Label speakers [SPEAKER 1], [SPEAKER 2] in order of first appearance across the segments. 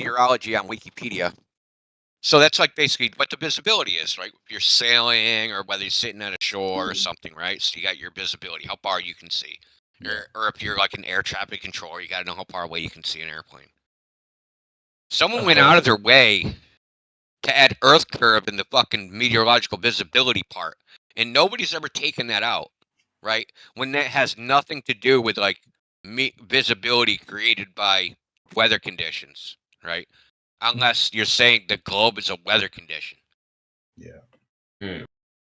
[SPEAKER 1] meteorology on Wikipedia. So that's like basically what the visibility is, right? If you're sailing or whether you're sitting on a shore or something, right? So you got your visibility, how far you can see. Or if you're like an air traffic controller, you got to know how far away you can see an airplane. Someone went out of their way to add Earth curve in the fucking meteorological visibility part, and nobody's ever taken that out, right? When that has nothing to do with like visibility created by weather conditions, right? Unless you're saying the globe is a weather condition.
[SPEAKER 2] Yeah.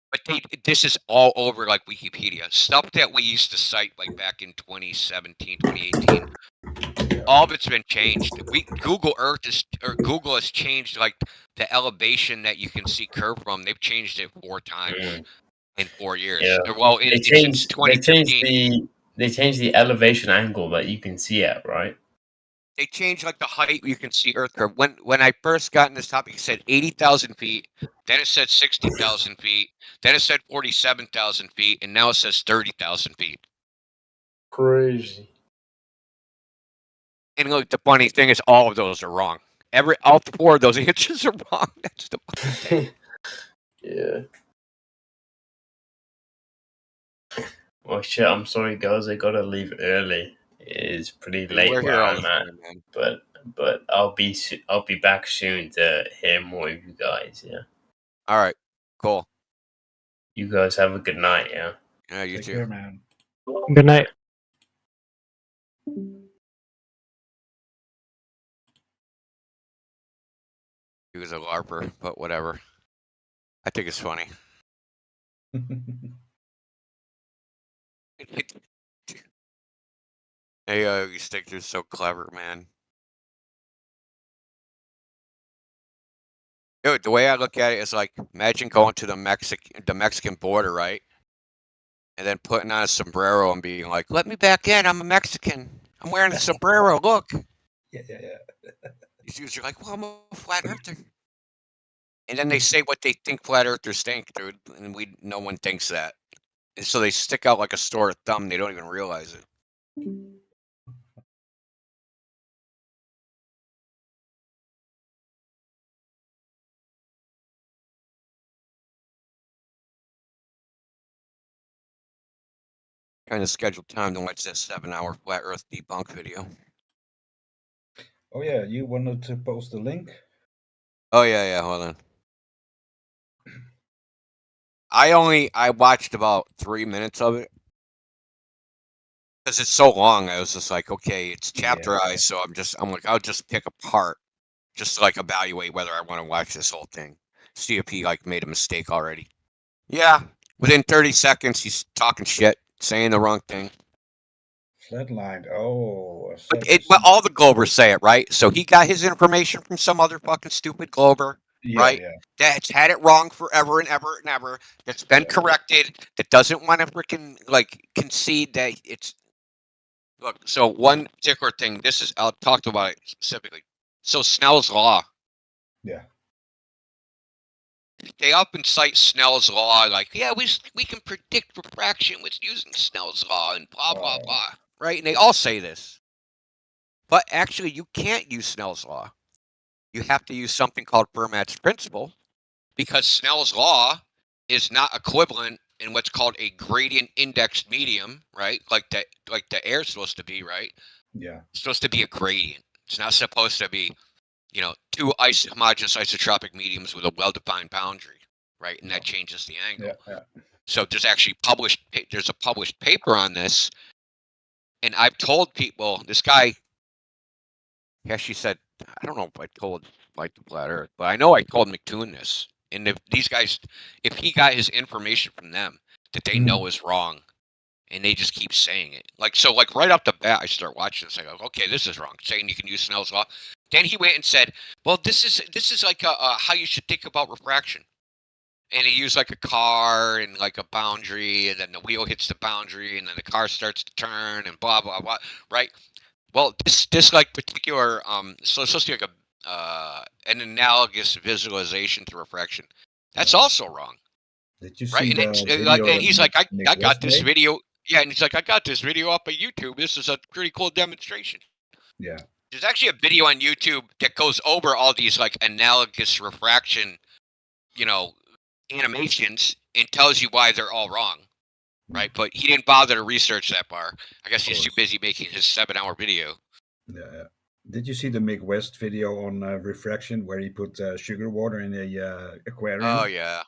[SPEAKER 1] But this is all over like Wikipedia. Stuff that we used to cite like back in 2017, 2018. All of it's been changed. Google Earth Google has changed like the elevation that you can see curve from. They've changed it 4 times in 4 years.
[SPEAKER 2] Yeah.
[SPEAKER 1] Well, since 2015.
[SPEAKER 2] They changed the elevation angle that you can see at, right?
[SPEAKER 1] They changed like the height you can see Earth curve. When I first got in this topic, it said 80,000 feet. Then it said 60,000 feet. Then it said 47,000 feet, and now it says 30,000 feet.
[SPEAKER 3] Crazy.
[SPEAKER 1] And look, the funny thing is, all of those are wrong. All 4 of those answers are wrong. That's the fucking thing.
[SPEAKER 3] Yeah.
[SPEAKER 2] Well, shit. I'm sorry, guys. I gotta leave early. It is pretty late
[SPEAKER 1] We're
[SPEAKER 2] where
[SPEAKER 1] here all
[SPEAKER 2] I'm
[SPEAKER 1] the
[SPEAKER 2] at,
[SPEAKER 1] time, man.
[SPEAKER 2] but I'll be back soon to hear more of you guys. Yeah.
[SPEAKER 1] All right. Cool.
[SPEAKER 2] You guys have a good night. Yeah.
[SPEAKER 1] Yeah, you
[SPEAKER 3] Take
[SPEAKER 1] too.
[SPEAKER 3] care, man.
[SPEAKER 4] Good night.
[SPEAKER 1] He was a LARPer, but whatever. I think it's funny. Hey, you stickers so clever, man. Dude, the way I look at it is like, imagine going to the Mexican border, right? And then putting on a sombrero and being like, "Let me back in. I'm a Mexican. I'm wearing a sombrero. Look."
[SPEAKER 3] Yeah.
[SPEAKER 1] These dudes are like, "Well, I'm a flat earther." And then they say what they think flat earthers think, dude, and no one thinks that. And so they stick out like a sore thumb. They don't even realize it. Kind of scheduled time to watch that 7-hour flat Earth debunk video.
[SPEAKER 3] Oh yeah, you wanted to post the link?
[SPEAKER 1] Oh yeah. Hold on. I watched about 3 minutes of it because it's so long. I was just like, okay, it's chapterized, so I'm like, I'll just pick apart just to like evaluate whether I want to watch this whole thing. See if he like made a mistake already. Yeah, within 30 seconds, he's talking shit, saying the wrong thing.
[SPEAKER 3] Flatlined. Oh.
[SPEAKER 1] But all the Globers say it, right? So he got his information from some other fucking stupid Glober, right?
[SPEAKER 3] Yeah.
[SPEAKER 1] That's had it wrong forever and ever and ever. That's been corrected. That doesn't want to freaking like concede that it's. Look, so one particular thing. I'll talk about it specifically. So Snell's law.
[SPEAKER 3] Yeah.
[SPEAKER 1] They often cite Snell's law, like, yeah, we can predict refraction with using Snell's law and blah blah blah, right? And they all say this, but actually, you can't use Snell's law. You have to use something called Fermat's principle, because Snell's law is not equivalent in what's called a gradient indexed medium, right? Like the air is supposed to be, right?
[SPEAKER 3] Yeah.
[SPEAKER 1] It's supposed to be a gradient. It's not supposed to be, 2 homogeneous isotropic mediums with a well-defined boundary, right? And that changes the angle.
[SPEAKER 3] Yeah.
[SPEAKER 1] So there's a published paper on this, and I've told people, this guy actually said, I don't know if I told like the Flat Earth, but I know I told McToon this. And if he got his information from them that they know is wrong, and they just keep saying it, like right off the bat, I start watching this. I go, okay, this is wrong. Saying you can use Snell's law. Then he went and said, well, this is like how you should think about refraction. And he used like a car and like a boundary, and then the wheel hits the boundary, and then the car starts to turn, and blah blah blah. Right? Well, this like particular so it's supposed to be like an analogous visualization to refraction. That's also wrong.
[SPEAKER 3] Did you see
[SPEAKER 1] right? And he's like, I got this video. Yeah, and he's like, I got this video up on YouTube. This is a pretty cool demonstration.
[SPEAKER 3] Yeah.
[SPEAKER 1] There's actually a video on YouTube that goes over all these like analogous refraction, animations and tells you why they're all wrong, right? But he didn't bother to research that bar. I guess he's too busy making his 7-hour video.
[SPEAKER 3] Yeah. Did you see the Mick West video on refraction where he put sugar water in a aquarium?
[SPEAKER 1] Oh yeah.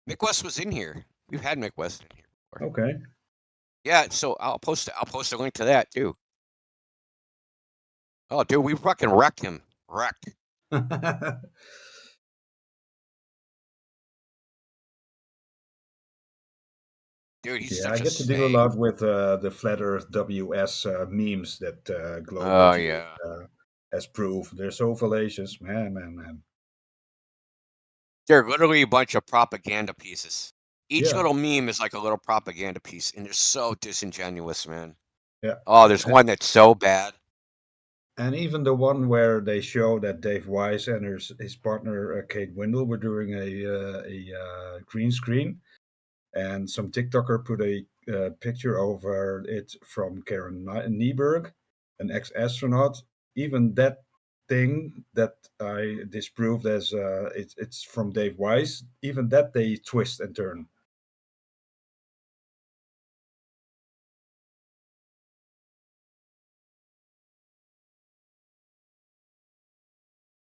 [SPEAKER 1] Mick West was in here. We've had Mick West in here before.
[SPEAKER 3] Okay.
[SPEAKER 1] Yeah, so I'll post a link to that too. Oh, dude, we fucking wrecked him. Wrecked. Dude, he's such
[SPEAKER 3] I
[SPEAKER 1] a
[SPEAKER 3] get to deal a
[SPEAKER 1] snake.
[SPEAKER 3] lot with the Flat Earth WS memes that Global
[SPEAKER 1] Oh yeah.
[SPEAKER 3] has proof. They're so fallacious, man.
[SPEAKER 1] They're literally a bunch of propaganda pieces. Each
[SPEAKER 3] Yeah.
[SPEAKER 1] little meme is like a little propaganda piece, and they're so disingenuous, man.
[SPEAKER 3] Yeah.
[SPEAKER 1] Oh, there's one that's so bad.
[SPEAKER 3] And even the one where they show that Dave Wise and his partner Kate Windle were doing a green screen, and some TikToker put a picture over it from Karen Nieberg, an ex-astronaut. Even that thing that I disproved as it's from Dave Wise, even that they twist and turn.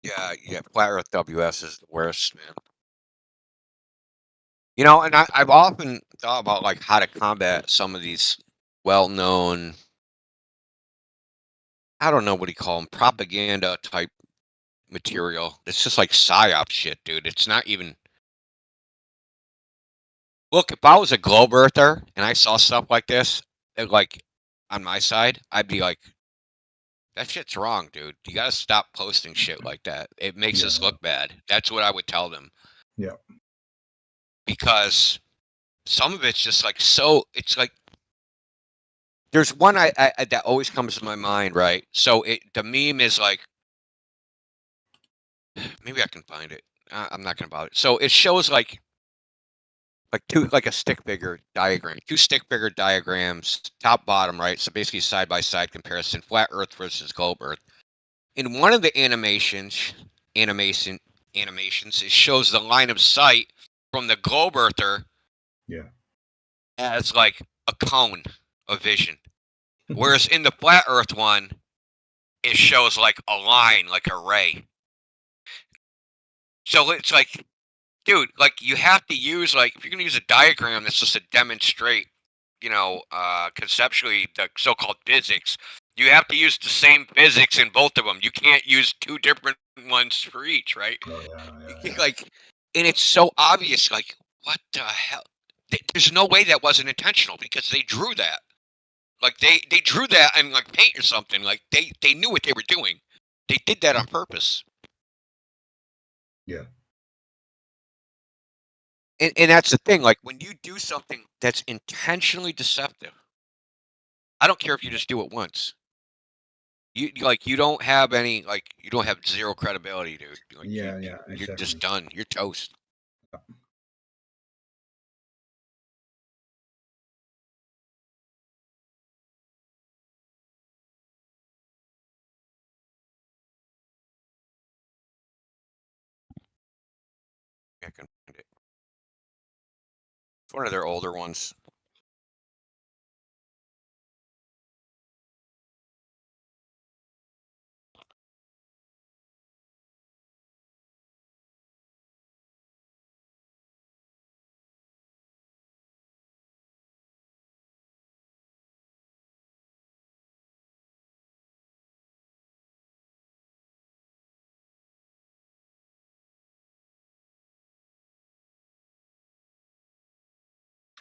[SPEAKER 1] Yeah, Flat Earth WS is the worst, man. And I've often thought about like how to combat some of these well-known, I don't know what do you call them, propaganda type material. It's just like psyop shit, dude. It's not even. Look, if I was a globe earther and I saw stuff like this, like on my side, I'd be like, that shit's wrong, dude. You gotta stop posting shit like that. It makes us look bad. That's what I would tell them.
[SPEAKER 3] Yeah.
[SPEAKER 1] Because some of it's just like it's like there's one I that always comes to my mind, right? So the meme is like, maybe I can find it. I'm not gonna bother. So it shows like a stick figure diagram, two stick figure diagrams, top bottom, right? So basically side by side comparison, flat Earth versus globe Earth. In one of the animations, it shows the line of sight from the globe earther, as like a cone of vision, whereas in the flat Earth one, it shows like a line, like a ray. So it's like, dude, like you have to use if you're gonna use a diagram that's just to demonstrate, conceptually the so-called physics, you have to use the same physics in both of them. You can't use two different ones for each, right? And it's so obvious. Like, what the hell? There's no way that wasn't intentional because they drew that. Like they drew that in like paint or something. Like they knew what they were doing. They did that on purpose.
[SPEAKER 3] Yeah.
[SPEAKER 1] And that's the thing. Like when you do something that's intentionally deceptive, I don't care if you just do it once. You don't have you don't have zero credibility, dude. Like,
[SPEAKER 3] exactly.
[SPEAKER 1] You're just done. You're toast. I can find it. It's one of their older ones.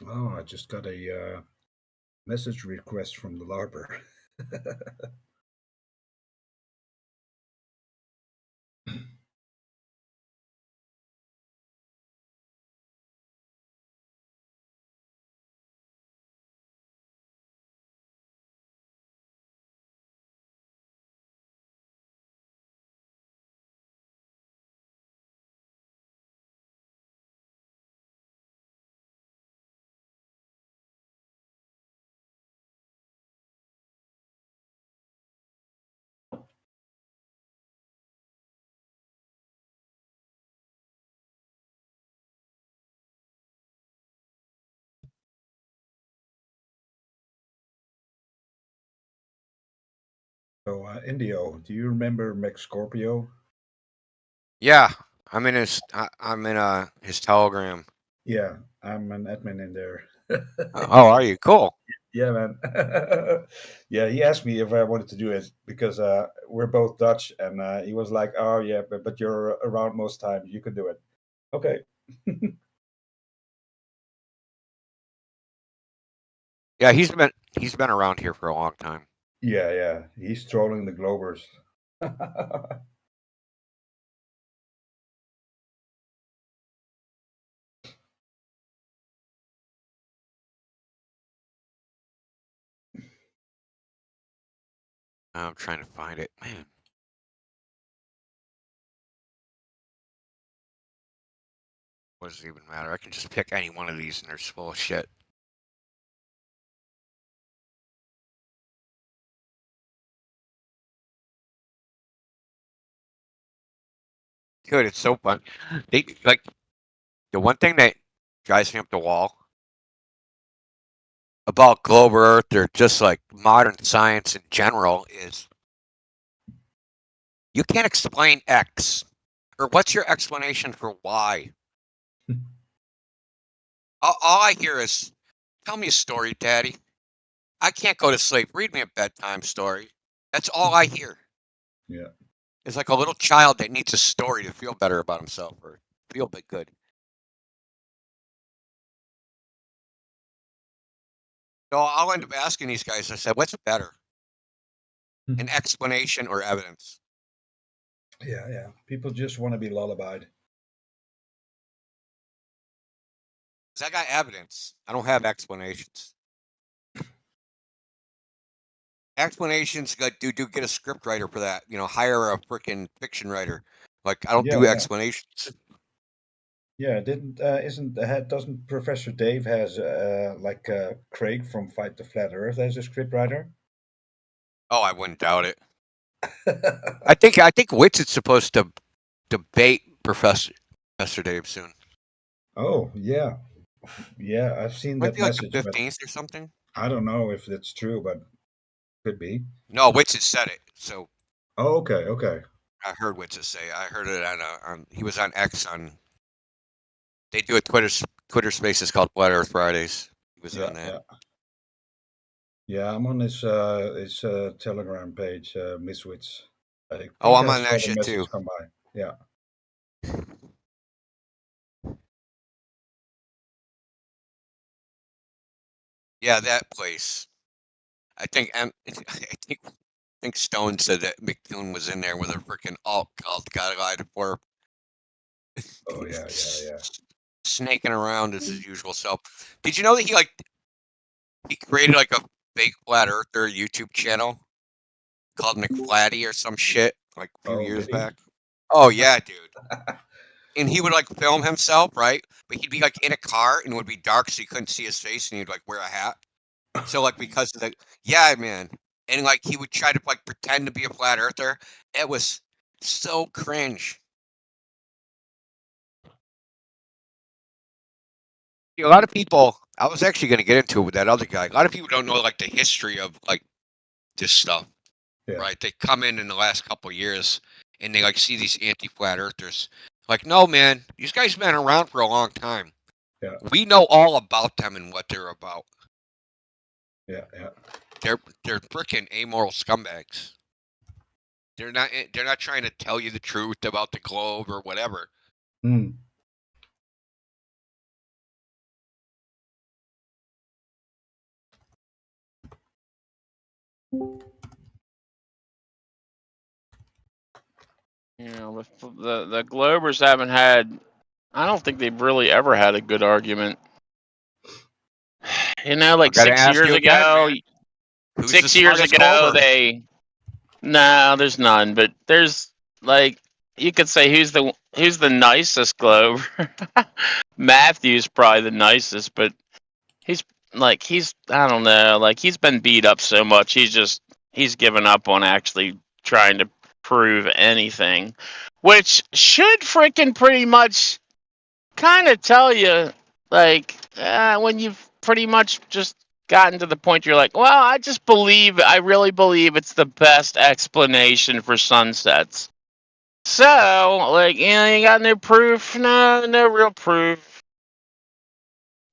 [SPEAKER 3] Oh, I just got a message request from the LARPer. So, Indio, do you remember Max Scorpio?
[SPEAKER 1] Yeah, I'm in his his Telegram.
[SPEAKER 3] Yeah, I'm an admin in there.
[SPEAKER 1] Oh, are you? Cool.
[SPEAKER 3] Yeah, man. Yeah, he asked me if I wanted to do it because we're both Dutch, and he was like, "Oh yeah, but you're around most times. You can do it." Okay.
[SPEAKER 1] Yeah, he's been around here for a long time.
[SPEAKER 3] Yeah, yeah. He's trolling the Globers.
[SPEAKER 1] I'm trying to find it, man. What does it even matter? I can just pick any one of these, and they're full of shit. Dude, it's so fun. They like the one thing that drives me up the wall about globe Earth or just like modern science in general is you can't explain X. Or what's your explanation for Y? All I hear is, tell me a story, Daddy. I can't go to sleep. Read me a bedtime story. That's all I hear.
[SPEAKER 3] Yeah.
[SPEAKER 1] It's like a little child that needs a story to feel better about himself or feel a bit good. So I'll end up asking these guys, I said, what's better? An explanation or evidence?
[SPEAKER 3] Yeah, yeah. People just want to be lullabied.
[SPEAKER 1] Because I got evidence. I don't have explanations. Explanations, do get a script writer for that. You know, hire a freaking fiction writer. Like I don't
[SPEAKER 3] Yeah,
[SPEAKER 1] do
[SPEAKER 3] yeah.
[SPEAKER 1] explanations.
[SPEAKER 3] Yeah, doesn't Professor Dave has like Craig from Fight the Flat Earth as a scriptwriter?
[SPEAKER 1] Oh, I wouldn't doubt it. I think Wits is supposed to debate Professor Dave soon.
[SPEAKER 3] Oh yeah, yeah. I've seen
[SPEAKER 1] Might
[SPEAKER 3] that
[SPEAKER 1] be like the
[SPEAKER 3] message, but
[SPEAKER 1] 15th or something.
[SPEAKER 3] I don't know if that's true, but could be.
[SPEAKER 1] No, Wits has said it. So
[SPEAKER 3] Oh, okay, okay.
[SPEAKER 1] I heard Wits say. I heard it on he was on X on. They do a Twitter Spaces called Flat Earth Fridays. He was
[SPEAKER 3] Yeah,
[SPEAKER 1] on that.
[SPEAKER 3] yeah, yeah. I'm on his Telegram page, Miswits. I
[SPEAKER 1] Oh,
[SPEAKER 3] think
[SPEAKER 1] I'm
[SPEAKER 3] I
[SPEAKER 1] on
[SPEAKER 3] saw
[SPEAKER 1] that
[SPEAKER 3] the
[SPEAKER 1] shit too.
[SPEAKER 3] message come by. Yeah.
[SPEAKER 1] Yeah, that place. I think I think Stone said that McToon was in there with a freaking alt called God Lied for
[SPEAKER 3] Oh yeah, yeah, yeah.
[SPEAKER 1] snaking around as his usual self. Did you know that he created like a fake flat earther YouTube channel called McFlatty or some shit like a few
[SPEAKER 3] Oh,
[SPEAKER 1] years
[SPEAKER 3] did he?
[SPEAKER 1] back? Oh yeah, dude. And he would like film himself, right? But he'd be like in a car and it would be dark so you couldn't see his face and he'd like wear a hat. So like because of the yeah, man. And like he would try to like pretend to be a flat earther. It was so cringe. A lot of people I was actually gonna get into it with that other guy. A lot of people don't know like the history of like this stuff.
[SPEAKER 3] Yeah.
[SPEAKER 1] Right? They come in the last couple of years and they like see these anti-flat earthers. Like, no, man, these guys been around for a long time.
[SPEAKER 3] Yeah.
[SPEAKER 1] We know all about them and what they're about.
[SPEAKER 3] Yeah, yeah.
[SPEAKER 1] They're freaking amoral scumbags. They're not trying to tell you the truth about the globe or whatever.
[SPEAKER 3] Hmm.
[SPEAKER 4] You know, the Globers haven't had. I don't think they've really ever had a good argument. You know, like
[SPEAKER 1] gotta
[SPEAKER 4] 6
[SPEAKER 1] ask
[SPEAKER 4] years
[SPEAKER 1] you again,
[SPEAKER 4] ago,
[SPEAKER 1] man. Who's
[SPEAKER 4] 6
[SPEAKER 1] the
[SPEAKER 4] years
[SPEAKER 1] smartest
[SPEAKER 4] ago,
[SPEAKER 1] Glober?
[SPEAKER 4] no, there's none. But there's like you could say who's the nicest Globe. Matthew's probably the nicest, but he's I don't know, like he's been beat up so much. He's given up on actually trying to prove anything, which should freaking pretty much kind of tell you like when you've pretty much just gotten to the point you're like, well, I really believe it's the best explanation for sunsets. So, like, you got no proof? No real proof.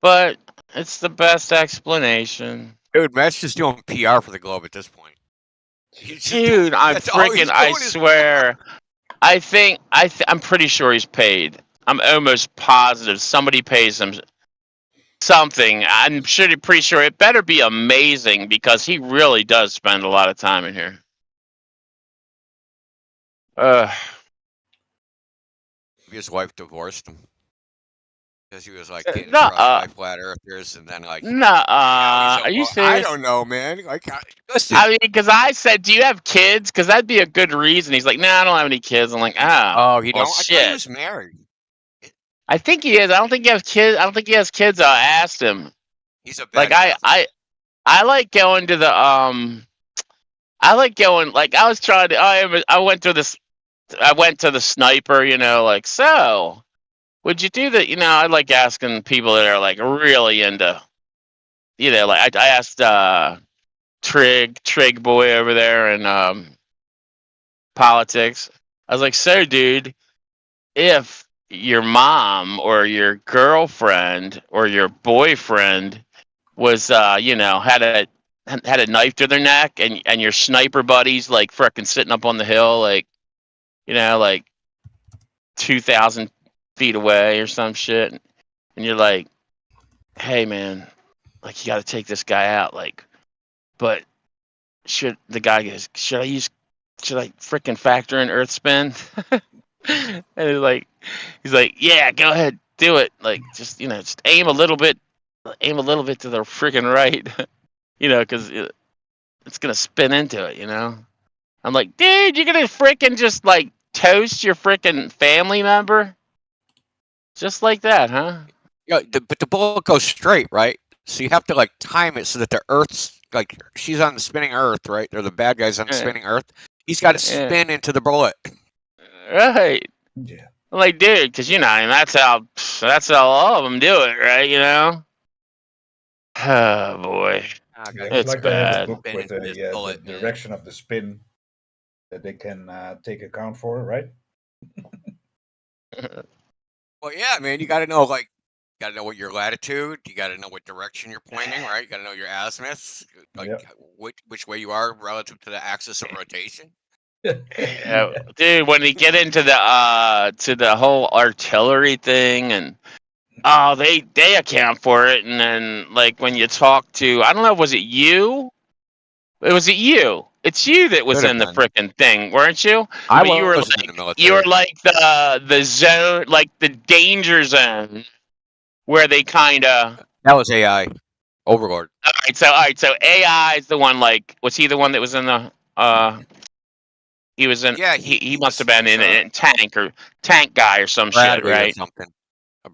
[SPEAKER 4] But it's the best explanation.
[SPEAKER 1] Dude, Matt's just doing PR for the Globe at this point.
[SPEAKER 4] Dude, I swear. I'm pretty sure he's paid. I'm almost positive somebody pays him something. I'm pretty sure it better be amazing because he really does spend a lot of time in here.
[SPEAKER 1] His wife divorced him because he was like getting crushed by flat earthers, and then like,
[SPEAKER 4] are you serious?
[SPEAKER 1] I don't know, man. Like, listen.
[SPEAKER 4] I mean, because I said, "Do you have kids?" Because that'd be a good reason. He's like, "No, I don't have any kids." I'm like,
[SPEAKER 1] "Oh, he don't."
[SPEAKER 4] Shit.
[SPEAKER 1] I thought he was married.
[SPEAKER 4] I think he is. I don't think he has kids. I don't think he has kids. I asked him.
[SPEAKER 1] He's a bad
[SPEAKER 4] I like going to the I like going like I was trying to. I went to this. I went to the sniper. Like, so would you do that? I like asking people that are like really into. Like I asked Trig boy over there in politics. I was like, so dude, if your mom or your girlfriend or your boyfriend was had a knife to their neck and your sniper buddies like frickin' sitting up on the hill like 2,000 feet away or some shit, and you're like, hey man, like you got to take this guy out, like, but the guy goes, should I frickin' factor in earth spin? And he's like, yeah, go ahead, do it. Like, just just aim a little bit to the freaking right, because it's gonna spin into it. I'm like, dude, you're gonna freaking just like toast your freaking family member, just like that, huh?
[SPEAKER 1] Yeah, but the bullet goes straight, right? So you have to like time it so that the Earth's like she's on the spinning Earth, right? Or the bad guy's on the spinning Earth. He's got to spin into the bullet.
[SPEAKER 4] Right.
[SPEAKER 3] Yeah.
[SPEAKER 4] I'm like, dude, because that's how all of them do it, right? Oh boy, it's
[SPEAKER 3] like
[SPEAKER 4] bad.
[SPEAKER 3] they have a book with the direction of the spin that they can take account for, right?
[SPEAKER 1] Well, yeah, man, you got to know what your latitude, you got to know what direction you're pointing, right? You got to know your azimuth, like which way you are relative to the axis of rotation.
[SPEAKER 4] Yeah, dude, when you get into the whole artillery thing and they account for it, and then like when you talk to, I don't know, was it you? Was it you? It's you that was in the frickin' thing, weren't you? You were like in the military. You were like the zone, like the danger zone, where they kind of.
[SPEAKER 1] That was AI, Overlord.
[SPEAKER 4] All right, so AI is the one. Like, was he the one that was in the? He was in. Yeah, he must have been in a tank guy or some Bradley shit, right? Or something.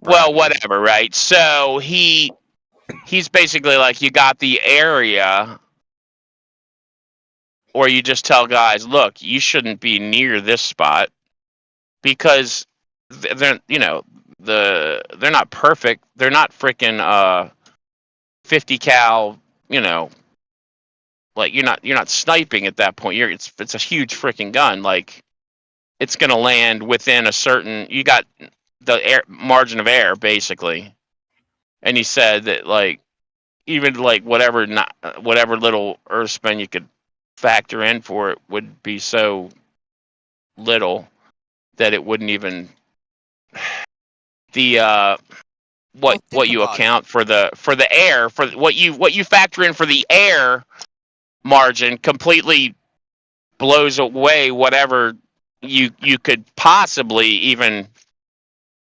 [SPEAKER 4] Well, whatever, right? So he's basically like, you got the area, or you just tell guys, look, you shouldn't be near this spot because they're they're not perfect. They're not freaking 50 cal, like you're not sniping at that point. It's a huge freaking gun. Like, it's gonna land within a certain. You got the air margin of error basically, and he said that like even like whatever little earth spin you could factor in for it would be so little that it wouldn't even the what you account for the air, for what you factor in for the air margin completely blows away whatever you could possibly even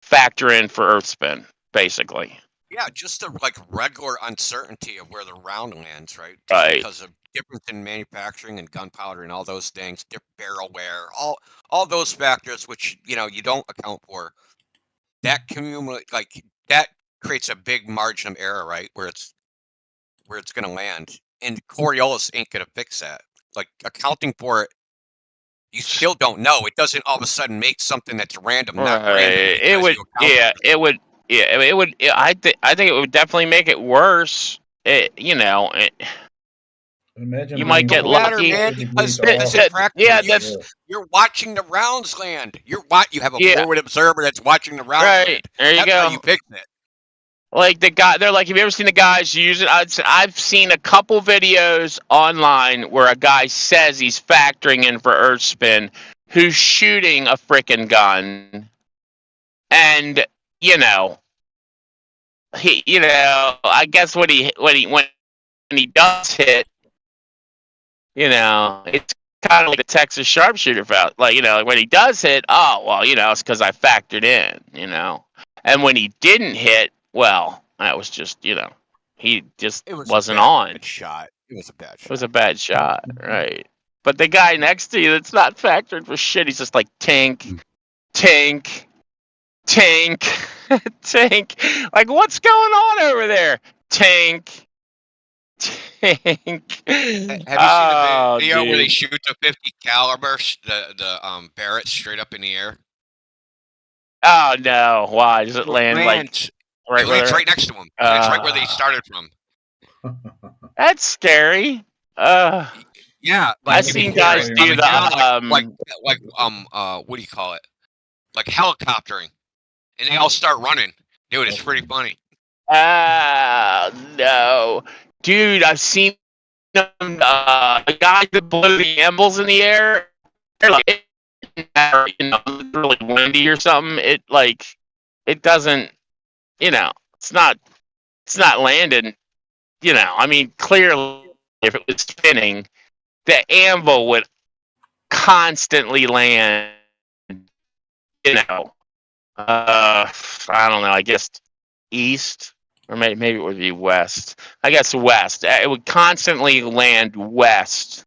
[SPEAKER 4] factor in for earth spin, basically.
[SPEAKER 1] Yeah, just the like regular uncertainty of where the round lands, right?
[SPEAKER 4] Right.
[SPEAKER 1] Because of difference in manufacturing and gunpowder and all those things, barrel wear, all those factors which you don't account for. That that creates a big margin of error, right? Where it's going to land, and Coriolis ain't going to fix that. Like, accounting for it, you still don't know. It doesn't all of a sudden make something that's random not random.
[SPEAKER 4] It would. I think it would definitely make it worse
[SPEAKER 3] Imagine
[SPEAKER 4] You might
[SPEAKER 3] being
[SPEAKER 4] get
[SPEAKER 3] told
[SPEAKER 4] lucky.
[SPEAKER 1] man,
[SPEAKER 3] 50
[SPEAKER 1] because
[SPEAKER 3] degrees
[SPEAKER 1] because
[SPEAKER 3] off.
[SPEAKER 1] it practically
[SPEAKER 4] Yeah,
[SPEAKER 3] Yeah.
[SPEAKER 1] you're watching the rounds land. You have a
[SPEAKER 4] Yeah.
[SPEAKER 1] forward observer that's watching the rounds
[SPEAKER 4] Right.
[SPEAKER 1] land.
[SPEAKER 4] There you
[SPEAKER 1] That's how
[SPEAKER 4] go.
[SPEAKER 1] you fix it.
[SPEAKER 4] Like the guy, they're like, have you ever seen the guys use it? I've seen a couple videos online where a guy says he's factoring in for Earth spin, who's shooting a frickin' gun, and I guess when he does hit, it's kind of like the Texas sharpshooter felt. Like, when he does hit, oh well, it's because I factored in, and when he didn't hit, well, that was just, he just
[SPEAKER 1] It was
[SPEAKER 4] wasn't
[SPEAKER 1] a
[SPEAKER 4] on.
[SPEAKER 1] bad shot. It was a bad shot.
[SPEAKER 4] It was a bad shot, right? But the guy next to you that's not factored for shit, he's just like tank, tank, tank, tank. Like, what's going on over there? Tank, tank.
[SPEAKER 1] Have you seen
[SPEAKER 4] Oh,
[SPEAKER 1] the video where they
[SPEAKER 4] dude.
[SPEAKER 1] shoot the 50 caliber, the Barrett straight up in the air?
[SPEAKER 4] Oh no! Why does it land like
[SPEAKER 1] Lands.
[SPEAKER 4] right
[SPEAKER 1] It
[SPEAKER 4] where
[SPEAKER 1] lands
[SPEAKER 4] they're?
[SPEAKER 1] right next to him. It's right where they started from.
[SPEAKER 4] That's scary.
[SPEAKER 1] Yeah,
[SPEAKER 4] I've
[SPEAKER 1] if
[SPEAKER 4] seen
[SPEAKER 1] you
[SPEAKER 4] guys
[SPEAKER 1] hear it
[SPEAKER 4] do
[SPEAKER 1] coming
[SPEAKER 4] the
[SPEAKER 1] down, like what do you call it? Like helicoptering, and they all start running. Dude, it's pretty funny.
[SPEAKER 4] No, dude, I've seen them. The guys that blew the ambles in the air. They're like, really windy or something. It doesn't. It's not landing. I mean, clearly, if it was spinning, the anvil would constantly land. I don't know. I guess east, or maybe it would be west. I guess west. It would constantly land west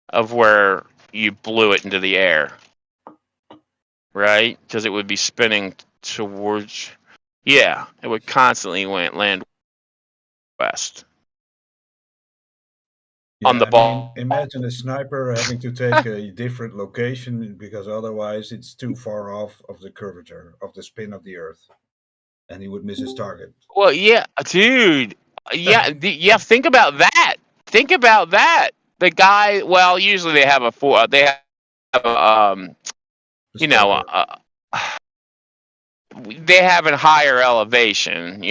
[SPEAKER 4] of where you blew it into the air, right? Because it would be spinning towards. Yeah, it would constantly land west. On the ball.
[SPEAKER 3] Imagine a sniper having to take a different location because otherwise it's too far off of the curvature of the spin of the Earth, and he would miss his target.
[SPEAKER 4] Well, yeah, dude. Yeah, think about that. Think about that. The guy. Well, usually they have they have they have a higher elevation,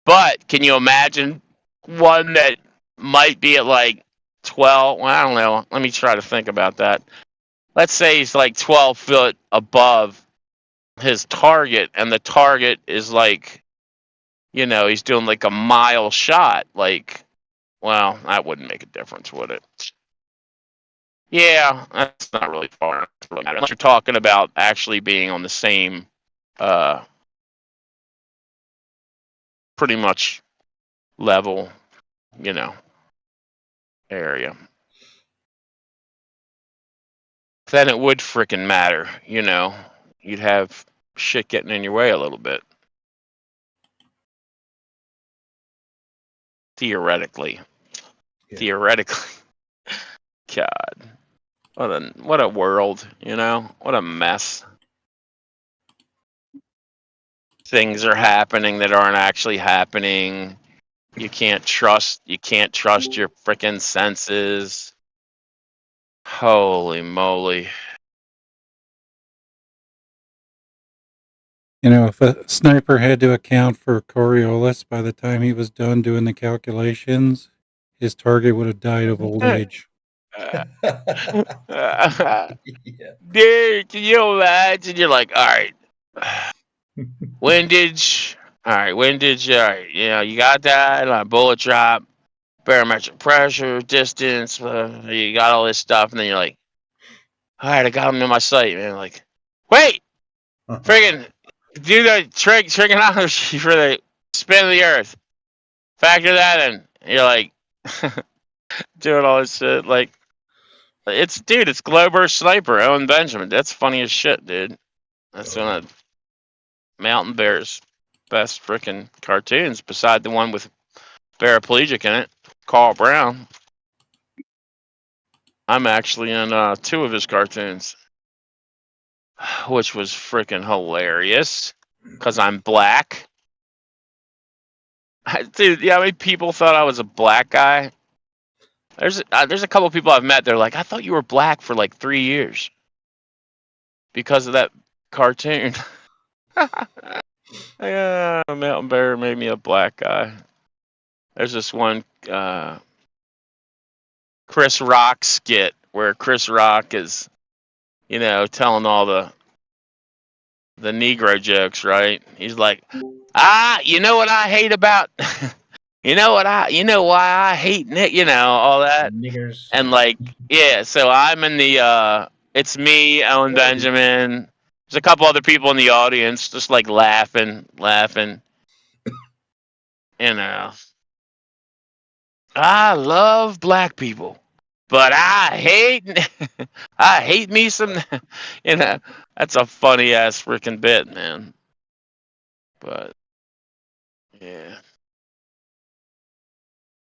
[SPEAKER 4] But can you imagine one that might be at like 12? Well, I don't know. Let me try to think about that. Let's say he's like 12 foot above his target, and the target is like, he's doing like a mile shot. Like, well, that wouldn't make a difference, would it? Yeah, that's not really far. Unless you're talking about actually being on the same, pretty much level, area. Then it would frickin' matter, You'd have shit getting in your way a little bit. Theoretically.
[SPEAKER 3] Yeah.
[SPEAKER 4] Theoretically. God. What a world, What a mess. Things are happening that aren't actually happening. You can't trust your frickin' senses. Holy moly.
[SPEAKER 5] If a sniper had to account for Coriolis by the time he was done doing the calculations, his target would have died of old age.
[SPEAKER 3] Yeah.
[SPEAKER 4] Dude, can you imagine? You're like, all right, windage. All right, windage. All right, you got that. Bullet drop, barometric pressure, distance. You got all this stuff, and then you're like, all right, I got him in my sight, man. Like, wait, friggin' do the trigonometry for the spin of the Earth. Factor that in. You're like doing all this shit. Like, it's Glowburst Sniper, Owen Benjamin. That's funny as shit, dude. That's one of Mountain Bear's best freaking cartoons, beside the one with paraplegic in it, Carl Brown. I'm actually in 2 of his cartoons, which was freaking hilarious because I'm black. Dude, yeah, how many people thought I was a black guy? There's a couple of people I've met. They're like, I thought you were black for like 3 years because of that cartoon. Yeah, Mountain Bear made me a black guy. There's this one Chris Rock skit where Chris Rock is, telling all the Negro jokes, right? He's like, you know what I hate about, you know why I hate all that,
[SPEAKER 2] Niggers.
[SPEAKER 4] and like, yeah. So I'm in the, it's me, Ellen Benjamin. There's a couple other people in the audience, just like laughing. I love black people, but I hate me some. That's a funny ass freaking bit, man. But yeah.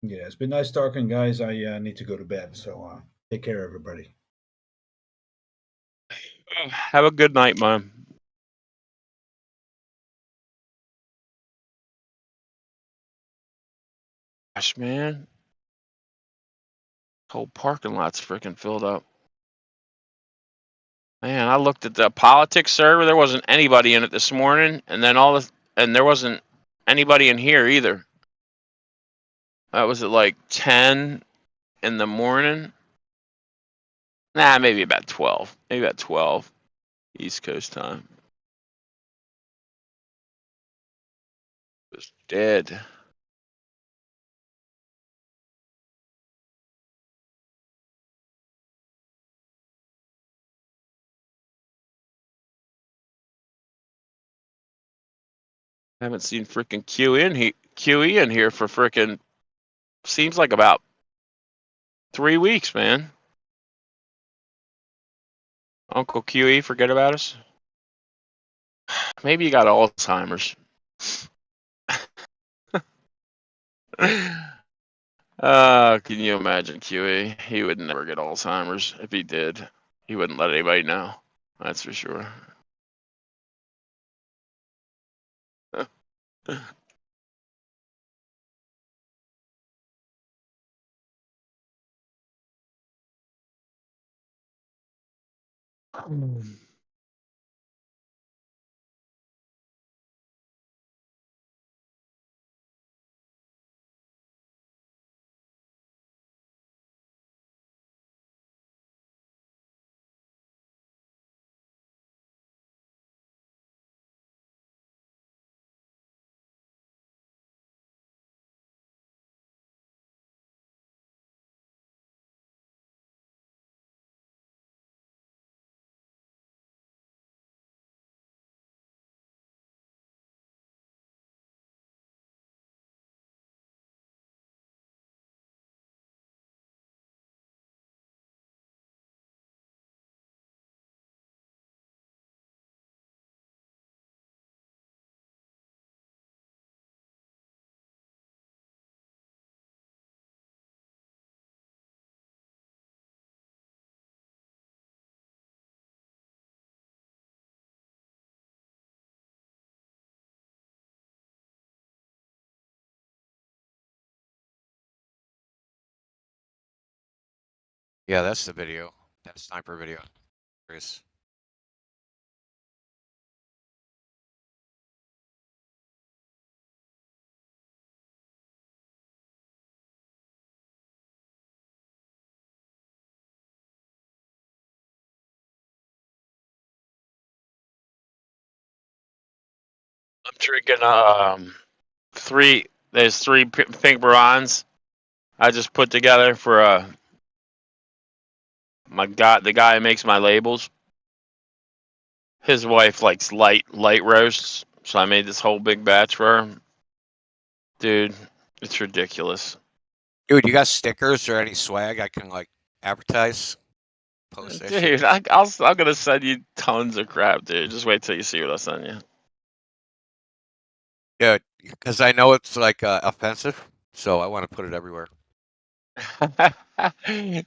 [SPEAKER 3] Yeah, it's been nice talking, guys. I need to go to bed, so take care, everybody.
[SPEAKER 4] Have a good night, man. Gosh, man. Whole parking lot's freaking filled up. Man, I looked at the politics server. There wasn't anybody in it this morning, and then and there wasn't anybody in here either. That was at like 10 in the morning. Nah, maybe about 12. Maybe about 12 East Coast time. It was dead. I haven't seen freaking QE in here for freaking seems like about 3 weeks, man. Uncle QE, forget about us. Maybe you got Alzheimer's. Can you imagine QE? He would never get Alzheimer's. If he did, he wouldn't let anybody know. That's for sure.
[SPEAKER 1] Yeah, that's the video. That sniper video. Chris.
[SPEAKER 4] I'm drinking there's three pink bronze I just put together for the guy who makes my labels. His wife likes light roasts, so I made this whole big batch for her. Dude, it's ridiculous.
[SPEAKER 1] Dude, you got stickers or any swag I can like advertise? Post that shit.
[SPEAKER 4] Dude, I'm gonna send you tons of crap, dude. Just wait till you see what I send you.
[SPEAKER 1] Yeah, because I know it's like offensive, so I want to put it everywhere.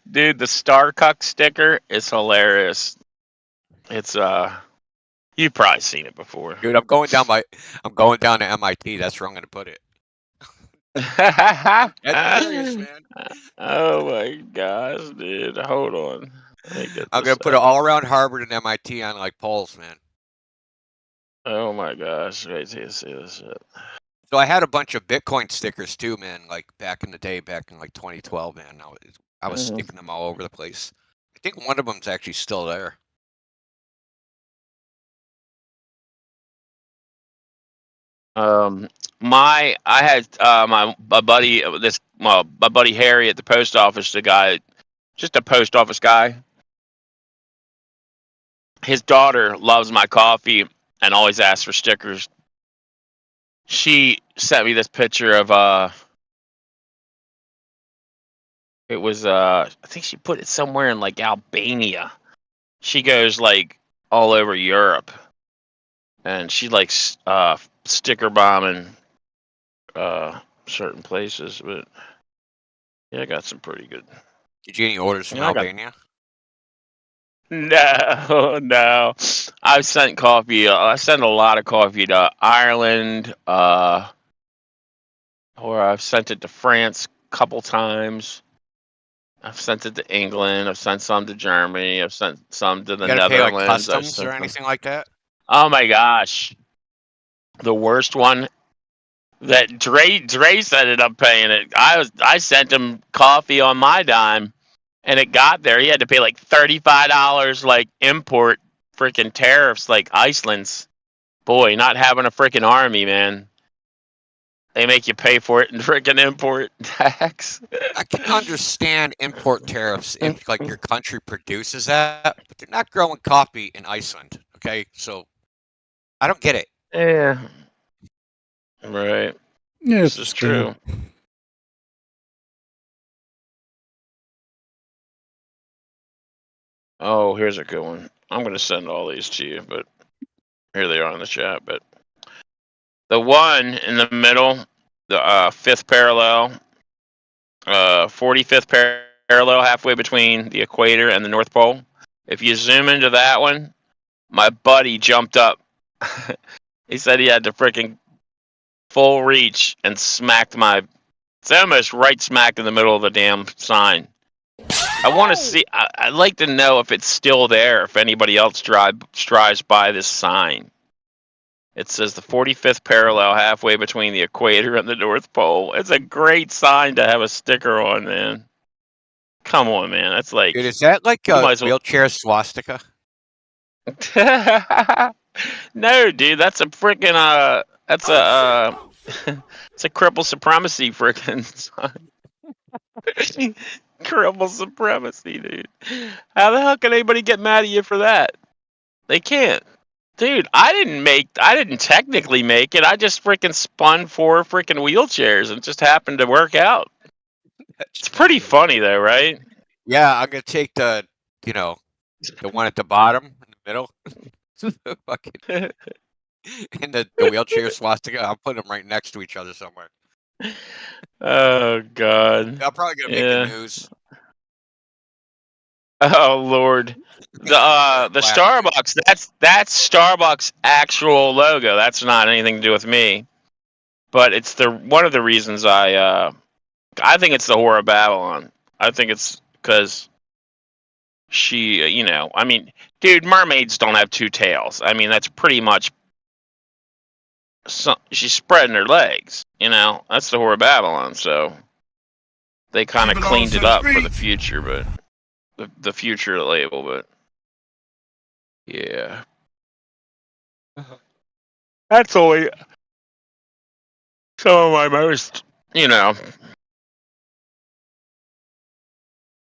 [SPEAKER 4] Dude, the Starcuck sticker is hilarious. It's you've probably seen it before.
[SPEAKER 1] Dude, I'm going down to MIT. That's where I'm gonna put it. That's serious, man.
[SPEAKER 4] Oh my gosh, dude. Hold on. Let me get
[SPEAKER 1] I'm
[SPEAKER 4] this
[SPEAKER 1] gonna put it
[SPEAKER 4] out.
[SPEAKER 1] all around Harvard and MIT on like polls, man.
[SPEAKER 4] Oh my gosh. Wait till you see this shit.
[SPEAKER 1] So I had a bunch of Bitcoin stickers too, man. Like back in the day, back in like 2012, man. I was
[SPEAKER 4] Mhm.
[SPEAKER 1] sticking them all over the place. I think one of them's actually still there.
[SPEAKER 4] I had my buddy my buddy Harry at the post office, the guy, just a post office guy. His daughter loves my coffee and always asks for stickers. She sent me this picture of it was I think she put it somewhere in like Albania. She goes like all over Europe, and she likes sticker bombing certain places. But yeah, I got some pretty good.
[SPEAKER 1] Did you get any orders from
[SPEAKER 4] Yeah, I got-
[SPEAKER 1] Albania?
[SPEAKER 4] No, no. I've sent coffee. I sent a lot of coffee to Ireland, or I've sent it to France a couple times. I've sent it to England. I've sent some to Germany. I've sent some to the
[SPEAKER 1] You gotta pay like
[SPEAKER 4] Netherlands. I've
[SPEAKER 1] customs or
[SPEAKER 4] sent some.
[SPEAKER 1] anything like that?
[SPEAKER 4] Oh my gosh, the worst one that Dre ended up paying it. I sent him coffee on my dime, and it got there. He had to pay like $35 like import freaking tariffs like Iceland's. Boy, not having a freaking army, man. They make you pay for it in freaking import tax.
[SPEAKER 1] I can understand import tariffs if like your country produces that, but they're not growing coffee in Iceland. Okay, so I don't get it.
[SPEAKER 4] Yeah. Right.
[SPEAKER 5] Yeah,
[SPEAKER 4] This
[SPEAKER 5] it's
[SPEAKER 4] is true. Oh, here's a good one. I'm going to send all these to you, but here they are in the chat. But the one in the middle, the fifth parallel, 45th parallel, halfway between the equator and the North Pole. If you zoom into that one, my buddy jumped up. He said he had to freaking full reach and smacked my. It's almost right smack in the middle of the damn sign. I want to see. I'd like to know if it's still there. If anybody else drives by this sign. It says the 45th parallel, halfway between the equator and the North Pole. It's a great sign to have a sticker on, man. Come on, man. That's like.
[SPEAKER 1] Dude, is that like
[SPEAKER 4] You
[SPEAKER 1] a
[SPEAKER 4] might as well-
[SPEAKER 1] wheelchair swastika?
[SPEAKER 4] No, dude. That's a freaking That's a. It's a cripple supremacy freaking sign. Cripple supremacy, dude. How the hell can anybody get mad at you for that? They can't. Dude, I didn't technically make it. I just freaking spun 4 freaking wheelchairs and it just happened to work out. It's pretty funny though, right?
[SPEAKER 1] Yeah, I'm gonna take the one at the bottom in the middle. Fucking and the wheelchair swastika. I'm putting them right next to each other somewhere.
[SPEAKER 4] Oh god.
[SPEAKER 1] I'm probably gonna
[SPEAKER 4] Yeah.
[SPEAKER 1] make the news.
[SPEAKER 4] Oh lord. The Starbucks, that's Starbucks actual logo. That's not anything to do with me. But it's one of the reasons I think it's the Whore of Babylon. I think it's because she, I mean, dude, mermaids don't have 2 tails. I mean, that's pretty much. She's spreading her legs. That's the Whore of Babylon. So they kind of cleaned it up for the future, but the future label. But yeah, that's only some of my most.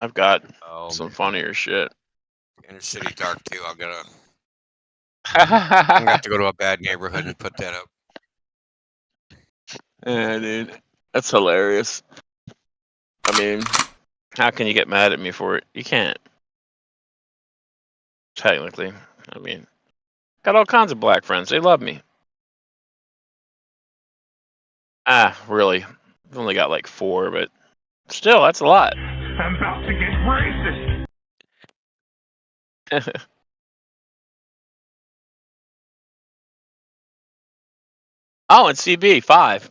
[SPEAKER 4] I've got some funnier shit.
[SPEAKER 1] Inner City Dark too. I'm gonna have to go to a bad neighborhood and put that up.
[SPEAKER 4] Yeah, dude, that's hilarious. I mean, how can you get mad at me for it? You can't. Technically, I mean, got all kinds of black friends. They love me. Really? I've only got like 4, but still, that's a lot.
[SPEAKER 6] I'm about to get racist.
[SPEAKER 4] Oh, and CB 5.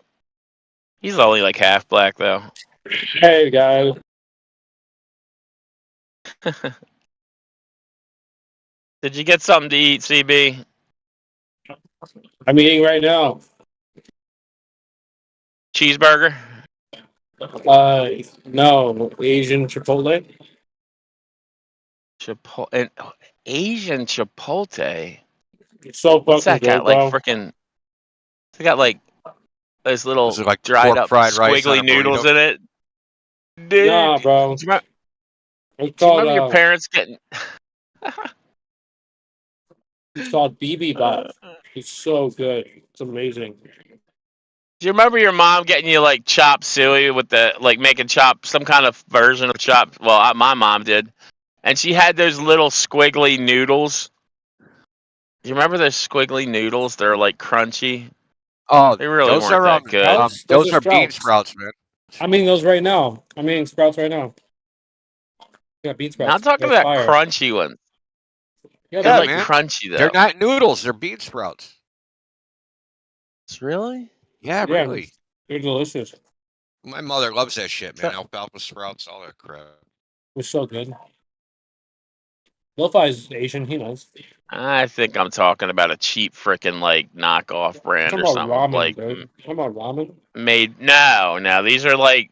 [SPEAKER 4] He's only like half black though.
[SPEAKER 7] Hey guys,
[SPEAKER 4] Did you get something to eat, CB?
[SPEAKER 7] I'm eating right now.
[SPEAKER 4] Cheeseburger?
[SPEAKER 7] No, Asian Chipotle.
[SPEAKER 4] Asian Chipotle.
[SPEAKER 7] It's so
[SPEAKER 4] What's
[SPEAKER 7] fucking
[SPEAKER 4] that got?
[SPEAKER 7] good,
[SPEAKER 4] Like
[SPEAKER 7] bro.
[SPEAKER 4] freaking. It's got like those little
[SPEAKER 1] Is it like
[SPEAKER 4] dried
[SPEAKER 1] pork
[SPEAKER 4] up
[SPEAKER 1] fried rice on
[SPEAKER 4] squiggly
[SPEAKER 1] a
[SPEAKER 4] noodles
[SPEAKER 1] burrito?
[SPEAKER 4] in it. Dude,
[SPEAKER 7] Nah, bro.
[SPEAKER 4] do you remember,
[SPEAKER 7] It's
[SPEAKER 4] do you
[SPEAKER 7] called
[SPEAKER 4] remember your parents getting?
[SPEAKER 7] it's called BB-Bop. It's so good. It's amazing.
[SPEAKER 4] Do you remember your mom getting you like chop suey with the like making chop some kind of version of chop? Well, my mom did, and she had those little squiggly noodles. Do you remember those squiggly noodles? They're like crunchy.
[SPEAKER 1] Oh,
[SPEAKER 4] They really
[SPEAKER 1] those
[SPEAKER 4] weren't
[SPEAKER 1] are
[SPEAKER 4] that good.
[SPEAKER 7] Sprouts?
[SPEAKER 1] those
[SPEAKER 7] Those are
[SPEAKER 1] are bean
[SPEAKER 7] Sprouts.
[SPEAKER 1] sprouts, man.
[SPEAKER 7] I'm eating those right now. I'm eating Sprouts right now. Yeah, bean
[SPEAKER 4] Now I'm
[SPEAKER 7] Sprouts.
[SPEAKER 4] talking
[SPEAKER 7] They're
[SPEAKER 4] about
[SPEAKER 7] fire.
[SPEAKER 4] crunchy ones.
[SPEAKER 7] Yeah,
[SPEAKER 4] They're
[SPEAKER 1] Yeah,
[SPEAKER 4] like
[SPEAKER 1] man.
[SPEAKER 4] crunchy though.
[SPEAKER 1] They're not noodles. They're bean sprouts.
[SPEAKER 4] Really?
[SPEAKER 1] Yeah,
[SPEAKER 7] Yeah.
[SPEAKER 1] really.
[SPEAKER 7] They're delicious.
[SPEAKER 1] My mother loves that shit, man.
[SPEAKER 4] So-
[SPEAKER 1] Alfalfa sprouts, all that crap.
[SPEAKER 7] They're so good. Lo-Fi's Asian. He knows.
[SPEAKER 4] I think I'm talking about a cheap freaking like knockoff
[SPEAKER 7] I'm
[SPEAKER 4] brand
[SPEAKER 7] talking
[SPEAKER 4] or
[SPEAKER 7] about
[SPEAKER 4] something.
[SPEAKER 7] ramen,
[SPEAKER 4] Like
[SPEAKER 7] dude. I'm talking about ramen.
[SPEAKER 4] made no. These are like.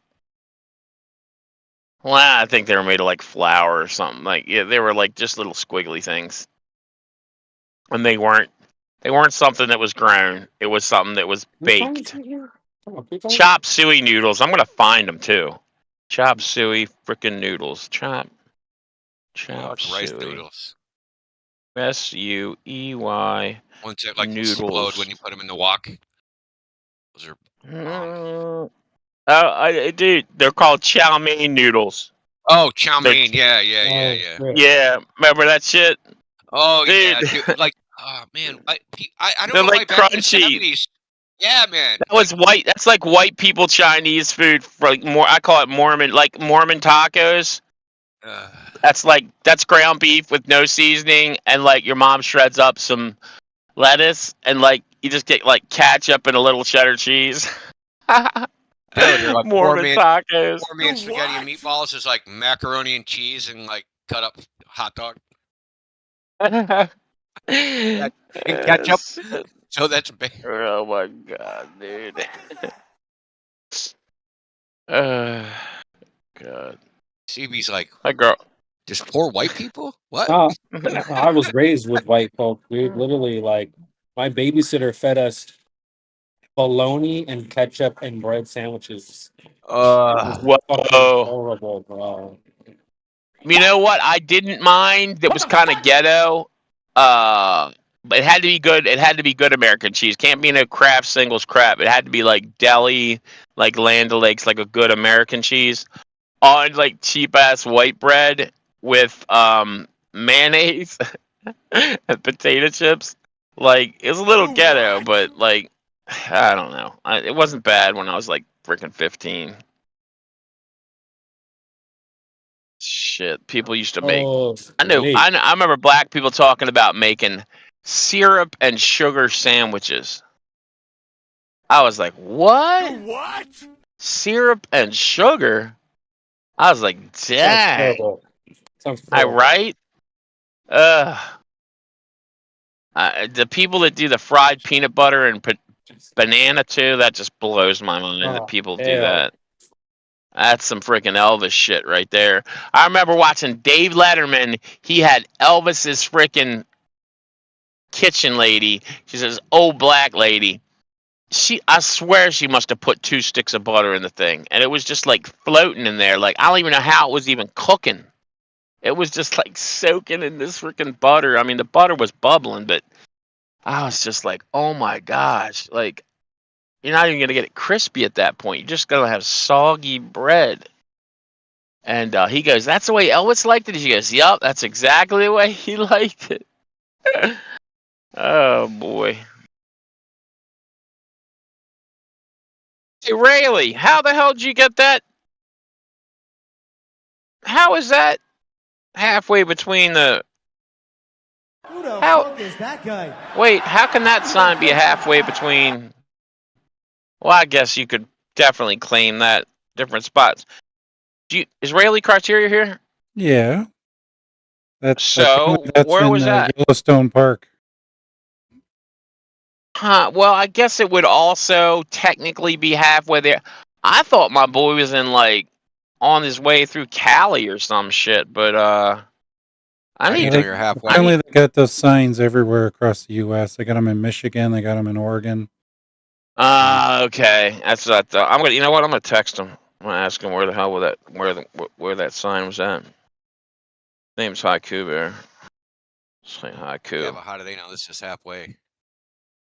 [SPEAKER 4] Well, I think they were made of like flour or something. Like yeah, they were like just little squiggly things, and they weren't something that was grown. It was something that was baked. Chop suey noodles. I'm gonna find them too. Chop suey freaking noodles. Chop
[SPEAKER 1] Oh, it's rice
[SPEAKER 4] suey.
[SPEAKER 1] noodles.
[SPEAKER 4] SUEY
[SPEAKER 1] Ones that like explode
[SPEAKER 4] noodles.
[SPEAKER 1] when you put them in the wok. Those are.
[SPEAKER 4] Dude, they're called chow mein noodles.
[SPEAKER 1] Oh, chow
[SPEAKER 4] They're-
[SPEAKER 1] mein. Yeah.
[SPEAKER 4] Yeah, remember that shit?
[SPEAKER 1] Oh,
[SPEAKER 4] Dude.
[SPEAKER 1] yeah. Dude, like, oh, man. I don't
[SPEAKER 4] They're
[SPEAKER 1] know
[SPEAKER 4] like
[SPEAKER 1] why back in the
[SPEAKER 4] crunchy.
[SPEAKER 1] 70s. Yeah, man.
[SPEAKER 4] That was white. That's like white people Chinese food. For like more, I call it Mormon, like Mormon tacos. That's ground beef with no seasoning, and like your mom shreds up some lettuce, and like you just get like ketchup and a little cheddar cheese.
[SPEAKER 1] they're like
[SPEAKER 4] Mormon tacos.
[SPEAKER 1] Poor man spaghetti and meatballs is like macaroni and cheese and like cut up hot dog. And ketchup. So that's bad.
[SPEAKER 4] Oh my god, dude. God.
[SPEAKER 1] CB's like,
[SPEAKER 4] That girl.
[SPEAKER 1] just poor white people? What?
[SPEAKER 7] I was raised with white folk, dude. Literally, like my babysitter fed us bologna and ketchup and bread sandwiches. It was fucking
[SPEAKER 4] Whoa.
[SPEAKER 7] horrible, bro.
[SPEAKER 4] You know what? I didn't mind. That was kind of ghetto. But it had to be good. It had to be good American cheese. Can't be no Kraft Singles crap. It had to be like deli, like Land O'Lakes, like a good American cheese on like cheap ass white bread with mayonnaise and potato chips. Like it was a little ghetto, but like I don't know. It wasn't bad when I was like freaking 15. Shit, people used to make.
[SPEAKER 7] Oh,
[SPEAKER 4] I remember black people talking about making syrup and sugar sandwiches. I was like, what?
[SPEAKER 6] What?
[SPEAKER 4] Syrup and sugar? I was like, dang.
[SPEAKER 7] Sounds
[SPEAKER 4] I
[SPEAKER 7] horrible.
[SPEAKER 4] right? The people that do the fried peanut butter and banana too, that just blows my mind that
[SPEAKER 7] Oh,
[SPEAKER 4] people do
[SPEAKER 7] hell.
[SPEAKER 4] that. That's some freaking Elvis shit right there. I remember watching Dave Letterman. He had Elvis's freaking kitchen lady. She's this old black lady. I swear she must have put 2 sticks of butter in the thing. And it was just like floating in there. Like, I don't even know how it was even cooking. It was just like soaking in this freaking butter. I mean, the butter was bubbling, but I was just like, oh my gosh. Like, you're not even going to get it crispy at that point. You're just going to have soggy bread. And he goes, that's the way Elvis liked it? He goes, yup, that's exactly the way he liked it. Oh, boy. Hey, Rayleigh, how the hell did you get that? How is that halfway between the...
[SPEAKER 8] Who the
[SPEAKER 4] How-
[SPEAKER 8] fuck is that guy?
[SPEAKER 4] Wait, how can that sign be halfway between... Well, I guess you could definitely claim that different spots. Is Rayleigh Criteria here?
[SPEAKER 5] Yeah. That's
[SPEAKER 4] So
[SPEAKER 5] that's
[SPEAKER 4] where
[SPEAKER 5] in
[SPEAKER 4] was that?
[SPEAKER 5] Yellowstone Park.
[SPEAKER 4] Huh. Well, I guess it would also technically be halfway there. I thought my boy was in like on his way through Cali or some shit, but I
[SPEAKER 1] I
[SPEAKER 4] need
[SPEAKER 1] didn't
[SPEAKER 4] to.
[SPEAKER 1] know you're halfway.
[SPEAKER 5] Apparently, they got those signs everywhere across the U.S. They got them in Michigan. They got them in Oregon.
[SPEAKER 4] Okay, that's what I thought. I'm gonna. You know what? I'm gonna text him. I'm gonna ask him where the hell where that sign was at. Name's Haiku Bear. Say Haiku.
[SPEAKER 1] Yeah, but how do they know this is halfway?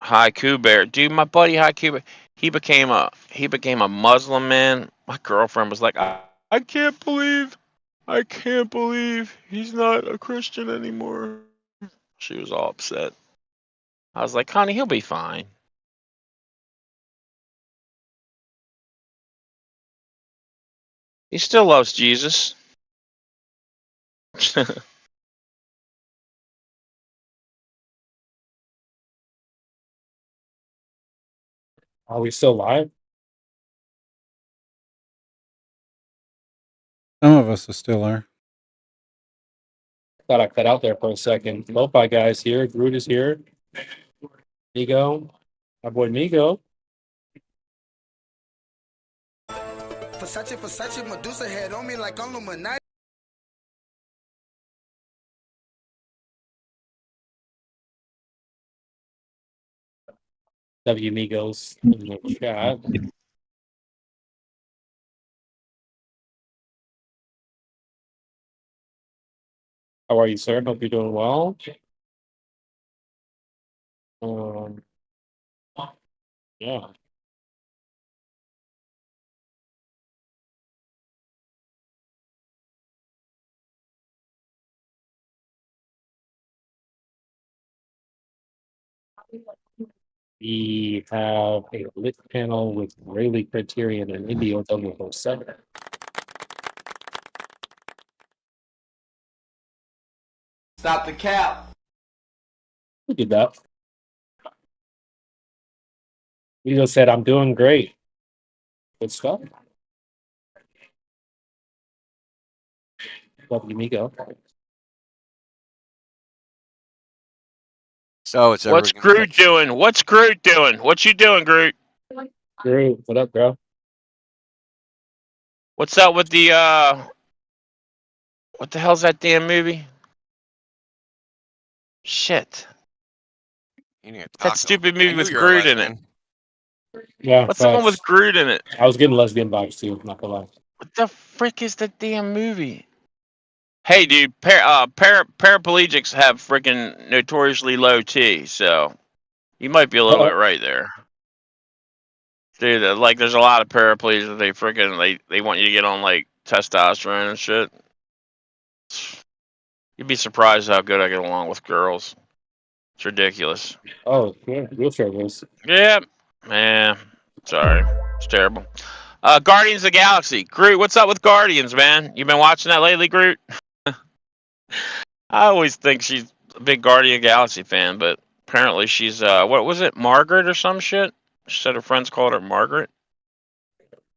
[SPEAKER 4] Haiku Bear, dude. My buddy Haiku Bear. He became a Muslim man. My girlfriend was like, I can't believe he's not a Christian anymore. She was all upset. I was like, honey, he'll be fine. He still loves Jesus.
[SPEAKER 7] Are we still live?
[SPEAKER 5] Some of us still are.
[SPEAKER 7] Thought I cut out there for a second. Lo-Fi guys here. Groot is here. Migo. My boy Migo.
[SPEAKER 9] Versace, Medusa head on me like I'm Illuminati.
[SPEAKER 7] W Migos in the chat. How are you, sir? Hope you're doing well. Yeah. We have a lit panel with Rayleigh Criterion and Indio 007.
[SPEAKER 9] Stop the cap.
[SPEAKER 7] Who did that? Migo said, I'm doing great. Good stuff. W Migo.
[SPEAKER 1] So it's
[SPEAKER 4] What's Groot doing? What's Groot doing? What you doing, Groot?
[SPEAKER 7] Groot, what up, bro?
[SPEAKER 4] What's up with the what the hell's that damn movie? Shit. That stupid movie with Groot in it.
[SPEAKER 7] Yeah,
[SPEAKER 4] What's the one with Groot in it?
[SPEAKER 7] I was getting lesbian vibes too, not gonna lie.
[SPEAKER 4] What the frick is that damn movie? Hey, dude, paraplegics have freaking notoriously low T, so you might be a little bit right there. Dude, like, there's a lot of paraplegics. They freaking they want you to get on like testosterone and shit. You'd be surprised how good I get along with girls. It's ridiculous.
[SPEAKER 7] Oh, yeah, wheelchair race.
[SPEAKER 4] Yeah, man. Sorry, it's terrible. Guardians of the Galaxy. Groot, what's up with Guardians, man? You been watching that lately, Groot? I always think she's a big Guardian of the Galaxy fan, but apparently she's what was it, Margaret or some shit? She said her friends called her Margaret.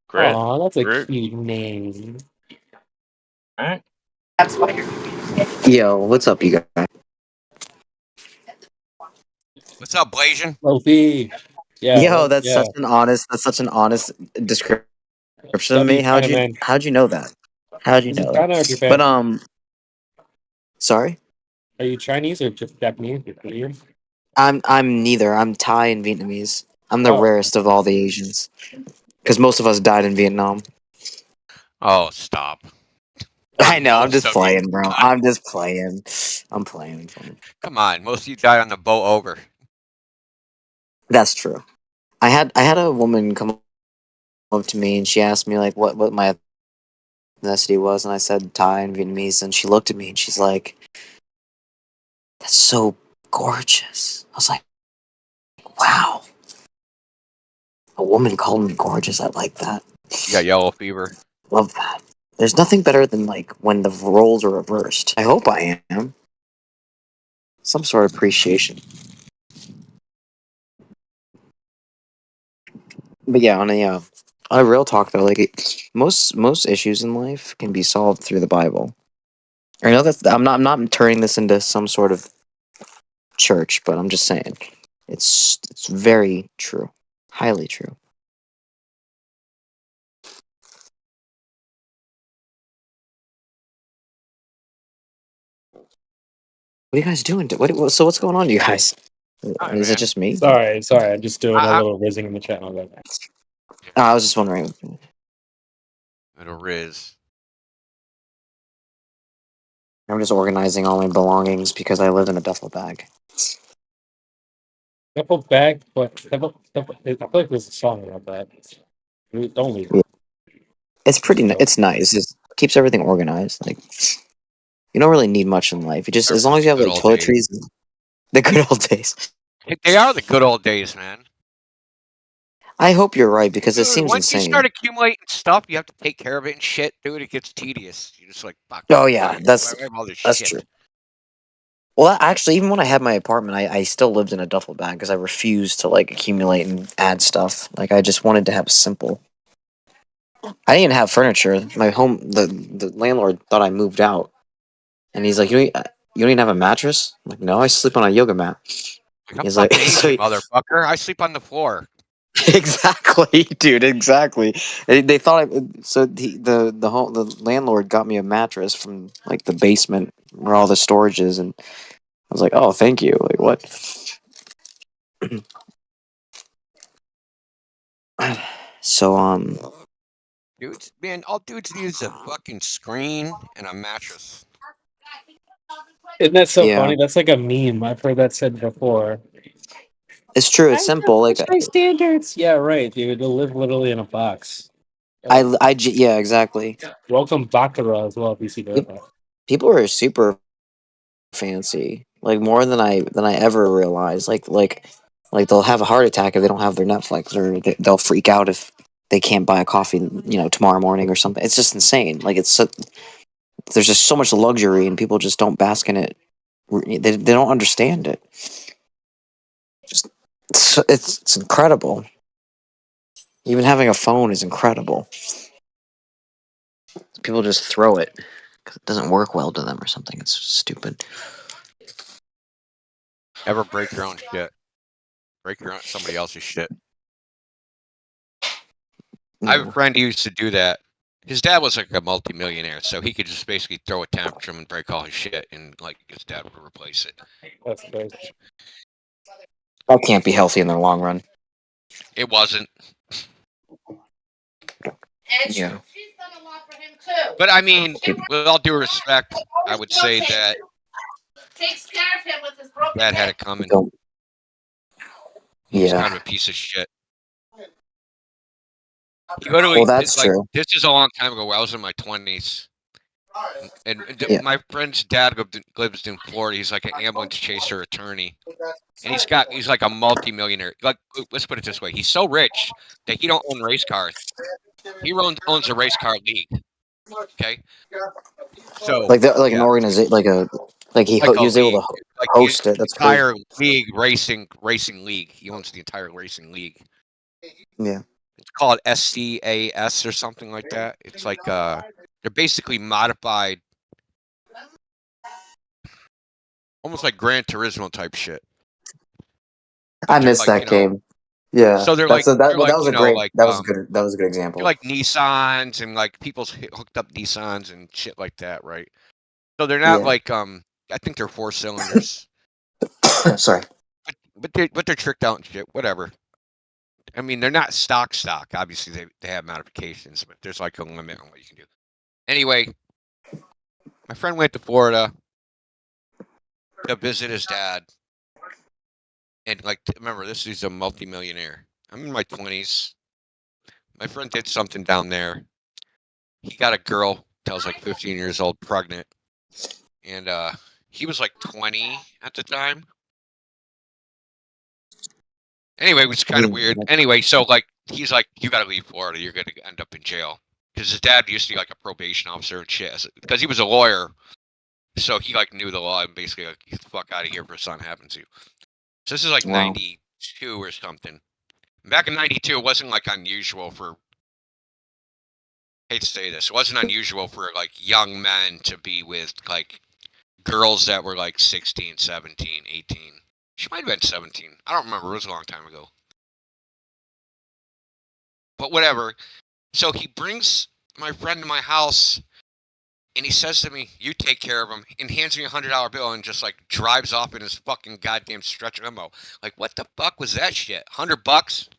[SPEAKER 4] Great.
[SPEAKER 7] Aw, that's a
[SPEAKER 4] Groot.
[SPEAKER 7] cute name.
[SPEAKER 4] Alright.
[SPEAKER 10] Yo, what's up, you guys?
[SPEAKER 1] What's up, Blasian?
[SPEAKER 7] Lofi. Yeah.
[SPEAKER 10] Yo, that's
[SPEAKER 7] yeah.
[SPEAKER 10] such an honest description of me. How'd you know that? How'd you know
[SPEAKER 7] China or
[SPEAKER 10] that?
[SPEAKER 7] Japan?
[SPEAKER 10] But sorry?
[SPEAKER 7] Are you Chinese or just Japanese? Korean?
[SPEAKER 10] I'm neither. I'm Thai and Vietnamese. I'm the rarest of all the Asians. Because most of us died in Vietnam.
[SPEAKER 1] Oh, stop.
[SPEAKER 10] I know, I'm just
[SPEAKER 1] Most of you
[SPEAKER 10] playing, bro.
[SPEAKER 1] died.
[SPEAKER 10] I'm just playing. I'm playing.
[SPEAKER 1] Come on, most of you died on the boat over.
[SPEAKER 10] That's true. I had a woman come up to me and she asked me like what my ethnicity was, and I said Thai and Vietnamese, and she looked at me and she's like, "That's so gorgeous." I was like, "Wow, a woman called me gorgeous. I like that."
[SPEAKER 1] You got yellow fever.
[SPEAKER 10] Love that. There's nothing better than like when the roles are reversed. I hope I am. Some sort of appreciation. But yeah, on a real talk though, like most issues in life can be solved through the Bible. I know that's I'm not turning this into some sort of church, but I'm just saying it's very true, highly true. What are you guys doing? So what's going on, you guys?
[SPEAKER 1] Hi,
[SPEAKER 10] Is
[SPEAKER 1] man.
[SPEAKER 10] it just me?
[SPEAKER 7] Sorry, I'm just doing a
[SPEAKER 1] I-
[SPEAKER 7] little rizzing in the chat. My bad.
[SPEAKER 10] I was just wondering.
[SPEAKER 1] Little Riz.
[SPEAKER 10] I'm just organizing all my belongings because I live in a duffel bag.
[SPEAKER 7] Duffel bag, but I feel like there's a song about that. Don't leave
[SPEAKER 10] Yeah.
[SPEAKER 7] it.
[SPEAKER 10] It's it's nice. It keeps everything organized. Like you don't really need much in life. You just as long as you have
[SPEAKER 1] Good
[SPEAKER 10] like
[SPEAKER 1] old days.
[SPEAKER 10] toiletries, the good old days.
[SPEAKER 1] They are the good old days, man.
[SPEAKER 10] I hope you're right because it
[SPEAKER 1] Dude,
[SPEAKER 10] seems
[SPEAKER 1] once you
[SPEAKER 10] insane.
[SPEAKER 1] start accumulating stuff, you have to take care of it and shit. Dude, it gets tedious. You're just like, fuck.
[SPEAKER 10] Oh yeah, that's
[SPEAKER 1] I have all this
[SPEAKER 10] that's
[SPEAKER 1] shit.
[SPEAKER 10] true. Well, actually, even when I had my apartment, I still lived in a duffel bag because I refused to like accumulate and add stuff. Like I just wanted to have simple. I didn't even have furniture. My home, the landlord thought I moved out, and he's like, you don't even have a mattress?" I'm like, no, I sleep on a yoga mat."
[SPEAKER 1] I'm
[SPEAKER 10] He's like,
[SPEAKER 1] fucking
[SPEAKER 10] so
[SPEAKER 1] Asian, motherfucker. I sleep on the floor.
[SPEAKER 10] exactly, dude, exactly. They thought the landlord got me a mattress from like the basement where all the storage is, and I was like, oh, thank you. Like what? So
[SPEAKER 1] Dudes, man, all dudes need is a fucking screen and a mattress.
[SPEAKER 7] Isn't that so
[SPEAKER 10] yeah,
[SPEAKER 7] funny? That's like a meme. I've heard that said before.
[SPEAKER 10] it's true. It's simple. Like
[SPEAKER 7] High standards. Yeah, right, dude. They'll live literally in a box.
[SPEAKER 10] yeah, exactly.
[SPEAKER 7] Welcome Baccarat as well, if you see
[SPEAKER 10] Yep.
[SPEAKER 7] that.
[SPEAKER 10] People are super fancy, like more than I ever realized. Like they'll have a heart attack if they don't have their Netflix, or they'll freak out if they can't buy a coffee, tomorrow morning or something. It's just insane. Like there's just so much luxury, and people just don't bask in it. They don't understand it. Just it's incredible. Even having a phone is incredible. People just throw it because it doesn't work well to them or something. It's stupid.
[SPEAKER 1] Ever break your own shit. Break somebody else's shit. I have a friend who used to do that. His dad was like a multimillionaire, so he could just basically throw a tantrum and break all his shit, and like his dad would replace it.
[SPEAKER 7] That's crazy.
[SPEAKER 10] That can't be healthy in the long run.
[SPEAKER 1] It wasn't.
[SPEAKER 10] Yeah.
[SPEAKER 1] But I mean, with all due respect, I would say that
[SPEAKER 11] takes care of him with his broken
[SPEAKER 1] dad had it coming.
[SPEAKER 10] Yeah.
[SPEAKER 1] He's kind of a piece of shit. He literally,
[SPEAKER 10] Well, that's
[SPEAKER 1] like,
[SPEAKER 10] true.
[SPEAKER 1] this is a long time ago. I was in my 20s. And
[SPEAKER 10] Yeah.
[SPEAKER 1] my friend's dad lives in Florida. He's like an ambulance chaser attorney. And he's like a multimillionaire. Like, let's put it this way. He's so rich that he don't own race cars. He owns a race car league. Okay? So
[SPEAKER 10] Like an
[SPEAKER 1] yeah.
[SPEAKER 10] organization, he was able to host it. That's crazy.
[SPEAKER 1] entire league racing league. He owns the entire racing league.
[SPEAKER 10] Yeah.
[SPEAKER 1] It's called SCAS or something like that. It's like they're basically modified, almost like Gran Turismo type shit.
[SPEAKER 10] I missed that game. Yeah.
[SPEAKER 1] So they're
[SPEAKER 10] that was a good example.
[SPEAKER 1] They're like Nissans and like people's hooked up Nissans and shit like that, right? So they're not like I think they're 4 cylinders.
[SPEAKER 10] Sorry.
[SPEAKER 1] But they're tricked out and shit. Whatever. I mean, they're not stock. Obviously, they have modifications, but there's like a limit on what you can do. Anyway, my friend went to Florida to visit his dad. And like, remember, he's a multimillionaire. I'm in my 20s. My friend did something down there. He got a girl that was like 15 years old, pregnant. And he was like 20 at the time. Anyway, it was kind of weird. Anyway, so like, he's like, you got to leave Florida. You're going to end up in jail. Because his dad used to be like a probation officer and shit. Because he was a lawyer. So he like knew the law and basically like, get the fuck out of here if something happens to you. So this is like 92 or something. Back in 92, it wasn't like unusual for hate to say this, it wasn't unusual for like young men to be with like girls that were like 16, 17, 18. She might have been 17. I don't remember. It was a long time ago. But whatever. So he brings my friend to my house and he says to me, "You take care of him," and hands me $100 bill and just like drives off in his fucking goddamn stretch limo. Like, what the fuck was that shit? $100?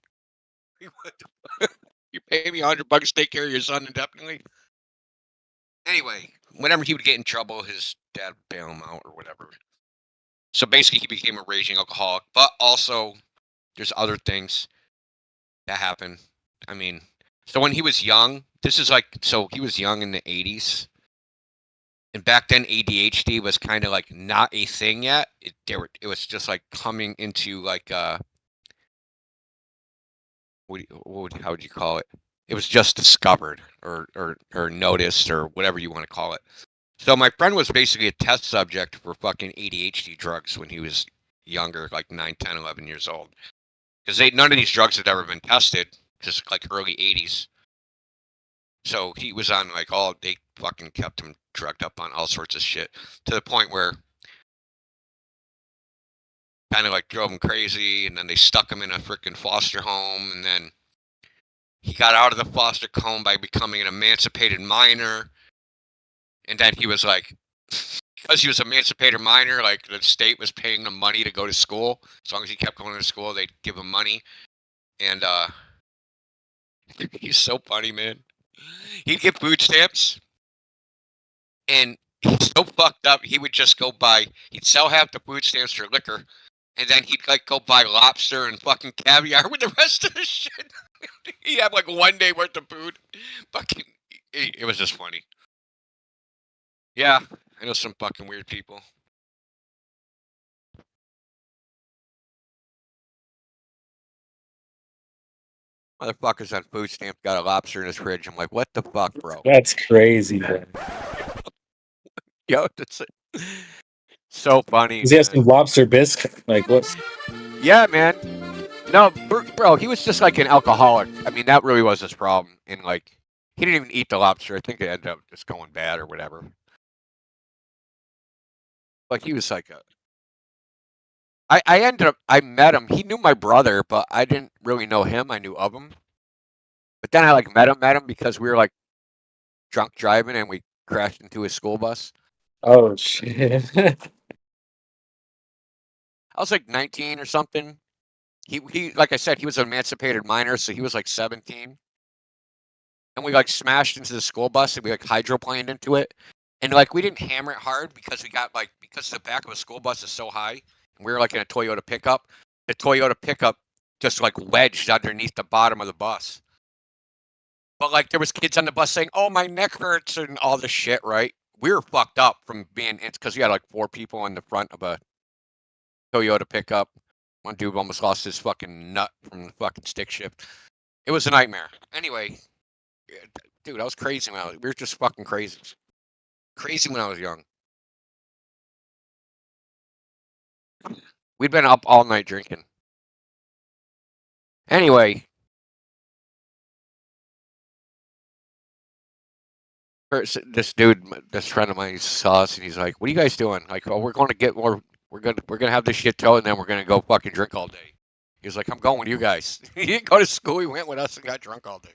[SPEAKER 1] What the fuck? You pay me $100 to take care of your son indefinitely? Anyway, whenever he would get in trouble, his dad would bail him out or whatever. So basically, he became a raging alcoholic. But also, there's other things that happen. I mean, so when he was young, he was young in the 80s. And back then, ADHD was kind of like not a thing yet. It was just like coming into like how would you call it? It was just discovered or noticed or whatever you want to call it. So my friend was basically a test subject for fucking ADHD drugs when he was younger, like 9, 10, 11 years old. Because none of these drugs had ever been tested, just like early 80s. So he was on like they fucking kept him drugged up on all sorts of shit to the point where kind of like drove him crazy, and then they stuck him in a freaking foster home, and then he got out of the foster home by becoming an emancipated minor, and then he was like, because he was an emancipated minor, like the state was paying him money to go to school. As long as he kept going to school, they'd give him money, and he's so funny, man. He'd get food stamps, and he's so fucked up. He would just go buy. He'd sell half the food stamps for liquor, and then he'd like go buy lobster and fucking caviar with the rest of the shit. He'd have like one day worth of food. Fucking, it was just funny. Yeah, I know some fucking weird people. Motherfuckers on food stamps got a lobster in his fridge. I'm like, what the fuck, bro?
[SPEAKER 7] That's crazy, bro.
[SPEAKER 1] Yo, that's so funny.
[SPEAKER 7] Does he have some lobster bisque? Like what?
[SPEAKER 1] Yeah, man. No, bro, he was just like an alcoholic. I mean, that really was his problem. And like, he didn't even eat the lobster. I think it ended up just going bad or whatever. Like, he was like I met him. He knew my brother, but I didn't really know him. I knew of him. But then I like met him because we were like drunk driving and we crashed into his school bus.
[SPEAKER 7] Oh shit!
[SPEAKER 1] I was like 19 or something. He like I said, he was an emancipated minor, so he was like 17. And we like smashed into the school bus and we like hydroplaned into it. And like we didn't hammer it hard because because the back of a school bus is so high and we were like in a Toyota pickup. The Toyota pickup just like wedged underneath the bottom of the bus. But like there was kids on the bus saying, "Oh, my neck hurts," and all this shit, right? We were fucked up from being because we had like 4 people in the front of a Toyota pickup. One dude almost lost his fucking nut from the fucking stick shift. It was a nightmare. Anyway, dude, I was crazy we were just fucking crazy. Crazy when I was young. We'd been up all night drinking. Anyway, this friend of mine saw us and he's like, "What are you guys doing?" Like, "Oh, we're going to get more. We're gonna have this shit towed and then we're gonna go fucking drink all day." He was like, "I'm going with you guys." He didn't go to school. He went with us and got drunk all day.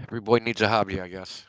[SPEAKER 1] Every boy needs a hobby, I guess.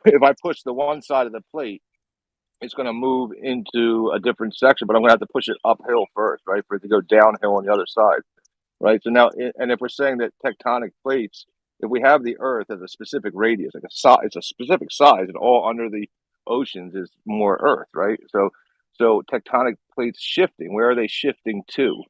[SPEAKER 12] if I push the one side of the plate, it's going to move into a different section, but I'm going to have to push it uphill first, right, for it to go downhill on the other side, right? So now, and if we're saying that tectonic plates, if we have the Earth as a specific radius, like it's a specific size, and all under the oceans is more Earth, right? So tectonic plates shifting, where are they shifting to,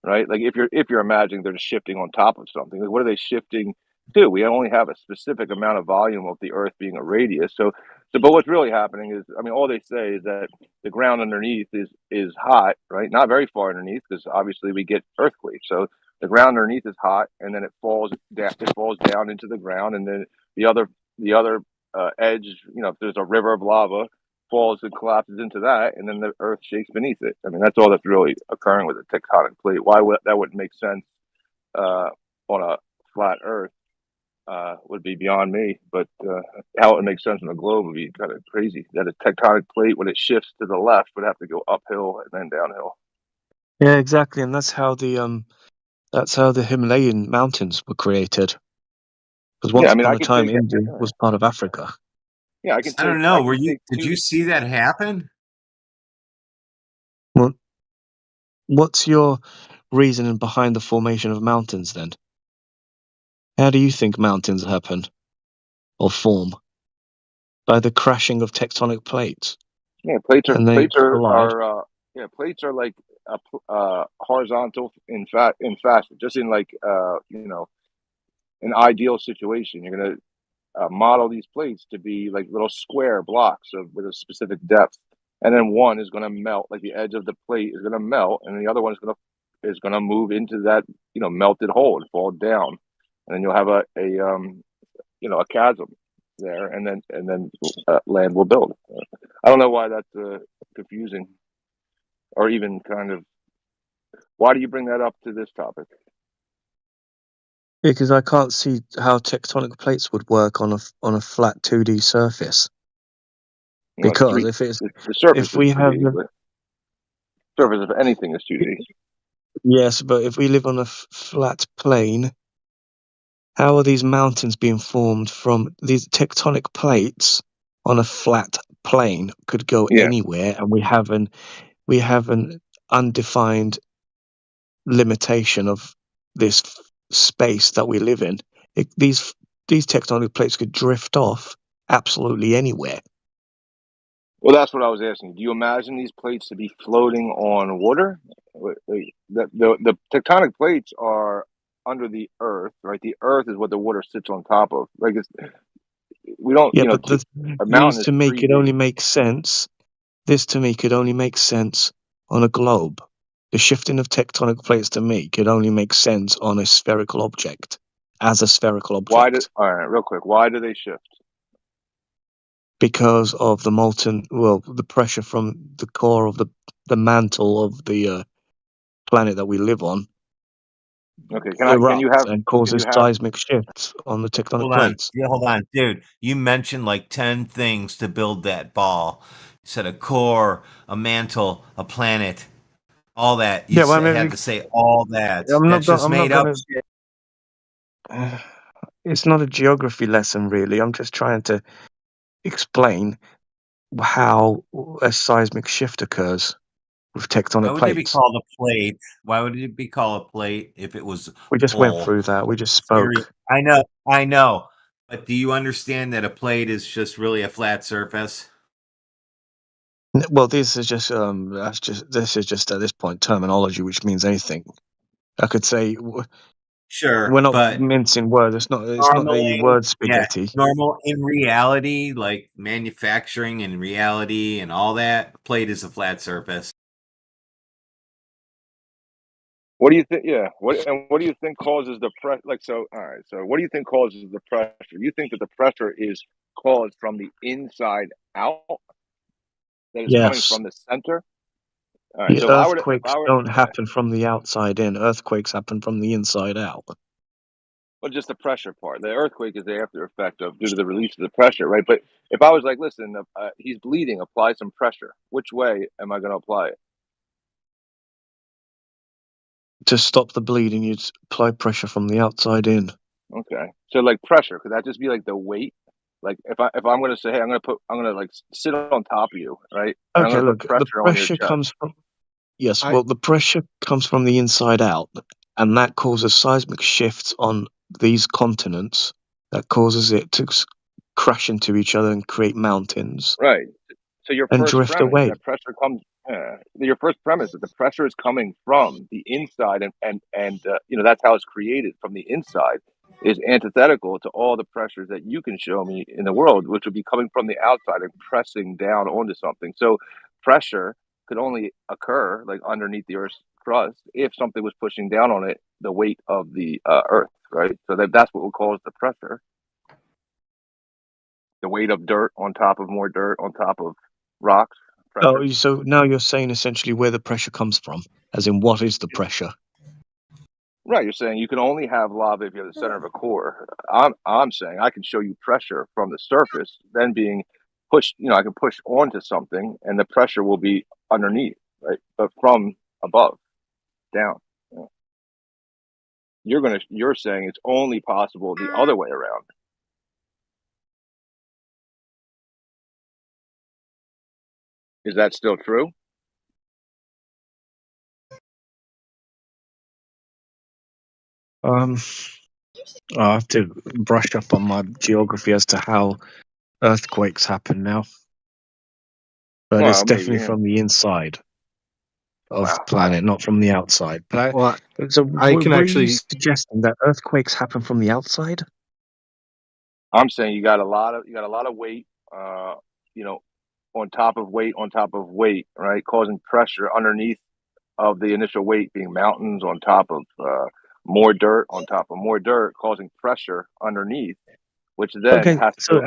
[SPEAKER 12] right? Like if you're imagining they're just shifting on top of something, like what are they shifting to? We only have a specific amount of volume of the Earth being a radius, but what's really happening is, I mean, all they say is that the ground underneath is hot, right? Not very far underneath, because obviously we get earthquakes. So the ground underneath is hot, and then it falls down. It falls down into the ground, and then the other edge, if there's a river of lava, falls and collapses into that, and then the Earth shakes beneath it. I mean, that's all that's really occurring with a tectonic plate. That wouldn't make sense on a flat Earth? Would be beyond me, but how it would make sense on a globe would be kind of crazy. That a tectonic plate, when it shifts to the left, would have to go uphill and then downhill.
[SPEAKER 13] Yeah, exactly, and that's how the Himalayan mountains were created. Because once upon a time, India was part of Africa.
[SPEAKER 12] Yeah,
[SPEAKER 14] I don't know. Did you see that happen?
[SPEAKER 13] Well, what's your reasoning behind the formation of mountains then? How do you think mountains happen or form? By the crashing of tectonic plates.
[SPEAKER 12] Yeah, plates are like horizontal in fashion. Just in like an ideal situation, you're gonna model these plates to be like little square blocks with a specific depth, and then one is going to melt, like the edge of the plate is going to melt, and the other one is going to move into that melted hole and fall down, and then you'll have a chasm there, and then land will build. I don't know why that's confusing, or even kind of, why do you bring that up to this topic?
[SPEAKER 13] Because I can't see how tectonic plates would work on a flat 2D surface. Because
[SPEAKER 12] the surface
[SPEAKER 13] if we
[SPEAKER 12] is 2D,
[SPEAKER 13] have
[SPEAKER 12] the surface of anything is 2D.
[SPEAKER 13] Yes, but if we live on a flat plane, how are these mountains being formed from these tectonic plates on a flat plane? Could go anywhere, and we have an undefined limitation of this space that we live in. These tectonic plates could drift off absolutely anywhere.
[SPEAKER 12] Well, that's what I was asking. Do you imagine these plates to be floating on water? The tectonic plates are under the Earth, right? The Earth is what the water sits on top of. Like we don't.
[SPEAKER 13] Yeah, but these to me could only make sense. This to me could only make sense on a globe. The shifting of tectonic plates to me could only make sense on a spherical object, as a spherical object.
[SPEAKER 12] All right, real quick, why do they shift?
[SPEAKER 13] Because of the pressure from the core of the mantle of the planet that we live on.
[SPEAKER 12] Okay, can you have
[SPEAKER 13] and causes seismic shifts on the tectonic plates?
[SPEAKER 14] Hold on, dude. You mentioned like 10 things to build that ball. You said a core, a mantle, a planet, all that. You had to say all that. That's just made up shit.
[SPEAKER 13] It's not a geography lesson, really. I'm just trying to explain how a seismic shift occurs with tectonic plates.
[SPEAKER 14] Why would it be called a plate? Why would it be called a plate if it was?
[SPEAKER 13] We just went through that. We just spoke.
[SPEAKER 14] I know. But do you understand that a plate is just really a flat surface?
[SPEAKER 13] Well, this is just at this point terminology, which means anything. I could say.
[SPEAKER 14] Sure,
[SPEAKER 13] we're not mincing words. It's not a word spaghetti.
[SPEAKER 14] Normal in reality, like manufacturing and reality and all that, a plate is a flat surface.
[SPEAKER 12] What do you think? Yeah. What do you think causes the pressure? All right. So what do you think causes the pressure? You think that the pressure is caused from the inside out? That is coming from the center? All right,
[SPEAKER 13] the earthquakes don't happen from the outside in. Earthquakes happen from the inside out.
[SPEAKER 12] Well, just the pressure part. The earthquake is the after effect due to the release of the pressure, right? But if I was like, listen, he's bleeding, apply some pressure. Which way am I going to apply it?
[SPEAKER 13] To stop the bleeding, you'd apply pressure from the outside in.
[SPEAKER 12] Okay. So like pressure, could that just be like the weight Like if I'm going to say, hey, I'm going to like sit on top of you, right? And I'm
[SPEAKER 13] Okay,
[SPEAKER 12] going to
[SPEAKER 13] look,
[SPEAKER 12] put
[SPEAKER 13] the
[SPEAKER 12] pressure on your
[SPEAKER 13] pressure
[SPEAKER 12] chest.
[SPEAKER 13] comes from yes.
[SPEAKER 3] I
[SPEAKER 13] Well, the pressure comes from the inside out, and that causes seismic shifts on these continents. That causes it to crash into each other and create mountains
[SPEAKER 12] Right. So your
[SPEAKER 13] and
[SPEAKER 12] first
[SPEAKER 13] drift
[SPEAKER 12] premise
[SPEAKER 13] away.
[SPEAKER 12] that pressure comes. Your first premise that the pressure is coming from the inside, and you know that's how it's created from the inside, is antithetical to all the pressures that you can show me in the world, which would be coming from the outside and pressing down onto something. So pressure could only occur like underneath the Earth's crust if something was pushing down on it, the weight of the Earth, right? So that's what would cause the pressure. The weight of dirt on top of more dirt on top of rocks. Pressure.
[SPEAKER 13] Oh, so now you're saying essentially where the pressure comes from, as in what is the pressure?
[SPEAKER 12] Right, you're saying you can only have lava if you're the center of a core. I'm saying I can show you pressure from the surface, then being pushed. You know, I can push onto something, and the pressure will be underneath, right? But from above, down. You know. You're saying it's only possible the other way around. Is that still true?
[SPEAKER 13] I have to brush up on my geography as to how earthquakes happen now. But it's
[SPEAKER 12] Well,
[SPEAKER 13] definitely
[SPEAKER 12] maybe.
[SPEAKER 13] from the inside of
[SPEAKER 12] Wow.
[SPEAKER 13] the planet, not from the outside. But
[SPEAKER 3] well,
[SPEAKER 13] so
[SPEAKER 3] I can
[SPEAKER 13] were
[SPEAKER 3] actually.
[SPEAKER 13] you suggesting that earthquakes happen from the outside?
[SPEAKER 12] I'm saying you got a lot of weight, you know, on top of weight on top of weight, right? Causing pressure underneath of the initial weight being mountains on top of more dirt on top of more dirt, causing pressure underneath, which then
[SPEAKER 13] Okay,
[SPEAKER 12] has
[SPEAKER 13] so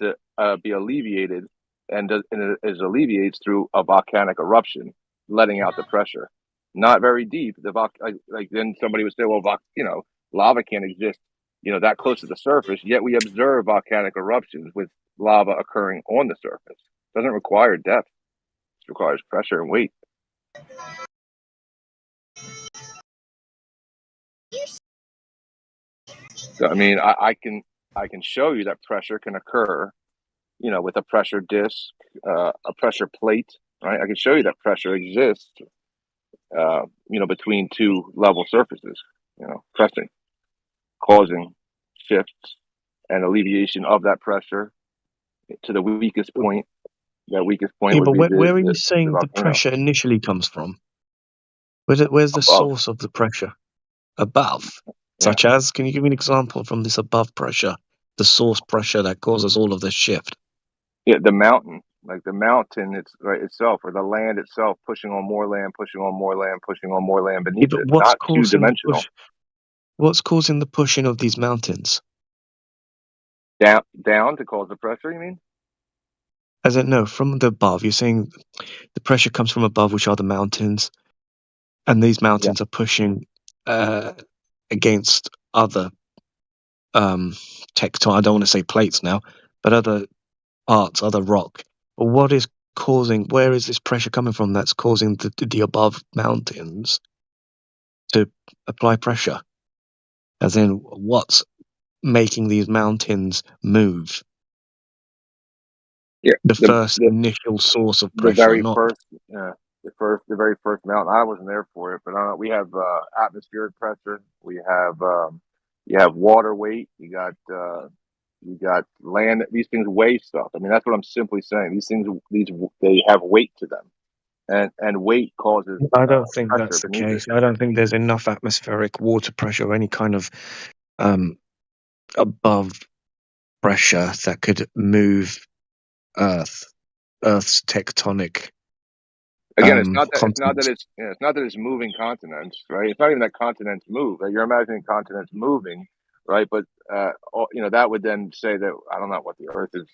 [SPEAKER 12] to be alleviated, and it is alleviates through a volcanic eruption, letting out the pressure. Not very deep. Like then somebody would say, well, you know, lava can't exist, you know, that close to the surface. Yet we observe volcanic eruptions with lava occurring on the surface. It doesn't require depth. It requires pressure and weight. So I mean, I can show you that pressure can occur, you know, with a pressure disc, a pressure plate, right? I can show you that pressure exists, you know, between two level surfaces, you know, pressing, causing shifts and alleviation of that pressure to the weakest point. That weakest point
[SPEAKER 13] yeah,
[SPEAKER 12] would
[SPEAKER 13] but
[SPEAKER 12] be
[SPEAKER 13] where are you
[SPEAKER 12] the
[SPEAKER 13] saying the
[SPEAKER 12] volcano
[SPEAKER 13] pressure initially comes from? Where's the
[SPEAKER 12] above.
[SPEAKER 13] source of the pressure? Above.
[SPEAKER 12] Yeah.
[SPEAKER 13] Such as, can you give me an example from this above pressure, the source pressure that causes all of this shift?
[SPEAKER 12] Yeah, the mountain, like the mountain itself, or the land itself, pushing on more land, pushing on more land, pushing on more land
[SPEAKER 13] Yeah,
[SPEAKER 12] beneath
[SPEAKER 13] but
[SPEAKER 12] it.
[SPEAKER 13] what's
[SPEAKER 12] Not two
[SPEAKER 13] causing the
[SPEAKER 12] dimensional.
[SPEAKER 13] push? What's causing the pushing of these mountains?
[SPEAKER 12] Down to cause the pressure, you mean?
[SPEAKER 13] As in, no, from the above. You're saying the pressure comes from above, which are the mountains, and these mountains are pushing against other tectonic. I don't want to say plates now, but other parts, other rock. But what is causing? Where is this pressure coming from? That's causing the above mountains to apply pressure. As in, what's making these mountains move?
[SPEAKER 12] Yeah,
[SPEAKER 13] The first initial source of
[SPEAKER 12] the
[SPEAKER 13] pressure,
[SPEAKER 12] very
[SPEAKER 13] not
[SPEAKER 12] first, the very first mountain. I wasn't there for it, but we have atmospheric pressure. We have you have water weight. You got land. These things weigh stuff. I mean, that's what I'm simply saying. These things, they have weight to them, and weight causes
[SPEAKER 13] I don't think
[SPEAKER 12] pressure
[SPEAKER 13] that's the
[SPEAKER 12] beneath it.
[SPEAKER 13] case. I don't think there's enough atmospheric water pressure or any kind of above pressure that could move Earth's tectonic.
[SPEAKER 12] Again, it's not that
[SPEAKER 13] continents.
[SPEAKER 12] it's not that it's moving continents, right? It's not even that continents move. Like you're imagining continents moving, right? But you know, that would then say that I don't know what the Earth is,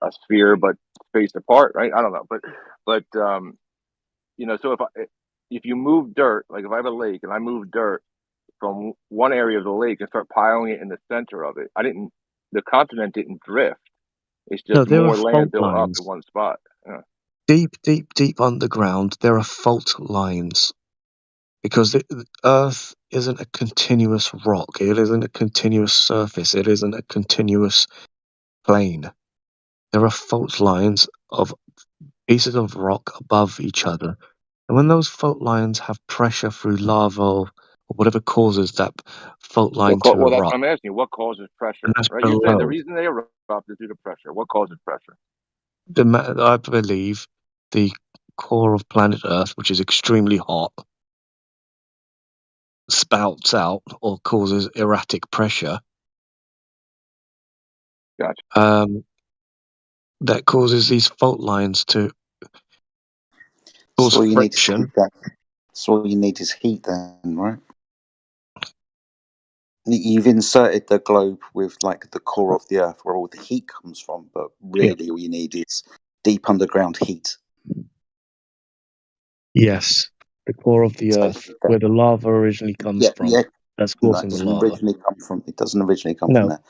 [SPEAKER 12] a sphere, but spaced apart, right? I don't know, but you know, so if you move dirt, like if I have a lake and I move dirt from one area of the lake and start piling it in the center of it, the continent didn't drift. It's
[SPEAKER 13] No,
[SPEAKER 12] just
[SPEAKER 13] there are
[SPEAKER 12] more land
[SPEAKER 13] fault
[SPEAKER 12] built up
[SPEAKER 13] lines.
[SPEAKER 12] in one spot. Yeah.
[SPEAKER 13] Deep underground, there are fault lines because the Earth isn't a continuous rock. It isn't a continuous surface. It isn't a continuous plane. There are fault lines of pieces of rock above each other. And when those fault lines have pressure through lava or whatever causes that fault line to
[SPEAKER 12] Well, that's
[SPEAKER 13] erupt,
[SPEAKER 12] what I'm asking you. What causes pressure?
[SPEAKER 13] and that's
[SPEAKER 12] Right? You're saying the
[SPEAKER 13] below,
[SPEAKER 12] reason they erupt is due to pressure. What causes pressure?
[SPEAKER 13] I believe the core of planet Earth, which is extremely hot, spouts out or causes erratic pressure.
[SPEAKER 12] Gotcha.
[SPEAKER 13] That causes these fault lines to cause
[SPEAKER 15] So all you need is
[SPEAKER 13] friction.
[SPEAKER 15] heat then. So all you need is heat then, right? You've inserted the globe with like the core of the Earth where all the heat comes from, but really all you need is deep underground heat.
[SPEAKER 13] Yes, the core of the Earth, where the lava originally comes from. That's
[SPEAKER 15] No,
[SPEAKER 13] causing
[SPEAKER 15] it
[SPEAKER 13] the
[SPEAKER 15] doesn't
[SPEAKER 13] lava.
[SPEAKER 15] originally come from. It doesn't originally come
[SPEAKER 13] No.
[SPEAKER 15] from there.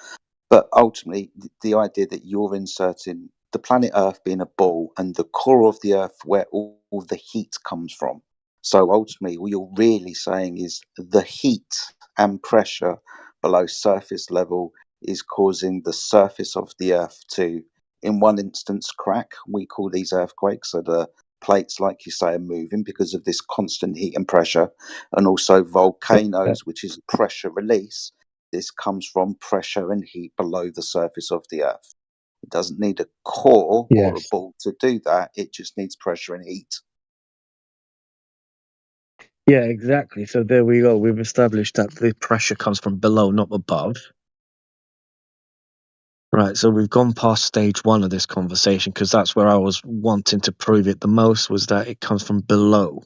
[SPEAKER 15] But ultimately, the idea that you're inserting the planet Earth being a ball and the core of the Earth where all the heat comes from. So ultimately, what you're really saying is the heat and pressure below surface level is causing the surface of the Earth to, in one instance, crack. We call these earthquakes. So the plates, like you say, are moving because of this constant heat and pressure, and also volcanoes, which is pressure release. This comes from pressure and heat below the surface of the Earth. It doesn't need a core or a ball to do that. It just needs pressure and heat.
[SPEAKER 13] Yeah, exactly. So there we go. We've established that the pressure comes from below, not above. Right, so we've gone past stage one of this conversation because that's where I was wanting to prove it the most, was that it comes from below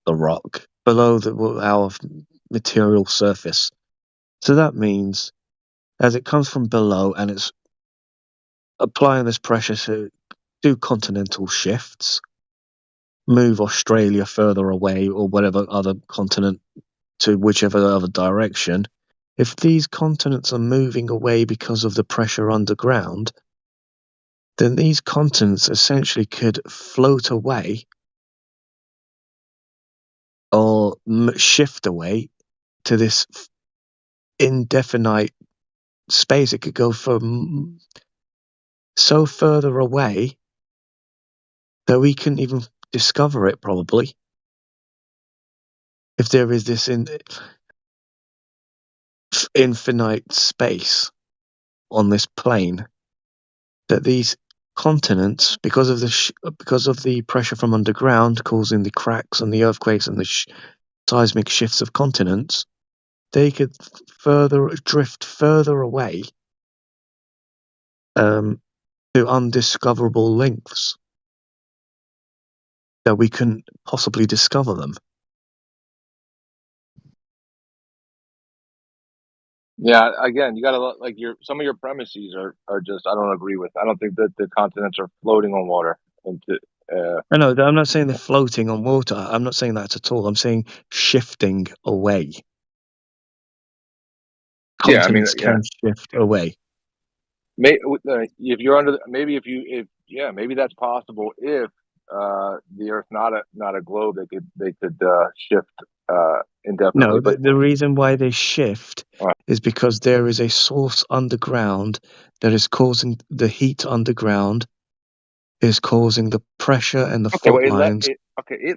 [SPEAKER 13] the rock, below our material surface. So that means as it comes from below and it's applying this pressure to do continental shifts, move Australia further away or whatever other continent to whichever other direction, if these continents are moving away because of the pressure underground, then these continents essentially could float away or shift away to this indefinite space. It could go from so further away that we couldn't even discover it, probably. If there is this infinite space on this plane, that these continents, because of the pressure from underground causing the cracks and the earthquakes and the seismic shifts of continents, they could drift further away to undiscoverable lengths that we couldn't possibly discover them.
[SPEAKER 12] Yeah, again, you gotta like some of your premises are just I don't agree with. I don't think that the continents are floating on water.
[SPEAKER 13] I know, I'm not saying they're floating on water. I'm not saying that at all. I'm saying shifting away. Continents can shift away.
[SPEAKER 12] If you're under, maybe maybe that's possible if the Earth's not a globe. They could shift indefinitely.
[SPEAKER 13] No, the reason why they shift is because there is a source underground that is causing the heat underground, is causing the pressure and the fault lines.
[SPEAKER 12] It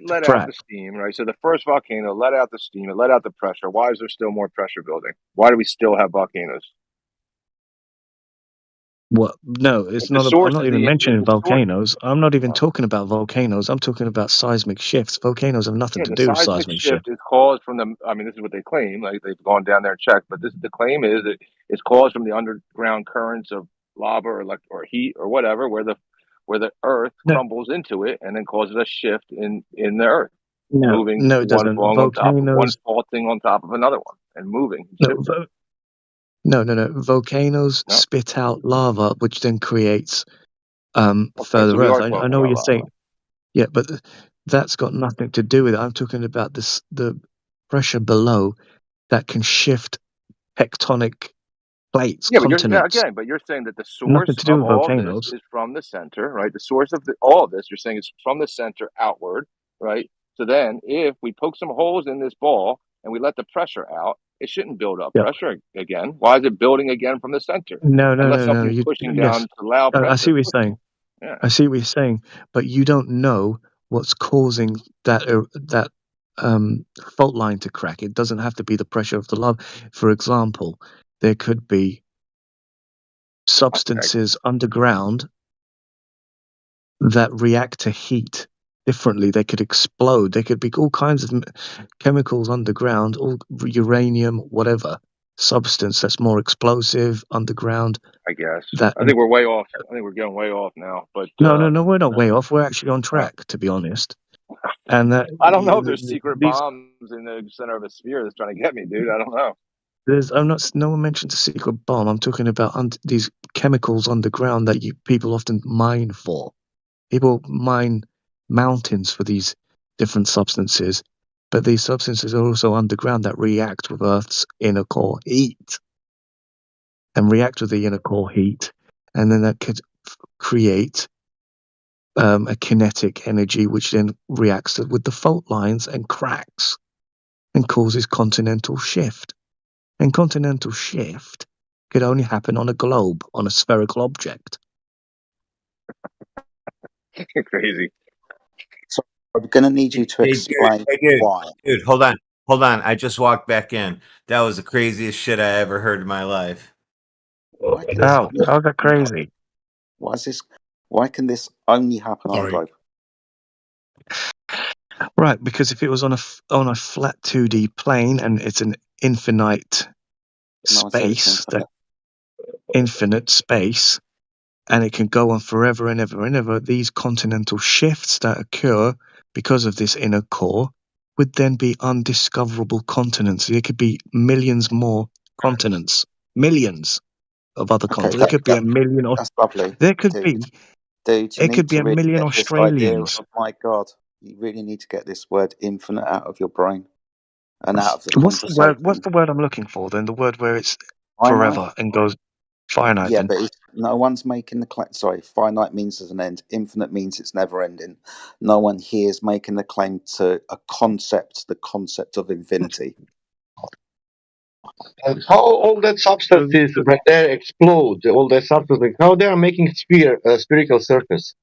[SPEAKER 12] let out the steam, right? So the first volcano let out the steam. It let out the pressure. Why is there still more pressure building? Why do we still have volcanoes?
[SPEAKER 13] What? No, it's not. I'm not even mentioning volcanoes. I'm not even talking about volcanoes. I'm talking about seismic shifts. Volcanoes have nothing to do with seismic
[SPEAKER 12] shift. Is caused from the. I mean, this is what they claim. Like they've gone down there and checked, but the claim is that it's caused from the underground currents of lava or heat or whatever, where the Earth crumbles into it and then causes a shift in the Earth, moving
[SPEAKER 13] it doesn't.
[SPEAKER 12] one faulting on top of another one and moving.
[SPEAKER 13] No. Volcanoes spit out lava, which then creates further Earth. I know what you're saying. Yeah, but that's got nothing to do with it. I'm talking about the pressure below that can shift tectonic plates, continents.
[SPEAKER 12] But you're saying that the source
[SPEAKER 13] nothing to do
[SPEAKER 12] of
[SPEAKER 13] with
[SPEAKER 12] all
[SPEAKER 13] volcanoes.
[SPEAKER 12] this is from the center, right? The source of all of this, you're saying, is from the center outward, right? So then, if we poke some holes in this ball and we let the pressure out, it shouldn't build up
[SPEAKER 13] Yeah.
[SPEAKER 12] pressure again. Why is it building again from the center?
[SPEAKER 13] No.
[SPEAKER 12] Unless something's pushing down to allow pressure.
[SPEAKER 13] I see what you're saying.
[SPEAKER 12] Yeah.
[SPEAKER 13] I see what you're saying, but you don't know what's causing that fault line to crack. It doesn't have to be the pressure of the lava. For example, there could be substances underground that react to heat differently. They could explode. There could be all kinds of chemicals underground, all uranium, whatever substance that's more explosive underground.
[SPEAKER 12] I guess.
[SPEAKER 13] That
[SPEAKER 12] I think we're way off. I think we're going way off now. But
[SPEAKER 13] no, we're not way off. We're actually on track, to be honest. And that
[SPEAKER 12] I don't know if there's secret bombs in the center of a sphere that's trying to get me, dude. I don't know.
[SPEAKER 13] No one mentioned a secret bomb. I'm talking about these chemicals underground that people often mine for. People mine mountains for these different substances, but these substances are also underground that react with Earth's inner core heat, and react with the inner core heat, and then that could create a kinetic energy, which then reacts with the fault lines and cracks, and causes continental shift. And continental shift could only happen on a globe, on a spherical object.
[SPEAKER 12] Crazy.
[SPEAKER 15] So I'm going to need you to explain why.
[SPEAKER 14] Dude, hold on. I just walked back in. That was the craziest shit I ever heard in my life.
[SPEAKER 13] How's that crazy?
[SPEAKER 15] Why can this only happen on a globe?
[SPEAKER 13] Right, because if it was on a flat 2D plane and it's an infinite space, infinite space, and it can go on forever and ever and ever, these continental shifts that occur because of this inner core would then be undiscoverable continents. There could be millions more continents, millions of other continents. There could be a million.
[SPEAKER 15] That's lovely.
[SPEAKER 13] There could be.
[SPEAKER 15] Dude,
[SPEAKER 13] it could be a million Australians.
[SPEAKER 15] My God, you really need to get this word infinite out of your brain and out of the
[SPEAKER 13] What's
[SPEAKER 15] conversation.
[SPEAKER 13] the word I'm looking for then? The word where it's forever and goes finite.
[SPEAKER 15] Yeah,
[SPEAKER 13] then.
[SPEAKER 15] but no one's making the claim. Sorry, finite means there's an end. Infinite means it's never ending. No one here is making the claim to a concept, the concept of infinity.
[SPEAKER 16] And how all that substances right there explode, all that substances, how they are making a spherical surface?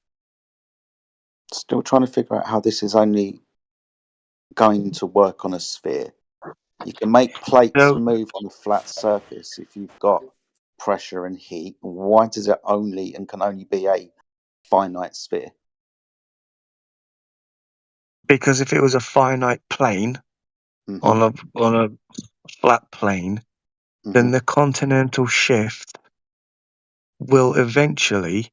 [SPEAKER 15] Still trying to figure out how this is only going to work on a sphere. You can make plates move on a flat surface if you've got pressure and heat. Why does it only and can only be a finite sphere?
[SPEAKER 13] Because if it was a finite plane on a flat plane, then the continental shift will eventually,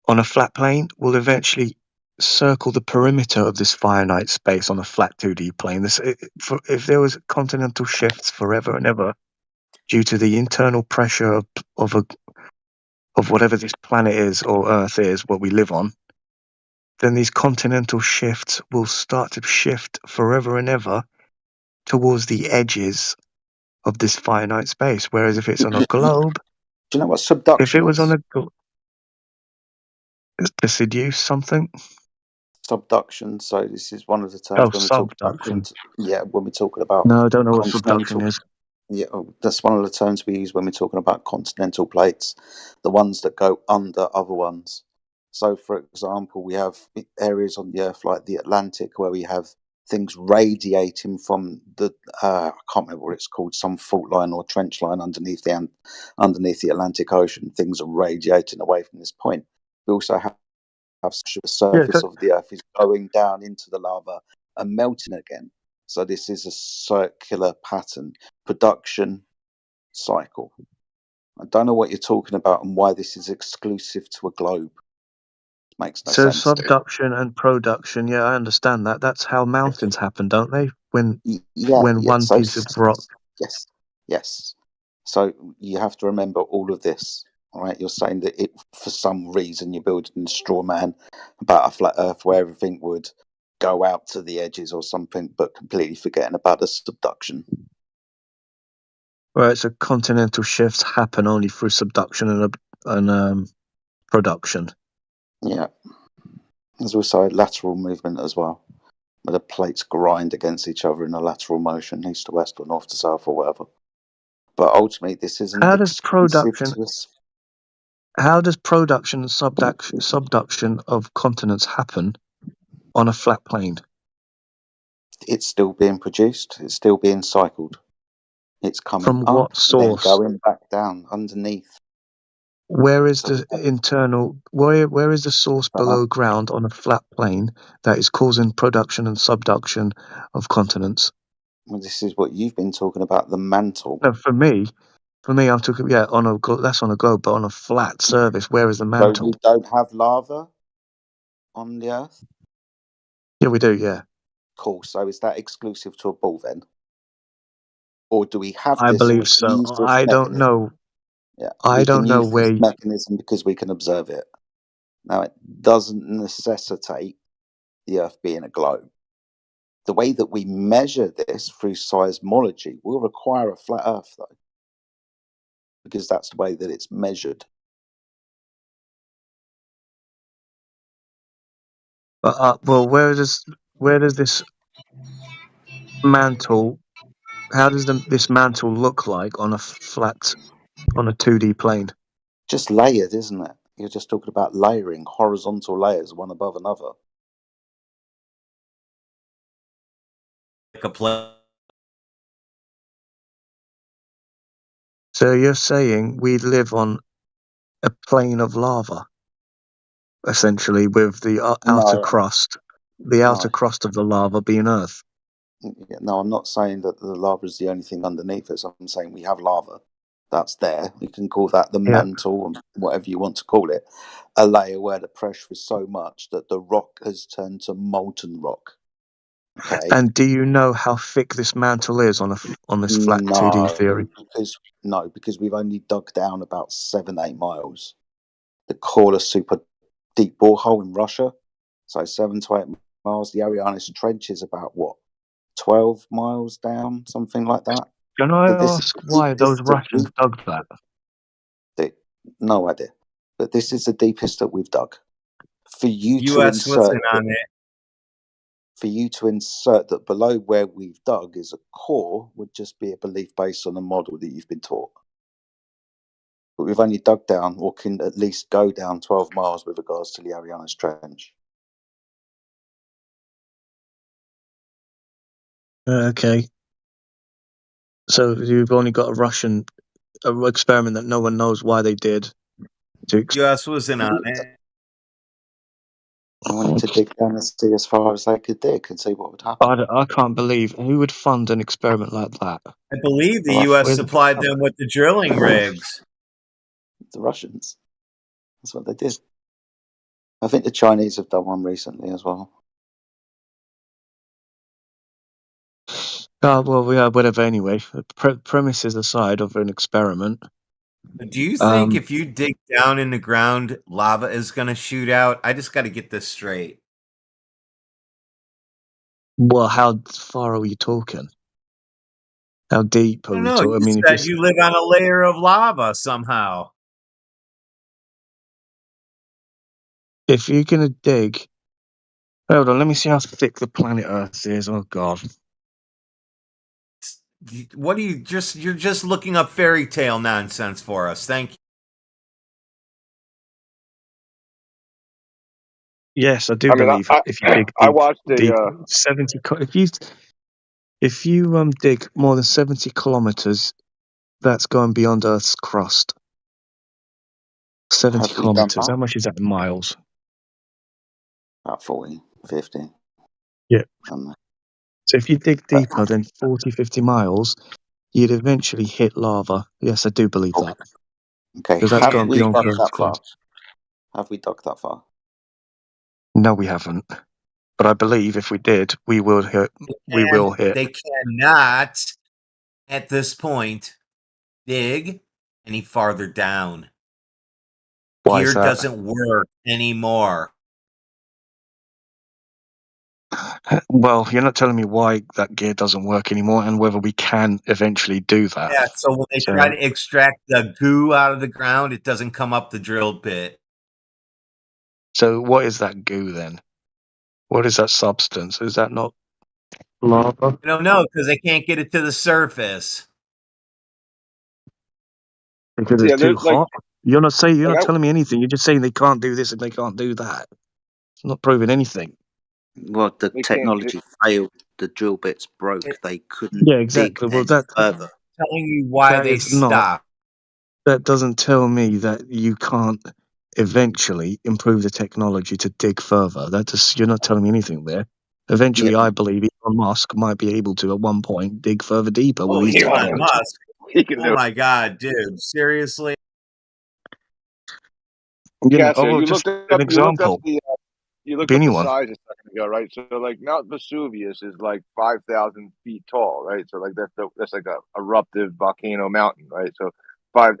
[SPEAKER 13] on a flat plane, will eventually circle the perimeter of this finite space on a flat 2D plane. If there was continental shifts forever and ever due to the internal pressure of whatever this planet is or Earth is, what we live on, then these continental shifts will start to shift forever and ever towards the edges of this finite space. Whereas if it's on a globe,
[SPEAKER 15] do you know what subduction
[SPEAKER 13] if it was
[SPEAKER 15] is?
[SPEAKER 13] on to seduce something.
[SPEAKER 15] Subduction. So this is one of the terms when we talk about when we're talking about.
[SPEAKER 13] No, I don't know what subduction is.
[SPEAKER 15] Yeah, that's one of the terms we use when we're talking about continental plates, the ones that go under other ones. So, for example, we have areas on the Earth like the Atlantic where we have things radiating from the I can't remember what it's called, some fault line or trench line underneath the Atlantic Ocean. Things are radiating away from this point. We also have the surface of the Earth is going down into the lava and melting again. So this is a circular pattern, production cycle. I don't know what you're talking about and why this is exclusive to a globe. Makes no sense.
[SPEAKER 13] So subduction and production, yeah, I understand that. That's how mountains happen, don't they? When one piece of rock.
[SPEAKER 15] Yes. So you have to remember all of this. All right, you're saying that for some reason you're building a straw man about a flat Earth where everything would go out to the edges or something, but completely forgetting about the subduction.
[SPEAKER 13] Right, so continental shifts happen only through subduction and production.
[SPEAKER 15] Yeah. There's also a lateral movement as well. where the plates grind against each other in a lateral motion, east to west or north to south or whatever. But ultimately, this isn't
[SPEAKER 13] How does
[SPEAKER 15] exclusive
[SPEAKER 13] production?
[SPEAKER 15] to this.
[SPEAKER 13] How does production and subduction of continents happen on a flat plane?
[SPEAKER 15] It's still being produced. It's still being cycled. It's coming
[SPEAKER 13] From
[SPEAKER 15] up,
[SPEAKER 13] what
[SPEAKER 15] then
[SPEAKER 13] source?
[SPEAKER 15] going back down underneath.
[SPEAKER 13] Where is the internal? Where is the source below ground on a flat plane that is causing production and subduction of continents?
[SPEAKER 15] Well, this is what you've been talking about, the mantle.
[SPEAKER 13] No, for me, I'm talking. Yeah, that's on a globe, but on a flat surface, where is the mantle?
[SPEAKER 15] So we don't have lava on the Earth?
[SPEAKER 13] Yeah, we do. Yeah.
[SPEAKER 15] Cool. So is that exclusive to a ball then? Or do we have
[SPEAKER 13] I
[SPEAKER 15] this and we
[SPEAKER 13] believe
[SPEAKER 15] can
[SPEAKER 13] so.
[SPEAKER 15] use this
[SPEAKER 13] I don't
[SPEAKER 15] mechanism?
[SPEAKER 13] know.
[SPEAKER 15] Yeah,
[SPEAKER 13] I don't know
[SPEAKER 15] use this
[SPEAKER 13] where.
[SPEAKER 15] mechanism because we can observe it. Now, it doesn't necessitate the Earth being a globe. The way that we measure this through seismology will require a flat Earth, though, because that's the way that it's measured.
[SPEAKER 13] Well, where does this mantle? How does this mantle look like on a 2D plane?
[SPEAKER 15] Just layered, isn't it? You're just talking about layering, horizontal layers, one above another.
[SPEAKER 14] Like a play.
[SPEAKER 13] So you're saying we live on a plane of lava, essentially, with the outer crust, outer crust of the lava being Earth.
[SPEAKER 15] No, I'm not saying that the lava is the only thing underneath us. I'm saying we have lava. That's there. You can call that the mantle, and whatever you want to call it. A layer where the pressure is so much that the rock has turned to molten rock. Okay.
[SPEAKER 13] And do you know how thick this mantle is on this flat 2D theory?
[SPEAKER 15] Because we've only dug down about 7-8 miles. The Korla super deep borehole in Russia, so 7 to 8 miles. The Arianes Trench is about 12 miles down, something like that.
[SPEAKER 13] Can I ask why those Russians dug that?
[SPEAKER 15] No idea. But this is the deepest that we've dug. For you
[SPEAKER 14] US wasn't on it.
[SPEAKER 15] For you to insert that below where we've dug is a core would just be a belief based on a model that you've been taught. But we've only dug down, or can at least go down 12 miles with regards to the Arianes Trench.
[SPEAKER 13] Okay. So you've only got a Russian experiment that no one knows why they did.
[SPEAKER 14] US wasn't on it.
[SPEAKER 15] I wanted to dig down and see as far as they could dig and see what would happen.
[SPEAKER 13] I can't believe who would fund an experiment like that.
[SPEAKER 14] I believe the US supplied them with the drilling rigs.
[SPEAKER 15] The Russians. That's what they did. I think the Chinese have done one recently as well.
[SPEAKER 13] Well, yeah, whatever. Anyway, premises aside of an experiment.
[SPEAKER 14] Do you think if you dig down in the ground, lava is going to shoot out? I just got to get this straight.
[SPEAKER 13] Well, how far are we talking? How deep are we talking?
[SPEAKER 14] You said you live on a layer of lava somehow.
[SPEAKER 13] If you're gonna dig, hold on, let me see how thick the planet Earth is. Oh God.
[SPEAKER 14] What are you're just looking up fairy tale nonsense for us. Thank you.
[SPEAKER 13] Yes, I do believe if you dig deep,
[SPEAKER 12] I watched
[SPEAKER 13] deep 70. If you dig more than 70 kilometers, that's going beyond Earth's crust. 70 kilometers. How much is that in miles?
[SPEAKER 15] About 40, 50.
[SPEAKER 13] Yeah. So if you dig deeper than 40, 50 miles, you'd eventually hit lava. Yes, I do believe that.
[SPEAKER 15] Okay,
[SPEAKER 13] because that's going beyond Earth's crust.
[SPEAKER 15] Have we dug that far?
[SPEAKER 13] No, we haven't. But I believe if we did, we will hit. We will hit.
[SPEAKER 14] They cannot, at this point, dig any farther down.
[SPEAKER 13] Why is
[SPEAKER 14] Gear
[SPEAKER 13] that?
[SPEAKER 14] doesn't work anymore.
[SPEAKER 13] Well, you're not telling me why that gear doesn't work anymore and whether we can eventually do that.
[SPEAKER 14] Yeah, so when they try to extract the goo out of the ground, it doesn't come up the drill bit.
[SPEAKER 13] So what is that goo then? What is that substance? Is that not lava?
[SPEAKER 14] I don't know because they can't get it to the surface.
[SPEAKER 13] Because it's too hot. You're not telling me anything. You're just saying they can't do this and they can't do that. It's not proving anything.
[SPEAKER 15] Well, the technology failed. The drill bits broke. They couldn't.
[SPEAKER 13] Yeah, exactly.
[SPEAKER 15] Dig
[SPEAKER 13] Well, that
[SPEAKER 15] further.
[SPEAKER 14] Telling you why they stopped.
[SPEAKER 13] That doesn't tell me that you can't eventually improve the technology to dig further. You're not telling me anything there. Eventually, I believe Elon Musk might be able to, at one point, dig further deeper with his
[SPEAKER 14] Elon
[SPEAKER 13] technology.
[SPEAKER 14] Musk. Oh my God, dude! Seriously?
[SPEAKER 13] Yeah,
[SPEAKER 12] so you
[SPEAKER 13] just
[SPEAKER 12] looked
[SPEAKER 13] an
[SPEAKER 12] up,
[SPEAKER 13] example.
[SPEAKER 12] You looked up the
[SPEAKER 13] Anyone.
[SPEAKER 12] size a second ago, right? So like Mount Vesuvius is like 5,000 feet tall, right? So like that's like a eruptive volcano mountain, right? So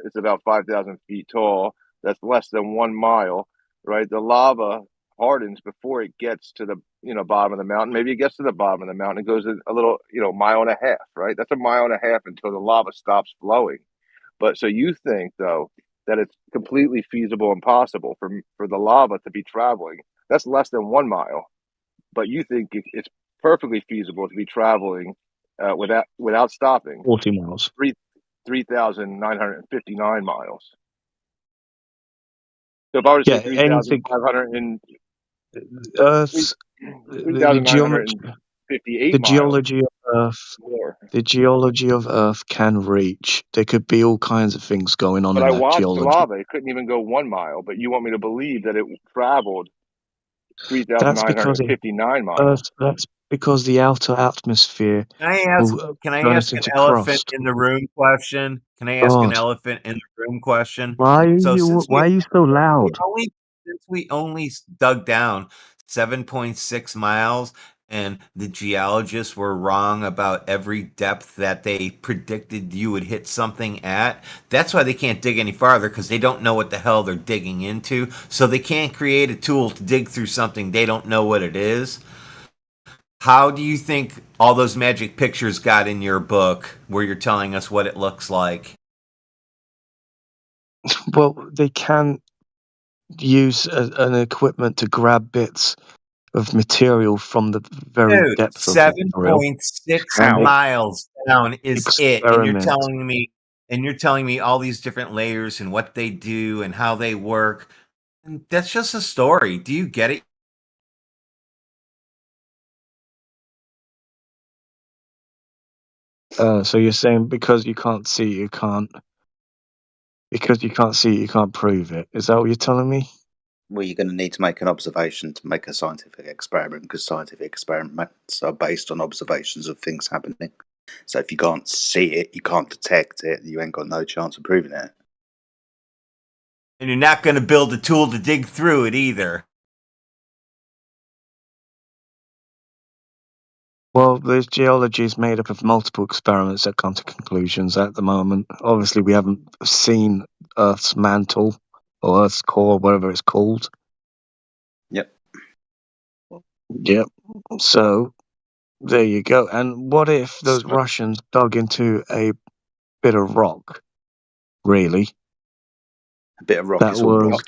[SPEAKER 12] it's about 5,000 feet tall. That's less than 1 mile, right? The lava hardens before it gets to the bottom of the mountain. Maybe it gets to the bottom of the mountain. It goes a little mile and a half, right? That's a mile and a half until the lava stops flowing. But so you think though that it's completely feasible and possible for the lava to be traveling? That's less than 1 mile, but you think it's perfectly feasible to be traveling without stopping
[SPEAKER 13] 40 miles.
[SPEAKER 12] 3,959 miles. So if I were to say 3,500
[SPEAKER 13] Earth's the geology of Earth. The geology of Earth can reach. There could be all kinds of things going on
[SPEAKER 12] but
[SPEAKER 13] in
[SPEAKER 12] I
[SPEAKER 13] that
[SPEAKER 12] watched
[SPEAKER 13] geology.
[SPEAKER 12] lava. It couldn't even go 1 mile, but you want me to believe that it traveled 3,959 miles.
[SPEAKER 13] That's because the outer atmosphere.
[SPEAKER 14] Can I ask an elephant in the room question? Can I ask an elephant in the room question?
[SPEAKER 13] Why are you so loud?
[SPEAKER 14] Since we only dug down 7.6 miles and the geologists were wrong about every depth that they predicted you would hit something at, that's why they can't dig any farther, because they don't know what the hell they're digging into. So they can't create a tool to dig through something they don't know what it is. How do you think all those magic pictures got in your book where you're telling us what it looks like?
[SPEAKER 13] Well, they can use an equipment to grab bits of material from the very depth of
[SPEAKER 14] 7.6 miles down is it, and you're telling me all these different layers and what they do and how they work. And that's just a story. Do you get it?
[SPEAKER 13] So you're saying because you can't see, you can't prove it. Is that what you're telling me?
[SPEAKER 15] Well, you're going to need to make an observation to make a scientific experiment, because scientific experiments are based on observations of things happening. So if you can't see it, you can't detect it, you ain't got no chance of proving it.
[SPEAKER 14] And you're not going to build a tool to dig through it either.
[SPEAKER 13] Well, this geology is made up of multiple experiments that come to conclusions at the moment. Obviously, we haven't seen Earth's mantle or Earth's core, whatever it's called. Yep. So, there you go. And what if those Russians dug into a bit of rock? Really?
[SPEAKER 15] A bit of rock is all rock.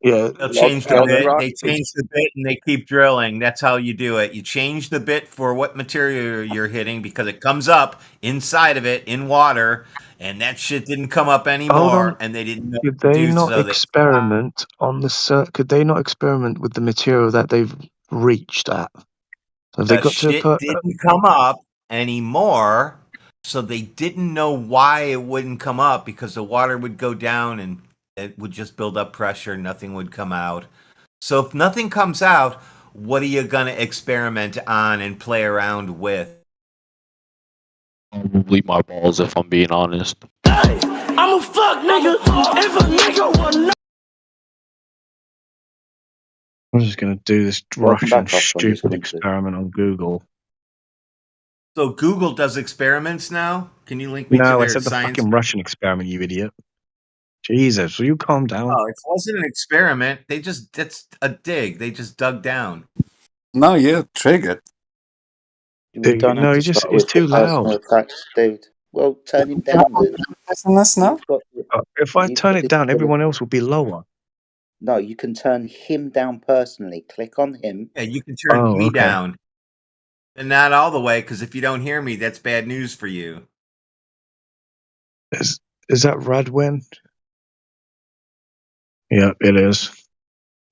[SPEAKER 13] Yeah.
[SPEAKER 14] They'll change the bit. They change the bit and they keep drilling. That's how you do it. You change the bit for what material you're hitting, because it comes up inside of it in water, and that shit didn't come up anymore. And they didn't know
[SPEAKER 13] Could they not experiment on the Could they not experiment with the material that they've reached at? Have they got
[SPEAKER 14] shit didn't come up anymore, so they didn't know why it wouldn't come up, because the water would go down and it would just build up pressure. Nothing would come out. So if nothing comes out, what are you going to experiment on and play around with?
[SPEAKER 17] Probably my balls, if I'm being honest.
[SPEAKER 8] Hey, I'm a fuck nigga. If a nigga wanna.
[SPEAKER 13] I'm just going to do this Russian stupid experiment on Google.
[SPEAKER 14] So Google does experiments now? Can you link me to their
[SPEAKER 13] I said the
[SPEAKER 14] science?
[SPEAKER 13] fucking Russian experiment, you idiot. Jesus, will you calm down?
[SPEAKER 14] Oh, it wasn't an experiment. That's a dig. They just dug down.
[SPEAKER 18] No, you triggered.
[SPEAKER 13] It's too loud.
[SPEAKER 15] Attacks, dude. Well, turn him down then.
[SPEAKER 18] Now?
[SPEAKER 13] If I turn it down, everyone else will be lower.
[SPEAKER 15] No, you can turn him down personally. Click on him.
[SPEAKER 14] Yeah, you can turn
[SPEAKER 13] Oh,
[SPEAKER 14] me
[SPEAKER 13] okay.
[SPEAKER 14] down. And not all the way, because if you don't hear me, that's bad news for you.
[SPEAKER 13] Is that Radwin? Yeah, it is.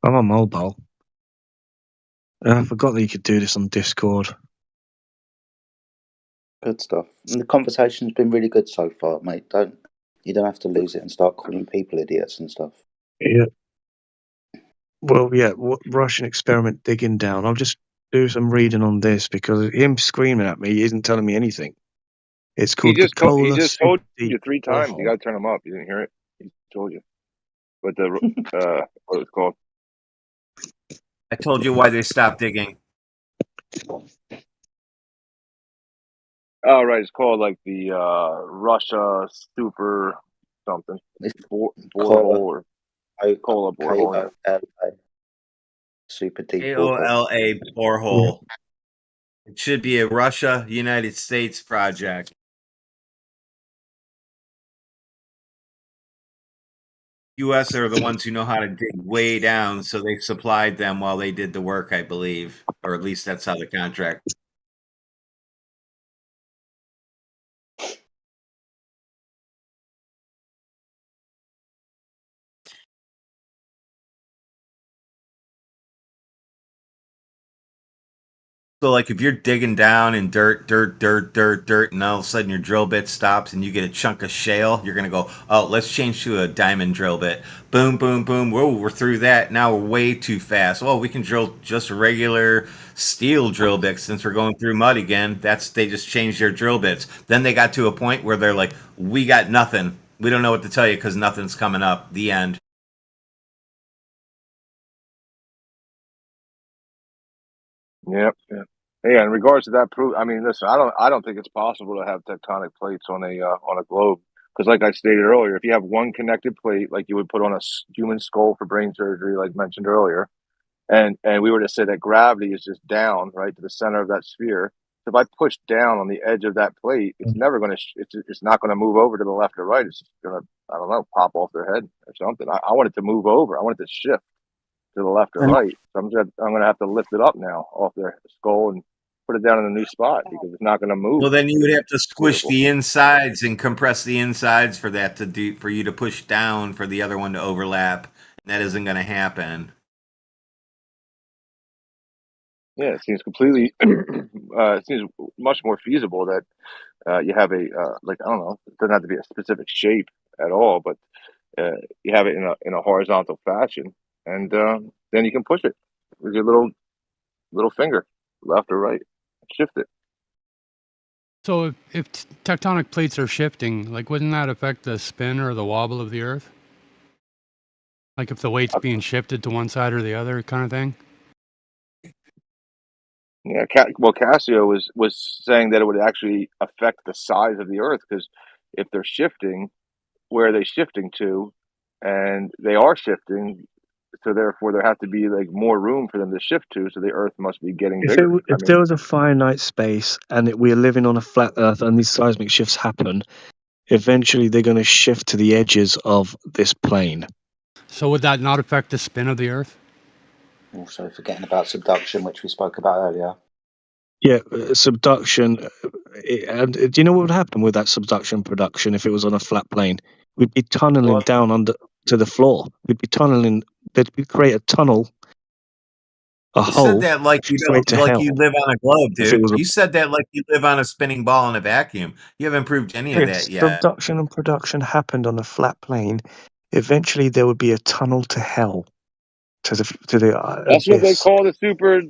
[SPEAKER 13] I'm on mobile. I forgot that you could do this on Discord.
[SPEAKER 15] Good stuff. And the conversation's been really good so far, mate. You don't have to lose it and start calling people idiots and stuff.
[SPEAKER 13] Yeah. Well, yeah. Russian experiment digging down. I'll just do some reading on this because him screaming at me isn't telling me anything. It's called
[SPEAKER 12] He just told
[SPEAKER 13] Kokola
[SPEAKER 12] you
[SPEAKER 13] Super
[SPEAKER 12] 3 times. You
[SPEAKER 13] Borehole.
[SPEAKER 12] got to turn him up. You didn't hear it. He told you. But the what it's called.
[SPEAKER 14] I told you why they stopped digging.
[SPEAKER 12] Oh, right. It's called like the Russia Super something. Borehole or Cola borehole. Yeah.
[SPEAKER 15] Super deep borehole.
[SPEAKER 14] AOLA borehole. It should be a Russia, United States project. U.S. are the ones who know how to dig way down, so they supplied them while they did the work, I believe. Or at least that's how the contract. So, like, if you're digging down in dirt, and all of a sudden your drill bit stops and you get a chunk of shale, you're going to go, oh, let's change to a diamond drill bit. Boom, boom, boom. Whoa, we're through that. Now we're way too fast. Well, we can drill just regular steel drill bits since we're going through mud again. They just changed their drill bits. Then they got to a point where they're like, we got nothing. We don't know what to tell you because nothing's coming up. The end.
[SPEAKER 12] Yep. Yeah. Yeah. In regards to that proof, I mean, listen, I don't think it's possible to have tectonic plates on a globe because, like I stated earlier, if you have one connected plate, like you would put on a human skull for brain surgery, like mentioned earlier, and we were to say that gravity is just down right to the center of that sphere. So if I push down on the edge of that plate, it's never going to. It's not going to move over to the left or right. It's just going to, I don't know, pop off their head or something. I want it to move over. I want it to shift to the left or right. So I'm going to have to lift it up now off their skull and put it down in a new spot because it's not going to move.
[SPEAKER 14] Well, then you would have to squish the insides and compress the insides for you to push down for the other one to overlap. And that isn't going to happen.
[SPEAKER 12] Yeah, it seems completely. It seems much more feasible that you have a like, I don't know. It doesn't have to be a specific shape at all, but you have it in a horizontal fashion, and then you can push it with your little finger, left or right, shift it.
[SPEAKER 19] So if tectonic plates are shifting, like, wouldn't that affect the spin or the wobble of the Earth? Like if the weight's being shifted to one side or the other, kind of thing.
[SPEAKER 12] Yeah, well, Casio was saying that it would actually affect the size of the Earth because if they're shifting, where are they shifting to? And they are shifting, so therefore there has to be like more room for them to shift to. So the Earth must be getting bigger.
[SPEAKER 13] If there was a finite space and we're living on a flat Earth and these seismic shifts happen, eventually they're going to shift to the edges of this plane.
[SPEAKER 19] So would that not affect the spin of the Earth?
[SPEAKER 15] Also forgetting about subduction, which we spoke about earlier.
[SPEAKER 13] Yeah, subduction. And do you know what would happen with that subduction production if it was on a flat plane? We'd be tunneling down under to the floor. We'd be tunneling. We'd create a tunnel,
[SPEAKER 14] You said that like you live on a globe, dude.
[SPEAKER 13] You
[SPEAKER 14] said that like you live on a spinning ball in a vacuum. You haven't proved any of that yet.
[SPEAKER 13] Subduction and production happened on a flat plane. Eventually, there would be a tunnel to hell. To the
[SPEAKER 12] That's what they call the super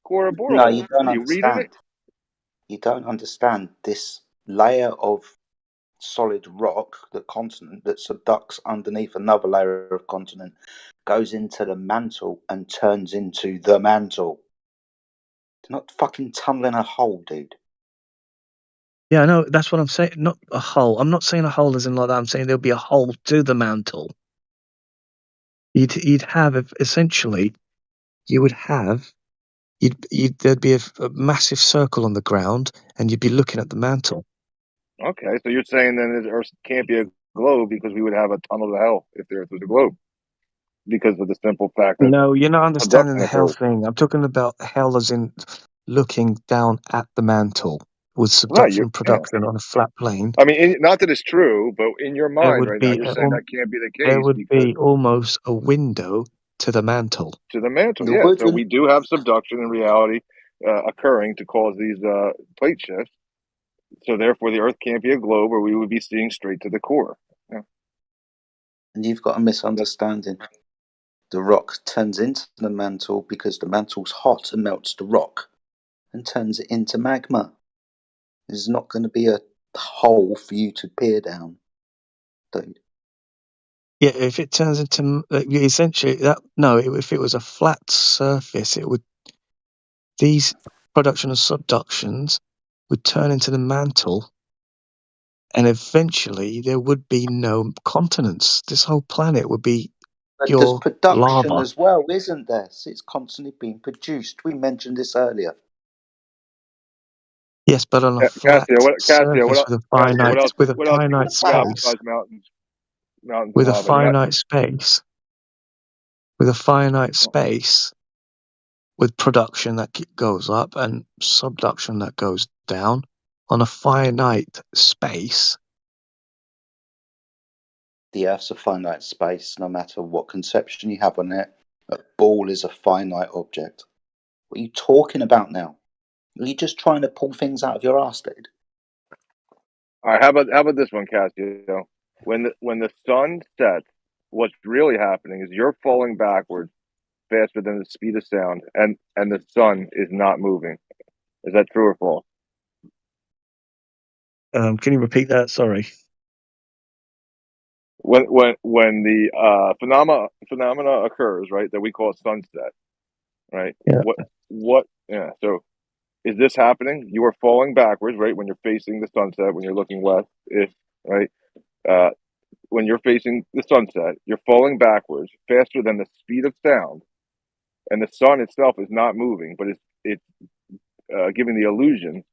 [SPEAKER 12] core borehole.
[SPEAKER 15] No, you don't understand. You don't understand this layer of solid rock, the continent that subducts underneath another layer of continent, goes into the mantle and turns into the mantle. They're not fucking tunneling a hole, dude.
[SPEAKER 13] Yeah, I know. That's what I'm saying. Not a hole. I'm not saying a hole as in like that. I'm saying there'll be a hole to the mantle. You'd have essentially, there'd be a massive circle on the ground, and you'd be looking at the mantle.
[SPEAKER 12] Okay, so you're saying then the Earth can't be a globe because we would have a tunnel to hell if the Earth was a globe. because of the simple fact that
[SPEAKER 13] No, you're not understanding
[SPEAKER 12] subduction
[SPEAKER 13] the hell
[SPEAKER 12] occurs.
[SPEAKER 13] thing. I'm talking about hell as in looking down at the mantle with
[SPEAKER 12] Right,
[SPEAKER 13] subduction production on a flat plane.
[SPEAKER 12] I mean, not that it's true, but in your
[SPEAKER 13] There
[SPEAKER 12] mind
[SPEAKER 13] would
[SPEAKER 12] right now,
[SPEAKER 13] be
[SPEAKER 12] you're saying that can't be the
[SPEAKER 13] there
[SPEAKER 12] case
[SPEAKER 13] would
[SPEAKER 12] because
[SPEAKER 13] be almost a window to the mantle.
[SPEAKER 12] to the mantle.
[SPEAKER 15] The
[SPEAKER 12] Yeah, so
[SPEAKER 15] wooden
[SPEAKER 12] we do have subduction in reality occurring to cause these plate shifts. So therefore, the Earth can't be a globe, or we would be seeing straight to the core. Yeah.
[SPEAKER 15] and you've got a misunderstanding. The rock turns into the mantle because the mantle's hot and melts the rock and turns it into magma. There's not going to be a hole for you to peer down, dude.
[SPEAKER 13] Yeah, if it turns into essentially that if it was a flat surface, it would these production and subductions would turn into the mantle, and eventually there would be no continents. This whole planet would be
[SPEAKER 15] But there's
[SPEAKER 13] pure
[SPEAKER 15] production
[SPEAKER 13] lava.
[SPEAKER 15] as well, isn't there? So it's constantly being produced. We mentioned this earlier.
[SPEAKER 13] Yes, but on a flat surface with a finite
[SPEAKER 12] what
[SPEAKER 13] space,
[SPEAKER 12] besides mountains and
[SPEAKER 13] with a
[SPEAKER 12] lava?
[SPEAKER 13] finite space, with a finite space, with production that goes up and subduction that goes down, on a finite space.
[SPEAKER 15] The Earth's a finite space, no matter what conception you have on it. A ball is a finite object. What are you talking about now? Are you just trying to pull things out of your ass, dude?
[SPEAKER 12] All right, how about this one, Cassio? When the sun sets, what's really happening is you're falling backwards faster than the speed of sound, and the sun is not moving. Is that true or false?
[SPEAKER 13] Can you repeat that? Sorry.
[SPEAKER 12] When the phenomena occurs, right, that we call sunset, right?
[SPEAKER 13] Yeah.
[SPEAKER 12] What? Yeah. So, is this happening? You are falling backwards, right, when you're facing the sunset, when you're looking west, right. When you're facing the sunset, you're falling backwards faster than the speed of sound, and the sun itself is not moving, but it's giving the illusion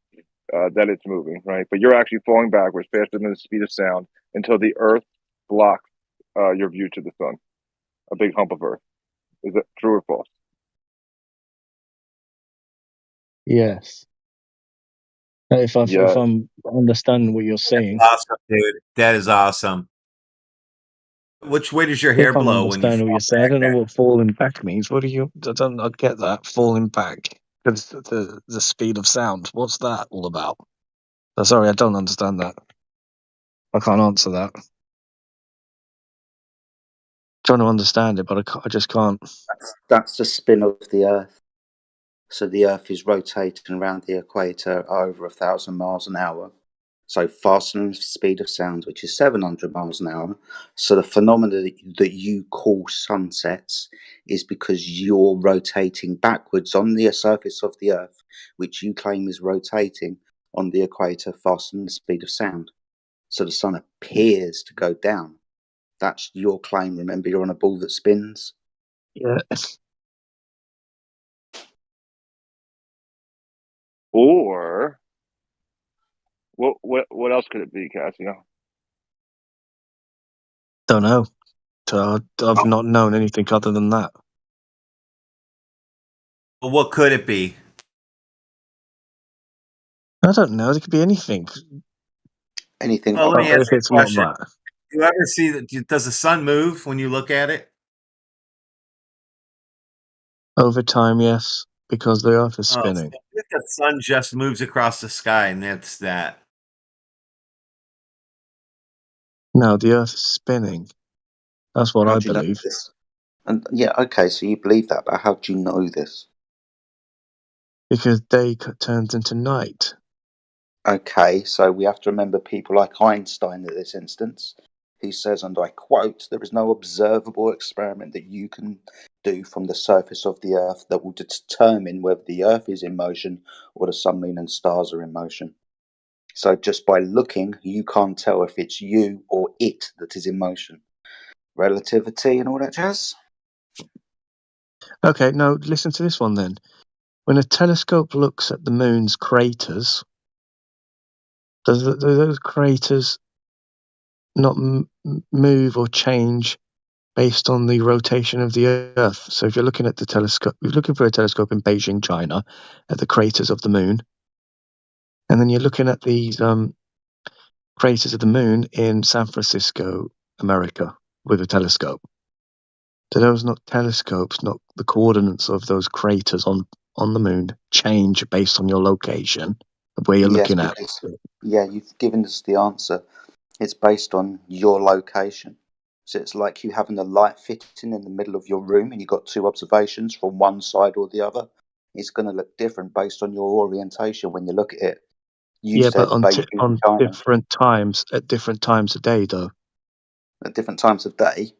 [SPEAKER 12] that it's moving, right? But you're actually falling backwards faster than the speed of sound until the Earth blocks your view to the sun. A big hump of Earth. Is that true or false?
[SPEAKER 13] Yes. If I'm understanding what you're saying.
[SPEAKER 14] That's awesome, dude. That is awesome. Which way does your hair blow when you fall
[SPEAKER 13] what you're saying. I don't know what falling back means. What do you? I get that falling back because the speed of sound. What's that all about? Sorry, I don't understand that. I can't answer that. Trying to understand it, but I just can't.
[SPEAKER 15] That's the spin of the Earth. So the Earth is rotating around the equator at over 1,000 miles an hour. So faster than the speed of sound, which is 700 miles an hour. So the phenomena that you call sunsets is because you're rotating backwards on the surface of the Earth, which you claim is rotating on the equator faster than the speed of sound. So the sun appears to go down. That's your claim. Remember, you're on a ball that spins.
[SPEAKER 13] Yeah.
[SPEAKER 12] Or what else could it be, Cassio?
[SPEAKER 13] Don't know. I've not known anything other than that.
[SPEAKER 14] Well, what could it be?
[SPEAKER 13] I don't know. It could be anything.
[SPEAKER 15] Anything.
[SPEAKER 14] Well, let me ask you a question.
[SPEAKER 13] Not that.
[SPEAKER 14] Do you ever see that? Does the sun move when you look at it?
[SPEAKER 13] Over time, yes, because the Earth is spinning.
[SPEAKER 14] So if the sun just moves across the sky, and that's that.
[SPEAKER 13] No, the Earth is spinning. That's what I believe.
[SPEAKER 15] And yeah, okay, so you believe that, but how do you know this?
[SPEAKER 13] Because day turns into night.
[SPEAKER 15] Okay, so we have to remember people like Einstein in this instance, who says, and I quote, there is no observable experiment that you can do from the surface of the Earth that will determine whether the Earth is in motion or the sun, moon, and stars are in motion. So just by looking, you can't tell if it's you or it that is in motion. Relativity and all that jazz?
[SPEAKER 13] Okay, now listen to this one then. When a telescope looks at the moon's craters, do those craters not move or change based on the rotation of the Earth. So if you're looking at the telescope, you're looking for a telescope in Beijing, China, at the craters of the moon, and then you're looking at these craters of the moon in San Francisco, America, with a telescope. So those not telescopes, not the coordinates of those craters on the moon change based on your location of where you're looking at.
[SPEAKER 15] Yeah, you've given us the answer. It's based on your location. So it's like you having a light fitting in the middle of your room and you've got two observations from one side or the other. It's going to look different based on your orientation when you look at it.
[SPEAKER 13] But on different times, at different times of day, though.
[SPEAKER 15] At different times of day?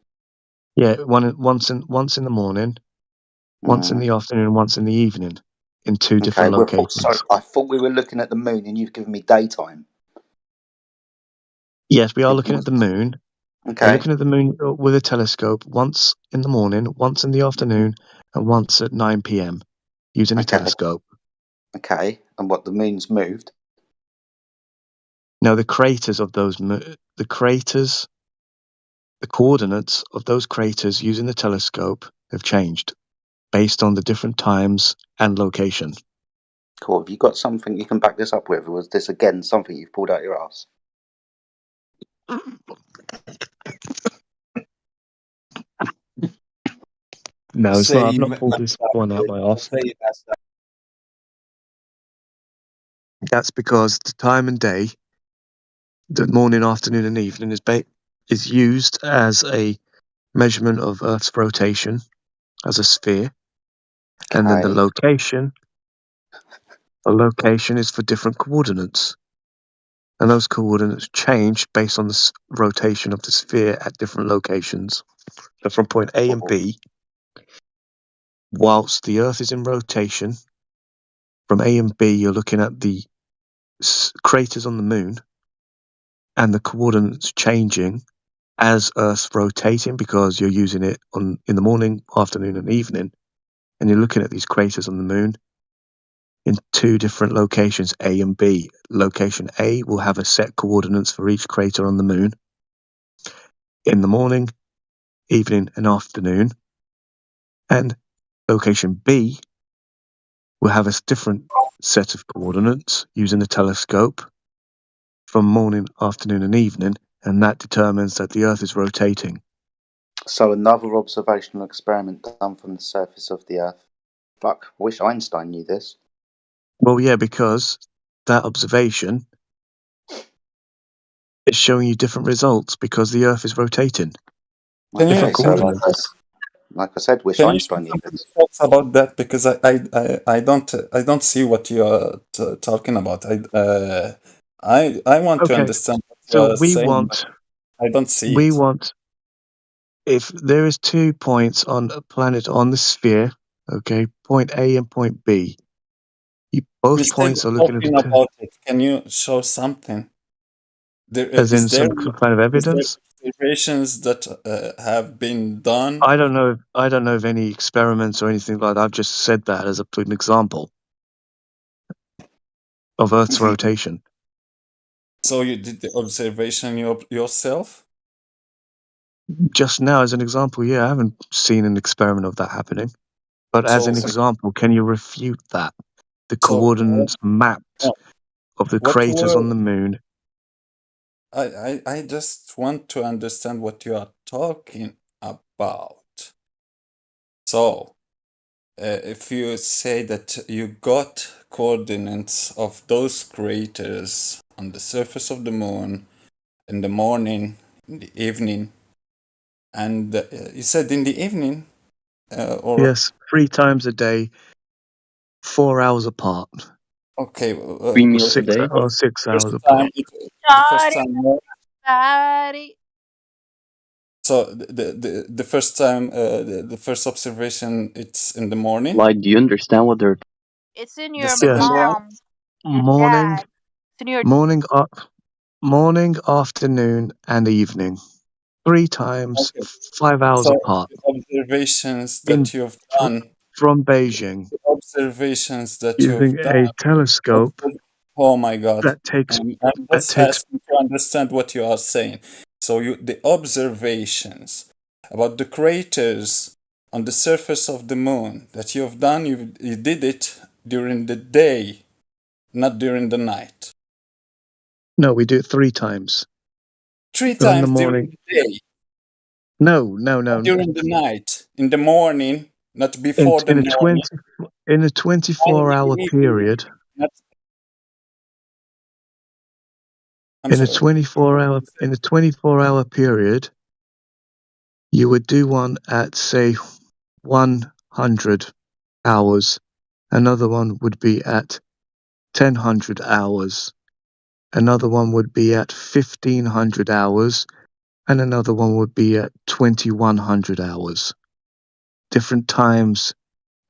[SPEAKER 13] Yeah, once in the morning, once in the afternoon, once in the evening, in two different locations.
[SPEAKER 15] So I thought we were looking at the moon and you've given me daytime.
[SPEAKER 13] Yes, we are looking at the moon.
[SPEAKER 15] Okay.
[SPEAKER 13] We're looking at the moon with a telescope once in the morning, once in the afternoon, and once at 9 p.m. using a telescope.
[SPEAKER 15] Okay, and what, the moon's moved?
[SPEAKER 13] No, the craters of those, the coordinates of those craters using the telescope have changed based on the different times and location.
[SPEAKER 15] Cool. Have you got something you can back this up with? Or was this again something you've pulled out your ass?
[SPEAKER 13] No, it's not. I've not pulled this one out my ass. That's because the time and day, the morning, afternoon, and evening is used as a measurement of Earth's rotation as a sphere, and then the location is for different coordinates, and those coordinates change based on the rotation of the sphere at different locations. So from point A and B, whilst the Earth is in rotation, from A and B, you're looking at the craters on the moon and the coordinates changing as Earth's rotating because you're using it in the morning, afternoon, and evening, and you're looking at these craters on the moon in two different locations, A and B. Location A will have a set coordinates for each crater on the moon in the morning, evening, and afternoon, and location B will have a different set of coordinates using the telescope from morning, afternoon, and evening, and that determines that the Earth is rotating.
[SPEAKER 15] So another observational experiment done from the surface of the Earth. Fuck, I wish Einstein knew this.
[SPEAKER 13] Well, yeah, because that observation is showing you different results because the Earth is rotating.
[SPEAKER 15] Like I said, wish Einstein knew this.
[SPEAKER 18] About that, because I don't see what you are talking about. I want to understand what you are saying. I don't see
[SPEAKER 13] we
[SPEAKER 18] it.
[SPEAKER 13] want, if there is 2 points on a planet on the sphere, okay, point A and point B, both points are looking at
[SPEAKER 18] about it. Can you show something?
[SPEAKER 13] As in some kind of evidence?
[SPEAKER 18] Observations that have been done.
[SPEAKER 13] I don't know of any experiments or anything like that. I've just said that as an example of Earth's rotation.
[SPEAKER 18] So you did the observation yourself?
[SPEAKER 13] Just now, as an example, yeah, I haven't seen an experiment of that happening. But as an example, can you refute that? The coordinates mapped of the craters on the moon.
[SPEAKER 18] I just want to understand what you are talking about. So, if you say that you got coordinates of those craters on the surface of the moon in the morning, in the evening, and you said in the evening?
[SPEAKER 13] Yes, 3 times a day, 4 hours apart.
[SPEAKER 18] Okay.
[SPEAKER 13] 3 meals a day? Or 6 hours apart.
[SPEAKER 18] So the first time, the first observation, it's in the morning.
[SPEAKER 17] Like, do you understand what they're?
[SPEAKER 11] It's in your mom.
[SPEAKER 13] Morning, afternoon, and evening. 3 times, 5 hours apart.
[SPEAKER 18] Observations that you've done
[SPEAKER 13] from Beijing.
[SPEAKER 18] Observations that
[SPEAKER 13] using
[SPEAKER 18] you've done.
[SPEAKER 13] a telescope.
[SPEAKER 18] Oh my God!
[SPEAKER 13] That takes.
[SPEAKER 18] I'm just asking to understand what you are saying. So the observations about the craters on the surface of the moon that you have done, you did it during the day, not during the night.
[SPEAKER 13] No, we do it 3 times.
[SPEAKER 18] 3
[SPEAKER 13] So in the
[SPEAKER 18] times during
[SPEAKER 13] morning.
[SPEAKER 18] the day.
[SPEAKER 13] No.
[SPEAKER 18] Not during the night. In the morning, not
[SPEAKER 13] In,
[SPEAKER 18] before the
[SPEAKER 13] in a
[SPEAKER 18] morning.
[SPEAKER 13] 24-hour period. In a 24-hour period, you would do one at, say, 100 hours. Another one would be at 1000 hours. Another one would be at 1500 hours. And another one would be at 2100 hours. Different times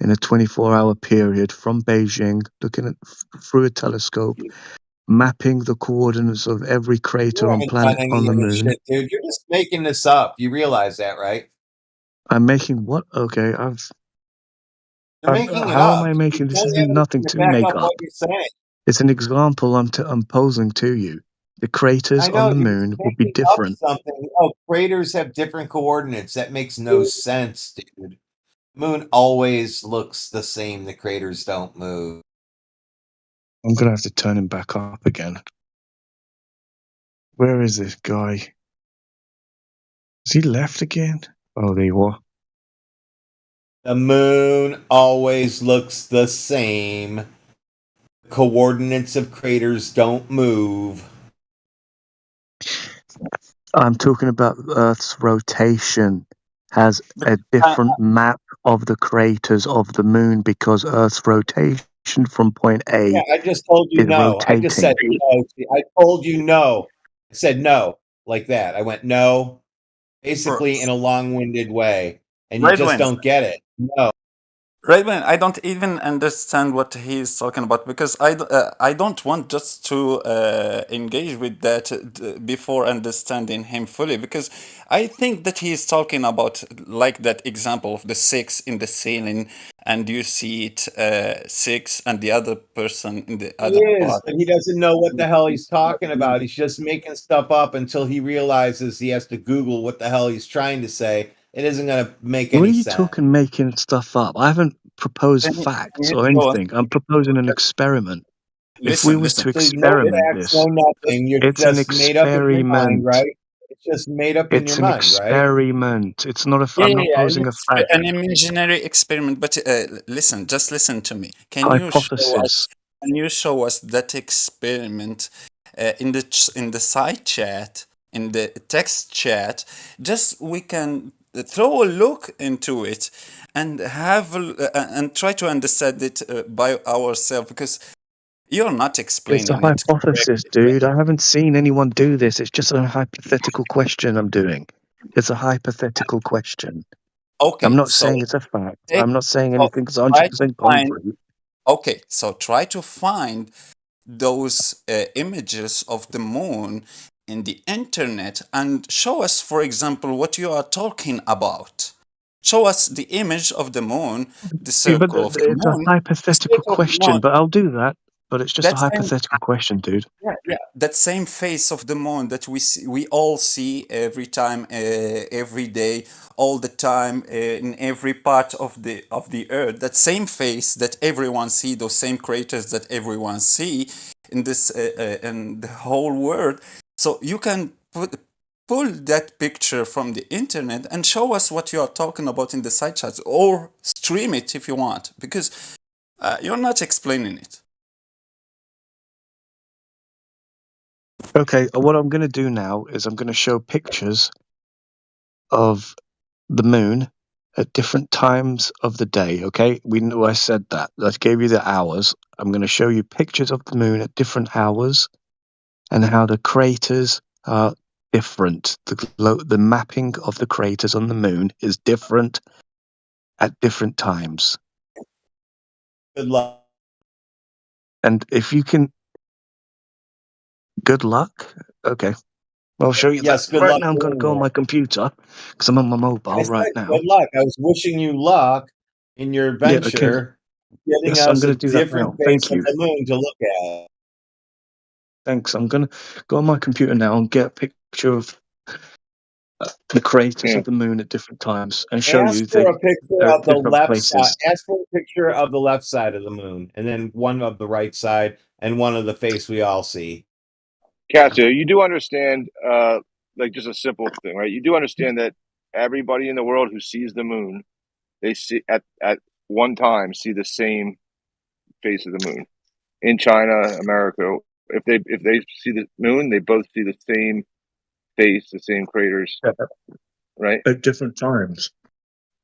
[SPEAKER 13] in a 24-hour period from Beijing, looking at through a telescope, mapping the coordinates of every crater
[SPEAKER 20] You
[SPEAKER 13] on
[SPEAKER 20] haven't done
[SPEAKER 13] planet
[SPEAKER 20] any
[SPEAKER 13] on the
[SPEAKER 20] of this
[SPEAKER 13] moon.
[SPEAKER 20] shit, dude. You're just making this up. You realize that, right?
[SPEAKER 13] I'm making what? Okay,
[SPEAKER 20] You're making it
[SPEAKER 13] how
[SPEAKER 20] up.
[SPEAKER 13] am I making
[SPEAKER 20] You
[SPEAKER 13] this?
[SPEAKER 20] don't
[SPEAKER 13] Is
[SPEAKER 20] have
[SPEAKER 13] nothing
[SPEAKER 20] anything to
[SPEAKER 13] to
[SPEAKER 20] back
[SPEAKER 13] make
[SPEAKER 20] up
[SPEAKER 13] up.
[SPEAKER 20] what you're saying.
[SPEAKER 13] It's an example I'm posing to you. The craters
[SPEAKER 20] I know
[SPEAKER 13] on the
[SPEAKER 20] you're
[SPEAKER 13] moon
[SPEAKER 20] just
[SPEAKER 13] would be
[SPEAKER 20] making up
[SPEAKER 13] different.
[SPEAKER 20] something. Oh, craters have different coordinates. That makes no sense, dude. Moon always looks the same. The craters don't move.
[SPEAKER 13] I'm gonna have to turn him back up again. Where is this guy? Has he left again? Oh, there you are.
[SPEAKER 20] The moon always looks the same. Coordinates of craters don't move.
[SPEAKER 13] I'm talking about Earth's rotation has a different map of the craters of the moon because Earth's rotation from point A
[SPEAKER 20] Yeah, I just told you
[SPEAKER 13] is
[SPEAKER 20] no. I just said
[SPEAKER 13] rotating.
[SPEAKER 20] no. I told you no. I said no like that. I went no, basically in a long-winded way, and you just
[SPEAKER 18] Redwin.
[SPEAKER 20] don't get it. No.
[SPEAKER 18] Redwin, I don't even understand what he's talking about because I don't want just to engage with that before understanding him fully because I think that he is talking about like that example of the 6 in the ceiling and you see it 6 and the other person in the
[SPEAKER 20] He
[SPEAKER 18] other
[SPEAKER 20] is,
[SPEAKER 18] part.
[SPEAKER 20] but he doesn't know what the hell he's talking about. He's just making stuff up until he realizes he has to Google what the hell he's trying to say. It isn't going to make
[SPEAKER 13] What are
[SPEAKER 20] any
[SPEAKER 13] you
[SPEAKER 20] sense.
[SPEAKER 13] talking making stuff up? I haven't proposed facts or anything. I'm proposing an experiment. If we was to
[SPEAKER 20] So no
[SPEAKER 13] experiment
[SPEAKER 20] facts,
[SPEAKER 13] this,
[SPEAKER 20] no nothing. You're
[SPEAKER 13] it's an
[SPEAKER 20] just made up in your mind,
[SPEAKER 13] experiment.
[SPEAKER 20] right? It's just made up in your
[SPEAKER 13] It's an
[SPEAKER 20] mind, right?
[SPEAKER 13] experiment. It's not a.
[SPEAKER 18] Yeah,
[SPEAKER 13] I'm not
[SPEAKER 18] yeah,
[SPEAKER 13] posing a fact.
[SPEAKER 18] an imaginary experiment. But listen, just listen to me. Can you
[SPEAKER 13] Hypothesis.
[SPEAKER 18] show us that experiment in the side chat, in the text chat? Just we can throw a look into it and have and try to understand it by ourselves because you're not
[SPEAKER 13] It's
[SPEAKER 18] explaining
[SPEAKER 13] a
[SPEAKER 18] it
[SPEAKER 13] hypothesis, dude. I haven't seen anyone do this. It's just a hypothetical question I'm doing. It's a hypothetical question.
[SPEAKER 18] Okay,
[SPEAKER 13] I'm not
[SPEAKER 18] so
[SPEAKER 13] saying it's a fact. I'm not saying anything that's
[SPEAKER 18] try to
[SPEAKER 13] 100%
[SPEAKER 18] find.
[SPEAKER 13] concrete.
[SPEAKER 18] Okay, so try to find those images of the moon in the internet and show us, for example, what you are talking about. Show us the image of the moon, the
[SPEAKER 13] Yeah, but
[SPEAKER 18] circle of the
[SPEAKER 13] it's a
[SPEAKER 18] moon.
[SPEAKER 13] hypothetical question. But I'll do that. But it's just a
[SPEAKER 18] That same,
[SPEAKER 13] hypothetical question, dude.
[SPEAKER 18] yeah, that same face of the moon that we all see every time, every day, all the time, in every part of the earth. That same face that everyone see, those same craters that everyone see in this in the whole world. So you can pull that picture from the internet and show us what you are talking about in the side chats, or stream it if you want, because you're not explaining it.
[SPEAKER 13] Okay, what I'm going to do now is I'm going to show pictures of the moon at different times of the day, okay? We know I said that. I gave you the hours. I'm going to show you pictures of the moon at different hours and how the craters are different. The mapping of the craters on the moon is different at different times.
[SPEAKER 20] Good luck.
[SPEAKER 13] And if you can... Good luck? Okay. I'll show you
[SPEAKER 20] Yes,
[SPEAKER 13] that.
[SPEAKER 20] good
[SPEAKER 13] Right
[SPEAKER 20] luck
[SPEAKER 13] now I'm going to
[SPEAKER 20] doing
[SPEAKER 13] go on
[SPEAKER 20] that.
[SPEAKER 13] my computer because I'm on my mobile
[SPEAKER 20] I said
[SPEAKER 13] right now.
[SPEAKER 20] good luck. I was wishing you luck in your
[SPEAKER 13] Yeah, okay.
[SPEAKER 20] venture, getting
[SPEAKER 13] Yes, I'm
[SPEAKER 20] us a
[SPEAKER 13] going to do that
[SPEAKER 20] different
[SPEAKER 13] now.
[SPEAKER 20] face
[SPEAKER 13] Thank
[SPEAKER 20] of
[SPEAKER 13] you.
[SPEAKER 20] the moon to look at.
[SPEAKER 13] Thanks. I'm going to go on my computer now and get a picture of the craters of the moon at different times and show
[SPEAKER 20] Ask
[SPEAKER 13] you
[SPEAKER 20] for
[SPEAKER 13] they
[SPEAKER 20] a picture
[SPEAKER 13] are
[SPEAKER 20] of
[SPEAKER 13] at
[SPEAKER 20] the
[SPEAKER 13] different
[SPEAKER 20] left
[SPEAKER 13] places.
[SPEAKER 20] side. Ask for a picture of the left side of the moon, and then one of the right side, and one of the face we all see.
[SPEAKER 12] Cassio, you do understand, like just a simple thing, right? You do understand that everybody in the world who sees the moon, they see at one time see the same face of the moon. In China, America, if they see the moon, they both see the same face, the same craters, right?
[SPEAKER 13] At different times.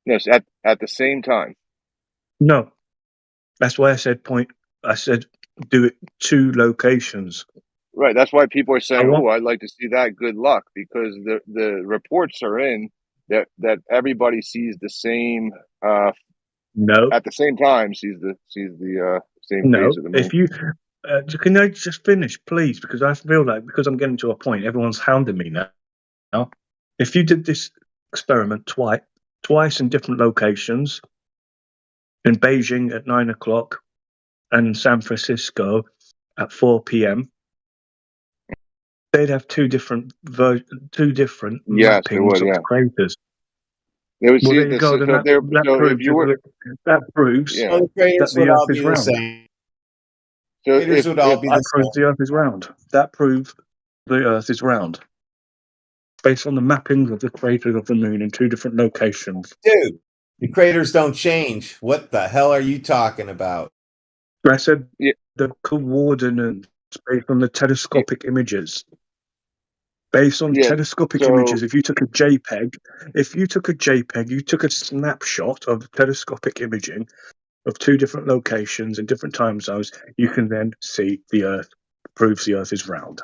[SPEAKER 12] Yes, at the same time.
[SPEAKER 13] No, that's why I said do it 2 locations.
[SPEAKER 12] Right. That's why people are saying,
[SPEAKER 13] want-
[SPEAKER 12] "Oh, I'd like to see that." Good luck, because the reports are in that everybody sees the same.
[SPEAKER 13] No.
[SPEAKER 12] At the same time, sees the same
[SPEAKER 13] No,
[SPEAKER 12] face of the moon.
[SPEAKER 13] if you can I just finish, please? Because I feel like because I'm getting to a point, everyone's hounding me now. If you did this experiment twice in different locations, in Beijing at 9 o'clock and San Francisco at 4 p.m., they'd have two different
[SPEAKER 12] Yes, they
[SPEAKER 13] mappings
[SPEAKER 12] would.
[SPEAKER 13] of
[SPEAKER 12] Yeah,
[SPEAKER 13] the craters.
[SPEAKER 12] they would
[SPEAKER 13] Well,
[SPEAKER 12] see
[SPEAKER 13] there you
[SPEAKER 12] this.
[SPEAKER 13] go.
[SPEAKER 12] So,
[SPEAKER 13] Then
[SPEAKER 12] if
[SPEAKER 13] proves
[SPEAKER 12] you were,
[SPEAKER 13] that proves
[SPEAKER 12] yeah.
[SPEAKER 20] So the
[SPEAKER 13] that
[SPEAKER 20] craters
[SPEAKER 13] the
[SPEAKER 20] would all
[SPEAKER 13] Earth is
[SPEAKER 20] be the
[SPEAKER 13] round.
[SPEAKER 20] same.
[SPEAKER 12] So
[SPEAKER 20] Craters would all be
[SPEAKER 13] That
[SPEAKER 20] the
[SPEAKER 13] proves
[SPEAKER 20] same.
[SPEAKER 13] the Earth is round. That proves the Earth is round, based on the mappings of the craters of the moon in 2 different locations.
[SPEAKER 20] Dude, the craters don't change. What the hell are you talking about?
[SPEAKER 13] I said the coordinates based on the telescopic images. Based on telescopic images, if you took a JPEG, you took a snapshot of telescopic imaging of 2 different locations in different time zones, you can then see the Earth, proves the Earth is round.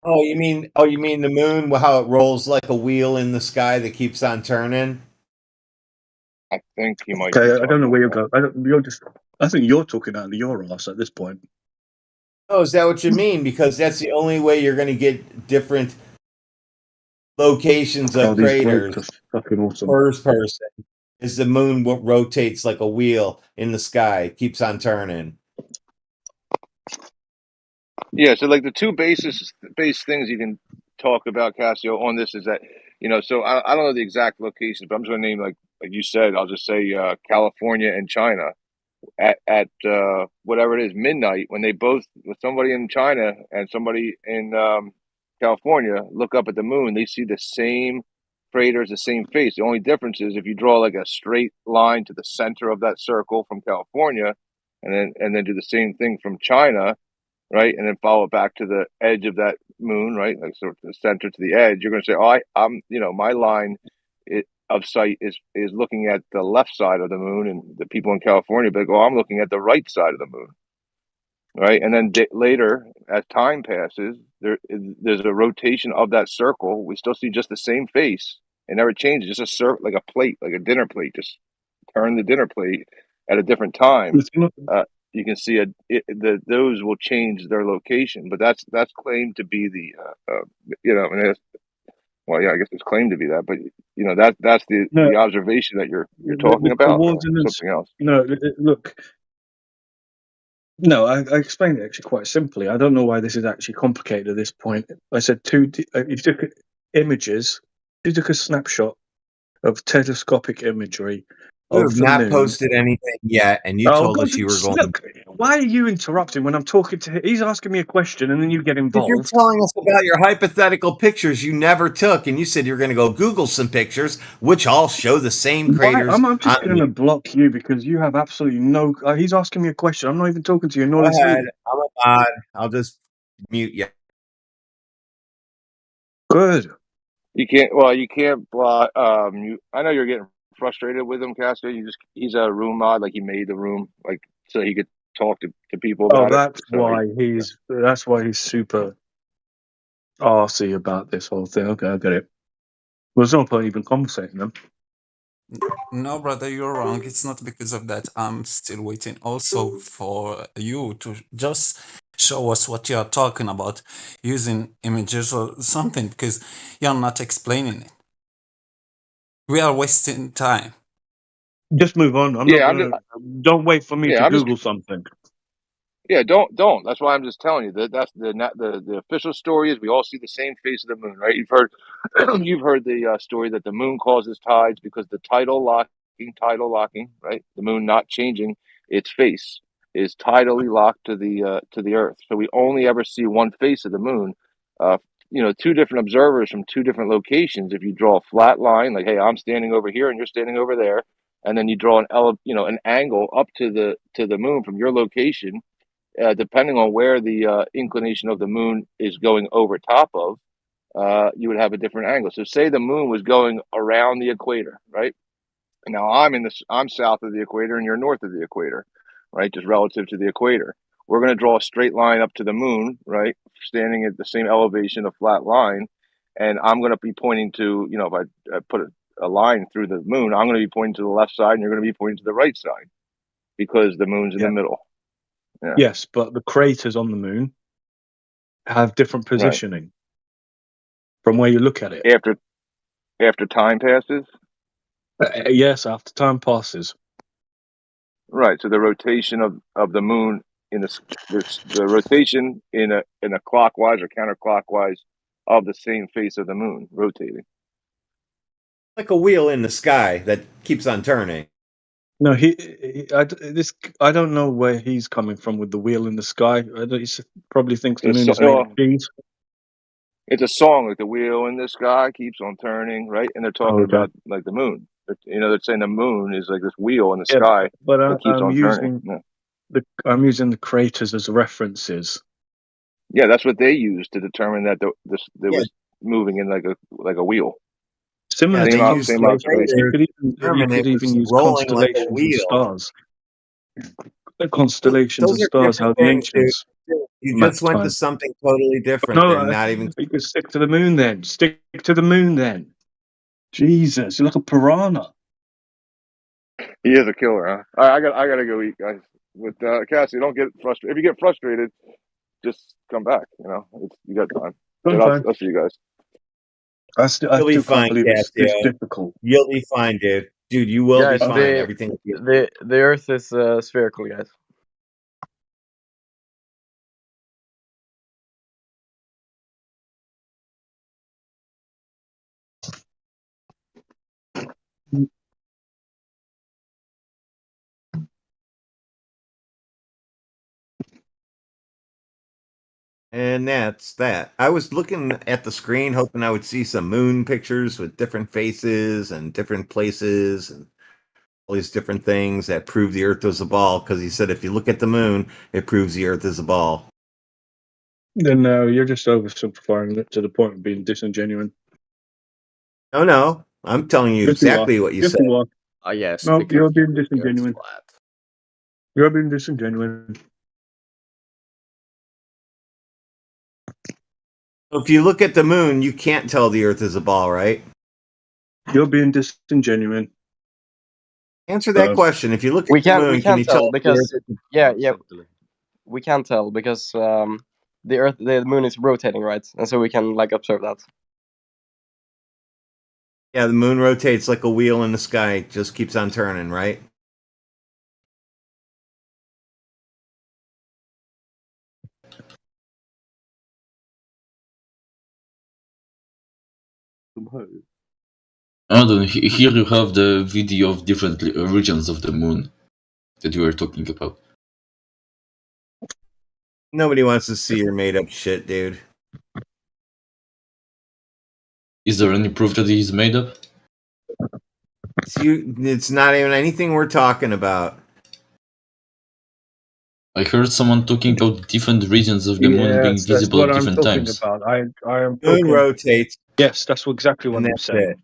[SPEAKER 20] Oh, you mean the moon? How it rolls like a wheel in the sky that keeps on turning?
[SPEAKER 12] I think he might.
[SPEAKER 13] Okay, I don't know where you're going. I think you're talking out of your ass at this point.
[SPEAKER 20] Oh, is that what you mean? Because that's the only way you're going to get different locations of
[SPEAKER 13] these
[SPEAKER 20] craters.
[SPEAKER 13] grapes are fucking awesome.
[SPEAKER 20] First person is the moon rotates like a wheel in the sky, keeps on turning.
[SPEAKER 12] Yeah, so like the 2 base things you can talk about, Cassio, on this is that, so I don't know the exact locations, but I'm just going to name, like you said, I'll just say California and China at whatever it is, midnight, when they both, with somebody in China and somebody in California, look up at the moon, they see the same craters, the same face. The only difference is if you draw like a straight line to the center of that circle from California, and then do the same thing from China, right, and then follow it back to the edge of that moon, right, like sort of the center to the edge, you're going to say, I'm my line of sight is looking at the left side of the moon, and the people in California be like, I'm looking at the right side of the moon, right? And then later, as time passes, there's a rotation of that circle. We still see just the same face. It never changes. Just a circle, like a plate, like a dinner plate. Just turn the dinner plate at a different time. You can see those will change their location, but that's claimed to be the and well, yeah, I guess it's claimed to be that, but that's the observation that you're talking about, or something else.
[SPEAKER 13] No, look. No, I explained it actually quite simply. I don't know why this is actually complicated at this point. I said if you took images, you took a snapshot of telescopic imagery
[SPEAKER 20] You
[SPEAKER 13] of
[SPEAKER 20] have
[SPEAKER 13] the
[SPEAKER 20] not
[SPEAKER 13] moon.
[SPEAKER 20] posted anything yet, and you told us you were going.
[SPEAKER 13] Look, why are you interrupting when I'm talking to him? He's asking me a question, and then you get involved.
[SPEAKER 20] Because you're telling us about your hypothetical pictures you never took, and you said you were going to go Google some pictures, which all show the same craters.
[SPEAKER 13] I'm just going to block you because you have absolutely no. He's asking me a question. I'm not even talking to you. Nor
[SPEAKER 20] Go
[SPEAKER 13] is
[SPEAKER 20] ahead.
[SPEAKER 13] he.
[SPEAKER 20] I'm a mod. I'll just mute you.
[SPEAKER 13] Good.
[SPEAKER 12] You can't block. I know you're getting frustrated with him, Casca. He's a room mod, like he made the room, like so he could talk to people about
[SPEAKER 13] that's
[SPEAKER 12] it.
[SPEAKER 13] That's why he's super arsey about this whole thing. Okay, I get it. Well, there's no point even conversating them.
[SPEAKER 18] No, brother, you're wrong. It's not because of that. I'm still waiting also for you to just show us what you're talking about using images or something, because you're not explaining it. We are wasting time.
[SPEAKER 13] Just move on. Don't wait for me to Google something.
[SPEAKER 12] Yeah, don't. That's why I'm just telling you that that's the official story is we all see the same face of the moon, right? You've heard you've heard the story that the moon causes tides because the tidal locking, right? The moon not changing its face is tidally locked to the Earth. So we only ever see one face of the moon. Two different observers from two different locations. If you draw a flat line, like, hey, I'm standing over here and you're standing over there, and then you draw an angle up to the moon from your location, depending on where the inclination of the moon is going over top of, you would have a different angle. So say the moon was going around the equator, right? And now I'm south of the equator and you're north of the equator, right? Just relative to the equator. We're going to draw a straight line up to the moon, right? Standing at the same elevation, a flat line. And I'm going to be pointing to, if I put a line through the moon, I'm going to be pointing to the left side and you're going to be pointing to the right side because the moon's in the middle. Yeah.
[SPEAKER 13] Yes, but the craters on the moon have different positioning from where you look at it.
[SPEAKER 12] After time passes?
[SPEAKER 13] Yes, after time passes.
[SPEAKER 12] Right. So the rotation of the moon in the rotation in a clockwise or counterclockwise of the same face of the moon rotating.
[SPEAKER 14] Like a wheel in the sky that keeps on turning.
[SPEAKER 13] No, I don't know where he's coming from with the wheel in the sky. He probably thinks the moon is made of cheese.
[SPEAKER 12] It's a song, like the wheel in the sky keeps on turning, right? And they're talking about like the moon. They're saying the moon is like this wheel in the sky that keeps on turning.
[SPEAKER 13] I'm using the craters as references.
[SPEAKER 12] Yeah, that's what they use to determine that it was moving in like a wheel.
[SPEAKER 13] Similar to constellations, you could even use constellations and stars. Constellations and stars, how the ancients.
[SPEAKER 14] You just went to something totally different.
[SPEAKER 13] No,
[SPEAKER 14] not even.
[SPEAKER 13] You can stick to the moon then. Stick to the moon then. Jesus, you're like a piranha.
[SPEAKER 12] He is a killer, huh? All right, I gotta go eat, guys. With Cassie, don't get frustrated. If you get frustrated, just come back. You got time. I'll see you guys.
[SPEAKER 14] You'll be fine,
[SPEAKER 13] Cassie. It's difficult.
[SPEAKER 14] You'll be fine, dude. Dude, you will be fine. Everything.
[SPEAKER 21] The Earth is spherical, guys.
[SPEAKER 14] And that's that. I was looking at the screen, hoping I would see some moon pictures with different faces and different places and all these different things that prove the Earth is a ball. Because he said if you look at the moon, it proves the Earth is a ball.
[SPEAKER 13] Then you're just oversimplifying it to the point of being disingenuous.
[SPEAKER 14] No, I'm telling you exactly what you said.
[SPEAKER 13] You are.
[SPEAKER 21] Yes.
[SPEAKER 13] No, you're being disingenuous. You're being disingenuous.
[SPEAKER 14] If you look at the moon, you can't tell the Earth is a ball, right?
[SPEAKER 13] You're being disingenuous.
[SPEAKER 14] Answer that question. If you look at the moon, can you tell?
[SPEAKER 21] Because we can't tell because the moon is rotating, right? And so we can observe that.
[SPEAKER 14] Yeah, the moon rotates like a wheel in the sky. It just keeps on turning, right?
[SPEAKER 17] Here you have the video of different regions of the moon that you were talking about.
[SPEAKER 14] Nobody wants to see your made up shit, dude.
[SPEAKER 17] Is there any proof that he's made up?
[SPEAKER 14] It's not even anything we're talking about.
[SPEAKER 17] I heard someone talking about different regions of the moon being visible at different times.
[SPEAKER 14] Moon rotates.
[SPEAKER 13] Yes, that's exactly what I'm saying.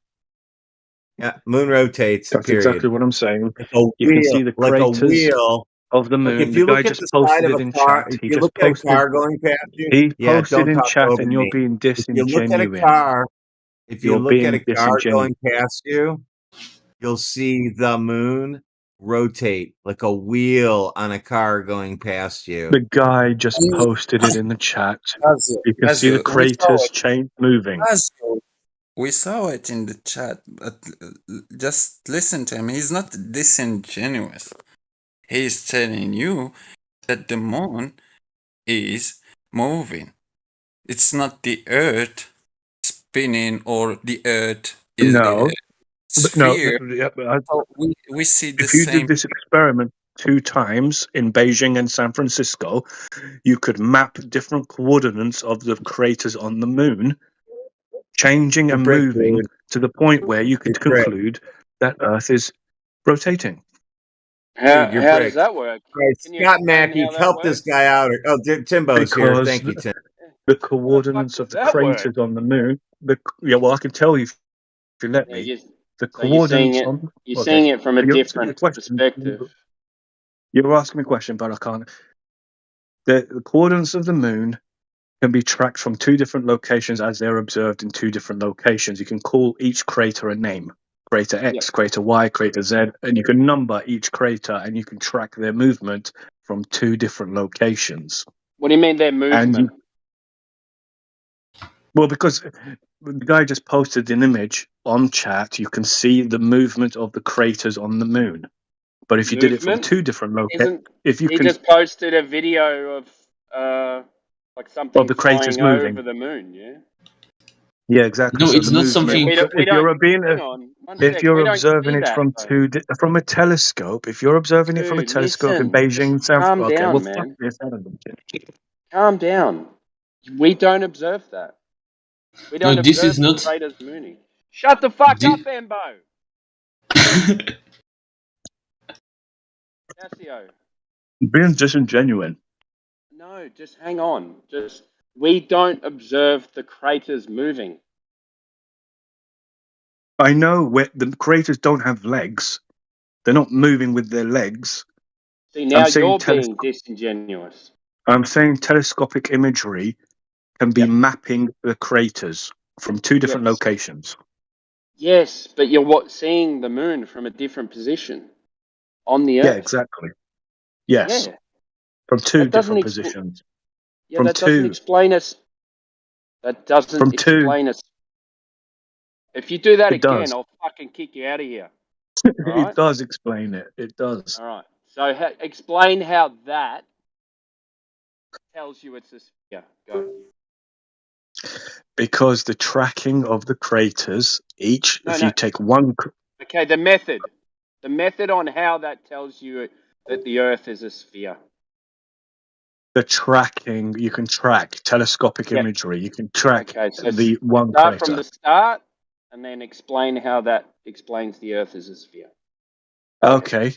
[SPEAKER 14] Yeah, moon rotates.
[SPEAKER 13] That's
[SPEAKER 14] period.
[SPEAKER 13] exactly what I'm saying.
[SPEAKER 14] You
[SPEAKER 13] can see the craters of the moon.
[SPEAKER 14] If you look at the side of a car, if you look at a car going past you,
[SPEAKER 13] he posted in chat, and you're being disingenuous.
[SPEAKER 14] If you look at a car going past you, you'll see the moon rotate like a wheel on a car going past you.
[SPEAKER 13] The guy just posted it in the chat. You can see the craters moving.
[SPEAKER 18] We saw it in the chat, but just listen to him. He's not disingenuous. He's telling you that the moon is moving. It's not the Earth spinning or the Earth is
[SPEAKER 13] No,
[SPEAKER 18] sphere.
[SPEAKER 13] So
[SPEAKER 18] we see the
[SPEAKER 13] if you
[SPEAKER 18] same.
[SPEAKER 13] did this experiment 2 times in Beijing and San Francisco, you could map different coordinates of the craters on the moon, changing and moving to the point where you could conclude that Earth is rotating.
[SPEAKER 20] Dude, you're
[SPEAKER 21] How
[SPEAKER 20] brick.
[SPEAKER 21] does that work?
[SPEAKER 20] Hey,
[SPEAKER 21] Can you
[SPEAKER 20] Scott
[SPEAKER 21] explain
[SPEAKER 20] Mackey,
[SPEAKER 21] how that
[SPEAKER 20] help this
[SPEAKER 21] works?
[SPEAKER 20] guy out. Oh, Timbo's here.
[SPEAKER 13] Because
[SPEAKER 20] Thank you, Tim.
[SPEAKER 13] the coordinates of
[SPEAKER 21] does
[SPEAKER 13] the
[SPEAKER 21] that work?
[SPEAKER 13] craters on the moon, well, I can tell you if you let me. The
[SPEAKER 21] So you're seeing
[SPEAKER 13] coordinates
[SPEAKER 21] it.
[SPEAKER 13] on.
[SPEAKER 21] You're
[SPEAKER 13] Okay,
[SPEAKER 21] seeing it from a
[SPEAKER 13] you're asking me a
[SPEAKER 21] different
[SPEAKER 13] question.
[SPEAKER 21] perspective.
[SPEAKER 13] You're asking me a question, but I can't. The coordinates of the moon can be tracked from 2 different locations as they're observed in 2 different locations. You can call each crater a name. Crater X, crater Y, crater Z, and you can number each crater and you can track their movement from 2 different locations.
[SPEAKER 21] What do you mean their movement?
[SPEAKER 13] Well, because the guy just posted an image on chat, you can see the movement of the craters on the moon. But if you did it from 2 different locations, if you
[SPEAKER 21] He
[SPEAKER 13] can,
[SPEAKER 21] just posted a video of like something
[SPEAKER 13] the craters
[SPEAKER 21] flying
[SPEAKER 13] moving.
[SPEAKER 21] over the moon, yeah?
[SPEAKER 13] Yeah, exactly.
[SPEAKER 17] No,
[SPEAKER 13] So
[SPEAKER 17] it's
[SPEAKER 13] the
[SPEAKER 17] not
[SPEAKER 13] movement.
[SPEAKER 17] something.
[SPEAKER 21] We don't,
[SPEAKER 13] If you're being,
[SPEAKER 21] hang on, one
[SPEAKER 13] if
[SPEAKER 21] sec.
[SPEAKER 13] you're
[SPEAKER 21] We don't
[SPEAKER 13] observing
[SPEAKER 21] see
[SPEAKER 13] it
[SPEAKER 21] that,
[SPEAKER 13] from
[SPEAKER 21] though.
[SPEAKER 13] from a telescope, if you're observing it from a
[SPEAKER 21] Dude,
[SPEAKER 13] telescope in
[SPEAKER 21] listen.
[SPEAKER 13] Beijing,
[SPEAKER 21] Calm
[SPEAKER 13] okay,
[SPEAKER 21] down,
[SPEAKER 13] well,
[SPEAKER 21] man.
[SPEAKER 13] fuck this.
[SPEAKER 21] Calm down. We don't observe that. We
[SPEAKER 17] No,
[SPEAKER 21] don't
[SPEAKER 17] this
[SPEAKER 21] observe
[SPEAKER 17] is not.
[SPEAKER 21] craters mooning. Shut the fuck
[SPEAKER 17] Thi-
[SPEAKER 21] up, Embo! Cassio.
[SPEAKER 13] Being disingenuous.
[SPEAKER 21] No, just hang on. We don't observe the craters moving.
[SPEAKER 13] I know where the craters don't have legs. They're not moving with their legs.
[SPEAKER 21] See, now you're being disingenuous.
[SPEAKER 13] I'm saying telescopic imagery can be mapping the craters from 2 different locations.
[SPEAKER 21] Yes, but you're seeing the moon from a different position on the Earth.
[SPEAKER 13] Yeah, exactly. Yes.
[SPEAKER 21] Yeah.
[SPEAKER 13] From 2
[SPEAKER 21] That doesn't
[SPEAKER 13] different positions.
[SPEAKER 21] Yeah,
[SPEAKER 13] from
[SPEAKER 21] that doesn't
[SPEAKER 13] 2.
[SPEAKER 21] explain us. That doesn't
[SPEAKER 13] From 2.
[SPEAKER 21] explain us. If you do that
[SPEAKER 13] It
[SPEAKER 21] again,
[SPEAKER 13] does.
[SPEAKER 21] I'll fucking kick you out of here.
[SPEAKER 13] It
[SPEAKER 21] Right?
[SPEAKER 13] does explain it. It does.
[SPEAKER 21] All right. So explain how that tells you it's a sphere. Go.
[SPEAKER 13] Because the tracking of the craters, if you take one.
[SPEAKER 21] Okay, the method. The method on how that tells you that the Earth is a sphere.
[SPEAKER 13] The tracking, you can track telescopic imagery. You can track
[SPEAKER 21] so
[SPEAKER 13] the one
[SPEAKER 21] start
[SPEAKER 13] crater.
[SPEAKER 21] from the start and then explain how that explains the Earth as a sphere.
[SPEAKER 13] Okay.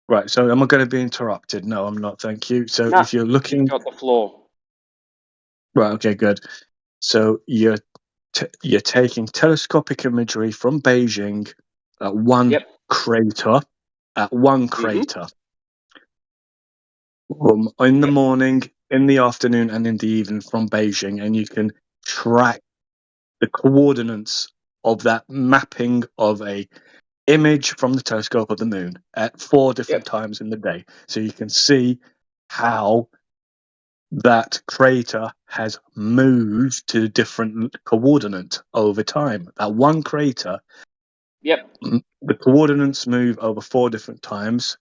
[SPEAKER 13] Right. So am I going to be interrupted? No, I'm not. Thank you. So if you're looking.
[SPEAKER 21] You've got the floor.
[SPEAKER 13] Right. Okay, good. So you're taking telescopic imagery from Beijing at one crater, in the morning, in the afternoon, and in the evening from Beijing, and you can track the coordinates of that mapping of a image from the telescope of the moon at 4 different times in the day. So you can see how that crater has moved to different coordinate over time. That one crater, the coordinates move over 4 different times,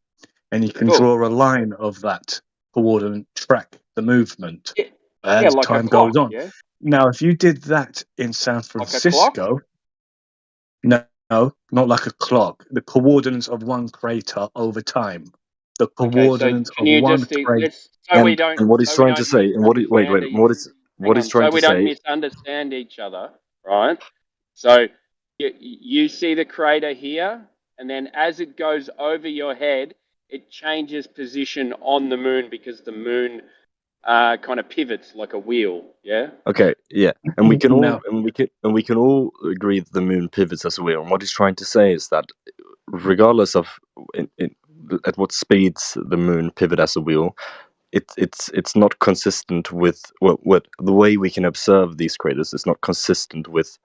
[SPEAKER 13] and you can draw a line of that coordinate, track the movement as
[SPEAKER 21] like
[SPEAKER 13] time
[SPEAKER 21] a clock,
[SPEAKER 13] goes on.
[SPEAKER 21] Yeah?
[SPEAKER 13] Now, if you did that in San Francisco, no, not like a clock. The coordinates of one crater over time. The coordinates
[SPEAKER 21] can
[SPEAKER 13] of
[SPEAKER 21] you
[SPEAKER 13] one
[SPEAKER 21] just
[SPEAKER 13] crater.
[SPEAKER 21] we don't
[SPEAKER 15] what he's trying to say, and what he's trying to
[SPEAKER 21] we don't
[SPEAKER 15] say.
[SPEAKER 21] misunderstand each other, right? So you see the crater here, and then as it goes over your head, it changes position on the moon because the moon kind of pivots like a wheel. Yeah.
[SPEAKER 2] Okay, yeah, and we can all agree that the moon pivots as a wheel. And what he's trying to say is that, regardless of at what speeds the moon pivot as a wheel, it's not consistent with what the way we can observe these craters is not consistent with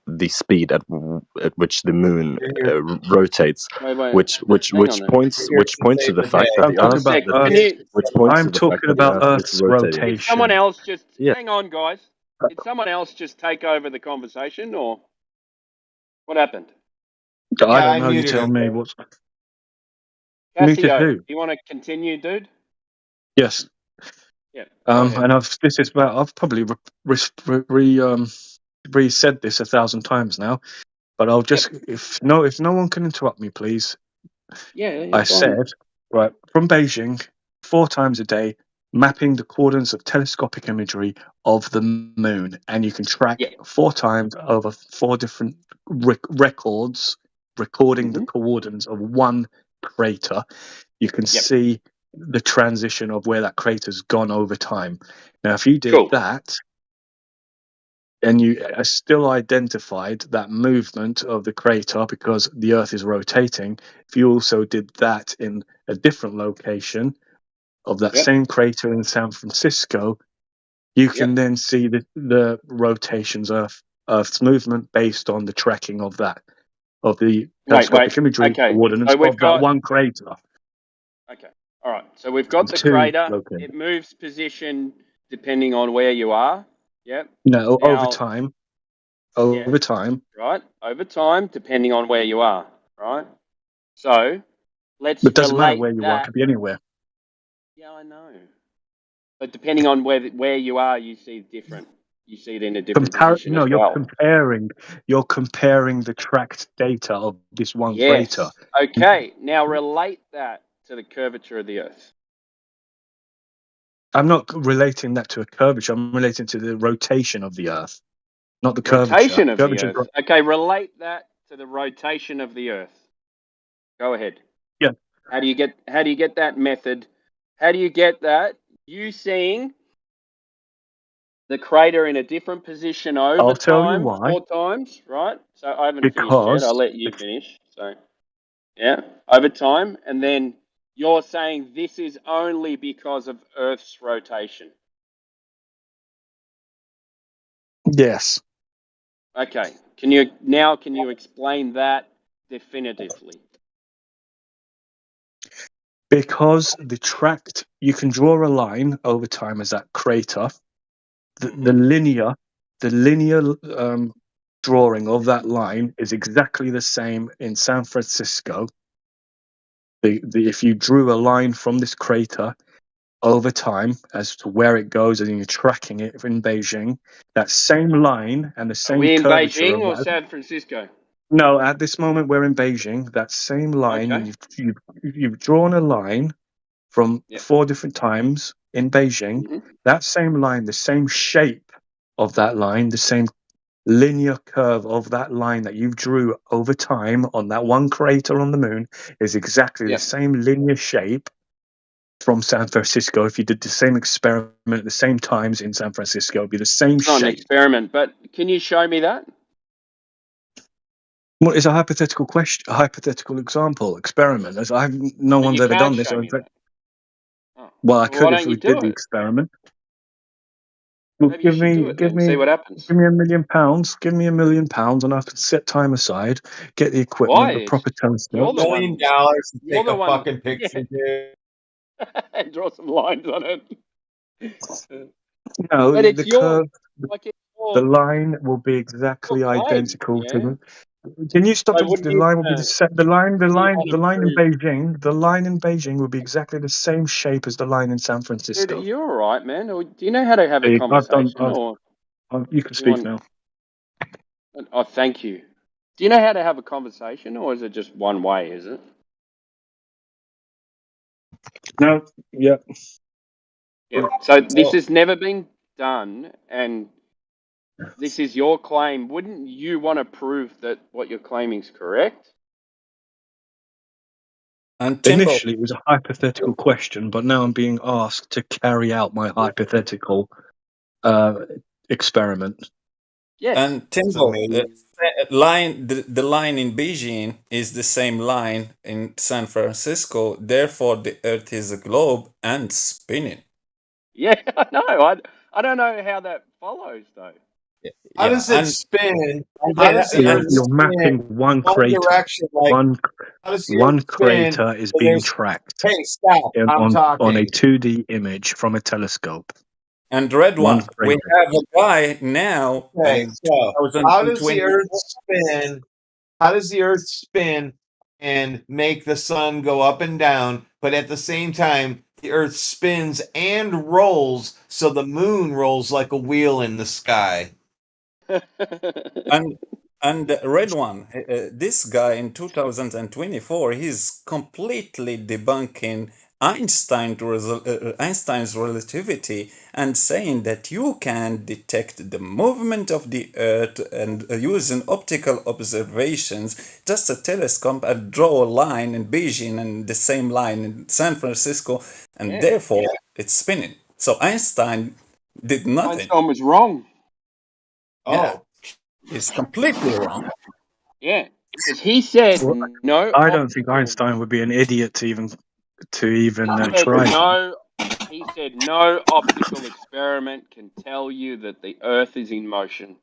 [SPEAKER 2] the speed at which the moon rotates, which points to the fact that the Earth is rotating.
[SPEAKER 21] Did someone else just hang on, guys? Did someone else just take over the conversation, or what happened?
[SPEAKER 13] I don't know. You tell me what's.
[SPEAKER 21] Cassio, do you want to continue, dude?
[SPEAKER 13] Yes.
[SPEAKER 21] Yeah.
[SPEAKER 13] And I've probably re-said this 1,000 times now, but I'll just if no one can interrupt me, please.
[SPEAKER 21] Yeah,
[SPEAKER 13] I said right from Beijing 4 times a day, mapping the coordinates of telescopic imagery of the moon, and you can track 4 times over 4 different records recording the coordinates of one crater. You can see the transition of where that crater's gone over time. Now, if you did that, and you still identified that movement of the crater because the Earth is rotating, if you also did that in a different location of that same crater in San Francisco, you can then see the rotations of Earth's movement based on the tracking of that, of the telescopic imagery coordinates of that one crater.
[SPEAKER 21] Okay. All right. So we've got the crater. It moves position depending on where you are. Yep.
[SPEAKER 13] No, over time. Over time.
[SPEAKER 21] Right. Over time, depending on where you are. Right. So let's
[SPEAKER 13] But it doesn't matter
[SPEAKER 21] relate
[SPEAKER 13] where you are.
[SPEAKER 21] that.
[SPEAKER 13] It could be anywhere.
[SPEAKER 21] Yeah, I know. But depending on where you are, you see different. You see it in a different position as well.
[SPEAKER 13] You're comparing the tracked data of this one crater.
[SPEAKER 21] Okay. Now relate that to the curvature of the Earth.
[SPEAKER 13] I'm not relating that to a curvature. I'm relating to the rotation of the Earth, not the
[SPEAKER 21] Rotation of
[SPEAKER 13] curvature.
[SPEAKER 21] the Earth. Okay, relate that to the rotation of the Earth. Go ahead.
[SPEAKER 13] Yeah.
[SPEAKER 21] How do you get that method? How do you get that? You seeing the crater in a different position over
[SPEAKER 13] I'll tell you
[SPEAKER 21] time,
[SPEAKER 13] why.
[SPEAKER 21] 4 times, right? So I haven't finished yet. I'll let you finish. So, yeah, over time, and then you're saying this is only because of Earth's rotation.
[SPEAKER 13] Yes.
[SPEAKER 21] Okay. Can you explain that definitively?
[SPEAKER 13] Because you can draw a line over time as that crater. The linear drawing of that line is exactly the same in San Francisco. If you drew a line from this crater over time as to where it goes, and you're tracking it in Beijing, that same line and the same
[SPEAKER 21] Are we in
[SPEAKER 13] curvature
[SPEAKER 21] Beijing
[SPEAKER 13] of
[SPEAKER 21] or
[SPEAKER 13] that.
[SPEAKER 21] San Francisco?
[SPEAKER 13] No, at this moment we're in Beijing. That same line, you've drawn a line from 4 different times in Beijing. That same line, the same shape of that line, the same linear curve of that line that you drew over time on that one crater on the moon is exactly the same linear shape from San Francisco. If you did the same experiment at the same times in San Francisco, it'd be the same
[SPEAKER 21] It's not
[SPEAKER 13] shape.
[SPEAKER 21] an experiment, but can you show me that?
[SPEAKER 13] Well, it's a hypothetical question, a hypothetical experiment. As no one's ever done this. Well, I could if we did the experiment. Well,
[SPEAKER 21] Maybe you should do it and see what happens.
[SPEAKER 13] Give me £1 million. Give me £1 million, and I can set time aside, get the equipment, the proper telescope.
[SPEAKER 21] $1
[SPEAKER 20] million to take a fucking picture, dude.
[SPEAKER 21] And draw some lines on it.
[SPEAKER 13] No,
[SPEAKER 21] but it's
[SPEAKER 13] the curve, the
[SPEAKER 21] your
[SPEAKER 13] line will be exactly identical to them. Can you stop? The line will be the line in Beijing. The line in Beijing will be exactly the same shape as the line in San Francisco.
[SPEAKER 21] Dude, you're all right, man. Or do you know how to have a conversation?
[SPEAKER 13] You can speak now.
[SPEAKER 21] Oh, thank you. Do you know how to have a conversation, or is it just one way? Is it?
[SPEAKER 13] No. Yeah.
[SPEAKER 21] Yeah. So this has never been done, and this is your claim. Wouldn't you want to prove that what you're claiming is correct?
[SPEAKER 13] Initially, it was a hypothetical question, but now I'm being asked to carry out my hypothetical experiment.
[SPEAKER 21] Yes.
[SPEAKER 18] And Timbo, the line in Beijing is the same line in San Francisco. Therefore, the Earth is a globe and spinning.
[SPEAKER 21] Yeah, I know. I don't know how that follows, though.
[SPEAKER 20] How does it spin?
[SPEAKER 13] You're mapping one crater.
[SPEAKER 20] Direction,
[SPEAKER 13] one crater is being tracked.
[SPEAKER 20] Hey, stop! I'm talking.
[SPEAKER 13] On a 2D image from a telescope.
[SPEAKER 18] And red one, we have a guy now.
[SPEAKER 20] Okay, so how does the Earth spin? How does the Earth spin and make the sun go up and down? But at the same time, the Earth spins and rolls, so the moon rolls like a wheel in the sky.
[SPEAKER 18] And Red One, this guy in 2024, he's completely debunking Einstein's relativity and saying that you can detect the movement of the Earth and using optical observations, just a telescope, and draw a line in Beijing and the same line in San Francisco, and therefore it's spinning. So Einstein did nothing.
[SPEAKER 21] Einstein was wrong.
[SPEAKER 18] Yeah. It's completely wrong.
[SPEAKER 21] Yeah, because he said no.
[SPEAKER 13] I don't think Einstein would be an idiot to even try.
[SPEAKER 21] He said no optical experiment can tell you that the Earth is in motion.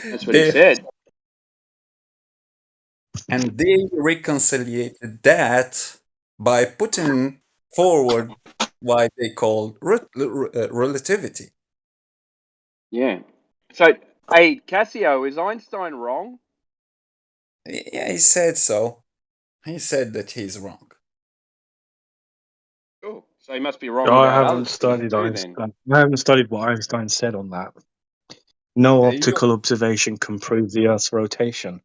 [SPEAKER 21] That's what he said.
[SPEAKER 18] And they reconciliated that by putting forward what they called relativity.
[SPEAKER 21] Yeah. So, hey, Cassio, is Einstein wrong?
[SPEAKER 18] Yeah, he said so. He said that he's wrong.
[SPEAKER 21] Cool. So he must be wrong
[SPEAKER 13] I
[SPEAKER 21] about
[SPEAKER 13] haven't
[SPEAKER 21] other
[SPEAKER 13] studied
[SPEAKER 21] things too,
[SPEAKER 13] Einstein.
[SPEAKER 21] then.
[SPEAKER 13] I haven't studied what Einstein said on that. No optical observation can prove the Earth's rotation.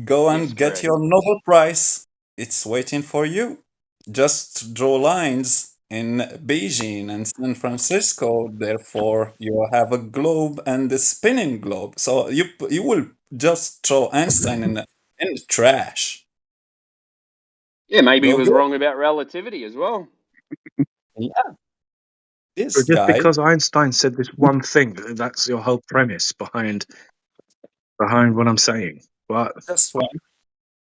[SPEAKER 18] Go and get your Nobel Prize. It's waiting for you. Just draw lines in Beijing and San Francisco. Therefore, you have a globe and a spinning globe. So you will just throw Einstein in the trash.
[SPEAKER 21] Yeah, maybe he was wrong about relativity as well.
[SPEAKER 18] Yeah.
[SPEAKER 13] Just because Einstein said this one thing, that's your whole premise behind what I'm saying. But
[SPEAKER 18] that's one.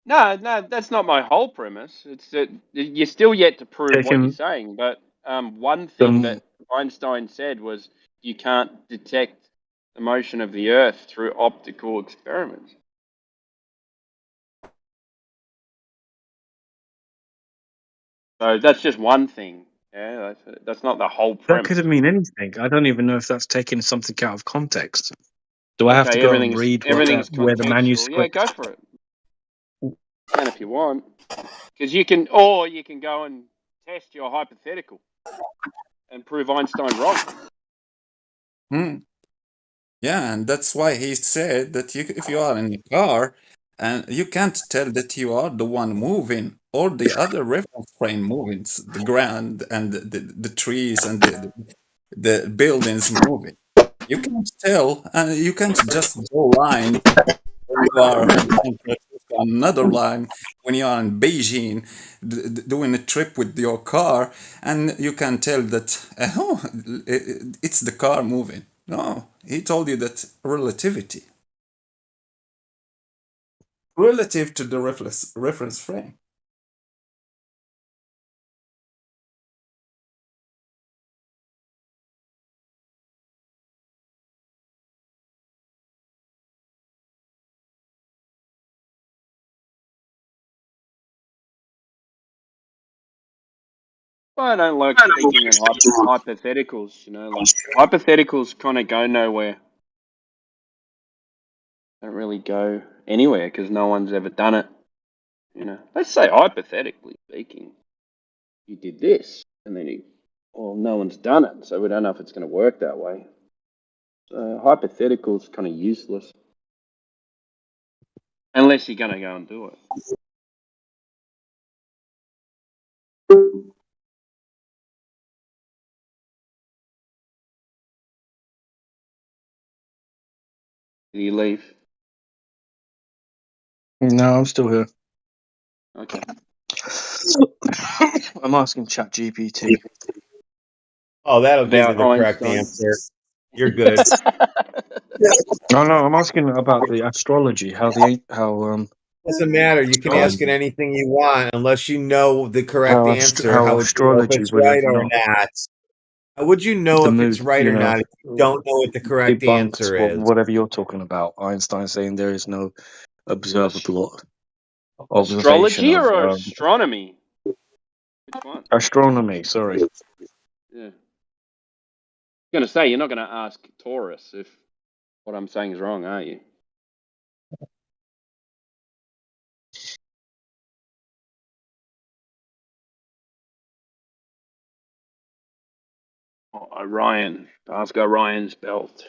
[SPEAKER 21] No, that's not my whole premise. It's that you're still yet to prove what you're saying. But one thing that Einstein said was you can't detect the motion of the Earth through optical experiments. So that's just one thing. Yeah, that's not the whole premise.
[SPEAKER 13] that could mean anything. I don't even know if that's taking something out of context. Do I have to go and read where the manuscript?
[SPEAKER 21] Yeah, go for it. And if you want, because you can go and test your hypothetical and prove Einstein wrong.
[SPEAKER 18] Yeah, and that's why he said that if you are in a car and you can't tell that you are the one moving or the other reference frame moving, the ground and the trees and the buildings moving. You can't tell, and you can't just draw line when you are on another line when you are in Beijing doing a trip with your car, and you can tell that it's the car moving. No, he told you that relativity relative to the reference frame.
[SPEAKER 21] I don't like speaking in hypotheticals, like hypotheticals kind of go nowhere. Don't really go anywhere because no one's ever done it. Let's say hypothetically speaking, you did this, and then no one's done it, so we don't know if it's going to work that way. So hypotheticals kind of useless unless you're going to go and do it. Did you leave?
[SPEAKER 13] No, I'm still here.
[SPEAKER 21] Okay.
[SPEAKER 13] I'm asking ChatGPT.
[SPEAKER 20] Oh, that'll give you the correct answer. You're good.
[SPEAKER 13] No, I'm asking about the astrology.
[SPEAKER 20] Doesn't matter. You can ask it anything you want, unless you know the correct answer. How would you know if it's right or not? How would you know if it's right or not if you don't know what the correct answer is?
[SPEAKER 13] Whatever you're talking about, Einstein saying there is no observable
[SPEAKER 21] astrology or astronomy. Which one?
[SPEAKER 13] Astronomy. Sorry.
[SPEAKER 21] Yeah. I'm gonna say you're not gonna ask Taurus if what I'm saying is wrong, are you? Orion. Ask Orion's belt.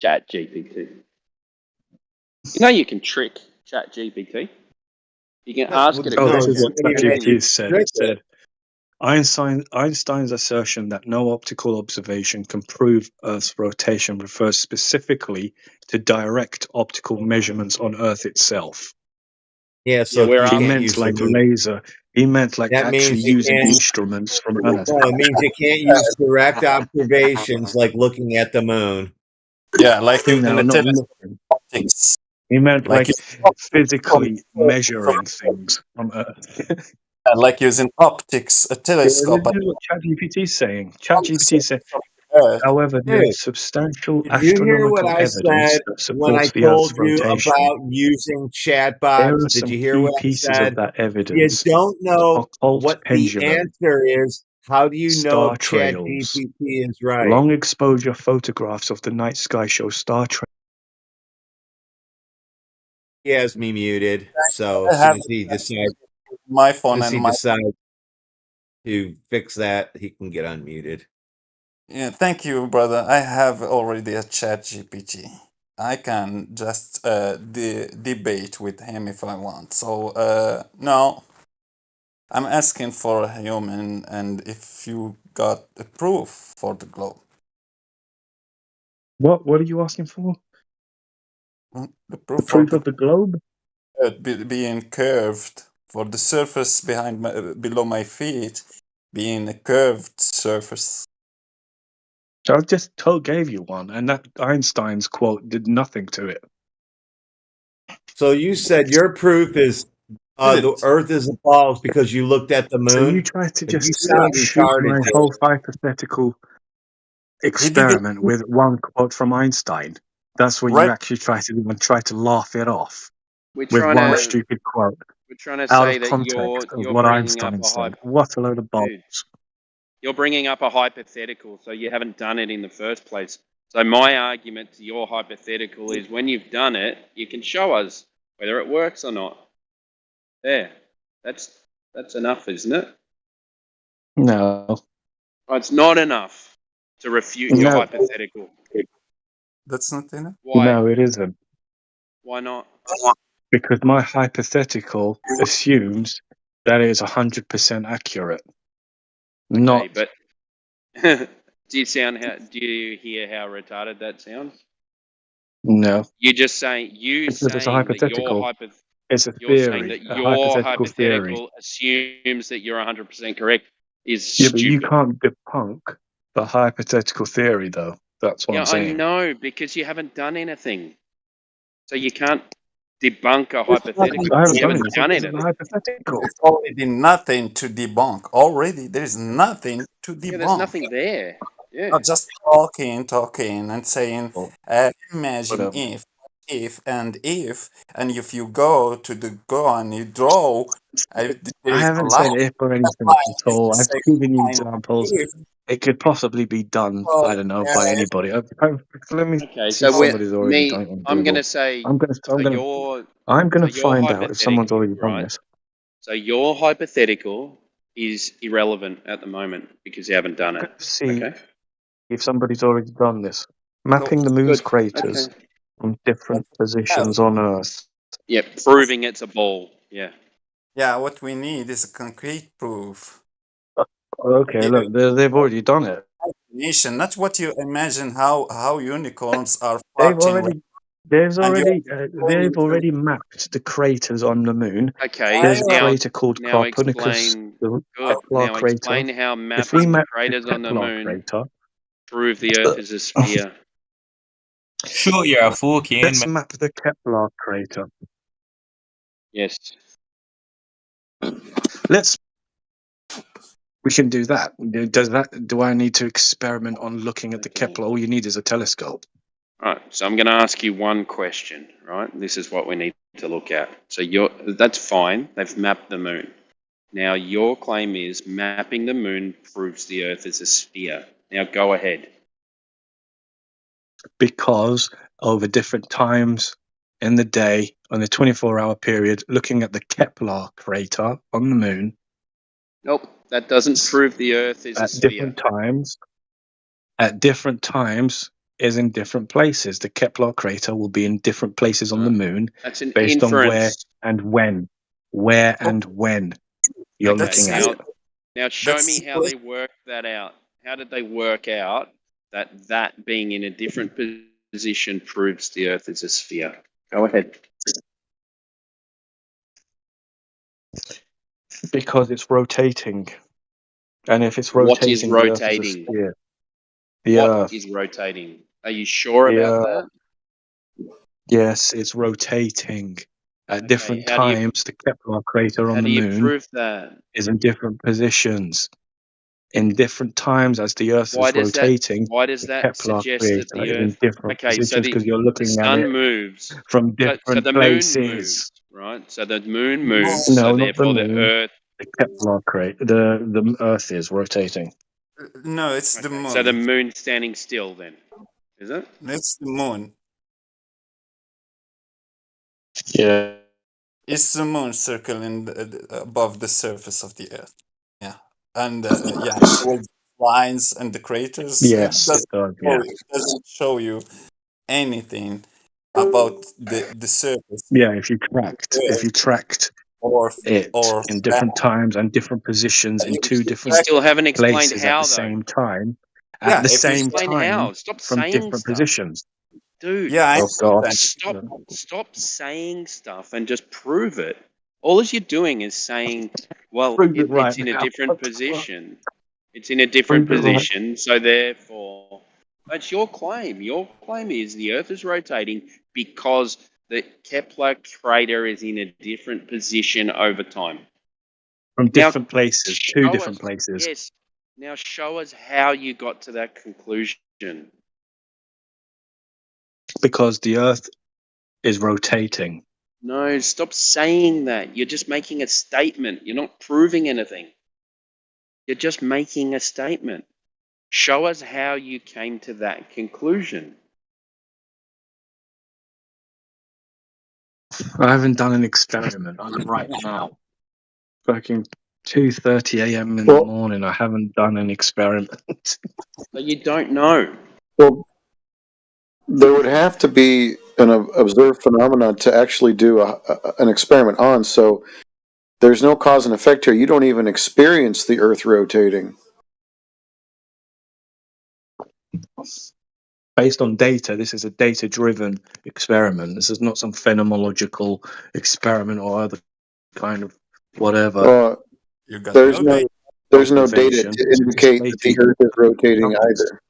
[SPEAKER 21] Chat GPT. You know you can trick Chat GPT. You can ask it a
[SPEAKER 6] this is
[SPEAKER 21] question.
[SPEAKER 6] what ChatGPT said. It said Einstein's assertion that no optical observation can prove Earth's rotation refers specifically to direct optical measurements on Earth itself.
[SPEAKER 20] Yeah, so
[SPEAKER 6] he meant like laser. He meant like
[SPEAKER 20] that
[SPEAKER 6] actually
[SPEAKER 20] means you
[SPEAKER 6] using
[SPEAKER 20] can't,
[SPEAKER 6] instruments from Earth.
[SPEAKER 20] No, it means you can't use direct observations like looking at the moon.
[SPEAKER 18] Yeah, like in
[SPEAKER 6] No,
[SPEAKER 18] the
[SPEAKER 6] not
[SPEAKER 18] telescope
[SPEAKER 6] looking.
[SPEAKER 18] optics.
[SPEAKER 6] He meant
[SPEAKER 20] Like
[SPEAKER 6] like physically measuring things from Earth.
[SPEAKER 18] Like using optics, a telescope.
[SPEAKER 6] This is what ChatGPT is saying. ChatGPT said, however, there
[SPEAKER 20] Dude,
[SPEAKER 6] is substantial
[SPEAKER 20] did you hear what
[SPEAKER 6] astronomical
[SPEAKER 20] I
[SPEAKER 6] evidence
[SPEAKER 20] said
[SPEAKER 6] that
[SPEAKER 20] when I
[SPEAKER 6] supports the Earth's
[SPEAKER 20] told you
[SPEAKER 6] rotation.
[SPEAKER 20] about using
[SPEAKER 6] There
[SPEAKER 20] chatbots?
[SPEAKER 6] are
[SPEAKER 20] Did
[SPEAKER 6] some
[SPEAKER 20] you hear
[SPEAKER 6] key
[SPEAKER 20] what I
[SPEAKER 6] pieces
[SPEAKER 20] said?
[SPEAKER 6] of that
[SPEAKER 20] You
[SPEAKER 6] evidence.
[SPEAKER 20] don't know
[SPEAKER 6] Occult
[SPEAKER 20] what the
[SPEAKER 6] pendulum,
[SPEAKER 20] answer is. How do you know
[SPEAKER 6] star
[SPEAKER 20] if
[SPEAKER 6] trails,
[SPEAKER 20] ChatGPT is right?
[SPEAKER 6] long exposure photographs of the night sky show star trails.
[SPEAKER 20] He has me muted, so as soon as he decides,
[SPEAKER 18] my phone and my
[SPEAKER 20] decides to fix that, he can get unmuted.
[SPEAKER 18] Yeah, thank you, brother. I have already a Chat GPT. I can just debate with him if I want. So no, I'm asking for a human, and if you got a proof for the globe.
[SPEAKER 6] What are you asking for?
[SPEAKER 18] The proof,
[SPEAKER 6] of the globe?
[SPEAKER 18] Being curved, for the surface below my feet being a curved surface.
[SPEAKER 6] So I just gave you one, and that Einstein's quote did nothing to it.
[SPEAKER 20] So you said your proof is the Earth is a ball because you looked at the moon.
[SPEAKER 6] So you tried to just
[SPEAKER 20] you sound
[SPEAKER 6] shoot
[SPEAKER 20] retarded.
[SPEAKER 6] my whole hypothetical experiment with one quote from Einstein. That's when you actually try to laugh it off with one stupid quote.
[SPEAKER 21] We're trying to
[SPEAKER 6] out
[SPEAKER 21] say
[SPEAKER 6] of
[SPEAKER 21] that
[SPEAKER 6] context
[SPEAKER 21] you're
[SPEAKER 6] of what
[SPEAKER 21] bringing up
[SPEAKER 6] Einstein
[SPEAKER 21] a
[SPEAKER 6] said. What a load of balls.
[SPEAKER 21] You're bringing up a hypothetical, so you haven't done it in the first place. So my argument to your hypothetical is when you've done it, you can show us whether it works or not. There. That's enough, isn't it?
[SPEAKER 6] No.
[SPEAKER 21] Oh, it's not enough to refute your hypothetical.
[SPEAKER 18] That's not enough?
[SPEAKER 21] Why?
[SPEAKER 6] No, it isn't.
[SPEAKER 21] Why not?
[SPEAKER 6] Because my hypothetical assumes that it is 100% accurate.
[SPEAKER 21] Okay, but do you hear how retarded that sounds?
[SPEAKER 6] No.
[SPEAKER 21] You're just saying
[SPEAKER 6] It's a hypothetical. It's a
[SPEAKER 21] you're
[SPEAKER 6] theory.
[SPEAKER 21] saying that
[SPEAKER 6] a
[SPEAKER 21] your
[SPEAKER 6] hypothetical theory.
[SPEAKER 21] assumes that you're 100% correct is
[SPEAKER 6] Yeah,
[SPEAKER 21] stupid.
[SPEAKER 6] but you can't debunk the hypothetical theory, though. That's what I'm saying.
[SPEAKER 21] I know, because you haven't done anything. So you can't debunk a hypothetical. You haven't done anything.
[SPEAKER 6] Hypothetical.
[SPEAKER 18] There's already nothing to debunk. Already, there's nothing to debunk.
[SPEAKER 21] Yeah, there's nothing there. Yeah.
[SPEAKER 18] Not just talking and saying, imagine if, and if you go and you draw.
[SPEAKER 6] I haven't said if or anything at all. I've given you examples. It could possibly be done, I don't know, by anybody. Let me
[SPEAKER 21] Okay,
[SPEAKER 6] see
[SPEAKER 21] so
[SPEAKER 6] if somebody's already done it on
[SPEAKER 21] I'm going
[SPEAKER 6] Google.
[SPEAKER 21] to say,
[SPEAKER 6] I'm going to find out if someone's already done this.
[SPEAKER 21] So your hypothetical is irrelevant at the moment because you haven't done it.
[SPEAKER 6] See if somebody's already done this. Mapping the moon's craters from different positions on Earth.
[SPEAKER 21] Yeah, proving it's a ball. Yeah.
[SPEAKER 18] Yeah, what we need is a concrete proof.
[SPEAKER 6] Okay, look, they've already done it.
[SPEAKER 18] Not what you imagine how unicorns are
[SPEAKER 6] They've
[SPEAKER 18] fucking.
[SPEAKER 6] already mapped the craters on the moon.
[SPEAKER 21] Okay.
[SPEAKER 6] There's a crater called Copernicus, the Kepler
[SPEAKER 21] Now
[SPEAKER 6] crater.
[SPEAKER 21] explain how
[SPEAKER 6] If we
[SPEAKER 21] mapping
[SPEAKER 6] map
[SPEAKER 21] craters
[SPEAKER 6] the
[SPEAKER 21] on the
[SPEAKER 6] Kepler
[SPEAKER 21] moon
[SPEAKER 6] crater,
[SPEAKER 21] prove the Earth is a sphere.
[SPEAKER 22] Sure, you're a fucking.
[SPEAKER 6] Let's map the Kepler crater.
[SPEAKER 21] Yes.
[SPEAKER 6] We can do that. Do I need to experiment on looking at the Kepler? All you need is a telescope.
[SPEAKER 21] All right. So I'm going to ask you one question, right? This is what we need to look at. So that's fine. They've mapped the moon. Now, your claim is mapping the moon proves the Earth is a sphere. Now, go ahead.
[SPEAKER 13] Because over different times in the day, on a 24-hour period, looking at the Kepler crater on the moon.
[SPEAKER 21] Nope, that doesn't prove the Earth is a sphere.
[SPEAKER 13] At different times is in different places. The Kepler crater will be in different places on the moon based on where and when. Where and when you're looking at it.
[SPEAKER 21] Now show me how they worked that out. How did they work out that being in a different position proves the Earth is a sphere? Go ahead.
[SPEAKER 13] Because it's rotating. And if it's rotating,
[SPEAKER 21] what is rotating? What is rotating? Are you sure about that?
[SPEAKER 13] Yes, it's rotating. At different times, the Kepler crater on the moon
[SPEAKER 21] prove that?
[SPEAKER 13] Is in different positions. In different times, as the Earth is rotating,
[SPEAKER 21] why does that suggest that the Earth
[SPEAKER 13] is in different positions because you're looking
[SPEAKER 21] the
[SPEAKER 13] at
[SPEAKER 21] sun
[SPEAKER 13] it
[SPEAKER 21] moves
[SPEAKER 13] from different
[SPEAKER 21] so the
[SPEAKER 13] places.
[SPEAKER 21] Moon moves, right? So the moon moves.
[SPEAKER 13] No,
[SPEAKER 21] so
[SPEAKER 13] not
[SPEAKER 21] therefore
[SPEAKER 13] the moon.
[SPEAKER 21] The Earth.
[SPEAKER 13] The Kepler crater. The Earth is rotating.
[SPEAKER 18] No, it's the moon.
[SPEAKER 21] So the moon's standing still then, is it?
[SPEAKER 18] It's the moon.
[SPEAKER 13] Yeah.
[SPEAKER 18] It's the moon circling above the surface of the Earth. Yeah. And yeah, all the lines and the craters.
[SPEAKER 13] Yes,
[SPEAKER 18] it doesn't show you anything about the surface.
[SPEAKER 13] Yeah, if you tracked it in different times and different positions in two different
[SPEAKER 21] You still haven't explained
[SPEAKER 13] places
[SPEAKER 21] how,
[SPEAKER 13] at the
[SPEAKER 21] though.
[SPEAKER 13] same time.
[SPEAKER 21] Yeah,
[SPEAKER 13] At the
[SPEAKER 21] if you
[SPEAKER 13] same
[SPEAKER 21] explain
[SPEAKER 13] time
[SPEAKER 21] how. Stop
[SPEAKER 13] from
[SPEAKER 21] saying
[SPEAKER 13] different
[SPEAKER 21] stuff.
[SPEAKER 13] positions.
[SPEAKER 21] Dude,
[SPEAKER 18] Yeah,
[SPEAKER 21] stop saying stuff and just prove it. All you're doing is saying, well,
[SPEAKER 13] Prove it right
[SPEAKER 21] it's in a
[SPEAKER 13] now.
[SPEAKER 21] different position. It's in a different
[SPEAKER 13] Prove it right.
[SPEAKER 21] position, so therefore, that's your claim. Your claim is the Earth is rotating because the Kepler crater is in a different position over time.
[SPEAKER 13] From different places, two
[SPEAKER 21] show
[SPEAKER 13] different
[SPEAKER 21] us-
[SPEAKER 13] places.
[SPEAKER 21] Yes. Now show us how you got to that conclusion.
[SPEAKER 13] Because the Earth is rotating.
[SPEAKER 21] No, stop saying that. You're just making a statement. You're not proving anything. You're just making a statement. Show us how you came to that conclusion.
[SPEAKER 13] I haven't done an experiment right now. Fucking 2:30 a.m. in the morning. I haven't done an experiment.
[SPEAKER 21] But you don't know.
[SPEAKER 12] Well, there would have to be an observed phenomenon to actually do an experiment on. So there's no cause and effect here. You don't even experience the Earth rotating.
[SPEAKER 13] Based on data, this is a data-driven experiment. This is not some phenomenological experiment or other kind of whatever.
[SPEAKER 12] There's no data to indicate that the Earth is rotating either.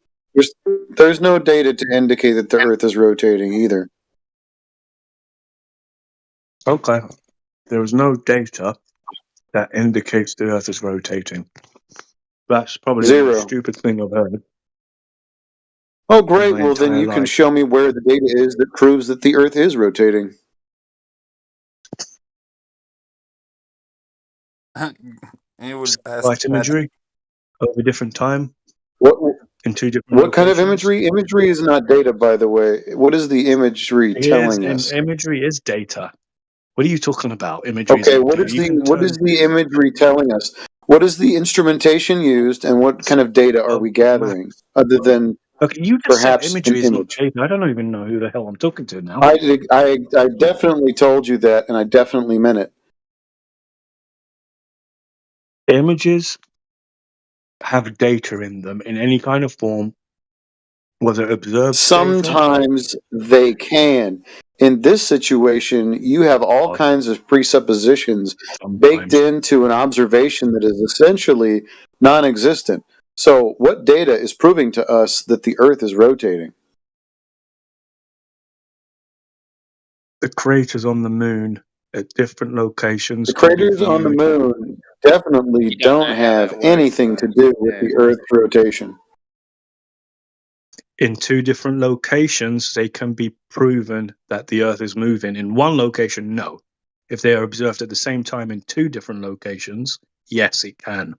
[SPEAKER 12] There's no data to indicate that the Earth is rotating either.
[SPEAKER 13] Okay. There is no data that indicates the Earth is rotating. That's probably the most stupid thing I've heard.
[SPEAKER 12] Oh, great. Well, then you can show me where the data is that proves that the Earth is rotating.
[SPEAKER 18] It would
[SPEAKER 13] Light imagery over different time. In two different
[SPEAKER 12] What kind of imagery? Imagery is not data, by the way. What is the imagery telling us?
[SPEAKER 13] Imagery is data. What are you talking about? Imagery.
[SPEAKER 12] Okay, what is the imagery telling us? What is the instrumentation used, and what kind of data are we gathering, other than
[SPEAKER 13] you just
[SPEAKER 12] perhaps
[SPEAKER 13] said imagery
[SPEAKER 12] an
[SPEAKER 13] is not
[SPEAKER 12] image?
[SPEAKER 13] data. I don't even know who the hell I'm talking to now.
[SPEAKER 12] I definitely told you that, and I definitely meant it.
[SPEAKER 13] Images have data in them in any kind of form, whether observed.
[SPEAKER 12] Sometimes they can. In this situation, you have all kinds of presuppositions baked into an observation that is essentially non-existent. So, what data is proving to us that the Earth is rotating?
[SPEAKER 13] The craters on the moon at different locations.
[SPEAKER 12] The craters on the moon definitely don't have anything to do with the Earth's rotation.
[SPEAKER 13] In two different locations, they can be proven that the Earth is moving. In one location, no. If they are observed at the same time in two different locations,
[SPEAKER 6] yes, it can.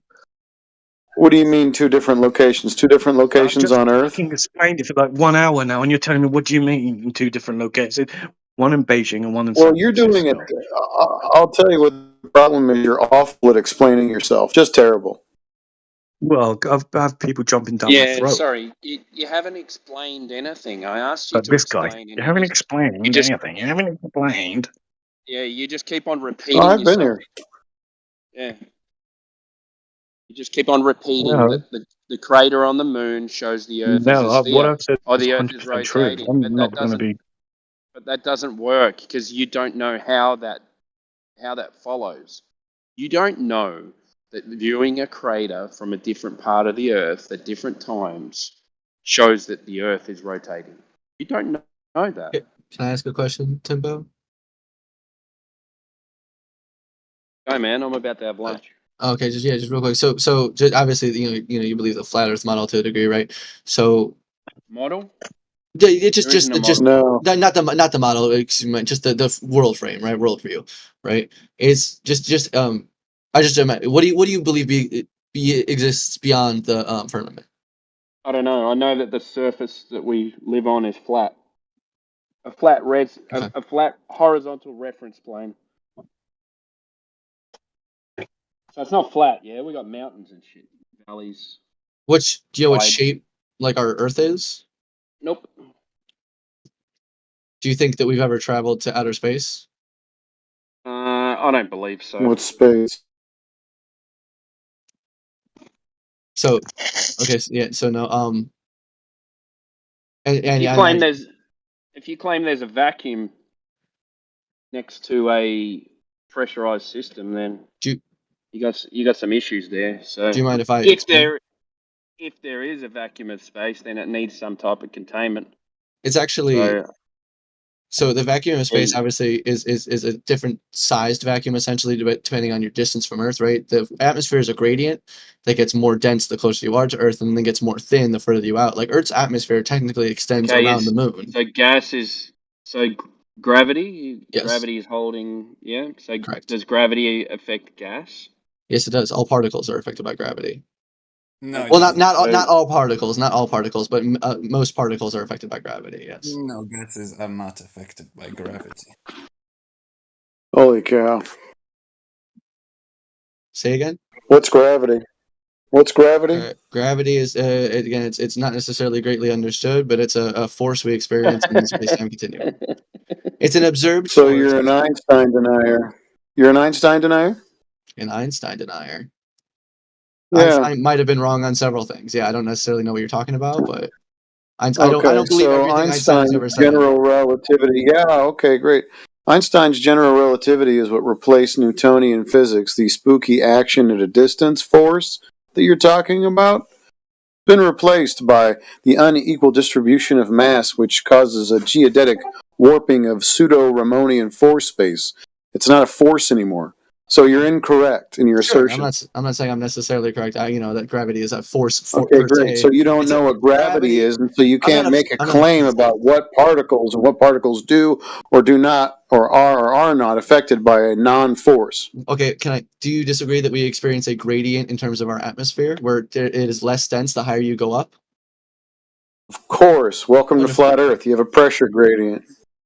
[SPEAKER 16] What do you mean 2 different locations? 2 different locations on Earth?
[SPEAKER 6] I've just explained it for like 1 hour now, and you're telling me what do you mean in 2 different locations? One in Beijing and one in San
[SPEAKER 16] Well, you're doing it.
[SPEAKER 6] Francisco.
[SPEAKER 16] I'll tell you what the problem is. You're awful at explaining yourself. Just terrible.
[SPEAKER 6] Well, I've had people jumping down my
[SPEAKER 21] Yeah,
[SPEAKER 6] throat.
[SPEAKER 21] sorry, you haven't explained anything. I asked you
[SPEAKER 6] But
[SPEAKER 21] to
[SPEAKER 6] this guy,
[SPEAKER 21] explain, and
[SPEAKER 6] you haven't
[SPEAKER 21] you
[SPEAKER 6] explained anything. You haven't explained.
[SPEAKER 21] yeah, you just keep on repeating
[SPEAKER 16] Oh, I've
[SPEAKER 21] yourself.
[SPEAKER 16] been here.
[SPEAKER 21] Yeah, you just keep on repeating
[SPEAKER 6] No.
[SPEAKER 21] that the crater on the moon shows the Earth as a
[SPEAKER 6] No, what
[SPEAKER 21] sphere,
[SPEAKER 6] I've said
[SPEAKER 21] or
[SPEAKER 6] is
[SPEAKER 21] the Earth is
[SPEAKER 6] 100% true.
[SPEAKER 21] rotating.
[SPEAKER 6] I'm
[SPEAKER 21] But
[SPEAKER 6] not
[SPEAKER 21] that
[SPEAKER 6] going to
[SPEAKER 21] doesn't.
[SPEAKER 6] be.
[SPEAKER 21] But that doesn't work because you don't know how that follows. You don't know that viewing a crater from a different part of the Earth at different times shows that the Earth is rotating. You don't know that.
[SPEAKER 5] Can I ask a question, Timbo?
[SPEAKER 21] Go, man. I'm about to have lunch.
[SPEAKER 5] Okay, just real quick. So just obviously, you believe the flat Earth model to a degree, right? So
[SPEAKER 21] Model?
[SPEAKER 5] yeah, it just
[SPEAKER 21] There isn't a
[SPEAKER 16] No.
[SPEAKER 5] not the model, excuse me, just the world frame, right? World view, right? It's just I just what do you believe exists beyond the firmament?
[SPEAKER 21] I don't know. I know that the surface that we live on is flat. A flat a flat horizontal reference plane. So it's not flat, yeah. We got mountains and shit, valleys.
[SPEAKER 5] Do you know what
[SPEAKER 21] wide.
[SPEAKER 5] shape like our Earth is?
[SPEAKER 21] Nope.
[SPEAKER 5] Do you think that we've ever traveled to outer space?
[SPEAKER 21] I don't believe so.
[SPEAKER 16] What space?
[SPEAKER 5] So, okay, so no, and
[SPEAKER 21] if you claim there's a vacuum next to a pressurized system, then you got some issues there. So
[SPEAKER 5] do you mind if I
[SPEAKER 21] if there is a vacuum of space, then it needs some type of containment.
[SPEAKER 5] It's actually so the vacuum of space obviously is a different sized vacuum essentially depending on your distance from Earth, right? The atmosphere is a gradient that gets more dense the closer you are to Earth, and then gets more thin the further you out. Like Earth's atmosphere technically extends around the moon.
[SPEAKER 21] So gas is gravity.
[SPEAKER 5] Yes.
[SPEAKER 21] Gravity is holding. Yeah. So
[SPEAKER 5] correct.
[SPEAKER 21] Does gravity affect gas?
[SPEAKER 5] Yes, it does. All particles are affected by gravity.
[SPEAKER 18] No.
[SPEAKER 5] Well, not all particles, but most particles are affected by gravity. Yes.
[SPEAKER 18] No, gases are not affected by gravity.
[SPEAKER 16] Holy cow.
[SPEAKER 5] Say again?
[SPEAKER 16] What's gravity? What's gravity?
[SPEAKER 5] Gravity is again, it's not necessarily greatly understood, but it's a force we experience in the space-time continuum. It's an observed
[SPEAKER 16] So
[SPEAKER 5] force.
[SPEAKER 16] you're an Einstein denier. You're an Einstein denier?
[SPEAKER 5] An Einstein denier.
[SPEAKER 16] Yeah.
[SPEAKER 5] Einstein might have been wrong on several things. Yeah, I don't necessarily know what you're talking about, but I don't believe
[SPEAKER 16] so
[SPEAKER 5] everything Einstein has ever said.
[SPEAKER 16] General relativity. Yeah, okay, great. Einstein's general relativity is what replaced Newtonian physics, the spooky action at a distance force that you're talking about. Been replaced by the unequal distribution of mass, which causes a geodetic warping of pseudo-Ramonian force space. It's not a force anymore. So you're incorrect in your assertion.
[SPEAKER 5] I'm not saying I'm necessarily correct. That gravity is a force.
[SPEAKER 16] Okay, great. So you don't know what gravity is, and so you can't make a claim about what particles and what particles do or do not or are not affected by a non-force.
[SPEAKER 5] Okay, do you disagree that we experience a gradient in terms of our atmosphere, where it is less dense the higher you go up?
[SPEAKER 16] Of course. Welcome to Flat Earth. You have a pressure gradient.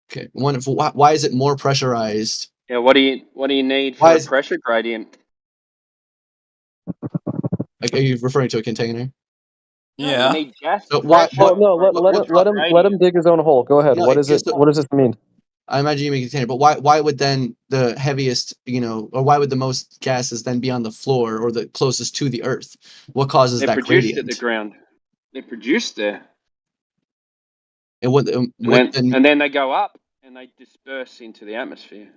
[SPEAKER 5] Okay. Why is it more pressurized?
[SPEAKER 21] Yeah, what do you need for a pressure gradient?
[SPEAKER 5] Like, are you referring to a container?
[SPEAKER 21] Yeah. You need gas.
[SPEAKER 5] So
[SPEAKER 9] let him dig his own hole. Go ahead.
[SPEAKER 5] No,
[SPEAKER 9] What is it? What does this mean?
[SPEAKER 5] I imagine you make a container, but why would then the heaviest, or why would the most gases then be on the floor or the closest to the Earth? What causes that gradient?
[SPEAKER 21] They're produced at the ground. They're produced there.
[SPEAKER 5] And
[SPEAKER 21] then they go up and they disperse into the atmosphere.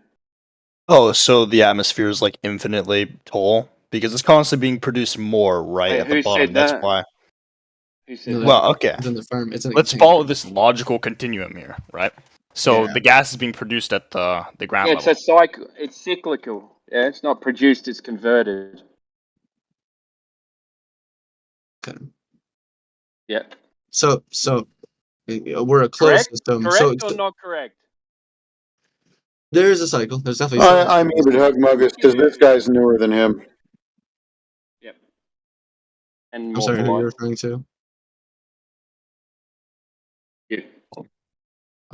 [SPEAKER 23] Oh, so the atmosphere is like infinitely tall because it's constantly being produced more at the bottom. That's why.
[SPEAKER 21] Who said that?
[SPEAKER 23] Well, okay.
[SPEAKER 24] Let's follow this logical continuum here, right? So the gas is being produced at the ground level.
[SPEAKER 21] It's a cycle. It's cyclical. Yeah, it's not produced. It's converted.
[SPEAKER 5] Okay.
[SPEAKER 21] Yeah.
[SPEAKER 5] So we're a closed system.
[SPEAKER 21] Correct or not correct?
[SPEAKER 5] There is a cycle. There's definitely.
[SPEAKER 16] I muted Hugmuggus because this guy's newer than him.
[SPEAKER 21] and
[SPEAKER 5] I'm sorry, who you're referring to?
[SPEAKER 21] Yeah.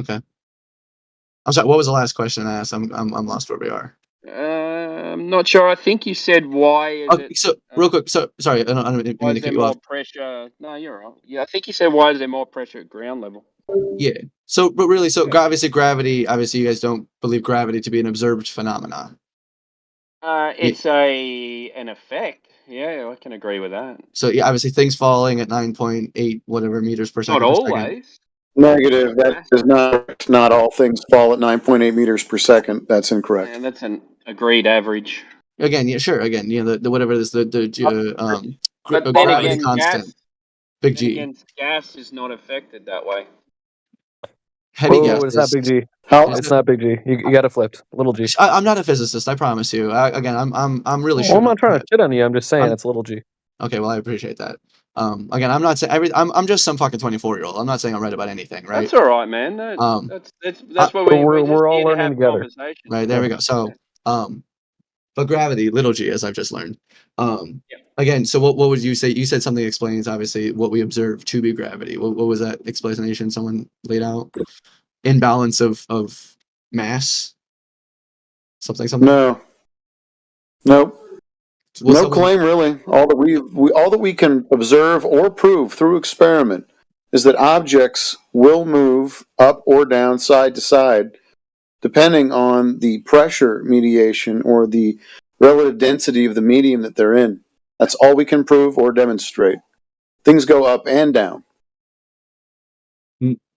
[SPEAKER 5] Okay. I'm sorry. What was the last question I asked? I'm lost where we are.
[SPEAKER 21] I'm not sure. I think you said why is it?
[SPEAKER 5] So real quick. So sorry, I don't mean
[SPEAKER 21] Why
[SPEAKER 5] to
[SPEAKER 21] is there
[SPEAKER 5] cut you
[SPEAKER 21] more
[SPEAKER 5] off.
[SPEAKER 21] pressure? No, you're right. Yeah, I think you said why is there more pressure at ground level?
[SPEAKER 5] Yeah. So, but really, so obviously gravity. Obviously, you guys don't believe gravity to be an observed phenomenon.
[SPEAKER 21] It's an effect. Yeah, I can agree with that.
[SPEAKER 5] So yeah, obviously things falling at 9.8 whatever meters per second.
[SPEAKER 21] Not always.
[SPEAKER 16] Negative. That is not all things fall at 9.8 meters per second. That's incorrect.
[SPEAKER 21] And that's an agreed average.
[SPEAKER 5] Again, yeah, sure. Again, you know, the whatever it is,
[SPEAKER 21] But then again,
[SPEAKER 5] constant. Big G.
[SPEAKER 21] Again, gas is not affected that way.
[SPEAKER 5] Heavy gas.
[SPEAKER 9] It's not Big G. It's not Big G. You got it flipped. Little G.
[SPEAKER 5] I'm not a physicist. I promise you. I'm really sure.
[SPEAKER 9] Well, I'm not trying to shit on you. I'm just saying it's little G.
[SPEAKER 5] Okay, well, I appreciate that. Again, I'm not saying I'm just some fucking 24-year-old. I'm not saying I'm right about anything, right?
[SPEAKER 21] That's all right, man. That's what
[SPEAKER 9] we're all learning together.
[SPEAKER 5] Right, there we go. So, but gravity, little G, as I've just learned. Again, so what would you say? You said something explains obviously what we observe to be gravity. What was that explanation someone laid out? Imbalance of mass. Something.
[SPEAKER 16] No. Nope. No claim really. All that we can observe or prove through experiment is that objects will move up or down, side to side, depending on the pressure mediation or the relative density of the medium that they're in. That's all we can prove or demonstrate. Things go up and down.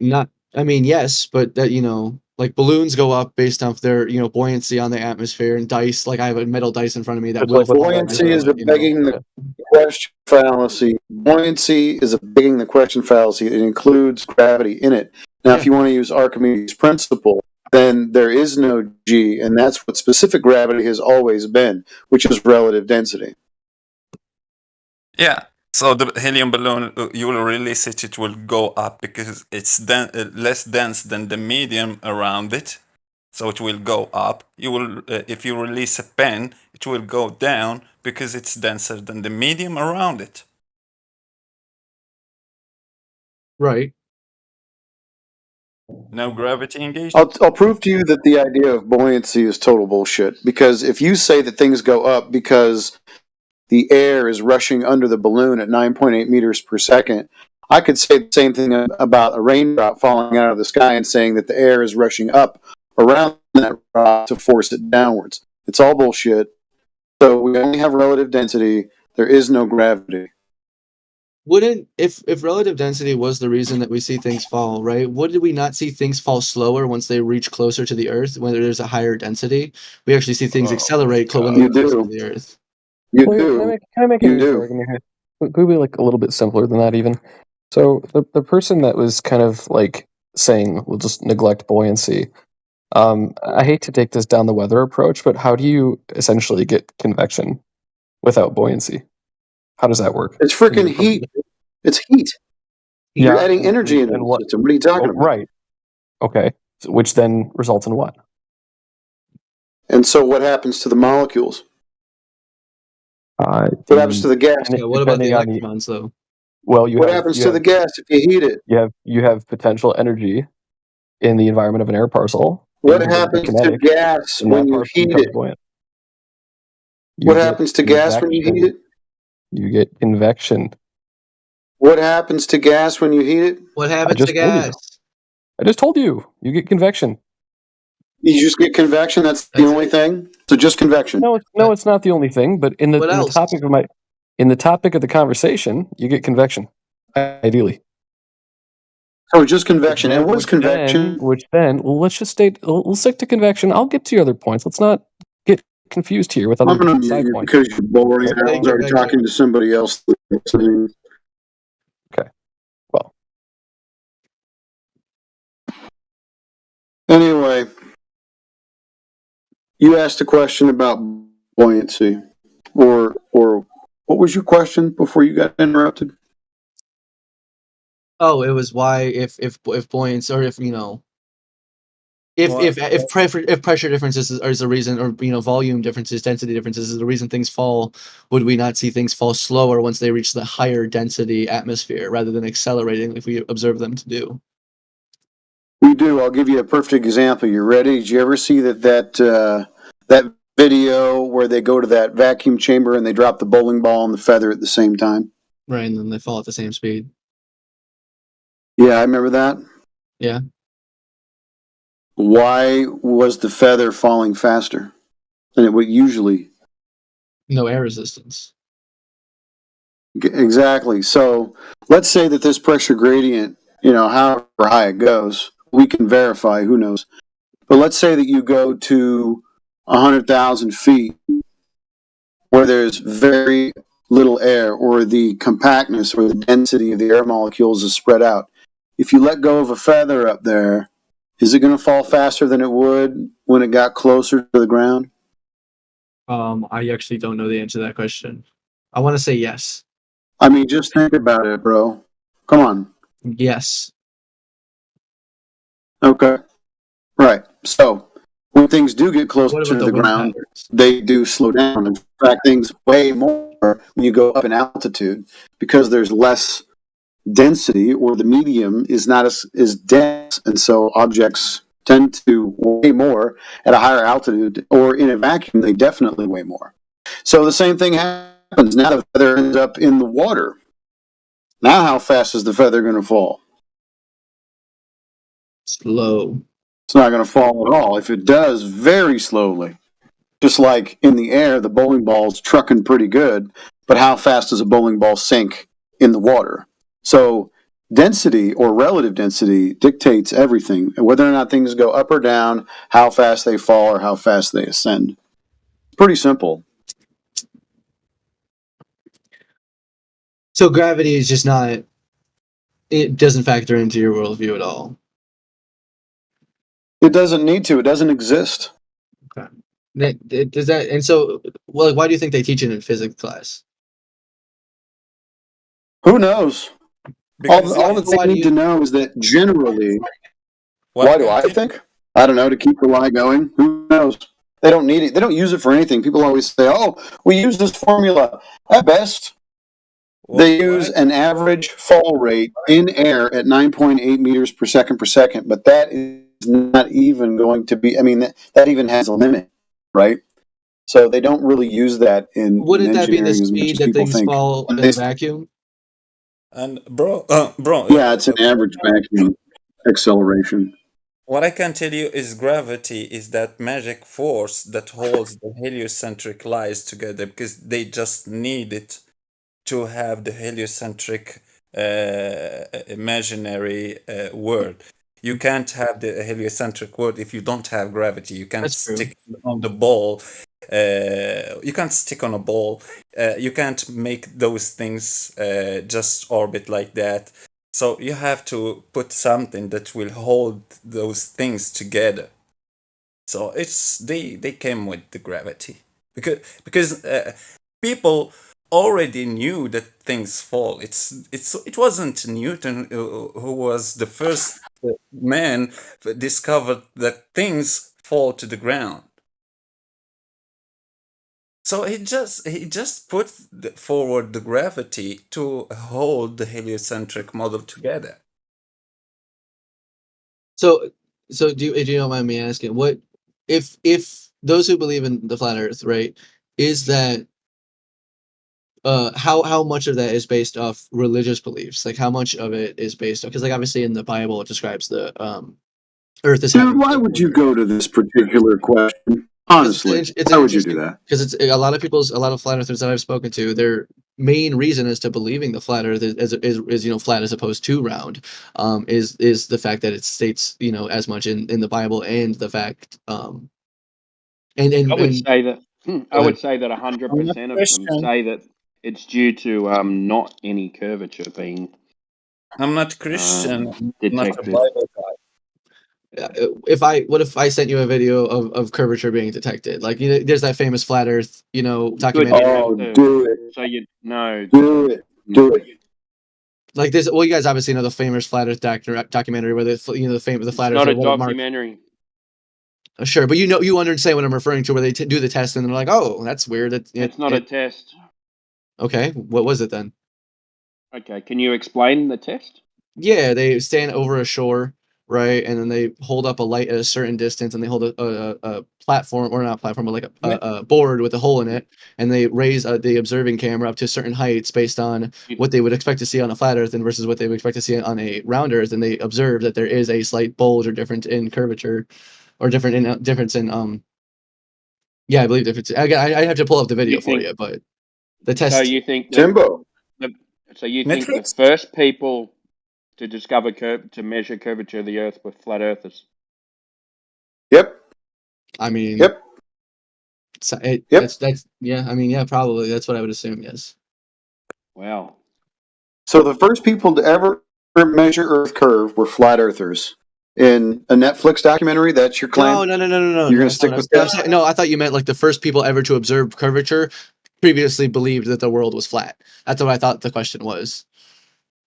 [SPEAKER 5] Yes, but that, you know, like balloons go up based off their, you know, buoyancy on the atmosphere, and dice, like I have a metal dice in front of me that will.
[SPEAKER 16] Buoyancy is begging the question fallacy. Buoyancy is begging the question fallacy. It includes gravity in it. Now, if you want to use Archimedes' principle, then there is no G, and that's what specific gravity has always been, which is relative density.
[SPEAKER 18] Yeah. So the helium balloon, you will release it, it will go up because it's less dense than the medium around it. So it will go up. You will, if you release a pen, it will go down because it's denser than the medium around it.
[SPEAKER 5] Right.
[SPEAKER 18] No gravity engaged.
[SPEAKER 16] I'll prove to you that the idea of buoyancy is total bullshit. Because if you say that things go up because the air is rushing under the balloon at 9.8 meters per second, I could say the same thing about a raindrop falling out of the sky and saying that the air is rushing up around that drop to force it downwards. It's all bullshit. So we only have relative density. There is no gravity.
[SPEAKER 5] Wouldn't, if relative density was the reason that we see things fall, right? Would we not see things fall slower once they reach closer to the Earth? When there's a higher density, we actually see things accelerate when they get closer to the Earth.
[SPEAKER 9] Can I make a new argument here? Could be like a little bit simpler than that even. So the person that was kind of like saying we'll just neglect buoyancy. I hate to take this down the weather approach, but how do you essentially get convection without buoyancy? How does that work?
[SPEAKER 16] It's freaking heat. It's heat. You're adding energy into the system. What are you talking about?
[SPEAKER 9] Right. Okay. So, which then results in what?
[SPEAKER 16] And so what happens to the molecules? What happens to the gas?
[SPEAKER 5] What about the electrons, though?
[SPEAKER 9] Well,
[SPEAKER 16] what happens to the gas if you heat it?
[SPEAKER 9] You have potential energy in the environment of an air parcel.
[SPEAKER 16] What happens to gas when you heat it? What happens to gas when you heat it?
[SPEAKER 9] You get convection.
[SPEAKER 16] What happens to gas when you heat it?
[SPEAKER 5] What happens to gas?
[SPEAKER 9] I just told you. You get convection.
[SPEAKER 16] You just get convection. That's the only thing. So just convection.
[SPEAKER 9] No, it's not the only thing. But in the topic of the conversation, you get convection. Ideally.
[SPEAKER 16] So just convection. And what's convection?
[SPEAKER 9] Let's stick to convection. I'll get to your other points. Let's not get confused here with other side points.
[SPEAKER 16] Because you're boring. I was already talking to somebody else.
[SPEAKER 9] Okay. Well.
[SPEAKER 16] Anyway, you asked a question about buoyancy, or what was your question before you got interrupted?
[SPEAKER 5] Oh, it was why if buoyancy, or if, you know, If pressure differences is the reason, or volume differences, density differences is the reason things fall, would we not see things fall slower once they reach the higher density atmosphere rather than accelerating if we observe them to do?
[SPEAKER 16] We do. I'll give you a perfect example. You ready? Did you ever see that video where they go to that vacuum chamber and they drop the bowling ball and the feather at the same time?
[SPEAKER 5] Right, and then they fall at the same speed.
[SPEAKER 16] Yeah, I remember that.
[SPEAKER 5] Yeah.
[SPEAKER 16] Why was the feather falling faster than it would usually?
[SPEAKER 5] No air resistance.
[SPEAKER 16] Exactly. So let's say that this pressure gradient, however high it goes, we can verify, who knows. But let's say that you go to 100,000 feet where there's very little air, or the compactness or the density of the air molecules is spread out. If you let go of a feather up there, is it going to fall faster than it would when it got closer to the ground?
[SPEAKER 5] I actually don't know the answer to that question. I want to say yes.
[SPEAKER 16] I mean, just think about it, bro. Come on.
[SPEAKER 5] Yes.
[SPEAKER 16] Okay. Right. So when things do get closer to the ground, they do slow down. In fact, things way more when you go up in altitude because there's less density, or the medium is not as dense, and so objects tend to weigh more at a higher altitude, or in a vacuum they definitely weigh more. So the same thing happens. Now the feather ends up in the water. Now how fast is the feather going to fall?
[SPEAKER 5] Slow.
[SPEAKER 16] It's not going to fall at all. If it does, very slowly. Just like in the air, the bowling ball's trucking pretty good, but how fast does a bowling ball sink in the water? So density, or relative density, dictates everything. Whether or not things go up or down, how fast they fall, or how fast they ascend. Pretty simple.
[SPEAKER 5] So gravity is just not, it doesn't factor into your worldview at all.
[SPEAKER 16] It doesn't need to. It doesn't exist.
[SPEAKER 5] Okay. Does that, and so, well, why do you think they teach it in physics class?
[SPEAKER 16] Who knows? All that they need to know is that generally, why do I think? I don't know, to keep the lie going. Who knows? They don't need it. They don't use it for anything. People always say, oh, we use this formula. At best, they use an average fall rate in air at 9.8 meters per second, but that is not even going to be, I mean, that even has a limit, right? So they don't really use that in
[SPEAKER 5] Wouldn't that be the
[SPEAKER 16] engineering as much
[SPEAKER 5] speed
[SPEAKER 16] as
[SPEAKER 5] that
[SPEAKER 16] people
[SPEAKER 5] things
[SPEAKER 16] think.
[SPEAKER 5] fall in a vacuum?
[SPEAKER 18] And bro,
[SPEAKER 16] Yeah, it's an average vacuum acceleration.
[SPEAKER 18] what I can tell you is gravity is that magic force that holds the heliocentric lines together, because they just need it to have the heliocentric imaginary world. You can't have the heliocentric world if you don't have gravity. You can't stick on the ball. You can't stick on a ball. You can't make those things just orbit like that. So you have to put something that will hold those things together. So they came with the gravity because people already knew that things fall. It wasn't Newton who was the first man discovered that things fall to the ground. So he just put forward the gravity to hold the heliocentric model together.
[SPEAKER 5] So if you don't mind me asking, what if those who believe in the flat Earth, right, is that how much of that is based off religious beliefs? Like how much of it is based on, because like obviously in the Bible it describes the Earth as
[SPEAKER 16] Dude, why would you go to this particular question? Honestly, why would you do that?
[SPEAKER 5] Because it's a lot of flat earthers that I've spoken to, their main reason as to believing the flat Earth is flat as opposed to round, is the fact that it states as much in the Bible, and the fact and
[SPEAKER 21] I would say that 100% of them say that it's due to not any curvature being.
[SPEAKER 18] I'm not Christian. I'm not a
[SPEAKER 21] detected.
[SPEAKER 18] Bible guy.
[SPEAKER 5] What if I sent you a video of curvature being detected? Like there's that famous flat Earth documentary.
[SPEAKER 16] Oh, do it.
[SPEAKER 21] So
[SPEAKER 16] Do it.
[SPEAKER 5] Like this, well, you guys obviously know the famous flat Earth documentary where the flat Earth.
[SPEAKER 21] It's not a documentary.
[SPEAKER 5] Sure, but you understand what I'm referring to, where they do the test and they're like, "Oh, that's weird."
[SPEAKER 21] It's not a test.
[SPEAKER 5] Okay, what was it then?
[SPEAKER 21] Okay, can you explain the test?
[SPEAKER 5] Yeah, they stand over a shore, right, and then they hold up a light at a certain distance, and they hold a platform, or not a platform, but like a board with a hole in it, and they raise the observing camera up to certain heights based on what they would expect to see on a flat Earth and versus what they would expect to see on a round Earth, and they observe that there is a slight bulge or difference in curvature, or difference in yeah, I believe difference. I have to pull up the video for you, but the test.
[SPEAKER 21] So you think
[SPEAKER 16] Timbo?
[SPEAKER 21] So you think the first people to discover to measure curvature of the Earth were flat Earthers?
[SPEAKER 16] Yep.
[SPEAKER 5] I mean.
[SPEAKER 16] Yep.
[SPEAKER 5] That's yeah. I mean, yeah, probably. That's what I would assume. Yes.
[SPEAKER 21] Wow.
[SPEAKER 16] So the first people to ever measure Earth curve were flat earthers. In a Netflix documentary, that's your claim?
[SPEAKER 5] No.
[SPEAKER 16] You're going to stick with that?
[SPEAKER 5] No, I thought you meant like the first people ever to observe curvature previously believed that the world was flat. That's what I thought the question was.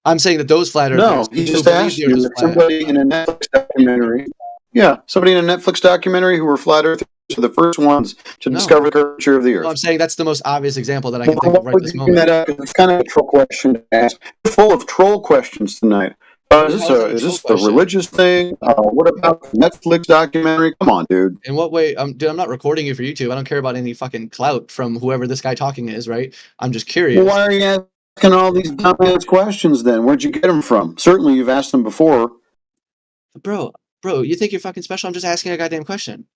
[SPEAKER 5] I'm saying that those flat earthers.
[SPEAKER 16] No, he just asked you if somebody in a Netflix documentary. Yeah, somebody in a Netflix documentary who were flat earthers are the first ones to discover the curvature of the Earth.
[SPEAKER 5] No, I'm saying that's the most obvious example that I can think of right this moment.
[SPEAKER 16] That up? It's kind of a troll question to ask. We're full of troll questions tonight. Is this a religious thing? What about the Netflix documentary? Come on, dude.
[SPEAKER 5] In what way? Dude, I'm not recording you for YouTube. I don't care about any fucking clout from whoever this guy talking is, right? I'm just curious.
[SPEAKER 16] Well, why are you asking all these dumbass questions then? Where'd you get them from? Certainly you've asked them before.
[SPEAKER 5] Bro, you think you're fucking special? I'm just asking a goddamn question.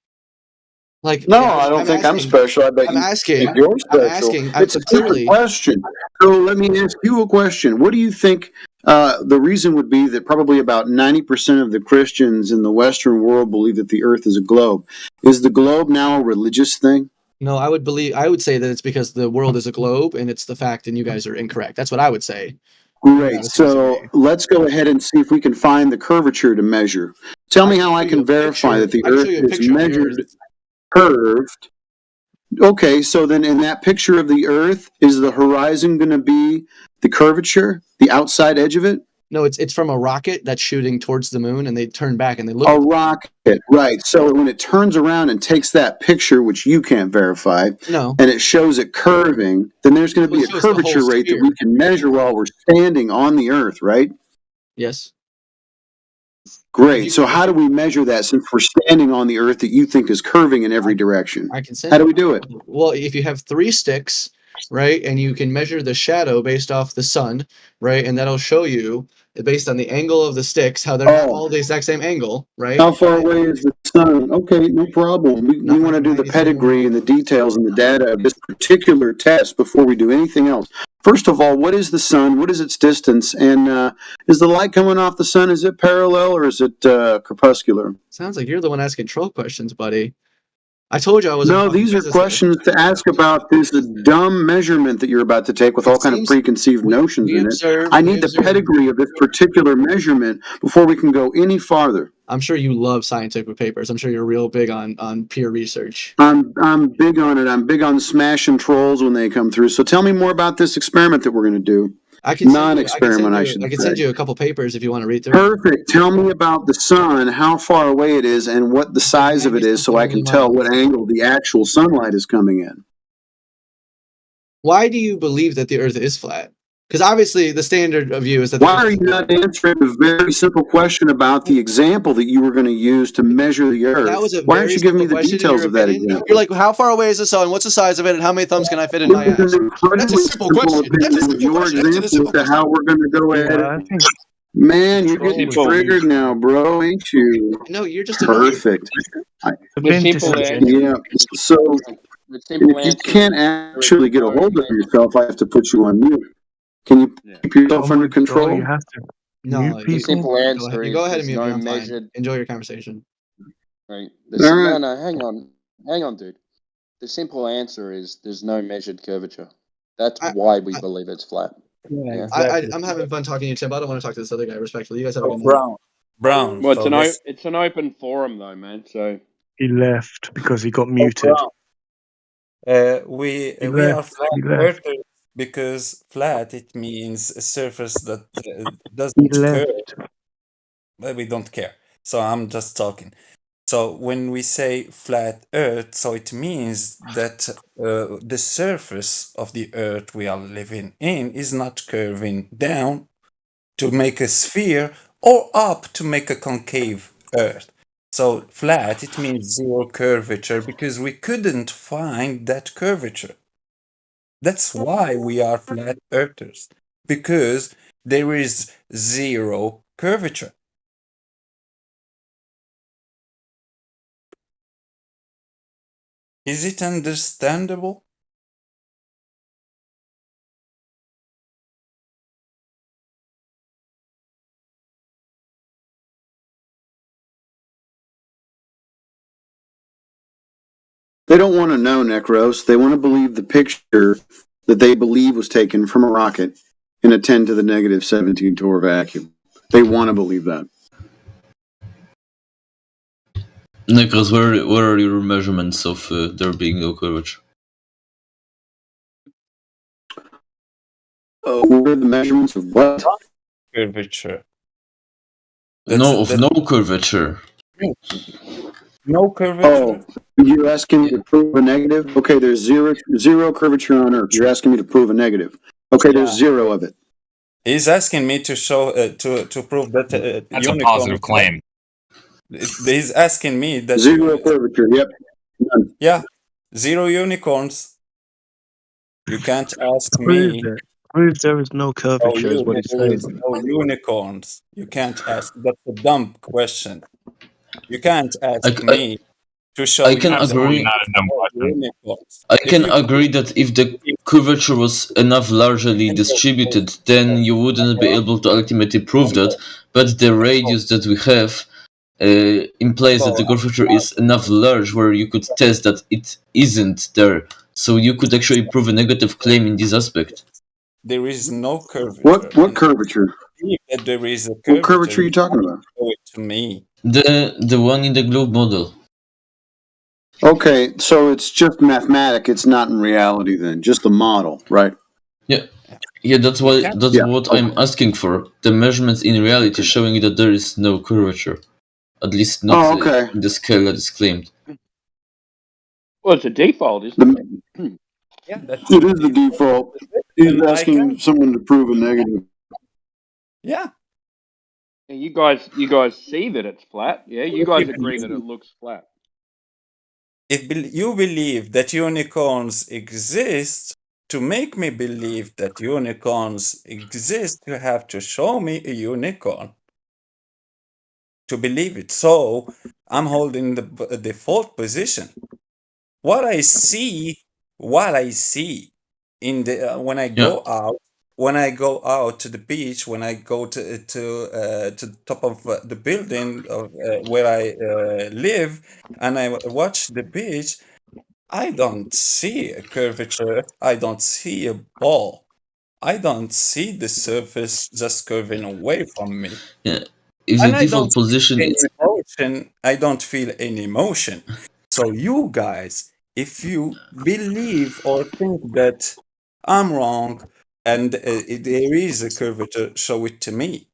[SPEAKER 5] Like,
[SPEAKER 16] no, I don't think I'm special. I bet
[SPEAKER 5] I'm asking.
[SPEAKER 16] You're special.
[SPEAKER 5] I'm asking.
[SPEAKER 16] It's a clearly question. So let me ask you a question. What do you think the reason would be that probably about 90% of the Christians in the Western world believe that the Earth is a globe? Is the globe now a religious thing?
[SPEAKER 5] No, I would say that it's because the world is a globe and it's the fact, and you guys are incorrect. That's what I would say.
[SPEAKER 16] Great. So let's go ahead and see if we can find the curvature to measure. Tell me how I can verify that the Earth is measured curved. Okay, so then in that picture of the Earth, is the horizon going to be the curvature, the outside edge of it?
[SPEAKER 5] No, it's from a rocket that's shooting towards the moon, and they turn back and they look.
[SPEAKER 16] A rocket, right? So when it turns around and takes that picture, which you can't verify, and it shows it curving, then there's going to be a curvature rate that we can measure while we're standing on the Earth, right?
[SPEAKER 5] Yes.
[SPEAKER 16] Great. So how do we measure that since we're standing on the Earth that you think is curving in every direction?
[SPEAKER 5] I can say.
[SPEAKER 16] How do we do it?
[SPEAKER 5] Well, if you have 3 sticks, right, and you can measure the shadow based off the sun, right, and that'll show you based on the angle of the sticks how they're not all the exact same angle, right?
[SPEAKER 16] How far away is the sun? Okay, no problem. We want to do the pedigree and the details and the data of this particular test before we do anything else. First of all, what is the sun? What is its distance? And is the light coming off the sun? Is it parallel or is it crepuscular?
[SPEAKER 5] Sounds like you're the one asking troll questions, buddy. I told you I was.
[SPEAKER 16] No, these are questions to ask about this dumb measurement that you're about to take with all kind of preconceived notions in it. I need the pedigree of this particular measurement before we can go any farther.
[SPEAKER 5] I'm sure you love scientific papers. I'm sure you're real big on peer research.
[SPEAKER 16] I'm big on it. I'm big on smashing trolls when they come through. So tell me more about this experiment that we're going to do.
[SPEAKER 5] I can
[SPEAKER 16] non-experiment, I should say.
[SPEAKER 5] I can send you a couple papers if you want to read through.
[SPEAKER 16] Perfect. Tell me about the sun, how far away it is, and what the size of it is, so I can tell what angle the actual sunlight is coming in.
[SPEAKER 5] Why do you believe that the Earth is flat? Because obviously the standard of view is that.
[SPEAKER 16] Why are you not answering a very simple question about the example that you were going to use to measure the Earth?
[SPEAKER 5] That was a
[SPEAKER 16] Why aren't you giving me the details of that example?
[SPEAKER 5] You're like, how far away is the sun? What's the size of it? And how many thumbs can I fit in my ass? That's a simple question. That's a simple question.
[SPEAKER 16] Your example to how we're going to go ahead. Man, you're getting triggered now, bro, ain't you?
[SPEAKER 5] No, you're just
[SPEAKER 16] perfect. Yeah. So if you can't actually get a hold of yourself, I have to put you on mute. Can you keep yourself under control?
[SPEAKER 6] You have to.
[SPEAKER 21] No, the simple answer is
[SPEAKER 5] go ahead and mute
[SPEAKER 21] no
[SPEAKER 5] me.
[SPEAKER 21] measured.
[SPEAKER 5] Enjoy your conversation.
[SPEAKER 21] Right. No, hang on, dude. The simple answer is there's no measured curvature. That's why we believe it's flat.
[SPEAKER 5] Yeah, exactly. I'm having fun talking to you, Tim, but I don't want to talk to this other guy respectfully. You guys have a good night.
[SPEAKER 18] Brown.
[SPEAKER 21] Well, it's an open forum though, man. So
[SPEAKER 6] he left because he got muted.
[SPEAKER 18] We are flat earthers because flat it means a surface that doesn't curve. But we don't care. So I'm just talking. So when we say flat Earth, so it means that the surface of the Earth we are living in is not curving down to make a sphere or up to make a concave Earth. So flat, it means zero curvature because we couldn't find that curvature. That's why we are flat earthers, because there is zero curvature. Is it understandable?
[SPEAKER 16] They don't want to know, Necros. They want to believe the picture that they believe was taken from a rocket in a 10 to the negative 17 torr vacuum. They want to believe that.
[SPEAKER 17] Necros, where are your measurements of there being no curvature?
[SPEAKER 16] What are the measurements of what?
[SPEAKER 18] Curvature.
[SPEAKER 17] No curvature.
[SPEAKER 18] No curvature?
[SPEAKER 16] Oh, you're asking me to prove a negative? Okay, there's zero curvature on Earth. You're asking me to prove a negative. Okay, there's zero of it.
[SPEAKER 18] He's asking me to show to prove that
[SPEAKER 22] that's a positive claim.
[SPEAKER 18] He's asking me that
[SPEAKER 16] zero curvature. Yep. None.
[SPEAKER 18] Yeah, zero unicorns. You can't ask me.
[SPEAKER 13] Prove there is no curvature is what he's saying.
[SPEAKER 18] No unicorns. You can't ask. That's a dumb question. You can't ask me to show.
[SPEAKER 17] I can agree. I can agree that if the curvature was enough largely distributed, then you wouldn't be able to ultimately prove that. But the radius that we have implies that the curvature is enough large where you could test that it isn't there. So you could actually prove a negative claim in this aspect.
[SPEAKER 18] There is no curvature.
[SPEAKER 16] What curvature?
[SPEAKER 18] There is a curvature.
[SPEAKER 16] What curvature are you talking about?
[SPEAKER 18] Show it to me.
[SPEAKER 17] The one in the globe model.
[SPEAKER 16] Okay, so it's just mathematic. It's not in reality then, just the model, right?
[SPEAKER 17] Yeah, that's what I'm asking for. The measurements in reality showing that there is no curvature. At least not in the scale that is claimed.
[SPEAKER 21] Well, it's a default, isn't it?
[SPEAKER 18] Yeah,
[SPEAKER 16] it is the default. He's asking someone to prove a negative.
[SPEAKER 18] Yeah.
[SPEAKER 21] You guys see that it's flat. Yeah, you guys agree that it looks flat.
[SPEAKER 18] If you believe that unicorns exist, to make me believe that unicorns exist, you have to show me a unicorn to believe it. So I'm holding the default position. What I see in the when I go out to the beach, when I go to the top of the building where I live, and I watch the beach, I don't see a curvature. I don't see a ball. I don't see the surface just curving away from me.
[SPEAKER 17] Yeah. If the default position is
[SPEAKER 18] emotion, I don't feel any emotion. So you guys, if you believe or think that I'm wrong and there is a curvature, show it to me.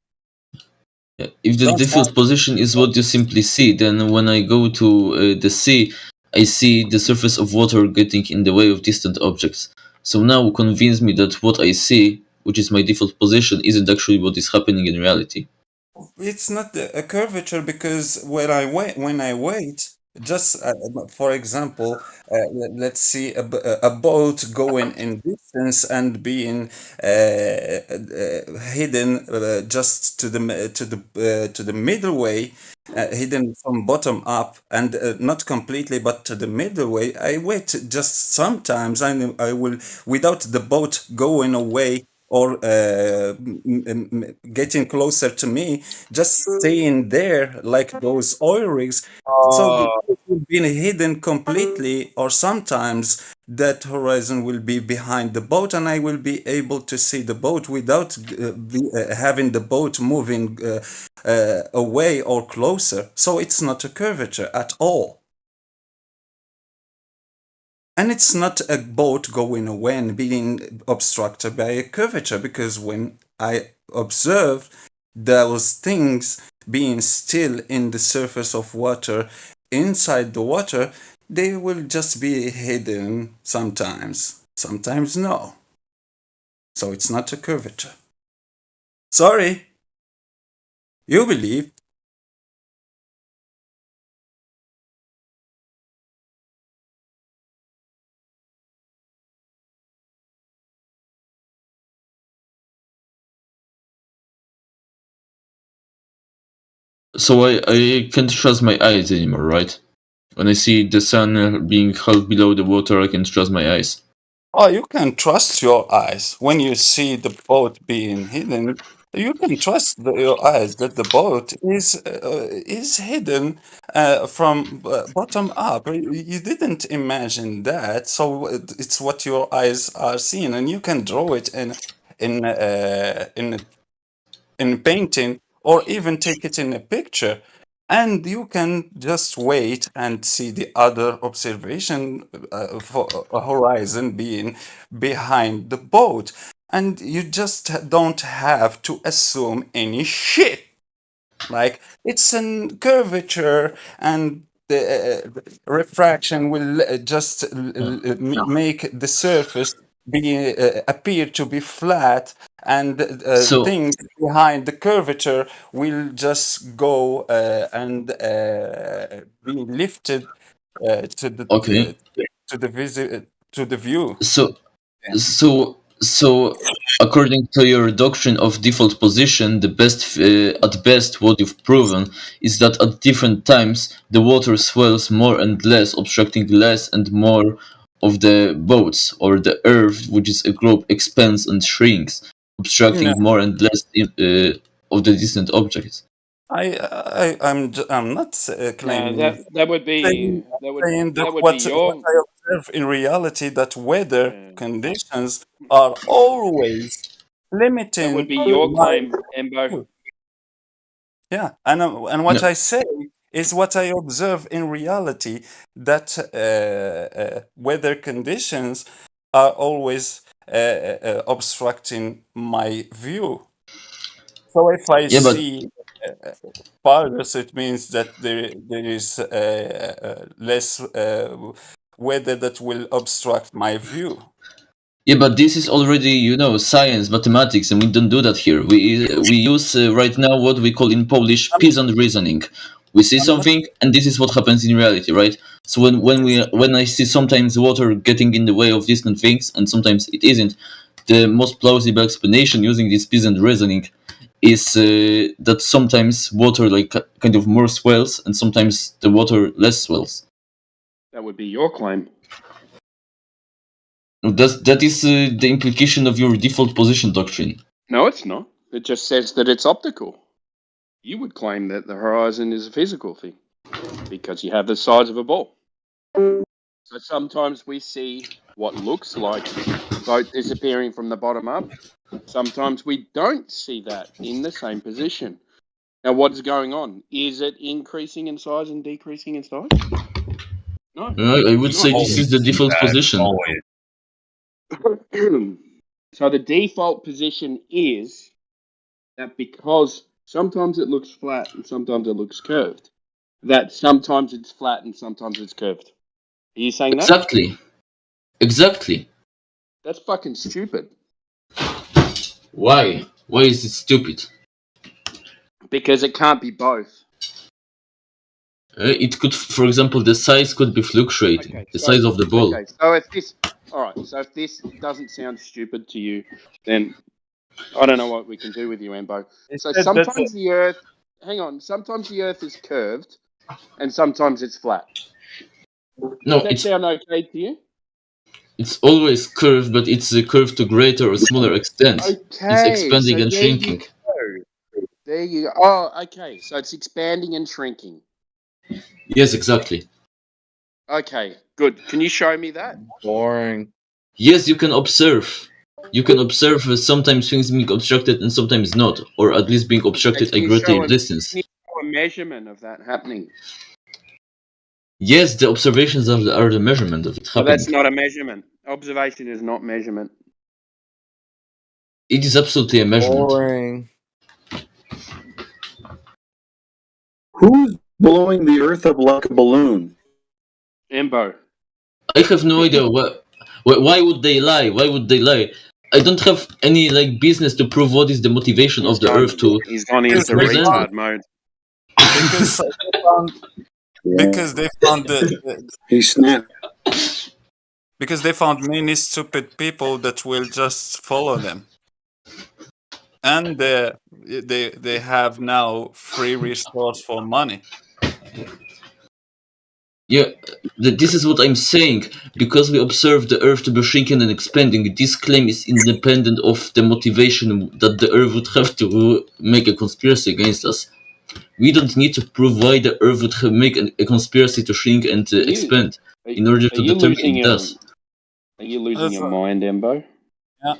[SPEAKER 17] If the default position is what you simply see, then when I go to the sea, I see the surface of water getting in the way of distant objects. So now convince me that what I see, which is my default position, isn't actually what is happening in reality.
[SPEAKER 18] It's not a curvature because when I wait, just for example, let's see a boat going in distance and being hidden just to the middle way, hidden from bottom up and not completely, but to the middle way. I wait just sometimes. I will without the boat going away or getting closer to me, just staying there like those oil rigs. So it will be hidden completely, or sometimes that horizon will be behind the boat and I will be able to see the boat without having the boat moving away or closer. So it's not a curvature at all. And it's not a boat going away and being obstructed by a curvature, because when I observe those things being still in the surface of water, inside the water, they will just be hidden sometimes. Sometimes no. So it's not a curvature. Sorry. You believe.
[SPEAKER 17] So I can't trust my eyes anymore, right? When I see the sun being held below the water, I can trust my eyes.
[SPEAKER 18] Oh, you can trust your eyes. When you see the boat being hidden, you can trust your eyes that the boat is hidden from bottom up. You didn't imagine that, so it's what your eyes are seeing, and you can draw it in painting or even take it in a picture. And you can just wait and see the other observation for a horizon being behind the boat. And you just don't have to assume any shit. Like, it's a curvature and the refraction will just make the surface be appear to be flat, and things behind the curvature will just go and be lifted to the to the view.
[SPEAKER 17] So, according to your doctrine of default position, the best, at best, what you've proven is that at different times the water swells more and less, obstructing less and more of the boats, or the earth, which is a globe, expands and shrinks, obstructing more and less of the distant objects.
[SPEAKER 18] I'm not claiming
[SPEAKER 21] that would be
[SPEAKER 18] saying what I observe in reality, that weather conditions are always limiting.
[SPEAKER 21] That would be your claim, Embo.
[SPEAKER 18] Yeah, and what I say is what I observe in reality, that weather conditions are always obstructing my view. So if I see farthest, it means that there is less weather that will obstruct my view.
[SPEAKER 17] Yeah, but this is already, science, mathematics, and we don't do that here. We use right now what we call in Polish peasant reasoning. We see something, and this is what happens in reality, right? So when I see sometimes water getting in the way of distant things, and sometimes it isn't, the most plausible explanation using this peasant reasoning is that sometimes water kind of more swells, and sometimes the water less swells.
[SPEAKER 21] That would be your claim.
[SPEAKER 17] That is the implication of your default position doctrine.
[SPEAKER 21] No, it's not. It just says that it's optical. You would claim that the horizon is a physical thing because you have the size of a ball. So sometimes we see what looks like the boat disappearing from the bottom up. Sometimes we don't see that in the same position. Now, what is going on? Is it increasing in size and decreasing in size? No.
[SPEAKER 17] I would say this is the default position.
[SPEAKER 21] So the default position is that because sometimes it looks flat and sometimes it looks curved, that sometimes it's flat and sometimes it's curved. Are you saying that?
[SPEAKER 17] Exactly.
[SPEAKER 21] That's fucking stupid.
[SPEAKER 17] Why? Why is it stupid?
[SPEAKER 21] Because it can't be both.
[SPEAKER 17] It could, for example, the size could be fluctuating. The size of the ball.
[SPEAKER 21] Okay, so if this, all right. So if this doesn't sound stupid to you, then I don't know what we can do with you, Embo. So sometimes the Earth, sometimes the Earth is curved, and sometimes it's flat.
[SPEAKER 17] No,
[SPEAKER 21] does that sound okay to you?
[SPEAKER 17] It's always curved, but it's a curve to greater or smaller extent.
[SPEAKER 21] Okay,
[SPEAKER 17] it's expanding and shrinking.
[SPEAKER 21] There you go. Oh, okay. So it's expanding and shrinking.
[SPEAKER 17] Yes, exactly.
[SPEAKER 21] Okay, good. Can you show me that?
[SPEAKER 20] Boring.
[SPEAKER 17] Yes, you can observe. You can observe sometimes things being obstructed and sometimes not, or at least being obstructed a greater distance.
[SPEAKER 21] Can you show a measurement of that happening?
[SPEAKER 17] Yes, the observations are the measurement of it happening.
[SPEAKER 21] Well, that's not a measurement. Observation is not measurement.
[SPEAKER 17] It is absolutely a measurement.
[SPEAKER 20] Boring.
[SPEAKER 16] Who's blowing the Earth up like a balloon.
[SPEAKER 21] Embo.
[SPEAKER 17] I have no idea why would they lie? Why would they lie? I don't have any like business to prove what is the motivation of the Earth to.
[SPEAKER 21] He's gone into retard mode.
[SPEAKER 18] Because they found
[SPEAKER 16] he snapped.
[SPEAKER 18] Because they found many stupid people that will just follow them, and they have now free resource for money.
[SPEAKER 17] Yeah, this is what I'm saying. Because we observe the Earth to be shrinking and expanding, this claim is independent of the motivation that the Earth would have to make a conspiracy against us. We don't need to prove why the Earth would make a conspiracy to shrink and expand in order to determine it does.
[SPEAKER 21] Are you losing your mind, Embo?
[SPEAKER 18] Yeah.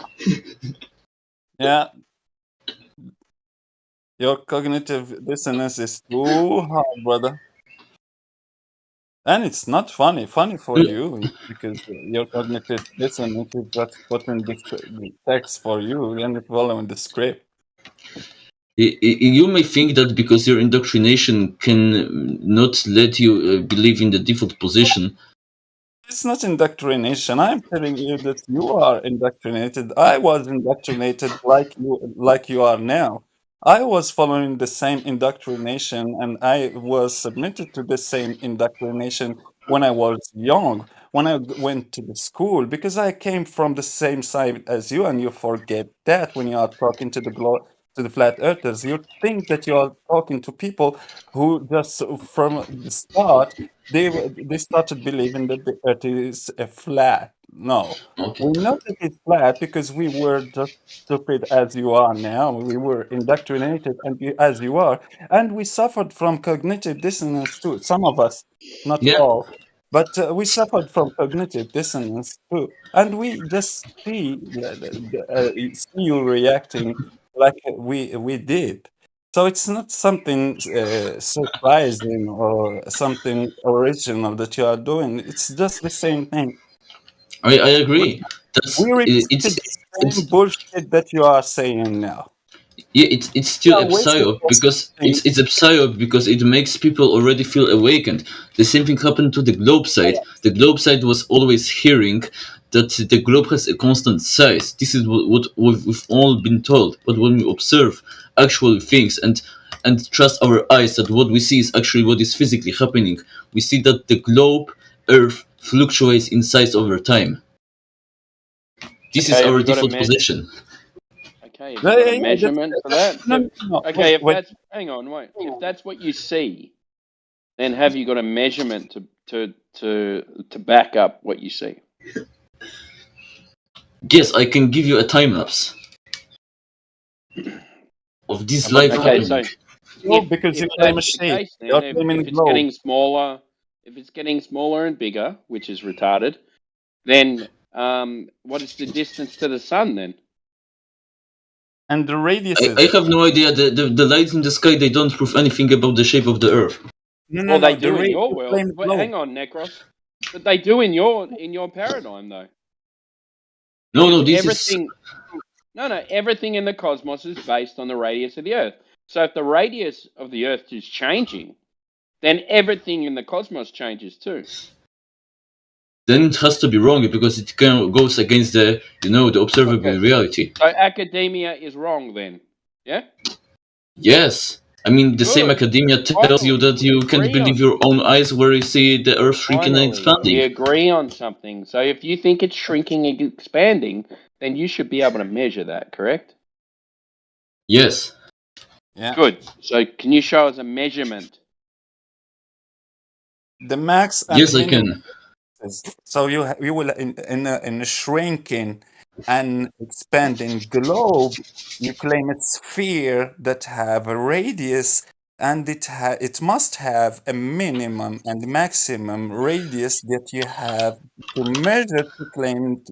[SPEAKER 18] Yeah. Your cognitive dissonance is too hard, brother. And it's not funny for you because your cognitive dissonance is just putting the text for you and you're following the script.
[SPEAKER 17] You may think that because your indoctrination can not let you believe in the default position.
[SPEAKER 18] It's not indoctrination. I'm telling you that you are indoctrinated. I was indoctrinated like you are now. I was following the same indoctrination and I was submitted to the same indoctrination when I was young, when I went to the school, because I came from the same side as you, and you forget that when you are talking to the flat earthers. You think that you are talking to people who just from the start they started believing that the earth is flat. No, we know that it's flat because we were just stupid as you are now. We were indoctrinated as you are, and we suffered from cognitive dissonance too. Some of us, not all, but we suffered from cognitive dissonance too. And we just see you reacting like we did. So it's not something surprising or something original that you are doing. It's just the same thing.
[SPEAKER 17] I agree.
[SPEAKER 18] We repeated the same bullshit that you are saying now.
[SPEAKER 17] Yeah, it's still a psyop because it's a psyop because it makes people already feel awakened. The same thing happened to the globe side. The globe side was always hearing that the globe has a constant size. This is what we've all been told. But when we observe actual things and trust our eyes that what we see is actually what is physically happening, we see that the globe, Earth, fluctuates in size over time. This is our default position.
[SPEAKER 21] Okay, have you got a measurement for that? Okay, if that's hang on, wait. If that's what you see, then have you got a measurement to back up what you see?
[SPEAKER 17] Yes, I can give you a time lapse of this life happening.
[SPEAKER 18] Because you claim a shape.
[SPEAKER 21] If it's getting smaller, if it's getting smaller and bigger, which is retarded, then what is the distance to the sun then?
[SPEAKER 18] And the radius
[SPEAKER 17] I have no idea. The lights in the sky, they don't prove anything about the shape of the Earth.
[SPEAKER 21] Well, they do in your world. But hang on, Necros. But they do in your paradigm, though.
[SPEAKER 17] No, this
[SPEAKER 21] everything. No, everything in the cosmos is based on the radius of the Earth. So if the radius of the Earth is changing, then everything in the cosmos changes too.
[SPEAKER 17] Then it has to be wrong because it goes against the observable reality.
[SPEAKER 21] So academia is wrong then, yeah?
[SPEAKER 17] Yes. I mean, the same academia tells you that you can't believe your own eyes where you see the Earth shrinking and expanding.
[SPEAKER 21] We agree on something. So if you think it's shrinking and expanding, then you should be able to measure that, correct?
[SPEAKER 17] Yes.
[SPEAKER 18] Yeah.
[SPEAKER 21] Good. So can you show us a measurement?
[SPEAKER 18] The max.
[SPEAKER 17] Yes, I can.
[SPEAKER 18] So you will in a shrinking and expanding globe, you claim a sphere that have a radius, and it must have a minimum and maximum radius that you have to measure to claim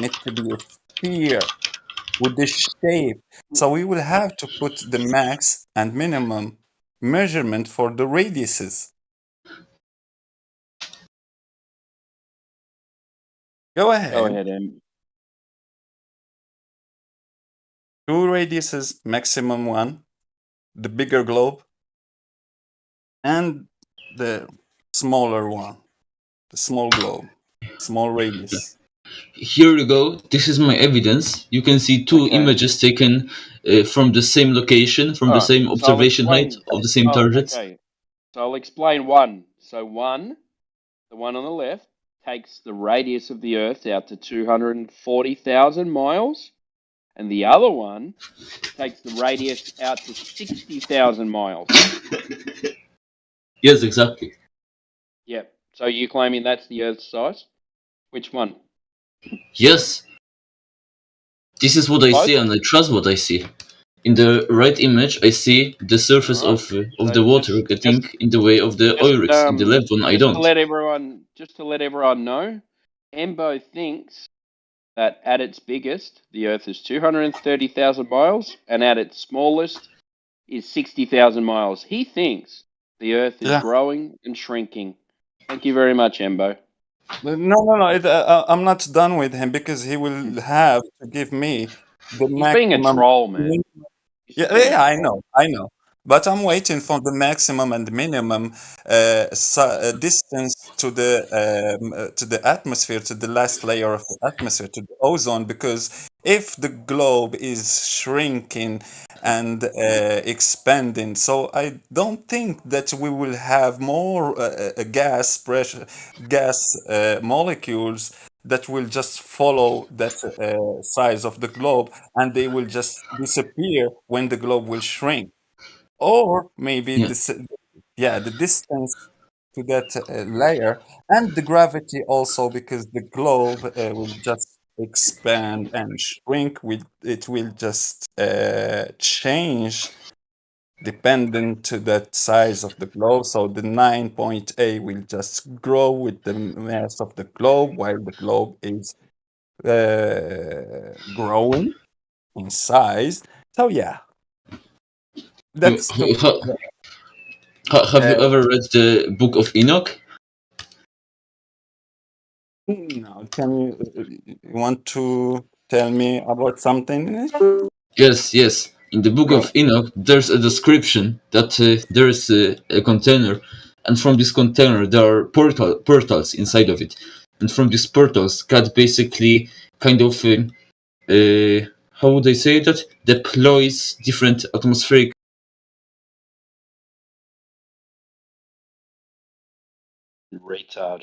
[SPEAKER 18] it to be a sphere with the shape. So we will have to put the max and minimum measurement for the radiuses. Go ahead.
[SPEAKER 21] Go ahead, Em.
[SPEAKER 18] 2 radiuses, maximum 1, the bigger globe, and the smaller one, the small globe, small radius.
[SPEAKER 17] Here you go. This is my evidence. You can see two images taken from the same location, from the same observation height of the same targets.
[SPEAKER 21] Okay, so I'll explain one. So the one on the left, takes the radius of the Earth out to 240,000 miles, and the other one takes the radius out to 60,000 miles.
[SPEAKER 17] Yes, exactly.
[SPEAKER 21] Yep. So you're claiming that's the Earth's size? Which one?
[SPEAKER 17] Yes. This is what I see, and I trust what I see. In the right image, I see the surface of the water getting in the way of the oil rigs. In the left one, I don't.
[SPEAKER 21] Just to let everyone know, Embo thinks that at its biggest, the Earth is 230,000 miles, and at its smallest is 60,000 miles. He thinks the Earth is growing and shrinking. Thank you very much, Embo.
[SPEAKER 18] No. I'm not done with him because he will have to give me the maximum.
[SPEAKER 21] He's being a troll, man.
[SPEAKER 18] Yeah, I know. But I'm waiting for the maximum and minimum distance to the atmosphere, to the last layer of the atmosphere, to the ozone. Because if the globe is shrinking and expanding, so I don't think that we will have more gas molecules that will just follow that size of the globe, and they will just disappear when the globe will shrink. Or maybe the distance to that layer, and the gravity also, because the globe will just expand and shrink. It will just change dependent to that size of the globe. So the 9.A will just grow with the mass of the globe, while the globe is growing in size. So yeah, that's
[SPEAKER 17] Have you ever read the Book of Enoch?
[SPEAKER 18] No. Can you want to tell me about something in it?
[SPEAKER 17] Yes. In the Book of Enoch, there's a description that there is a container, and from this container there are portals inside of it, and from these portals, God basically kind of how would I say that, deploys different atmospheric.
[SPEAKER 21] Retard.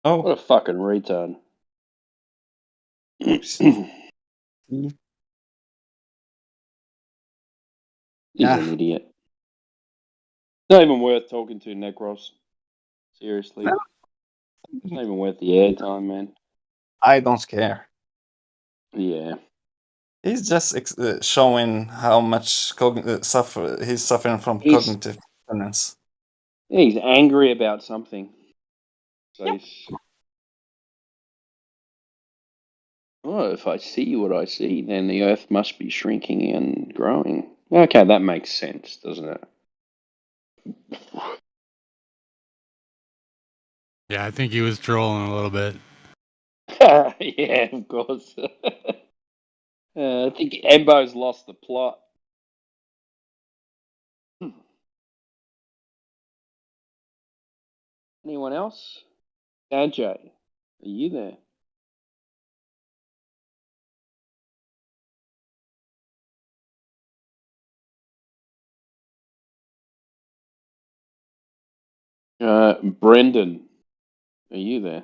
[SPEAKER 18] Oh.
[SPEAKER 21] What a fucking retard. He's an idiot. Not even worth talking to, Necros. Seriously. It's not even worth the airtime, man.
[SPEAKER 18] I don't care.
[SPEAKER 21] Yeah.
[SPEAKER 18] He's just showing how much he's suffering from cognitive dissonance.
[SPEAKER 21] He's angry about something. So if I see what I see, then the Earth must be shrinking and growing. Okay, that makes sense, doesn't it?
[SPEAKER 19] Yeah, I think he was trolling a little bit.
[SPEAKER 21] Yeah, of course. I think Embo's lost the plot. Anyone else? Sanjay, are you there? Brendan, are you there?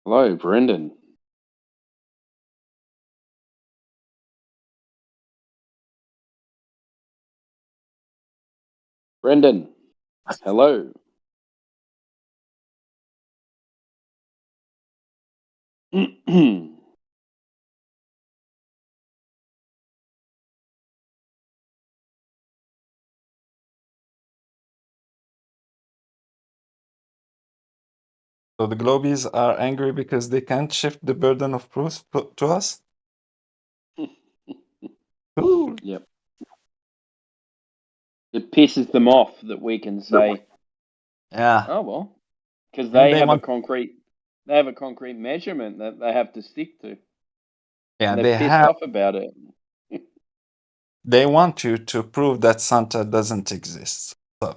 [SPEAKER 21] Hello, Brendan. Brendan, hello.
[SPEAKER 18] So the Globies are angry because they can't shift the burden of proof to us? Cool.
[SPEAKER 21] Yep. It pisses them off that we can say,
[SPEAKER 18] yeah.
[SPEAKER 21] Oh well, because they have a concrete measurement that they have to stick to.
[SPEAKER 18] Yeah,
[SPEAKER 21] and
[SPEAKER 18] they
[SPEAKER 21] they're pissed
[SPEAKER 18] have.
[SPEAKER 21] off about it.
[SPEAKER 18] They want you to prove that Santa doesn't exist. So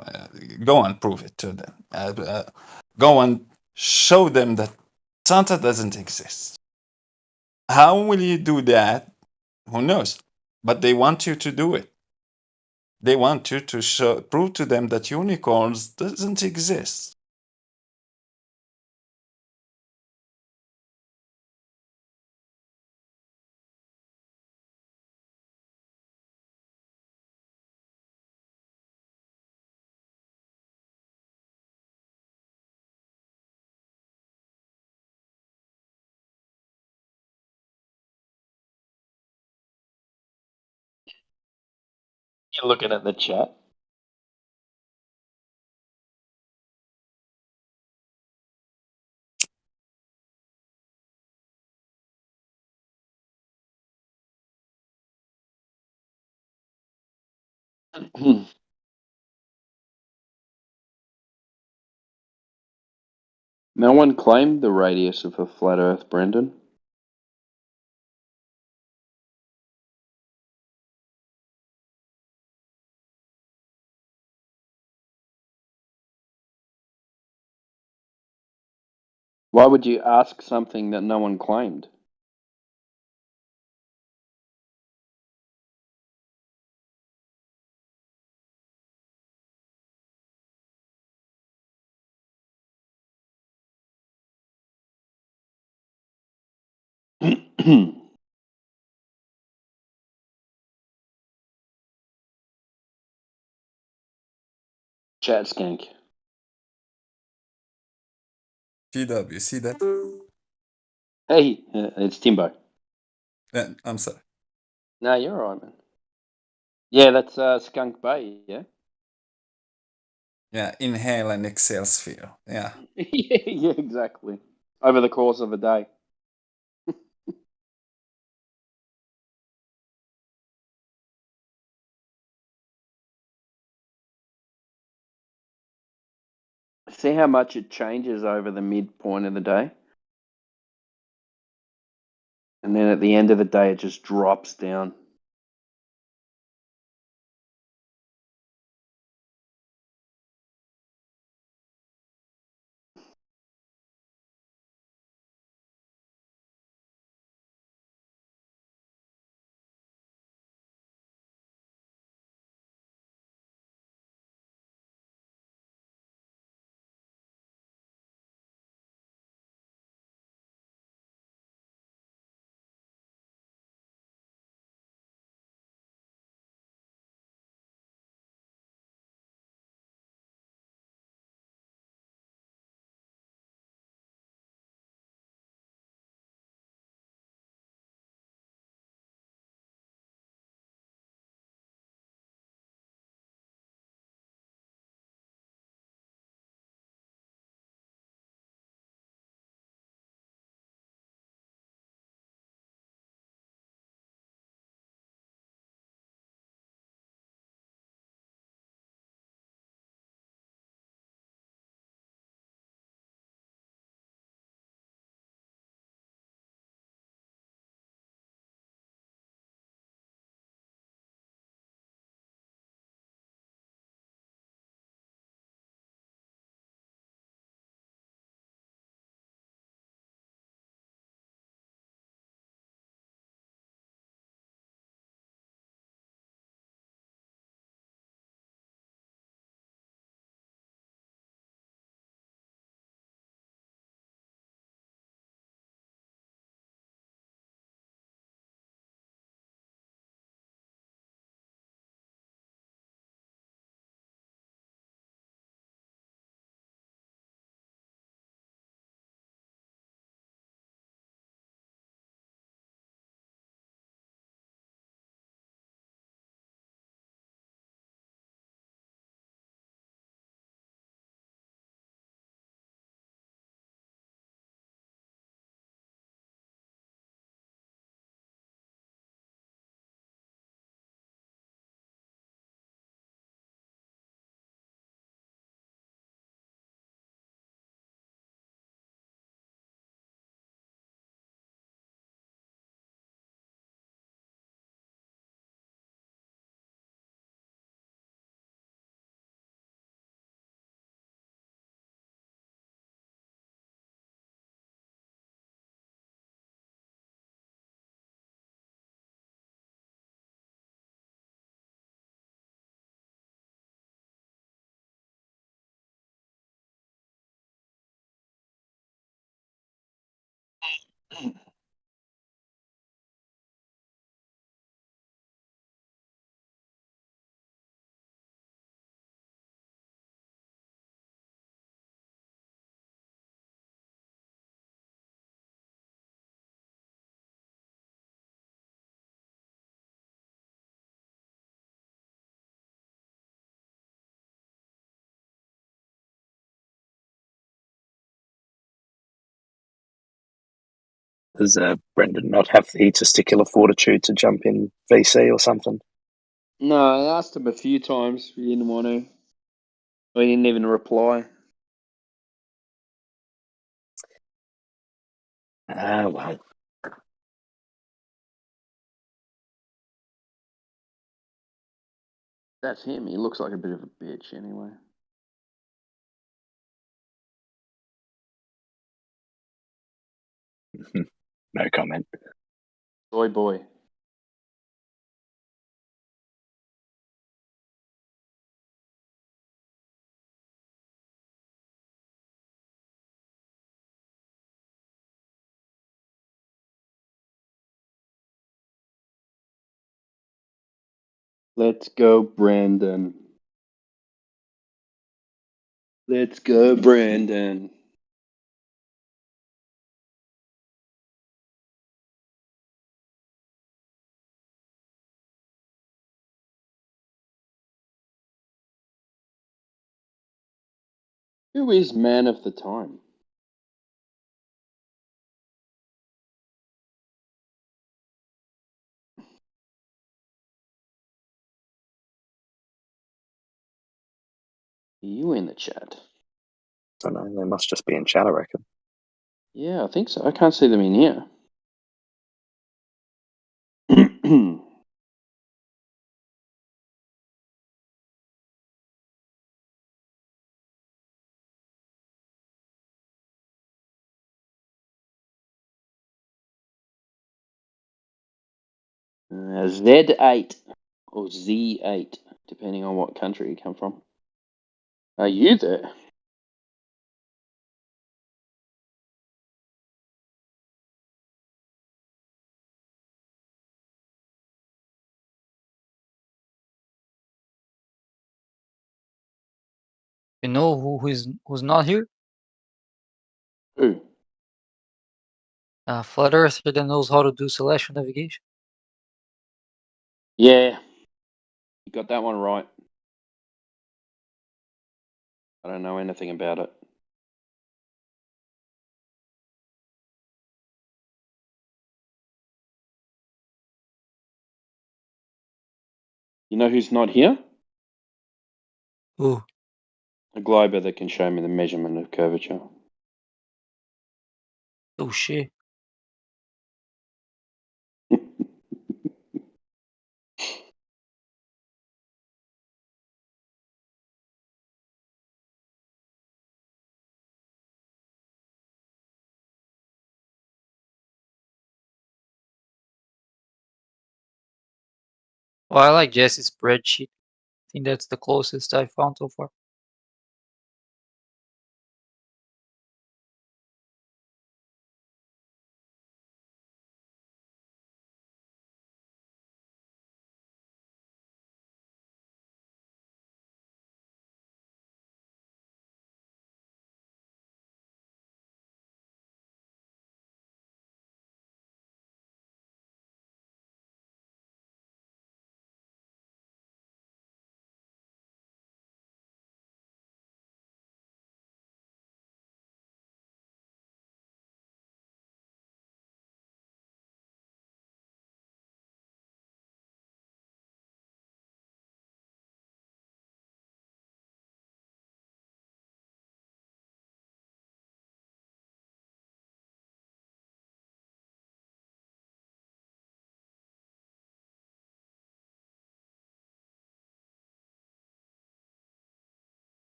[SPEAKER 18] go and prove it to them. Go and show them that Santa doesn't exist. How will you do that? Who knows? But they want you to do it. They want you to prove to them that unicorns doesn't exist.
[SPEAKER 21] You're looking at the chat. No one claimed the radius of a flat Earth, Brendan. Why would you ask something that no one claimed? Chat skank.
[SPEAKER 18] GW, see that?
[SPEAKER 21] Hey, it's Timbo.
[SPEAKER 18] I'm sorry.
[SPEAKER 21] No, you're alright, man. Yeah, that's Skunk Bay, yeah?
[SPEAKER 18] Yeah, inhale and exhale sphere. Yeah.
[SPEAKER 21] Yeah, exactly. Over the course of a day. See how much it changes over the midpoint of the day? And then at the end of the day, it just drops down.
[SPEAKER 1] Does Brendan not have the testicular fortitude to jump in VC or something?
[SPEAKER 21] No, I asked him a few times. He didn't want to. He didn't even reply.
[SPEAKER 1] Ah, well.
[SPEAKER 21] That's him. He looks like a bit of a bitch anyway.
[SPEAKER 1] No comment.
[SPEAKER 21] Soy boy. Let's go, Brandon. Let's go, Brandon. Who is man of the time? Are you in the chat?
[SPEAKER 1] I don't know. They must just be in chat, I reckon.
[SPEAKER 21] Yeah, I think so. I can't see them in here. Z8 or Z8, depending on what country you come from. Are you there?
[SPEAKER 4] You know who's not here?
[SPEAKER 21] Who?
[SPEAKER 4] Flat Earther that knows how to do celestial navigation.
[SPEAKER 21] Yeah, you got that one right. I don't know anything about it. You know who's not here?
[SPEAKER 4] Who?
[SPEAKER 21] A glober that can show me the measurement of curvature.
[SPEAKER 4] Oh shit. Well, I like Jesse's spreadsheet. I think that's the closest I found so far.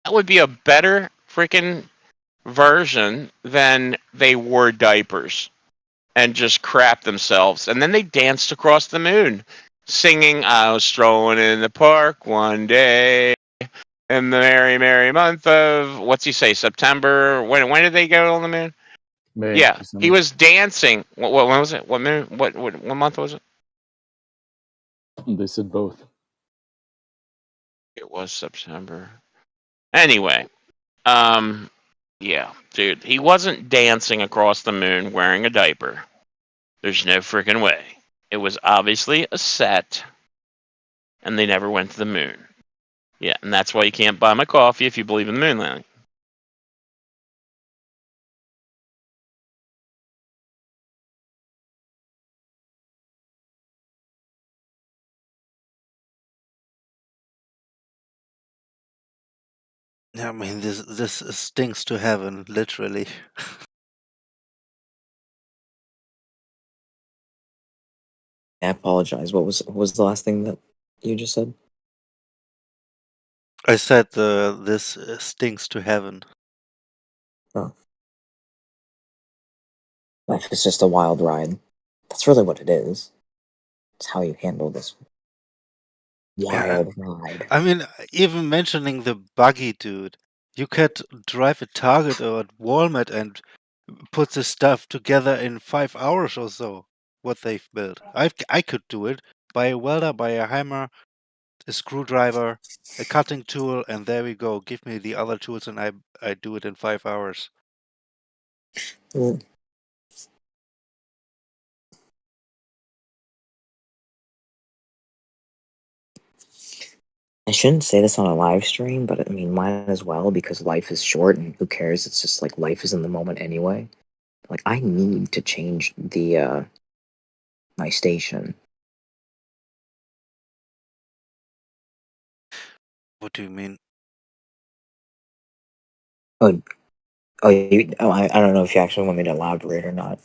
[SPEAKER 3] That would be a better freaking version than they wore diapers and just crap themselves. And then they danced across the moon, singing, I was strolling in the park one day in the merry, merry month of, what's he say, September? When did they go on the moon?
[SPEAKER 7] May,
[SPEAKER 3] Yeah,
[SPEAKER 7] December.
[SPEAKER 3] he was dancing. When was it? What moon? What month was it?
[SPEAKER 7] They said both.
[SPEAKER 3] It was September. Anyway, yeah, dude, he wasn't dancing across the moon wearing a diaper. There's no freaking way. It was obviously a set, and they never went to the moon. Yeah, and that's why you can't buy my coffee if you believe in the moon landing.
[SPEAKER 8] Yeah, I mean, this stinks to heaven, literally.
[SPEAKER 10] I apologize. What was the last thing that you just said?
[SPEAKER 8] I said this stinks to heaven.
[SPEAKER 10] Oh. Life is just a wild ride. That's really what it is. It's how you handle this wild ride.
[SPEAKER 8] I mean, even mentioning the buggy, dude. You could drive a Target or a Walmart and put this stuff together in 5 hours or so. What they've built, I could do it. Buy a welder, buy a hammer, a screwdriver, a cutting tool, and there we go. Give me the other tools, and I do it in 5 hours.
[SPEAKER 10] Well, I shouldn't say this on a live stream, but I mean, mine as well, because life is short and who cares? It's just like life is in the moment anyway. Like, I need to change the, my station.
[SPEAKER 8] What do you mean?
[SPEAKER 10] I don't know if you actually want me to elaborate or not.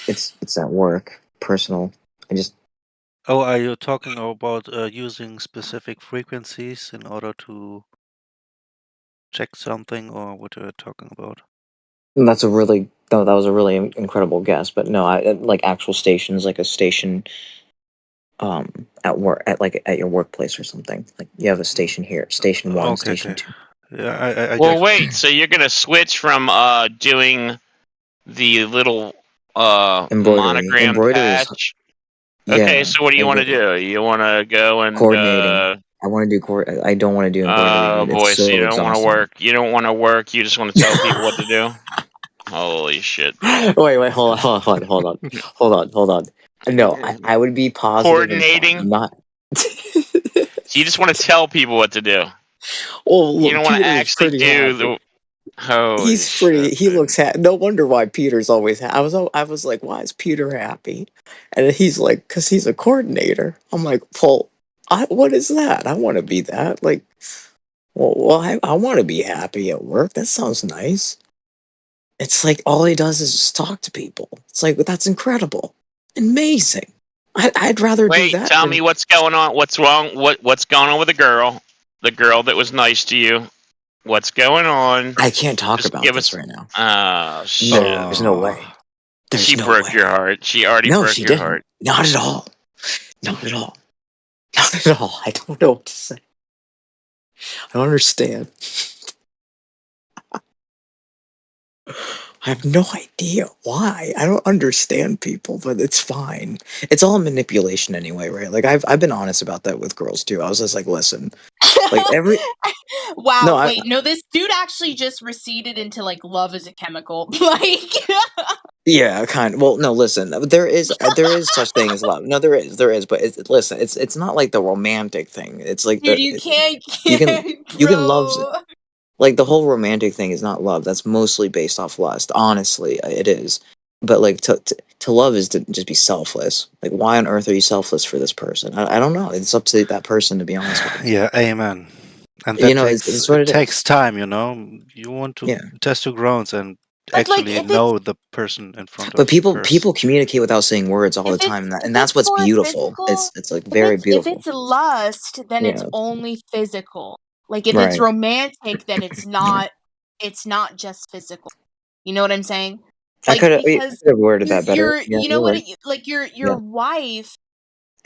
[SPEAKER 10] It's at work, personal.
[SPEAKER 8] Oh, are you talking about using specific frequencies in order to check something, or what are you talking about?
[SPEAKER 10] That was a really incredible guess, but no, I like actual stations, like a station, at work, at your workplace or something. Like you have a station here, station 1, station 2.
[SPEAKER 8] Yeah,
[SPEAKER 3] Well, wait. So you're gonna switch from doing the little monogram patch? Okay, so what do you want to do? You want to go and
[SPEAKER 10] coordinating? I want to do I don't want to do embroidery. Dude.
[SPEAKER 3] Boy,
[SPEAKER 10] it's so
[SPEAKER 3] you don't
[SPEAKER 10] exhausting.
[SPEAKER 3] want to work. You don't want to work. You just want to tell people what to do. Holy shit!
[SPEAKER 10] Wait, hold on. No, I would be positive.
[SPEAKER 3] Coordinating.
[SPEAKER 10] Not.
[SPEAKER 3] So you just want to tell people what to do.
[SPEAKER 10] Well, look,
[SPEAKER 3] you don't want to
[SPEAKER 10] Peter's
[SPEAKER 3] actually do the. Holy
[SPEAKER 10] He's pretty. He looks happy. No wonder why Peter's always happy. I was like, why is Peter happy? And he's like, because he's a coordinator. I'm like, well, what is that? I want to be that. Like, well, I want to be happy at work. That sounds nice. It's like all he does is just talk to people. It's like, that's incredible, amazing. I'd rather do that.
[SPEAKER 3] Tell me what's going on. What's wrong? What's going on with the girl? The girl that was nice to you. What's going on?
[SPEAKER 10] I can't talk about this right now.
[SPEAKER 3] Oh shit!
[SPEAKER 10] No, there's no way.
[SPEAKER 3] She broke your heart. She already broke your heart.
[SPEAKER 10] Not at all. Not at all. Not at all. I don't know what to say. I don't understand. I have no idea why. I don't understand people, but it's fine. It's all manipulation anyway, right? Like I've been honest about that with girls too. I was just like, listen, like every
[SPEAKER 25] Wow, no, this dude actually just receded into like love is a chemical. Like
[SPEAKER 10] yeah, kind of. Well, no, listen. There is such thing as love. No, there is. But listen, it's not like the romantic thing. It's like
[SPEAKER 25] dude, you can't
[SPEAKER 10] you can love. Like the whole romantic thing is not love. That's mostly based off lust. Honestly, it is. But like to love is to just be selfless. Like why on earth are you selfless for this person? I don't know. It's up to that person to be honest with you.
[SPEAKER 8] Yeah, amen. And that takes time. You know, you want to test your grounds, and
[SPEAKER 25] But like,
[SPEAKER 8] actually
[SPEAKER 25] if it's
[SPEAKER 8] know the person in front
[SPEAKER 10] But
[SPEAKER 8] of you
[SPEAKER 10] people
[SPEAKER 8] first.
[SPEAKER 10] communicate without saying words all the
[SPEAKER 25] if
[SPEAKER 10] time,
[SPEAKER 25] it's
[SPEAKER 10] and
[SPEAKER 25] if
[SPEAKER 10] that's
[SPEAKER 25] it's
[SPEAKER 10] what's
[SPEAKER 25] for
[SPEAKER 10] beautiful.
[SPEAKER 25] physical,
[SPEAKER 10] It's like very
[SPEAKER 25] if
[SPEAKER 10] beautiful.
[SPEAKER 25] it's lust, then it's
[SPEAKER 10] Yeah.
[SPEAKER 25] only physical. Like if it's
[SPEAKER 10] Right.
[SPEAKER 25] romantic, then it's not just physical. You know what I'm saying?
[SPEAKER 10] I
[SPEAKER 25] Like
[SPEAKER 10] could have
[SPEAKER 25] because
[SPEAKER 10] worded that better. Yeah,
[SPEAKER 25] you know
[SPEAKER 10] you're
[SPEAKER 25] what
[SPEAKER 10] right.
[SPEAKER 25] like your
[SPEAKER 10] Yeah.
[SPEAKER 25] wife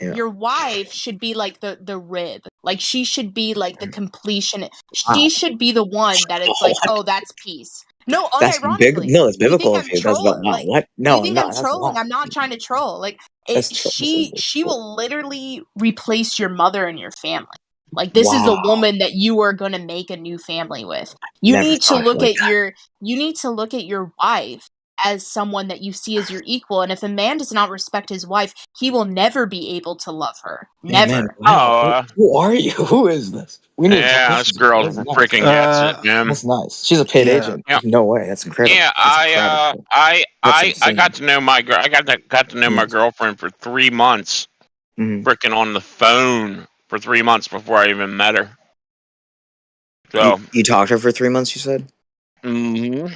[SPEAKER 10] Yeah.
[SPEAKER 25] your wife should be like the rib. Like she should be like the completion.
[SPEAKER 10] Wow.
[SPEAKER 25] She should be the one that it's like, oh, that's peace. No,
[SPEAKER 10] That's big.
[SPEAKER 25] unironically.
[SPEAKER 10] No, it's
[SPEAKER 25] You think
[SPEAKER 10] biblical of
[SPEAKER 25] I'm
[SPEAKER 10] you. That's about
[SPEAKER 25] trolling?
[SPEAKER 10] wow.
[SPEAKER 25] Like
[SPEAKER 10] What?
[SPEAKER 25] you
[SPEAKER 10] No, I'm
[SPEAKER 25] think
[SPEAKER 10] not.
[SPEAKER 25] I'm
[SPEAKER 10] That's
[SPEAKER 25] trolling?
[SPEAKER 10] wow.
[SPEAKER 25] I'm not trying to troll. Like
[SPEAKER 10] That's
[SPEAKER 25] she will literally replace your mother in your family. Like this is a
[SPEAKER 10] Wow.
[SPEAKER 25] woman that you are going to make a new family with. You
[SPEAKER 10] Never
[SPEAKER 25] need to
[SPEAKER 10] thought of it
[SPEAKER 25] look
[SPEAKER 10] like
[SPEAKER 25] at your wife as someone that you see as your equal. And if a man does not respect his wife, he will never be able to love her.
[SPEAKER 10] Amen.
[SPEAKER 25] Never.
[SPEAKER 10] Wow. Who are you? Who is this? We need to talk.
[SPEAKER 3] Yeah, this girl
[SPEAKER 10] That's nice.
[SPEAKER 3] freaking gets it, man.
[SPEAKER 10] That's nice. She's a paid
[SPEAKER 8] Yeah.
[SPEAKER 10] agent.
[SPEAKER 3] Yeah.
[SPEAKER 10] No way. That's incredible.
[SPEAKER 3] Yeah,
[SPEAKER 10] That's incredible. That's
[SPEAKER 3] I
[SPEAKER 10] insane.
[SPEAKER 3] got to know my girl. I got to know my
[SPEAKER 10] Yes.
[SPEAKER 3] girlfriend for 3 months,
[SPEAKER 10] Mhm.
[SPEAKER 3] freaking on the phone for 3 months before I even met her. So,
[SPEAKER 10] You talked to her for 3 months, you said?
[SPEAKER 3] hmm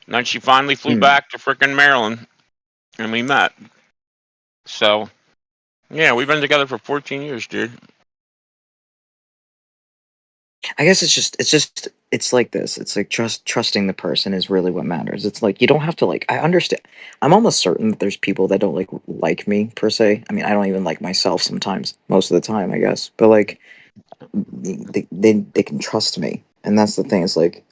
[SPEAKER 3] then she finally flew back to freaking Maryland, and we met. So, yeah, we've been together for 14 years, dude.
[SPEAKER 10] I guess it's like this. It's like trusting the person is really what matters. It's like you don't have to like I understand. I'm almost certain that there's people that don't like me per se. I mean, I don't even like myself sometimes. Most of the time, I guess. But like they can trust me. And that's the thing. It's like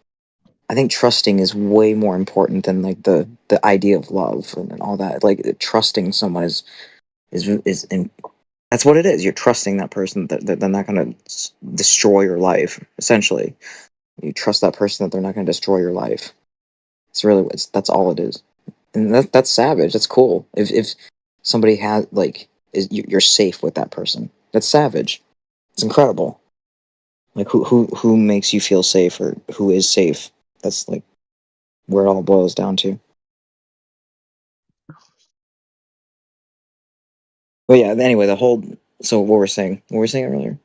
[SPEAKER 10] I think trusting is way more important than like the idea of love and all that. Like trusting someone is in, that's what it is. You're trusting that person that they're not going to destroy your life. Essentially, you trust that person that they're not going to destroy your life. It's really that's all it is, and that's savage. That's cool. If somebody has like you're safe with that person, that's savage. It's incredible. Like who makes you feel safe or who is safe? That's like where it all boils down to. But yeah, anyway, so what we're saying earlier.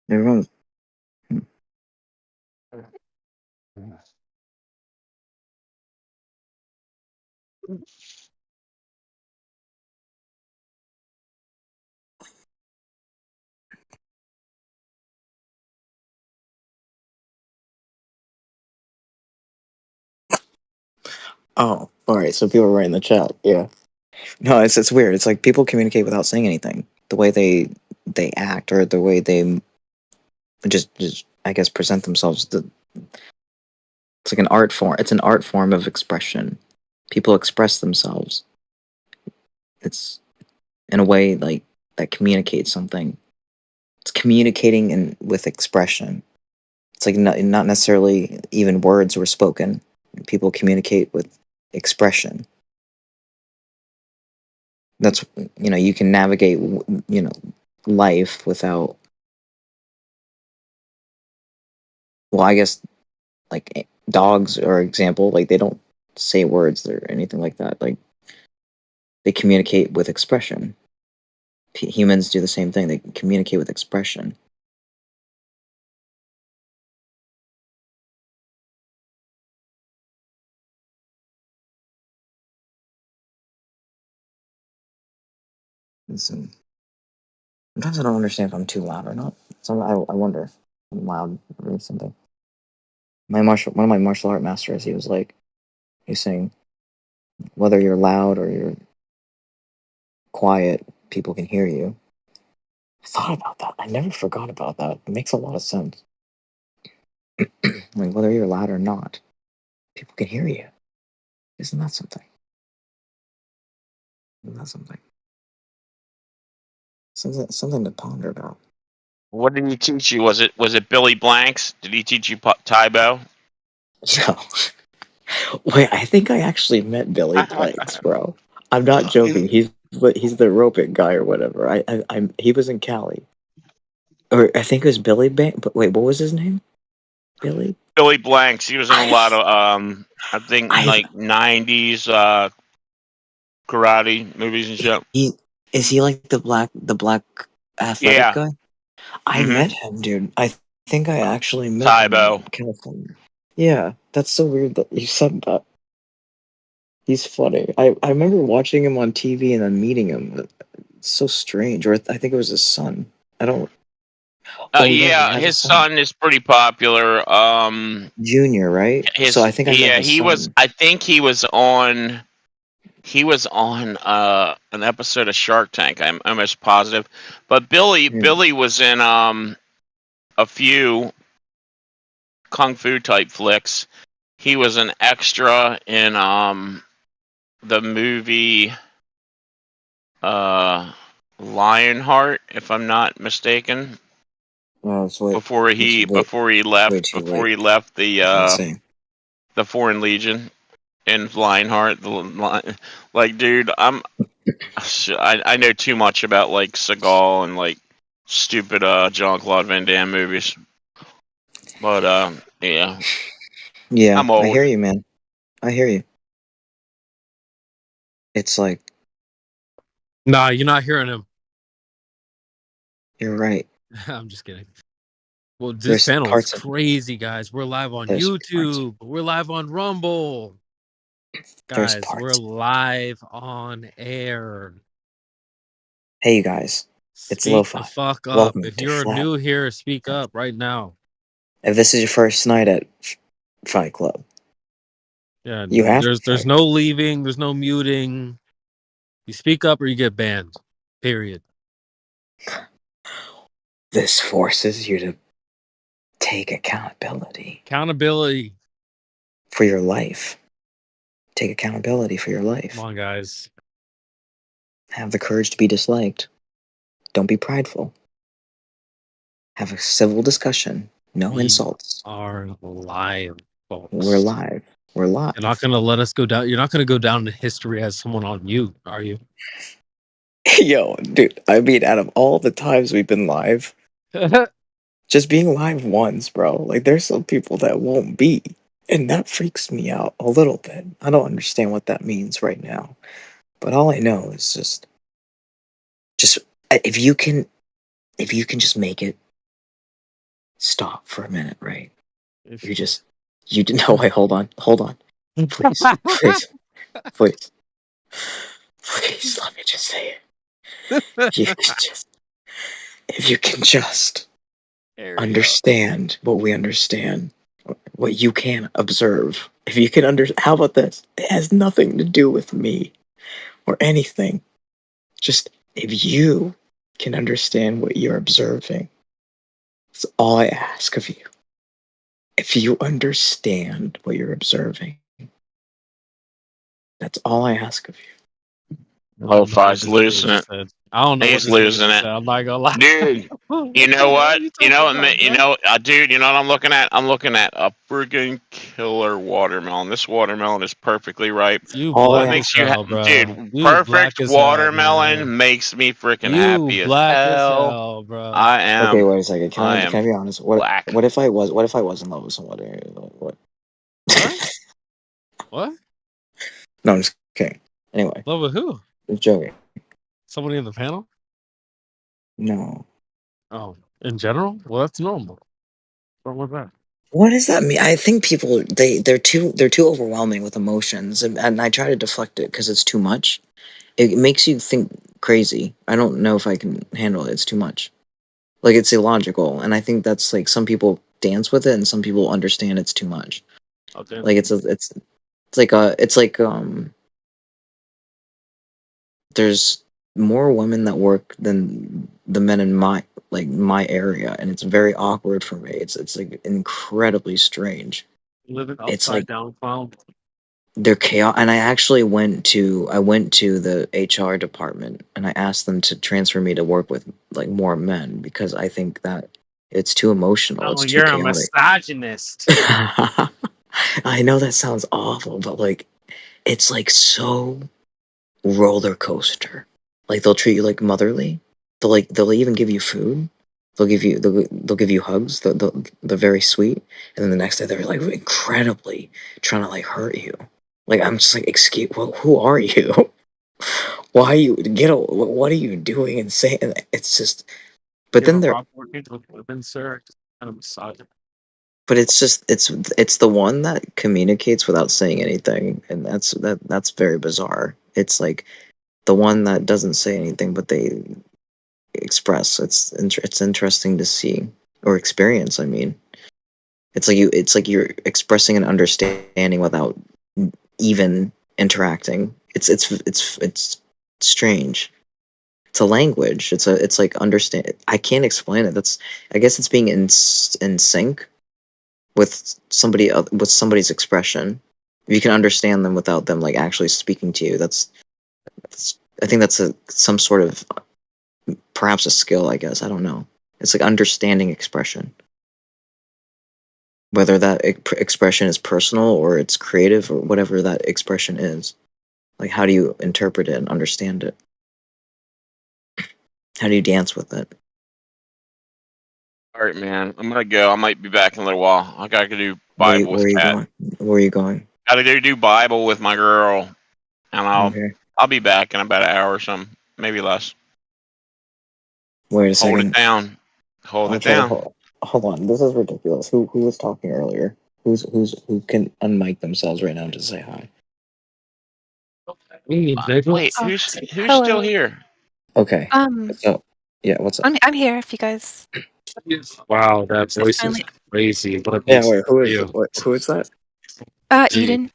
[SPEAKER 10] Everyone. Oh, all right. So people were in the chat. Yeah. No, it's weird. It's like people communicate without saying anything. The way they act or the way they just I guess present themselves. It's like an art form. It's an art form of expression. People express themselves. It's in a way like that communicates something. It's communicating with expression. It's like not necessarily even words were spoken. People communicate with expression. That's you can navigate life without. Well, I guess like dogs are example. Like they don't say words or anything like that. Like they communicate with expression. Humans do the same thing. They communicate with expression. Listen, sometimes I don't understand if I'm too loud or not. So I wonder if I'm loud or something. One of my martial art masters, he was saying, whether you're loud or you're quiet, people can hear you. I thought about that. I never forgot about that. It makes a lot of sense. Like whether you're loud or not, people can hear you. Isn't that something? Isn't that something? Something to ponder about.
[SPEAKER 3] What did he teach you? Was it Billy Blanks? Did he teach you Taibo?
[SPEAKER 10] No. Wait, I think I actually met Billy Blanks, bro. I'm not joking. He's the roping guy or whatever. He was in Cali. Or I think it was Billy But wait, what was his name? Billy?
[SPEAKER 3] Billy Blanks. He was in a lot of I think like 90s karate movies and shit.
[SPEAKER 10] Is he like the black athletic
[SPEAKER 3] Yeah.
[SPEAKER 10] guy. I
[SPEAKER 3] Mhm.
[SPEAKER 10] met him, dude. I think I actually met him
[SPEAKER 3] Tybo.
[SPEAKER 10] in California. Yeah, that's so weird that you said that. He's funny. I remember watching him on TV and then meeting him. It's so strange. Or I think it was his son. I don't. Oh yeah, he
[SPEAKER 3] Yeah,
[SPEAKER 10] has a
[SPEAKER 3] his
[SPEAKER 10] son,
[SPEAKER 3] son is pretty popular.
[SPEAKER 10] Junior, right? So I think I met his
[SPEAKER 3] he was.
[SPEAKER 10] son.
[SPEAKER 3] I think he was on. He was on an episode of Shark Tank. I'm almost positive. But Billy was in a few kung fu type flicks. He was an extra in the movie Lionheart, if I'm not mistaken.
[SPEAKER 10] Oh, it's way,
[SPEAKER 3] Before he left
[SPEAKER 10] too late.
[SPEAKER 3] the Foreign Legion in Lionheart, like dude, I know too much about like Seagal and like stupid Jean-Claude Van Damme movies. But yeah.
[SPEAKER 10] Yeah,
[SPEAKER 3] I'm
[SPEAKER 10] I
[SPEAKER 3] old.
[SPEAKER 10] hear you, man. I hear you. It's like
[SPEAKER 2] Nah, you're not hearing him.
[SPEAKER 10] you're right.
[SPEAKER 2] I'm just kidding. Well, this
[SPEAKER 10] There's
[SPEAKER 2] panel is
[SPEAKER 10] parts of
[SPEAKER 2] crazy, guys. We're live on
[SPEAKER 10] There's
[SPEAKER 2] YouTube. We're live on Rumble.
[SPEAKER 10] There's
[SPEAKER 2] Guys,
[SPEAKER 10] parts.
[SPEAKER 2] we're live on air.
[SPEAKER 10] Hey, you guys. It's
[SPEAKER 2] Speak
[SPEAKER 10] Lo-Fi.
[SPEAKER 2] the fuck up.
[SPEAKER 10] Welcome
[SPEAKER 2] If
[SPEAKER 10] to
[SPEAKER 2] you're
[SPEAKER 10] Flat.
[SPEAKER 2] new here, speak up right now.
[SPEAKER 10] If this is your first night at Fight Club,
[SPEAKER 2] Yeah,
[SPEAKER 10] you have to
[SPEAKER 2] there's no leaving, there's no muting. You speak up or you get banned. Period.
[SPEAKER 10] This forces you to take accountability
[SPEAKER 2] Accountability.
[SPEAKER 10] for your life. Take accountability for your life.
[SPEAKER 2] Come on, guys.
[SPEAKER 10] Have the courage to be disliked. Don't be prideful. Have a civil discussion. No
[SPEAKER 2] We
[SPEAKER 10] insults.
[SPEAKER 2] are live, folks.
[SPEAKER 10] We're live. We're live.
[SPEAKER 2] You're not gonna let us go down. You're not gonna go down in history as someone on mute, are you?
[SPEAKER 10] Yo, dude, I mean, out of all the times we've been live, just being live once, bro, like there's some people that won't be. And that freaks me out a little bit. I don't understand what that means right now. But all I know is just if you can just make it stop for a minute, right? You didn't know. Wait, hold on. Please, please, let me just say it. If you can just understand what we understand, what you can observe. If you can how about this? It has nothing to do with me or anything. Just if you can understand what you're observing, that's all I ask of you. If you understand what you're observing, that's all I ask of you.
[SPEAKER 3] Lo-Fi's losing it.
[SPEAKER 2] I don't know.
[SPEAKER 3] He's losing it.
[SPEAKER 2] I'm not gonna lie,
[SPEAKER 3] dude. You know what? You know what, dude. You know what I'm looking at? I'm looking at a friggin' killer watermelon. This watermelon is perfectly ripe.
[SPEAKER 2] You
[SPEAKER 3] What
[SPEAKER 2] black
[SPEAKER 3] makes
[SPEAKER 2] as
[SPEAKER 3] you
[SPEAKER 2] hell, bro.
[SPEAKER 3] dude?
[SPEAKER 2] You
[SPEAKER 3] Perfect
[SPEAKER 2] black as hell,
[SPEAKER 3] watermelon
[SPEAKER 2] man.
[SPEAKER 3] makes me freaking
[SPEAKER 2] You
[SPEAKER 3] happy
[SPEAKER 2] black
[SPEAKER 3] as
[SPEAKER 2] as
[SPEAKER 3] hell.
[SPEAKER 2] hell, bro.
[SPEAKER 3] I am.
[SPEAKER 10] Okay, wait a second. Can I
[SPEAKER 3] am
[SPEAKER 10] be honest? What if I was in love with someone? What?
[SPEAKER 2] What?
[SPEAKER 10] No, I'm just kidding. Anyway,
[SPEAKER 2] Love with who?
[SPEAKER 10] I'm joking.
[SPEAKER 2] Somebody in the panel?
[SPEAKER 10] No.
[SPEAKER 2] Oh, in general? Well, that's normal. What was that?
[SPEAKER 10] What does that mean? I think people they're too overwhelming with emotions, and I try to deflect it because it's too much. It makes you think crazy. I don't know if I can handle it. It's too much. Like it's illogical, and I think that's like some people dance with it, and some people understand it's too much.
[SPEAKER 2] Okay.
[SPEAKER 10] Like it's like there's more women that work than the men in my area, and it's very awkward for me. It's like incredibly strange.
[SPEAKER 2] Living
[SPEAKER 10] It's
[SPEAKER 2] upside
[SPEAKER 10] like
[SPEAKER 2] down clown.
[SPEAKER 10] they're chaos, and I actually went to the HR department and I asked them to transfer me to work with like more men because I think that it's too emotional.
[SPEAKER 2] Oh,
[SPEAKER 10] It's too
[SPEAKER 2] you're a
[SPEAKER 10] chaotic.
[SPEAKER 2] misogynist.
[SPEAKER 10] I know that sounds awful, but like it's like so roller coaster. Like they'll treat you like motherly. They'll even give you food. They'll give you hugs. They're very sweet. And then the next day they're like incredibly trying to like hurt you. Like I'm just like, excuse, well, who are you? Why you get? What are you doing and saying? It's just. But then they're.
[SPEAKER 2] Working with women, sir. Kind of massage.
[SPEAKER 10] But it's just it's the one that communicates without saying anything, and that's very bizarre. It's like the one that doesn't say anything, but they express. It's interesting to see or experience. I mean, it's like you're expressing an understanding without even interacting. It's strange. It's a language. It's like understand. I can't explain it. I guess it's being in sync with somebody's expression. You can understand them without them like actually speaking to you. I think that's some sort of perhaps a skill. I guess I don't know. It's like understanding expression. Whether that expression is personal or it's creative or whatever that expression is, like how do you interpret it and understand it? How do you dance with it?
[SPEAKER 3] All right, man. I'm gonna go. I might be back in a little while. I gotta go do Bible
[SPEAKER 10] Where are
[SPEAKER 3] with
[SPEAKER 10] you
[SPEAKER 3] Kat.
[SPEAKER 10] going? Where are you going?
[SPEAKER 3] Gotta go do Bible with my girl, and
[SPEAKER 10] Okay.
[SPEAKER 3] I'll be back in about an hour or something, maybe less.
[SPEAKER 10] Wait a
[SPEAKER 3] Hold
[SPEAKER 10] second.
[SPEAKER 3] it down. Hold it
[SPEAKER 10] Okay,
[SPEAKER 3] down.
[SPEAKER 10] hold on. This is ridiculous. Who was talking earlier? Who can unmic themselves right now to say hi?
[SPEAKER 3] Wait,
[SPEAKER 7] Oh,
[SPEAKER 3] who's still
[SPEAKER 7] hello.
[SPEAKER 3] here?
[SPEAKER 10] Okay. So yeah, what's up?
[SPEAKER 7] I'm here if you guys.
[SPEAKER 2] Wow, that
[SPEAKER 7] I
[SPEAKER 2] voice is
[SPEAKER 7] finally.
[SPEAKER 2] crazy. What
[SPEAKER 10] Yeah,
[SPEAKER 2] makes
[SPEAKER 10] wait,
[SPEAKER 2] it for you?
[SPEAKER 10] who is that?
[SPEAKER 7] Eden.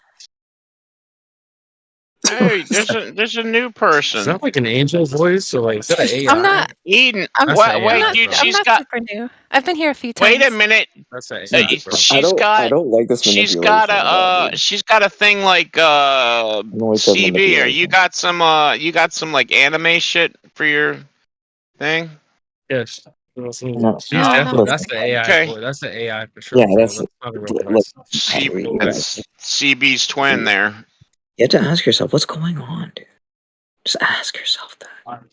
[SPEAKER 3] Hey, there's a new
[SPEAKER 2] Is
[SPEAKER 3] person.
[SPEAKER 2] that like an angel voice or like is that an AI?
[SPEAKER 7] I'm not.
[SPEAKER 3] Eden.
[SPEAKER 7] I'm,
[SPEAKER 2] That's
[SPEAKER 7] I'm
[SPEAKER 2] an
[SPEAKER 3] Wait,
[SPEAKER 2] AI,
[SPEAKER 7] not.
[SPEAKER 3] dude.
[SPEAKER 2] bro.
[SPEAKER 7] I'm
[SPEAKER 3] She's
[SPEAKER 7] not
[SPEAKER 3] got.
[SPEAKER 7] super new. I've been here a few
[SPEAKER 3] Wait a
[SPEAKER 7] times.
[SPEAKER 3] minute.
[SPEAKER 2] That's an
[SPEAKER 10] See,
[SPEAKER 2] AI, bro.
[SPEAKER 10] I don't like this
[SPEAKER 3] She's
[SPEAKER 10] manipulation
[SPEAKER 3] got
[SPEAKER 10] at all, dude.
[SPEAKER 3] she's got a thing like
[SPEAKER 10] I don't like that
[SPEAKER 3] CB. Or you
[SPEAKER 10] manipulation.
[SPEAKER 3] got some like anime shit for your thing?
[SPEAKER 2] Yes.
[SPEAKER 10] No,
[SPEAKER 2] She's
[SPEAKER 7] No,
[SPEAKER 2] definitely
[SPEAKER 7] not
[SPEAKER 2] that's
[SPEAKER 7] really.
[SPEAKER 2] the AI
[SPEAKER 3] Okay.
[SPEAKER 2] boy. That's the AI for sure,
[SPEAKER 10] yeah,
[SPEAKER 2] bro.
[SPEAKER 10] that's
[SPEAKER 2] That's not a real
[SPEAKER 10] like
[SPEAKER 2] voice.
[SPEAKER 10] you guys.
[SPEAKER 3] That's CB's twin there.
[SPEAKER 10] You have to ask yourself what's going on, dude. Just ask yourself that.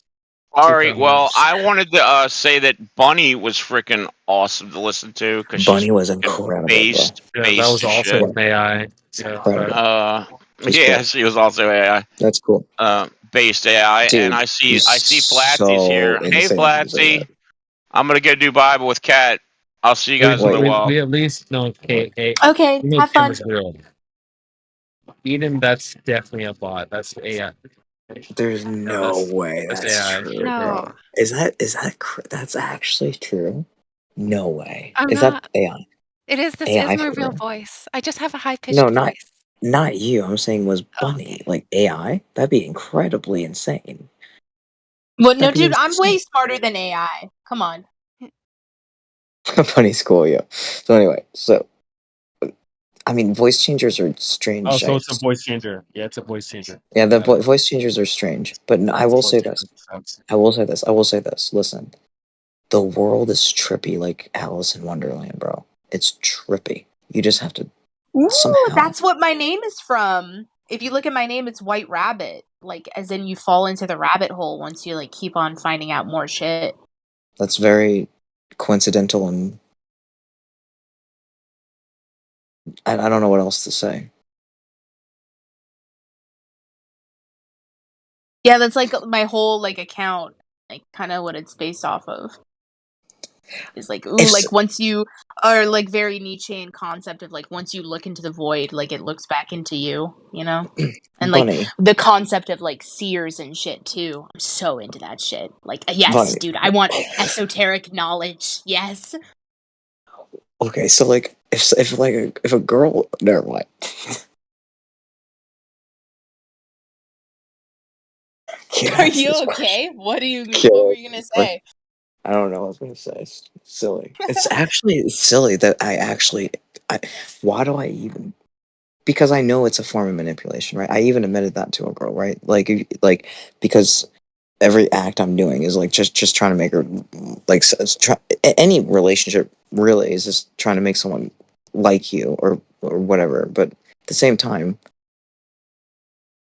[SPEAKER 3] All right. Well, I wanted to say that Bunny was freaking awesome to listen to because she's
[SPEAKER 10] Bunny was
[SPEAKER 3] freaking
[SPEAKER 10] incredible,
[SPEAKER 3] based
[SPEAKER 2] Yeah, that was
[SPEAKER 3] as
[SPEAKER 2] also
[SPEAKER 3] shit.
[SPEAKER 2] an AI. Yeah,
[SPEAKER 10] Incredible. She's
[SPEAKER 3] Yeah,
[SPEAKER 10] cool.
[SPEAKER 3] she was also AI.
[SPEAKER 10] That's cool.
[SPEAKER 3] Based AI,
[SPEAKER 10] Dude,
[SPEAKER 3] and I see
[SPEAKER 10] she's
[SPEAKER 3] Flatsy's here.
[SPEAKER 10] so
[SPEAKER 3] Hey,
[SPEAKER 10] insane to say
[SPEAKER 3] Flatsy. I'm gonna go do Bible with Kat. I'll see you guys in a little while.
[SPEAKER 2] we at least know Kate.
[SPEAKER 25] Okay,
[SPEAKER 2] We know
[SPEAKER 25] have
[SPEAKER 2] Kim
[SPEAKER 25] fun.
[SPEAKER 2] is real. Eden, that's definitely a bot. That's AI.
[SPEAKER 10] There's no way
[SPEAKER 2] that's
[SPEAKER 10] that's
[SPEAKER 2] AI.
[SPEAKER 10] true,
[SPEAKER 7] No.
[SPEAKER 10] bro. Is that that's actually true? No way.
[SPEAKER 7] I'm
[SPEAKER 10] Is that
[SPEAKER 7] not.
[SPEAKER 10] AI?
[SPEAKER 7] It is. This
[SPEAKER 10] AI
[SPEAKER 7] is my
[SPEAKER 10] for
[SPEAKER 7] real
[SPEAKER 10] real?
[SPEAKER 7] voice. I just have a high
[SPEAKER 10] No,
[SPEAKER 7] pitched voice.
[SPEAKER 10] not you. I'm saying was
[SPEAKER 7] Oh,
[SPEAKER 10] Bunny
[SPEAKER 7] okay.
[SPEAKER 10] like AI? That'd be incredibly insane.
[SPEAKER 25] What? No,
[SPEAKER 10] That'd be
[SPEAKER 25] dude, I'm way
[SPEAKER 10] insane.
[SPEAKER 25] smarter than AI. Come on.
[SPEAKER 10] Bunny's cool, yeah. So anyway, I mean, voice changers are strange.
[SPEAKER 2] Oh, so it's a voice changer. Yeah, it's a voice changer.
[SPEAKER 10] Yeah, the voice changers are strange. But no, I will say this. I will say this. Listen, the world is trippy like Alice in Wonderland, bro. It's trippy. You just have to
[SPEAKER 25] Ooh,
[SPEAKER 10] somehow.
[SPEAKER 25] that's what my name is from. If you look at my name, it's White Rabbit. Like, as in you fall into the rabbit hole once you like keep on finding out more shit.
[SPEAKER 10] That's very coincidental, and I don't know what else to say.
[SPEAKER 25] Yeah, that's like my whole like account, like kind of what it's based off of. Is like ooh, like once you are like very Nietzschean concept of like once you look into the void, like it looks back into you, you know? And like
[SPEAKER 10] Bunny.
[SPEAKER 25] the concept of like seers and shit too. I'm so into that shit. Like yes,
[SPEAKER 10] Bunny.
[SPEAKER 25] dude, I want esoteric knowledge. Yes.
[SPEAKER 10] Okay, so like if a girl, never mind.
[SPEAKER 25] Are you okay? What do you mean?
[SPEAKER 10] Yeah,
[SPEAKER 25] What were you gonna say?
[SPEAKER 10] I don't know what I was gonna say. It's silly. It's actually silly that why do I even? Because I know it's a form of manipulation, right? I even admitted that to a girl, right? Like because every act I'm doing is like just trying to make her like any relationship really is just trying to make someone like you or whatever. But at the same time,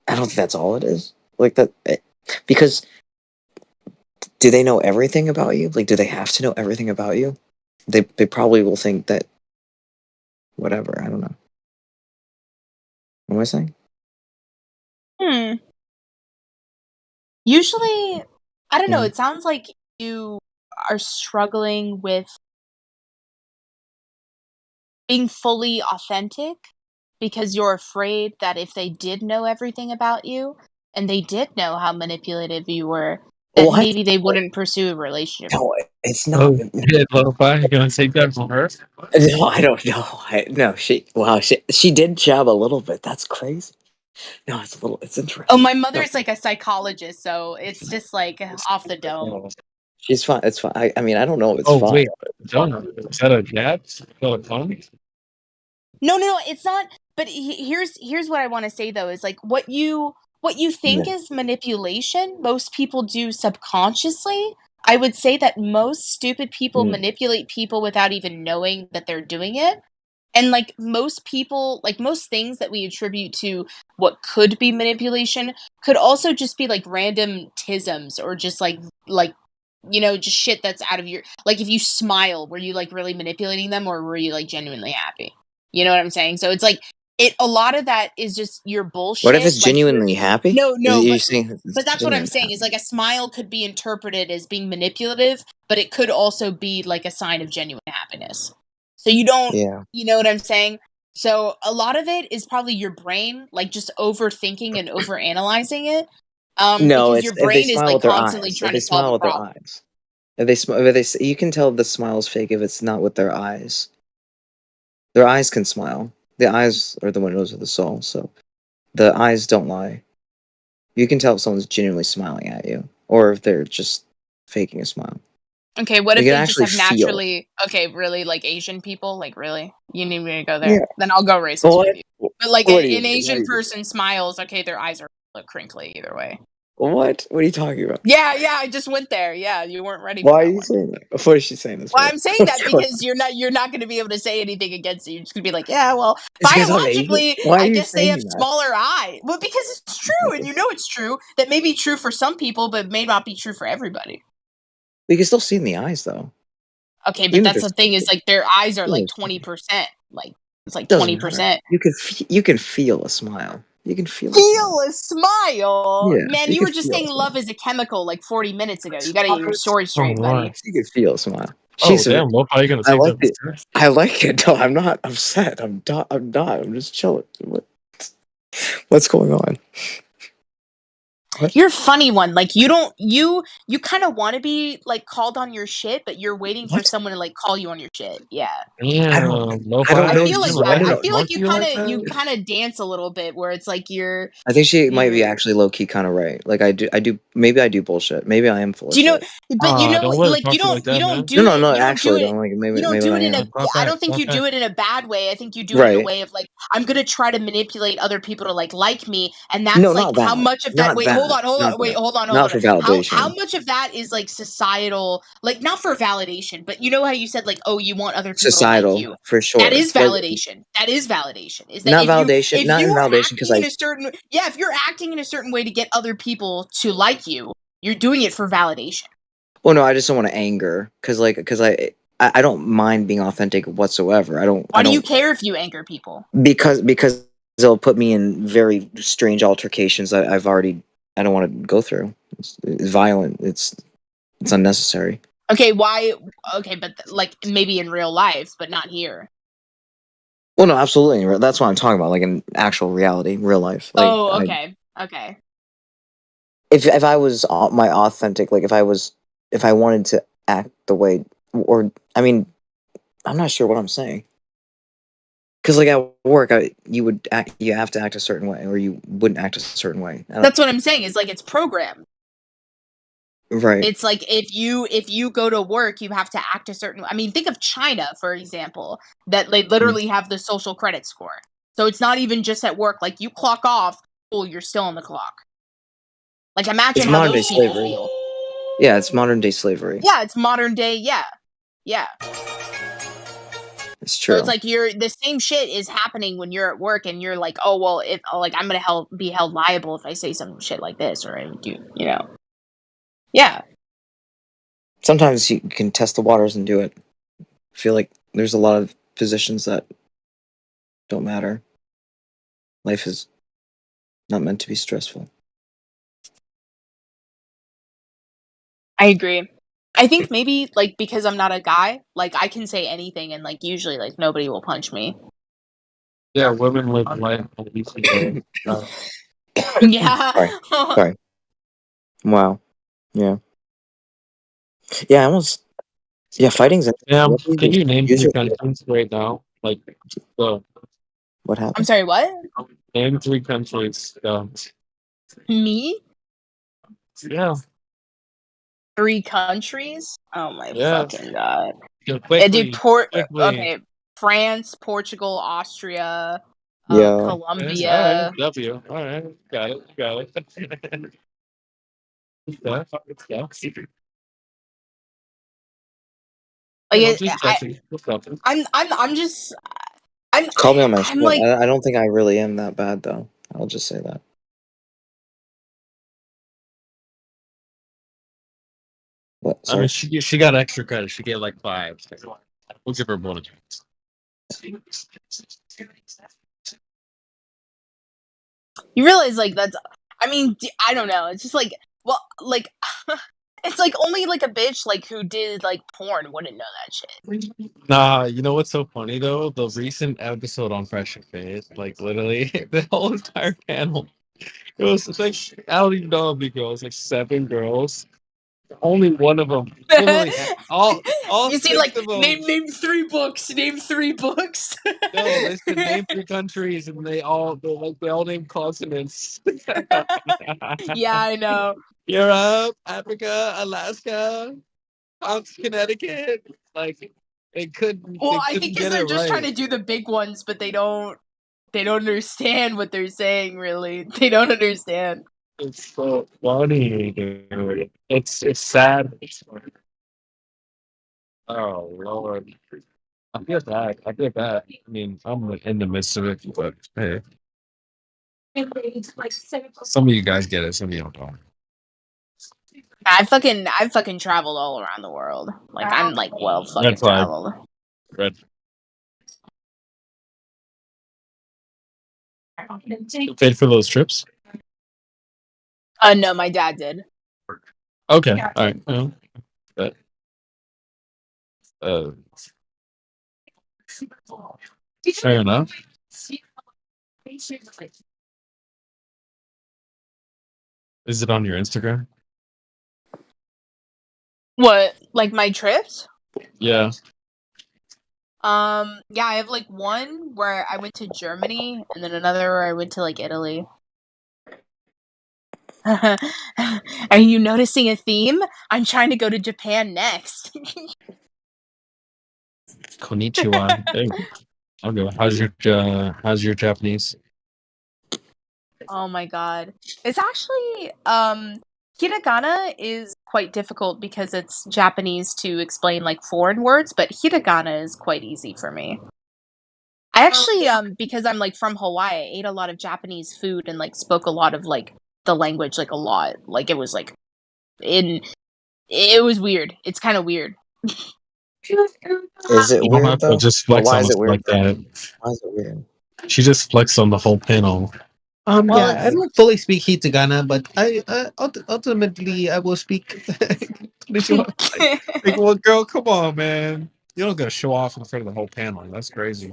[SPEAKER 10] I don't think that's all it is. Like that because do they know everything about you? Like, do they have to know everything about you? They probably will think that whatever. I don't know. What am I saying?
[SPEAKER 25] Usually, I don't know.
[SPEAKER 10] Yeah.
[SPEAKER 25] It sounds like you are struggling with being fully authentic because you're afraid that if they did know everything about you and they did know how manipulative you were, that
[SPEAKER 10] What?
[SPEAKER 25] maybe they wouldn't pursue a relationship.
[SPEAKER 10] No, it's not.
[SPEAKER 2] Oh, shit, Lo-Fi, you gonna take that from her?
[SPEAKER 10] No, I don't know. No, she did jab a little bit. That's crazy. No, it's interesting.
[SPEAKER 25] Oh, my
[SPEAKER 10] No,
[SPEAKER 25] mother's like a psychologist, so it's just like off the dome.
[SPEAKER 10] she's fine. It's fine. I mean, I don't know if it's
[SPEAKER 2] Oh,
[SPEAKER 10] fine.
[SPEAKER 2] wait. Donut. Is that a jab? Is that a phone?
[SPEAKER 25] No, it's not. But here's what I want to say though is like what you think
[SPEAKER 10] Yeah.
[SPEAKER 25] is manipulation, most people do subconsciously. I would say that most stupid people manipulate people without even knowing that they're doing it. And like most people, like most things that we attribute to what could be manipulation could also just be like random tisms or just like just shit that's out of your like if you smile, were you like really manipulating them or were you like genuinely happy? You know what I'm saying? So it's like a lot of that is just your bullshit.
[SPEAKER 10] What if it's
[SPEAKER 25] like,
[SPEAKER 10] genuinely happy?
[SPEAKER 25] No,
[SPEAKER 10] You're
[SPEAKER 25] but
[SPEAKER 10] saying it's
[SPEAKER 25] but that's what I'm
[SPEAKER 10] genuinely
[SPEAKER 25] saying
[SPEAKER 10] happy.
[SPEAKER 25] is like a smile could be interpreted as being manipulative, but it could also be like a sign of genuine happiness. So you don't,
[SPEAKER 10] Yeah.
[SPEAKER 25] you know what I'm saying? So a lot of it is probably your brain, like just overthinking and overanalyzing it.
[SPEAKER 10] No,
[SPEAKER 25] Because
[SPEAKER 10] it's
[SPEAKER 25] your
[SPEAKER 10] if they
[SPEAKER 25] brain is
[SPEAKER 10] smile
[SPEAKER 25] like
[SPEAKER 10] with their
[SPEAKER 25] constantly
[SPEAKER 10] eyes. If
[SPEAKER 25] trying
[SPEAKER 10] they
[SPEAKER 25] to solve
[SPEAKER 10] smile
[SPEAKER 25] a
[SPEAKER 10] with their
[SPEAKER 25] problem.
[SPEAKER 10] eyes. If they you can tell the smile's fake if it's not with their eyes. Their eyes can smile. The eyes are the windows of the soul, so the eyes don't lie. You can tell if someone's genuinely smiling at you, or if they're just faking a smile.
[SPEAKER 25] Okay, what
[SPEAKER 10] You
[SPEAKER 25] if
[SPEAKER 10] can
[SPEAKER 25] they just
[SPEAKER 10] actually
[SPEAKER 25] have
[SPEAKER 10] feel.
[SPEAKER 25] naturally really like Asian people? Like really? You need me to go there?
[SPEAKER 10] Yeah.
[SPEAKER 25] Then I'll go racist
[SPEAKER 10] What?
[SPEAKER 25] with you. But like
[SPEAKER 10] What do you
[SPEAKER 25] an
[SPEAKER 10] mean?
[SPEAKER 25] Asian person smiles, okay, their eyes are look crinkly either way.
[SPEAKER 10] What? What are you talking about?
[SPEAKER 25] Yeah, I just went there. Yeah, you weren't ready for
[SPEAKER 10] Why are
[SPEAKER 25] that
[SPEAKER 10] you
[SPEAKER 25] one.
[SPEAKER 10] saying that? What is she saying this
[SPEAKER 25] Well,
[SPEAKER 10] for?
[SPEAKER 25] I'm saying
[SPEAKER 10] What's
[SPEAKER 25] that
[SPEAKER 10] going
[SPEAKER 25] because you're not going to be able to say anything against it. You're just going to be like, yeah, well,
[SPEAKER 10] It's 'cause I'm Asian?
[SPEAKER 25] biologically,
[SPEAKER 10] Why are
[SPEAKER 25] I
[SPEAKER 10] you
[SPEAKER 25] guess they have
[SPEAKER 10] saying that?
[SPEAKER 25] smaller eyes. Well, because it's true, and you know it's true. That may be true for some people, but may not be true for everybody.
[SPEAKER 10] You can still see in the eyes, though.
[SPEAKER 25] Okay, but
[SPEAKER 10] Even if
[SPEAKER 25] that's the
[SPEAKER 10] they're
[SPEAKER 25] thing is like their eyes are
[SPEAKER 10] Yeah.
[SPEAKER 25] like 20%. Like it's like
[SPEAKER 10] Doesn't matter.
[SPEAKER 25] 20%.
[SPEAKER 10] You can feel a smile. You can feel a smile.
[SPEAKER 25] Feel a smile,
[SPEAKER 10] Yeah,
[SPEAKER 25] man.
[SPEAKER 10] you
[SPEAKER 25] You
[SPEAKER 10] can
[SPEAKER 25] were just
[SPEAKER 10] feel a
[SPEAKER 25] saying
[SPEAKER 10] smile.
[SPEAKER 25] love is a chemical like 40 minutes ago. You got to get your story
[SPEAKER 2] Oh,
[SPEAKER 25] straight, buddy.
[SPEAKER 10] You can feel a smile.
[SPEAKER 2] Oh,
[SPEAKER 10] She's
[SPEAKER 2] damn, Lo-Fi, you gonna
[SPEAKER 10] I
[SPEAKER 2] take
[SPEAKER 10] like
[SPEAKER 2] that
[SPEAKER 10] it. I like it. No, I'm not upset. I'm not. I'm just chilling. What's going on?
[SPEAKER 25] You're a funny one. Like you don't you kind of want to be like called on your shit, but you're waiting for someone to like call you on your shit. Yeah.
[SPEAKER 2] Damn, Lo-Fi,
[SPEAKER 25] I
[SPEAKER 2] you
[SPEAKER 25] feel like
[SPEAKER 2] let
[SPEAKER 25] that.
[SPEAKER 2] her
[SPEAKER 25] I feel like
[SPEAKER 2] talk to you like that?
[SPEAKER 25] you kind of dance a little bit where it's like
[SPEAKER 10] I think she might be
[SPEAKER 25] you're
[SPEAKER 10] actually low key kind of right. Like I do. Maybe I do bullshit. Maybe I am full of
[SPEAKER 25] do you know
[SPEAKER 10] shit.
[SPEAKER 25] but you know
[SPEAKER 2] Don't let her
[SPEAKER 25] like
[SPEAKER 2] talk to you like
[SPEAKER 25] you
[SPEAKER 2] that,
[SPEAKER 25] don't
[SPEAKER 2] man.
[SPEAKER 25] do
[SPEAKER 10] No,
[SPEAKER 25] it
[SPEAKER 10] no,
[SPEAKER 25] you don't do
[SPEAKER 10] actually,
[SPEAKER 25] it
[SPEAKER 10] don't. Like
[SPEAKER 25] you
[SPEAKER 10] maybe
[SPEAKER 25] don't
[SPEAKER 10] maybe
[SPEAKER 25] do
[SPEAKER 10] I
[SPEAKER 25] it in
[SPEAKER 10] am.
[SPEAKER 25] a I don't think you do it in a bad way. I think you do it in a
[SPEAKER 10] Right.
[SPEAKER 25] way of like I'm going to try to manipulate other people to like me, and that's
[SPEAKER 10] No,
[SPEAKER 25] like
[SPEAKER 10] not
[SPEAKER 25] how
[SPEAKER 10] that.
[SPEAKER 25] much of that
[SPEAKER 10] Not
[SPEAKER 25] wait,
[SPEAKER 10] that. Not
[SPEAKER 25] wait,
[SPEAKER 10] that.
[SPEAKER 25] hold on.
[SPEAKER 10] Not for
[SPEAKER 25] How
[SPEAKER 10] validation.
[SPEAKER 25] much of that is like societal, like not for validation, but you know how you said like oh you want other people to like
[SPEAKER 10] Societal,
[SPEAKER 25] you.
[SPEAKER 10] for sure.
[SPEAKER 25] That is
[SPEAKER 10] Like
[SPEAKER 25] validation. That is validation. Is that
[SPEAKER 10] not validation.
[SPEAKER 25] if
[SPEAKER 10] Not in
[SPEAKER 25] you're
[SPEAKER 10] validation because
[SPEAKER 25] acting
[SPEAKER 10] I.
[SPEAKER 25] in a certain if you're acting in a certain way to get other people to like you, you're doing it for validation.
[SPEAKER 10] Well, no, I just don't want to anger because I don't mind being authentic whatsoever.
[SPEAKER 25] Why do you care if you anger people?
[SPEAKER 10] Because they'll put me in very strange altercations that I don't want to go through. It's violent. It's unnecessary.
[SPEAKER 25] Okay, why? Okay, but like maybe in real life, but not here.
[SPEAKER 10] Well, no, absolutely. That's what I'm talking about. Like in actual reality, real life. Like
[SPEAKER 25] Oh, okay, okay.
[SPEAKER 10] if I was my authentic, like if I wanted to act the way, or I mean, I'm not sure what I'm saying. Because like at work, you have to act a certain way, or you wouldn't act a certain way.
[SPEAKER 25] That's what I'm saying. Is like it's programmed.
[SPEAKER 10] Right.
[SPEAKER 25] It's like if you go to work, you have to act a certain. I mean, think of China, for example, that they literally have the social credit score. So it's not even just at work. Like you clock off, oh, you're still on the clock. Like imagine
[SPEAKER 10] It's
[SPEAKER 25] how
[SPEAKER 10] modern day
[SPEAKER 25] those people
[SPEAKER 10] slavery.
[SPEAKER 25] feel.
[SPEAKER 10] Yeah, it's modern day slavery.
[SPEAKER 25] Yeah, it's modern day. Yeah.
[SPEAKER 10] It's true.
[SPEAKER 25] So it's like the same shit is happening when you're at work and you're like, oh well, if like I'm gonna be held liable if I say some shit like this or I do, you know. Yeah.
[SPEAKER 10] Sometimes you can test the waters and do it. I feel like there's a lot of positions that don't matter. Life is not meant to be stressful.
[SPEAKER 25] I agree. I think maybe like because I'm not a guy, like I can say anything and like usually like nobody will punch me.
[SPEAKER 2] Yeah, women live life.
[SPEAKER 25] Yeah.
[SPEAKER 10] Sorry. Wow. Yeah. Yeah, I almost. Yeah, fighting's.
[SPEAKER 2] Damn, can you name 3 countries right now? Like, go.
[SPEAKER 10] What
[SPEAKER 25] I'm
[SPEAKER 10] happened?
[SPEAKER 25] sorry, what?
[SPEAKER 2] Name 3 countries. Go.
[SPEAKER 25] Me?
[SPEAKER 2] Yeah.
[SPEAKER 25] 3 countries? Oh my
[SPEAKER 2] Yeah.
[SPEAKER 25] fucking god.
[SPEAKER 2] Go
[SPEAKER 25] Dude,
[SPEAKER 2] quickly.
[SPEAKER 25] okay. France, Portugal, Austria,
[SPEAKER 10] Yeah.
[SPEAKER 2] Yes, all
[SPEAKER 25] Colombia.
[SPEAKER 2] right. W. All right. Got it. Let's go.
[SPEAKER 25] Like
[SPEAKER 2] Just checking. What's up?
[SPEAKER 25] I'm just I'm
[SPEAKER 10] Call me on my
[SPEAKER 25] I'm
[SPEAKER 10] shit.
[SPEAKER 25] like
[SPEAKER 10] I don't think I really am that bad though. I'll just say that. What?
[SPEAKER 2] I mean,
[SPEAKER 10] Sorry.
[SPEAKER 2] she got extra credit. She get like 5. We'll give her bonus.
[SPEAKER 25] you realize like that's I mean I don't know. It's just like well like it's like only like a bitch like who did like porn wouldn't know that shit.
[SPEAKER 2] Nah, you know what's so funny though? The recent episode on Fresh and Fit, like literally the whole entire panel. It was like I don't even know how many girls, like 7 girls. Only one of them, literally all
[SPEAKER 25] You see
[SPEAKER 2] 6
[SPEAKER 25] like
[SPEAKER 2] of them.
[SPEAKER 25] name 3 books. Name 3 books.
[SPEAKER 2] No, they said name 3 countries, and they all name consonants.
[SPEAKER 25] Yeah, I know.
[SPEAKER 2] Europe, Africa, Alaska, Connecticut. Like they couldn't.
[SPEAKER 25] Well,
[SPEAKER 2] They
[SPEAKER 25] I
[SPEAKER 2] couldn't
[SPEAKER 25] think
[SPEAKER 2] get
[SPEAKER 25] they're
[SPEAKER 2] it
[SPEAKER 25] just trying
[SPEAKER 2] right.
[SPEAKER 25] to do the big ones, but they don't understand what they're saying. Really, they don't understand.
[SPEAKER 2] It's so funny, dude. It's sad. Oh Lord, I feel bad. I mean, I'm in the midst of it, but hey, some of you guys get it. Some of you don't.
[SPEAKER 25] I fucking traveled all around the world. Like I'm like well fucking
[SPEAKER 2] Red flag.
[SPEAKER 25] traveled.
[SPEAKER 2] Red. You paid for those trips?
[SPEAKER 25] No, my dad did.
[SPEAKER 2] Okay, all right. Well, but, fair enough. Is it on your Instagram?
[SPEAKER 25] What? Like my trips?
[SPEAKER 2] Yeah.
[SPEAKER 25] Yeah, I have like one where I went to Germany and then another where I went to like Italy. Are you noticing a theme? I'm trying to go to Japan next.
[SPEAKER 2] Konnichiwa. Hey, I'll go. How's your Japanese?
[SPEAKER 25] Oh my god. It's actually hiragana is quite difficult because it's Japanese to explain like foreign words, but hiragana is quite easy for me. I actually because I'm like from Hawaii, I ate a lot of Japanese food and like spoke a lot of like the language like a lot. Like it was like it was weird. It's kind of weird.
[SPEAKER 10] Is it
[SPEAKER 2] You don't
[SPEAKER 10] weird
[SPEAKER 2] have to
[SPEAKER 10] though?
[SPEAKER 2] just
[SPEAKER 10] But
[SPEAKER 2] flex
[SPEAKER 10] why
[SPEAKER 2] on
[SPEAKER 10] is
[SPEAKER 2] us
[SPEAKER 10] it weird?
[SPEAKER 2] like that.
[SPEAKER 10] Why is it weird?
[SPEAKER 2] She just flexed on the whole panel.
[SPEAKER 25] Well,
[SPEAKER 11] Yeah, I don't fully speak Hitagana, but I ultimately I will speak.
[SPEAKER 2] Like, well, girl, come on, man. You don't gotta show off in front of the whole panel. That's crazy.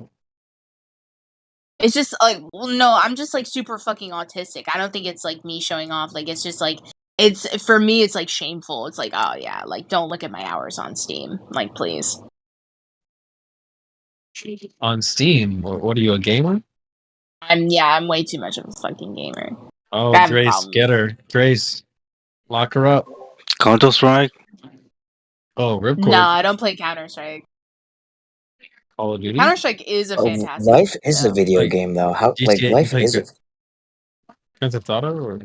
[SPEAKER 25] It's just like well, no, I'm just like super fucking autistic. I don't think it's like me showing off. Like it's just like it's for me it's like shameful. It's like, oh yeah, like don't look at my hours on Steam. Like please.
[SPEAKER 2] On Steam, what are you, a gamer?
[SPEAKER 25] I'm way too much of a fucking gamer.
[SPEAKER 2] Oh,
[SPEAKER 25] I have a
[SPEAKER 2] Grace,
[SPEAKER 25] problem.
[SPEAKER 2] get her. Grace, lock her up.
[SPEAKER 8] Counter Strike.
[SPEAKER 2] Oh, Ripcord.
[SPEAKER 25] No, I don't play Counter-Strike.
[SPEAKER 2] Call of Duty.
[SPEAKER 25] Counter-Strike is a fantastic
[SPEAKER 10] Life is a video
[SPEAKER 2] Like,
[SPEAKER 10] game though. How
[SPEAKER 2] GTA,
[SPEAKER 10] like
[SPEAKER 2] you
[SPEAKER 10] life
[SPEAKER 2] play
[SPEAKER 10] is a,
[SPEAKER 2] Grand Theft Auto, or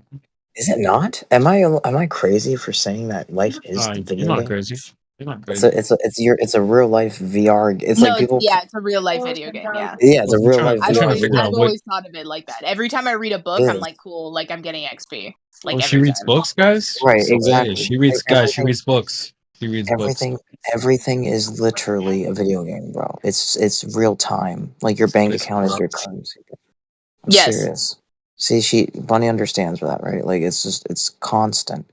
[SPEAKER 10] is it not? Am I crazy for saying that life is the
[SPEAKER 2] you're
[SPEAKER 10] video
[SPEAKER 2] not
[SPEAKER 10] game?
[SPEAKER 2] crazy. You're not
[SPEAKER 10] It's
[SPEAKER 2] crazy.
[SPEAKER 10] a real life VR. It's
[SPEAKER 25] No,
[SPEAKER 10] like people.
[SPEAKER 25] it's a real life video game. Yeah.
[SPEAKER 10] Yeah, it's a real life
[SPEAKER 25] I've
[SPEAKER 10] VR
[SPEAKER 25] always
[SPEAKER 10] video.
[SPEAKER 25] thought of it like that. Every time I read a book, I'm
[SPEAKER 10] It
[SPEAKER 25] like, cool, like I'm getting XP. Like
[SPEAKER 2] Oh, she
[SPEAKER 25] every
[SPEAKER 2] reads
[SPEAKER 25] time.
[SPEAKER 2] books, guys.
[SPEAKER 10] Right,
[SPEAKER 2] So, hey,
[SPEAKER 10] exactly.
[SPEAKER 2] she reads, guys. She
[SPEAKER 10] Everything,
[SPEAKER 2] reads books. She reads books.
[SPEAKER 10] everything is literally a video game, bro. It's real time. Like your bank account is your currency. I'm
[SPEAKER 25] Yes.
[SPEAKER 10] serious. See, Bunny understands that, right? Like it's constant.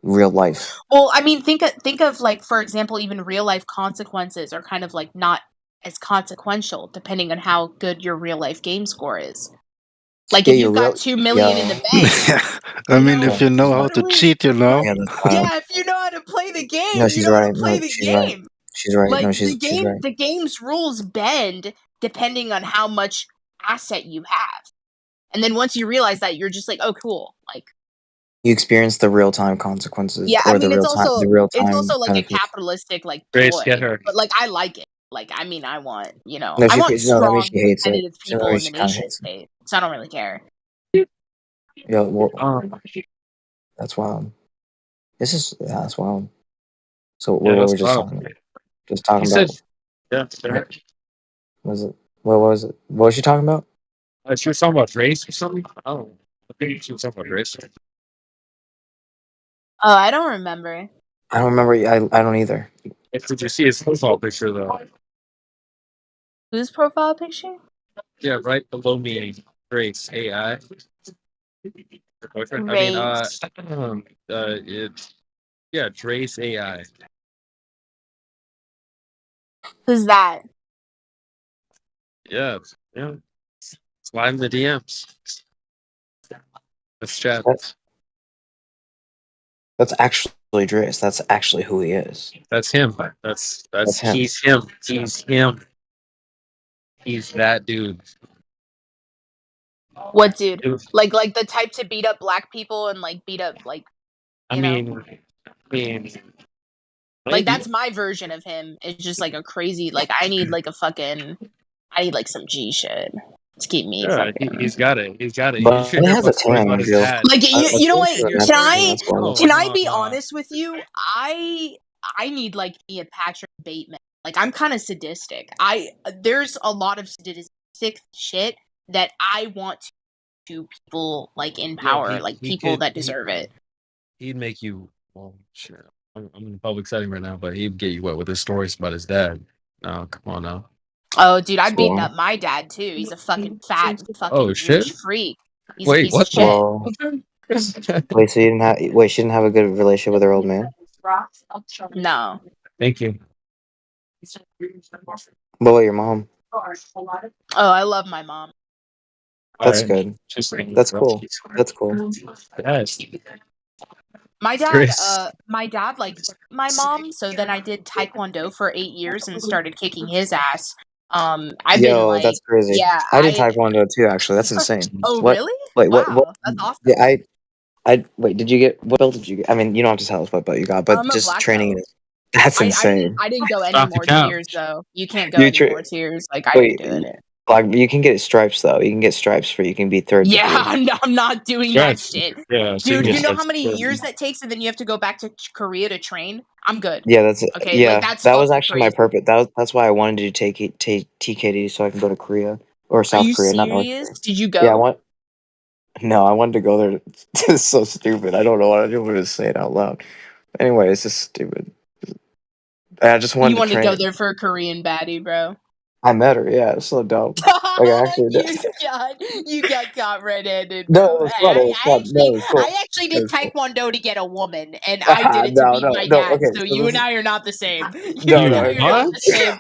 [SPEAKER 10] real life.
[SPEAKER 25] Well, I mean, think of like, for example, even real life consequences are kind of like not as consequential depending on how good your real life game score is. Like
[SPEAKER 10] Yeah,
[SPEAKER 25] if
[SPEAKER 10] you're
[SPEAKER 25] you've got
[SPEAKER 10] real.
[SPEAKER 25] 2 million in the bank,
[SPEAKER 8] I mean, if you know how
[SPEAKER 25] what
[SPEAKER 8] to
[SPEAKER 25] do we?
[SPEAKER 8] cheat, you know.
[SPEAKER 10] Yeah, that's wild.
[SPEAKER 25] Yeah, if you know how to play the game,
[SPEAKER 10] No,
[SPEAKER 25] you
[SPEAKER 10] she's
[SPEAKER 25] know how
[SPEAKER 10] right.
[SPEAKER 25] to play
[SPEAKER 10] No,
[SPEAKER 25] the
[SPEAKER 10] she's right.
[SPEAKER 25] game.
[SPEAKER 10] She's right.
[SPEAKER 25] Like
[SPEAKER 10] No,
[SPEAKER 25] the
[SPEAKER 10] she's right.
[SPEAKER 25] the game's rules bend depending on how much asset you have. And then once you realize that, you're just like, oh, cool. Like,
[SPEAKER 10] You experience the real time consequences,
[SPEAKER 25] yeah, I
[SPEAKER 10] or the
[SPEAKER 25] mean,
[SPEAKER 10] real time,
[SPEAKER 25] it's also like a
[SPEAKER 10] benefits.
[SPEAKER 25] capitalistic like
[SPEAKER 2] Grace,
[SPEAKER 25] toy,
[SPEAKER 2] get her.
[SPEAKER 25] but like I like it. Like, I mean, I want
[SPEAKER 10] No,
[SPEAKER 25] I
[SPEAKER 10] she,
[SPEAKER 25] want
[SPEAKER 10] no, that means
[SPEAKER 25] strong,
[SPEAKER 10] she hates it.
[SPEAKER 25] competitive
[SPEAKER 10] So that
[SPEAKER 25] people in
[SPEAKER 10] means
[SPEAKER 25] the
[SPEAKER 10] she kind of
[SPEAKER 25] nation
[SPEAKER 10] hates it.
[SPEAKER 25] state. So I don't really care.
[SPEAKER 10] Yeah, well, that's wild. That's wild. So what were
[SPEAKER 2] Yeah, that's
[SPEAKER 10] we just
[SPEAKER 2] wild.
[SPEAKER 10] talking about? Just talking
[SPEAKER 2] He
[SPEAKER 10] about.
[SPEAKER 2] said, yeah, sure.
[SPEAKER 10] Was it? What was it? What was she talking about?
[SPEAKER 2] She was talking about race or something. Oh, I think she was talking about race.
[SPEAKER 25] Oh, I don't remember.
[SPEAKER 10] I don't remember. I don't either.
[SPEAKER 2] Did you see his profile picture though?
[SPEAKER 25] Whose profile picture?
[SPEAKER 2] Yeah, right below me, Grace AI. Her boyfriend.
[SPEAKER 25] Race.
[SPEAKER 2] It's yeah, Trace AI.
[SPEAKER 25] Who's that?
[SPEAKER 2] Yeah, yeah. Slide in the DMs. Let's chat.
[SPEAKER 10] That's actually Drace. That's actually who he is.
[SPEAKER 2] That's him. That's
[SPEAKER 10] him.
[SPEAKER 2] He's him. He's him. He's that dude.
[SPEAKER 25] What dude? Like the type to beat up black people and like beat up like.
[SPEAKER 2] I mean,
[SPEAKER 25] like that's my version of him. It's just like a crazy. Like I need like some G shit to keep me.
[SPEAKER 2] Yeah,
[SPEAKER 25] fucking...
[SPEAKER 2] he's got it. He's got it.
[SPEAKER 10] But
[SPEAKER 2] You should
[SPEAKER 10] he
[SPEAKER 2] hear
[SPEAKER 10] has a
[SPEAKER 2] what's going
[SPEAKER 10] tan,
[SPEAKER 2] on his
[SPEAKER 10] Joe.
[SPEAKER 2] dad.
[SPEAKER 25] Like you know what? Can I be
[SPEAKER 2] No.
[SPEAKER 25] honest with you? I need like me a Patrick Bateman. Like I'm kind of sadistic. There's a lot of sadistic shit that I want to do people like in power, like people that deserve it.
[SPEAKER 2] He'd make you. Well, sure. I'm in a public setting right now, but he'd get you wet with his stories about his dad. Oh, come on now.
[SPEAKER 25] Oh, dude, I've beaten up my dad too. He's a fucking fat, fucking
[SPEAKER 2] shit.
[SPEAKER 25] rich freak. He's
[SPEAKER 2] Wait,
[SPEAKER 25] a piece
[SPEAKER 2] what?
[SPEAKER 25] of shit.
[SPEAKER 10] Well, wait, so you didn't have? Wait, she didn't have a good relationship with her old man?
[SPEAKER 25] No.
[SPEAKER 2] Thank you.
[SPEAKER 10] What about your mom?
[SPEAKER 25] Oh, I love my mom.
[SPEAKER 10] That's good. That's cool. That's cool.
[SPEAKER 2] Yes.
[SPEAKER 25] My dad liked my mom, so then I did Taekwondo for 8 years and started kicking his ass. I've been like,
[SPEAKER 10] that's crazy.
[SPEAKER 25] yeah,
[SPEAKER 10] I did Taekwondo too. Actually, that's insane.
[SPEAKER 25] Oh,
[SPEAKER 10] what?
[SPEAKER 25] really?
[SPEAKER 10] Wait,
[SPEAKER 25] wow,
[SPEAKER 10] what?
[SPEAKER 25] that's awesome.
[SPEAKER 10] Yeah, I wait. Did you get what belt did you get? I mean, you don't have to tell us what belt you got, but
[SPEAKER 25] I'm a
[SPEAKER 10] just
[SPEAKER 25] black
[SPEAKER 10] training
[SPEAKER 25] belt.
[SPEAKER 10] it. That's insane.
[SPEAKER 25] I didn't go any
[SPEAKER 10] Stop the
[SPEAKER 25] more
[SPEAKER 10] count.
[SPEAKER 25] tiers though. You can't go
[SPEAKER 10] You
[SPEAKER 25] any more tiers. Like I
[SPEAKER 10] Wait,
[SPEAKER 25] didn't do it.
[SPEAKER 10] Like you can get stripes though. You can get stripes for you can be third
[SPEAKER 25] Yeah,
[SPEAKER 10] degree.
[SPEAKER 25] I'm not doing that shit.
[SPEAKER 2] Yeah,
[SPEAKER 25] Dude, you know
[SPEAKER 10] that's
[SPEAKER 25] how many
[SPEAKER 10] crazy.
[SPEAKER 25] years that takes, and then you have to go back to Korea to train? I'm good.
[SPEAKER 10] Yeah, that's
[SPEAKER 25] Okay,
[SPEAKER 10] yeah.
[SPEAKER 25] like that's
[SPEAKER 10] that was
[SPEAKER 25] fucking
[SPEAKER 10] actually my
[SPEAKER 25] crazy.
[SPEAKER 10] purpose. That's why I wanted to take TKD so I can go to Korea or
[SPEAKER 25] Are
[SPEAKER 10] South
[SPEAKER 25] you
[SPEAKER 10] Korea, not North
[SPEAKER 25] serious?
[SPEAKER 10] Korea.
[SPEAKER 25] Did you
[SPEAKER 10] Yeah,
[SPEAKER 25] go?
[SPEAKER 10] No, I wanted to go there. It's so stupid. I don't know what I didn't want to say it out loud. Anyway, it's just stupid. I just wanted
[SPEAKER 25] You
[SPEAKER 10] to
[SPEAKER 25] wanted to
[SPEAKER 10] train.
[SPEAKER 25] go there for a Korean baddie, bro.
[SPEAKER 10] I met her. Yeah, it's so dumb. Like I actually did.
[SPEAKER 25] you got caught red-handed,
[SPEAKER 10] No,
[SPEAKER 25] bro.
[SPEAKER 10] it was fun. It was fun. No, it was cool.
[SPEAKER 25] I actually
[SPEAKER 10] It
[SPEAKER 25] did
[SPEAKER 10] was cool.
[SPEAKER 25] Taekwondo to get a woman, and I did it to
[SPEAKER 10] No,
[SPEAKER 25] beat
[SPEAKER 10] no,
[SPEAKER 25] my
[SPEAKER 10] no.
[SPEAKER 25] dad.
[SPEAKER 10] Okay,
[SPEAKER 25] So
[SPEAKER 10] so
[SPEAKER 25] you
[SPEAKER 10] this
[SPEAKER 25] and
[SPEAKER 10] is
[SPEAKER 25] I are not the same.
[SPEAKER 10] no,
[SPEAKER 25] You and
[SPEAKER 10] no.
[SPEAKER 25] I are not the same.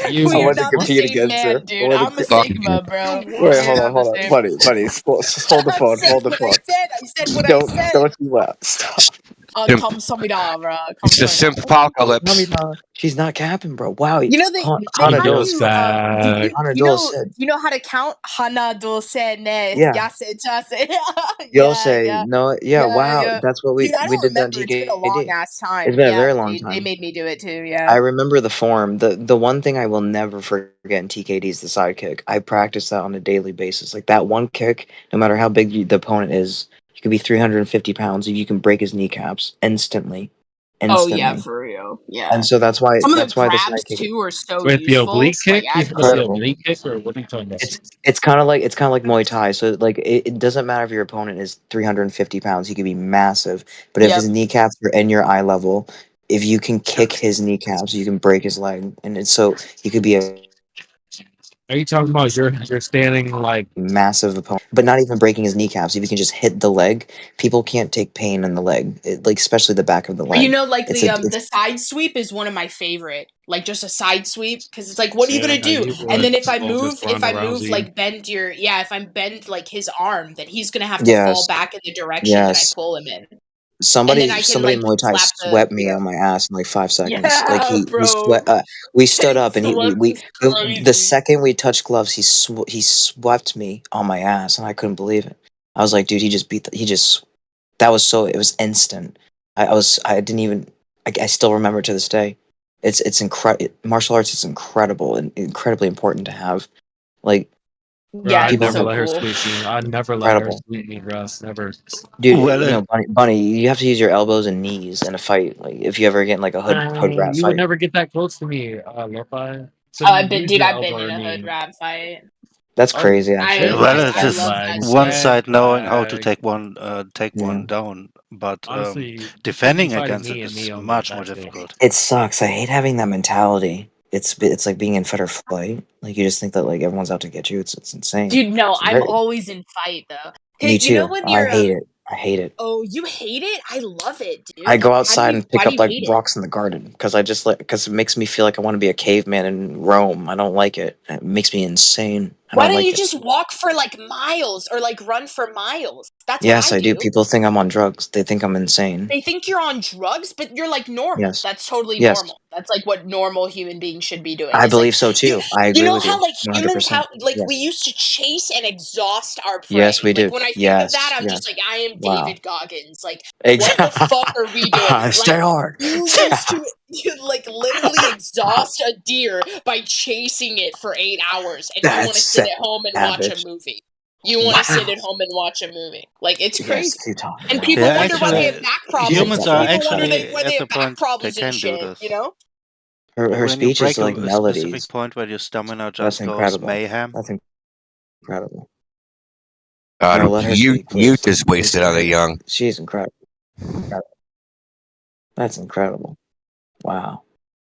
[SPEAKER 10] I
[SPEAKER 25] We are
[SPEAKER 10] wanted to
[SPEAKER 25] not the
[SPEAKER 10] compete
[SPEAKER 25] same
[SPEAKER 10] against her.
[SPEAKER 25] man, dude. I'm a Sigma, bro.
[SPEAKER 10] Wait,
[SPEAKER 25] We're
[SPEAKER 10] hold
[SPEAKER 25] not
[SPEAKER 10] on,
[SPEAKER 25] the
[SPEAKER 10] hold on,
[SPEAKER 25] same.
[SPEAKER 10] buddy. Hold the
[SPEAKER 25] I
[SPEAKER 10] phone,
[SPEAKER 25] said
[SPEAKER 10] hold the
[SPEAKER 25] what
[SPEAKER 10] phone.
[SPEAKER 25] I said what I said.
[SPEAKER 10] Don't you laugh. Stop.
[SPEAKER 25] 감사합니다, bro.
[SPEAKER 12] It's the simp apocalypse.
[SPEAKER 10] She's not capping, bro. Wow.
[SPEAKER 25] You know they
[SPEAKER 10] Hana
[SPEAKER 25] have
[SPEAKER 10] Dose.
[SPEAKER 25] you
[SPEAKER 10] Hana Dose said.
[SPEAKER 25] you know how to count hana dose ne
[SPEAKER 10] Yeah.
[SPEAKER 25] yase chase.
[SPEAKER 10] You'll say no. Yeah, wow.
[SPEAKER 25] yeah.
[SPEAKER 10] That's what
[SPEAKER 25] Dude, I
[SPEAKER 10] we
[SPEAKER 25] don't
[SPEAKER 10] did that
[SPEAKER 25] remember. It's been a long
[SPEAKER 10] GKD.
[SPEAKER 25] ass time.
[SPEAKER 10] It's been a
[SPEAKER 25] Yeah,
[SPEAKER 10] very long
[SPEAKER 25] they
[SPEAKER 10] time.
[SPEAKER 25] made me do it too.
[SPEAKER 10] I
[SPEAKER 25] Yeah.
[SPEAKER 10] remember the form. The one thing I will never forget in TKD is the side kick. I practice that on a daily basis. Like that one kick, no matter how big the opponent is, you could be 350 pounds. If you can break his kneecaps instantly.
[SPEAKER 25] Oh yeah, for real. Yeah.
[SPEAKER 10] And so that's why
[SPEAKER 25] Some of the
[SPEAKER 10] the
[SPEAKER 25] grabs
[SPEAKER 10] side kick
[SPEAKER 25] too are so
[SPEAKER 2] With the
[SPEAKER 25] useful.
[SPEAKER 2] oblique kick,
[SPEAKER 25] Like,
[SPEAKER 2] you
[SPEAKER 25] as
[SPEAKER 2] talking about the
[SPEAKER 10] incredible.
[SPEAKER 2] oblique kick, or what are you talking about?
[SPEAKER 10] It's kind of like Muay Thai. So like it doesn't matter if your opponent is 350 pounds. He could be massive, but if
[SPEAKER 25] Yep.
[SPEAKER 10] his kneecaps are in your eye level, if you can kick his kneecaps, you can break his leg, and it's so he could be a
[SPEAKER 2] Are you talking about you're standing like
[SPEAKER 9] massive opponent, but not even breaking his kneecaps? If you can just hit the leg, people can't take pain in the leg, like especially the back of the leg.
[SPEAKER 25] You know, like
[SPEAKER 9] It's
[SPEAKER 25] the side sweep is one of my favorite. Like just a side sweep, because it's like, what are you gonna do?
[SPEAKER 2] you
[SPEAKER 25] And then
[SPEAKER 2] would
[SPEAKER 25] if I
[SPEAKER 2] all
[SPEAKER 25] move,
[SPEAKER 2] just Ronda Rousey.
[SPEAKER 25] like bend your if I bend like his arm, then he's gonna have to fall
[SPEAKER 9] yes,
[SPEAKER 25] back in the direction that I
[SPEAKER 9] yes.
[SPEAKER 25] pull him in. And then
[SPEAKER 9] Somebody
[SPEAKER 25] I can
[SPEAKER 9] somebody in
[SPEAKER 25] like
[SPEAKER 9] Muay Thai
[SPEAKER 25] slap
[SPEAKER 9] swept me on my ass in like 5 seconds. Like
[SPEAKER 25] yeah,
[SPEAKER 9] he
[SPEAKER 25] bro.
[SPEAKER 9] sweat. We stood up and
[SPEAKER 25] Swept
[SPEAKER 9] we
[SPEAKER 25] is
[SPEAKER 9] the
[SPEAKER 25] crazy.
[SPEAKER 9] second we touched gloves, he swept me on my ass, and I couldn't believe it. I was like, dude, he just that was so, it was instant. I didn't even, I still remember to this day. It's incredible. Martial arts is incredible and incredibly important to have. Like,
[SPEAKER 2] Bro,
[SPEAKER 25] Yeah,
[SPEAKER 2] I'd
[SPEAKER 25] it's
[SPEAKER 2] never
[SPEAKER 25] so
[SPEAKER 2] let her
[SPEAKER 25] cool.
[SPEAKER 2] sweep me. I'd never let her
[SPEAKER 9] incredible.
[SPEAKER 2] sweep me, Russ. Never.
[SPEAKER 9] Dude,
[SPEAKER 8] Well,
[SPEAKER 9] you know, Bunny, you have to use your elbows and knees in a fight. Like, if you ever get in like a hood rat
[SPEAKER 2] You would
[SPEAKER 9] fight.
[SPEAKER 2] never get that close to me, Lo-Fi. So
[SPEAKER 25] I've
[SPEAKER 2] use
[SPEAKER 25] been
[SPEAKER 2] your
[SPEAKER 25] in
[SPEAKER 2] elbow or
[SPEAKER 25] a hood
[SPEAKER 2] knee.
[SPEAKER 25] rat fight.
[SPEAKER 9] That's
[SPEAKER 2] Oh,
[SPEAKER 9] crazy, actually.
[SPEAKER 8] well, it's
[SPEAKER 25] I
[SPEAKER 8] just
[SPEAKER 25] love
[SPEAKER 2] flag,
[SPEAKER 25] that
[SPEAKER 8] one
[SPEAKER 25] shit.
[SPEAKER 8] side knowing how to
[SPEAKER 2] flag.
[SPEAKER 8] take one
[SPEAKER 9] Yeah.
[SPEAKER 8] down, but
[SPEAKER 2] Honestly, you
[SPEAKER 8] defending
[SPEAKER 2] fight
[SPEAKER 8] against
[SPEAKER 2] me
[SPEAKER 8] it
[SPEAKER 2] and me
[SPEAKER 8] is
[SPEAKER 2] only.
[SPEAKER 8] much more
[SPEAKER 2] That's it.
[SPEAKER 8] difficult.
[SPEAKER 9] It sucks. I hate having that mentality. It's like being in fight or flight. Like, you just think that like everyone's out to get you. It's insane.
[SPEAKER 25] Dude, no,
[SPEAKER 9] It's
[SPEAKER 25] I'm
[SPEAKER 9] very,
[SPEAKER 25] always in fight though.
[SPEAKER 9] me
[SPEAKER 25] You know
[SPEAKER 9] too.
[SPEAKER 25] when
[SPEAKER 9] I
[SPEAKER 25] you're
[SPEAKER 9] hate it. I hate it.
[SPEAKER 25] oh, you hate it? I love it, dude.
[SPEAKER 9] I go
[SPEAKER 25] How
[SPEAKER 9] outside and
[SPEAKER 25] why
[SPEAKER 9] pick
[SPEAKER 25] do
[SPEAKER 9] up
[SPEAKER 25] you
[SPEAKER 9] like
[SPEAKER 25] hate it?
[SPEAKER 9] rocks in the garden because it makes me feel like I want to be a caveman in Rome. I don't like it. It makes me insane. I
[SPEAKER 25] Why
[SPEAKER 9] don't
[SPEAKER 25] don't
[SPEAKER 9] like
[SPEAKER 25] you
[SPEAKER 9] it.
[SPEAKER 25] just walk for like miles or like run for miles? That's
[SPEAKER 9] Yes,
[SPEAKER 25] what I
[SPEAKER 9] I do.
[SPEAKER 25] do.
[SPEAKER 9] People think I'm on drugs. They think I'm insane.
[SPEAKER 25] They think you're on drugs, but you're like normal.
[SPEAKER 9] Yes.
[SPEAKER 25] That's totally
[SPEAKER 9] Yes.
[SPEAKER 25] normal. That's like what normal human beings should be doing.
[SPEAKER 9] I
[SPEAKER 25] It's like
[SPEAKER 9] believe so too. I
[SPEAKER 25] you
[SPEAKER 9] agree
[SPEAKER 25] know
[SPEAKER 9] with
[SPEAKER 25] how
[SPEAKER 9] you.
[SPEAKER 25] like humans
[SPEAKER 9] 100%.
[SPEAKER 25] how like
[SPEAKER 9] Yes.
[SPEAKER 25] we used to chase and exhaust our prey.
[SPEAKER 9] Yes, we
[SPEAKER 25] Like
[SPEAKER 9] do.
[SPEAKER 25] when I think of
[SPEAKER 9] Yes.
[SPEAKER 25] that, I'm
[SPEAKER 9] Yes.
[SPEAKER 25] just like, I am
[SPEAKER 9] Wow.
[SPEAKER 25] David Goggins. Like, what the fuck are we doing?
[SPEAKER 9] Stay
[SPEAKER 25] Like
[SPEAKER 9] hard.
[SPEAKER 25] you used to like literally exhaust a deer by chasing it for 8 hours, and you want to
[SPEAKER 9] That's
[SPEAKER 25] sit at home and watch a
[SPEAKER 9] savage.
[SPEAKER 25] movie. You want to sit
[SPEAKER 9] Wow.
[SPEAKER 25] at home and watch a movie. Like it's
[SPEAKER 9] Yes,
[SPEAKER 25] crazy.
[SPEAKER 9] keep talking.
[SPEAKER 25] And
[SPEAKER 9] Bro.
[SPEAKER 25] people
[SPEAKER 8] Yeah,
[SPEAKER 25] wonder why they have
[SPEAKER 8] actually,
[SPEAKER 25] back problems.
[SPEAKER 8] humans are
[SPEAKER 25] People wonder
[SPEAKER 8] actually
[SPEAKER 25] why they
[SPEAKER 8] at the
[SPEAKER 25] have back
[SPEAKER 8] point they
[SPEAKER 25] problems and
[SPEAKER 8] can do
[SPEAKER 25] shit.
[SPEAKER 8] this.
[SPEAKER 25] You know?
[SPEAKER 9] Her
[SPEAKER 8] When you
[SPEAKER 9] speech is
[SPEAKER 8] break
[SPEAKER 9] like
[SPEAKER 8] a specific
[SPEAKER 9] melodies.
[SPEAKER 8] point where your stamina
[SPEAKER 9] That's
[SPEAKER 8] just goes
[SPEAKER 9] incredible.
[SPEAKER 8] mayhem.
[SPEAKER 9] That's incredible. No, let her
[SPEAKER 12] You
[SPEAKER 9] speak, please.
[SPEAKER 12] youth is wasted on a young.
[SPEAKER 9] She's incredible. That's incredible. Wow.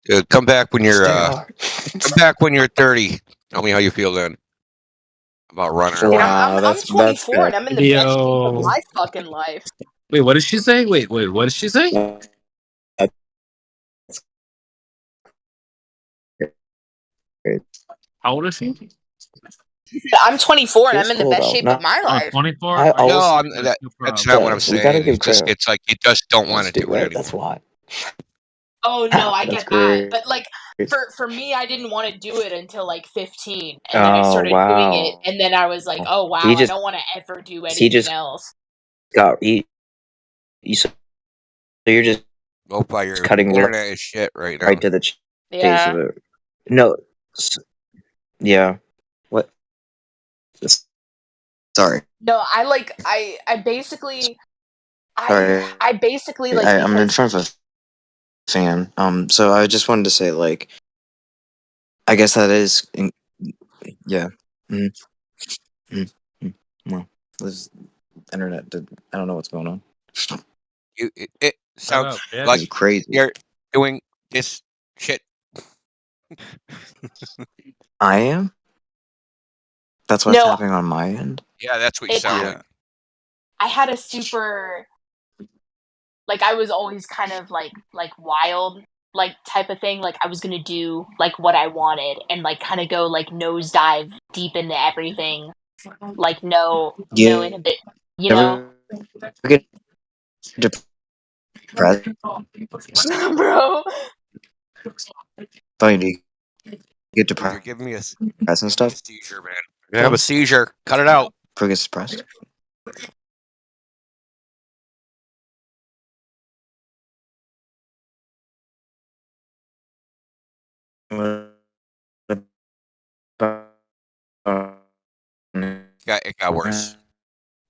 [SPEAKER 12] Dude, come back when you're
[SPEAKER 9] Stay hard.
[SPEAKER 12] come back when you're 30. Tell me how you feel then about running
[SPEAKER 25] Dude,
[SPEAKER 12] around.
[SPEAKER 25] I'm 24 and I'm in the best shape of my fucking life.
[SPEAKER 2] Wait, what did she say? Wait, what did she say? How old is she?
[SPEAKER 25] I'm 24 and
[SPEAKER 9] She's
[SPEAKER 25] I'm in the
[SPEAKER 9] cool,
[SPEAKER 25] best
[SPEAKER 9] though.
[SPEAKER 25] shape
[SPEAKER 9] No-
[SPEAKER 25] of my
[SPEAKER 2] Oh,
[SPEAKER 25] life.
[SPEAKER 2] 24?
[SPEAKER 9] I always
[SPEAKER 12] No, that's not what I'm
[SPEAKER 9] we
[SPEAKER 12] saying.
[SPEAKER 9] gotta give
[SPEAKER 12] It's just
[SPEAKER 9] credit.
[SPEAKER 12] it's like you just don't want to
[SPEAKER 9] Dude,
[SPEAKER 12] do it
[SPEAKER 9] right?
[SPEAKER 12] anymore.
[SPEAKER 9] That's why.
[SPEAKER 25] Oh no, I
[SPEAKER 9] That's
[SPEAKER 25] get that.
[SPEAKER 9] great.
[SPEAKER 25] But like for me, I didn't want to do it until like 15, and then I
[SPEAKER 9] Oh
[SPEAKER 25] started doing it,
[SPEAKER 9] wow.
[SPEAKER 25] and then I was like, oh wow,
[SPEAKER 9] He
[SPEAKER 25] I
[SPEAKER 9] just
[SPEAKER 25] don't want to ever do
[SPEAKER 9] he
[SPEAKER 25] anything
[SPEAKER 9] just
[SPEAKER 25] else.
[SPEAKER 9] got so you're just
[SPEAKER 12] Go by your
[SPEAKER 9] cutting
[SPEAKER 12] internet is shit right now.
[SPEAKER 9] right to the chase
[SPEAKER 25] Yeah.
[SPEAKER 9] of it. No. Yeah. What? Sorry.
[SPEAKER 25] No, I basically
[SPEAKER 9] Sorry.
[SPEAKER 25] I basically like
[SPEAKER 9] I'm in
[SPEAKER 25] because
[SPEAKER 9] front of a fan. So I just wanted to say, like, I guess that is, yeah. Well, this internet I don't know what's going on.
[SPEAKER 12] It sounds
[SPEAKER 2] bitch.
[SPEAKER 12] like
[SPEAKER 9] It's crazy.
[SPEAKER 12] you're doing this shit.
[SPEAKER 9] I am. That's what's
[SPEAKER 25] No,
[SPEAKER 9] happening on my end.
[SPEAKER 12] Yeah, that's what you
[SPEAKER 25] It-
[SPEAKER 12] sound
[SPEAKER 25] Yeah.
[SPEAKER 12] like.
[SPEAKER 25] I had a super like I was always kind of like wild like type of thing. Like I was gonna do like what I wanted and like kind of go like nosedive deep into everything. Like no inhibit, you know.
[SPEAKER 9] Get depressed.
[SPEAKER 25] Bro.
[SPEAKER 9] Don't you get
[SPEAKER 12] You're
[SPEAKER 9] depressed
[SPEAKER 12] giving me a
[SPEAKER 9] and stuff?
[SPEAKER 12] seizure, man. I have a seizure. Cut it out.
[SPEAKER 9] Before you get depressed.
[SPEAKER 12] It got worse.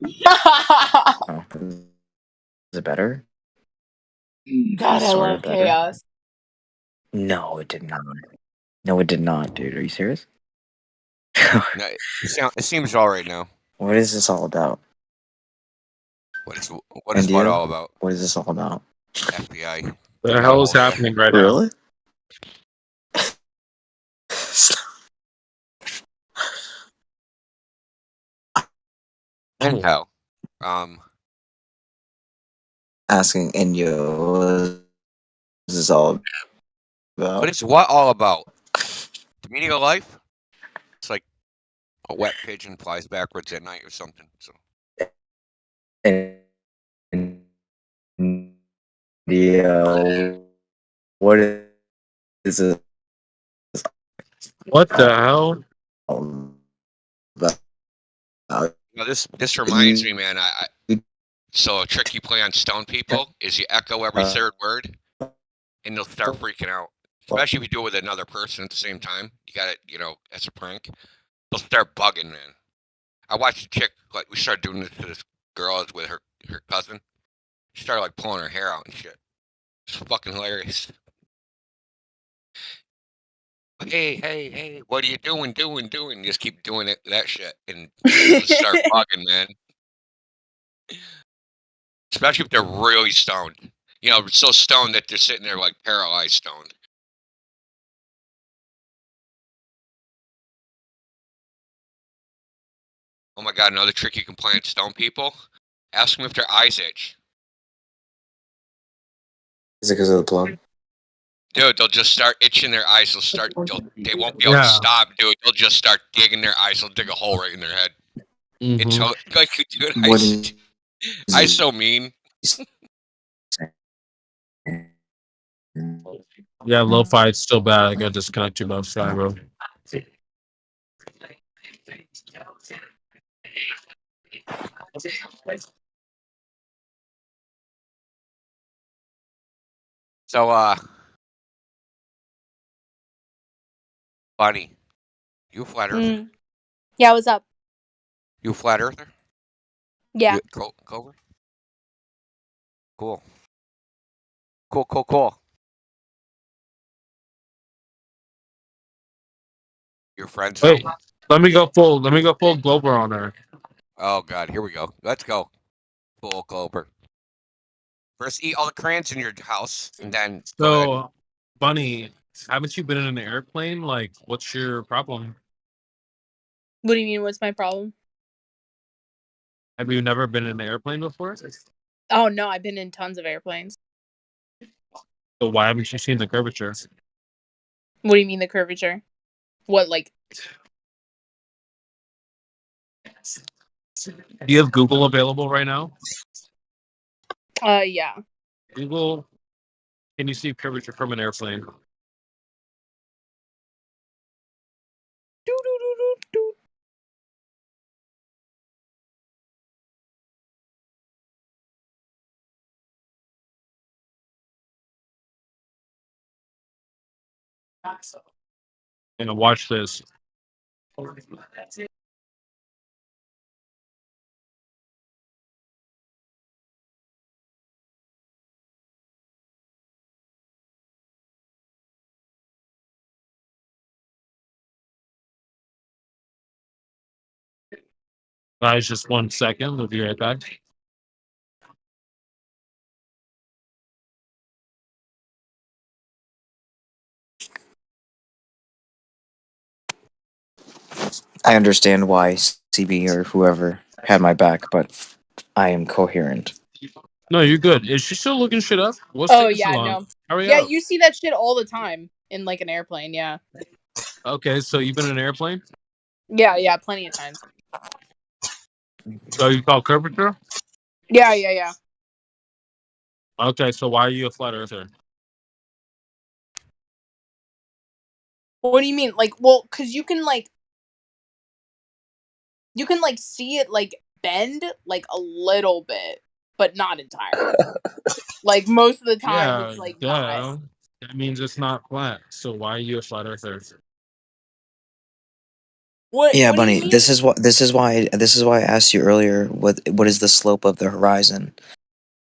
[SPEAKER 9] Oh, is it better?
[SPEAKER 25] God, I
[SPEAKER 9] Sort
[SPEAKER 25] love
[SPEAKER 9] of better.
[SPEAKER 25] chaos.
[SPEAKER 9] No, it did not. No, it did not, dude. Are you serious?
[SPEAKER 12] No, it seems all right now.
[SPEAKER 9] What is this all about?
[SPEAKER 12] What is what
[SPEAKER 9] India?
[SPEAKER 12] all about?
[SPEAKER 9] What is this all about?
[SPEAKER 12] FBI.
[SPEAKER 2] The hell is happening right now?
[SPEAKER 9] Really?
[SPEAKER 12] Anyhow,
[SPEAKER 10] asking Inyo what this is all about.
[SPEAKER 12] what is what all about? The meaning of life? It's like a wet pigeon flies backwards at night or something. So
[SPEAKER 10] Yeah, what is this?
[SPEAKER 2] What the hell?
[SPEAKER 12] now this reminds me, man. So a trick you play on stone people is you echo every third word, and they'll start freaking out. Especially if you do it with another person at the same time. You got it, as a prank. They'll start bugging, man. I watched a chick, like, we started doing this to this girl with her cousin. She started, like, pulling her hair out and shit. It's fucking hilarious. Hey, what are you doing? You just keep doing that shit, and start bugging, man. Especially if they're really stoned. So stoned that they're sitting there, like, paralyzed stoned. Oh my god, another trick you can play on stone people? Ask them if their eyes itch.
[SPEAKER 10] Is it because of the plug?
[SPEAKER 12] Dude, they'll just start itching their eyes. They won't be able to stop, dude. They'll just start digging their eyes. They'll dig a hole right in their head. It's like, dude, I so mean.
[SPEAKER 2] Yeah, lo-fi is still bad. I gotta disconnect your lo-fi, bro.
[SPEAKER 12] So, Bunny, you a flat earther?
[SPEAKER 25] Yeah, what's up?
[SPEAKER 12] You a flat earther?
[SPEAKER 25] Yeah.
[SPEAKER 12] Clover? Cool. Cool. Your friends?
[SPEAKER 2] Wait, let me go full Glover on her.
[SPEAKER 12] Oh god, here we go. Let's go. Full Glover. First, eat all the crayons in your house, and then.
[SPEAKER 2] So, Bunny, haven't you been in an airplane? Like, what's your problem?
[SPEAKER 25] What do you mean? What's my problem?
[SPEAKER 2] Have you never been in an airplane before?
[SPEAKER 25] Oh no, I've been in tons of airplanes.
[SPEAKER 2] So why haven't you seen the curvature?
[SPEAKER 25] What do you mean the curvature? What, like?
[SPEAKER 2] Do you have Google available right now?
[SPEAKER 25] Yeah.
[SPEAKER 2] Google, can you see curvature from an airplane? And watch this. Guys, just 1 second. We'll be right back.
[SPEAKER 10] I understand why CB or whoever had my back, but I am coherent.
[SPEAKER 2] No, you're good. Is she still looking shit up? What's
[SPEAKER 25] Oh
[SPEAKER 2] taking so
[SPEAKER 25] yeah,
[SPEAKER 2] long?
[SPEAKER 25] no.
[SPEAKER 2] Hurry
[SPEAKER 25] Yeah,
[SPEAKER 2] up.
[SPEAKER 25] you see that shit all the time in like an airplane. Yeah.
[SPEAKER 2] Okay, so you've been in an airplane?
[SPEAKER 25] Yeah, plenty of times.
[SPEAKER 2] So you call curvature?
[SPEAKER 25] Yeah.
[SPEAKER 2] Okay, so why are you a flat earther?
[SPEAKER 25] What do you mean? Like, well, because you can see it like bend like a little bit, but not entirely. Like most of the time, it's like not.
[SPEAKER 2] That means it's not flat. So why are you a flat earther?
[SPEAKER 25] What?
[SPEAKER 10] Yeah,
[SPEAKER 25] What do you
[SPEAKER 10] Bunny.
[SPEAKER 25] mean?
[SPEAKER 10] This is why I asked you earlier. What is the slope of the horizon?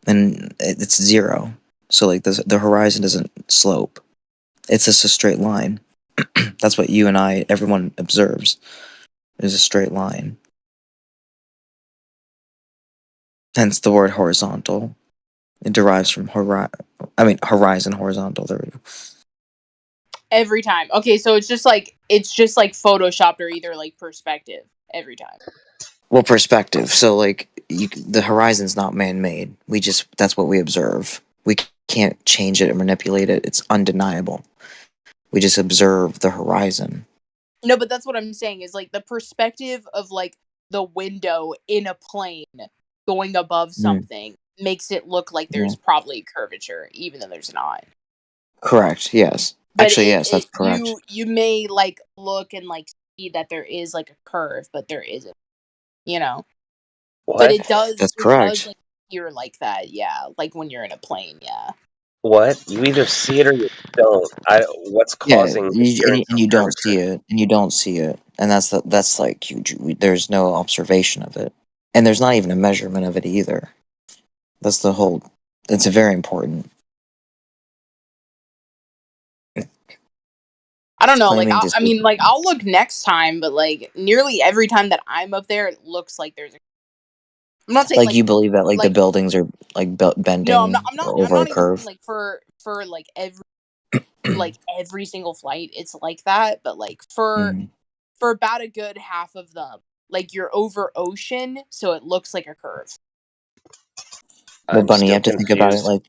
[SPEAKER 10] And it's 0. So like the horizon doesn't slope. It's just a straight line. That's what you and everyone observes. Is a straight line. Hence the word horizontal. It derives from horizon, horizontal. There we go.
[SPEAKER 25] Every time. Okay, so it's just like photoshopped or either like perspective every time.
[SPEAKER 9] Well, perspective. So, like, the horizon's not man-made. That's what we observe. We can't change it or manipulate it. It's undeniable. We just observe the horizon.
[SPEAKER 25] No, but that's what I'm saying is like the perspective of like the window in a plane going above something makes it look like there's probably curvature, even though there's not.
[SPEAKER 9] Correct. Yes.
[SPEAKER 25] But
[SPEAKER 9] Actually, yes, that's correct.
[SPEAKER 25] You may like look and like see that there is like a curve, but there isn't. You know.
[SPEAKER 5] What?
[SPEAKER 25] But it does.
[SPEAKER 9] That's
[SPEAKER 25] it
[SPEAKER 9] correct.
[SPEAKER 25] Does, like, appear like that, yeah. Like when you're in a plane, yeah.
[SPEAKER 5] What? You either see it or you don't. What's causing the appearance
[SPEAKER 9] and
[SPEAKER 5] of
[SPEAKER 9] you don't
[SPEAKER 5] curvature?
[SPEAKER 9] see it, and that's like huge. There's no observation of it, and there's not even a measurement of it either. That's the whole. It's very important.
[SPEAKER 25] I don't know, like
[SPEAKER 9] Claiming
[SPEAKER 25] I mean, like I'll look next time, but like nearly every time that I'm up there, it looks like there's. I'm not saying
[SPEAKER 9] like you believe that like the buildings are like bending
[SPEAKER 25] No, I'm not
[SPEAKER 9] over a
[SPEAKER 25] even
[SPEAKER 9] curve.
[SPEAKER 25] saying, like for like every single flight, it's like that. But like for about a good half of them, like you're over ocean, so it looks like a curve.
[SPEAKER 9] Well, Bunny, you have to think about it like.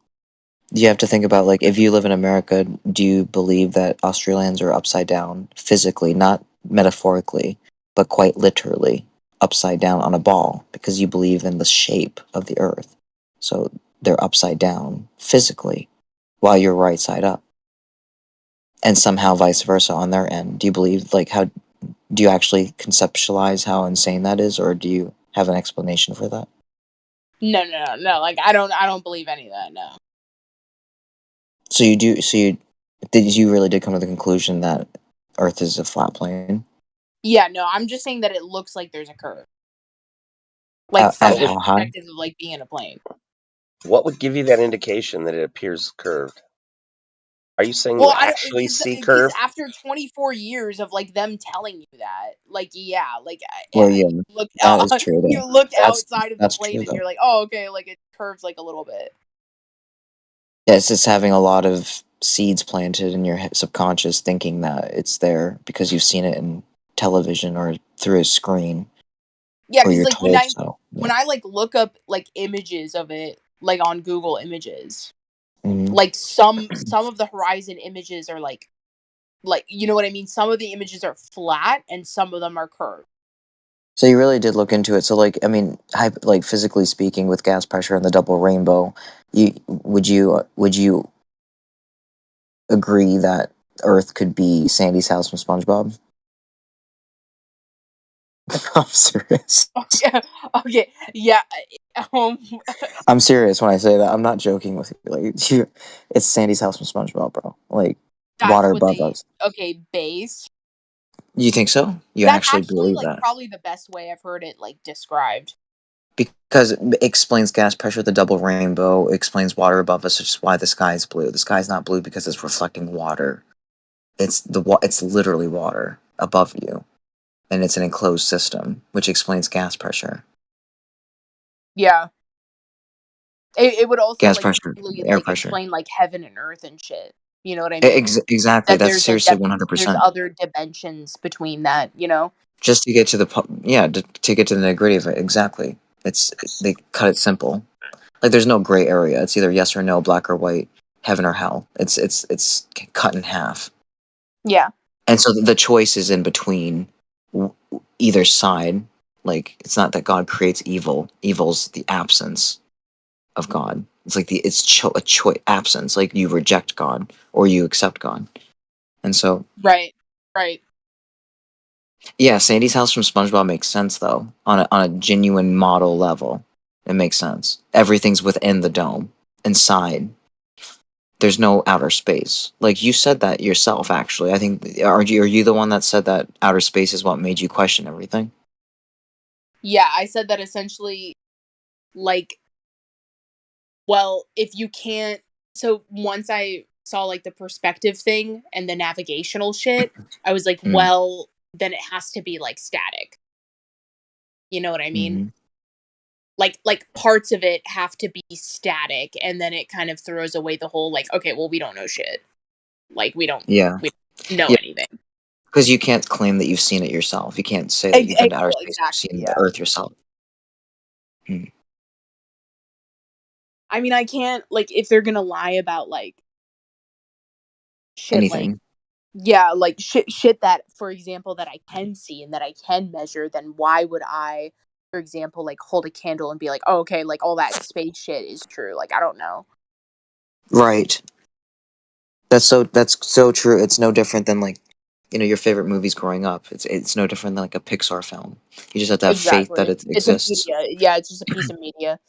[SPEAKER 9] You have to think about like if you live in America, do you believe that Australians are upside down physically, not metaphorically, but quite literally upside down on a ball because you believe in the shape of the Earth, so they're upside down physically, while you're right side up, and somehow vice versa on their end. Do you believe like how? Do you actually conceptualize how insane that is, or do you have an explanation for that?
[SPEAKER 25] No. Like I don't believe any of that. No.
[SPEAKER 9] So you do. So you really did come to the conclusion that Earth is a flat plane?
[SPEAKER 25] Yeah, no. I'm just saying that it looks like there's a curve, like from the
[SPEAKER 9] how high?
[SPEAKER 25] perspective of like being in a plane.
[SPEAKER 5] What would give you that indication that it appears curved? Are you saying
[SPEAKER 25] Well,
[SPEAKER 5] you actually see
[SPEAKER 25] because
[SPEAKER 5] curve?
[SPEAKER 25] after 24 years of like them telling you that, like yeah, like
[SPEAKER 9] Well, yeah,
[SPEAKER 25] look
[SPEAKER 9] that
[SPEAKER 25] out,
[SPEAKER 9] is true. Though.
[SPEAKER 25] you look outside of the
[SPEAKER 9] That's
[SPEAKER 25] plane
[SPEAKER 9] true,
[SPEAKER 25] and
[SPEAKER 9] though.
[SPEAKER 25] you're like, oh, okay, like it curves like a little bit.
[SPEAKER 9] Yeah, it's just having a lot of seeds planted in your subconscious, thinking that it's there because you've seen it in television or through a screen.
[SPEAKER 25] Yeah,
[SPEAKER 9] or
[SPEAKER 25] because
[SPEAKER 9] you're
[SPEAKER 25] like
[SPEAKER 9] told so.
[SPEAKER 25] when I like look up like images of it, like on Google Images,
[SPEAKER 9] Mhm.
[SPEAKER 25] like some of the horizon images are like you know what I mean. Some of the images are flat and some of them are curved.
[SPEAKER 9] So you really did look into it. So, like, I mean, like physically speaking, with gas pressure and the double rainbow, would you agree that Earth could be Sandy's house from SpongeBob? I'm serious.
[SPEAKER 25] Okay, yeah.
[SPEAKER 9] I'm serious when I say that. I'm not joking with you. Like, it's Sandy's house from SpongeBob, bro. Like,
[SPEAKER 25] That's
[SPEAKER 9] water
[SPEAKER 25] what
[SPEAKER 9] above
[SPEAKER 25] they.
[SPEAKER 9] us.
[SPEAKER 25] Okay, base.
[SPEAKER 9] You think so? You
[SPEAKER 25] That's
[SPEAKER 9] actually
[SPEAKER 25] actually
[SPEAKER 9] believe
[SPEAKER 25] like
[SPEAKER 9] that?
[SPEAKER 25] probably the best way I've heard it like described.
[SPEAKER 9] Because it explains gas pressure, the double rainbow, explains water above us, which is why the sky is blue. The sky is not blue because it's reflecting water. It's literally water above you, and it's an enclosed system, which explains gas pressure.
[SPEAKER 25] Yeah. It would also
[SPEAKER 9] Gas
[SPEAKER 25] like
[SPEAKER 9] pressure,
[SPEAKER 25] really
[SPEAKER 9] air
[SPEAKER 25] like
[SPEAKER 9] pressure.
[SPEAKER 25] explain like heaven and earth and shit. You know what I mean?
[SPEAKER 9] Exactly.
[SPEAKER 25] That
[SPEAKER 9] That's
[SPEAKER 25] there's
[SPEAKER 9] seriously
[SPEAKER 25] there's
[SPEAKER 9] 100%.
[SPEAKER 25] other dimensions between that. You know.
[SPEAKER 9] Just to get to the to get to the nitty gritty of it. Exactly. They cut it simple. Like there's no gray area. It's either yes or no, black or white, heaven or hell. It's cut in half.
[SPEAKER 25] Yeah.
[SPEAKER 9] And so the choice is in between either side. Like it's not that God creates evil. Evil's the absence of God. It's like a choice absence. Like you reject God or you accept God. And so
[SPEAKER 25] Right.
[SPEAKER 9] yeah, Sandy's house from SpongeBob makes sense though on a genuine model level. It makes sense. Everything's within the dome, inside. There's no outer space. Like you said that yourself, actually. I think are you the one that said that outer space is what made you question everything?
[SPEAKER 25] Yeah, I said that essentially, like, well, if you can't. So once I saw like the perspective thing and the navigational shit, I was like, well, then it has to be like static. You know what I mean?
[SPEAKER 9] Mm-hmm.
[SPEAKER 25] Like parts of it have to be static, and then it kind of throws away the whole like, okay, well, we don't know shit. Like we don't know anything.
[SPEAKER 9] Because you can't claim that you've seen it yourself. You can't say that you've been to outer space or
[SPEAKER 25] Exactly.
[SPEAKER 9] seen
[SPEAKER 25] Yeah.
[SPEAKER 9] the Earth yourself.
[SPEAKER 25] I mean, I can't like if they're gonna lie about like shit like
[SPEAKER 9] Anything.
[SPEAKER 25] yeah, like shit that, for example, that I can see and that I can measure, then why would I, for example, like hold a candle and be like, oh, okay, like all that space shit is true. Like I don't know.
[SPEAKER 9] Right. That's so true. It's no different than like, your favorite movies growing up. It's no different than like a Pixar film. You just have to have faith that
[SPEAKER 25] Exactly.
[SPEAKER 9] it
[SPEAKER 25] It's a
[SPEAKER 9] exists.
[SPEAKER 25] media. Yeah, it's just a piece of media.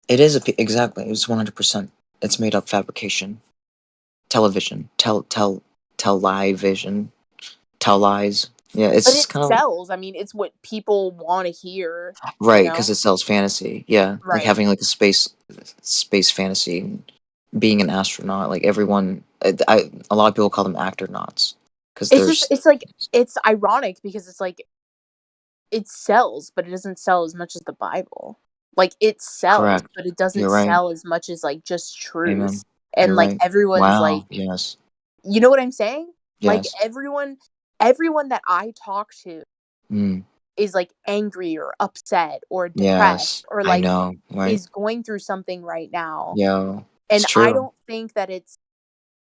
[SPEAKER 9] It is exactly. It's 100%. It's made up fabrication. Television. Tell lie vision. Tell lies. Yeah, it's
[SPEAKER 25] But
[SPEAKER 9] just
[SPEAKER 25] it
[SPEAKER 9] kind of
[SPEAKER 25] sells. I mean, it's what people want to hear.
[SPEAKER 9] right
[SPEAKER 25] You
[SPEAKER 9] because
[SPEAKER 25] know?
[SPEAKER 9] it sells fantasy. Yeah, like
[SPEAKER 25] Right.
[SPEAKER 9] having like a space fantasy, and being an astronaut. Like everyone, a lot of people call them actronauts because
[SPEAKER 25] It's just
[SPEAKER 9] there's
[SPEAKER 25] it's like it's ironic because it's like it sells, but it doesn't sell as much as the Bible. Like it sells,
[SPEAKER 9] correct.
[SPEAKER 25] but it doesn't
[SPEAKER 9] You're right.
[SPEAKER 25] sell as much as like just truth.
[SPEAKER 9] Amen.
[SPEAKER 25] And
[SPEAKER 9] You're
[SPEAKER 25] like
[SPEAKER 9] right.
[SPEAKER 25] everyone's like,
[SPEAKER 9] Wow. Yes.
[SPEAKER 25] you know what I'm saying? Like
[SPEAKER 9] Yes.
[SPEAKER 25] everyone that I talk to
[SPEAKER 9] Mm.
[SPEAKER 25] is like angry or upset or
[SPEAKER 9] Yes.
[SPEAKER 25] depressed or
[SPEAKER 9] I
[SPEAKER 25] like
[SPEAKER 9] know. Right.
[SPEAKER 25] is going through something right now.
[SPEAKER 9] Yo.
[SPEAKER 25] And
[SPEAKER 9] It's
[SPEAKER 25] I
[SPEAKER 9] true.
[SPEAKER 25] don't think that it's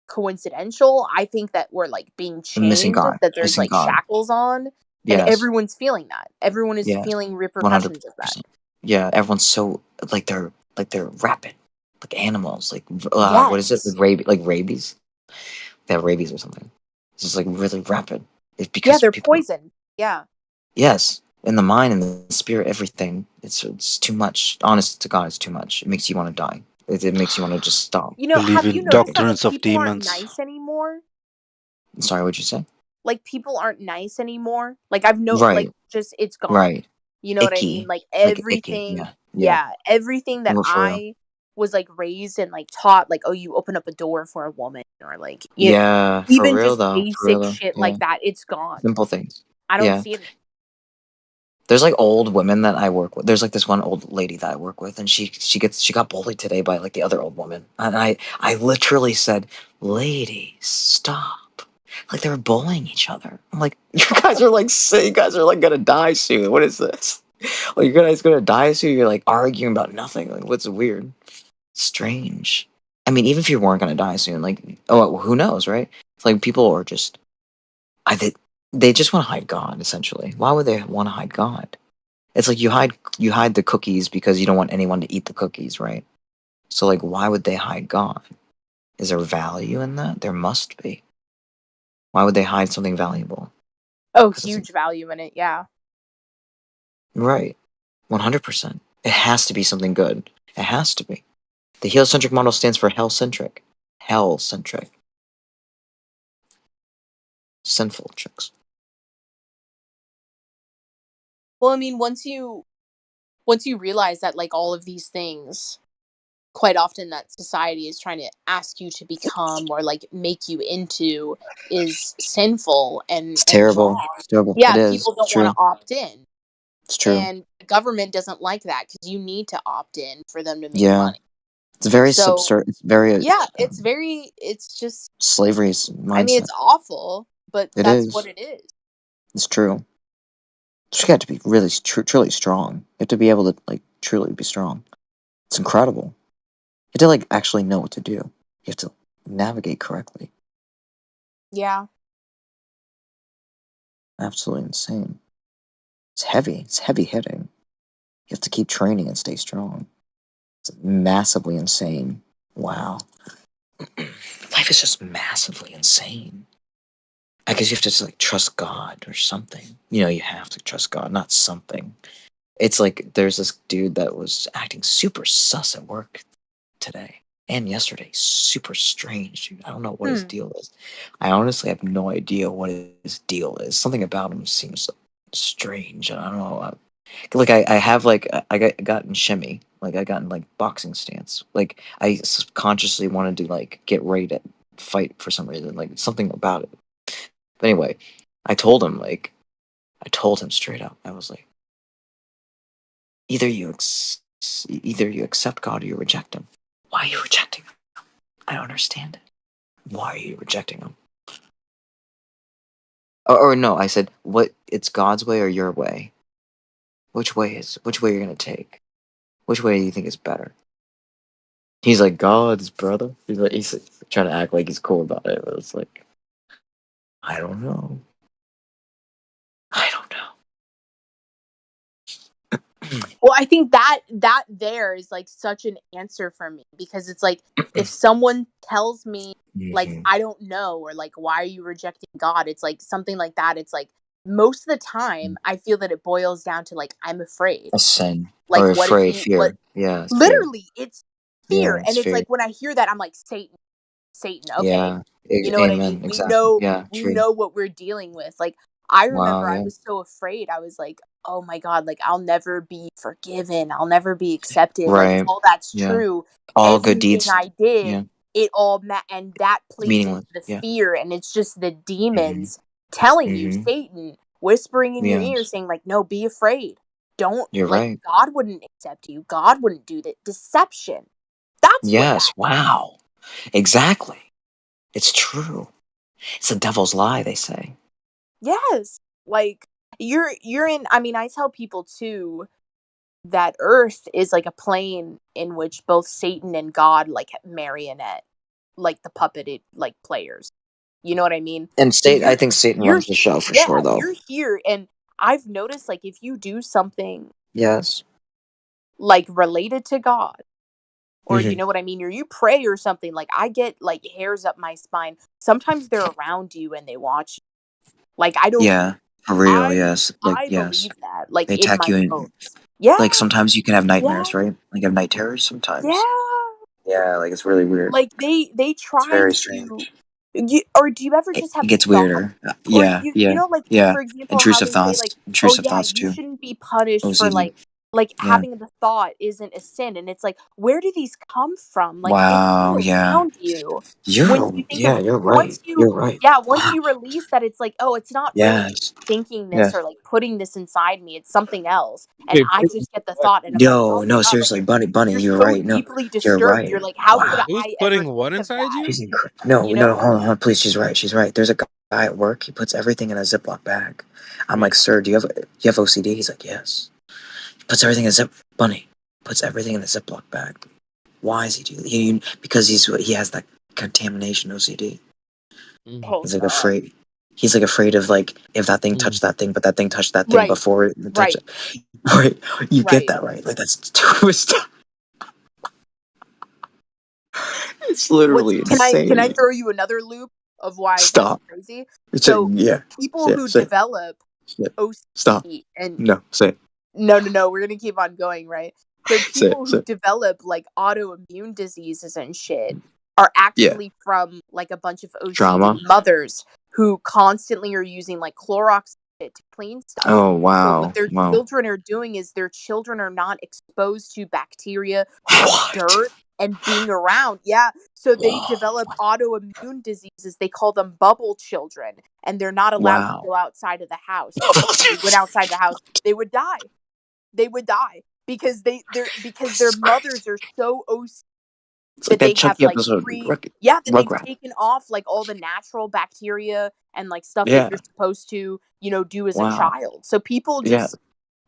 [SPEAKER 25] coincidental. I think that we're like being
[SPEAKER 9] The missing
[SPEAKER 25] chained,
[SPEAKER 9] God.
[SPEAKER 25] that there's
[SPEAKER 9] Missing
[SPEAKER 25] like
[SPEAKER 9] God.
[SPEAKER 25] shackles on, and
[SPEAKER 9] Yes.
[SPEAKER 25] everyone's feeling that. Everyone is
[SPEAKER 9] Yes.
[SPEAKER 25] feeling
[SPEAKER 9] 100%.
[SPEAKER 25] repercussions of that.
[SPEAKER 9] Yeah. Everyone's so like they're rapid, like animals. Like what is it?
[SPEAKER 25] Yes.
[SPEAKER 9] Like rabies. They have rabies or something. It's just like really rapid. It's
[SPEAKER 25] Yeah,
[SPEAKER 9] because
[SPEAKER 25] they're
[SPEAKER 9] people.
[SPEAKER 25] poison. Yeah.
[SPEAKER 9] Yes, in the mind and the spirit, everything. It's too much. Honest to God, it's too much. It makes you want to die. It makes you want to just stop.
[SPEAKER 25] You know,
[SPEAKER 8] Believe
[SPEAKER 25] have you
[SPEAKER 8] in
[SPEAKER 25] noticed that like
[SPEAKER 8] doctrines of
[SPEAKER 25] people aren't
[SPEAKER 8] demons.
[SPEAKER 25] nice anymore?
[SPEAKER 9] Sorry, what'd you say?
[SPEAKER 25] Like people aren't nice anymore. Like I've like
[SPEAKER 9] Right,
[SPEAKER 25] just it's gone.
[SPEAKER 9] right.
[SPEAKER 25] You know what I mean?
[SPEAKER 9] Icky,
[SPEAKER 25] Like
[SPEAKER 9] like icky.
[SPEAKER 25] everything,
[SPEAKER 9] Yeah.
[SPEAKER 25] everything that
[SPEAKER 9] For real.
[SPEAKER 25] I was like raised and like taught, like, oh, you open up a door for a woman, or like
[SPEAKER 9] Yeah, for
[SPEAKER 25] even
[SPEAKER 9] real
[SPEAKER 25] just
[SPEAKER 9] though. For real
[SPEAKER 25] basic
[SPEAKER 9] though.
[SPEAKER 25] shit
[SPEAKER 9] Yeah.
[SPEAKER 25] like that, it's gone.
[SPEAKER 9] Simple things.
[SPEAKER 25] I don't
[SPEAKER 9] Yeah.
[SPEAKER 25] see it.
[SPEAKER 9] There's like old women that I work with. There's like this one old lady that I work with, and she got bullied today by like the other old woman, and I literally said, "Ladies, stop!" Like they were bullying each other. I'm like, you guys are like gonna die soon. What is this? Like you guys gonna die soon? You're like arguing about nothing. Like what's weird? Strange. I mean, even if you weren't gonna die soon, like who knows, right? It's like people are just, they just want to hide God. Essentially, why would they want to hide God? It's like you hide the cookies because you don't want anyone to eat the cookies, right? So like, why would they hide God? Is there value in that? There must be. Why would they hide something valuable?
[SPEAKER 25] Oh, huge value in it. Yeah.
[SPEAKER 9] Right. 100%. It has to be something good. It has to be. The heliocentric model stands for hell-centric. Hell-centric. Sinful chicks.
[SPEAKER 25] Well, I mean, once you realize that like all of these things, quite often that society is trying to ask you to become or like make you into is sinful and
[SPEAKER 9] It's terrible.
[SPEAKER 25] wrong.
[SPEAKER 9] It's terrible.
[SPEAKER 25] Yeah,
[SPEAKER 9] It is.
[SPEAKER 25] people
[SPEAKER 9] It's
[SPEAKER 25] don't want
[SPEAKER 9] true.
[SPEAKER 25] to opt in.
[SPEAKER 9] It's true.
[SPEAKER 25] And the government doesn't like that because you need to opt in for them to make
[SPEAKER 9] Yeah.
[SPEAKER 25] money.
[SPEAKER 9] It's very
[SPEAKER 25] So
[SPEAKER 9] it's very
[SPEAKER 25] yeah, it's just
[SPEAKER 9] slavery's mindset.
[SPEAKER 25] I mean it's awful, but
[SPEAKER 9] It
[SPEAKER 25] that's
[SPEAKER 9] is.
[SPEAKER 25] what it is.
[SPEAKER 9] It's true. You got to be really truly strong. You have to be able to like truly be strong. It's incredible. You have to like actually know what to do. You have to navigate correctly.
[SPEAKER 25] Yeah.
[SPEAKER 9] Absolutely insane. It's heavy. It's heavy hitting. You have to keep training and stay strong. It's massively insane. Wow. Life is just massively insane. I guess you have to just like trust God or something. You have to trust God, not something. It's like there's this dude that was acting super sus at work today and yesterday. Super strange, dude. I don't know what his deal is. I honestly have no idea what his deal is. Something about him seems strange. I don't know. Like I have like I got in shimmy. Like I got in like boxing stance. Like I subconsciously wanted to like get ready to fight for some reason. Like something about it. But anyway, I told him straight up. I was like, either you accept God or you reject him. Why are you rejecting him? I don't understand it. Why are you rejecting him? or no, I said what? It's God's way or your way. Which way you're gonna take? Which way do you think is better? He's like God's, brother. He's trying to act like he's cool about it, but it's like I don't know.
[SPEAKER 25] Well, I think that there is like such an answer for me, because it's like if someone tells me like I don't know, or like why are you rejecting God, it's like something like that. It's like most of the time I feel that it boils down to like I'm afraid.
[SPEAKER 9] A sin
[SPEAKER 25] Like
[SPEAKER 9] or
[SPEAKER 25] what
[SPEAKER 9] afraid,
[SPEAKER 25] if you
[SPEAKER 9] fear.
[SPEAKER 25] what
[SPEAKER 9] Yeah, it's
[SPEAKER 25] literally it's
[SPEAKER 9] fear.
[SPEAKER 25] fear,
[SPEAKER 9] Yeah,
[SPEAKER 25] and
[SPEAKER 9] it's
[SPEAKER 25] it's
[SPEAKER 9] fear.
[SPEAKER 25] like when I hear that I'm like Satan, okay.
[SPEAKER 9] Yeah.
[SPEAKER 25] You know what I
[SPEAKER 9] Amen.
[SPEAKER 25] mean? We
[SPEAKER 9] Exactly.
[SPEAKER 25] know
[SPEAKER 9] Yeah.
[SPEAKER 25] we
[SPEAKER 9] True.
[SPEAKER 25] know what we're dealing with. Like I
[SPEAKER 9] Wow.
[SPEAKER 25] remember I
[SPEAKER 9] Yeah.
[SPEAKER 25] was so afraid. I was like, oh my God, like I'll never be forgiven. I'll never be accepted. Like if
[SPEAKER 9] Right.
[SPEAKER 25] all that's
[SPEAKER 9] Yeah.
[SPEAKER 25] true,
[SPEAKER 9] All good
[SPEAKER 25] everything
[SPEAKER 9] deeds.
[SPEAKER 25] I did,
[SPEAKER 9] Yeah.
[SPEAKER 25] it all and that plays into
[SPEAKER 9] Meaningless.
[SPEAKER 25] the
[SPEAKER 9] Yeah.
[SPEAKER 25] fear, and it's just the demons telling you, Satan, whispering in your
[SPEAKER 9] Yeah.
[SPEAKER 25] ear, saying like, no, be afraid. Don't,
[SPEAKER 9] You're
[SPEAKER 25] like,
[SPEAKER 9] right.
[SPEAKER 25] God wouldn't accept you. God wouldn't do that. Deception. That's what
[SPEAKER 9] Yes. Wow. Exactly. It's true. It's the devil's lie, they say.
[SPEAKER 25] Yes. Like you're in, I mean, I tell people too that Earth is like a plane in which both Satan and God like marionette, like the puppeted like players. You know what I mean?
[SPEAKER 9] And
[SPEAKER 25] So
[SPEAKER 9] I think Satan
[SPEAKER 25] you're
[SPEAKER 9] runs the show for
[SPEAKER 25] yeah,
[SPEAKER 9] sure, though.
[SPEAKER 25] you're here, and I've noticed like if you do something
[SPEAKER 9] Yes.
[SPEAKER 25] like related to God, or you
[SPEAKER 9] Mhm.
[SPEAKER 25] know what I mean, or you pray or something, like I get like hairs up my spine. Sometimes they're around you and they watch you. Like I don't
[SPEAKER 9] Yeah. For real. Yes. Like
[SPEAKER 25] I
[SPEAKER 9] yes.
[SPEAKER 25] believe that, like
[SPEAKER 9] They
[SPEAKER 25] in
[SPEAKER 9] attack
[SPEAKER 25] my
[SPEAKER 9] you.
[SPEAKER 25] bones. Yeah,
[SPEAKER 9] Like sometimes you can have
[SPEAKER 25] yeah,
[SPEAKER 9] nightmares, right? Like have night terrors sometimes.
[SPEAKER 25] yeah.
[SPEAKER 9] Yeah. Like it's really weird.
[SPEAKER 25] Like they
[SPEAKER 9] It's
[SPEAKER 25] try
[SPEAKER 9] very
[SPEAKER 25] to.
[SPEAKER 9] strange.
[SPEAKER 25] Or do you ever
[SPEAKER 9] It
[SPEAKER 25] just have
[SPEAKER 9] gets
[SPEAKER 25] thoughts,
[SPEAKER 9] weirder.
[SPEAKER 25] or
[SPEAKER 9] Yeah.
[SPEAKER 25] you
[SPEAKER 9] Yeah.
[SPEAKER 25] know, like
[SPEAKER 9] Yeah.
[SPEAKER 25] for example, how
[SPEAKER 9] Intrusive
[SPEAKER 25] they say like,
[SPEAKER 9] thoughts.
[SPEAKER 25] oh
[SPEAKER 9] Intrusive
[SPEAKER 25] yeah,
[SPEAKER 9] thoughts
[SPEAKER 25] you
[SPEAKER 9] too.
[SPEAKER 25] shouldn't be punished for
[SPEAKER 9] OCD.
[SPEAKER 25] like
[SPEAKER 9] Yeah.
[SPEAKER 25] having the thought isn't a sin, and it's like, where do these come from? Like they
[SPEAKER 9] Wow.
[SPEAKER 25] come
[SPEAKER 9] Yeah.
[SPEAKER 25] around you when you think of
[SPEAKER 9] You're right.
[SPEAKER 25] once you
[SPEAKER 9] You're right.
[SPEAKER 25] yeah once
[SPEAKER 9] Wow.
[SPEAKER 25] you release that, it's like, oh, it's not really
[SPEAKER 9] Yes.
[SPEAKER 25] thinking this
[SPEAKER 9] Yes.
[SPEAKER 25] or like putting this inside me, it's something else, and
[SPEAKER 2] Hey,
[SPEAKER 25] I just get the thought, and I'm like, oh my
[SPEAKER 9] No,
[SPEAKER 25] God, like
[SPEAKER 9] seriously, Bunny,
[SPEAKER 25] you're
[SPEAKER 9] you're
[SPEAKER 25] so
[SPEAKER 9] right. No,
[SPEAKER 25] deeply
[SPEAKER 9] you're
[SPEAKER 25] disturbed.
[SPEAKER 9] right.
[SPEAKER 25] You're like, how could
[SPEAKER 9] Wow.
[SPEAKER 2] who's
[SPEAKER 25] I ever
[SPEAKER 2] putting what
[SPEAKER 25] think of
[SPEAKER 2] inside
[SPEAKER 25] that?
[SPEAKER 2] you?
[SPEAKER 9] No,
[SPEAKER 25] You
[SPEAKER 9] no,
[SPEAKER 25] know?
[SPEAKER 9] hold on, please. She's right. She's right. There's a guy at work. He puts everything in a Ziploc bag. I'm like, sir, do you have OCD? He's like, yes. He puts everything in a Bunny puts everything in a Ziploc bag. Why is he do that? Because he has that contamination OCD.
[SPEAKER 25] Oh
[SPEAKER 9] He's like
[SPEAKER 25] God.
[SPEAKER 9] afraid. He's like afraid of like if that thing touched that thing, but that thing touched that thing
[SPEAKER 25] Right.
[SPEAKER 9] before it touched
[SPEAKER 25] Right.
[SPEAKER 9] it. Right. You get
[SPEAKER 25] Right.
[SPEAKER 9] that, right? Like that's twisted. It's literally
[SPEAKER 25] Can I
[SPEAKER 9] insane.
[SPEAKER 25] throw you another loop of why
[SPEAKER 9] Stop.
[SPEAKER 25] that's crazy?
[SPEAKER 9] It's
[SPEAKER 25] So
[SPEAKER 9] yeah.
[SPEAKER 25] people
[SPEAKER 9] Yeah,
[SPEAKER 25] who
[SPEAKER 9] say it.
[SPEAKER 25] develop
[SPEAKER 9] Yeah.
[SPEAKER 25] OCD
[SPEAKER 9] Stop.
[SPEAKER 25] and
[SPEAKER 9] No, say it.
[SPEAKER 25] no, we're gonna keep on going, right? So
[SPEAKER 9] Say
[SPEAKER 25] people
[SPEAKER 9] it. Say
[SPEAKER 25] who
[SPEAKER 9] it.
[SPEAKER 25] develop like autoimmune diseases and shit are
[SPEAKER 9] Yeah.
[SPEAKER 25] actually from like a bunch of OCD
[SPEAKER 9] Drama.
[SPEAKER 25] mothers who constantly are using like Clorox to clean stuff.
[SPEAKER 9] Oh
[SPEAKER 25] So
[SPEAKER 9] wow.
[SPEAKER 25] what their
[SPEAKER 9] Wow.
[SPEAKER 25] children are doing is their children are not exposed to bacteria from dirt and being around. Yeah. So they develop autoimmune diseases. They call them bubble children, and they're not allowed to
[SPEAKER 9] Wow.
[SPEAKER 25] go outside of the house. If they went outside the house, they would die. They would die because their mothers are so OCD
[SPEAKER 9] It's like
[SPEAKER 25] that they
[SPEAKER 9] that
[SPEAKER 25] have
[SPEAKER 9] Chucky
[SPEAKER 25] like
[SPEAKER 9] episode.
[SPEAKER 25] that they've
[SPEAKER 9] Rugrat.
[SPEAKER 25] taken off like all the natural bacteria and like stuff that
[SPEAKER 9] Yeah.
[SPEAKER 25] you're supposed to, do as a
[SPEAKER 9] Wow.
[SPEAKER 25] child. So people
[SPEAKER 9] Yeah.
[SPEAKER 25] just,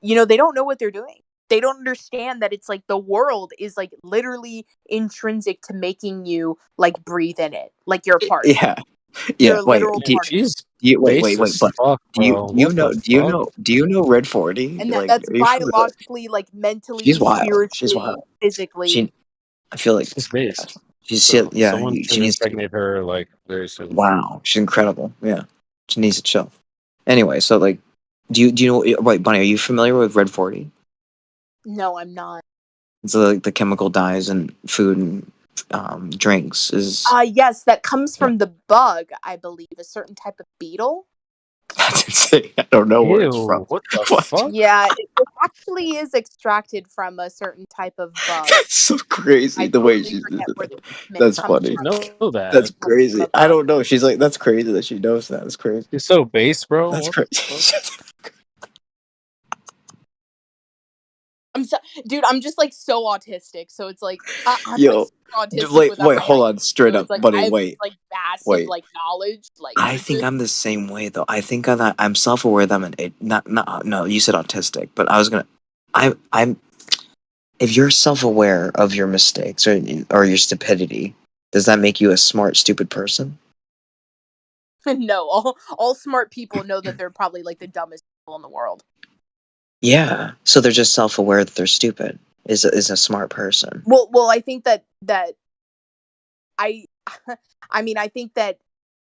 [SPEAKER 25] they don't know what they're doing. They don't understand that it's like the world is like literally intrinsic to making you like breathe in it. Like you're a part of it.
[SPEAKER 9] Yeah.
[SPEAKER 25] You're
[SPEAKER 9] Yeah.
[SPEAKER 25] a
[SPEAKER 9] Wait.
[SPEAKER 25] literal part of it.
[SPEAKER 2] She's
[SPEAKER 9] Wait.
[SPEAKER 2] racist.
[SPEAKER 9] But
[SPEAKER 2] Fuck, bro. What the fuck?
[SPEAKER 9] do you know Red 40?
[SPEAKER 25] And
[SPEAKER 9] Like,
[SPEAKER 25] that's
[SPEAKER 9] are you familiar?
[SPEAKER 25] biologically, like mentally,
[SPEAKER 9] She's wild. She's
[SPEAKER 25] spiritually,
[SPEAKER 9] wild.
[SPEAKER 25] physically.
[SPEAKER 9] I feel like
[SPEAKER 2] She's based.
[SPEAKER 9] someone
[SPEAKER 2] Someone
[SPEAKER 9] she
[SPEAKER 2] should
[SPEAKER 9] needs to.
[SPEAKER 2] impregnate her like very soon.
[SPEAKER 9] Wow, she's incredible. Yeah, she needs to chill. Anyway, so like, do you know? Wait, Bunny, are you familiar with Red 40?
[SPEAKER 25] No, I'm not.
[SPEAKER 9] It's like the chemical dyes in food and drinks. Is
[SPEAKER 25] Yes, that comes from the bug, I believe, a certain type of beetle.
[SPEAKER 9] that's insane. I don't know where it's from.
[SPEAKER 2] What the fuck?
[SPEAKER 25] Yeah, it actually is extracted from a certain type of bug.
[SPEAKER 9] That's so crazy.
[SPEAKER 25] I
[SPEAKER 9] The way
[SPEAKER 25] totally
[SPEAKER 9] she.
[SPEAKER 25] forget where the pigment
[SPEAKER 9] That's
[SPEAKER 25] comes
[SPEAKER 9] funny.
[SPEAKER 25] from.
[SPEAKER 2] Know that.
[SPEAKER 9] That's
[SPEAKER 25] It comes from
[SPEAKER 9] crazy.
[SPEAKER 25] a
[SPEAKER 9] I
[SPEAKER 25] bug.
[SPEAKER 9] don't know. She's like, that's crazy that she knows that. That's crazy.
[SPEAKER 2] She's so base, bro.
[SPEAKER 9] That's
[SPEAKER 2] What the
[SPEAKER 9] crazy.
[SPEAKER 25] I Dude, I'm just like so autistic. So it's like I'm like
[SPEAKER 10] Yo,
[SPEAKER 25] super autistic
[SPEAKER 10] wait,
[SPEAKER 25] without my
[SPEAKER 10] hold
[SPEAKER 25] IQ.
[SPEAKER 10] on, straight
[SPEAKER 25] So
[SPEAKER 10] up,
[SPEAKER 25] it's like
[SPEAKER 10] buddy,
[SPEAKER 25] I have this
[SPEAKER 10] wait,
[SPEAKER 25] like massive
[SPEAKER 10] wait.
[SPEAKER 25] like knowledge. Like
[SPEAKER 10] I
[SPEAKER 25] it's
[SPEAKER 10] think
[SPEAKER 25] just
[SPEAKER 10] I'm the same way though. I think that I'm self-aware that not no, you said autistic, but I'm if you're self-aware of your mistakes or your stupidity, does that make you a smart, stupid person?
[SPEAKER 25] no, all smart people know that they're probably like the dumbest people in the world.
[SPEAKER 10] Yeah. So they're just self-aware that they're stupid. Is a smart person.
[SPEAKER 25] Well, I think that I I mean, I think that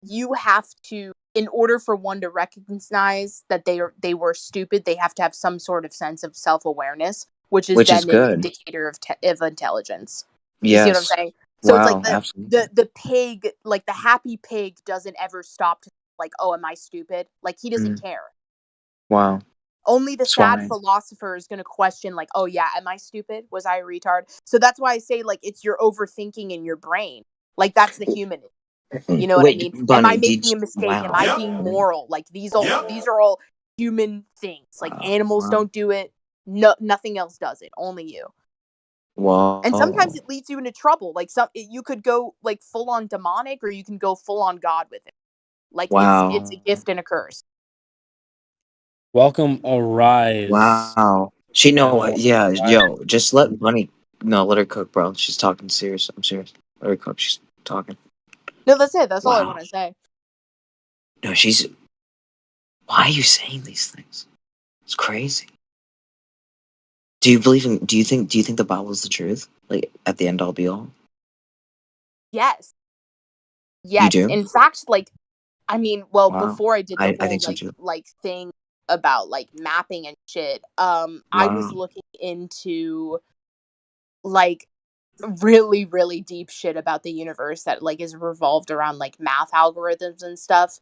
[SPEAKER 25] you have to, in order for one to recognize that they were stupid, they have to have some sort of sense of self-awareness, which is
[SPEAKER 10] Which is
[SPEAKER 25] then an
[SPEAKER 10] good.
[SPEAKER 25] indicator of intelligence. You see what I'm
[SPEAKER 10] Yes.
[SPEAKER 25] saying? So it's like
[SPEAKER 10] Wow, absolutely.
[SPEAKER 25] the pig, like the happy pig doesn't ever stop to like, oh, am I stupid? Like he doesn't care.
[SPEAKER 10] Wow.
[SPEAKER 25] Only the
[SPEAKER 10] That's
[SPEAKER 25] sad
[SPEAKER 10] why.
[SPEAKER 25] philosopher is going to question like, oh yeah, am I stupid? Was I a retard? So that's why I say like it's your overthinking in your brain. Like that's the human. You know what I mean?
[SPEAKER 10] Wait,
[SPEAKER 25] Am I
[SPEAKER 10] Bunny,
[SPEAKER 25] making a mistake? Am I
[SPEAKER 10] wow.
[SPEAKER 25] being moral? Like these are all human things. Like animals
[SPEAKER 10] Wow.
[SPEAKER 25] don't do it. No, nothing else does it. Only you. And sometimes
[SPEAKER 10] Wow.
[SPEAKER 25] it leads you into trouble. Like you could go like full on demonic, or you can go full on God with it. Like it's
[SPEAKER 10] Wow.
[SPEAKER 25] a gift and a curse.
[SPEAKER 2] Welcome, Arise.
[SPEAKER 10] Wow. She know
[SPEAKER 2] Hello,
[SPEAKER 10] yeah,
[SPEAKER 2] Arise.
[SPEAKER 10] yo, just let Bunny let her cook, bro. She's talking serious. I'm serious. Let her cook. She's talking.
[SPEAKER 25] No, that's it. That's all I
[SPEAKER 10] Wow.
[SPEAKER 25] want to say.
[SPEAKER 10] No, she's why are you saying these things? It's crazy. Do you think the Bible is the truth? Like at the end all be all?
[SPEAKER 25] Yes.
[SPEAKER 10] You
[SPEAKER 25] Yes.
[SPEAKER 10] do?
[SPEAKER 25] In fact, like, I mean, well,
[SPEAKER 10] Wow.
[SPEAKER 25] before I did the
[SPEAKER 10] I
[SPEAKER 25] whole
[SPEAKER 10] think so too.
[SPEAKER 25] like thing about like mapping and shit, I was
[SPEAKER 10] Wow.
[SPEAKER 25] looking into like really, really deep shit about the universe that like is revolved around like math algorithms and stuff.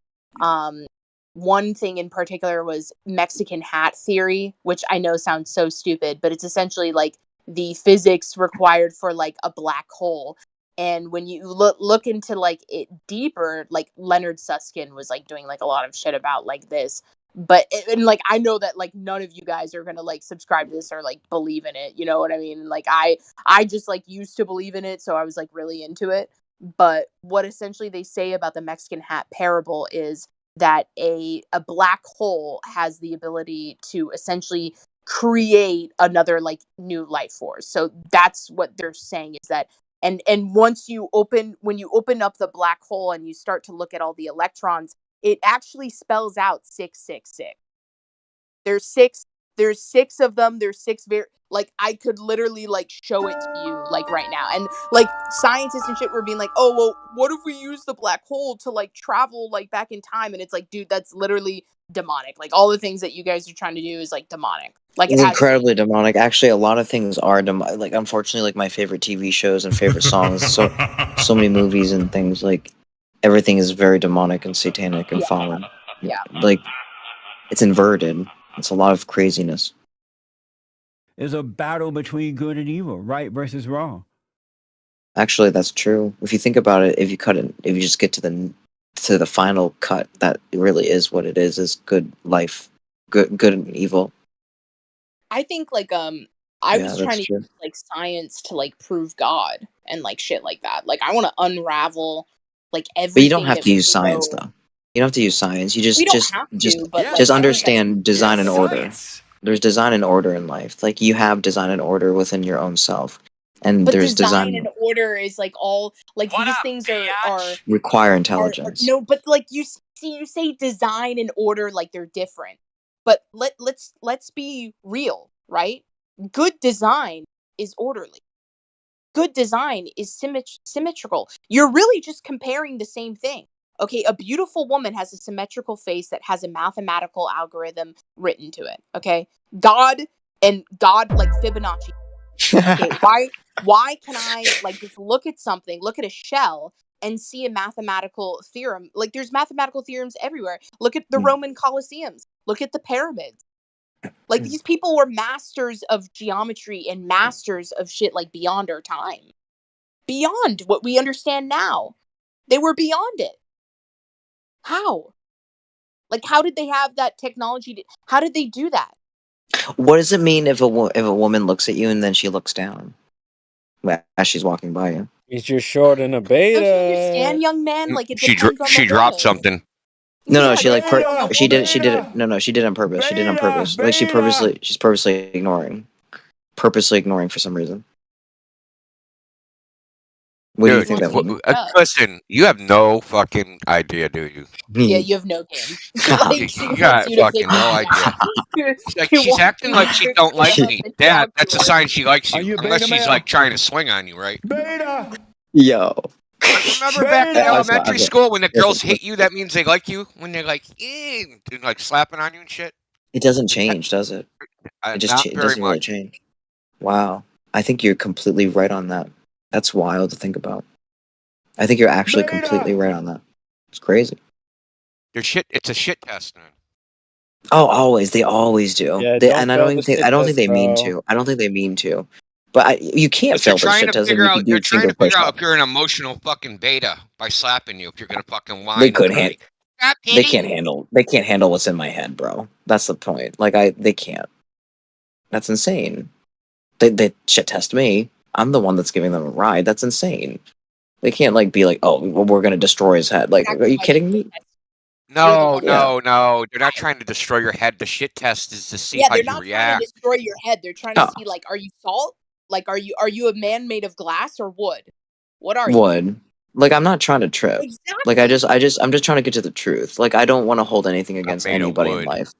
[SPEAKER 25] One thing in particular was Mexican hat theory, which I know sounds so stupid, but it's essentially like the physics required for like a black hole. And when you look into like it deeper, like Leonard Susskind was like doing like a lot of shit about like this. But and like I know that like none of you guys are gonna like subscribe to this or like believe in it. You know what I mean? Like I just like used to believe in it, so I was like really into it. But what essentially they say about the Mexican hat parable is that a black hole has the ability to essentially create another like new life force. So that's what they're saying is that and once when you open up the black hole and you start to look at all the electrons, it actually spells out 666. There's six of them. There's six like I could literally like show it to you like right now. And like scientists and shit were being like, "Oh, well, what if we use the black hole to like travel like back in time?" And it's like, dude, that's literally demonic. Like all the things that you guys are trying to do is like demonic. Like
[SPEAKER 10] It's
[SPEAKER 25] it has
[SPEAKER 10] incredibly demonic. Actually, a lot of things are demonic. Like, unfortunately, like my favorite TV shows and favorite songs, so many movies and things. Like, everything is very demonic and satanic and fallen.
[SPEAKER 25] Yeah.
[SPEAKER 10] Like, it's inverted. It's a lot of craziness.
[SPEAKER 6] There's a battle between good and evil, right versus wrong.
[SPEAKER 10] Actually, that's true. If you think about it, if you just get to the final cut, that really is what it is good life, good and evil.
[SPEAKER 25] I think like I
[SPEAKER 10] Yeah,
[SPEAKER 25] was
[SPEAKER 10] that's
[SPEAKER 25] trying to
[SPEAKER 10] true.
[SPEAKER 25] use like science to like prove God and like shit like that. Like I want to unravel like everything.
[SPEAKER 10] But you don't have
[SPEAKER 25] that
[SPEAKER 10] to
[SPEAKER 25] we
[SPEAKER 10] use science,
[SPEAKER 25] know.
[SPEAKER 10] though. You don't have to use science. You
[SPEAKER 25] We don't have to, but like,
[SPEAKER 10] just
[SPEAKER 25] I think
[SPEAKER 10] understand design and order. There's design and order in life. Like you have design and order within your own self, and
[SPEAKER 25] but
[SPEAKER 10] there's
[SPEAKER 25] design
[SPEAKER 10] design
[SPEAKER 25] and order is like all like these things are
[SPEAKER 10] require intelligence.
[SPEAKER 25] no, but like you say design and order like they're different. But let's be real, right? Good design is orderly. Good design is symmetrical. You're really just comparing the same thing. Okay, a beautiful woman has a symmetrical face that has a mathematical algorithm written to it. Okay, God like Fibonacci. Okay, why can I like just look at something, look at a shell, and see a mathematical theorem? Like there's mathematical theorems everywhere. Look at the Roman Colosseums. Look at the pyramids. Like these people were masters of geometry and masters of shit like beyond our time. Beyond what we understand now. They were beyond it. How? Like how did they have that technology how did they do that?
[SPEAKER 9] What does it mean if a woman looks at you and then she looks down as she's walking by you?
[SPEAKER 14] Means you're short in a
[SPEAKER 25] Don't you
[SPEAKER 14] beta.
[SPEAKER 25] understand, young man? Like it
[SPEAKER 12] She
[SPEAKER 25] depends on
[SPEAKER 12] she
[SPEAKER 25] the
[SPEAKER 12] dropped
[SPEAKER 25] woman.
[SPEAKER 12] something.
[SPEAKER 9] No,
[SPEAKER 25] Yeah,
[SPEAKER 9] she like
[SPEAKER 25] depends on the
[SPEAKER 9] she did
[SPEAKER 25] woman.
[SPEAKER 9] it. No, she did it on purpose. She did it on purpose. Like she's purposely ignoring for some reason. What do you
[SPEAKER 12] Dude,
[SPEAKER 9] think that means?
[SPEAKER 12] listen, you have no fucking idea, do you?
[SPEAKER 25] Yeah, you have no game.
[SPEAKER 12] You got fucking no idea. She's acting like she don't like me. That's a sign she likes you. Unless she's like trying to swing on you, right?
[SPEAKER 9] Yo.
[SPEAKER 12] Remember back in elementary school when the girls hit you, that means they like you? When they're like, and like slapping on you and shit?
[SPEAKER 9] It doesn't change, does it? It just
[SPEAKER 12] Not
[SPEAKER 9] it
[SPEAKER 12] very
[SPEAKER 9] doesn't really
[SPEAKER 12] much.
[SPEAKER 9] change. Wow. I think you're completely right on that. That's wild to think about. I think you're actually completely right on that. It's crazy.
[SPEAKER 12] It's a shit test, man.
[SPEAKER 9] Oh, always. They always do.
[SPEAKER 14] Yeah,
[SPEAKER 9] And I don't think they mean to. I don't think they mean to. But you can't fail the shit test if you can do
[SPEAKER 12] They're trying
[SPEAKER 9] single
[SPEAKER 12] to figure
[SPEAKER 9] push
[SPEAKER 12] out if you're an emotional fucking beta by slapping you. If you're gonna fucking whine.
[SPEAKER 9] They couldn't
[SPEAKER 12] and
[SPEAKER 9] handle.
[SPEAKER 12] Stop
[SPEAKER 9] They
[SPEAKER 12] hitting
[SPEAKER 9] can't
[SPEAKER 12] me.
[SPEAKER 9] handle. They can't handle what's in my head, bro. That's the point. Like they can't. That's insane. They shit test me. I'm the one that's giving them a ride. That's insane. They can't like be like, oh, well, we're gonna destroy his head. Like, are you kidding me?
[SPEAKER 12] No,
[SPEAKER 9] Yeah.
[SPEAKER 12] no. They're not trying to destroy your head. The shit test is to see
[SPEAKER 25] Yeah,
[SPEAKER 12] how
[SPEAKER 25] they're
[SPEAKER 12] you
[SPEAKER 25] not trying
[SPEAKER 12] react.
[SPEAKER 25] to destroy your head. They're trying to
[SPEAKER 9] Oh.
[SPEAKER 25] see like, are you salt? Like, are you a man made of glass or wood? What are you?
[SPEAKER 9] Would. Like I'm not trying to trip.
[SPEAKER 25] Exactly.
[SPEAKER 9] Like I'm just trying to get to the truth. Like I don't want to hold anything against
[SPEAKER 12] made of
[SPEAKER 9] anybody in
[SPEAKER 12] wood.
[SPEAKER 9] life.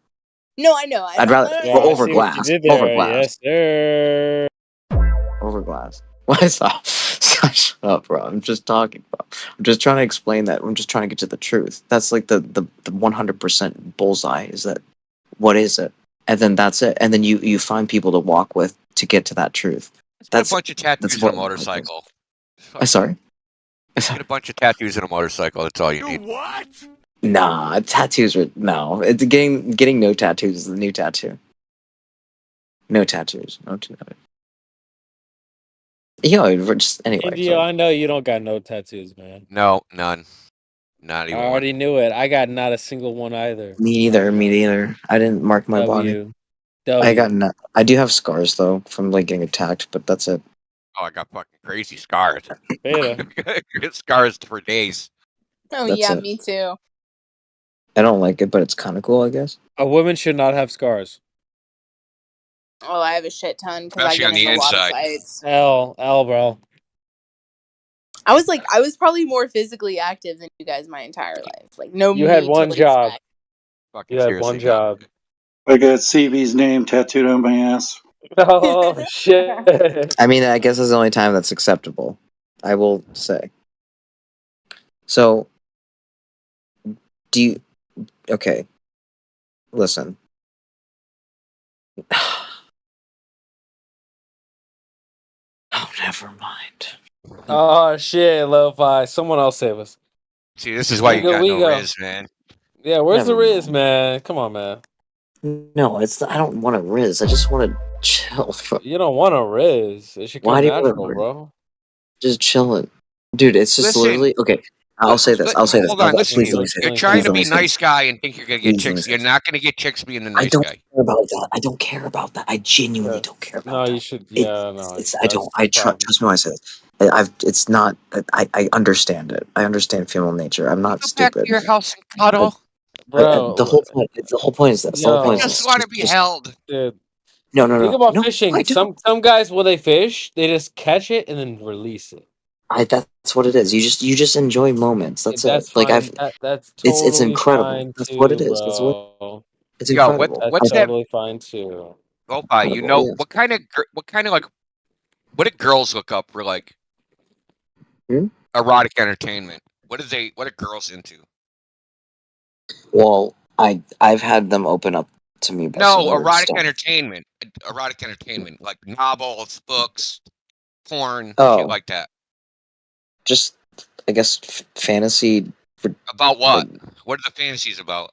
[SPEAKER 25] No, I know.
[SPEAKER 9] I'd rather
[SPEAKER 14] Yeah, I
[SPEAKER 9] over
[SPEAKER 14] see what you
[SPEAKER 9] glass.
[SPEAKER 14] did
[SPEAKER 9] Over
[SPEAKER 14] there.
[SPEAKER 9] glass.
[SPEAKER 14] Yes, sir.
[SPEAKER 9] Over glass. What is that? Shut up, bro. I'm just talking, bro. I'm just trying to explain that. I'm just trying to get to the truth. That's like the 100% bullseye. Is that what is it? And then that's it. And then you find people to walk with to get to that truth.
[SPEAKER 12] That's a bunch of tattoos and a
[SPEAKER 9] what-
[SPEAKER 12] motorcycle.
[SPEAKER 9] I'm sorry.
[SPEAKER 12] Get a bunch of tattoos and a motorcycle. That's all you need.
[SPEAKER 9] Nah, tattoos are no. It's getting no tattoos is the new tattoo. No tattoos. No tattoos. Yo, we're just anyway.
[SPEAKER 14] Indio, I know you don't got no tattoos, man.
[SPEAKER 12] No, none. Not
[SPEAKER 14] I
[SPEAKER 12] even
[SPEAKER 14] already
[SPEAKER 12] one.
[SPEAKER 14] knew it. I got not a single one either.
[SPEAKER 9] Me neither. I didn't mark my body. I got no. I do have scars though from like getting attacked, but that's it.
[SPEAKER 12] Oh, I got fucking crazy scars.
[SPEAKER 14] Beta.
[SPEAKER 12] Scars for days.
[SPEAKER 25] Oh
[SPEAKER 9] That's
[SPEAKER 25] yeah,
[SPEAKER 9] it.
[SPEAKER 25] me too.
[SPEAKER 9] I don't like it, but it's kind of cool, I guess.
[SPEAKER 14] A woman should not have scars.
[SPEAKER 25] Oh, I have a shit ton because I
[SPEAKER 12] Especially
[SPEAKER 25] get
[SPEAKER 12] on the
[SPEAKER 25] in a lot of
[SPEAKER 12] inside.
[SPEAKER 25] fights.
[SPEAKER 14] L, bro.
[SPEAKER 25] I was probably more physically active than you guys my entire life. Like no.
[SPEAKER 14] You had
[SPEAKER 25] need
[SPEAKER 14] one
[SPEAKER 25] to
[SPEAKER 14] job.
[SPEAKER 12] Fucking
[SPEAKER 14] You had
[SPEAKER 12] seriously,
[SPEAKER 14] one job.
[SPEAKER 15] I got CB's name tattooed on my ass.
[SPEAKER 14] Oh shit!
[SPEAKER 9] I mean, I guess that's the only time that's acceptable. I will say. So, do you? Okay, listen. Oh, never mind.
[SPEAKER 14] Oh shit, Lo-Fi. Someone else save us.
[SPEAKER 12] See, this is why you got no Riz, man.
[SPEAKER 14] Yeah, where's
[SPEAKER 9] Never
[SPEAKER 14] the Riz, man? Come on, man.
[SPEAKER 9] No, it's. I don't want to Riz. I just want to chill. Bro.
[SPEAKER 14] You don't want a Riz. It should come
[SPEAKER 9] Why do you want
[SPEAKER 14] natural,
[SPEAKER 9] to
[SPEAKER 14] bro.
[SPEAKER 9] Just chilling, dude? It's just
[SPEAKER 12] Listen.
[SPEAKER 9] literally okay. I'll say this. I'll say this.
[SPEAKER 12] Hold on, listen to
[SPEAKER 9] Please let
[SPEAKER 12] me.
[SPEAKER 9] me say
[SPEAKER 12] You're
[SPEAKER 9] this.
[SPEAKER 12] trying
[SPEAKER 9] Please
[SPEAKER 12] to
[SPEAKER 9] let me
[SPEAKER 12] be
[SPEAKER 9] say
[SPEAKER 12] nice guy and think you're gonna get
[SPEAKER 9] Please let me
[SPEAKER 12] chicks.
[SPEAKER 9] say
[SPEAKER 12] You're not gonna get chicks being the
[SPEAKER 9] I
[SPEAKER 12] nice
[SPEAKER 9] don't
[SPEAKER 12] guy.
[SPEAKER 9] care about that. I don't care about that. I genuinely don't care about
[SPEAKER 14] No,
[SPEAKER 9] that.
[SPEAKER 14] you should. Yeah, no.
[SPEAKER 9] It's. I
[SPEAKER 14] that's
[SPEAKER 9] don't.
[SPEAKER 14] the problem.
[SPEAKER 9] Trust me when I say this. I've. It's not. I understand it. I understand female nature. I'm not
[SPEAKER 12] Go back to
[SPEAKER 9] stupid.
[SPEAKER 12] your house and cuddle.
[SPEAKER 14] Bro,
[SPEAKER 9] the whole point. The whole point is this. The whole
[SPEAKER 14] yo,
[SPEAKER 9] point is
[SPEAKER 12] Just
[SPEAKER 9] this.
[SPEAKER 12] want to be held.
[SPEAKER 14] dude.
[SPEAKER 9] No.
[SPEAKER 14] Think about
[SPEAKER 9] No,
[SPEAKER 14] fishing.
[SPEAKER 9] I don't.
[SPEAKER 14] Some guys, when they fish, they just catch it and then release it.
[SPEAKER 9] That's what it is. You just enjoy moments. That's
[SPEAKER 14] That's
[SPEAKER 9] it. Like
[SPEAKER 14] fine. That's
[SPEAKER 9] It's
[SPEAKER 14] totally
[SPEAKER 9] incredible.
[SPEAKER 14] fine
[SPEAKER 9] That's
[SPEAKER 14] too,
[SPEAKER 9] what it is. That's what.
[SPEAKER 14] bro.
[SPEAKER 9] It's
[SPEAKER 12] Yo,
[SPEAKER 9] incredible.
[SPEAKER 14] That's
[SPEAKER 12] what's that?
[SPEAKER 14] totally fine too.
[SPEAKER 12] Lo-Fi, you
[SPEAKER 9] Incredible,
[SPEAKER 12] know
[SPEAKER 9] yes.
[SPEAKER 12] what kind of like what do girls look up for like erotic entertainment? What are girls into?
[SPEAKER 9] Well, I've had them open up to me about some
[SPEAKER 12] No,
[SPEAKER 9] weird
[SPEAKER 12] erotic
[SPEAKER 9] stuff.
[SPEAKER 12] entertainment. Erotic entertainment, like novels, books, porn,
[SPEAKER 9] Oh.
[SPEAKER 12] shit like that.
[SPEAKER 9] Just I guess fantasy.
[SPEAKER 12] About what? What are the fantasies about?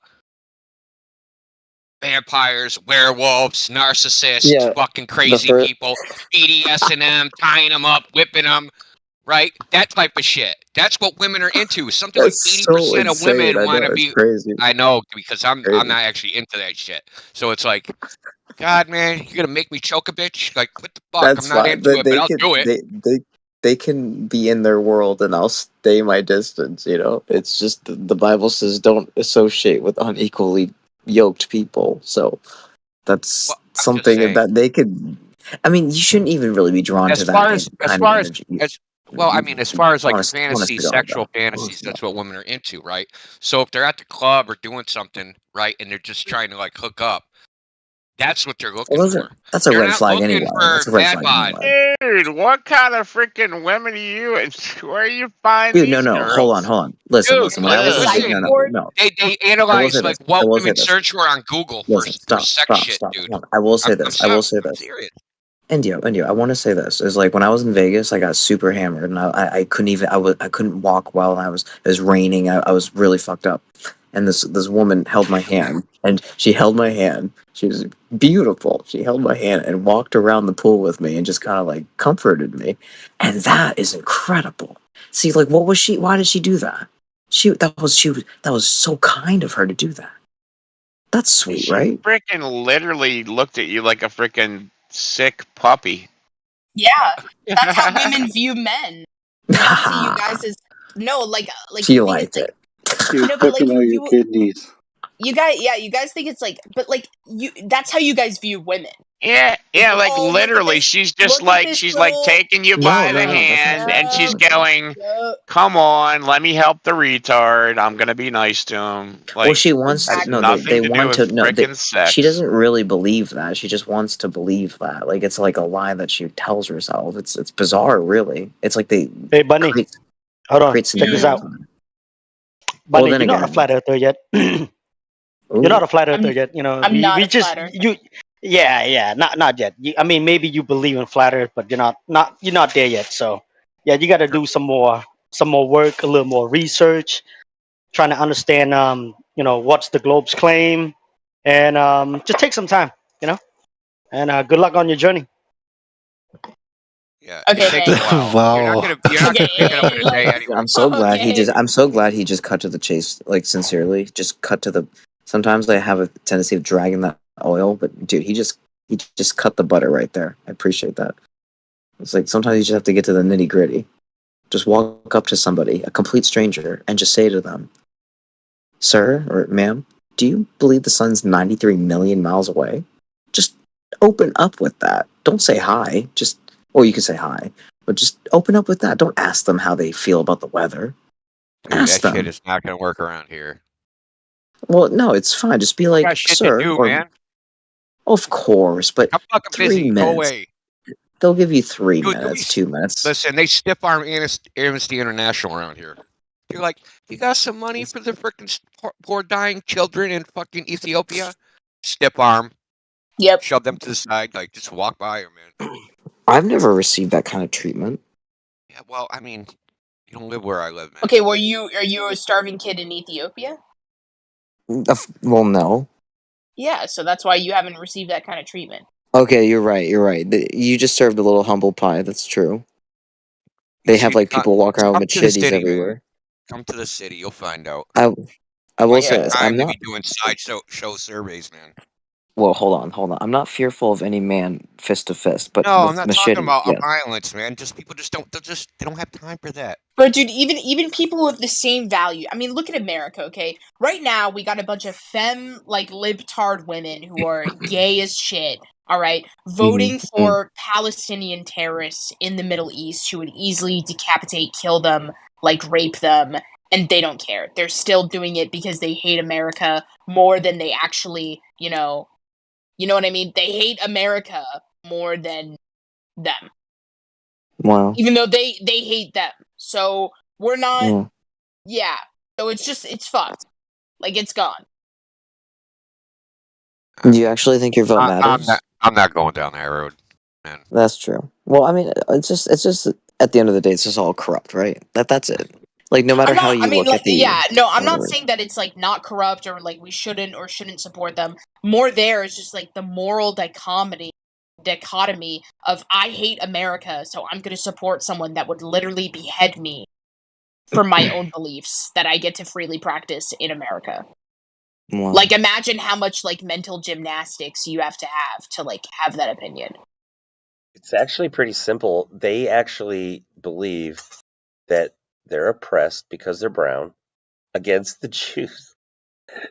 [SPEAKER 12] Vampires, werewolves, narcissists,
[SPEAKER 9] Yeah,
[SPEAKER 12] fucking
[SPEAKER 9] the
[SPEAKER 12] crazy
[SPEAKER 9] fir-
[SPEAKER 12] people, BDSM, tying them up, whipping them. right? That type of shit. That's what women are into. Something like
[SPEAKER 10] That's so
[SPEAKER 12] 80% of
[SPEAKER 10] insane.
[SPEAKER 12] women
[SPEAKER 10] I
[SPEAKER 12] want
[SPEAKER 10] know
[SPEAKER 12] to
[SPEAKER 10] it's
[SPEAKER 12] be.
[SPEAKER 10] crazy.
[SPEAKER 12] I know because I'm
[SPEAKER 10] Crazy.
[SPEAKER 12] not actually into that shit. So it's like, God, man, you're gonna make me choke a bitch? Like, what the fuck?
[SPEAKER 10] That's
[SPEAKER 12] I'm not
[SPEAKER 10] fine.
[SPEAKER 12] into it, but
[SPEAKER 10] They
[SPEAKER 12] I'll
[SPEAKER 10] can
[SPEAKER 12] do it.
[SPEAKER 10] they can be in their world, and I'll stay my distance. You know, it's just the Bible says don't associate with unequally yoked people. So that's
[SPEAKER 12] Well, I'm just
[SPEAKER 10] something
[SPEAKER 12] saying.
[SPEAKER 10] that they could. I mean, you shouldn't even really be drawn
[SPEAKER 12] As
[SPEAKER 10] to that
[SPEAKER 12] far as
[SPEAKER 10] kind of energy.
[SPEAKER 12] well, I mean, as far as like
[SPEAKER 10] Honest
[SPEAKER 12] fantasy,
[SPEAKER 10] to God,
[SPEAKER 12] sexual
[SPEAKER 10] though.
[SPEAKER 12] fantasies,
[SPEAKER 10] Honest to
[SPEAKER 12] that's what women are into, right? So if they're at the club or doing something, right, and they're just trying to like hook up, that's what they're looking
[SPEAKER 10] Well,
[SPEAKER 12] for.
[SPEAKER 10] that's a
[SPEAKER 12] They're
[SPEAKER 10] red
[SPEAKER 12] not
[SPEAKER 10] flag
[SPEAKER 12] looking
[SPEAKER 10] anyway.
[SPEAKER 12] for
[SPEAKER 10] That's a red
[SPEAKER 12] dad
[SPEAKER 10] flag
[SPEAKER 12] bod.
[SPEAKER 10] anyway.
[SPEAKER 3] Dude, what kind of freaking women are you? Where you find
[SPEAKER 10] Dude,
[SPEAKER 3] these
[SPEAKER 10] no, hold
[SPEAKER 3] girls?
[SPEAKER 10] on. Listen.
[SPEAKER 12] Dude,
[SPEAKER 10] When I was
[SPEAKER 12] listen,
[SPEAKER 10] no.
[SPEAKER 12] they
[SPEAKER 10] I will
[SPEAKER 12] analyze
[SPEAKER 10] say this.
[SPEAKER 12] like what
[SPEAKER 10] I will say
[SPEAKER 12] women
[SPEAKER 10] this.
[SPEAKER 12] search for on Google for
[SPEAKER 10] Listen,
[SPEAKER 12] for
[SPEAKER 10] stop.
[SPEAKER 12] sex shit,
[SPEAKER 10] Hold
[SPEAKER 12] dude.
[SPEAKER 10] on. I will say
[SPEAKER 12] I'm
[SPEAKER 10] this. I will say
[SPEAKER 12] I'm
[SPEAKER 10] this.
[SPEAKER 12] serious.
[SPEAKER 10] Indio, I want to say this is like when I was in Vegas, I got super hammered, and I couldn't even I couldn't walk well, and it was raining. I was really fucked up, and this woman held my hand, and she held my hand. She was beautiful. She held my hand and walked around the pool with me, and just kind of like comforted me, and that is incredible. See, like, what was she? Why did she do that? That was so kind of her to do that. That's sweet,
[SPEAKER 3] She
[SPEAKER 10] right?
[SPEAKER 3] freaking literally looked at you like a freaking sick puppy.
[SPEAKER 25] Yeah, that's how women view men. They see you guys as like
[SPEAKER 10] She
[SPEAKER 25] the thing is
[SPEAKER 10] liked it.
[SPEAKER 16] She's
[SPEAKER 25] no, but like
[SPEAKER 16] picking out your kidneys.
[SPEAKER 25] you guys think it's like, but like that's how you guys view women.
[SPEAKER 3] Yeah, like
[SPEAKER 25] oh, look at
[SPEAKER 3] literally,
[SPEAKER 25] this-
[SPEAKER 3] she's just
[SPEAKER 25] look at
[SPEAKER 3] like
[SPEAKER 25] this
[SPEAKER 3] she's like
[SPEAKER 25] little-
[SPEAKER 3] taking you
[SPEAKER 10] No,
[SPEAKER 3] by the
[SPEAKER 10] that's not
[SPEAKER 3] hand, and she's
[SPEAKER 10] what
[SPEAKER 3] going, "Come on, let me help the retard. I'm gonna be nice to him." Like,
[SPEAKER 10] Well, she wants
[SPEAKER 3] has
[SPEAKER 10] to. No,
[SPEAKER 3] nothing
[SPEAKER 10] they
[SPEAKER 3] to do
[SPEAKER 10] want
[SPEAKER 3] with
[SPEAKER 10] to. No,
[SPEAKER 3] frickin' sex.
[SPEAKER 10] she doesn't really believe that. She just wants to believe that. Like it's like a lie that she tells herself. It's bizarre, really. It's like they.
[SPEAKER 13] Hey, Bunny. Hold on. Check this out. Bunny,
[SPEAKER 10] then
[SPEAKER 13] you're not a
[SPEAKER 10] again-
[SPEAKER 13] flat earther yet. You're not a flat earther yet. You know,
[SPEAKER 25] I'm not
[SPEAKER 13] we
[SPEAKER 25] a
[SPEAKER 13] just
[SPEAKER 25] flat earther.
[SPEAKER 13] you. Yeah, not yet. I mean, maybe you believe in flat earth, but you're not there yet. So, yeah, you got to do some more work, a little more research, trying to understand, what's the globe's claim, and just take some time, and good luck on your journey.
[SPEAKER 12] Yeah.
[SPEAKER 25] Okay,
[SPEAKER 12] it takes a while. You're not gonna pick it up in a day anyway.
[SPEAKER 10] I'm so glad I'm so glad he just cut to the chase. Like sincerely, just cut to the. Sometimes I have a tendency of dragging that oil, but dude, he just cut the butter right there. I appreciate that. It's like sometimes you just have to get to the nitty gritty. Just walk up to somebody, a complete stranger, and just say to them, "Sir or ma'am, do you believe the sun's 93 million miles away?" Just open up with that. Don't say hi. Or you can say hi, but just open up with that. Don't ask them how they feel about the weather.
[SPEAKER 12] Dude,
[SPEAKER 10] Ask
[SPEAKER 12] that
[SPEAKER 10] them.
[SPEAKER 12] shit is not gonna work around here.
[SPEAKER 10] Well, no, it's fine. Just be like,
[SPEAKER 12] got shit
[SPEAKER 10] "Sir,"
[SPEAKER 12] to do,
[SPEAKER 10] or
[SPEAKER 12] man.
[SPEAKER 10] of course, but
[SPEAKER 12] I'm fucking
[SPEAKER 10] 3
[SPEAKER 12] busy.
[SPEAKER 10] minutes.
[SPEAKER 12] Go away.
[SPEAKER 10] They'll give you 3
[SPEAKER 12] Dude,
[SPEAKER 10] minutes, 2 minutes.
[SPEAKER 12] Listen, they stiff arm Amnesty International around here. You're like, you got some money for the freaking poor dying children in fucking Ethiopia? Stiff arm.
[SPEAKER 25] Yep.
[SPEAKER 12] Shove them to the side. Like, just walk by them, man.
[SPEAKER 10] I've never received that kind of treatment.
[SPEAKER 12] Yeah, well, I mean, you don't live where I live, man.
[SPEAKER 25] Okay, are you a starving kid in Ethiopia?
[SPEAKER 10] Well, no.
[SPEAKER 25] Yeah, so that's why you haven't received that kind of treatment.
[SPEAKER 10] Okay, you're right. You just served a little humble pie. That's true. They have like people walk around with
[SPEAKER 12] Come to the
[SPEAKER 10] machetes
[SPEAKER 12] city,
[SPEAKER 10] everywhere.
[SPEAKER 12] man. Come to the city, you'll find out.
[SPEAKER 10] I will
[SPEAKER 12] I
[SPEAKER 10] say
[SPEAKER 12] got
[SPEAKER 10] this.
[SPEAKER 12] time
[SPEAKER 10] I'm
[SPEAKER 12] to
[SPEAKER 10] not.
[SPEAKER 12] be doing sideshow surveys, man.
[SPEAKER 10] Well, hold on. I'm not fearful of any man fist to fist, but
[SPEAKER 12] No,
[SPEAKER 10] with
[SPEAKER 12] I'm not
[SPEAKER 10] machete,
[SPEAKER 12] talking about
[SPEAKER 10] yes.
[SPEAKER 12] violence, man. Just people they don't have time for that.
[SPEAKER 25] But dude, even people with the same value. I mean, look at America, okay? Right now, we got a bunch of libtard women who are gay as shit. All right, voting for Palestinian terrorists in the Middle East who would easily decapitate, kill them, rape them, and they don't care. They're still doing it because they hate America more than they actually, you know what I mean? They hate America more than them.
[SPEAKER 10] Wow.
[SPEAKER 25] Even though they hate them. So we're not
[SPEAKER 10] Yeah.
[SPEAKER 25] So it's fucked. It's gone.
[SPEAKER 10] Do you actually think your vote matters?
[SPEAKER 12] I'm not going down that road, man.
[SPEAKER 10] That's true. Well, I mean, it's just at the end of the day, it's just all corrupt, right? That's it. Like no matter how you look at the.
[SPEAKER 25] I'm not
[SPEAKER 10] whatever.
[SPEAKER 25] saying that it's not corrupt or we shouldn't support them. More there is just the moral dichotomy dichotomy of I hate America, so I'm going to support someone that would literally behead me for my own beliefs that I get to freely practice in America.
[SPEAKER 9] Wow.
[SPEAKER 25] Like, imagine how much like mental gymnastics you have to like have that opinion.
[SPEAKER 5] It's actually pretty simple. They actually believe that they're oppressed because they're brown against the Jews.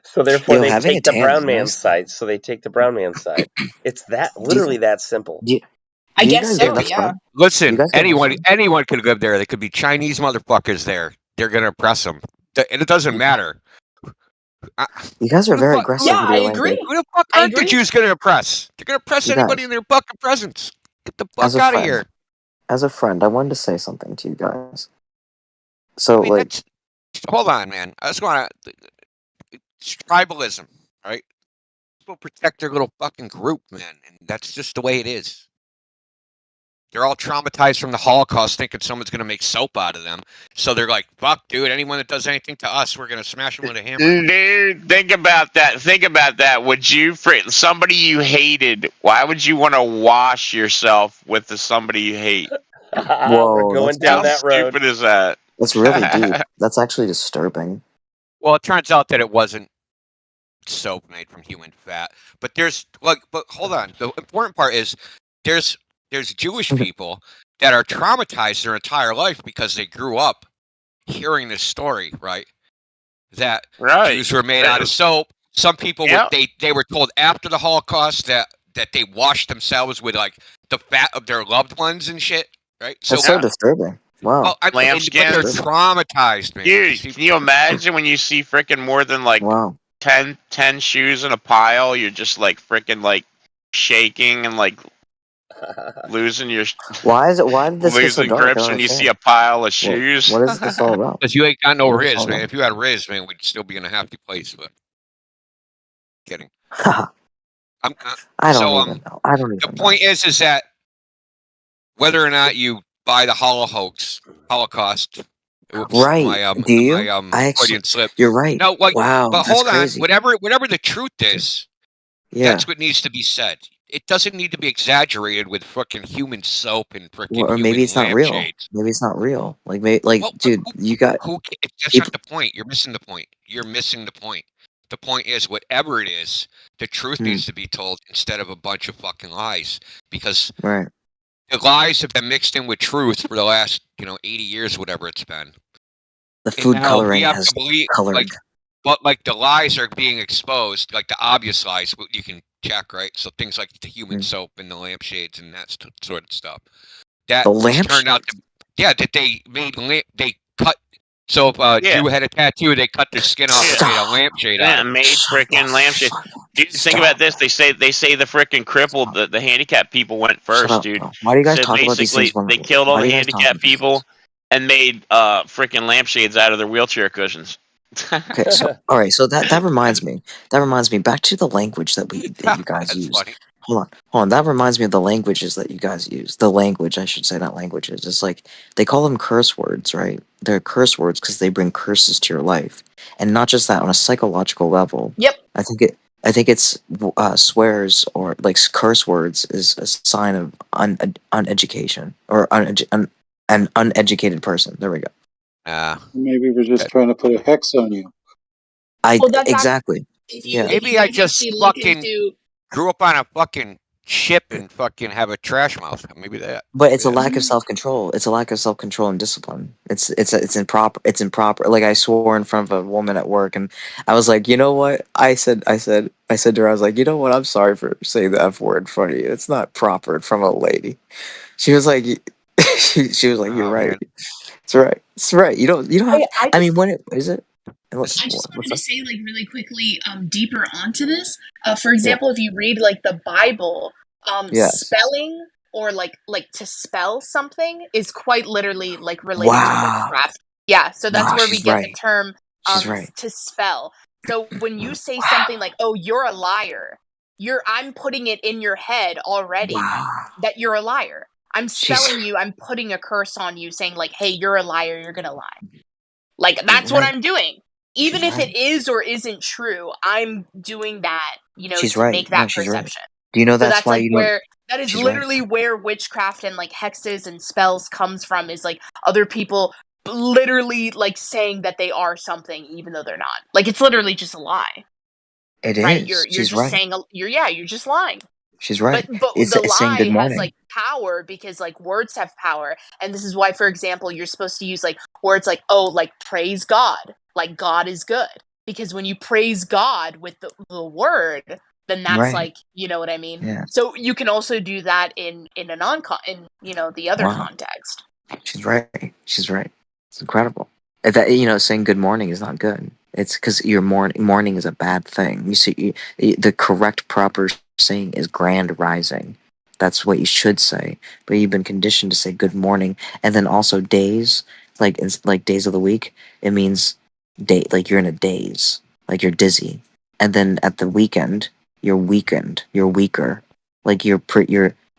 [SPEAKER 5] So therefore,
[SPEAKER 9] Yo,
[SPEAKER 5] they
[SPEAKER 9] having a
[SPEAKER 5] take the
[SPEAKER 9] tan
[SPEAKER 5] brown
[SPEAKER 9] is
[SPEAKER 5] man's
[SPEAKER 9] nice.
[SPEAKER 5] side. So they take the brown man's side. It's literally that simple.
[SPEAKER 9] Do
[SPEAKER 25] I
[SPEAKER 9] you
[SPEAKER 25] guess
[SPEAKER 9] guys
[SPEAKER 25] so,
[SPEAKER 9] get that's
[SPEAKER 25] yeah.
[SPEAKER 9] fine.
[SPEAKER 12] Listen,
[SPEAKER 9] You guys get that's fine.
[SPEAKER 12] anyone could live there. There could be Chinese motherfuckers there. They're gonna oppress them, and it doesn't matter.
[SPEAKER 9] You guys are
[SPEAKER 12] Who the
[SPEAKER 9] very
[SPEAKER 12] fuck?
[SPEAKER 9] aggressive
[SPEAKER 25] Yeah,
[SPEAKER 9] with
[SPEAKER 25] I
[SPEAKER 9] your
[SPEAKER 25] agree.
[SPEAKER 9] language.
[SPEAKER 12] Who the fuck
[SPEAKER 25] I
[SPEAKER 12] aren't the
[SPEAKER 25] agree.
[SPEAKER 12] Jews gonna oppress? They're gonna oppress
[SPEAKER 9] You
[SPEAKER 12] anybody
[SPEAKER 9] guys,
[SPEAKER 12] in their fucking presence. Get the
[SPEAKER 9] as
[SPEAKER 12] fuck
[SPEAKER 9] a
[SPEAKER 12] out of
[SPEAKER 9] friend,
[SPEAKER 12] here.
[SPEAKER 9] I wanted to say something to you guys.
[SPEAKER 12] I
[SPEAKER 9] So,
[SPEAKER 12] mean,
[SPEAKER 9] like,
[SPEAKER 12] that's hold on, man. I just want to. It's tribalism, right? People protect their little fucking group, man, and that's just the way it is. They're all traumatized from the Holocaust, thinking someone's gonna make soap out of them. So they're like, "Fuck, dude! Anyone that does anything to us, we're gonna smash them with a hammer."
[SPEAKER 3] Dude, think about that. Think about that. Would you, somebody you hated, why would you want to wash yourself with somebody you hate?
[SPEAKER 5] We're
[SPEAKER 9] whoa,
[SPEAKER 5] going
[SPEAKER 9] that's
[SPEAKER 3] How
[SPEAKER 5] down that road.
[SPEAKER 3] stupid is that?
[SPEAKER 9] that's really deep. That's actually disturbing.
[SPEAKER 12] Well, it turns out that it wasn't soap made from human fat. But hold on. The important part is there's Jewish people that are traumatized their entire life because they grew up hearing this story, right? That Jews were made out of soap. Some people they were told after the Holocaust that they washed themselves with like the fat of their loved ones and shit, right?
[SPEAKER 9] That's so disturbing. Wow.
[SPEAKER 12] Well, but they're traumatized, man.
[SPEAKER 3] Dude, can you imagine when you see freaking more than like
[SPEAKER 9] wow.
[SPEAKER 3] 10 shoes in a pile? You're just like freaking like shaking and like losing your
[SPEAKER 9] Why did this get so
[SPEAKER 3] losing
[SPEAKER 9] dark? I
[SPEAKER 3] grips
[SPEAKER 9] don't
[SPEAKER 3] when you see
[SPEAKER 9] understand.
[SPEAKER 3] a pile of shoes.
[SPEAKER 9] What is this all about?
[SPEAKER 12] Because you ain't got no
[SPEAKER 9] What is this
[SPEAKER 12] Riz,
[SPEAKER 9] all
[SPEAKER 12] man.
[SPEAKER 9] about?
[SPEAKER 12] If you had Riz, man, we'd still be in a happy place. But kidding.
[SPEAKER 9] I don't even know. I don't
[SPEAKER 12] The
[SPEAKER 9] even know.
[SPEAKER 12] point is that whether or not you buy the Holocaust. Oops,
[SPEAKER 9] Right. Do you? I actually,
[SPEAKER 12] Freudian slip.
[SPEAKER 9] you're right.
[SPEAKER 12] No, like,
[SPEAKER 9] Wow,
[SPEAKER 12] but
[SPEAKER 9] that's
[SPEAKER 12] hold on.
[SPEAKER 9] crazy.
[SPEAKER 12] Whatever the truth is,
[SPEAKER 9] Yeah.
[SPEAKER 12] that's what needs to be said. It doesn't need to be exaggerated with fucking human soap and freaking
[SPEAKER 9] Or maybe
[SPEAKER 12] human
[SPEAKER 9] it's not real.
[SPEAKER 12] lampshades.
[SPEAKER 9] Maybe it's not real. Like, dude, you got.
[SPEAKER 12] That's
[SPEAKER 9] people-
[SPEAKER 12] not the point. You're missing the point. You're missing the point. The point is, whatever it is, the truth needs to be told instead of a bunch of fucking lies. Because
[SPEAKER 9] Right.
[SPEAKER 12] the lies have been mixed in with truth for the last, 80 years, whatever it's been.
[SPEAKER 9] The
[SPEAKER 12] And
[SPEAKER 9] food
[SPEAKER 12] now
[SPEAKER 9] coloring
[SPEAKER 12] we have
[SPEAKER 9] has
[SPEAKER 12] to believe,
[SPEAKER 9] colored.
[SPEAKER 12] but the lies are being exposed, like the obvious lies, what you can check, right? So things like the human soap and the lampshades and that sort of stuff. That
[SPEAKER 9] The
[SPEAKER 12] turned out to, that they they cut. So if Drew had a tattoo, they cut their skin off and made a lampshade out
[SPEAKER 3] Yeah,
[SPEAKER 12] of it.
[SPEAKER 3] made freaking lampshade. Dude, think about this. They say the freaking crippled, the handicapped people went first,
[SPEAKER 9] up,
[SPEAKER 3] dude.
[SPEAKER 9] bro. Why do you guys
[SPEAKER 3] So
[SPEAKER 9] talk about these
[SPEAKER 3] basically,
[SPEAKER 9] things when-
[SPEAKER 3] they killed all
[SPEAKER 9] why
[SPEAKER 3] the
[SPEAKER 9] do you guys talk
[SPEAKER 3] handicapped
[SPEAKER 9] about these
[SPEAKER 3] people and made freaking lampshades out of their wheelchair cushions.
[SPEAKER 9] Okay, so all right, so that reminds me. That reminds me back to the language that you guys
[SPEAKER 12] That's
[SPEAKER 9] use.
[SPEAKER 12] funny.
[SPEAKER 9] Hold on. That reminds me of the languages that you guys use. The language, I should say, not languages. It's like they call them curse words, right? They're curse words because they bring curses to your life, and not just that. On a psychological level,
[SPEAKER 25] Yep.
[SPEAKER 9] I think it's swears or like curse words is a sign of uneducation or an uneducated person. There we go.
[SPEAKER 16] Maybe we're just trying to put a hex on you.
[SPEAKER 25] Well, that's
[SPEAKER 9] exactly.
[SPEAKER 25] Yeah.
[SPEAKER 12] Maybe I just fucking grew up on a fucking ship and fucking have a trash mouth. Maybe that.
[SPEAKER 9] But it's a lack of self-control. It's a lack of self-control and discipline. It's improper. It's improper. Like I swore in front of a woman at work, and I was like, you know what? I said to her, I was like, you know what? I'm sorry for saying the F word in front of you. It's not proper from a lady. She was like, she was like, you're right.
[SPEAKER 12] Man.
[SPEAKER 9] It's right. It's right. You don't have. I mean, when is it?
[SPEAKER 25] I just wanted to say, like, really quickly, deeper onto this. For example, if you read like the Bible,
[SPEAKER 9] Yes.
[SPEAKER 25] spelling or like to spell something is quite literally like related to
[SPEAKER 9] Wow.
[SPEAKER 25] witchcraft. Yeah, so that's
[SPEAKER 9] Wow,
[SPEAKER 25] where we
[SPEAKER 9] she's
[SPEAKER 25] get the
[SPEAKER 9] right.
[SPEAKER 25] term
[SPEAKER 9] She's right.
[SPEAKER 25] to spell. So when you say something like, "Oh, you're a liar," I'm putting it in your head already that you're a liar. I'm spelling you. I'm putting a curse on you, saying like, "Hey, you're a liar. You're gonna lie." Like that's what I'm doing. Even if it is or isn't true, I'm doing that,
[SPEAKER 9] She's
[SPEAKER 25] to
[SPEAKER 9] right.
[SPEAKER 25] make that
[SPEAKER 9] No, she's right.
[SPEAKER 25] perception.
[SPEAKER 9] Do you know
[SPEAKER 25] So
[SPEAKER 9] that's
[SPEAKER 25] that's
[SPEAKER 9] why
[SPEAKER 25] like
[SPEAKER 9] you don't?
[SPEAKER 25] where That is
[SPEAKER 9] She's right.
[SPEAKER 25] literally where witchcraft and like hexes and spells comes from, is like other people literally like saying that they are something even though they're not. Like it's literally just a lie.
[SPEAKER 9] It
[SPEAKER 25] Right?
[SPEAKER 9] is.
[SPEAKER 25] You're
[SPEAKER 9] She's
[SPEAKER 25] just
[SPEAKER 9] right.
[SPEAKER 25] saying you're just lying.
[SPEAKER 9] She's right.
[SPEAKER 25] But
[SPEAKER 9] It's
[SPEAKER 25] the
[SPEAKER 9] saying good
[SPEAKER 25] lie has
[SPEAKER 9] morning.
[SPEAKER 25] like power because like words have power, and this is why, for example, you're supposed to use like words like like praise God, like God is good, because when you praise God with the word, then that's
[SPEAKER 9] Right.
[SPEAKER 25] like, you know what I mean.
[SPEAKER 9] Yeah.
[SPEAKER 25] So you can also do that in a in the other
[SPEAKER 9] Wow.
[SPEAKER 25] context.
[SPEAKER 9] She's right. She's right. It's incredible. That saying good morning is not good. It's because your morning is a bad thing. You see, the correct proper saying is grand rising. That's what you should say. But you've been conditioned to say good morning, and then also days, like days of the week. It means like you're in a daze, like you're dizzy, and then at the weekend you're weakened. You're weaker, like you're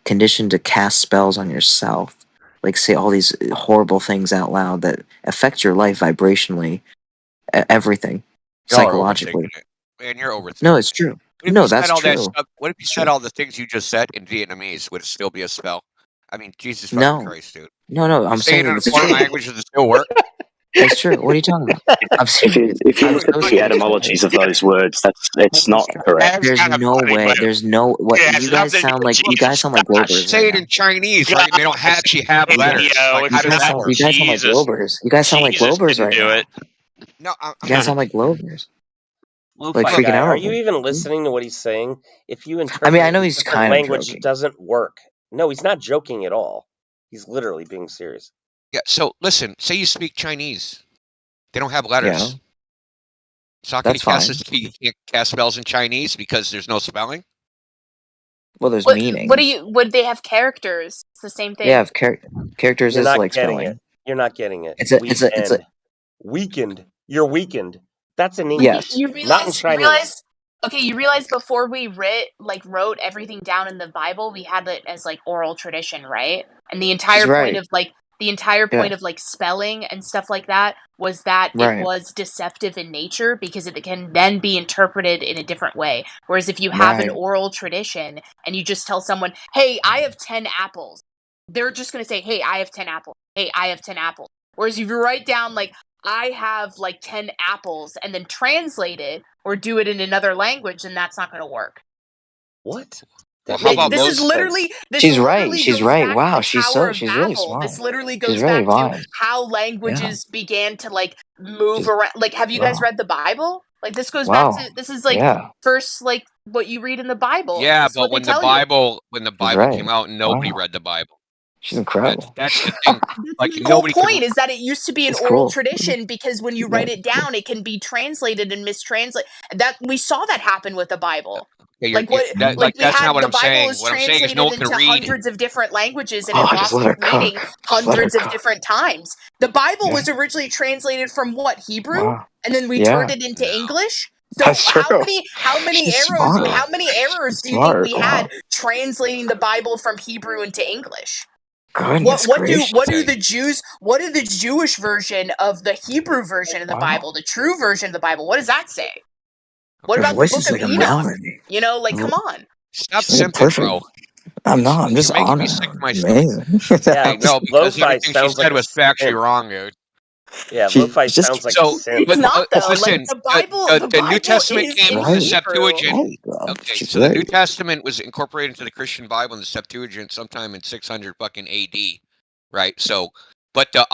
[SPEAKER 9] conditioned to cast spells on yourself, like say all these horrible things out loud that affect your life vibrationally, everything,
[SPEAKER 12] Y'all are
[SPEAKER 9] psychologically.
[SPEAKER 12] overthinking it. Man, you're overthinking
[SPEAKER 9] No, it's
[SPEAKER 12] it.
[SPEAKER 9] true.
[SPEAKER 12] What if
[SPEAKER 9] No,
[SPEAKER 12] you said
[SPEAKER 9] that's
[SPEAKER 12] all that
[SPEAKER 9] true.
[SPEAKER 12] stuff? What if you said
[SPEAKER 9] True.
[SPEAKER 12] all the things you just said in Vietnamese? Would it still be a spell? I mean, Jesus fucking
[SPEAKER 9] No,
[SPEAKER 12] Christ, dude.
[SPEAKER 9] no. I'm
[SPEAKER 12] Say
[SPEAKER 9] saying
[SPEAKER 12] it in
[SPEAKER 9] that
[SPEAKER 12] a
[SPEAKER 9] it's
[SPEAKER 12] foreign
[SPEAKER 9] true.
[SPEAKER 12] language, does it still work?
[SPEAKER 9] It's true. What are you talking about? I'm serious.
[SPEAKER 1] If you
[SPEAKER 9] I'm
[SPEAKER 1] look
[SPEAKER 9] so
[SPEAKER 1] at the
[SPEAKER 9] serious.
[SPEAKER 1] etymologies of those words, it's not correct.
[SPEAKER 9] There's no way. There's no. What
[SPEAKER 12] It has
[SPEAKER 9] you guys
[SPEAKER 12] nothing to
[SPEAKER 9] sound
[SPEAKER 12] do
[SPEAKER 9] like?
[SPEAKER 12] with
[SPEAKER 9] You guys sound like Globers
[SPEAKER 12] say
[SPEAKER 9] right
[SPEAKER 12] it
[SPEAKER 9] now.
[SPEAKER 12] in Chinese, right? And they don't actually have letters. Like,
[SPEAKER 9] You
[SPEAKER 12] how does
[SPEAKER 9] guys
[SPEAKER 12] that
[SPEAKER 9] sound.
[SPEAKER 12] work?
[SPEAKER 9] You guys sound like Globers. You guys sound like
[SPEAKER 3] Jesus
[SPEAKER 9] Globers
[SPEAKER 3] didn't
[SPEAKER 9] right
[SPEAKER 3] do
[SPEAKER 9] now.
[SPEAKER 3] it.
[SPEAKER 12] No,
[SPEAKER 9] You guys sound like Globers.
[SPEAKER 5] Lo-fi
[SPEAKER 9] Like freaking
[SPEAKER 5] guy,
[SPEAKER 9] out
[SPEAKER 5] are
[SPEAKER 9] over
[SPEAKER 5] you
[SPEAKER 9] me.
[SPEAKER 5] even listening to what he's saying? If you
[SPEAKER 9] I
[SPEAKER 5] interpret
[SPEAKER 9] mean, I
[SPEAKER 5] it
[SPEAKER 9] know
[SPEAKER 5] in a
[SPEAKER 9] he's
[SPEAKER 5] different
[SPEAKER 9] kind of
[SPEAKER 5] language, it
[SPEAKER 9] joking.
[SPEAKER 5] doesn't work. No, he's not joking at all. He's literally being serious.
[SPEAKER 12] Yeah, so listen, say you speak Chinese. They don't have
[SPEAKER 9] Yeah,
[SPEAKER 12] letters. So how can
[SPEAKER 9] that's fine.
[SPEAKER 12] you can't cast spells in Chinese because there's no spelling?
[SPEAKER 9] Well, there's
[SPEAKER 25] What
[SPEAKER 9] meanings.
[SPEAKER 25] would they have characters? It's the same thing.
[SPEAKER 9] Yeah, if characters
[SPEAKER 5] You're
[SPEAKER 9] is
[SPEAKER 5] not
[SPEAKER 9] like
[SPEAKER 5] getting
[SPEAKER 9] spelling.
[SPEAKER 5] it. You're not getting it.
[SPEAKER 9] It's a
[SPEAKER 5] Weakened. You're weakened. That's in
[SPEAKER 25] Like
[SPEAKER 5] English,
[SPEAKER 9] yes.
[SPEAKER 25] you
[SPEAKER 5] not in Chinese.
[SPEAKER 25] realize before we wrote everything down in the Bible, we had it as like oral tradition, right? And the
[SPEAKER 9] She's
[SPEAKER 25] entire point
[SPEAKER 9] right.
[SPEAKER 25] of
[SPEAKER 9] Yeah.
[SPEAKER 25] like spelling and stuff like that was that it
[SPEAKER 9] Right.
[SPEAKER 25] was deceptive in nature because it can then be interpreted in a different way. Whereas if you have an
[SPEAKER 9] Right.
[SPEAKER 25] oral tradition and you just tell someone, "Hey, I have 10 apples." They're just going to say, "Hey, I have 10 apples." "Hey, I have 10 apples." Whereas if you write down like I have like 10 apples and then translate it or do it in another language, then that's not going to work.
[SPEAKER 5] What?
[SPEAKER 12] Well, how about
[SPEAKER 25] This
[SPEAKER 12] Moses?
[SPEAKER 9] She's right.
[SPEAKER 25] literally
[SPEAKER 9] She's
[SPEAKER 25] goes
[SPEAKER 9] right.
[SPEAKER 25] back
[SPEAKER 9] Wow,
[SPEAKER 25] to the Tower of
[SPEAKER 9] she's really
[SPEAKER 25] Babel.
[SPEAKER 9] smart.
[SPEAKER 25] This literally
[SPEAKER 9] She's
[SPEAKER 25] goes
[SPEAKER 9] really
[SPEAKER 25] back to
[SPEAKER 9] wise.
[SPEAKER 25] how
[SPEAKER 9] Yeah.
[SPEAKER 25] languages began to like move
[SPEAKER 9] She's
[SPEAKER 25] around. Like, have you guys
[SPEAKER 9] wow.
[SPEAKER 25] read the Bible? Like, this goes back
[SPEAKER 9] Wow.
[SPEAKER 25] to this is like
[SPEAKER 9] Yeah.
[SPEAKER 25] first like what you read in the Bible.
[SPEAKER 12] Yeah,
[SPEAKER 25] This is
[SPEAKER 12] but
[SPEAKER 25] what they
[SPEAKER 12] when the
[SPEAKER 25] tell you.
[SPEAKER 12] Bible
[SPEAKER 9] right.
[SPEAKER 12] came out, nobody
[SPEAKER 9] Wow.
[SPEAKER 12] read the Bible.
[SPEAKER 9] She's incredible.
[SPEAKER 12] That's the thing. Like
[SPEAKER 25] The whole
[SPEAKER 12] nobody could.
[SPEAKER 25] point is that it used to be an
[SPEAKER 9] It's
[SPEAKER 25] oral
[SPEAKER 9] cool.
[SPEAKER 25] tradition because when you
[SPEAKER 9] Yeah.
[SPEAKER 25] write it down, it can be translated and mistranslated. That we saw that happen with the Bible.
[SPEAKER 12] Okay,
[SPEAKER 25] Like what?
[SPEAKER 12] like
[SPEAKER 25] We
[SPEAKER 12] that's not
[SPEAKER 25] had
[SPEAKER 12] what
[SPEAKER 25] the
[SPEAKER 12] I'm
[SPEAKER 25] Bible
[SPEAKER 12] saying.
[SPEAKER 25] is
[SPEAKER 12] What I'm saying is no
[SPEAKER 25] translated
[SPEAKER 12] one can
[SPEAKER 25] into
[SPEAKER 12] read.
[SPEAKER 25] hundreds of different languages and
[SPEAKER 9] Oh,
[SPEAKER 25] it
[SPEAKER 9] just
[SPEAKER 25] lost
[SPEAKER 9] let her
[SPEAKER 25] its meaning
[SPEAKER 9] cook. Just let her
[SPEAKER 25] hundreds of
[SPEAKER 9] cook.
[SPEAKER 25] different times. The Bible
[SPEAKER 9] Yeah.
[SPEAKER 25] was originally translated from what, Hebrew,
[SPEAKER 9] Wow.
[SPEAKER 25] and then we
[SPEAKER 9] Yeah.
[SPEAKER 25] turned it into English. So
[SPEAKER 9] That's true.
[SPEAKER 25] how many
[SPEAKER 9] She's
[SPEAKER 25] errors
[SPEAKER 9] smart.
[SPEAKER 25] how many errors
[SPEAKER 9] She's
[SPEAKER 25] do you think
[SPEAKER 9] smart.
[SPEAKER 25] we had
[SPEAKER 9] Wow.
[SPEAKER 25] translating the Bible from Hebrew into English?
[SPEAKER 9] Goodness
[SPEAKER 25] What do
[SPEAKER 9] gracious.
[SPEAKER 25] the Jews? What did the Jewish version of the Hebrew version of the
[SPEAKER 9] Wow.
[SPEAKER 25] Bible, the true version of the Bible, what does that say? What
[SPEAKER 9] Her
[SPEAKER 25] about the
[SPEAKER 9] voice
[SPEAKER 25] Book
[SPEAKER 9] is
[SPEAKER 25] of
[SPEAKER 9] like a
[SPEAKER 25] Enoch?
[SPEAKER 9] melody.
[SPEAKER 25] You know, like come on.
[SPEAKER 12] Stop
[SPEAKER 9] She's like
[SPEAKER 12] simping,
[SPEAKER 9] perfect.
[SPEAKER 12] bro.
[SPEAKER 9] I'm not. I'm just
[SPEAKER 12] You're making me
[SPEAKER 9] honest.
[SPEAKER 12] sick to my stomach.
[SPEAKER 9] Amazing.
[SPEAKER 5] Yeah,
[SPEAKER 12] Hey, no, because
[SPEAKER 5] Lo-fi
[SPEAKER 12] everything she
[SPEAKER 5] sounds like
[SPEAKER 12] said
[SPEAKER 5] a
[SPEAKER 12] was factually
[SPEAKER 5] simp.
[SPEAKER 12] wrong, dude.
[SPEAKER 5] Yeah,
[SPEAKER 9] She's
[SPEAKER 5] Lo-fi
[SPEAKER 9] just
[SPEAKER 5] sounds like a
[SPEAKER 12] So,
[SPEAKER 5] simp.
[SPEAKER 25] It's not though.
[SPEAKER 12] listen,
[SPEAKER 25] Like the Bible,
[SPEAKER 12] the New Testament
[SPEAKER 25] is
[SPEAKER 12] came
[SPEAKER 25] in
[SPEAKER 12] from the
[SPEAKER 9] right.
[SPEAKER 12] Septuagint.
[SPEAKER 9] Right, bro.
[SPEAKER 12] Okay,
[SPEAKER 9] She's
[SPEAKER 12] so the New
[SPEAKER 9] right.
[SPEAKER 12] Testament was incorporated into the Christian Bible in the Septuagint sometime in 600 fucking AD, right? So, but the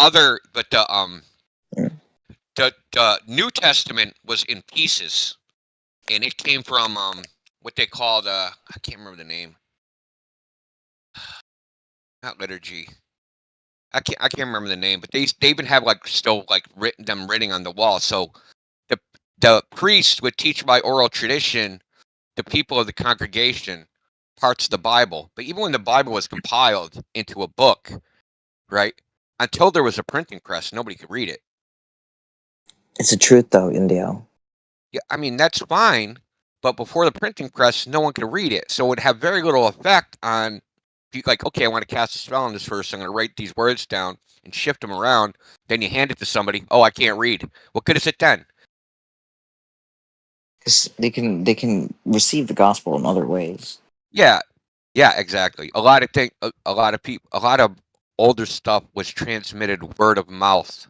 [SPEAKER 12] New Testament was in pieces, and it came from what they call I can't remember the name. Not liturgy. I can't remember the name, but they even have like still like written on the wall. So the priest would teach by oral tradition the people of the congregation parts of the Bible. But even when the Bible was compiled into a book, right? Until there was a printing press, nobody could read it.
[SPEAKER 9] It's the truth, though, Indio.
[SPEAKER 12] Yeah, I mean that's fine, but before the printing press, no one could read it, so it would have very little effect on. If you like, okay, I want to cast a spell on this verse. I'm going to write these words down and shift them around. Then you hand it to somebody. Oh, I can't read. What good is it then?
[SPEAKER 9] They can receive the gospel in other ways.
[SPEAKER 12] Yeah, Yeah, exactly. A lot of people, a lot of older stuff was transmitted word of mouth,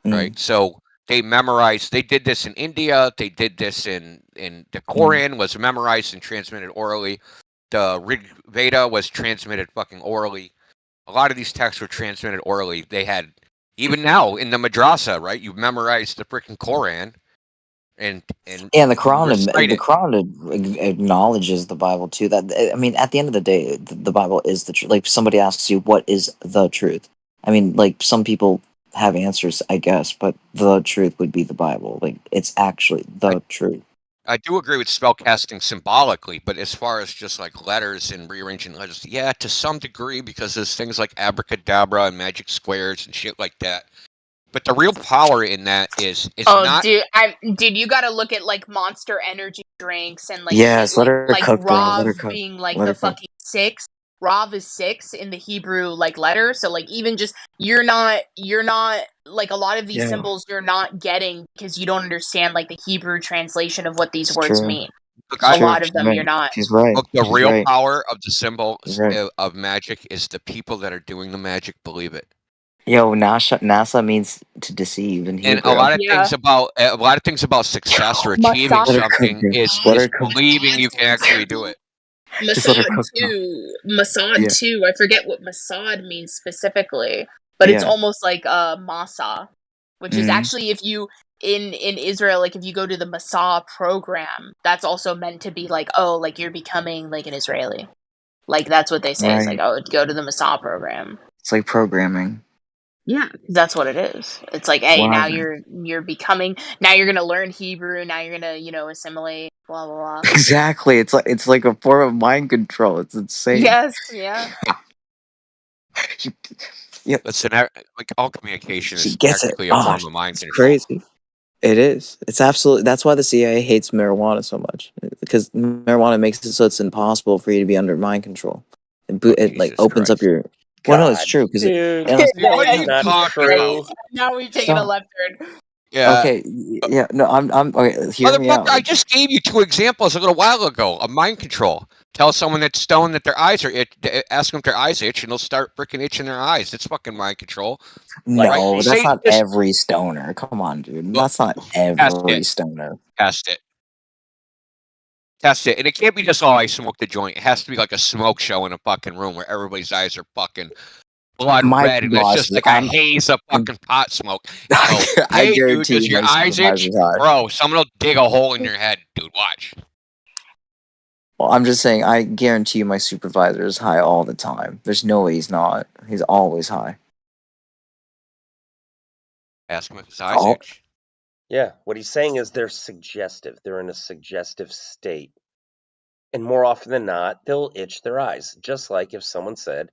[SPEAKER 12] right? So they memorized. They did this in India. They did this in the Quran was memorized and transmitted orally. The Rig Veda was transmitted fucking orally. A lot of these texts were transmitted orally. They had even now in the madrasa, right? You memorize the freaking Quran, and
[SPEAKER 9] Yeah, and the
[SPEAKER 12] you
[SPEAKER 9] Quran,
[SPEAKER 12] recite
[SPEAKER 9] the
[SPEAKER 12] it.
[SPEAKER 9] Quran acknowledges the Bible too. That I mean, at the end of the day, the Bible is the truth. Like somebody asks you, "What is the truth?" I mean, like some people have answers, I guess, but the truth would be the Bible. Like it's actually the truth.
[SPEAKER 12] I do agree with spell casting symbolically, but as far as just like letters and rearranging letters, yeah, to some degree, because there's things like abracadabra and magic squares and shit like that. But the real power in that is not.
[SPEAKER 25] Dude, you gotta look at like Monster Energy drinks and like shit
[SPEAKER 9] Yes, let her
[SPEAKER 25] like
[SPEAKER 9] cook, bro. Let
[SPEAKER 25] Rav
[SPEAKER 9] her cook.
[SPEAKER 25] being like
[SPEAKER 9] Let
[SPEAKER 25] the
[SPEAKER 9] her cook.
[SPEAKER 25] fucking 6. Rav is 6 in the Hebrew like letter, so like even just you're not like a lot of these
[SPEAKER 9] Yeah.
[SPEAKER 25] symbols you're not getting because you don't understand like the Hebrew translation of what these
[SPEAKER 9] It's
[SPEAKER 25] words
[SPEAKER 9] true.
[SPEAKER 25] mean.
[SPEAKER 12] Look,
[SPEAKER 25] A
[SPEAKER 9] It's true.
[SPEAKER 25] lot of
[SPEAKER 9] She's
[SPEAKER 25] them
[SPEAKER 9] right.
[SPEAKER 25] you're not.
[SPEAKER 9] She's right.
[SPEAKER 12] Look, the
[SPEAKER 9] She's
[SPEAKER 12] real
[SPEAKER 9] right.
[SPEAKER 12] power of the symbol
[SPEAKER 9] She's right.
[SPEAKER 12] of magic is the people that are doing the magic believe it.
[SPEAKER 9] Yo, NASA means to deceive in
[SPEAKER 12] And
[SPEAKER 9] Hebrew.
[SPEAKER 12] a lot of things about success or achieving
[SPEAKER 25] Massage.
[SPEAKER 9] Let her cook,
[SPEAKER 12] something
[SPEAKER 9] dude.
[SPEAKER 12] is
[SPEAKER 9] Let her cook.
[SPEAKER 12] believing you can actually do it.
[SPEAKER 9] Just let her
[SPEAKER 25] Mossad
[SPEAKER 9] cook, bro.
[SPEAKER 25] too. Mossad
[SPEAKER 9] Yeah.
[SPEAKER 25] too. I forget what Mossad means specifically, but it's
[SPEAKER 9] Yeah.
[SPEAKER 25] almost like Masa, which is actually if you in Israel, like if you go to the Masa program, that's also meant to be like, oh, like you're becoming like an Israeli. Like that's what they say. It's like,
[SPEAKER 9] Right.
[SPEAKER 25] oh, go to the Masa program.
[SPEAKER 9] It's like programming.
[SPEAKER 25] Yeah, that's what it is. It's like, hey,
[SPEAKER 9] Wow.
[SPEAKER 25] now you're becoming. Now you're gonna learn Hebrew. Now you're gonna assimilate. Blah blah blah.
[SPEAKER 9] Exactly. It's like a form of mind control. It's insane.
[SPEAKER 25] Yes. Yeah.
[SPEAKER 9] Yep.
[SPEAKER 12] Listen, like all communication
[SPEAKER 9] She
[SPEAKER 12] is
[SPEAKER 9] gets it.
[SPEAKER 12] technically a
[SPEAKER 9] Oh,
[SPEAKER 12] form of mind
[SPEAKER 9] it's
[SPEAKER 12] control.
[SPEAKER 9] crazy. It is. It's absolutely. That's why the CIA hates marijuana so much, because marijuana makes it so it's impossible for you to be under mind control. It like opens up your. Well, no, it's
[SPEAKER 5] God,
[SPEAKER 9] true because it.
[SPEAKER 5] dude,
[SPEAKER 9] And
[SPEAKER 12] What are
[SPEAKER 5] that's
[SPEAKER 12] you
[SPEAKER 5] not
[SPEAKER 12] talking
[SPEAKER 5] true.
[SPEAKER 12] about?
[SPEAKER 25] Now we've taken a
[SPEAKER 9] Stop.
[SPEAKER 25] left turn.
[SPEAKER 12] Yeah.
[SPEAKER 9] Okay. Yeah. No. I'm. Okay. Hear me out.
[SPEAKER 12] Motherfucker, I just gave you 2 examples a little while ago of mind control. Tell someone that's stoned that their eyes are ask them if their eyes itch, and they'll start freaking itching their eyes. It's fucking mind control.
[SPEAKER 9] No,
[SPEAKER 12] Right?
[SPEAKER 9] that's not
[SPEAKER 12] Just
[SPEAKER 9] every stoner. Come on, dude.
[SPEAKER 12] look,
[SPEAKER 9] That's not
[SPEAKER 12] test
[SPEAKER 9] every
[SPEAKER 12] it.
[SPEAKER 9] stoner.
[SPEAKER 12] Test it. Test it. And it can't be just, oh, I smoked a joint. It has to be like a smoke show in a fucking room where everybody's eyes are fucking blood
[SPEAKER 9] My
[SPEAKER 12] red, and it's just
[SPEAKER 9] bosses.
[SPEAKER 12] like a haze of fucking pot smoke.
[SPEAKER 9] I
[SPEAKER 12] Go, hey, dude,
[SPEAKER 9] guarantee
[SPEAKER 12] does
[SPEAKER 9] you,
[SPEAKER 12] your
[SPEAKER 9] my
[SPEAKER 12] eyes itch?
[SPEAKER 9] supervisor's high.
[SPEAKER 12] Bro, someone will dig a hole in your head, dude. Watch.
[SPEAKER 9] Well, I'm just saying. I guarantee you, my supervisor is high all the time. There's no way he's not. He's always high.
[SPEAKER 12] Ask him if his eyes
[SPEAKER 9] Oh,
[SPEAKER 12] itch.
[SPEAKER 5] Yeah, what he's saying is they're suggestive. They're in a suggestive state. And more often than not, they'll itch their eyes. Just like if someone said,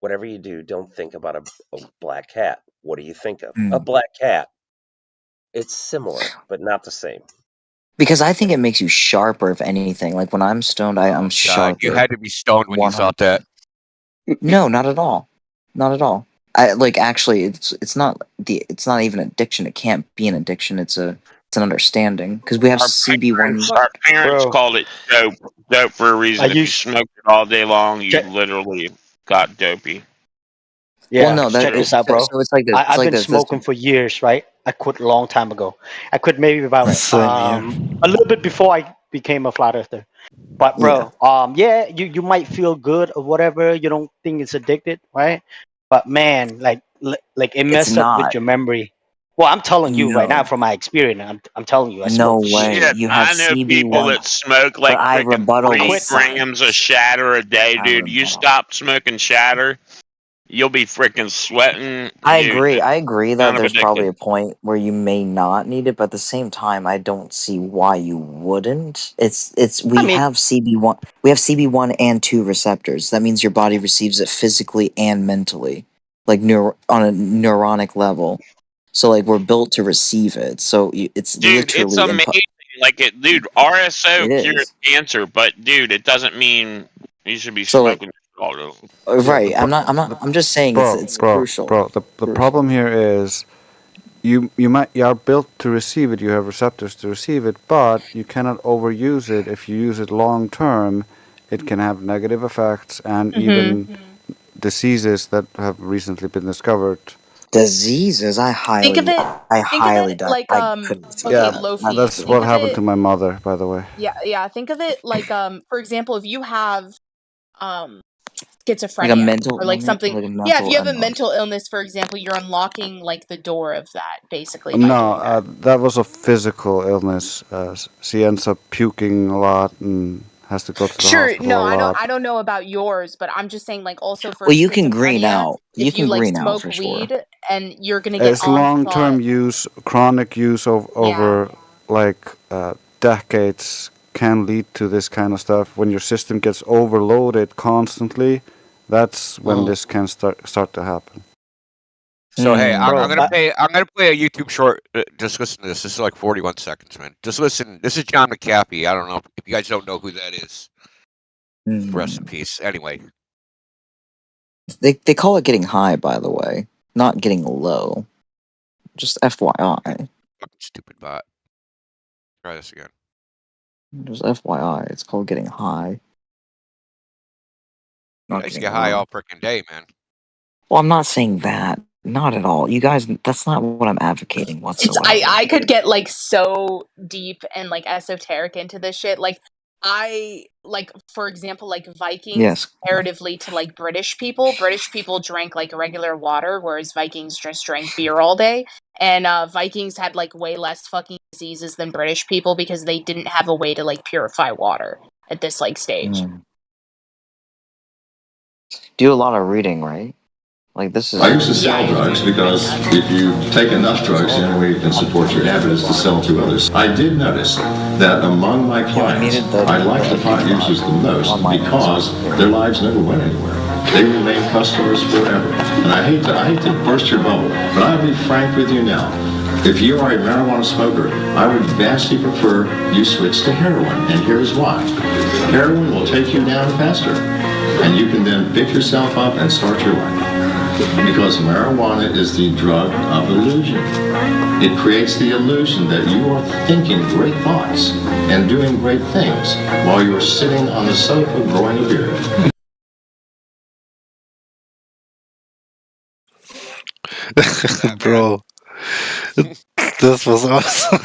[SPEAKER 5] whatever you do, don't think about a black cat. What do you think of? A black cat. It's similar, but not the same.
[SPEAKER 9] because I think it makes you sharper. If anything, like when I'm stoned, I'm
[SPEAKER 12] God,
[SPEAKER 9] sharper.
[SPEAKER 12] you had to be stoned when you thought that.
[SPEAKER 9] No, not at all. Not at all. I like actually. It's not even addiction. It can't be an addiction. It's an understanding because we have CB1.
[SPEAKER 3] Our parents
[SPEAKER 13] Bro.
[SPEAKER 3] called it dope. Dope for a reason.
[SPEAKER 13] I
[SPEAKER 3] If you
[SPEAKER 13] used
[SPEAKER 3] smoked it all day long, you
[SPEAKER 13] check.
[SPEAKER 3] literally got dopey.
[SPEAKER 13] Yeah,
[SPEAKER 9] Well, no, that
[SPEAKER 13] check
[SPEAKER 3] True.
[SPEAKER 13] this out, bro.
[SPEAKER 9] so it's like this. It's
[SPEAKER 13] I've
[SPEAKER 9] like
[SPEAKER 13] been
[SPEAKER 9] this.
[SPEAKER 13] smoking for years, right? I quit a long time ago. I quit maybe about
[SPEAKER 8] Same here.
[SPEAKER 13] a little bit before I became a flat earther. But
[SPEAKER 9] Yeah.
[SPEAKER 13] bro, yeah, you might feel good or whatever. You don't think it's addicted, right? But man, like it
[SPEAKER 9] It's
[SPEAKER 13] messed up with
[SPEAKER 9] not.
[SPEAKER 13] your memory. Well, I'm telling you right now
[SPEAKER 9] No.
[SPEAKER 13] from my experience. I'm telling you, I
[SPEAKER 9] No
[SPEAKER 13] smoked for
[SPEAKER 9] way.
[SPEAKER 13] years.
[SPEAKER 3] Shit,
[SPEAKER 9] You have
[SPEAKER 3] I know people
[SPEAKER 9] CB1,
[SPEAKER 3] that smoke
[SPEAKER 9] but
[SPEAKER 3] like
[SPEAKER 9] I
[SPEAKER 3] freaking
[SPEAKER 9] rebuttal the
[SPEAKER 3] 3
[SPEAKER 13] quit.
[SPEAKER 3] grams of shatter a day,
[SPEAKER 9] I
[SPEAKER 3] dude. You
[SPEAKER 9] rebuttal.
[SPEAKER 3] stop smoking shatter, you'll be freaking sweating.
[SPEAKER 9] I
[SPEAKER 3] Dude,
[SPEAKER 9] agree.
[SPEAKER 3] it's
[SPEAKER 9] I agree that
[SPEAKER 3] kind of
[SPEAKER 9] there's probably
[SPEAKER 3] addicting.
[SPEAKER 9] a point where you may not need it, but at the same time, I don't see why you wouldn't. We
[SPEAKER 13] I mean,
[SPEAKER 9] have CB1. We have CB1 and 2 receptors. That means your body receives it physically and mentally, like on a neuronic level. So like we're built to receive it. So it's
[SPEAKER 3] Dude, it's
[SPEAKER 9] literally
[SPEAKER 3] amazing. Like dude, RSO
[SPEAKER 9] It
[SPEAKER 3] cures
[SPEAKER 9] is.
[SPEAKER 3] cancer, but dude, it doesn't mean you should be
[SPEAKER 9] So like
[SPEAKER 3] smoking all day.
[SPEAKER 9] right. I'm just saying it's crucial.
[SPEAKER 8] The problem here is you are built to receive it. You have receptors to receive it, but you cannot overuse it. If you use it long term,
[SPEAKER 17] it can have negative effects, and even diseases that have recently been discovered.
[SPEAKER 9] Diseases, I
[SPEAKER 25] Think of
[SPEAKER 9] highly,
[SPEAKER 25] it.
[SPEAKER 9] I
[SPEAKER 25] Think of
[SPEAKER 9] highly
[SPEAKER 25] it
[SPEAKER 9] doubt.
[SPEAKER 25] like
[SPEAKER 9] I couldn't see
[SPEAKER 25] Okay,
[SPEAKER 17] Yeah,
[SPEAKER 9] that.
[SPEAKER 25] Lofi.
[SPEAKER 17] that's
[SPEAKER 25] Think
[SPEAKER 17] what
[SPEAKER 25] of
[SPEAKER 17] happened
[SPEAKER 25] it.
[SPEAKER 17] to my mother, by the way.
[SPEAKER 25] Yeah. Think of it like for example, if you have um
[SPEAKER 9] Like a
[SPEAKER 25] schizophrenia
[SPEAKER 9] mental
[SPEAKER 25] or like
[SPEAKER 9] illness,
[SPEAKER 25] something.
[SPEAKER 9] like a
[SPEAKER 25] Yeah, if
[SPEAKER 9] mental
[SPEAKER 25] you have a
[SPEAKER 9] illness.
[SPEAKER 25] mental illness, for example, you're unlocking like the door of that basically by
[SPEAKER 17] No,
[SPEAKER 25] doing that.
[SPEAKER 17] that was a physical illness. She ends up puking a lot and has to go to the
[SPEAKER 25] Sure,
[SPEAKER 17] hospital
[SPEAKER 25] no,
[SPEAKER 17] a lot.
[SPEAKER 25] I don't know about yours, but I'm just saying like also for
[SPEAKER 9] Well, you can green
[SPEAKER 25] schizophrenia,
[SPEAKER 9] out. You
[SPEAKER 25] if you
[SPEAKER 9] can
[SPEAKER 25] like
[SPEAKER 9] green out
[SPEAKER 25] smoke
[SPEAKER 9] for sure.
[SPEAKER 25] weed and you're gonna get
[SPEAKER 17] It's long-term
[SPEAKER 25] onslaught.
[SPEAKER 17] use, chronic use over like decades can lead to this kind of stuff. When your system gets overloaded constantly, that's when this can start to happen.
[SPEAKER 12] So hey, I'm
[SPEAKER 13] Bro,
[SPEAKER 12] gonna play. I'm gonna play a YouTube short. Just listen to this. This is like 41 seconds, man. Just listen. This is John McAfee. I don't know if you guys don't know who that is. Rest in peace. Anyway,
[SPEAKER 9] They call it getting high, by the way, not getting low. Just FYI.
[SPEAKER 12] fucking stupid bot. Try this again.
[SPEAKER 9] Just FYI, it's called getting high.
[SPEAKER 12] You
[SPEAKER 9] Not
[SPEAKER 12] guys
[SPEAKER 9] getting
[SPEAKER 12] get high
[SPEAKER 9] low.
[SPEAKER 12] all freaking day, man.
[SPEAKER 9] Well, I'm not saying that. Not at all. You guys, that's not what I'm advocating
[SPEAKER 25] It's
[SPEAKER 9] whatsoever.
[SPEAKER 25] I could get like so deep and like esoteric into this shit. Like I like for example like Vikings
[SPEAKER 9] Yes.
[SPEAKER 25] comparatively to like British people drank like regular water, whereas Vikings just drank beer all day. And Vikings had like way less fucking diseases than British people because they didn't have a way to like purify water at this like stage.
[SPEAKER 9] Do a lot of reading, right? Like this is.
[SPEAKER 20] I used to sell drugs because if you take enough drugs, the only way you can support your habit is to sell to others. I did notice that among my clients, I like the pot users the most because their lives never went anywhere. They remain customers forever. And I hate to burst your bubble, but I'll be frank with you now. If you are a marijuana smoker, I would vastly prefer you switch to heroin, and here's why. Heroin will take you down faster, and you can then pick yourself up and start your life. Because marijuana is the drug of illusion. It creates the illusion that you are thinking great thoughts and doing great things while you're sitting on the sofa growing a beard.
[SPEAKER 8] Bro, this was awesome.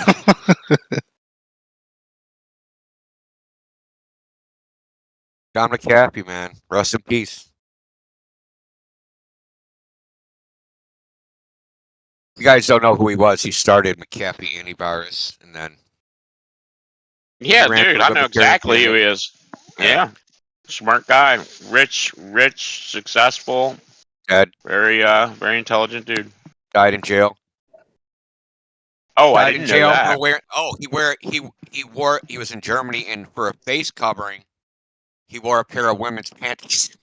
[SPEAKER 12] John McAfee, man. Rest in peace. You guys don't know who he was. He started McAfee Antivirus, and then
[SPEAKER 3] Yeah,
[SPEAKER 12] he ran
[SPEAKER 3] dude,
[SPEAKER 12] for
[SPEAKER 3] I know
[SPEAKER 12] Libertarian
[SPEAKER 3] exactly who he
[SPEAKER 12] candidate.
[SPEAKER 3] is. Yeah, smart guy, rich, successful,
[SPEAKER 12] Dead.
[SPEAKER 3] very intelligent dude.
[SPEAKER 12] Died in jail.
[SPEAKER 3] Oh, I
[SPEAKER 12] Died
[SPEAKER 3] didn't
[SPEAKER 12] in
[SPEAKER 3] know
[SPEAKER 12] jail
[SPEAKER 3] that.
[SPEAKER 12] for wearing. Oh, he was in Germany, and for a face covering, he wore a pair of women's panties.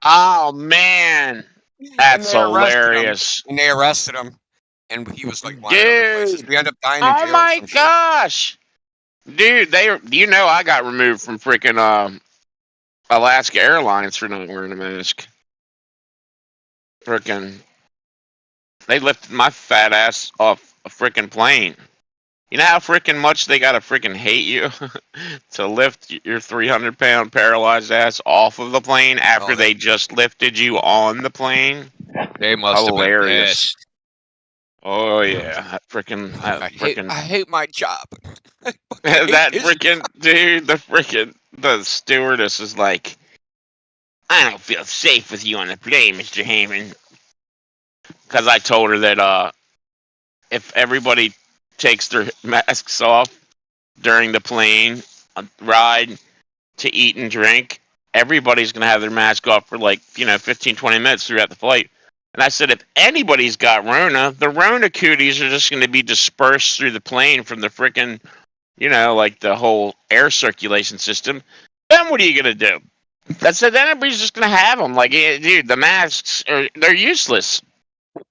[SPEAKER 3] Oh man, that's
[SPEAKER 12] And they arrested him.
[SPEAKER 3] hilarious.
[SPEAKER 12] And they arrested him, and he was like lying other places.
[SPEAKER 3] Dude,
[SPEAKER 12] We ended up dying in
[SPEAKER 3] oh
[SPEAKER 12] jail. or
[SPEAKER 3] my
[SPEAKER 12] some shit.
[SPEAKER 3] gosh, dude, I got removed from freaking Alaska Airlines for not wearing a mask. Freaking, they lifted my fat ass off a freaking plane. You know how freaking much they gotta freaking hate you to lift your 300-pound paralyzed ass off of the plane after they just lifted you on the plane?
[SPEAKER 12] They must have been
[SPEAKER 3] Hilarious.
[SPEAKER 12] pissed.
[SPEAKER 3] Oh yeah, freaking,
[SPEAKER 12] I hate my job.
[SPEAKER 3] that freaking dude, the stewardess is like, I don't feel safe with you on the plane, Mr. Heyman. Because I told her that if everybody takes their masks off during the plane ride to eat and drink, everybody's going to have their mask off for 15, 20 minutes throughout the flight. And I said, if anybody's got Rona, the Rona cooties are just going to be dispersed through the plane from the freaking, the whole air circulation system. Then what are you going to do? I said, then everybody's just going to have them. Like, dude, the masks, they're useless.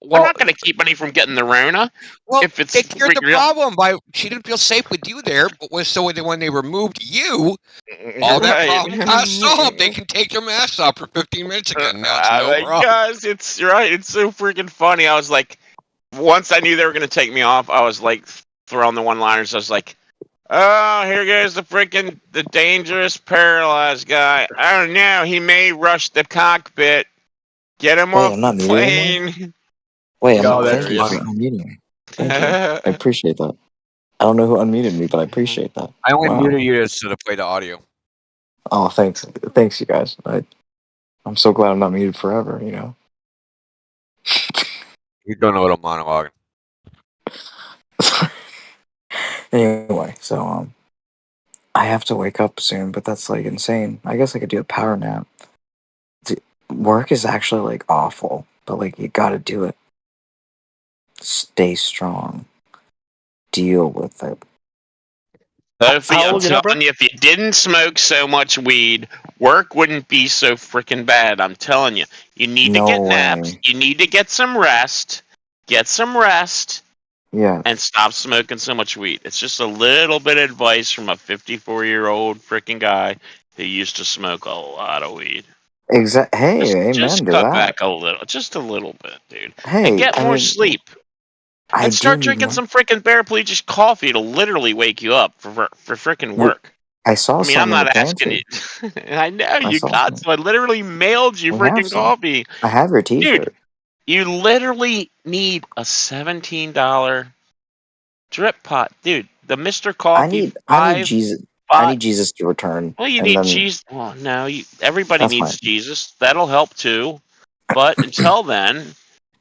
[SPEAKER 3] We're not going to keep any from getting the Rona.
[SPEAKER 12] Well,
[SPEAKER 3] if it's
[SPEAKER 12] they cured the
[SPEAKER 3] freaking real.
[SPEAKER 12] problem by she didn't feel safe with you there, but when they removed you, all that
[SPEAKER 3] Right.
[SPEAKER 12] problem got solved. They can take your mask off for 15 minutes again. Now it's no problem.
[SPEAKER 3] Guys, it's right. It's so freaking funny. I was like, once I knew they were going to take me off, I was like throwing the one-liners. I was like, Oh, here goes the dangerous paralyzed guy. I don't know. He may rush the cockpit. Get him
[SPEAKER 9] Wait,
[SPEAKER 3] off
[SPEAKER 9] I'm
[SPEAKER 3] the
[SPEAKER 9] not muted anymore?
[SPEAKER 3] plane.
[SPEAKER 9] Wait,
[SPEAKER 12] Yo, that's
[SPEAKER 9] thank you for
[SPEAKER 12] funny.
[SPEAKER 9] unmuting me. Thank you. I appreciate that. I don't know who unmuted me, but I appreciate that.
[SPEAKER 12] I only
[SPEAKER 9] Wow.
[SPEAKER 12] muted you so to play the audio.
[SPEAKER 9] Oh, thanks. Thanks, you guys. I'm so glad I'm not muted forever, you know?
[SPEAKER 12] You're doing a little monologue.
[SPEAKER 9] Anyway, so, I have to wake up soon, but that's, like, insane. I guess I could do a power nap. Work is actually, like, awful, but, like, you gotta do it. Stay strong. Deal with it.
[SPEAKER 3] Sophie,
[SPEAKER 13] How
[SPEAKER 3] I'm
[SPEAKER 13] old you now, bro?
[SPEAKER 3] telling you, if you didn't smoke so much weed, work wouldn't be so freaking bad. I'm telling you. You need to
[SPEAKER 9] No
[SPEAKER 3] get
[SPEAKER 9] way.
[SPEAKER 3] naps. You need to get some rest. Get some rest.
[SPEAKER 9] Yeah.
[SPEAKER 3] And stop smoking so much weed. It's just a little bit of advice from a 54-year-old freaking guy who used to smoke a lot of weed.
[SPEAKER 9] Hey, amen
[SPEAKER 3] Just
[SPEAKER 9] to
[SPEAKER 3] cut
[SPEAKER 9] that.
[SPEAKER 3] back a little, just a little bit, dude.
[SPEAKER 9] Hey,
[SPEAKER 3] And get
[SPEAKER 9] I
[SPEAKER 3] more
[SPEAKER 9] mean,
[SPEAKER 3] sleep.
[SPEAKER 9] I
[SPEAKER 3] And
[SPEAKER 9] do
[SPEAKER 3] start
[SPEAKER 9] need
[SPEAKER 3] drinking
[SPEAKER 9] more.
[SPEAKER 3] some freaking paraplegic coffee to literally wake you up for freaking
[SPEAKER 9] Well,
[SPEAKER 3] work.
[SPEAKER 9] I saw
[SPEAKER 3] I mean,
[SPEAKER 9] some
[SPEAKER 3] I'm
[SPEAKER 9] in the
[SPEAKER 3] not asking you.
[SPEAKER 9] pantry.
[SPEAKER 3] I know
[SPEAKER 9] I
[SPEAKER 3] you
[SPEAKER 9] saw
[SPEAKER 3] got
[SPEAKER 9] some.
[SPEAKER 3] some. I literally mailed you
[SPEAKER 9] I have
[SPEAKER 3] freaking
[SPEAKER 9] some.
[SPEAKER 3] coffee.
[SPEAKER 9] I have your
[SPEAKER 3] Dude,
[SPEAKER 9] T-shirt.
[SPEAKER 3] you literally need a $17 drip pot. Dude, the Mr. Coffee
[SPEAKER 9] I need Jesus. I need Jesus to return,
[SPEAKER 3] Well, you
[SPEAKER 9] and
[SPEAKER 3] need
[SPEAKER 9] then
[SPEAKER 3] Jesus. Well, no, everybody
[SPEAKER 9] that's
[SPEAKER 3] needs
[SPEAKER 9] fine.
[SPEAKER 3] Jesus. That'll help too. But until then,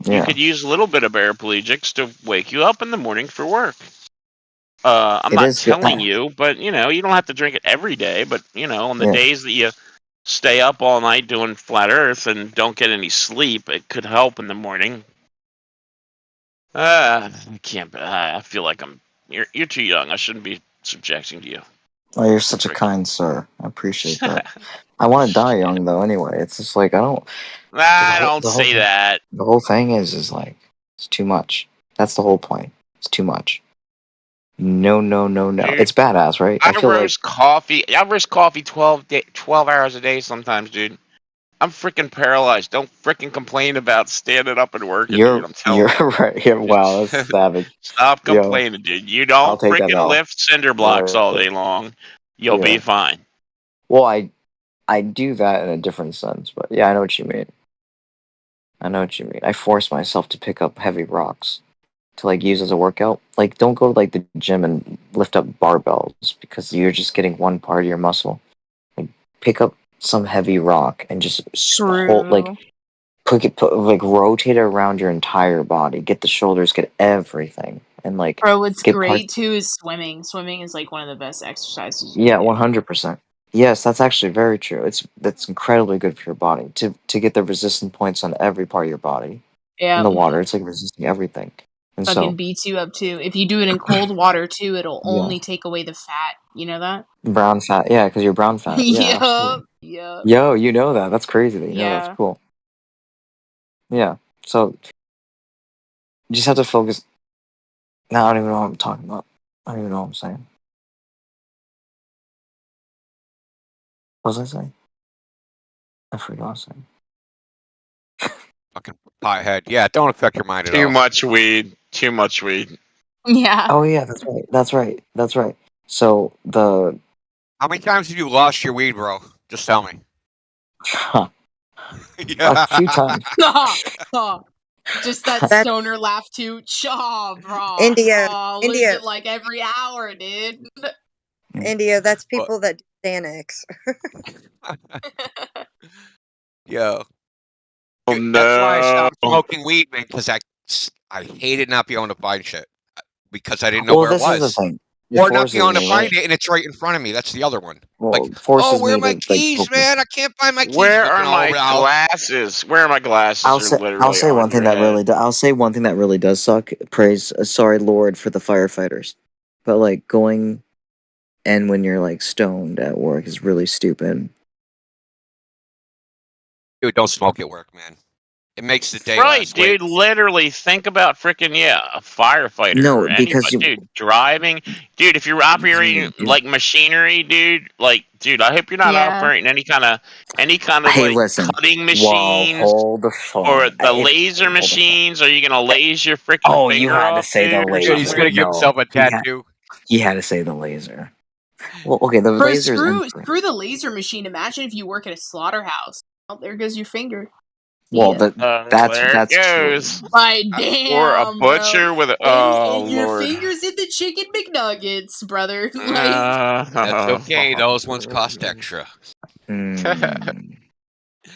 [SPEAKER 3] you
[SPEAKER 9] Yeah.
[SPEAKER 3] could use a little bit of paraplegics to wake you up in the morning for work. I'm
[SPEAKER 9] It
[SPEAKER 3] not
[SPEAKER 9] is good.
[SPEAKER 3] telling you, but you don't have to drink it every day. But on the
[SPEAKER 9] Yeah.
[SPEAKER 3] days that you stay up all night doing flat Earth and don't get any sleep, it could help in the morning. I can't. I feel like You're too young. I shouldn't be subjecting to you.
[SPEAKER 9] Oh, you're such a kind sir. I appreciate that. I want to die young though. Anyway, it's just like I don't.
[SPEAKER 3] I don't say that.
[SPEAKER 9] The whole thing is like it's too much. That's the whole point. It's too much. No.
[SPEAKER 3] Dude,
[SPEAKER 9] It's badass, right? I feel like
[SPEAKER 3] roast coffee. I roast coffee 12 hours a day sometimes, dude. I'm freaking paralyzed. Don't freaking complain about standing up and working, dude. I'm telling you.
[SPEAKER 9] right. Yeah, wow, that's savage.
[SPEAKER 3] Stop
[SPEAKER 9] Yo,
[SPEAKER 3] complaining, dude. You
[SPEAKER 9] I'll
[SPEAKER 3] don't
[SPEAKER 9] take that
[SPEAKER 3] freaking
[SPEAKER 9] L.
[SPEAKER 3] lift cinder blocks all day long. You'll be
[SPEAKER 9] Yeah.
[SPEAKER 3] fine.
[SPEAKER 9] Well, I do that in a different sense, but yeah, I know what you mean. I force myself to pick up heavy rocks to like use as a workout. Like, don't go to like the gym and lift up barbells because you're just getting one part of your muscle. Like, pick up some heavy rock and just hold, like, rotate it around your entire body. Get the shoulders, get everything, and like.
[SPEAKER 25] Bro, what's
[SPEAKER 9] get
[SPEAKER 25] great too is swimming. Swimming is like one of the best exercises. You
[SPEAKER 9] Yeah,
[SPEAKER 25] can do.
[SPEAKER 9] 100%. Yes, that's actually very true. That's incredibly good for your body to get the resistant points on every part of your body.
[SPEAKER 25] Yeah.
[SPEAKER 9] In the water, it's like resisting everything. And
[SPEAKER 25] Fucking
[SPEAKER 9] so
[SPEAKER 25] beats you up too. If you do it in cold water too, it'll
[SPEAKER 9] Yeah.
[SPEAKER 25] only take away the fat. You know that?
[SPEAKER 9] brown fat, yeah, because you're brown fat. Yeah,
[SPEAKER 25] Yup.
[SPEAKER 9] absolutely.
[SPEAKER 25] Yup.
[SPEAKER 9] Yo, you know that. That's crazy that you know that's
[SPEAKER 25] Yeah.
[SPEAKER 9] cool. Yeah. So you just have to focus. No, I don't even know what I'm talking about. I don't even know what I'm saying. What was I saying? I forgot what I was saying.
[SPEAKER 12] Fucking pothead. Yeah, don't affect your mind at
[SPEAKER 3] Too
[SPEAKER 12] all.
[SPEAKER 3] much weed. Too much weed.
[SPEAKER 25] Yeah.
[SPEAKER 9] Oh yeah, that's right. So the
[SPEAKER 12] How many times have you lost your weed, bro? Just tell me.
[SPEAKER 9] a few times.
[SPEAKER 25] Just that
[SPEAKER 18] That's-
[SPEAKER 25] stoner laugh too. Chaw, bro.
[SPEAKER 18] India,
[SPEAKER 25] Oh,
[SPEAKER 18] India.
[SPEAKER 25] lose it like every hour, dude.
[SPEAKER 18] India, that's people that do Xanax.
[SPEAKER 12] Yo.
[SPEAKER 3] Oh,
[SPEAKER 12] Dude, that's why I stopped
[SPEAKER 3] no.
[SPEAKER 12] smoking weed, man, because I hated not being able to find shit because I didn't know
[SPEAKER 9] Well,
[SPEAKER 12] where it
[SPEAKER 9] this is the
[SPEAKER 12] was.
[SPEAKER 9] thing. It
[SPEAKER 12] Or not
[SPEAKER 9] forces
[SPEAKER 12] being able to
[SPEAKER 9] me,
[SPEAKER 12] find
[SPEAKER 9] right?
[SPEAKER 12] it, and it's right in front of me. That's the other one.
[SPEAKER 9] Well,
[SPEAKER 12] Like,
[SPEAKER 9] it forces
[SPEAKER 12] where are
[SPEAKER 9] me
[SPEAKER 12] my
[SPEAKER 9] to like
[SPEAKER 12] keys,
[SPEAKER 9] focus.
[SPEAKER 12] man? I can't find my keys.
[SPEAKER 3] Where
[SPEAKER 12] Looking
[SPEAKER 3] are
[SPEAKER 12] all
[SPEAKER 3] my
[SPEAKER 12] over the house.
[SPEAKER 3] glasses? Where are my glasses?
[SPEAKER 9] I'll
[SPEAKER 3] They're
[SPEAKER 9] say
[SPEAKER 3] literally
[SPEAKER 9] one
[SPEAKER 3] on
[SPEAKER 9] thing
[SPEAKER 3] your
[SPEAKER 9] that
[SPEAKER 3] head.
[SPEAKER 9] really I'll say one thing that really does suck. Praise, sorry Lord for the firefighters, but like going and when you're like stoned at work is really stupid.
[SPEAKER 12] Dude, don't smoke at work, man. It makes the day
[SPEAKER 3] Right,
[SPEAKER 12] last. Wait,
[SPEAKER 3] dude. Literally, think about freaking a firefighter
[SPEAKER 9] No,
[SPEAKER 3] or
[SPEAKER 9] because
[SPEAKER 3] anybody, dude. Driving, dude. If you're operating
[SPEAKER 9] you-
[SPEAKER 3] like machinery, dude. Like, dude, I hope you're not
[SPEAKER 25] Yeah.
[SPEAKER 3] operating any kind of
[SPEAKER 9] Hey,
[SPEAKER 3] like
[SPEAKER 9] listen.
[SPEAKER 3] cutting
[SPEAKER 9] Whoa,
[SPEAKER 3] machines
[SPEAKER 9] hold the phone.
[SPEAKER 3] or the
[SPEAKER 9] If-
[SPEAKER 3] laser
[SPEAKER 9] hold the phone.
[SPEAKER 3] machines. Are you gonna laser your freaking
[SPEAKER 9] Oh, you
[SPEAKER 3] finger
[SPEAKER 9] had to
[SPEAKER 3] off,
[SPEAKER 9] say the
[SPEAKER 3] dude, or
[SPEAKER 12] dude, he's
[SPEAKER 3] something?
[SPEAKER 12] gonna
[SPEAKER 9] laser.
[SPEAKER 12] give himself a
[SPEAKER 9] he had-
[SPEAKER 12] tattoo.
[SPEAKER 9] He had to say the laser. Well, okay, the
[SPEAKER 25] Bro,
[SPEAKER 9] laser is
[SPEAKER 25] screw the laser machine. Imagine if you work at a slaughterhouse. Oh, there goes your finger.
[SPEAKER 9] well,
[SPEAKER 25] Yeah.
[SPEAKER 9] that's
[SPEAKER 3] There it
[SPEAKER 9] true.
[SPEAKER 3] goes.
[SPEAKER 25] My
[SPEAKER 3] Or a
[SPEAKER 25] damn, bro.
[SPEAKER 3] butcher with a. Oh
[SPEAKER 25] And your
[SPEAKER 3] lord.
[SPEAKER 25] fingers in the chicken McNuggets, brother. Like,
[SPEAKER 12] That's okay. Those ones cost extra.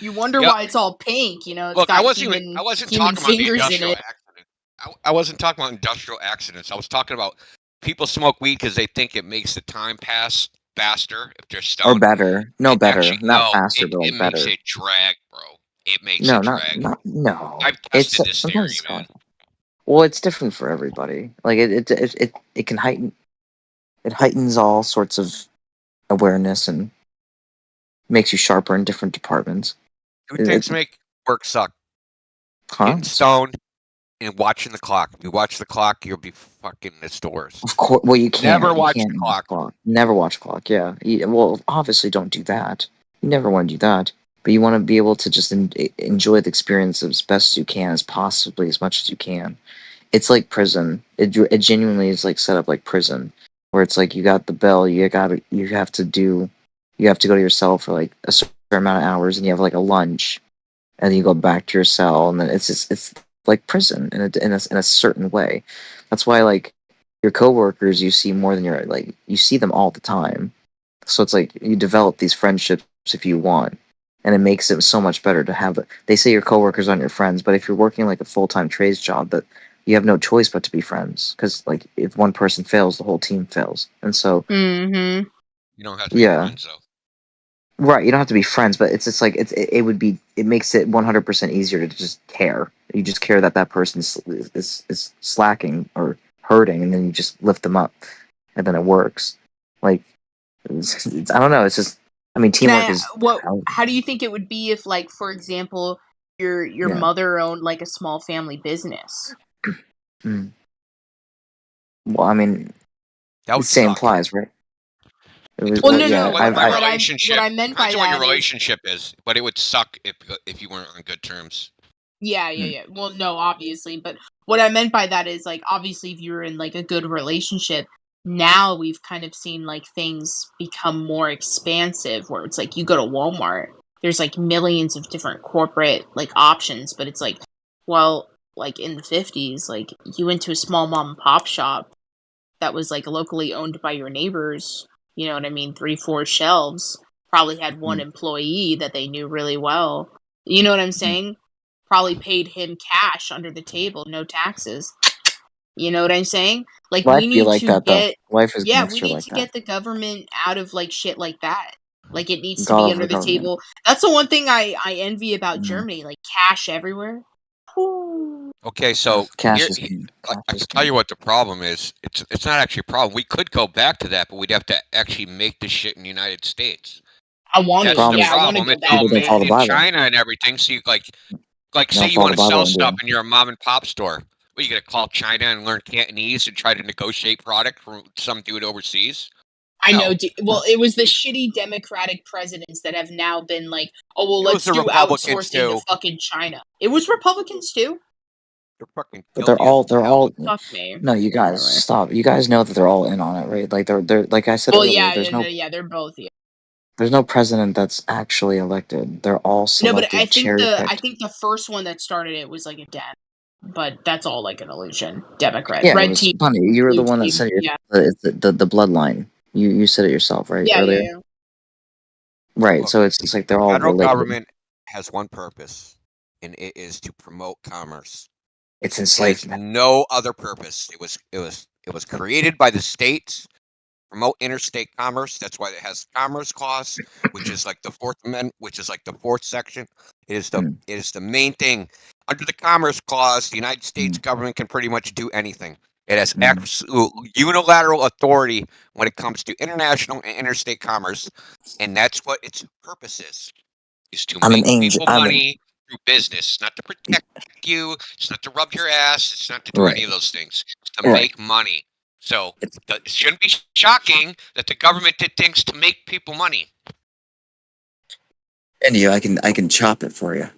[SPEAKER 25] you wonder
[SPEAKER 12] Yep.
[SPEAKER 25] why it's all pink. You know, it's
[SPEAKER 12] Look,
[SPEAKER 25] got
[SPEAKER 12] I wasn't
[SPEAKER 25] human
[SPEAKER 12] talking about the
[SPEAKER 25] fingers in
[SPEAKER 12] industrial
[SPEAKER 25] it.
[SPEAKER 12] accident. I wasn't talking about industrial accidents. I was talking about people smoke weed because they think it makes the time pass faster if they're
[SPEAKER 9] Or
[SPEAKER 12] stoned.
[SPEAKER 9] better. No, better.
[SPEAKER 12] Actually,
[SPEAKER 9] Not
[SPEAKER 12] no,
[SPEAKER 9] faster, but
[SPEAKER 12] it
[SPEAKER 9] like
[SPEAKER 12] makes
[SPEAKER 9] better.
[SPEAKER 12] it drag, bro. It makes
[SPEAKER 9] No,
[SPEAKER 12] it drag.
[SPEAKER 9] no.
[SPEAKER 12] I've
[SPEAKER 9] It's
[SPEAKER 12] tested this theory,
[SPEAKER 9] sometimes.
[SPEAKER 12] man.
[SPEAKER 9] Well, it's different for everybody. Like it can heighten. It heightens all sorts of awareness and makes you sharper in different departments.
[SPEAKER 12] Two things make work suck:
[SPEAKER 9] Huh?
[SPEAKER 12] getting stoned and watching the clock. If you watch the clock, you'll be fucking in the stores.
[SPEAKER 9] Of course. Well, you can't.
[SPEAKER 12] Never
[SPEAKER 9] You
[SPEAKER 12] watch
[SPEAKER 9] can't
[SPEAKER 12] the clock.
[SPEAKER 9] Never watch clock. Yeah. Well, obviously, don't do that. You never want to do that. But you want to be able to just enjoy the experience as best as you can, as possibly as much as you can. It's like prison. It genuinely is like set up like prison, where it's like you got the bell. You have to go to your cell for like a certain amount of hours, and you have like a lunch, and then you go back to your cell, and then it's like prison in a certain way. That's why like your coworkers you see more than you see them all the time. So it's like you develop these friendships if you want, and it makes it so much better to have. They say your coworkers aren't your friends, but if you're working like a full-time trades job, that you have no choice but to be friends, because like if one person fails, the whole team fails, and so
[SPEAKER 25] Mm-hmm.
[SPEAKER 12] You don't have to be friends though.
[SPEAKER 9] Right, you don't have to be friends, but it's just like it makes it 100% easier to just care. You just care that person is slacking or hurting, and then you just lift them up, and then it works. Like I don't know. It's just teamwork is.
[SPEAKER 25] How do you think it would be if, like, for example, your
[SPEAKER 9] Yeah.
[SPEAKER 25] mother owned like a small family business?
[SPEAKER 9] Mm. Well, I mean,
[SPEAKER 12] That would
[SPEAKER 9] the same
[SPEAKER 12] suck.
[SPEAKER 9] applies, right?
[SPEAKER 25] Well, no, no.
[SPEAKER 12] What
[SPEAKER 25] What
[SPEAKER 12] relationship?
[SPEAKER 25] I meant by
[SPEAKER 12] Depends on what your
[SPEAKER 25] that is,
[SPEAKER 12] relationship is, but it would suck if you weren't on good terms.
[SPEAKER 25] yeah. Well, no, obviously, but what I meant by that is, like, obviously, if you're in like a good relationship, now we've kind of seen like things become more expansive, where it's like you go to Walmart, there's like millions of different corporate like options, but it's like, well, like in the 50s, like you went to a small mom and pop shop that was like locally owned by your neighbors. You know what I mean? 3-4 shelves. Probably had one employee that they knew really well. You know what I'm saying? Probably paid him cash under the table, no taxes. You know what I'm saying? Like
[SPEAKER 9] Life
[SPEAKER 25] we
[SPEAKER 9] be
[SPEAKER 25] need
[SPEAKER 9] like
[SPEAKER 25] to
[SPEAKER 9] that, though.
[SPEAKER 25] get
[SPEAKER 9] Life is
[SPEAKER 25] we
[SPEAKER 9] gangster
[SPEAKER 25] need
[SPEAKER 9] like
[SPEAKER 25] to
[SPEAKER 9] that.
[SPEAKER 25] get the government out of like shit like that. Like it needs to
[SPEAKER 9] God
[SPEAKER 25] be
[SPEAKER 9] of
[SPEAKER 25] under
[SPEAKER 9] the
[SPEAKER 25] the
[SPEAKER 9] government.
[SPEAKER 25] table. That's the one thing I envy about Germany, like cash everywhere.
[SPEAKER 12] Okay, so
[SPEAKER 9] Cash
[SPEAKER 12] here,
[SPEAKER 9] is king.
[SPEAKER 12] I can tell you what the problem is. It's not actually a problem. We could go back to that, but we'd have to actually make this shit in the United States.
[SPEAKER 25] I want
[SPEAKER 12] That's
[SPEAKER 25] to.
[SPEAKER 12] the
[SPEAKER 25] Yeah, I want to
[SPEAKER 12] problem.
[SPEAKER 25] go
[SPEAKER 12] It's
[SPEAKER 25] back.
[SPEAKER 12] all
[SPEAKER 9] People don't follow
[SPEAKER 12] made
[SPEAKER 9] the
[SPEAKER 12] in
[SPEAKER 9] Bible.
[SPEAKER 12] China and everything. So you like
[SPEAKER 9] They
[SPEAKER 12] say
[SPEAKER 9] don't
[SPEAKER 12] you
[SPEAKER 9] follow
[SPEAKER 12] want
[SPEAKER 9] the
[SPEAKER 12] to sell
[SPEAKER 9] Bible and do
[SPEAKER 12] stuff
[SPEAKER 9] it.
[SPEAKER 12] and you're a mom and pop store. What, you gonna call China and learn Cantonese and try to negotiate product from some dude overseas?
[SPEAKER 25] I know.
[SPEAKER 12] No.
[SPEAKER 25] Well, it was the shitty Democratic presidents that have now been like, oh, well,
[SPEAKER 12] It
[SPEAKER 25] let's
[SPEAKER 12] was the
[SPEAKER 25] do
[SPEAKER 12] Republicans,
[SPEAKER 25] outsourcing to
[SPEAKER 12] too.
[SPEAKER 25] fucking China. It was Republicans too.
[SPEAKER 12] They're fucking
[SPEAKER 9] But they're
[SPEAKER 12] guilty as
[SPEAKER 9] all.
[SPEAKER 25] Fuck me.
[SPEAKER 9] No, you guys
[SPEAKER 25] Anyway.
[SPEAKER 9] stop. You guys know that they're all in on it, right? Like they're like I said
[SPEAKER 25] Well,
[SPEAKER 9] earlier.
[SPEAKER 25] yeah, they're both. Yeah.
[SPEAKER 9] There's no president that's actually elected. They're all
[SPEAKER 25] No, but
[SPEAKER 9] selected,
[SPEAKER 25] I think
[SPEAKER 9] cherry picked.
[SPEAKER 25] the first one that started it was like a Dem, but that's all like an illusion. Democrat,
[SPEAKER 9] Yeah, it
[SPEAKER 25] red
[SPEAKER 9] was
[SPEAKER 25] team,
[SPEAKER 9] funny. You were the
[SPEAKER 25] blue
[SPEAKER 9] one that
[SPEAKER 25] team.
[SPEAKER 9] said
[SPEAKER 25] Yeah,
[SPEAKER 9] the bloodline. You said it yourself, right?
[SPEAKER 25] yeah,
[SPEAKER 9] Earlier.
[SPEAKER 25] yeah.
[SPEAKER 9] Right.
[SPEAKER 12] Look,
[SPEAKER 9] So it's like they're all
[SPEAKER 12] federal
[SPEAKER 9] related.
[SPEAKER 12] government has one purpose, and it is to promote commerce.
[SPEAKER 9] It's
[SPEAKER 12] It has
[SPEAKER 9] enslavement.
[SPEAKER 12] no other purpose. It was created by the states, promote interstate commerce. That's why it has Commerce Clause, which is like the Fourth Amendment, which is like the fourth section. It is the main thing. Under the Commerce Clause, the United States government can pretty much do anything. It has absolute unilateral authority when it comes to international and interstate commerce, and that's what its purpose is to
[SPEAKER 9] I'm an
[SPEAKER 12] make
[SPEAKER 9] angel.
[SPEAKER 12] people money through business, not to protect you. It's not to rub your ass. It's not to do any of those things. It's to make money. So it shouldn't be shocking that the government did things to make people money.
[SPEAKER 9] And I can chop it for you,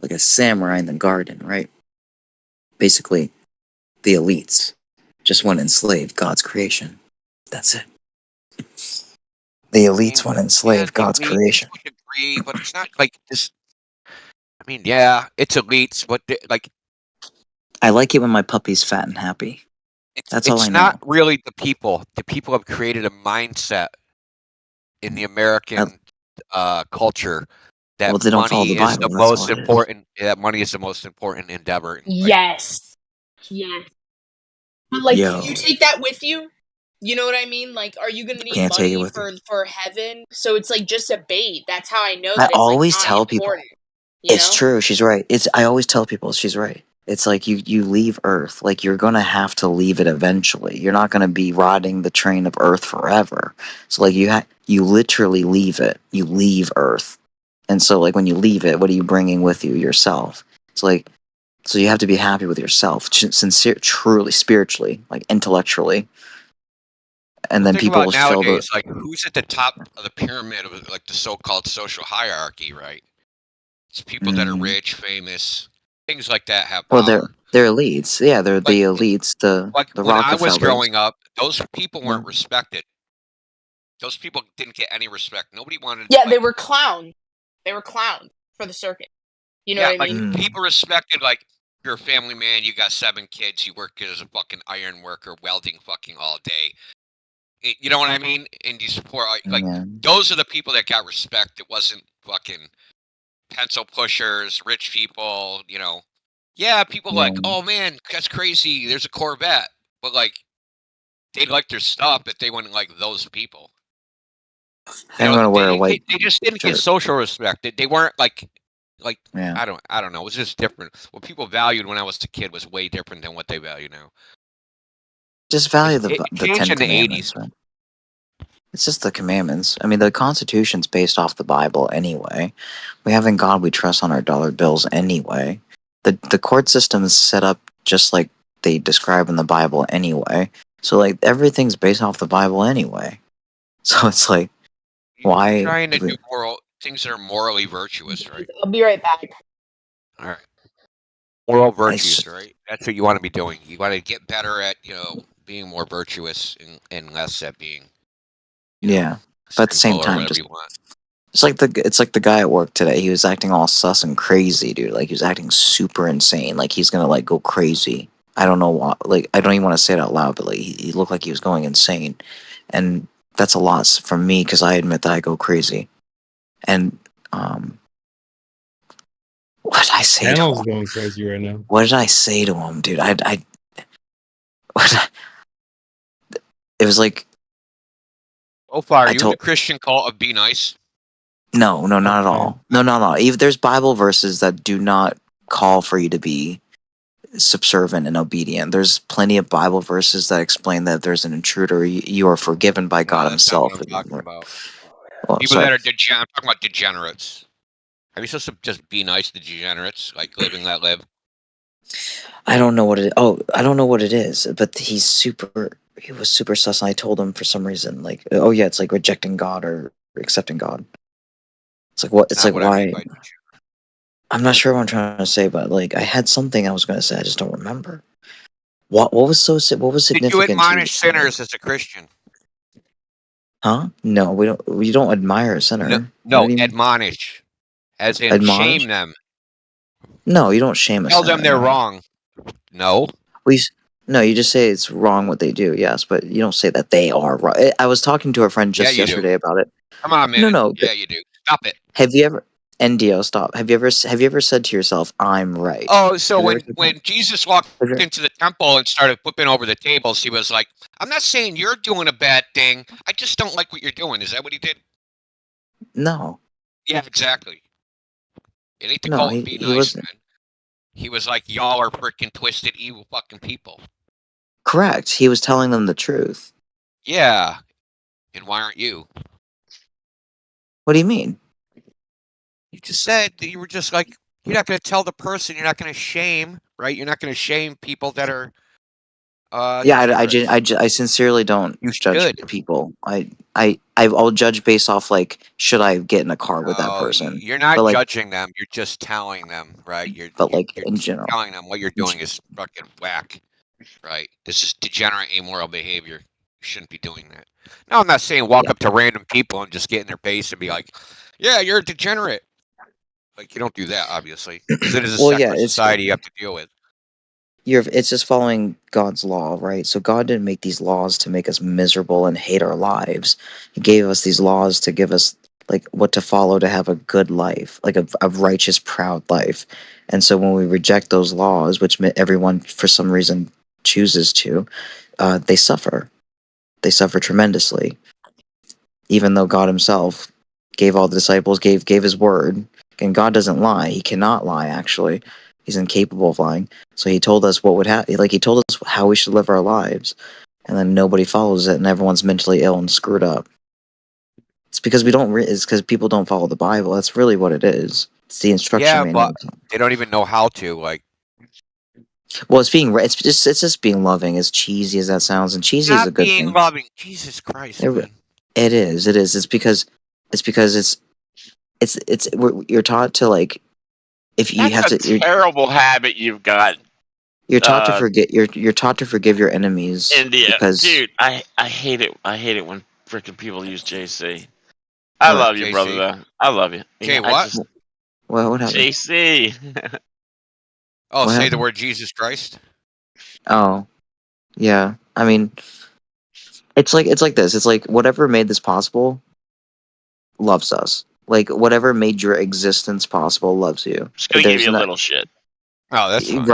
[SPEAKER 9] like a samurai in the garden, right? Basically, the elites just want to enslave God's creation. That's it. The elites want to enslave
[SPEAKER 12] the
[SPEAKER 9] God's
[SPEAKER 12] elites
[SPEAKER 9] creation.
[SPEAKER 12] would agree, but it's not like this. I mean, yeah, it's elites, but like
[SPEAKER 9] I like it when my puppy's fat and happy. That's all I
[SPEAKER 12] it's
[SPEAKER 9] know.
[SPEAKER 12] not really the people. The people have created a mindset in the American culture that
[SPEAKER 9] Well, they don't follow the
[SPEAKER 12] money is the
[SPEAKER 9] Bible. That's
[SPEAKER 12] most
[SPEAKER 9] all it is.
[SPEAKER 12] important. That money is the most important endeavor.
[SPEAKER 25] Yes. Yes. But like,
[SPEAKER 9] Yo.
[SPEAKER 25] can you take that with you? You know what I mean? Like, are you gonna need
[SPEAKER 9] Can't take it
[SPEAKER 25] money
[SPEAKER 9] with
[SPEAKER 25] for heaven? So it's like just a bait. That's how I know
[SPEAKER 9] I
[SPEAKER 25] that it's like
[SPEAKER 9] always
[SPEAKER 25] not
[SPEAKER 9] tell people.
[SPEAKER 25] important. You
[SPEAKER 9] It's
[SPEAKER 25] know?
[SPEAKER 9] true. She's right. I always tell people she's right. It's like you leave Earth. Like you're gonna have to leave it eventually. You're not gonna be riding the train of Earth forever. So like you literally leave it. You leave Earth, and so like when you leave it, what are you bringing with you? Yourself. It's like so you have to be happy with yourself, sincere, truly, spiritually, like intellectually, and
[SPEAKER 12] Well,
[SPEAKER 9] then
[SPEAKER 12] think
[SPEAKER 9] people
[SPEAKER 12] about
[SPEAKER 9] fill the.
[SPEAKER 12] nowadays, like who's at the top of the pyramid of like the so-called social hierarchy, right? It's people that are rich, famous, things like that have
[SPEAKER 9] Well,
[SPEAKER 12] power.
[SPEAKER 9] they're elites. Yeah, they're
[SPEAKER 12] Like
[SPEAKER 9] the elites. The
[SPEAKER 12] when I was
[SPEAKER 9] Rockefellers.
[SPEAKER 12] growing up, those people
[SPEAKER 9] Yeah.
[SPEAKER 12] weren't respected. Those people didn't get any respect. Nobody wanted.
[SPEAKER 25] Yeah, they were clowns. They were clowns for the circus. You know
[SPEAKER 12] Yeah,
[SPEAKER 25] what I
[SPEAKER 12] like
[SPEAKER 25] mean?
[SPEAKER 12] people respected like you're a family man, you got 7 kids, you work as a fucking iron worker, welding fucking all day. You know what I mean? And you support like those are the people that got respect. It wasn't fucking pencil pushers, rich people, you know. Yeah, people like, oh man, that's crazy. There's a Corvette, but like they like their stuff, but they wouldn't like those people.
[SPEAKER 9] I'm gonna wear a white.
[SPEAKER 12] They just didn't get
[SPEAKER 9] shirt.
[SPEAKER 12] social respect. They weren't like
[SPEAKER 9] Yeah.
[SPEAKER 12] I don't know. It was just different. What people valued when I was a kid was way different than what they value now.
[SPEAKER 9] Just value
[SPEAKER 12] It
[SPEAKER 9] the
[SPEAKER 12] changed
[SPEAKER 9] 10
[SPEAKER 12] in the
[SPEAKER 9] Commandments,
[SPEAKER 12] 80s.
[SPEAKER 9] right? It's just the commandments. I mean, the Constitution's based off the Bible anyway. We have in God we trust on our dollar bills anyway. The court system is set up just like they describe in the Bible anyway. So like everything's based off the Bible anyway. So it's like why
[SPEAKER 12] Trying to do moral things that are morally virtuous, right?
[SPEAKER 25] I'll be right back.
[SPEAKER 12] All right. Moral virtues, right? That's what you want to be doing. You want to get better at, being more virtuous and less at being.
[SPEAKER 9] Yeah. But at the same
[SPEAKER 12] sinful or
[SPEAKER 9] time
[SPEAKER 12] whatever
[SPEAKER 9] just
[SPEAKER 12] you want.
[SPEAKER 9] it's like the guy at work today. He was acting all sus and crazy, dude. Like he was acting super insane. Like he's gonna like go crazy. I don't know what. Like I don't even want to say it out loud, but like he looked like he was going insane, and that's a lot from me because I admit that I go crazy. And what did I say to
[SPEAKER 2] Panel's
[SPEAKER 9] him?
[SPEAKER 2] going crazy right now.
[SPEAKER 9] What did I say to him, dude? It was like.
[SPEAKER 12] So far, are you in the Christian cult of be nice?
[SPEAKER 9] No, not at all. No. Even there's Bible verses that do not call for you to be subservient and obedient. There's plenty of Bible verses that explain that if there's an intruder, you are forgiven by God Himself.
[SPEAKER 12] That's not what I'm talking about.
[SPEAKER 9] Well,
[SPEAKER 12] People
[SPEAKER 9] sorry.
[SPEAKER 12] that are I'm talking about degenerates. Are you supposed to just be nice to degenerates, like live and let live?
[SPEAKER 9] I don't know what it. Oh, I don't know what it is. But he was super sus. And I told him for some reason, like, oh yeah, it's like rejecting God or accepting God. It's like what? It's like why? I'm not sure what I'm trying to say, but like I had something I was going to say. I just don't remember. What was significant?
[SPEAKER 12] Did you admonish sinners as a Christian?
[SPEAKER 9] Huh? No, we don't. We don't admire a sinner.
[SPEAKER 12] No, admonish, as in
[SPEAKER 9] Admonish?
[SPEAKER 12] shame them.
[SPEAKER 9] No, you don't shame a
[SPEAKER 12] Tell
[SPEAKER 9] sinner.
[SPEAKER 12] them they're
[SPEAKER 9] no.
[SPEAKER 12] wrong. No.
[SPEAKER 9] No, you just say it's wrong what they do. Yes, but you don't say that they are wrong. I was talking to a friend just yesterday about it.
[SPEAKER 12] Come on, man.
[SPEAKER 9] No.
[SPEAKER 12] Yeah, you do. Stop it.
[SPEAKER 9] Have you ever? NDO, stop. Have you ever said to yourself, "I'm right"?
[SPEAKER 12] Oh, so when Jesus walked into the temple and started flipping over the tables, he was like, "I'm not saying you're doing a bad thing. I just don't like what you're doing." Is that what he did?
[SPEAKER 9] No.
[SPEAKER 12] Yeah, exactly. It ain't the
[SPEAKER 9] No,
[SPEAKER 12] cult
[SPEAKER 9] he-
[SPEAKER 12] of be
[SPEAKER 9] he
[SPEAKER 12] nice,
[SPEAKER 9] wasn't.
[SPEAKER 12] man. He was like, "Y'all are freaking twisted, evil fucking people."
[SPEAKER 9] Correct. He was telling them the truth.
[SPEAKER 12] Yeah. And why aren't you?
[SPEAKER 9] What do you mean?
[SPEAKER 12] You just said that you were just like, you're not going to tell the person, you're not going to shame, right? You're not going to shame people that are.
[SPEAKER 9] Yeah, I sincerely don't judge people. I'll judge based off like, should I get in a car with that person?
[SPEAKER 12] You're not
[SPEAKER 9] But, like,
[SPEAKER 12] judging them. You're just telling them, right? You're
[SPEAKER 9] in general.
[SPEAKER 12] telling them what you're doing is fucking whack, right? This is degenerate, amoral behavior. shouldn't be doing that. Now, I'm not saying walk up to random people and just get in their face and be like, "Yeah, you're a degenerate." Like, you don't do that, obviously, because it is a
[SPEAKER 9] Well, yeah,
[SPEAKER 12] secular
[SPEAKER 9] it's
[SPEAKER 12] society you have to deal with.
[SPEAKER 9] it's just following God's law, right? So God didn't make these laws to make us miserable and hate our lives. He gave us these laws to give us like what to follow to have a good life, like a righteous, proud life. And so when we reject those laws, which everyone for some reason chooses to, they suffer. They suffer tremendously. Even though God Himself gave all the disciples, gave His word, and God doesn't lie. He cannot lie. Actually, He's incapable of lying. So He told us what would happen. Like He told us how we should live our lives, and then nobody follows it, and everyone's mentally ill and screwed up. It's because we don't. It's because people don't follow the Bible. That's really what it is. It's the instruction
[SPEAKER 12] Yeah,
[SPEAKER 9] manual.
[SPEAKER 12] but they don't even know how to. Like,
[SPEAKER 9] Well, it's just being loving, as cheesy as that sounds, and cheesy is a
[SPEAKER 12] not
[SPEAKER 9] good
[SPEAKER 12] being
[SPEAKER 9] thing.
[SPEAKER 12] loving. Jesus Christ, man.
[SPEAKER 9] It is. It's because you're taught to like if you
[SPEAKER 3] That's
[SPEAKER 9] have to.
[SPEAKER 3] terrible habit you've got.
[SPEAKER 9] You're taught to forget. You're taught to forgive your enemies.
[SPEAKER 3] India,
[SPEAKER 9] because
[SPEAKER 3] dude, I hate it. I hate it when freaking people use JC. I
[SPEAKER 9] What?
[SPEAKER 3] love you, brother.
[SPEAKER 12] JC?
[SPEAKER 3] Though I love you.
[SPEAKER 12] Jay,
[SPEAKER 3] Yeah,
[SPEAKER 12] what?
[SPEAKER 9] What happened?
[SPEAKER 3] JC.
[SPEAKER 12] Oh,
[SPEAKER 9] What
[SPEAKER 12] say the
[SPEAKER 9] happened?
[SPEAKER 12] word Jesus Christ.
[SPEAKER 9] Oh, yeah. I mean, it's like this. It's like whatever made this possible loves us. Like whatever made your existence possible loves you.
[SPEAKER 3] Just gonna give
[SPEAKER 9] There's
[SPEAKER 3] you a
[SPEAKER 9] no-
[SPEAKER 3] little shit.
[SPEAKER 12] Oh, that's fine.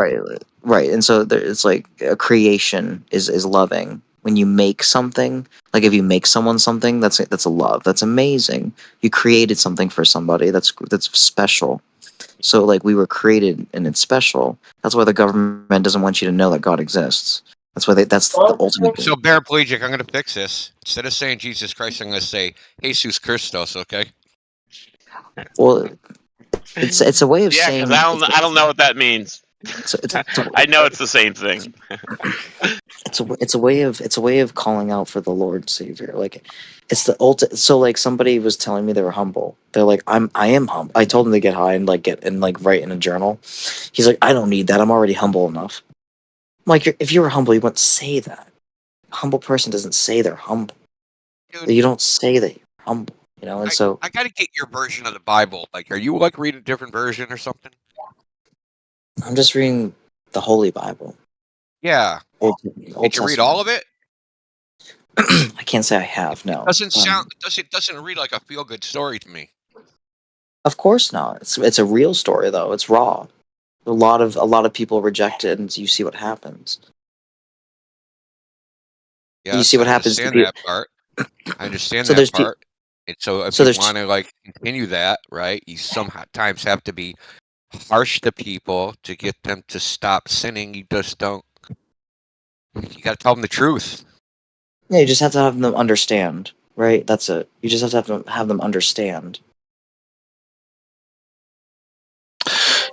[SPEAKER 9] Right. And so it's like a creation is loving. When you make something, like if you make someone something, that's a love. That's amazing. You created something for somebody. That's special. So like we were created and it's special. That's why the government doesn't want you to know that God exists. That's why that's the ultimate.
[SPEAKER 12] So, paraplegic, I'm going to fix this. Instead of saying Jesus Christ, I'm going to say Jesus Christos, okay?
[SPEAKER 9] Well, it's a way of
[SPEAKER 3] Yeah,
[SPEAKER 9] saying.
[SPEAKER 3] because I don't know what that means. I know it's the same thing.
[SPEAKER 9] It's a way of calling out for the Lord Savior. Like it's the ultimate. So like somebody was telling me they were humble. They're like I am humble. I told them to get high and write in a journal. He's like, I don't need that. I'm already humble enough. I'm like, if you were humble, you wouldn't say that. A humble person doesn't say they're humble. You don't say that you're humble. You know, and so
[SPEAKER 12] I got to get your version of the Bible. Like, are you like reading a different version or something?
[SPEAKER 9] I'm just reading the Holy Bible.
[SPEAKER 12] Yeah.
[SPEAKER 9] Old
[SPEAKER 12] Did you read all of it?
[SPEAKER 9] I can't say I have. No.
[SPEAKER 12] Doesn't sound. It doesn't read like a feel good story to me.
[SPEAKER 9] Of course not. It's a real story though. It's raw. A lot of people reject it, and you see what happens.
[SPEAKER 12] Yeah,
[SPEAKER 9] You see what
[SPEAKER 12] I
[SPEAKER 9] happens to
[SPEAKER 12] understand
[SPEAKER 9] people.
[SPEAKER 12] that part. I understand
[SPEAKER 9] So
[SPEAKER 12] that
[SPEAKER 9] there's
[SPEAKER 12] part. And so if
[SPEAKER 9] so
[SPEAKER 12] you
[SPEAKER 9] there's
[SPEAKER 12] want to like continue that, right? You sometimes have to be harsh to people to get them to stop sinning. You just don't. You got to tell them the truth.
[SPEAKER 9] Yeah, you just have to have them understand, right? That's it. You just have to have them understand.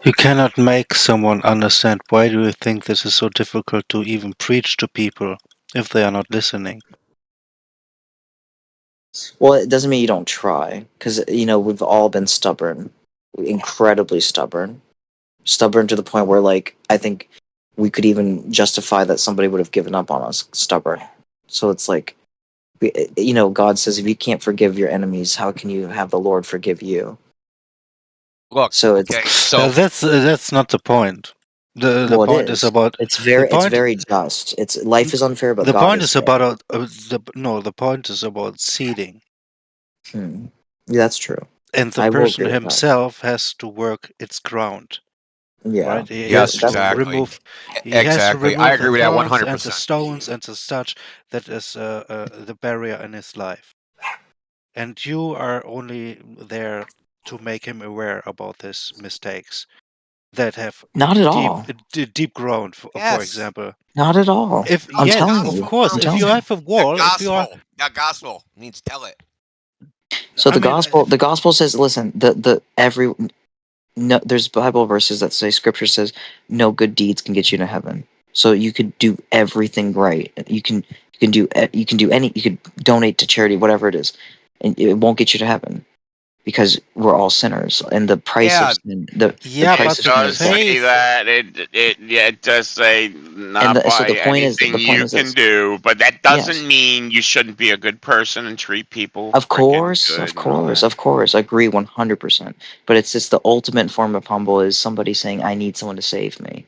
[SPEAKER 8] You cannot make someone understand. Why do you think this is so difficult to even preach to people if they are not listening?
[SPEAKER 9] Well, it doesn't mean you don't try, because we've all been stubborn, incredibly stubborn to the point where like I think we could even justify that somebody would have given up on us. Stubborn. So it's like, God says if you can't forgive your enemies, how can you have the Lord forgive you?
[SPEAKER 12] Look,
[SPEAKER 9] so it's
[SPEAKER 12] okay, so
[SPEAKER 8] that's not the point. The
[SPEAKER 9] well,
[SPEAKER 8] point
[SPEAKER 9] it
[SPEAKER 8] is about
[SPEAKER 9] it's very
[SPEAKER 8] the point,
[SPEAKER 9] very just. It's life is unfair, but
[SPEAKER 8] the
[SPEAKER 9] God
[SPEAKER 8] point
[SPEAKER 9] is
[SPEAKER 8] is
[SPEAKER 9] fair.
[SPEAKER 8] about the point is about seeding.
[SPEAKER 9] Yeah, that's true.
[SPEAKER 8] And the
[SPEAKER 9] I will
[SPEAKER 8] person
[SPEAKER 9] agree with that.
[SPEAKER 8] himself has to work its ground.
[SPEAKER 9] Yeah.
[SPEAKER 8] Right? He
[SPEAKER 12] Yes,
[SPEAKER 8] has to
[SPEAKER 12] exactly.
[SPEAKER 8] remove. He
[SPEAKER 12] Exactly.
[SPEAKER 8] has to remove
[SPEAKER 12] I agree with that
[SPEAKER 8] the thorns and the
[SPEAKER 12] 100%.
[SPEAKER 8] stones and the such that is the barrier in his life. And you are only there to make him aware about his mistakes that have
[SPEAKER 9] Not at all.
[SPEAKER 8] deep ground. For
[SPEAKER 12] Yes.
[SPEAKER 8] example,
[SPEAKER 9] Not at all.
[SPEAKER 8] if
[SPEAKER 9] I'm
[SPEAKER 8] yes,
[SPEAKER 9] telling you.
[SPEAKER 8] of course,
[SPEAKER 9] I'm
[SPEAKER 8] if
[SPEAKER 9] telling
[SPEAKER 8] you
[SPEAKER 9] you.
[SPEAKER 8] have a wall, if you are
[SPEAKER 12] The gospel means tell it.
[SPEAKER 9] So
[SPEAKER 8] I
[SPEAKER 9] the
[SPEAKER 8] mean,
[SPEAKER 9] gospel says, listen, there's Bible verses that say Scripture says no good deeds can get you to heaven. So you could do everything right. You can donate to charity, whatever it is, and it won't get you to heaven. because we're all sinners, and the price
[SPEAKER 12] Yeah.
[SPEAKER 9] of sin, the
[SPEAKER 8] Yeah,
[SPEAKER 9] price
[SPEAKER 8] but
[SPEAKER 9] of sin
[SPEAKER 3] Does
[SPEAKER 9] is death.
[SPEAKER 3] say
[SPEAKER 8] faith.
[SPEAKER 3] that it does say not
[SPEAKER 9] So
[SPEAKER 3] by
[SPEAKER 9] the point is,
[SPEAKER 3] anything you can
[SPEAKER 9] this.
[SPEAKER 3] do, but that
[SPEAKER 9] Yes.
[SPEAKER 3] doesn't mean you shouldn't be a good person and treat people
[SPEAKER 9] Of
[SPEAKER 3] freaking
[SPEAKER 9] course,
[SPEAKER 3] good
[SPEAKER 9] of
[SPEAKER 3] and all
[SPEAKER 9] course,
[SPEAKER 3] that.
[SPEAKER 9] of course. I agree 100%. But it's just the ultimate form of humble is somebody saying, "I need someone to save me,"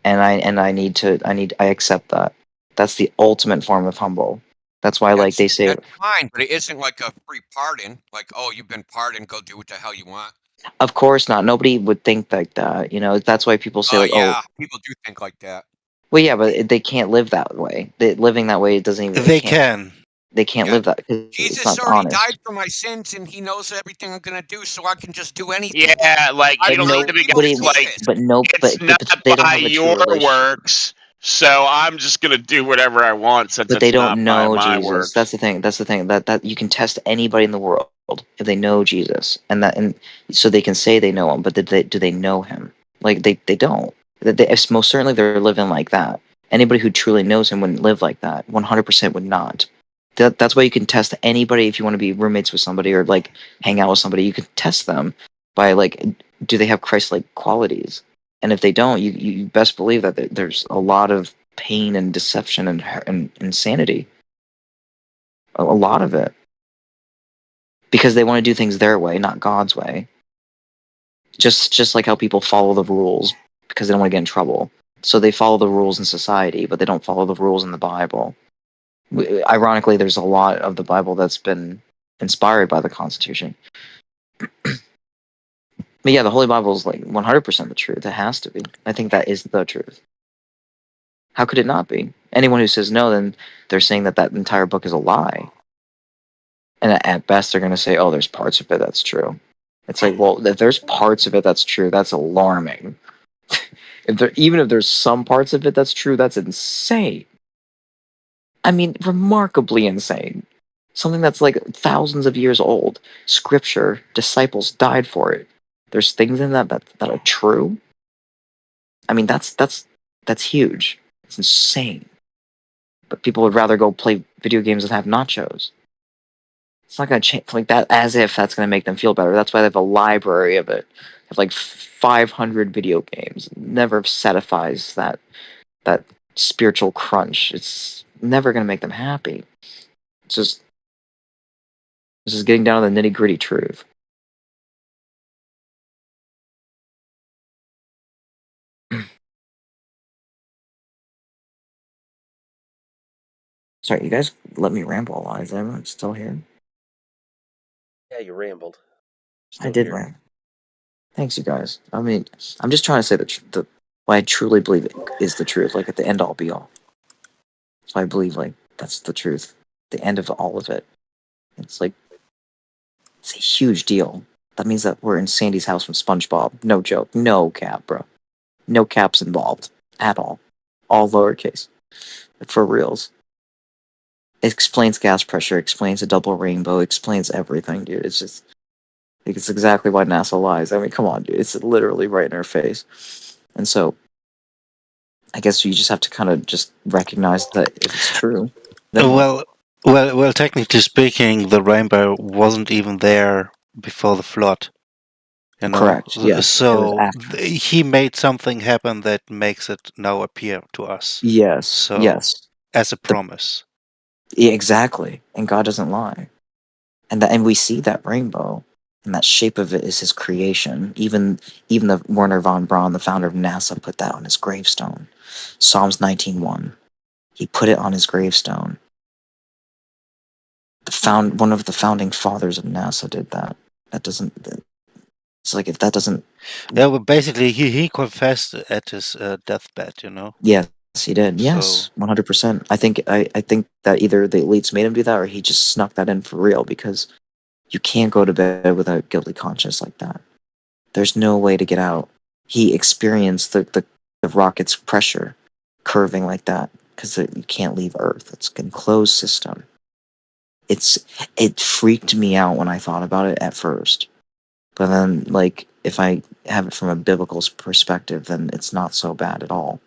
[SPEAKER 9] and I accept that. That's the ultimate form of humble. That's why, like they say,
[SPEAKER 12] That's fine, but it isn't like a free pardon. Like, oh, you've been pardoned, go do what the hell you want.
[SPEAKER 9] of course not. Nobody would think like that. You know, that's why people say
[SPEAKER 12] Oh
[SPEAKER 9] like,
[SPEAKER 12] yeah,
[SPEAKER 9] "Oh,
[SPEAKER 12] people do think like that.
[SPEAKER 9] well, yeah," but they can't live that way. Living that way, it doesn't even.
[SPEAKER 8] They
[SPEAKER 9] can't.
[SPEAKER 8] can.
[SPEAKER 9] They can't
[SPEAKER 12] Yeah.
[SPEAKER 9] live that because it's
[SPEAKER 12] Jesus
[SPEAKER 9] not
[SPEAKER 12] already
[SPEAKER 9] honest.
[SPEAKER 12] died for my sins, and he knows everything I'm gonna do, so I can just do anything.
[SPEAKER 3] Yeah, like
[SPEAKER 12] I
[SPEAKER 3] you
[SPEAKER 12] don't
[SPEAKER 3] don't
[SPEAKER 12] need
[SPEAKER 3] because
[SPEAKER 12] people to
[SPEAKER 3] it's
[SPEAKER 12] do
[SPEAKER 3] like
[SPEAKER 12] this.
[SPEAKER 3] it's not
[SPEAKER 9] they don't
[SPEAKER 3] by
[SPEAKER 9] have a true
[SPEAKER 3] your
[SPEAKER 9] relationship.
[SPEAKER 3] works, so I'm just gonna do whatever I want since
[SPEAKER 9] But they
[SPEAKER 3] it's
[SPEAKER 9] don't
[SPEAKER 3] not by
[SPEAKER 9] know
[SPEAKER 3] my
[SPEAKER 9] Jesus.
[SPEAKER 3] works.
[SPEAKER 9] That's the thing. That's the thing. That you can test anybody in the world if they know Jesus, and so they can say they know him. But do they know him? Like they don't. Most certainly they're living like that. Anybody who truly knows him wouldn't live like that. 100% would not. That's why you can test anybody if you want to be roommates with somebody or like hang out with somebody. You can test them by like, do they have Christ-like qualities? And if they don't, you best believe that there's a lot of pain and deception and insanity. A lot of it. Because they want to do things their way, not God's way. Just like how people follow the rules because they don't want to get in trouble. So they follow the rules in society, but they don't follow the rules in the Bible. Ironically, there's a lot of the Bible that's been inspired by the Constitution. But yeah, the Holy Bible is like 100% the truth. It has to be. I think that is the truth. How could it not be? Anyone who says no, then they're saying that entire book is a lie. And at best, they're going to say, oh, there's parts of it that's true. It's like, well, if there's parts of it that's true, that's alarming. Even if there's some parts of it that's true, that's insane. I mean, remarkably insane. Something that's like thousands of years old. Scripture, disciples died for it. There's things in that are true. I mean, that's huge. It's insane. But people would rather go play video games and have nachos. It's not going to change like that, as if that's going to make them feel better. That's why they have a library of it. They have like 500 video games. It never satisfies that spiritual crunch. It's never going to make them happy. It's just getting down to the nitty gritty truth. Sorry, you guys let me ramble a lot. Is everyone still here?
[SPEAKER 5] Yeah, you rambled.
[SPEAKER 9] I did ramble. Thanks, you guys. I mean, I'm just trying to say the what I truly believe is the truth. Like at the end all be all. So I believe like that's the truth. The end of all of it. It's like it's a huge deal. That means that we're in Sandy's house from SpongeBob. No joke. No cap, bro. No caps involved at all. All lowercase. For reals. It explains gas pressure, explains a double rainbow, explains everything, dude. It's just like, it's exactly why NASA lies. I mean, come on, dude. It's literally right in our face. And so I guess you just have to kind of just recognize that if it's true. Then
[SPEAKER 8] Well, technically speaking, the rainbow wasn't even there before the flood. You know?
[SPEAKER 9] Correct, yes. It was
[SPEAKER 8] So
[SPEAKER 9] after.
[SPEAKER 8] he made something happen that makes it now appear to us.
[SPEAKER 9] Yes.
[SPEAKER 8] So,
[SPEAKER 9] yes.
[SPEAKER 8] as a promise.
[SPEAKER 9] Yeah, exactly. And God doesn't lie. And we see that rainbow. And that shape of it is his creation. Even the Werner von Braun, the founder of NASA, put that on his gravestone. Psalms 19:1. He put it on his gravestone. One of the founding fathers of NASA did that. That doesn't. It's like if that doesn't.
[SPEAKER 8] Yeah, well, basically, he confessed at his deathbed. You know.
[SPEAKER 9] Yes, he did.
[SPEAKER 8] So-
[SPEAKER 9] Yes, 100%. I think that either the elites made him do that, or he just snuck that in for real. Because you can't go to bed with a guilty conscience like that. There's no way to get out. He experienced the rocket's pressure curving like that because you can't leave Earth. It's an enclosed system. It freaked me out when I thought about it at first. But then, like, if I have it from a biblical perspective, then it's not so bad at all.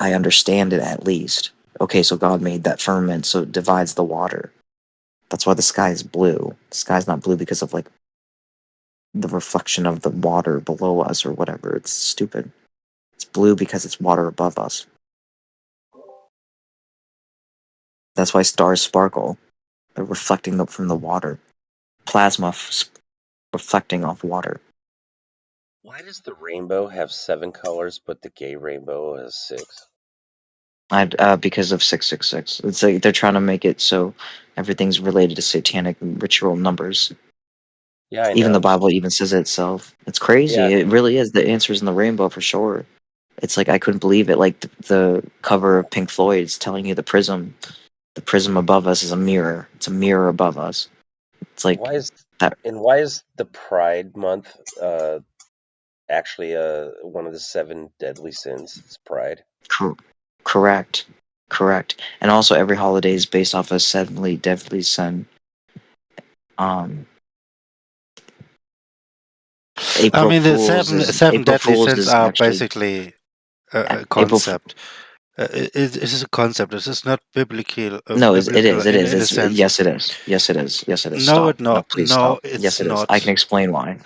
[SPEAKER 9] I understand it at least. Okay, so God made that firmament, so it divides the water. That's why the sky is blue. The sky's not blue because of, like, the reflection of the water below us or whatever. It's stupid. It's blue because it's water above us. That's why stars sparkle. They're reflecting up from the water. Plasma reflecting off water.
[SPEAKER 5] Why does the rainbow have 7 colors, but the gay rainbow has 6?
[SPEAKER 9] Because of 666. It's like they're trying to make it so everything's related to satanic ritual numbers.
[SPEAKER 5] Yeah, I
[SPEAKER 9] Even
[SPEAKER 5] know.
[SPEAKER 9] the Bible even says it itself. It's crazy.
[SPEAKER 5] Yeah.
[SPEAKER 9] It really is. The answer's in the rainbow for sure. It's like I couldn't believe it. Like the cover of Pink Floyd's telling you the prism above us is a mirror. It's a mirror above us. It's like
[SPEAKER 5] Why is
[SPEAKER 9] that.
[SPEAKER 5] the Pride Month actually one of the 7 deadly sins? It's pride.
[SPEAKER 9] Correct. And also every holiday is based off of 7 deadly sin. April
[SPEAKER 8] I mean, the
[SPEAKER 9] Fools
[SPEAKER 8] seven
[SPEAKER 9] is
[SPEAKER 8] seven
[SPEAKER 9] April
[SPEAKER 8] deadly
[SPEAKER 9] Fools
[SPEAKER 8] sins
[SPEAKER 9] is
[SPEAKER 8] are
[SPEAKER 9] actually
[SPEAKER 8] basically a
[SPEAKER 9] April.
[SPEAKER 8] concept. It is a concept. This is not biblical.
[SPEAKER 9] No, it
[SPEAKER 8] Biblical
[SPEAKER 9] is. It is.
[SPEAKER 8] in a
[SPEAKER 9] It's
[SPEAKER 8] sense.
[SPEAKER 9] yes, it is. Yes, it is. Yes, it is.
[SPEAKER 8] No,
[SPEAKER 9] Stop.
[SPEAKER 8] it not.
[SPEAKER 9] Please
[SPEAKER 8] No,
[SPEAKER 9] stop.
[SPEAKER 8] it's
[SPEAKER 9] Yes, it is.
[SPEAKER 8] not.
[SPEAKER 9] I can explain why.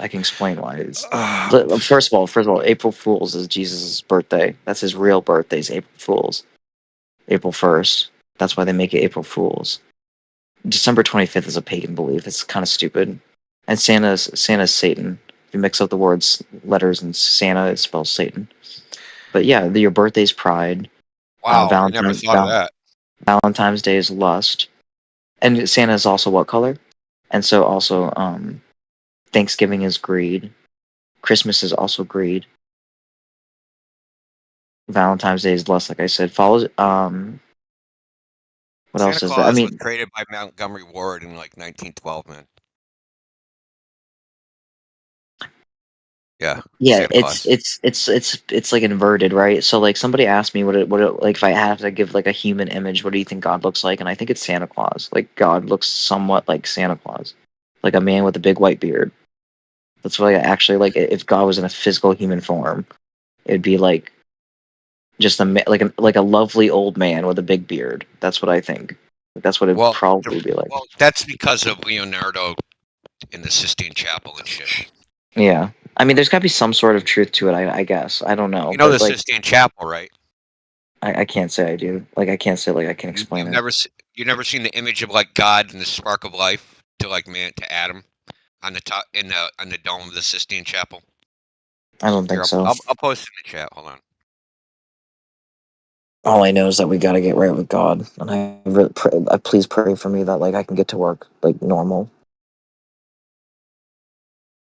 [SPEAKER 9] It's
[SPEAKER 8] Ah,
[SPEAKER 9] first of all, April Fools is Jesus' birthday. That's his real birthday. Is April Fools. April 1st. That's why they make it April Fools. December 25th is a pagan belief. It's kind of stupid. And Santa's Satan. If you mix up the words, letters, and Santa, it spells Satan. But yeah, your birthday's pride.
[SPEAKER 12] Wow, I never thought of that.
[SPEAKER 9] Valentine's Day is lust. And Santa is also what color? And so also Thanksgiving is greed. Christmas is also greed. Valentine's Day is lust, like I said. Follows what else
[SPEAKER 12] Santa
[SPEAKER 9] is that? I
[SPEAKER 12] Claus was
[SPEAKER 9] mean,
[SPEAKER 12] created by Montgomery Ward in like 1912, man. Yeah.
[SPEAKER 9] yeah,
[SPEAKER 12] Santa Claus.
[SPEAKER 9] it's like inverted, right? So like somebody asked me what it like if I had to give like a human image, what do you think God looks like? And I think it's Santa Claus. Like God looks somewhat like Santa Claus, like a man with a big white beard. That's what I actually like. If God was in a physical human form, it'd be like just like a lovely old man with a big beard. That's what I think. That's what it'd
[SPEAKER 12] Well,
[SPEAKER 9] probably be like.
[SPEAKER 12] well, that's because of Leonardo in the Sistine Chapel and shit.
[SPEAKER 9] Yeah, I mean, there's got to be some sort of truth to it. I guess I don't know.
[SPEAKER 12] You know
[SPEAKER 9] but
[SPEAKER 12] the
[SPEAKER 9] like,
[SPEAKER 12] Sistine Chapel, right?
[SPEAKER 9] I can't say I do. Like I can't say like I can explain
[SPEAKER 12] You've
[SPEAKER 9] it.
[SPEAKER 12] never seen the image of like God and the spark of life to like man to Adam on the top on the dome of the Sistine Chapel.
[SPEAKER 9] I don't think
[SPEAKER 12] Here,
[SPEAKER 9] so.
[SPEAKER 12] I'll post it in the chat. Hold on.
[SPEAKER 9] All I know is that we got to get right with God, and I really please pray for me that like I can get to work like normal.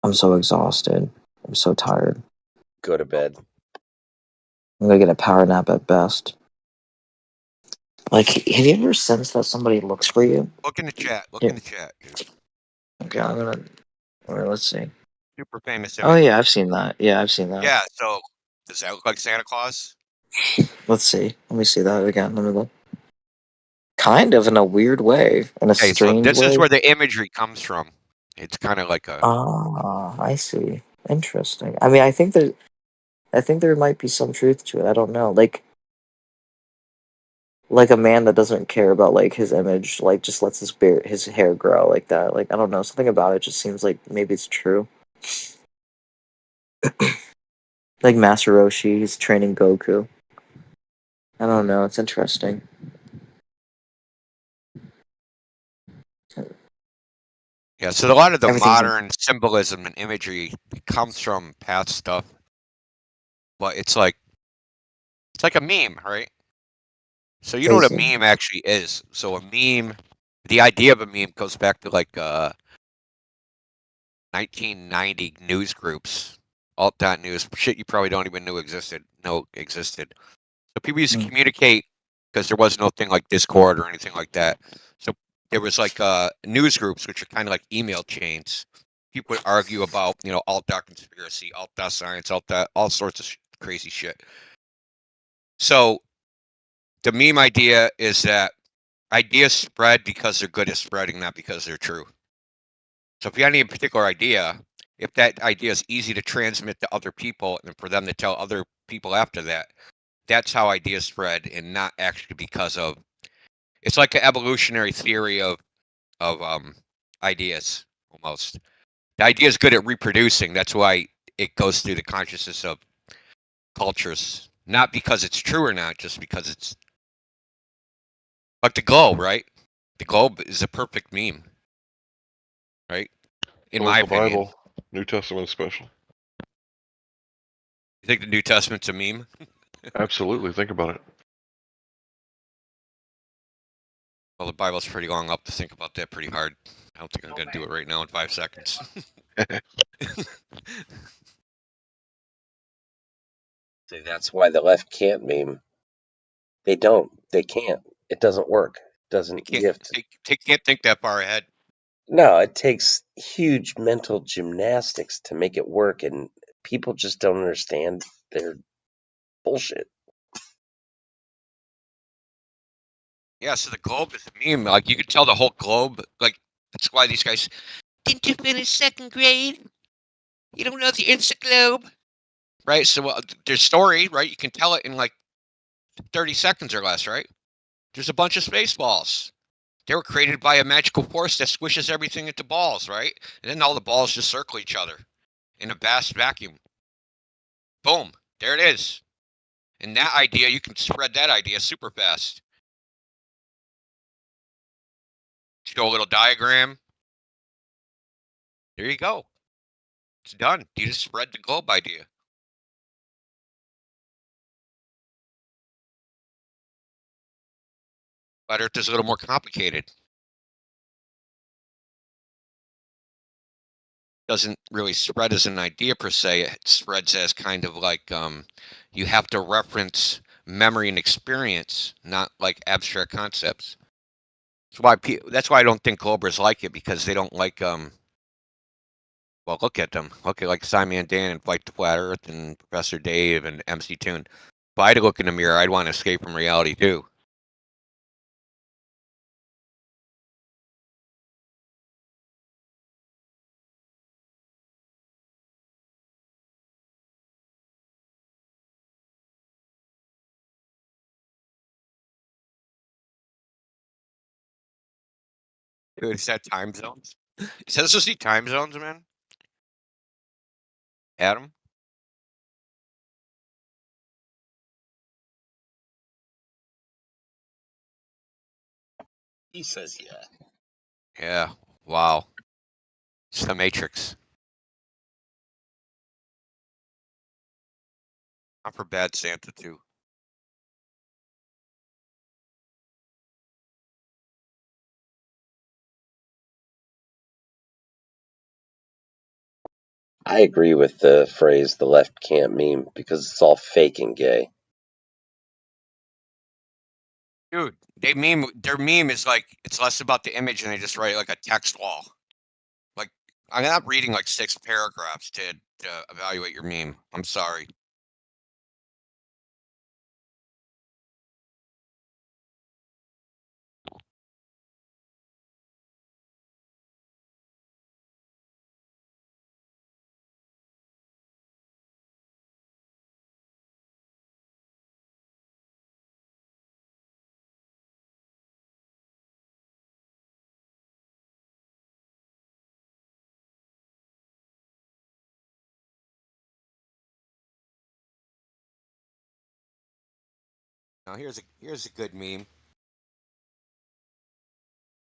[SPEAKER 9] I'm so exhausted. I'm so tired.
[SPEAKER 5] Go to bed.
[SPEAKER 9] I'm gonna get a power nap at best. Like, have you ever sensed that somebody looks for you?
[SPEAKER 12] Look in the chat. Look
[SPEAKER 9] Yeah.
[SPEAKER 12] in the chat, dude.
[SPEAKER 9] Okay, I'm gonna. Or let's see.
[SPEAKER 12] Super famous image.
[SPEAKER 9] Oh yeah, I've seen that. Yeah, I've seen that.
[SPEAKER 12] Yeah. So does that look like Santa Claus?
[SPEAKER 9] Let's see. Let me see that again. Let me look. Kind of in a weird way, in a
[SPEAKER 12] Okay, so
[SPEAKER 9] strange
[SPEAKER 12] this
[SPEAKER 9] way.
[SPEAKER 12] is where the imagery comes from. It's kind of like a.
[SPEAKER 9] Ah, I see. Interesting. I mean, I think there might be some truth to it. I don't know. Like a man that doesn't care about like his image, like just lets his hair grow like that. Like I don't know, something about it just seems like maybe it's true. Like Master Roshi, he's training Goku. I don't know. It's interesting.
[SPEAKER 12] Yeah, so a lot of the
[SPEAKER 9] Everything's
[SPEAKER 12] modern symbolism and imagery comes from past stuff, but it's like a meme, right? So you know what a
[SPEAKER 9] Crazy.
[SPEAKER 12] meme actually is. So a meme, the idea of a meme goes back to like 1990 news groups, alt.news, shit you probably don't even know existed. So people used to communicate because there was no thing like Discord or anything like that. So there was like news groups, which are kind of like email chains. People would argue about, alt.conspiracy, alt.science, all sorts of crazy shit. So the meme idea is that ideas spread because they're good at spreading, not because they're true. So if you have any particular idea, if that idea is easy to transmit to other people and for them to tell other people after that, that's how ideas spread, and not actually because of. It's like an evolutionary theory of ideas almost. The idea is good at reproducing. That's why it goes through the consciousness of cultures, not because it's true or not, just because it's like the globe, right? The globe is a perfect meme, right? In
[SPEAKER 19] So
[SPEAKER 12] my
[SPEAKER 19] is the
[SPEAKER 12] opinion.
[SPEAKER 19] Bible, New Testament special.
[SPEAKER 12] You think the New Testament's a meme?
[SPEAKER 19] Absolutely. Think about it.
[SPEAKER 12] Well, the Bible's pretty long. I'll have to think about that pretty hard. I don't think I'm going to do it right now in 5 seconds.
[SPEAKER 5] See, that's why the left can't meme. They don't. They can't. It doesn't work. It doesn't gift.
[SPEAKER 12] They can't think that far ahead.
[SPEAKER 5] No, it takes huge mental gymnastics to make it work, and people just don't understand their bullshit.
[SPEAKER 12] Yeah, so the globe is a meme. Like, you could tell the whole globe. Like, that's why these guys. Didn't you finish 2nd grade? You don't know it's a globe, right? So their story, right? You can tell it in like 30 seconds or less, right? There's a bunch of space balls. They were created by a magical force that squishes everything into balls, right? And then all the balls just circle each other in a vast vacuum. Boom, there it is. And that idea, you can spread that idea super fast. Show a little diagram. There you go. It's done. You just spread the globe idea. Flat Earth is a little more complicated. Doesn't really spread as an idea per se. It spreads as kind of like you have to reference memory and experience, not like abstract concepts. That's why I don't think Globers like it, because they don't like well, look at them. Look at like Simon Dan and Fight the Flat Earth and Professor Dave and MC Toon. If I had to look in the mirror, I'd want to escape from reality too. Dude, is that time zones? Is that supposed to be time zones, man? Adam?
[SPEAKER 5] He says yeah.
[SPEAKER 12] Yeah. Wow. It's the Matrix. I'm for Bad Santa too.
[SPEAKER 5] I agree with the phrase "the left can't meme" because it's all fake and gay.
[SPEAKER 12] Dude, their meme is like, it's less about the image and they just write like a text wall. Like, I'm not reading like 6 paragraphs to evaluate your meme. I'm sorry. Now here's a good meme.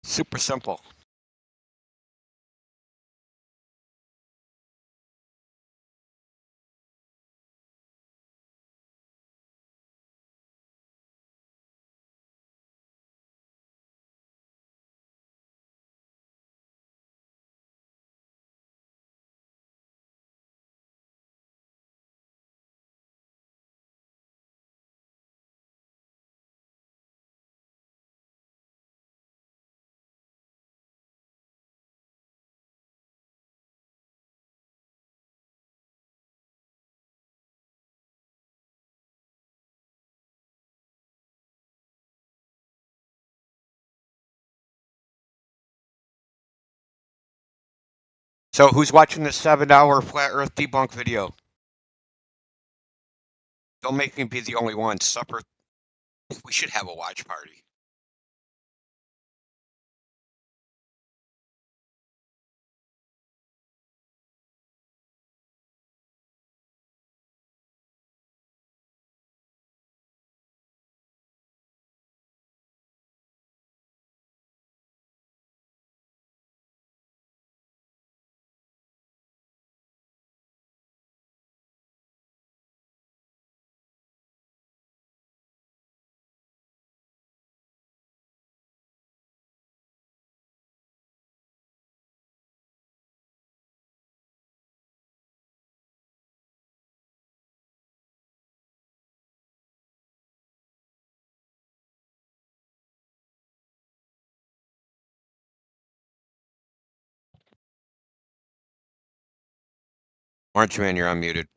[SPEAKER 12] Super simple. So who's watching this 7-hour Flat Earth debunk video? Don't make me be the only one. Supper. We should have a watch party. Orange Man, you're unmuted.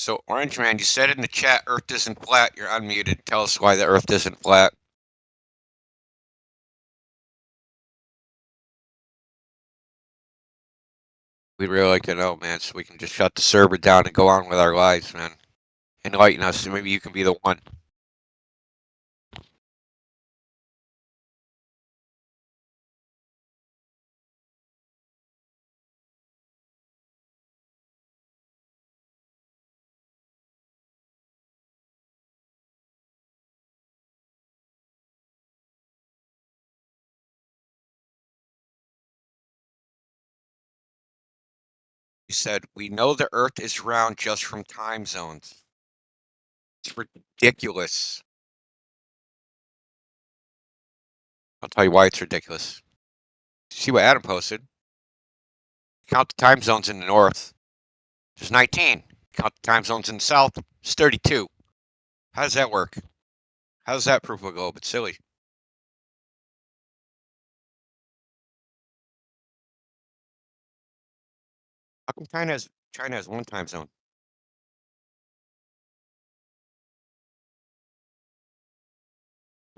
[SPEAKER 12] So, Orange Man, you said in the chat, Earth isn't flat. You're unmuted. Tell us why the Earth isn't flat. We'd really like to know, man, so we can just shut the server down and go on with our lives, man. Enlighten us, and maybe you can be the one. You said, we know the Earth is round just from time zones. It's ridiculous. I'll tell you why it's ridiculous. See what Adam posted? Count the time zones in the north. There's 19. Count the time zones in the south. It's 32. How does that work? How does that prove a globe? It's silly. How come China has one time zone?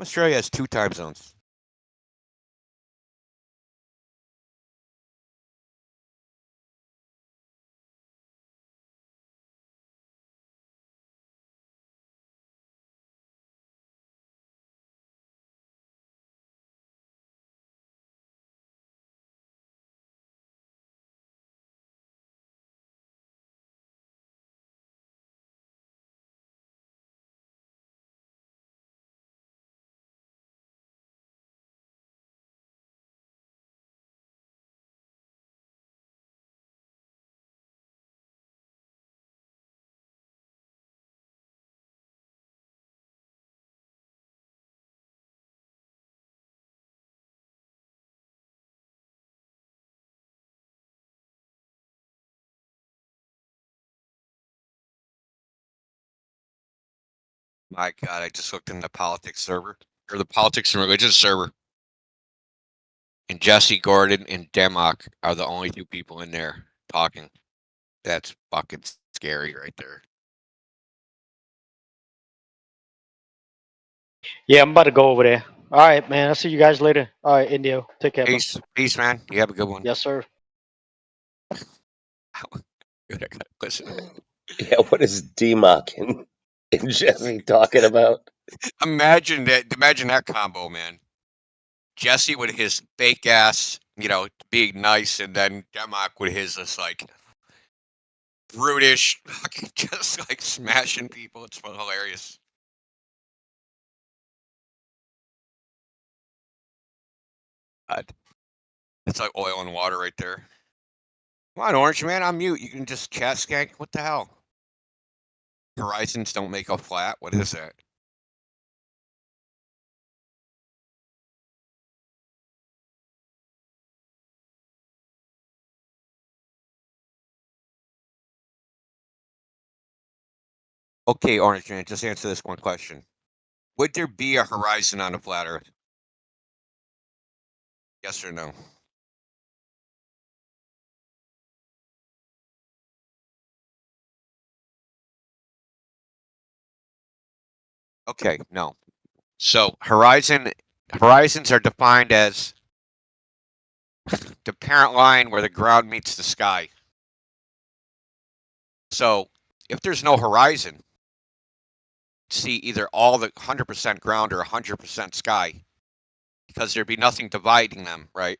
[SPEAKER 12] Australia has 2 time zones. My God, I just looked in the politics server, or the politics and religion server. And Jesse Gordon and Demok are the only 2 people in there talking. That's fucking scary right there.
[SPEAKER 13] Yeah, I'm about to go over there. All right, man. I'll see you guys later. All right, Indio. Take care.
[SPEAKER 12] Peace. Peace, man. You have a good one.
[SPEAKER 13] Yes, sir.
[SPEAKER 12] Good, I gotta listen to that.
[SPEAKER 5] Yeah, what is Demok and Jesse talking about?
[SPEAKER 12] Imagine that combo, man. Jesse with his fake ass, being nice, and then Demok with his just like brutish, fucking just like smashing people. It's hilarious. God. It's like oil and water right there. Come on, Orange Man, I'm mute. You can just chat skank. What the hell? Horizons don't make a flat. What is that? Okay, Orange Man, just answer this one question. Would there be a horizon on a flat Earth? Yes or no? Okay, no. So horizons are defined as the parent line where the ground meets the sky. So if there's no horizon, see either all the 100% ground or 100% sky. because there'd be nothing dividing them, right?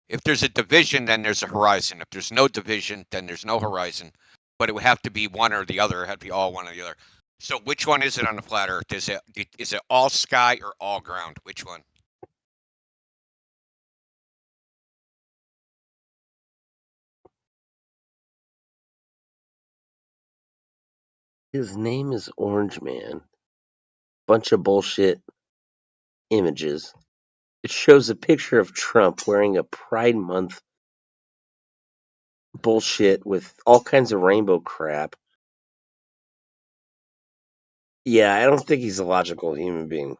[SPEAKER 12] If there's a division, then there's a horizon. If there's no division, then there's no horizon. But it would have to be one or the other. It had to be all one or the other. So which one is it on the flat Earth? Is it all sky or all ground? Which one?
[SPEAKER 5] His name is Orange Man. Bunch of bullshit images. It shows a picture of Trump wearing a Pride Month bullshit with all kinds of rainbow crap. Yeah, I don't think he's a logical human being.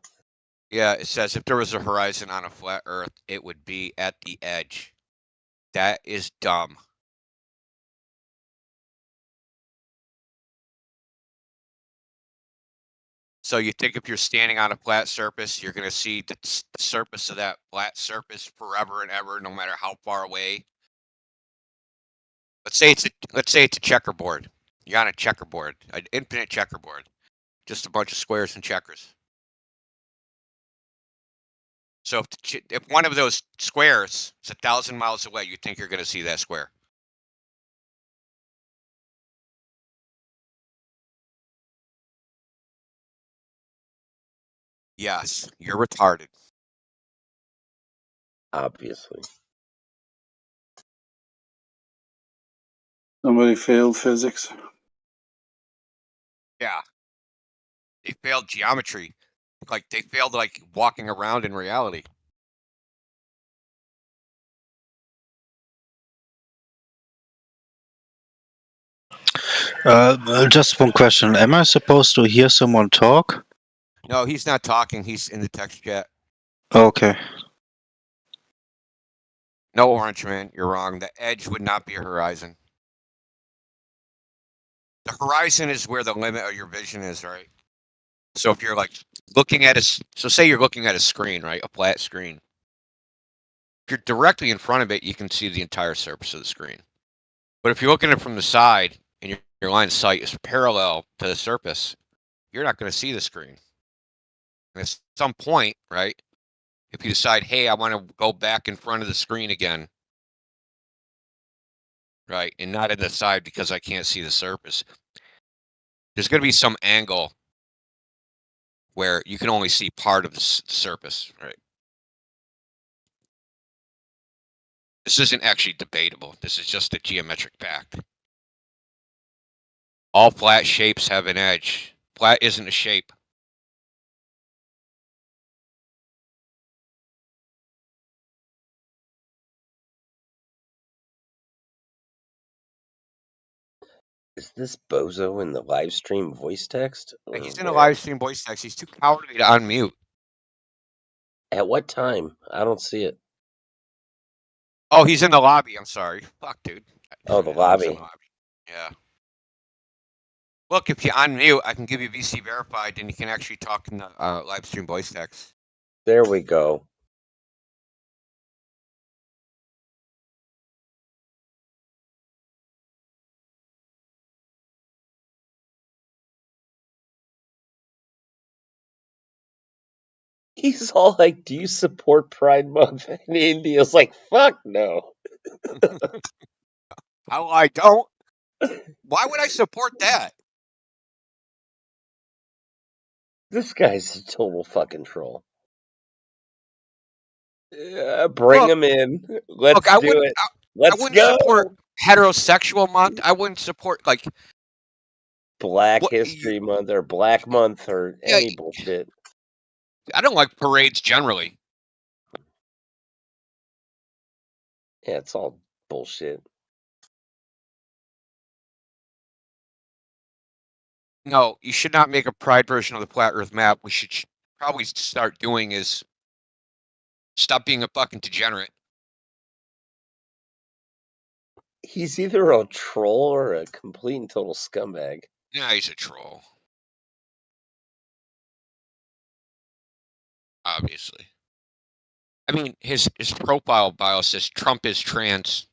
[SPEAKER 12] Yeah, it says if there was a horizon on a flat Earth, it would be at the edge. That is dumb. So you think if you're standing on a flat surface, you're going to see the surface of that flat surface forever and ever, no matter how far away. Let's say it's a checkerboard. You're on a checkerboard, an infinite checkerboard, just a bunch of squares and checkers. So if one of those squares is 1,000 miles away, you think you're going to see that square. Yes, you're retarded.
[SPEAKER 5] Obviously.
[SPEAKER 15] Somebody failed physics.
[SPEAKER 12] Yeah. They failed geometry. Like they failed like walking around in reality.
[SPEAKER 8] Just one question. Am I supposed to hear someone talk?
[SPEAKER 12] No, he's not talking. He's in the text chat.
[SPEAKER 8] Okay.
[SPEAKER 12] No, Orange Man, you're wrong. The edge would not be a horizon. The horizon is where the limit of your vision is, right? So if you're like looking at so say you're looking at a screen, right? A flat screen. If you're directly in front of it, you can see the entire surface of the screen. But if you're looking at it from the side and your line of sight is parallel to the surface, you're not going to see the screen. And at some point, right? If you decide, hey, I want to go back in front of the screen again, right, and not in the side because I can't see the surface, there's going to be some angle where you can only see part of the surface, right? This isn't actually debatable. This is just a geometric fact. All flat shapes have an edge. Flat isn't a shape.
[SPEAKER 5] Is this Bozo in the live stream voice text?
[SPEAKER 12] He's in a live stream voice text. He's too cowardly to unmute.
[SPEAKER 5] At what time? I don't see it.
[SPEAKER 12] Oh, he's in the lobby. I'm sorry. Fuck, dude.
[SPEAKER 5] Oh, the lobby.
[SPEAKER 12] Yeah. Look, if you unmute, I can give you VC verified, and you can actually talk in the live stream voice text.
[SPEAKER 5] There we go. He's all like, "Do you support Pride Month?" And India's like, "Fuck no."
[SPEAKER 12] Oh, I don't. Why would I support that?
[SPEAKER 5] This guy's a total fucking troll. Bring him in. Let's do it. Let's
[SPEAKER 12] I wouldn't
[SPEAKER 5] go.
[SPEAKER 12] support heterosexual month. I wouldn't support like
[SPEAKER 5] Black History Month or Black Month or any bullshit.
[SPEAKER 12] I don't like parades generally.
[SPEAKER 5] Yeah, it's all bullshit.
[SPEAKER 12] No, you should not make a pride version of the flat Earth map. We should probably start doing is stop being a fucking degenerate.
[SPEAKER 5] He's either a troll or a complete and total scumbag.
[SPEAKER 12] Yeah, he's a troll. Obviously. I mean, his profile bio says Trump is trans.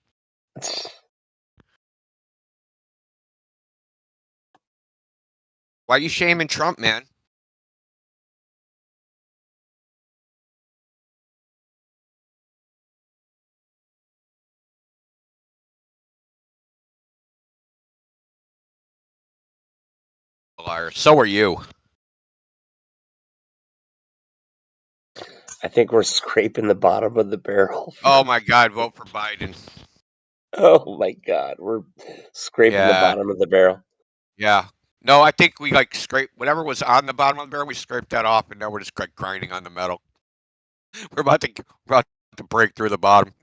[SPEAKER 12] Why are you shaming Trump, man? liar. So are you.
[SPEAKER 5] I think we're scraping the bottom of the barrel.
[SPEAKER 12] Oh my God, vote for Biden.
[SPEAKER 5] Oh my God, we're scraping the
[SPEAKER 12] Yeah.
[SPEAKER 5] bottom of the barrel.
[SPEAKER 12] Yeah. No, I think we like scraped whatever was on the bottom of the barrel. We scraped that off, and now we're just like grinding on the metal. We're about to break through the bottom.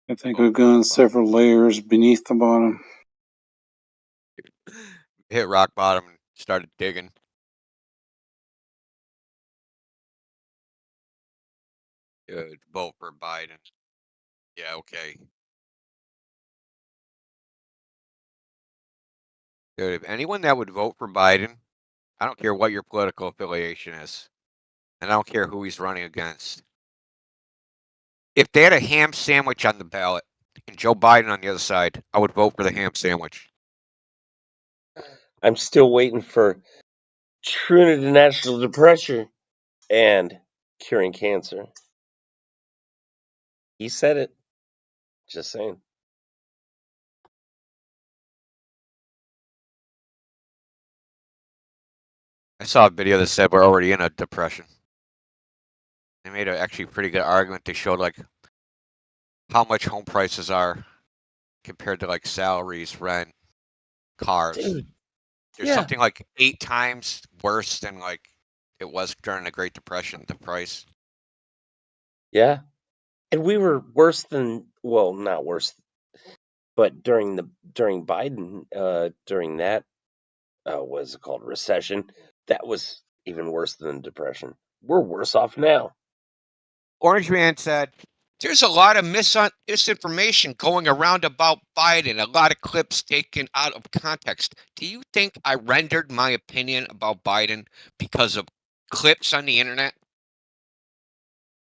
[SPEAKER 15] I think we've gone several layers beneath the bottom.
[SPEAKER 12] Hit rock bottom and started digging. Good. Vote for Biden. Yeah, okay. Dude, if anyone that would vote for Biden, I don't care what your political affiliation is, and I don't care who he's running against. If they had a ham sandwich on the ballot and Joe Biden on the other side, I would vote for the ham sandwich.
[SPEAKER 5] I'm still waiting for Trinity National Depression and curing cancer. He said it. Just saying.
[SPEAKER 12] I saw a video that said we're already in a depression. They made a actually pretty good argument. They showed like how much home prices are compared to like salaries, rent, cars.
[SPEAKER 5] Dude,
[SPEAKER 12] There's
[SPEAKER 5] yeah.
[SPEAKER 12] something like 8 times worse than like it was during the Great Depression, the price.
[SPEAKER 5] Yeah. And we were worse than, well, not worse, but during Biden, during that, what is it called, recession, that was even worse than the depression. We're worse off now.
[SPEAKER 12] Orange Man said, there's a lot of misinformation going around about Biden, a lot of clips taken out of context. Do you think I rendered my opinion about Biden because of clips on the internet?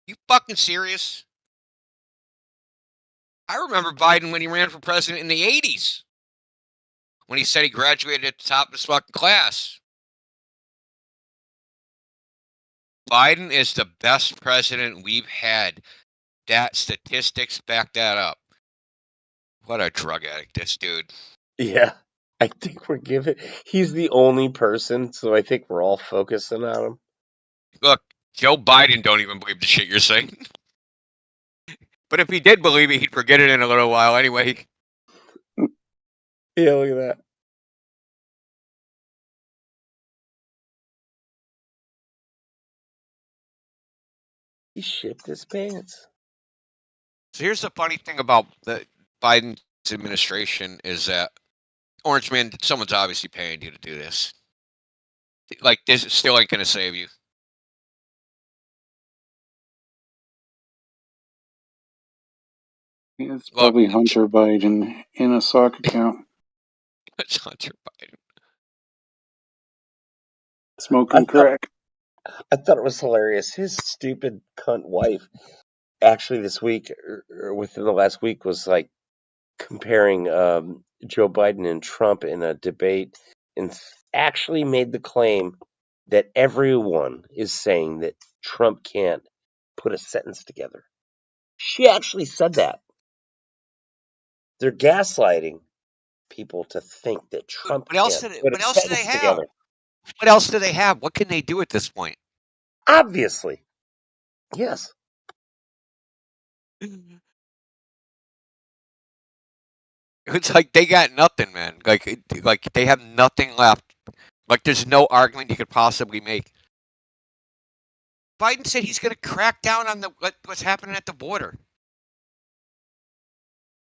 [SPEAKER 12] You fucking serious? I remember Biden when he ran for president in the 80s, when he said he graduated at the top of his fucking class. Biden is the best president we've had. That statistics back that up. What a drug addict, this dude.
[SPEAKER 5] Yeah. I think he's the only person, so I think we're all focusing on him.
[SPEAKER 12] Look, Joe Biden don't even believe the shit you're saying. But if he did believe it, he'd forget it in a little while anyway.
[SPEAKER 5] Yeah, look at that. He shipped his pants.
[SPEAKER 12] So here's the funny thing about the Biden's administration is that, Orange Man, someone's obviously paying you to do this. Like, this still ain't going to save you.
[SPEAKER 15] It's probably Hunter Biden in a sock account.
[SPEAKER 12] It's Hunter Biden.
[SPEAKER 15] Smoking crack.
[SPEAKER 5] I thought it was hilarious. His stupid cunt wife, actually this week, or within the last week, was like comparing Joe Biden and Trump in a debate, and actually made the claim that everyone is saying that Trump can't put a sentence together. She actually said that. They're gaslighting people to think that Trump
[SPEAKER 12] What else
[SPEAKER 5] can't
[SPEAKER 12] do they,
[SPEAKER 5] put
[SPEAKER 12] what
[SPEAKER 5] a
[SPEAKER 12] else do they
[SPEAKER 5] sentence
[SPEAKER 12] have?
[SPEAKER 5] together.
[SPEAKER 12] What else do they have? What can they do at this point?
[SPEAKER 5] Obviously. Yes.
[SPEAKER 12] It's like they got nothing, man. Like they have nothing left. Like there's no argument you could possibly make. Biden said he's going to crack down on what's happening at the border.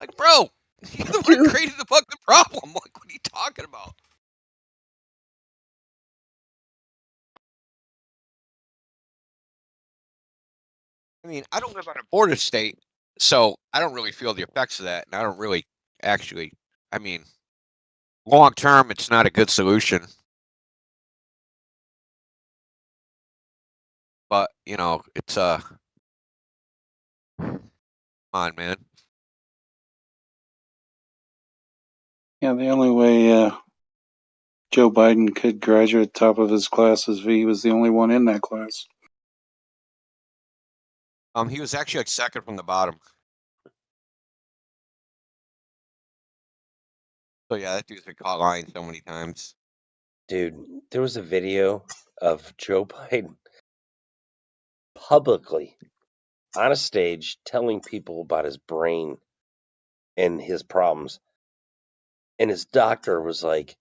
[SPEAKER 12] Like, bro, you're the one who created the fucking problem. Like, what are you talking about? I mean, I don't live on a border state, so I don't really feel the effects of that, and I don't really actually. I mean, long term, it's not a good solution. But you know, it's come on, man.
[SPEAKER 15] Yeah, the only way Joe Biden could graduate top of his class is if he was the only one in that class.
[SPEAKER 12] He was actually like second from the bottom. So yeah, that dude's been caught lying so many times.
[SPEAKER 5] Dude, there was a video of Joe Biden publicly on a stage telling people about his brain and his problems. And his doctor was like,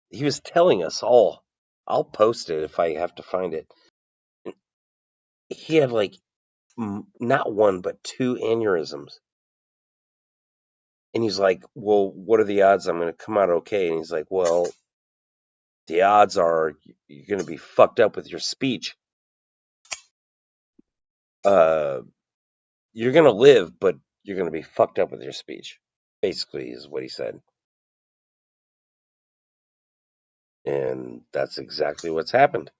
[SPEAKER 5] he was telling us all, I'll post it if I have to find it. He had like not one, but 2 aneurysms. And he's like, well, what are the odds I'm going to come out okay? And he's like, well, the odds are you're going to be fucked up with your speech. You're going to live, but you're going to be fucked up with your speech. Basically, is what he said. And that's exactly what's happened.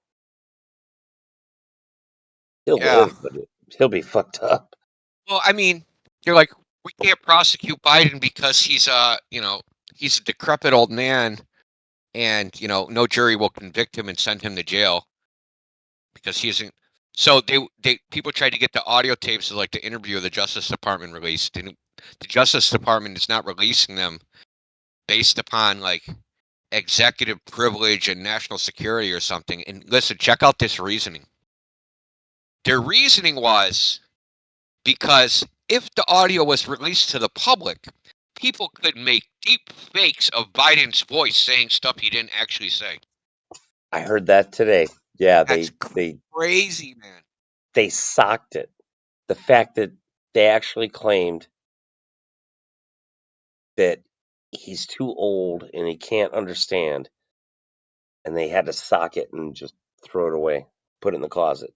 [SPEAKER 5] He'll live, but he'll be fucked up.
[SPEAKER 12] Well, I mean, you're like, we can't prosecute Biden because he's he's a decrepit old man, and no jury will convict him and send him to jail because he isn't. So they people tried to get the audio tapes of like the interview the Justice Department released, and the Justice Department is not releasing them based upon like executive privilege and national security or something. And listen, check out this reasoning. Their reasoning was because if the audio was released to the public, people could make deep fakes of Biden's voice saying stuff he didn't actually say.
[SPEAKER 5] I heard that today. Yeah,
[SPEAKER 12] That's
[SPEAKER 5] they
[SPEAKER 12] crazy, man.
[SPEAKER 5] They socked it. The fact that they actually claimed that he's too old and he can't understand, and they had to sock it and just throw it away, put it in the closet.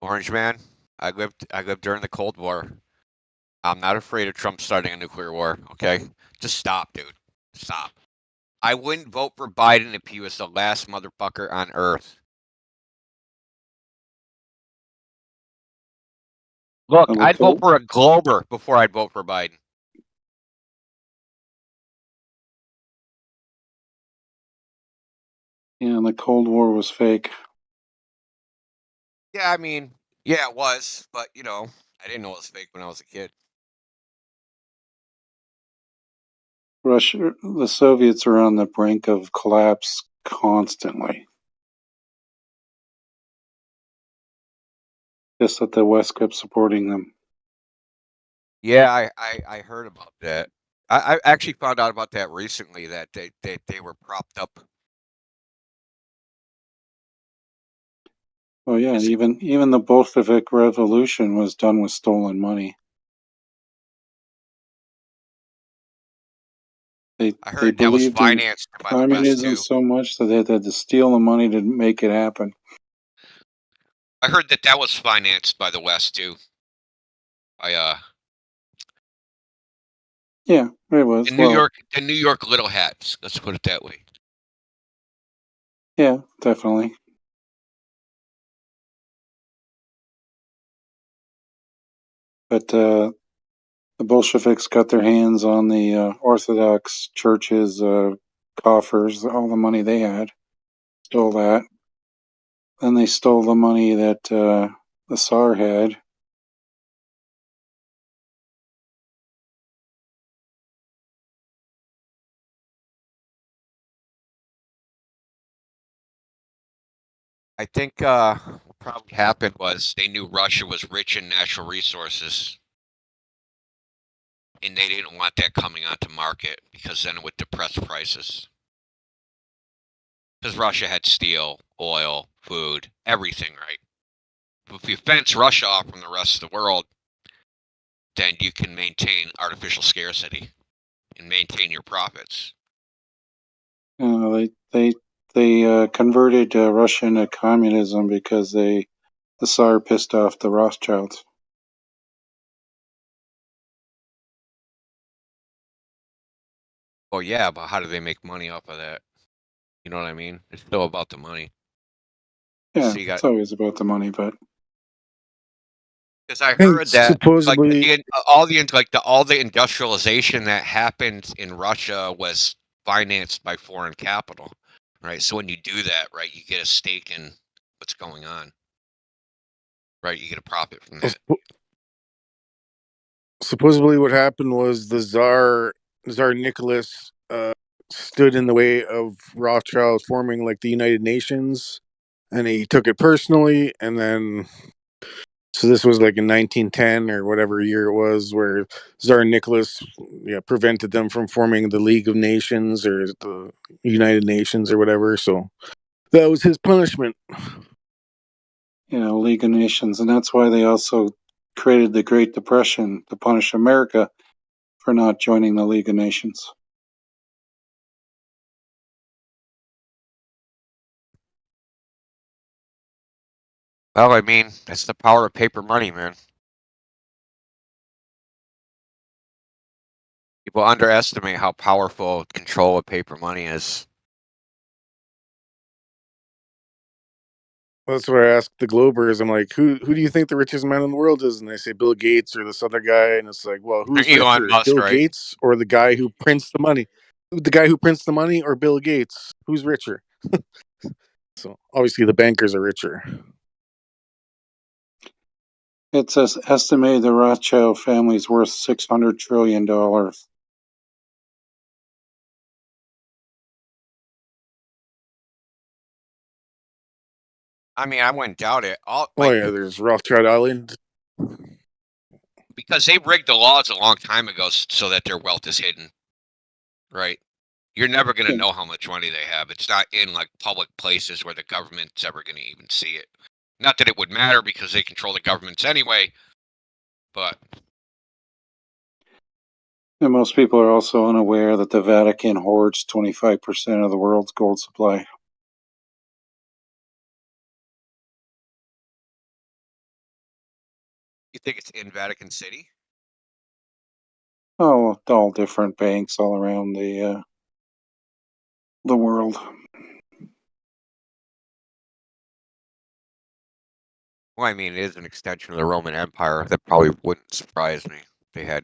[SPEAKER 12] Orange man, I lived during the Cold War. I'm not afraid of Trump starting a nuclear war, okay? Just stop, dude. Stop. I wouldn't vote for Biden if he was the last motherfucker on earth. Look, I'd vote for a Glober before I'd vote for Biden.
[SPEAKER 15] Yeah, and the Cold War was fake.
[SPEAKER 12] Yeah, I mean, yeah, it was, but I didn't know it was fake when I was a kid.
[SPEAKER 15] Russia, the Soviets are on the brink of collapse constantly. Just that the West kept supporting them.
[SPEAKER 12] Yeah, I heard about that. I actually found out about that recently, that they were propped up.
[SPEAKER 15] Oh yeah, even the Bolshevik Revolution was done with stolen money.
[SPEAKER 12] I heard that was financed by the West
[SPEAKER 15] communism
[SPEAKER 12] too.
[SPEAKER 15] so much that they had to steal the money to make it happen.
[SPEAKER 12] I heard that was financed by the West too.
[SPEAKER 15] Yeah, it was.
[SPEAKER 12] The New York Little Hats. Let's put it that way.
[SPEAKER 15] Yeah, definitely. But the Bolsheviks got their hands on the Orthodox churches' coffers, all the money they had. Stole that. Then they stole the money that the Tsar had.
[SPEAKER 12] I think what probably happened was they knew Russia was rich in natural resources, and they didn't want that coming onto market because then it would depress prices. Because Russia had steel, oil, food, everything, right? But if you fence Russia off from the rest of the world, then you can maintain artificial scarcity and maintain your profits.
[SPEAKER 15] They converted Russia into communism because the Tsar pissed off the Rothschilds.
[SPEAKER 12] Well, yeah, but how do they make money off of that? You know what I mean? It's still about the money.
[SPEAKER 15] Yeah,
[SPEAKER 12] So
[SPEAKER 15] it's always about the money, but
[SPEAKER 12] because I heard that supposedly all the industrialization that happened in Russia was financed by foreign capital, right? So when you do that, right, you get a stake in what's going on, right? You get a profit from that.
[SPEAKER 4] supposedly what happened was the Tsar Nicholas stood in the way of Rothschild forming like the United Nations, and he took it personally. And then, so this was like in 1910 or whatever year it was, where Tsar Nicholas prevented them from forming the League of Nations or the United Nations or whatever. So that was his punishment.
[SPEAKER 15] League of Nations, and that's why they also created the Great Depression to punish America for not joining the League of Nations.
[SPEAKER 12] Well, I mean, that's the power of paper money, man. People underestimate how powerful control of paper money is.
[SPEAKER 4] That's where I asked the Globers. I'm like, who do you think the richest man in the world is? And they say Bill Gates or this other guy. And it's like, well, who's
[SPEAKER 12] Elon
[SPEAKER 4] richer,
[SPEAKER 12] Musk,
[SPEAKER 4] Bill
[SPEAKER 12] right?
[SPEAKER 4] Gates or the guy who prints the money? The guy who prints the money or Bill Gates? Who's richer? So obviously the bankers are richer.
[SPEAKER 15] It's estimated the Rothschild family is worth $600 trillion.
[SPEAKER 12] I mean, I wouldn't doubt it.
[SPEAKER 4] There's Rothschild Island.
[SPEAKER 12] Because they rigged the laws a long time ago so that their wealth is hidden, right? You're never going to know how much money they have. It's not in like public places where the government's ever going to even see it. Not that it would matter because they control the governments anyway, but
[SPEAKER 15] And most people are also unaware that the Vatican hoards 25% of the world's gold supply.
[SPEAKER 12] you think it's in Vatican City?
[SPEAKER 15] Oh, all different banks all around the world.
[SPEAKER 12] Well, I mean, it is an extension of the Roman Empire. That probably wouldn't surprise me. They had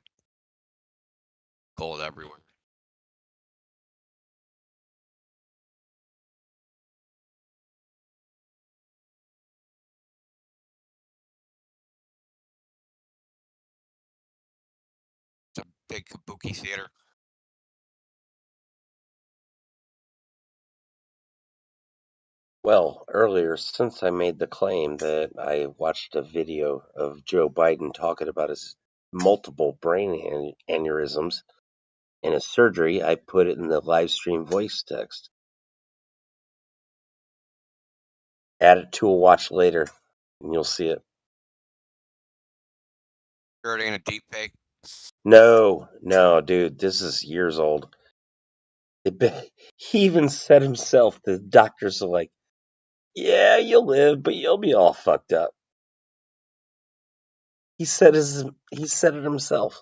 [SPEAKER 12] gold everywhere. It's a big kabuki theater.
[SPEAKER 5] Well, earlier, since I made the claim that I watched a video of Joe Biden talking about his multiple brain aneurysms and his surgery, I put it in the live stream voice text. Add it to a watch later, and you'll see it.
[SPEAKER 12] Sure, it ain't a deep fake.
[SPEAKER 5] No, dude, this is years old. He even said himself, the doctors are like, yeah, you'll live, but you'll be all fucked up. He said it himself.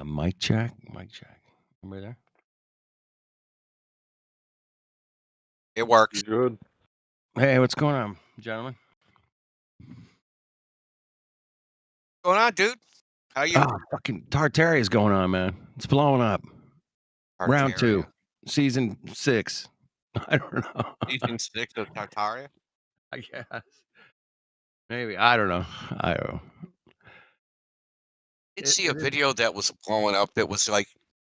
[SPEAKER 21] Mic check. Anybody there?
[SPEAKER 12] It works.
[SPEAKER 19] Good.
[SPEAKER 21] Hey, what's going on, gentlemen?
[SPEAKER 12] going on, dude? How you?
[SPEAKER 21] Ah, fucking Tartaria is going on, man. It's blowing up. Round 2,
[SPEAKER 12] Tartaria.
[SPEAKER 21] season 6. I don't know.
[SPEAKER 12] Season 6 of Tartaria.
[SPEAKER 21] I guess. Maybe I don't know. I don't know.
[SPEAKER 12] I did see a video that was blowing up. That was like,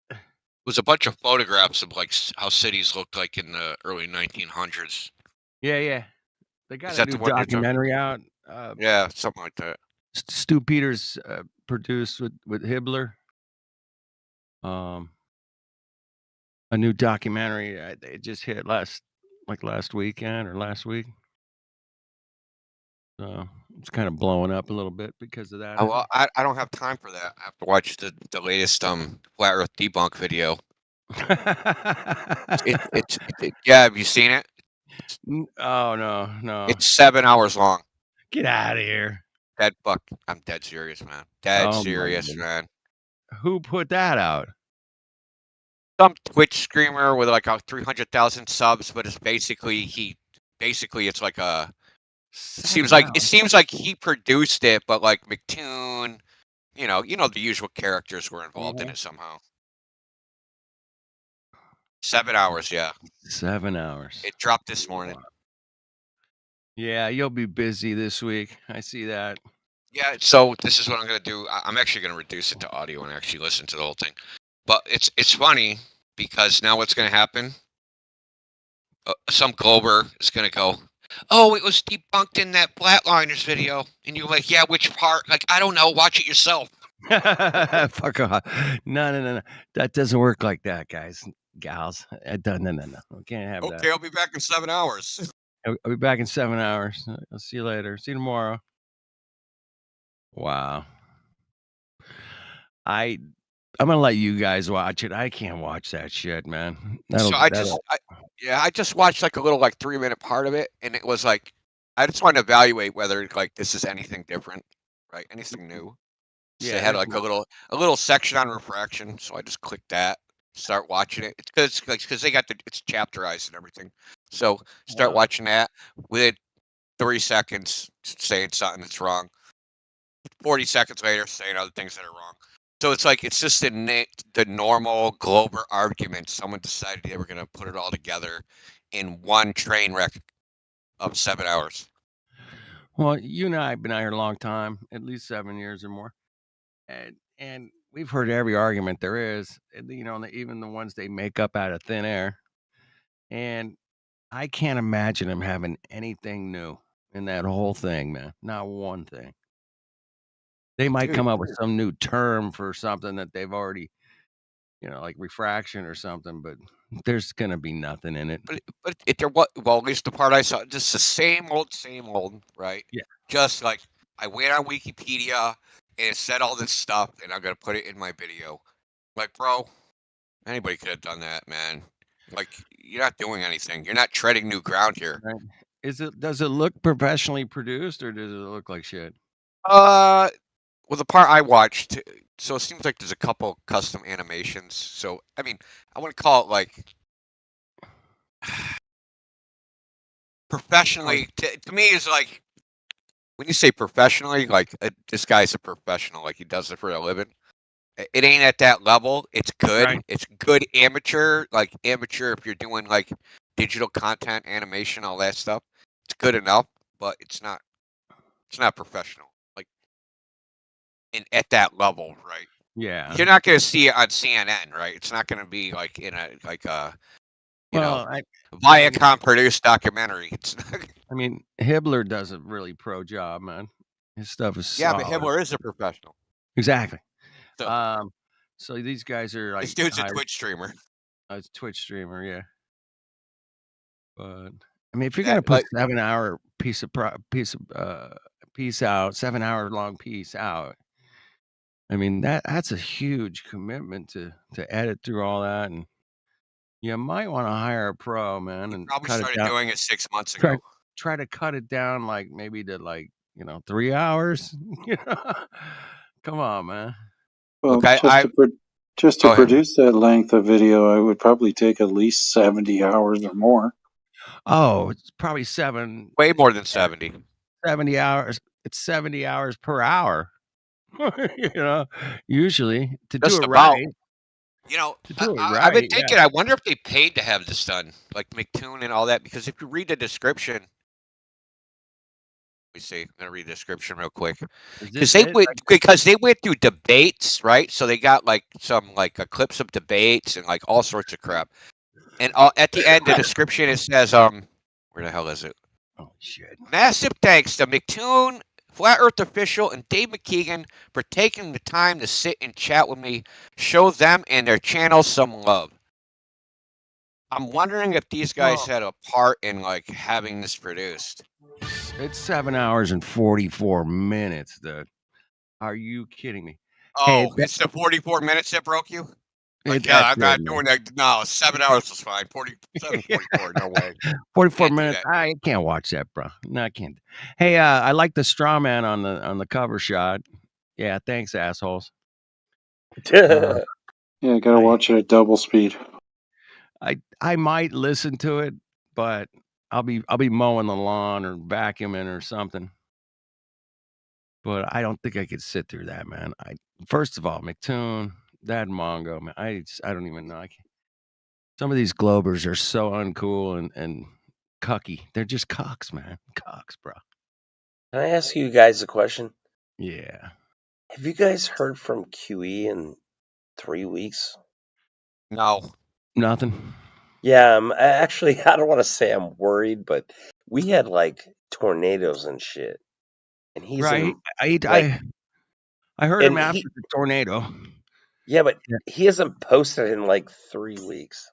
[SPEAKER 12] it was a bunch of photographs of like how cities looked like in the early 1900s.
[SPEAKER 21] Yeah. They got
[SPEAKER 12] Is
[SPEAKER 21] a
[SPEAKER 12] that the
[SPEAKER 21] new
[SPEAKER 12] one you're talking-
[SPEAKER 21] documentary out.
[SPEAKER 12] Yeah, something like that.
[SPEAKER 21] Stu Peters produced with Hibbler. A new documentary. It just hit last weekend or last week. So it's kind of blowing up a little bit because of that.
[SPEAKER 12] Oh, well, I don't have time for that. I have to watch the latest Flat Earth debunk video. Yeah, have you seen it?
[SPEAKER 21] Oh no.
[SPEAKER 12] It's 7 hours long.
[SPEAKER 21] Get out of here.
[SPEAKER 12] I'm dead serious, man. Dead serious, man.
[SPEAKER 21] Who put that out?
[SPEAKER 12] Some Twitch streamer with like 300,000 subs, but it's basically it's like a. It seems like he produced it, but like McToon, you know the usual characters were involved in it somehow. 7 hours, yeah.
[SPEAKER 21] 7 hours.
[SPEAKER 12] It dropped this morning.
[SPEAKER 21] Yeah, you'll be busy this week. I see that.
[SPEAKER 12] Yeah, so this is what I'm gonna do. I'm actually gonna reduce it to audio and actually listen to the whole thing. But it's funny because now what's gonna happen? Some Glober is gonna go, "Oh, it was debunked in that Flatliners video," and you're like, "Yeah, which part?" Like, I don't know. Watch it yourself.
[SPEAKER 21] Fuck off. No. That doesn't work like that, guys, gals. No. We can't have that.
[SPEAKER 12] Okay, I'll be back in 7 hours.
[SPEAKER 21] I'll be back in 7 hours. I'll see you later. See you tomorrow. Wow. I'm gonna let you guys watch it. I can't watch that shit, man.
[SPEAKER 12] I just watched like a little 3-minute part of it, and it was like I just wanted to evaluate whether like this is anything different, right? Anything new. So they had like a little section on refraction, so I just clicked that, start watching it. It's because they got it's chapterized and everything. So start watching that. Within 3 seconds, saying something that's wrong. 40 seconds later, saying other things that are wrong. So it's like it's just the normal Glober argument. Someone decided they were going to put it all together in one train wreck of 7 hours.
[SPEAKER 21] Well, you and I have been out here a long time, at least 7 years or more, and we've heard every argument there is. Even the ones they make up out of thin air. And I can't imagine them having anything new in that whole thing, man. Not one thing. They might come up with some new term for something that they've already, like refraction or something, but there's gonna be nothing in it.
[SPEAKER 12] But at least the part I saw, just the same old, right?
[SPEAKER 21] Yeah.
[SPEAKER 12] Just like I went on Wikipedia and it said all this stuff, and I'm gonna put it in my video. Like, bro, anybody could have done that, man. Like, you're not doing anything. You're not treading new ground here.
[SPEAKER 21] Right. Does it look professionally produced or does it look like shit?
[SPEAKER 12] Well, the part I watched, so it seems like there's a couple custom animations. So, I mean, I want to call it like professionally. To me, is like when you say professionally, like this guy's a professional, like he does it for a living. It ain't at that level. It's good.
[SPEAKER 21] Right.
[SPEAKER 12] It's good amateur, like amateur if you're doing like digital content, animation, all that stuff. It's good enough, but it's not professional. At that level, right?
[SPEAKER 21] Yeah.
[SPEAKER 12] You're not going to see it on CNN, right? It's not going to be like in a Viacom produced documentary. It's not.
[SPEAKER 21] I mean, Hibbler does a really pro job, man. His stuff is
[SPEAKER 12] but
[SPEAKER 21] solid.
[SPEAKER 12] Hibbler is a professional.
[SPEAKER 21] Exactly.
[SPEAKER 12] So,
[SPEAKER 21] so these guys are like
[SPEAKER 12] this dude's a Twitch streamer.
[SPEAKER 21] It's a Twitch streamer, yeah. But I mean, if you're gonna put 7 hour piece out, 7 hour long piece out. I mean, that's a huge commitment to edit through all that, and you might want to hire a pro, man. And
[SPEAKER 12] probably
[SPEAKER 21] cut
[SPEAKER 12] started
[SPEAKER 21] it down.
[SPEAKER 12] doing it 6 months ago.
[SPEAKER 21] Try to cut it down, like maybe to 3 hours. Come on, man.
[SPEAKER 15] Well, just to produce that length of video, I would probably take at least 70 hours or more.
[SPEAKER 21] Oh, it's probably way
[SPEAKER 12] more than 70.
[SPEAKER 21] 70 hours. It's 70 hours per hour. You know, usually to do
[SPEAKER 12] Just
[SPEAKER 21] it
[SPEAKER 12] about.
[SPEAKER 21] right.
[SPEAKER 12] You know,
[SPEAKER 21] To do it
[SPEAKER 12] I've been
[SPEAKER 21] right, yeah.
[SPEAKER 12] thinking. I wonder if they paid to have this done, like McToon and all that. Because if you read the description, let me see. I'm gonna read the description real quick.
[SPEAKER 21] Is
[SPEAKER 12] Because
[SPEAKER 21] this
[SPEAKER 12] they
[SPEAKER 21] it?
[SPEAKER 12] went
[SPEAKER 21] Like,
[SPEAKER 12] because they went through debates, right? So they got like some clips of debates and like all sorts of crap. And at the end, the description it says, where the hell is it?
[SPEAKER 21] oh shit.
[SPEAKER 12] Massive thanks to McToon, Flat Earth Official, and Dave McKeegan for taking the time to sit and chat with me, show them and their channel some love. I'm wondering if these guys had a part in like having this produced.
[SPEAKER 21] It's 7 hours and 44 minutes, dude. Are you kidding me?
[SPEAKER 12] Oh, it's the 44 minutes that broke you? Like,
[SPEAKER 21] That's
[SPEAKER 12] I'm not
[SPEAKER 21] it,
[SPEAKER 12] doing that. No, 7 hours was fine. 7:44, no way.
[SPEAKER 21] 44
[SPEAKER 12] Can't do
[SPEAKER 21] minutes.
[SPEAKER 12] that.
[SPEAKER 21] I can't watch that, bro. No, I can't. Hey, I like the straw man on the cover shot. Yeah, thanks, assholes.
[SPEAKER 15] Yeah, you gotta watch it at double speed.
[SPEAKER 21] I might listen to it, but I'll be mowing the lawn or vacuuming or something. But I don't think I could sit through that, man. First of all, McToon, that Mongo, man. I don't even know. Some of these Globers are so uncool and cucky. They're just cocks, man. Cocks, bro.
[SPEAKER 5] Can I ask you guys a question?
[SPEAKER 21] Yeah.
[SPEAKER 5] Have you guys heard from QE in 3 weeks?
[SPEAKER 12] No.
[SPEAKER 21] Nothing.
[SPEAKER 5] Yeah, actually, I don't want to say I'm worried, but we had like tornadoes and shit, and he's
[SPEAKER 21] Right.
[SPEAKER 5] in, like,
[SPEAKER 21] I heard him
[SPEAKER 5] and
[SPEAKER 21] after the tornado.
[SPEAKER 5] yeah, but he hasn't posted in like 3 weeks.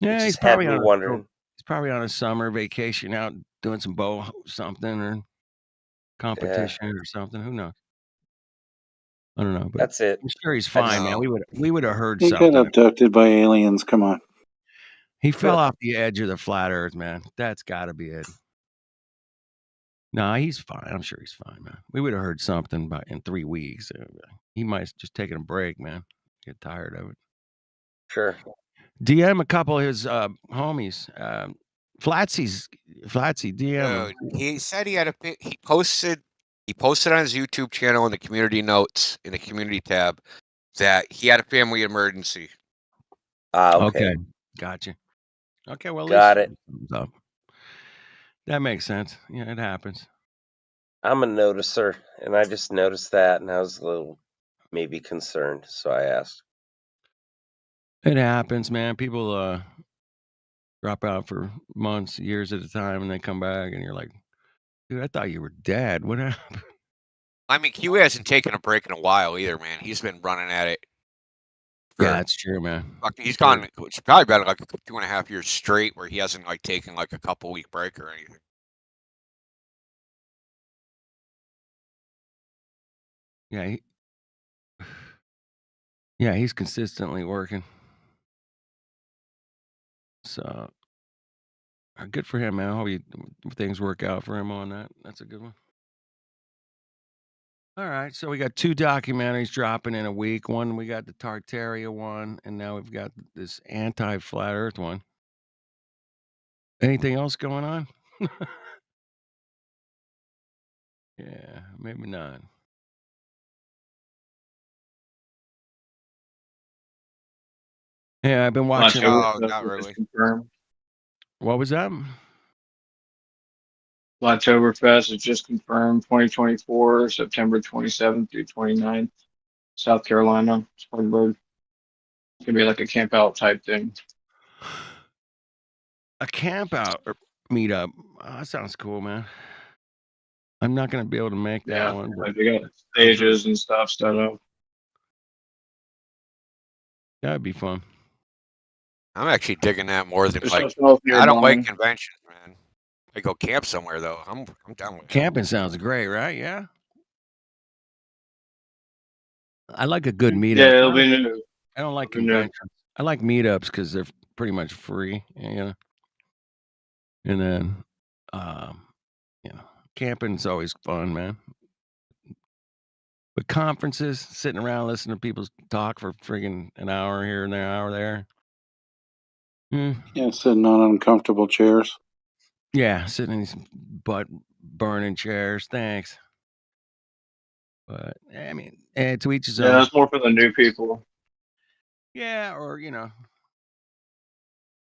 [SPEAKER 21] Yeah,
[SPEAKER 5] It
[SPEAKER 21] he's
[SPEAKER 5] just had
[SPEAKER 21] probably
[SPEAKER 5] me wondering.
[SPEAKER 21] he's probably on a summer vacation out doing some bow something or competition or something. Who knows? I don't know, but
[SPEAKER 5] That's it.
[SPEAKER 21] I'm sure he's
[SPEAKER 5] I
[SPEAKER 21] fine,
[SPEAKER 5] just-
[SPEAKER 21] man. We would have heard
[SPEAKER 15] He got
[SPEAKER 21] something.
[SPEAKER 15] abducted by aliens. Come on.
[SPEAKER 21] He fell off the edge of the flat Earth, man. That's got to be it. No, he's fine. I'm sure he's fine, man. We would have heard something in 3 weeks. He might have just taken a break, man. Get tired of it.
[SPEAKER 5] Sure.
[SPEAKER 21] DM a couple of his homies. Flatsy, DM him.
[SPEAKER 12] He said he had he posted on his YouTube channel in the community notes in the community tab that he had a family emergency.
[SPEAKER 5] Okay.
[SPEAKER 21] Gotcha. Okay, well, at
[SPEAKER 5] Got
[SPEAKER 21] least
[SPEAKER 5] it.
[SPEAKER 21] thumbs up. That makes sense. Yeah, it happens.
[SPEAKER 5] I'm a noticer, and I just noticed that, and I was a little maybe concerned, so I asked.
[SPEAKER 21] It happens, man. People drop out for months, years at a time, and they come back, and you're like, dude, I thought you were dead. What happened?
[SPEAKER 12] I mean, Q hasn't taken a break in a while either, man. He's been running at it.
[SPEAKER 21] Yeah, that's true, man.
[SPEAKER 12] He's gone. It's probably been like 2.5 years straight where he hasn't like taken like a couple week break or anything.
[SPEAKER 21] Yeah, he's consistently working. So, good for him, man. I hope things work out for him on that. That's a good one. All right, so we got 2 documentaries dropping in a week. One, we got the Tartaria one, and now we've got this anti-flat Earth one. Anything else going on? Yeah, maybe not. Yeah, I've been watching.
[SPEAKER 12] Not really.
[SPEAKER 7] Confirmed.
[SPEAKER 21] What was that?
[SPEAKER 7] Blacktoberfest is just confirmed. 2024, September 27th through 29th, South Carolina, Spartanburg. It's gonna be like a camp out type thing.
[SPEAKER 21] A camp out meetup. Oh, that sounds cool, man. I'm not gonna be able to make that one.
[SPEAKER 7] Like they got stages and stuff set up.
[SPEAKER 21] That'd be fun.
[SPEAKER 12] I'm actually digging that more than
[SPEAKER 7] Just
[SPEAKER 12] like.
[SPEAKER 7] yourself here,
[SPEAKER 12] I don't
[SPEAKER 7] Bonnie.
[SPEAKER 12] like conventions, man. I go camp somewhere though. I'm down with it.
[SPEAKER 21] Camping sounds great, right? Yeah. I like a good meetup.
[SPEAKER 7] Yeah, it'll be new.
[SPEAKER 21] I don't like
[SPEAKER 7] It'll be new.
[SPEAKER 21] conventions. I like meetups because they're pretty much free, you know. And then, camping's always fun, man. But conferences, sitting around listening to people talk for friggin' an hour here and an hour there.
[SPEAKER 15] Yeah, sitting on uncomfortable chairs.
[SPEAKER 21] Yeah, sitting in these butt burning chairs. Thanks. But I mean, to each his
[SPEAKER 7] Yeah,
[SPEAKER 21] own.
[SPEAKER 7] that's more for the new people.
[SPEAKER 21] Yeah, or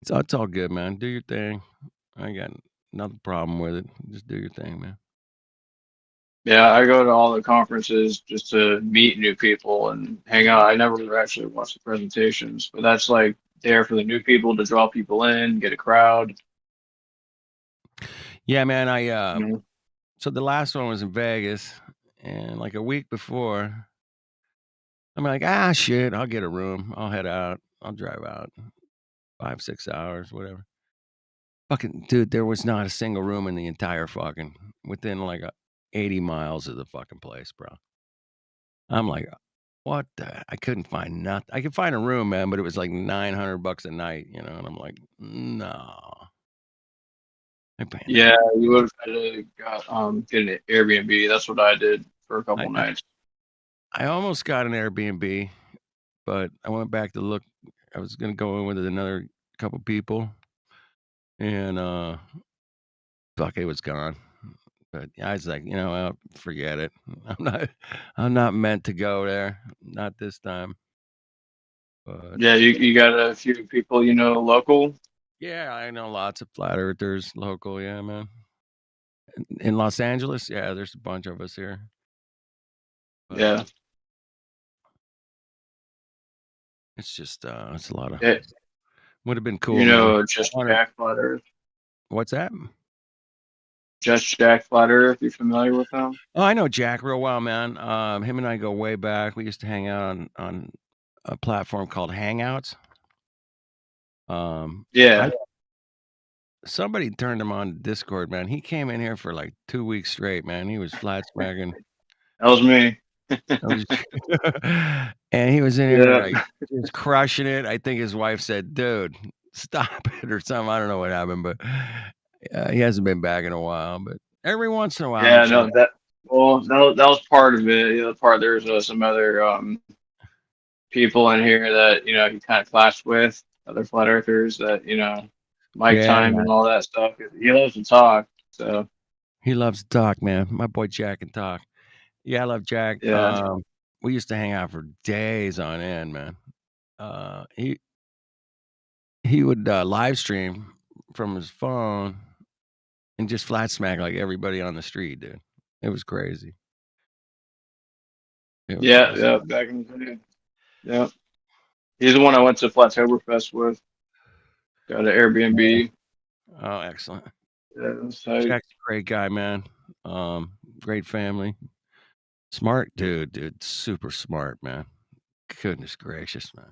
[SPEAKER 21] it's all good, man. Do your thing. I ain't got nothing problem with it. Just do your thing, man.
[SPEAKER 7] Yeah, I go to all the conferences just to meet new people and hang out. I never actually watch the presentations, but that's like there for the new people to draw people in, get a crowd.
[SPEAKER 21] Yeah, man.
[SPEAKER 7] Mhm.
[SPEAKER 21] So the last one was in Vegas, and like a week before, I'm like, shit, I'll get a room. I'll head out. I'll drive out 5-6 hours, whatever. Fucking dude, there was not a single room in the entire fucking within like 80 miles of the fucking place, bro. I'm like, what the? I couldn't find nothing. I could find a room, man, but it was like $900 a night, and I'm like, no.
[SPEAKER 7] Yeah, you would have had to get an Airbnb. That's what I did for a couple nights.
[SPEAKER 21] I almost got an Airbnb, but I went back to look. I was gonna go in with another couple people, and fuck, it was gone. But I was like, forget it. I'm not meant to go there. Not this time. But
[SPEAKER 7] Yeah, you got a few people local.
[SPEAKER 21] yeah, I know lots of flat earthers local. Yeah, man. In Los Angeles, yeah, there's a bunch of us here. But
[SPEAKER 7] Yeah.
[SPEAKER 21] It's just it's a lot of.
[SPEAKER 7] Yeah.
[SPEAKER 21] Would have been cool. Man.
[SPEAKER 7] Just Jack Flat Earth.
[SPEAKER 21] What's that?
[SPEAKER 7] Just Jack Flat Earth. You familiar with him?
[SPEAKER 21] Oh, I know Jack real well, man. Him and I go way back. We used to hang out on a platform called Hangouts.
[SPEAKER 7] Yeah.
[SPEAKER 21] Somebody turned him on Discord, man. He came in here for like 2 weeks straight, man. He was flat smacking.
[SPEAKER 7] That was me.
[SPEAKER 21] And he was in here
[SPEAKER 7] Yeah.
[SPEAKER 21] like just crushing it. I think his wife said, "Dude, stop it," or something. I don't know what happened, but he hasn't been back in a while. But every once in a while,
[SPEAKER 7] Yeah,
[SPEAKER 21] I'm
[SPEAKER 7] no,
[SPEAKER 21] sure.
[SPEAKER 7] that was part of it. The other part, there's some other people in here that he kind of clashed with, other flat earthers that Mike
[SPEAKER 21] Yeah,
[SPEAKER 7] Time
[SPEAKER 21] man.
[SPEAKER 7] and all that stuff. He loves to talk, so
[SPEAKER 21] He loves to talk, man. My boy Jack can talk. Yeah, I love Jack.
[SPEAKER 7] yeah.
[SPEAKER 21] We used to hang out for days on end, man. He would live stream from his phone and just flat smack like everybody on the street, dude. It was crazy. It was
[SPEAKER 7] Yeah,
[SPEAKER 21] awesome.
[SPEAKER 7] yeah, back in the day. Yeah. He's the one I went to Flattoberfest with. Got an Airbnb.
[SPEAKER 21] Oh, excellent.
[SPEAKER 7] Yeah, that's tight.
[SPEAKER 21] Jack's a great guy, man. Great family. Smart dude. Super smart, man. Goodness gracious, man.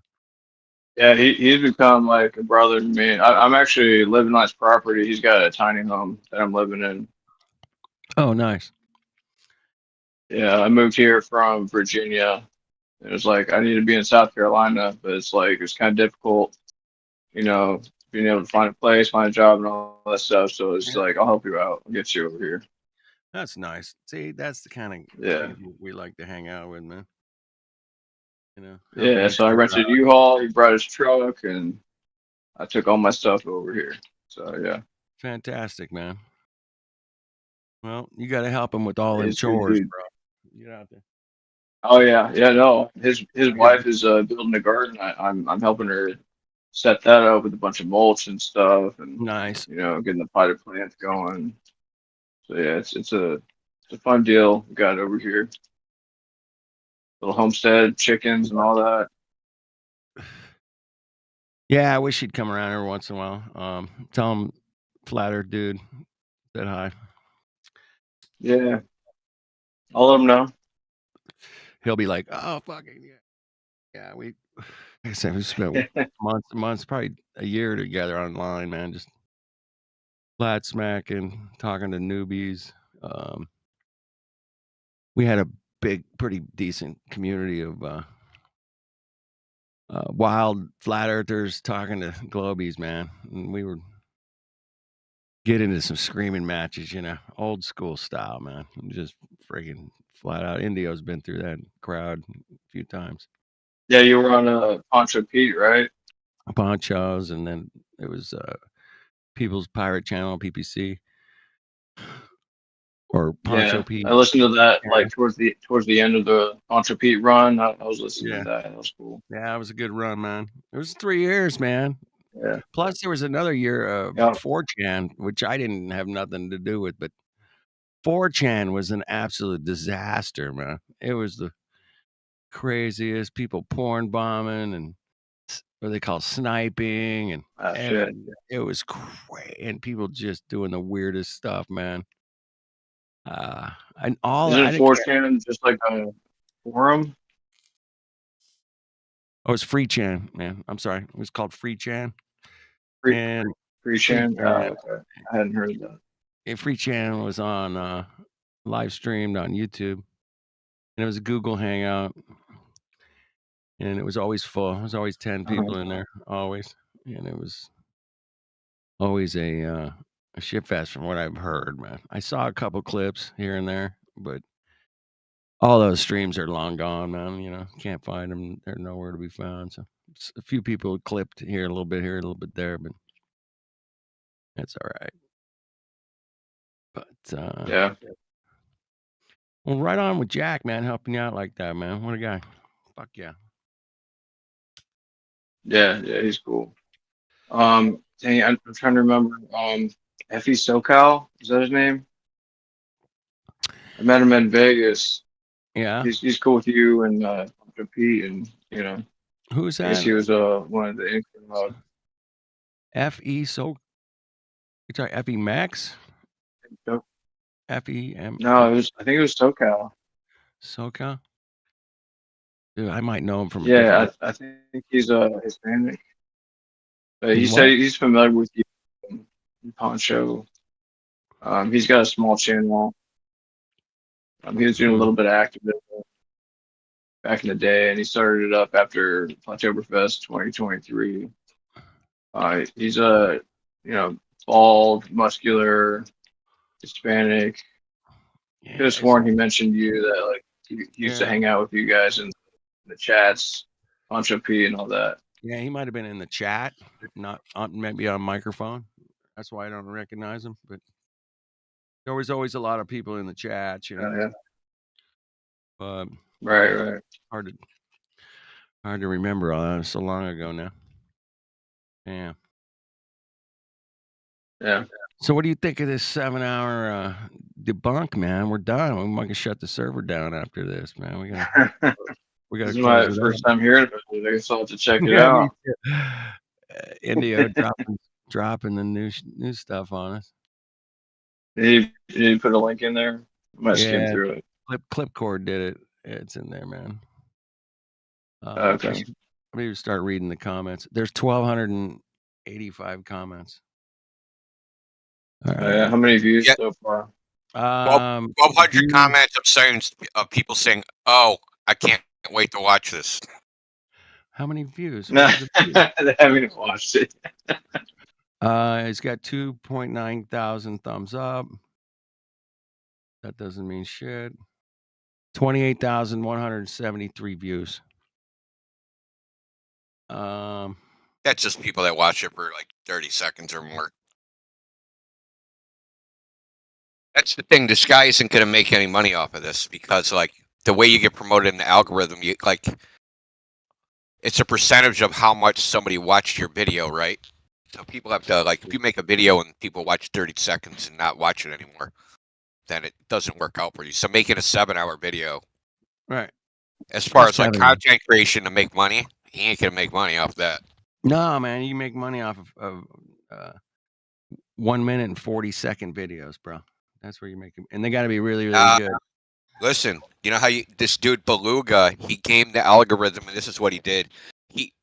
[SPEAKER 7] Yeah, he's become like a brother to me. I'm actually living on his property. He's got a tiny home that I'm living in.
[SPEAKER 21] Oh, nice.
[SPEAKER 7] Yeah, I moved here from Virginia. It was like I need to be in South Carolina, but it's like it's kind of difficult, being able to find a place, find a job, and all that stuff. So it's like I'll help you out. I'll get you over here.
[SPEAKER 21] That's nice. See, that's the kind of
[SPEAKER 7] Yeah.
[SPEAKER 21] people we like to hang out with, man.
[SPEAKER 7] Yeah, so I rented a U-Haul. He brought his truck, and I took all my stuff over here. So yeah.
[SPEAKER 21] Fantastic, man. Well, you got to help him with all them
[SPEAKER 7] He's a good
[SPEAKER 21] chores,
[SPEAKER 7] dude.
[SPEAKER 21] bro. Get out there.
[SPEAKER 7] Oh yeah, no. His wife is building a garden. I'm helping her set that up with a bunch of mulch and stuff, and
[SPEAKER 21] nice.
[SPEAKER 7] Getting the potted plants going. So yeah, it's a fun deal we got over here. Little homestead, chickens, and all that.
[SPEAKER 21] Yeah, I wish he'd come around every once in a while. Tell him, Flat Earth dude, said hi.
[SPEAKER 7] Yeah, I'll let him know.
[SPEAKER 21] He'll be like, "Oh, fucking yeah." Like I said, we spent months, probably a year together online, man. Just flat smacking, talking to newbies. We had a pretty decent community of wild flat earthers talking to globies, man. And we were get into some screaming matches, old school style, man. Just freaking flat out. Indio's been through that crowd a few times.
[SPEAKER 7] Yeah, you were on Poncho Pete, right?
[SPEAKER 21] Ponchos, and then it was People's Pirate Channel, PPC. or Poncho
[SPEAKER 7] Yeah,
[SPEAKER 21] Pete.
[SPEAKER 7] I listened to that
[SPEAKER 21] Yeah.
[SPEAKER 7] like towards the end of the Poncho Pete run. I was listening
[SPEAKER 21] Yeah.
[SPEAKER 7] to that. That was cool.
[SPEAKER 21] Yeah, it was a good run, man. It was 3 years, man.
[SPEAKER 7] Yeah.
[SPEAKER 21] Plus, there was another year of
[SPEAKER 7] Yeah.
[SPEAKER 21] 4chan, which I didn't have nothing to do with, but 4chan was an absolute disaster, man. It was the craziest people porn bombing and what they call sniping, and
[SPEAKER 7] Shit.
[SPEAKER 21] it was crazy, and people just doing the weirdest stuff, man. And all I
[SPEAKER 7] Isn't
[SPEAKER 21] didn't care.
[SPEAKER 7] 4chan just like a forum?
[SPEAKER 21] Oh, it's 3chan, man. I'm sorry, it was called 3chan.
[SPEAKER 7] Free,
[SPEAKER 21] And
[SPEAKER 7] free chan? Oh, okay. I hadn't heard of that.
[SPEAKER 21] 3chan was on live streamed on YouTube, and it was a Google Hangout, and it was always full. It was always 10 people in there, always, and it was always a shit fest from what I've heard, man. I saw a couple clips here and there, but all those streams are long gone, man. You know, can't find them. They're nowhere to be found. So a few people clipped here, a little bit here, a little bit there, but that's all right. But
[SPEAKER 7] Yeah.
[SPEAKER 21] well, right on with Jack, man, helping you out like that, man. What a guy. Fuck yeah.
[SPEAKER 7] Yeah, he's cool. Dang, I'm trying to remember. Effie SoCal, is that his name? I met him in Vegas.
[SPEAKER 21] Yeah.
[SPEAKER 7] He's cool with you and Poncho Pete, and you know.
[SPEAKER 21] Who's
[SPEAKER 7] I guess
[SPEAKER 21] that?
[SPEAKER 7] he was one of the
[SPEAKER 21] F.E. So you talking F.E. Max? F.E.M.
[SPEAKER 7] No, I think it was SoCal.
[SPEAKER 21] SoCal? Dude, I might know him from a
[SPEAKER 7] Yeah,
[SPEAKER 21] different.
[SPEAKER 7] I think he's Hispanic. But he
[SPEAKER 21] He's
[SPEAKER 7] said
[SPEAKER 21] what?
[SPEAKER 7] he's familiar with you, Poncho. He's got a small channel. He was doing a little bit of activism back in the day, and he started it up after Oktoberfest 2023. He's a bald, muscular, Hispanic. Could have sworn he mentioned you, that like he used to hang out with you guys in the chats, Poncho P and all that.
[SPEAKER 21] Yeah, he might have been in the chat, not on, maybe on microphone. That's why I don't recognize him. But there was always a lot of people in the chat, you know.
[SPEAKER 7] Yeah.
[SPEAKER 21] But
[SPEAKER 7] Right.
[SPEAKER 21] Hard to remember all that. So long ago now. Yeah.
[SPEAKER 7] Yeah.
[SPEAKER 21] So what do you think of this 7-hour debunk, man? We're done. We might shut the server down after this, man. We gotta
[SPEAKER 7] This is my
[SPEAKER 21] close it
[SPEAKER 7] first
[SPEAKER 21] out.
[SPEAKER 7] time hearing of it. I guess I'll have to check it
[SPEAKER 21] Yeah,
[SPEAKER 7] out.
[SPEAKER 21] me too. Indio dropping the new stuff on us.
[SPEAKER 7] Did you put a link in there? I might skim
[SPEAKER 21] Yeah,
[SPEAKER 7] through it.
[SPEAKER 21] Clipcord did it. It's in there, man.
[SPEAKER 7] Okay.
[SPEAKER 21] Maybe start reading the comments. There's 1,285 comments. All right.
[SPEAKER 7] How many views so far?
[SPEAKER 12] 1,200 comments of people saying, "Oh, I can't wait to watch this."
[SPEAKER 21] How many views?
[SPEAKER 7] No, they haven't watched it.
[SPEAKER 21] It's got 2.9 thousand thumbs up. That doesn't mean shit. 28,173 views.
[SPEAKER 12] That's just people that watch it for like 30 seconds or more. That's the thing. This guy isn't going to make any money off of this because, like, the way you get promoted in the algorithm, it's a percentage of how much somebody watched your video, right? So people have to, like, if you make a video and people watch 30 seconds and not watch it anymore, then it doesn't work out for you. So making a 7-hour video,
[SPEAKER 21] right?
[SPEAKER 12] As far as like content creation to make money, he ain't gonna make money off that.
[SPEAKER 21] No, man, you make money off of 1 minute and 40-second videos, bro. That's where you make them, and they got to be really, really good.
[SPEAKER 12] Listen, you know how this dude Beluga, he gamed the algorithm, and this is what he did.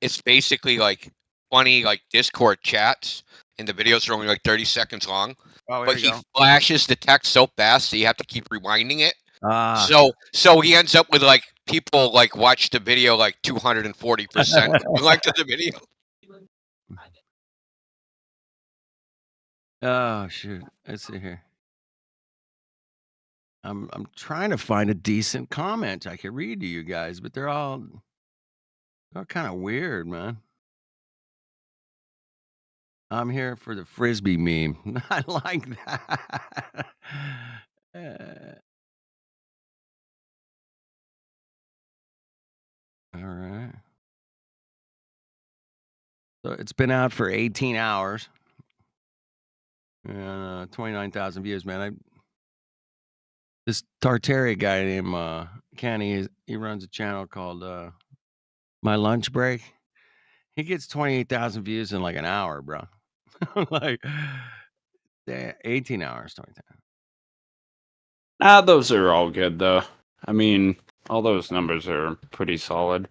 [SPEAKER 12] It's basically like funny, like Discord chats, and the videos are only like 30 seconds long.
[SPEAKER 21] Oh,
[SPEAKER 12] but he flashes the text so fast, so you have to keep rewinding it. So he ends up with like people like watch the video like 240% like to the video.
[SPEAKER 21] Oh shoot! Let's see here. I'm trying to find a decent comment I could read to you guys, but they're all kind of weird, man. I'm here for the frisbee meme. I like that. So it's been out for 18 hours. And 29,000 views, man. This Tartaria guy named Kenny, he runs a channel called My Lunch Break. He gets 28,000 views in like an hour, bro. Like 18 hours, 20,000.
[SPEAKER 6] Those are all good though. I mean, all those numbers are pretty solid.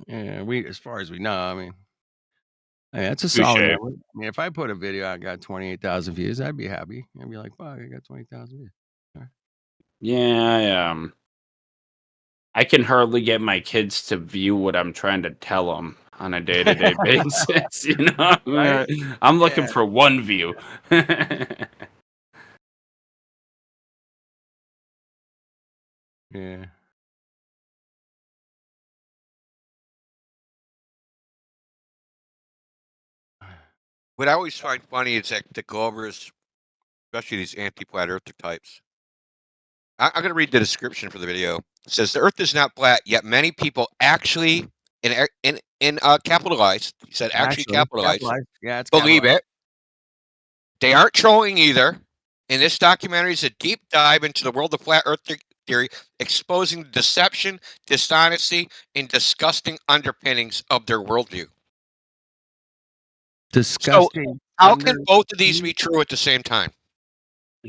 [SPEAKER 21] Yeah, as far as we know, I mean, that's a solid
[SPEAKER 6] Touche.
[SPEAKER 21] number. I mean, if I put a video, I got 28,000 views, I'd be happy. I'd be like, fuck, I got 20,000 views.
[SPEAKER 6] Yeah, I can hardly get my kids to view what I'm trying to tell them on a day-to-day basis. You know,
[SPEAKER 21] Right?
[SPEAKER 6] I'm looking
[SPEAKER 21] Yeah.
[SPEAKER 6] for one view.
[SPEAKER 21] Yeah.
[SPEAKER 12] What I always find funny is that the Glovers, especially these anti-flat earther types. I'm going to read the description for the video. It says the Earth is not flat, yet many people actually, in capitalized, he said actually capitalized,
[SPEAKER 21] Yeah, it's
[SPEAKER 12] believe
[SPEAKER 21] capitalized.
[SPEAKER 12] it. They aren't trolling either. And this documentary is a deep dive into the world of flat Earth theory, exposing the deception, dishonesty, and disgusting underpinnings of their worldview.
[SPEAKER 21] Disgusting.
[SPEAKER 12] So, how can both of these be true at the same time?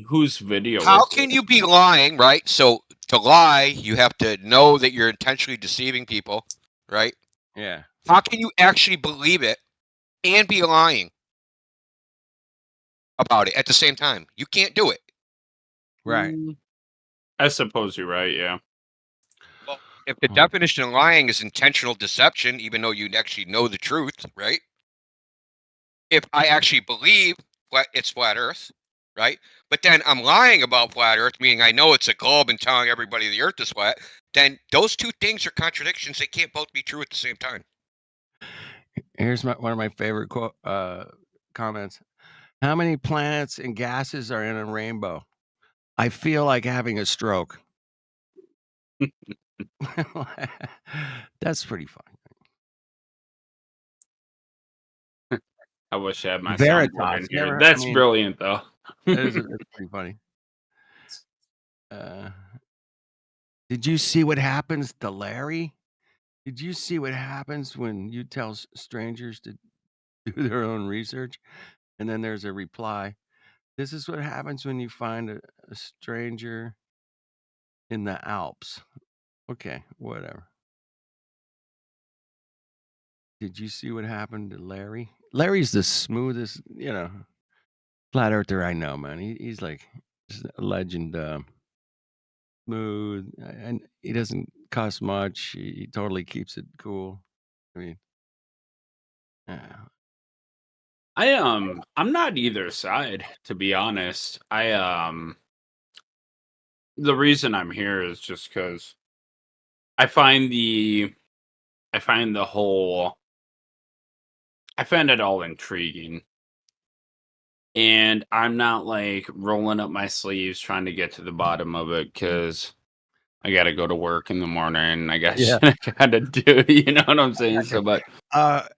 [SPEAKER 6] Whose video?
[SPEAKER 12] How
[SPEAKER 6] is
[SPEAKER 12] can
[SPEAKER 6] it?
[SPEAKER 12] you be lying, right? So to lie, you have to know that you're intentionally deceiving people, right?
[SPEAKER 21] Yeah.
[SPEAKER 12] How can you actually believe it and be lying about it at the same time? You can't do it.
[SPEAKER 21] Right.
[SPEAKER 6] I suppose you're right. Yeah.
[SPEAKER 12] Well, if the definition of lying is intentional deception, even though you actually know the truth, right? If I actually believe it's flat Earth, right? But then I'm lying about flat Earth, meaning I know it's a globe and telling everybody the Earth is flat, then those two things are contradictions. They can't both be true at the same time.
[SPEAKER 21] Here's one of my favorite comments. How many planets and gases are in a rainbow? I feel like having a stroke. That's pretty fun.
[SPEAKER 6] I wish I had my
[SPEAKER 21] Veritas,
[SPEAKER 6] soundboard in here.
[SPEAKER 21] never-
[SPEAKER 6] That's
[SPEAKER 21] I mean,
[SPEAKER 6] brilliant, though.
[SPEAKER 21] It's pretty funny. Did you see what happens to Larry? Did you see what happens when you tell strangers to do their own research? And then there's a reply. This is what happens when you find a stranger in the Alps. Okay, whatever. Did you see what happened to Larry? Larry's the smoothest, flat earther I know, man. He's like just a legend. Smooth, and he doesn't cost much. He totally keeps it cool. I mean,
[SPEAKER 6] I'm not either side, to be honest. The reason I'm here is just because I find it all intriguing. And I'm not like rolling up my sleeves trying to get to the bottom of it because I got to go to work in the morning. I got shit I got to do. You know what I'm saying? So, but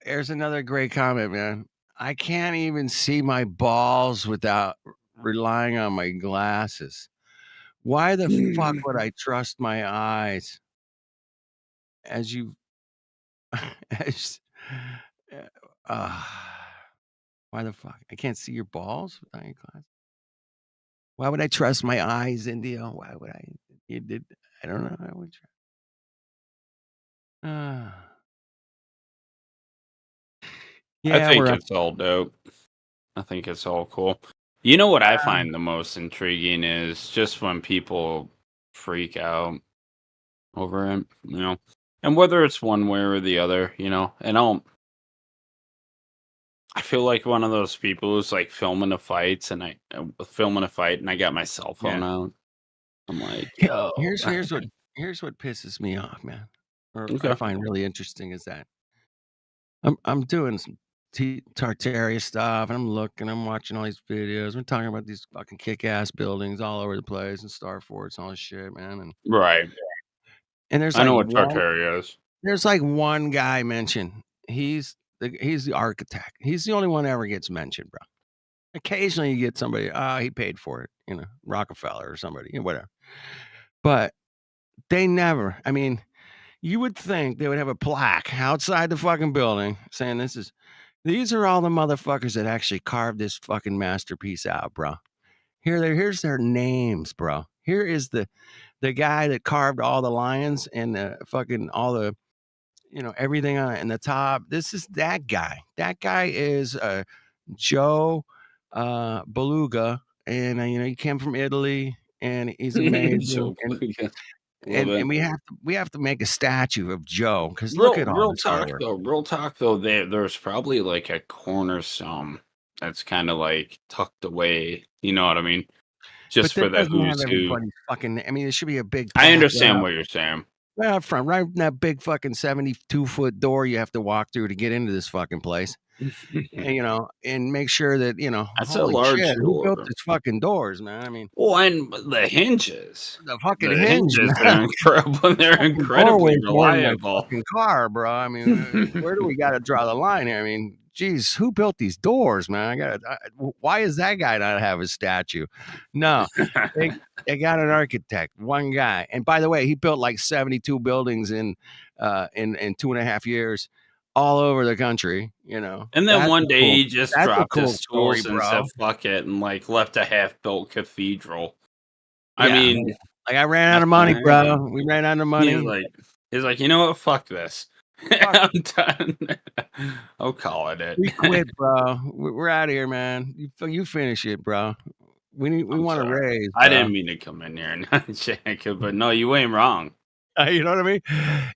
[SPEAKER 21] here's another great comment, man. I can't even see my balls without relying on my glasses. Why the fuck would I trust my eyes? As you, why the fuck? I can't see your balls without your glasses. Why would I trust my eyes, India? Why would I? You did. I don't know. I would try. Yeah,
[SPEAKER 6] I think
[SPEAKER 21] we're up.
[SPEAKER 6] it's all dope. I think it's all cool. You know what I find the most intriguing is just when people freak out over it, and whether it's one way or the other, and I feel like one of those people who's like filming a fight and I got my cell phone out. I'm like, yo.
[SPEAKER 21] Here's what pisses me off, man. Or I
[SPEAKER 6] Okay.
[SPEAKER 21] find really interesting is that I'm doing some Tartaria stuff, and I'm watching all these videos. We're talking about these fucking kick-ass buildings all over the place and Star Forts and all this shit, man. And
[SPEAKER 6] Right.
[SPEAKER 21] And there's
[SPEAKER 6] I know
[SPEAKER 21] like
[SPEAKER 6] what Tartaria is.
[SPEAKER 21] There's like one guy mentioned. He's He's the architect. He's the only one that ever gets mentioned, bro. Occasionally you get somebody, he paid for it, Rockefeller or somebody, whatever. But they never, I mean, you would think they would have a plaque outside the fucking building saying these are all the motherfuckers that actually carved this fucking masterpiece out, bro. Here's their names, bro. Here is the guy that carved all the lions and the fucking all the, everything on it in the top. This is that guy. That guy is Joe Beluga, and he came from Italy, and he's amazing.
[SPEAKER 6] Joe Beluga.
[SPEAKER 21] And we have to make a statue of Joe because look at all this artwork.
[SPEAKER 6] Real talk though, there's probably like a cornerstone that's kind of like tucked away. You know what I mean? Just for the who's who.
[SPEAKER 21] Fucking, I mean, it should be a big.
[SPEAKER 6] I understand what you're saying.
[SPEAKER 21] Right up front, right in that big fucking 72-foot door you have to walk through to get into this fucking place. And, and make sure that,
[SPEAKER 6] that's a large door.
[SPEAKER 21] Who built these fucking doors, man? I mean,
[SPEAKER 6] well, and the hinges.
[SPEAKER 21] The fucking hinges
[SPEAKER 6] are incredible. They're incredibly reliable.
[SPEAKER 21] Fucking car, bro. I mean, where do we got to draw the line here? I mean, geez, who built these doors, man? Why is that guy not have a statue? No, they got an architect, one guy. And by the way, he built like 72 buildings in 2.5 years. All over the country, And
[SPEAKER 6] then one day he just dropped his tools and said, fuck it, and like left a half-built cathedral. I mean,
[SPEAKER 21] like I ran out of money, bro. We ran out of money.
[SPEAKER 6] He's like, you know what? Fuck this. I'm done. I'll call it.
[SPEAKER 21] We quit, bro. We're out of here, man. You finish it, bro. We want to raise.
[SPEAKER 6] I didn't mean to come in here and check it, but no, you ain't wrong.
[SPEAKER 21] You know what I mean?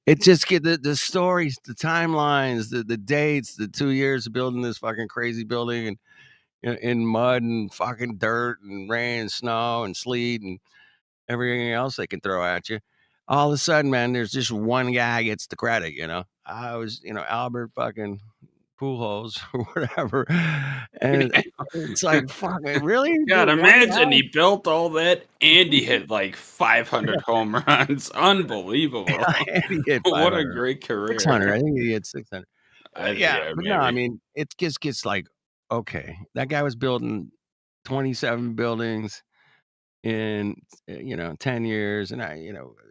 [SPEAKER 21] It just get the stories, the timelines, the dates, the 2 years of building this fucking crazy building and in mud and fucking dirt and rain and snow and sleet and everything else they can throw at you. All of a sudden, man, there's just one guy gets the credit, I was, Albert fucking Pujols or whatever. And it's like, fuck, really?
[SPEAKER 6] God, imagine he built all that and he hit like 500 home runs. Unbelievable.
[SPEAKER 21] He hit
[SPEAKER 6] what a great career.
[SPEAKER 21] 600. I think he hit 600.
[SPEAKER 6] Yeah,
[SPEAKER 21] but no, I mean, it just gets like, okay, that guy was building 27 buildings in 10 years, and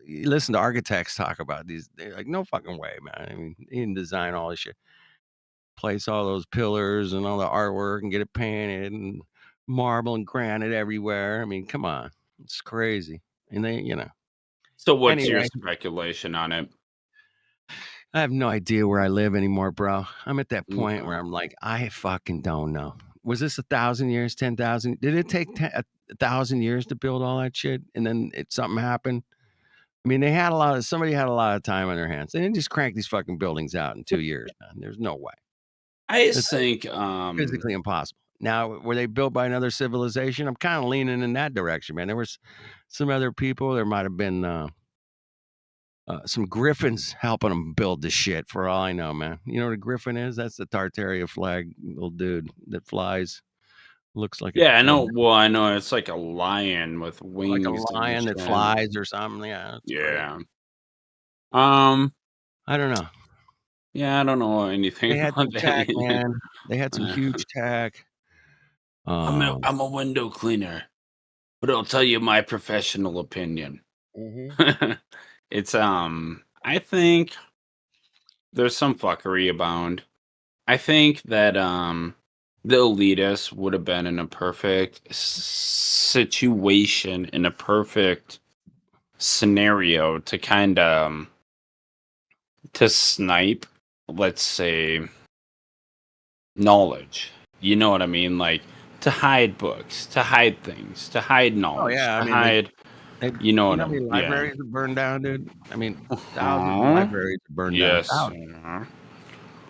[SPEAKER 21] you listen to architects talk about these. They're like, no fucking way, man. I mean, he didn't design all this shit. Place all those pillars and all the artwork and get it painted and marble and granite everywhere. I mean, come on, it's crazy. And they,
[SPEAKER 6] So what's your speculation on it?
[SPEAKER 21] I have no idea where I live anymore, bro. I'm at that point where I'm like, I fucking don't know. Was this 1,000 years, 10,000? Did it take 1,000 years to build all that shit? And then something happened? I mean, somebody had a lot of time on their hands. They didn't just crank these fucking buildings out in 2 years, man. There's no way.
[SPEAKER 6] I think
[SPEAKER 21] physically impossible. Now, were they built by another civilization? I'm kind of leaning in that direction, man. There was some other people. There might have been some griffins helping them build this shit, for all I know, man. You know what a griffin is? That's the Tartaria flag little dude that flies. Looks like
[SPEAKER 6] I know. Well, I know it's like a lion with wings,
[SPEAKER 21] like a lion that flies or something.
[SPEAKER 6] Yeah.
[SPEAKER 21] I don't know.
[SPEAKER 6] Yeah, I don't know anything.
[SPEAKER 21] They had some tech, man. They had some huge tech.
[SPEAKER 6] I'm a window cleaner, but I'll tell you my professional opinion. It's I think there's some fuckery abound. I think that the elitists would have been in a perfect situation, in a perfect scenario to kind of to snipe, let's say, knowledge. You know what I mean? Like to hide books, to hide things, to hide knowledge, you know what I mean?
[SPEAKER 21] Libraries are burned down, dude. I mean, thousands of libraries are burned down.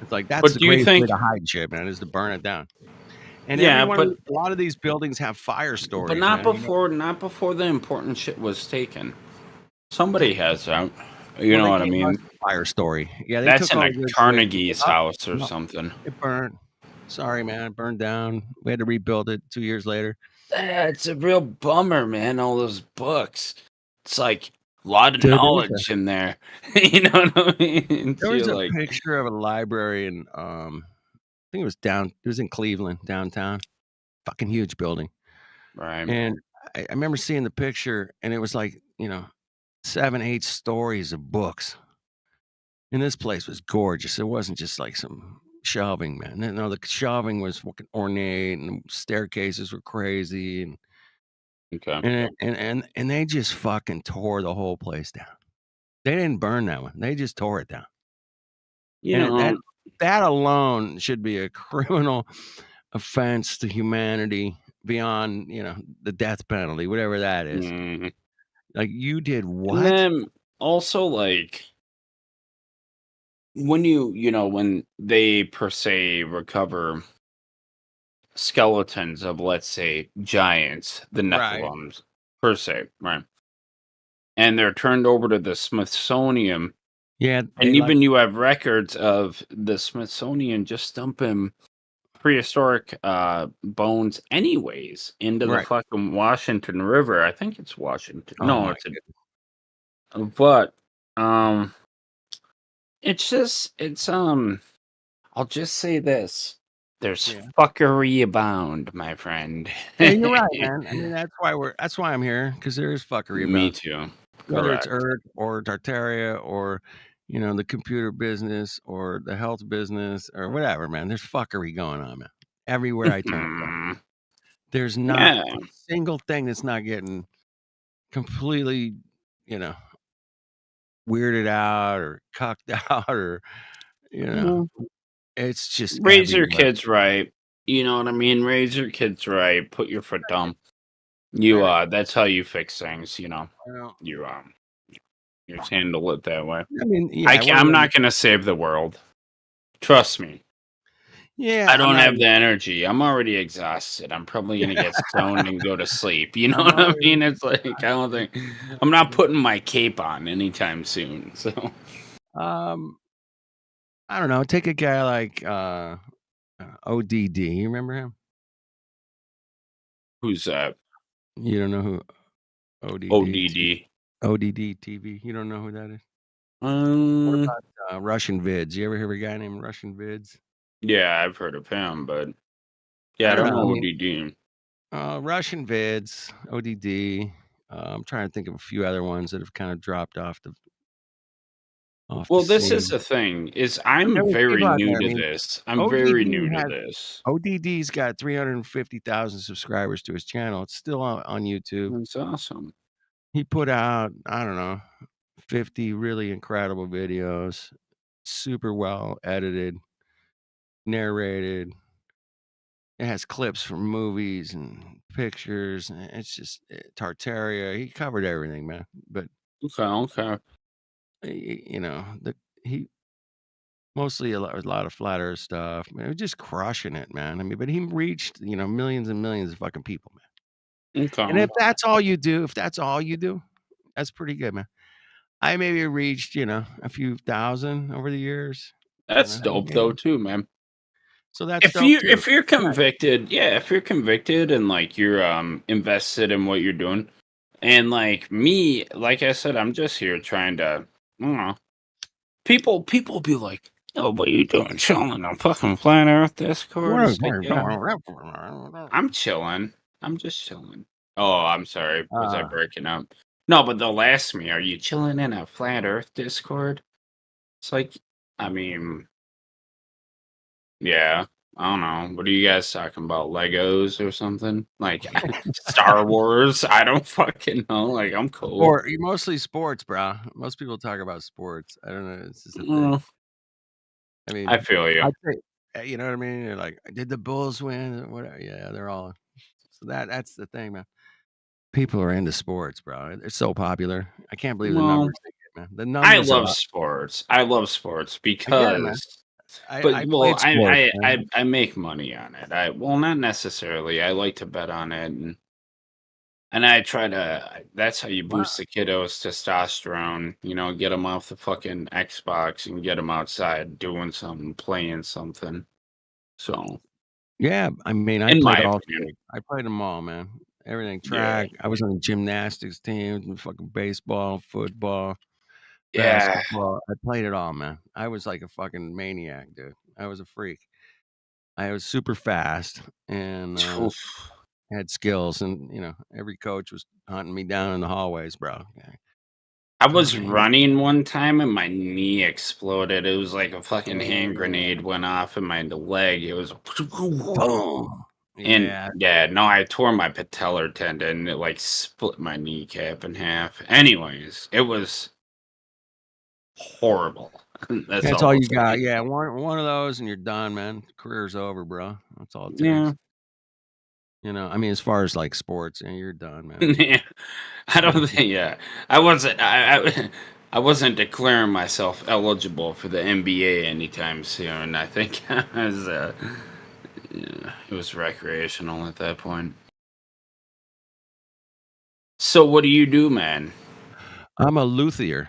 [SPEAKER 21] It's like that's the greatest way to hide shit, man, is to burn it down. And a lot of these buildings have fire stories,
[SPEAKER 6] but not before the important shit was taken. Somebody has that. You know what I mean?
[SPEAKER 21] Fire story. Yeah,
[SPEAKER 6] that's in a Carnegie's house or something.
[SPEAKER 21] It burned. Sorry, man. It burned down. We had to rebuild it 2 years later.
[SPEAKER 6] It's a real bummer, man. All those books. It's like a lot of knowledge in there. You know what I mean?
[SPEAKER 21] There was a picture of a library in think it was down. It was in Cleveland, downtown. Fucking huge building.
[SPEAKER 6] Right.
[SPEAKER 21] And I remember seeing the picture, and it was like 7, 8 stories of books. And this place was gorgeous. It wasn't just like some shelving, man. No, the shelving was fucking ornate, and the staircases were crazy, and
[SPEAKER 6] Okay.
[SPEAKER 21] and they just fucking tore the whole place down. They didn't burn that one. They just tore it down.
[SPEAKER 6] You
[SPEAKER 21] And
[SPEAKER 6] know,
[SPEAKER 21] that alone should be a criminal offense to humanity beyond, the death penalty, whatever that is.
[SPEAKER 6] mhm.
[SPEAKER 21] Like, you did
[SPEAKER 6] And
[SPEAKER 21] what?
[SPEAKER 6] then also like when when they per se recover skeletons of, let's say, giants, the
[SPEAKER 21] Right.
[SPEAKER 6] Nephilims per se, right? And they're turned over to the Smithsonian,
[SPEAKER 21] Yeah,
[SPEAKER 6] and
[SPEAKER 21] they like
[SPEAKER 6] even you have records of the Smithsonian just dumping prehistoric bones anyways into the
[SPEAKER 21] Right.
[SPEAKER 6] fucking Washington River. I think it's Washington.
[SPEAKER 21] Oh
[SPEAKER 6] No,
[SPEAKER 21] my
[SPEAKER 6] it's
[SPEAKER 21] goodness.
[SPEAKER 6] but it's I'll just say this. There's
[SPEAKER 21] Yeah.
[SPEAKER 6] fuckery abound, my friend.
[SPEAKER 21] Yeah, you're right, man. I mean, that's why I'm here, because there is fuckery
[SPEAKER 6] Me
[SPEAKER 21] about it.
[SPEAKER 6] too.
[SPEAKER 21] Whether it's
[SPEAKER 6] Correct.
[SPEAKER 21] Earth or Tartaria or, the computer business or the health business or whatever, man. There's fuckery going on, man. Everywhere I turn, bro.
[SPEAKER 6] Mhm.
[SPEAKER 21] There's not
[SPEAKER 6] Yeah.
[SPEAKER 21] a single thing that's not getting completely, weirded out or cucked out or,
[SPEAKER 6] Well,
[SPEAKER 21] it's just
[SPEAKER 6] raise your
[SPEAKER 21] everywhere.
[SPEAKER 6] kids right. You know what I mean? Raise your kids right. Put your foot down. You
[SPEAKER 21] Right.
[SPEAKER 6] that's how you fix things,
[SPEAKER 21] Well,
[SPEAKER 6] You you just handle it that way.
[SPEAKER 21] I mean, yeah,
[SPEAKER 6] I'm not gonna save the world. Trust me.
[SPEAKER 21] Yeah,
[SPEAKER 6] I
[SPEAKER 21] I'm
[SPEAKER 6] don't
[SPEAKER 21] not
[SPEAKER 6] have the energy. I'm already exhausted. I'm probably gonna get stoned and go to sleep. You know
[SPEAKER 21] I'm
[SPEAKER 6] what I
[SPEAKER 21] already
[SPEAKER 6] mean? It's like I don't think I'm not putting my cape on anytime soon. So
[SPEAKER 21] Um, I don't know. Take a guy like ODD. You remember him?
[SPEAKER 6] who's that?
[SPEAKER 21] You don't know who ODD
[SPEAKER 6] ODD.
[SPEAKER 21] ODD TV? You don't know who that is? What
[SPEAKER 6] Um,
[SPEAKER 21] about Russian Vids? You ever hear of a guy named Russian Vids?
[SPEAKER 6] yeah, I've heard of him, but yeah,
[SPEAKER 21] I
[SPEAKER 6] I
[SPEAKER 21] don't
[SPEAKER 6] don't
[SPEAKER 21] know. I
[SPEAKER 6] know
[SPEAKER 21] mean,
[SPEAKER 6] ODD.
[SPEAKER 21] Russian Vids, ODD. I'm trying to think of a few other ones that have kind of dropped off the
[SPEAKER 6] Well, this is
[SPEAKER 21] scene.
[SPEAKER 6] the thing, is
[SPEAKER 21] But
[SPEAKER 6] I'm
[SPEAKER 21] there was
[SPEAKER 6] very
[SPEAKER 21] people out
[SPEAKER 6] new
[SPEAKER 21] there. I
[SPEAKER 6] to
[SPEAKER 21] mean,
[SPEAKER 6] this. I'm very new to
[SPEAKER 21] has
[SPEAKER 6] this.
[SPEAKER 21] ODD's got 350,000 subscribers to his channel. It's still on YouTube.
[SPEAKER 6] That's awesome.
[SPEAKER 21] He put out, I don't know, 50 really incredible videos, super well edited, narrated. It has clips from movies and pictures. And it's just Tartaria. He covered everything, man. But
[SPEAKER 6] Okay.
[SPEAKER 21] he mostly a lot of flat Earth stuff. Man, was just crushing it, man. I mean, but he reached millions and millions of fucking people, man. And
[SPEAKER 6] Okay.
[SPEAKER 21] if that's all you do, that's pretty good, man. I maybe reached a few thousand over the years.
[SPEAKER 6] That's dope though too, man.
[SPEAKER 21] So that's dope too.
[SPEAKER 6] If you're convicted, if you're convicted and like you're invested in what you're doing, and like me, like I said, I'm just here trying to, I don't know. People be like, "Oh, what are you doing? Chilling on fucking Planet Earth Discord?" It's like, I'm chilling. I'm just chilling. Oh, I'm sorry. Was I breaking up? No, but they'll ask me, "Are you chilling in a Flat Earth Discord?" It's like, I mean, yeah. I don't know. What are you guys talking about? Legos or something? Like Star Wars? I don't fucking know. Like I'm cool.
[SPEAKER 21] Or mostly sports, bro. Most people talk about sports. I don't know. It's just a thing.
[SPEAKER 6] Mm,
[SPEAKER 21] I mean,
[SPEAKER 6] I feel you.
[SPEAKER 21] I'd say, you know what I mean? They're like, did the Bulls win? Whatever. Yeah, they're all. So that's the thing, man. People are into sports, bro. It's so popular. I can't believe the
[SPEAKER 6] Well,
[SPEAKER 21] numbers they get, man. The
[SPEAKER 6] I
[SPEAKER 21] numbers are
[SPEAKER 6] love
[SPEAKER 21] up.
[SPEAKER 6] sports. I love sports
[SPEAKER 21] I get it, man.
[SPEAKER 6] because,
[SPEAKER 21] I
[SPEAKER 6] but well,
[SPEAKER 21] played sports, man.
[SPEAKER 6] I make money on it. Well, not necessarily. I like to bet on it, and I try to. That's how you
[SPEAKER 21] Wow.
[SPEAKER 6] boost the kiddos' testosterone. Get them off the fucking Xbox and get them outside doing something, playing something. So,
[SPEAKER 21] Yeah, I mean, I
[SPEAKER 6] in
[SPEAKER 21] played
[SPEAKER 6] my
[SPEAKER 21] all
[SPEAKER 6] opinion,
[SPEAKER 21] three. I played them all, man. Everything,
[SPEAKER 6] yeah,
[SPEAKER 21] track. I was on the gymnastics team, fucking baseball, football,
[SPEAKER 6] yeah.
[SPEAKER 21] basketball. I played it all, man. I was like a fucking maniac, dude. I was a freak. I was super fast and had skills, and every coach was hunting me down in the hallways, bro.
[SPEAKER 6] I was
[SPEAKER 21] man.
[SPEAKER 6] running one time and my knee exploded. It was like a fucking hand grenade went off in my leg. It was
[SPEAKER 21] Boom.
[SPEAKER 6] and
[SPEAKER 21] Yeah.
[SPEAKER 6] no, I tore my patellar tendon. It like split my kneecap in half. Anyways, it was horrible.
[SPEAKER 21] That's all you got. Yeah, one of those and you're done, man. Career's over, bro. That's all it takes.
[SPEAKER 6] Yeah.
[SPEAKER 21] I mean, as far as like sports, you're done, man.
[SPEAKER 6] Yeah. I don't think. Yeah, I wasn't. I wasn't declaring myself eligible for the NBA anytime soon. I think I was, it was recreational at that point. So, what do you do, man?
[SPEAKER 21] I'm a luthier.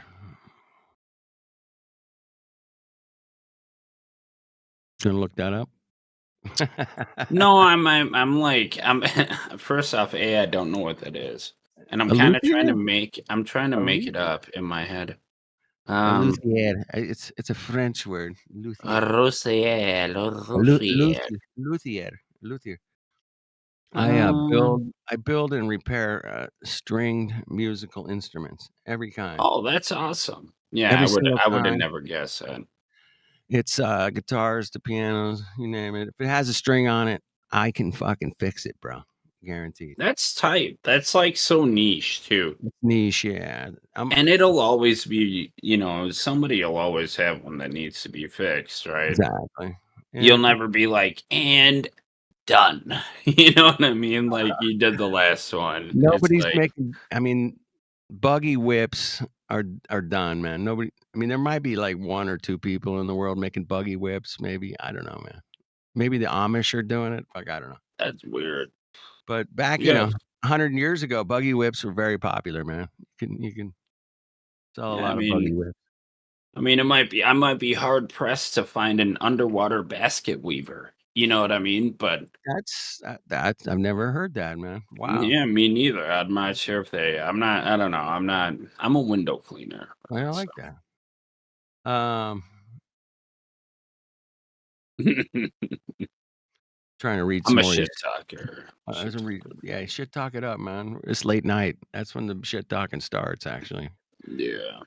[SPEAKER 21] Gonna look that up.
[SPEAKER 6] No, I'm like first off, I don't know what that is, and I'm
[SPEAKER 21] A
[SPEAKER 6] kind of trying to
[SPEAKER 21] luthier?
[SPEAKER 6] make it up in my head.
[SPEAKER 21] A luthier. It's a French word. Luthier. Luthier. I build and repair stringed musical instruments, every kind.
[SPEAKER 6] Oh, that's awesome. Yeah,
[SPEAKER 21] Every
[SPEAKER 6] I
[SPEAKER 21] single
[SPEAKER 6] would have
[SPEAKER 21] kind.
[SPEAKER 6] never guessed that.
[SPEAKER 21] It's guitars to pianos, you name it. If it has a string on it, I can fucking fix it, bro. Guaranteed.
[SPEAKER 6] That's tight. That's like so niche too.
[SPEAKER 21] It's niche, yeah.
[SPEAKER 6] And it'll always be, somebody will always have one that needs to be fixed, right?
[SPEAKER 21] Exactly.
[SPEAKER 6] You'll never be like, and done. You know what I mean? Like you did the last one.
[SPEAKER 21] Nobody's
[SPEAKER 6] like,
[SPEAKER 21] making. I mean, buggy whips are done, man. Nobody. I mean, there might be like one or two people in the world making buggy whips. Maybe, I don't know, man. Maybe the Amish are doing it. Fuck, I don't know.
[SPEAKER 6] That's weird.
[SPEAKER 21] But back,
[SPEAKER 6] Yeah.
[SPEAKER 21] 100 years ago, buggy whips were very popular, man. You can sell a lot of buggy whips.
[SPEAKER 6] I mean, I might be hard pressed to find an underwater basket weaver. You know what I mean? But
[SPEAKER 21] That's I've never heard that, man. Wow.
[SPEAKER 6] yeah, me neither. I'm not sure if I don't know. I'm a window cleaner.
[SPEAKER 21] I like that. Trying to read
[SPEAKER 6] I'm
[SPEAKER 21] some
[SPEAKER 6] a
[SPEAKER 21] more.
[SPEAKER 6] shit talker.
[SPEAKER 21] Yeah, shit talk it up, man. It's late night. That's when the shit talking starts, actually.
[SPEAKER 6] Yeah.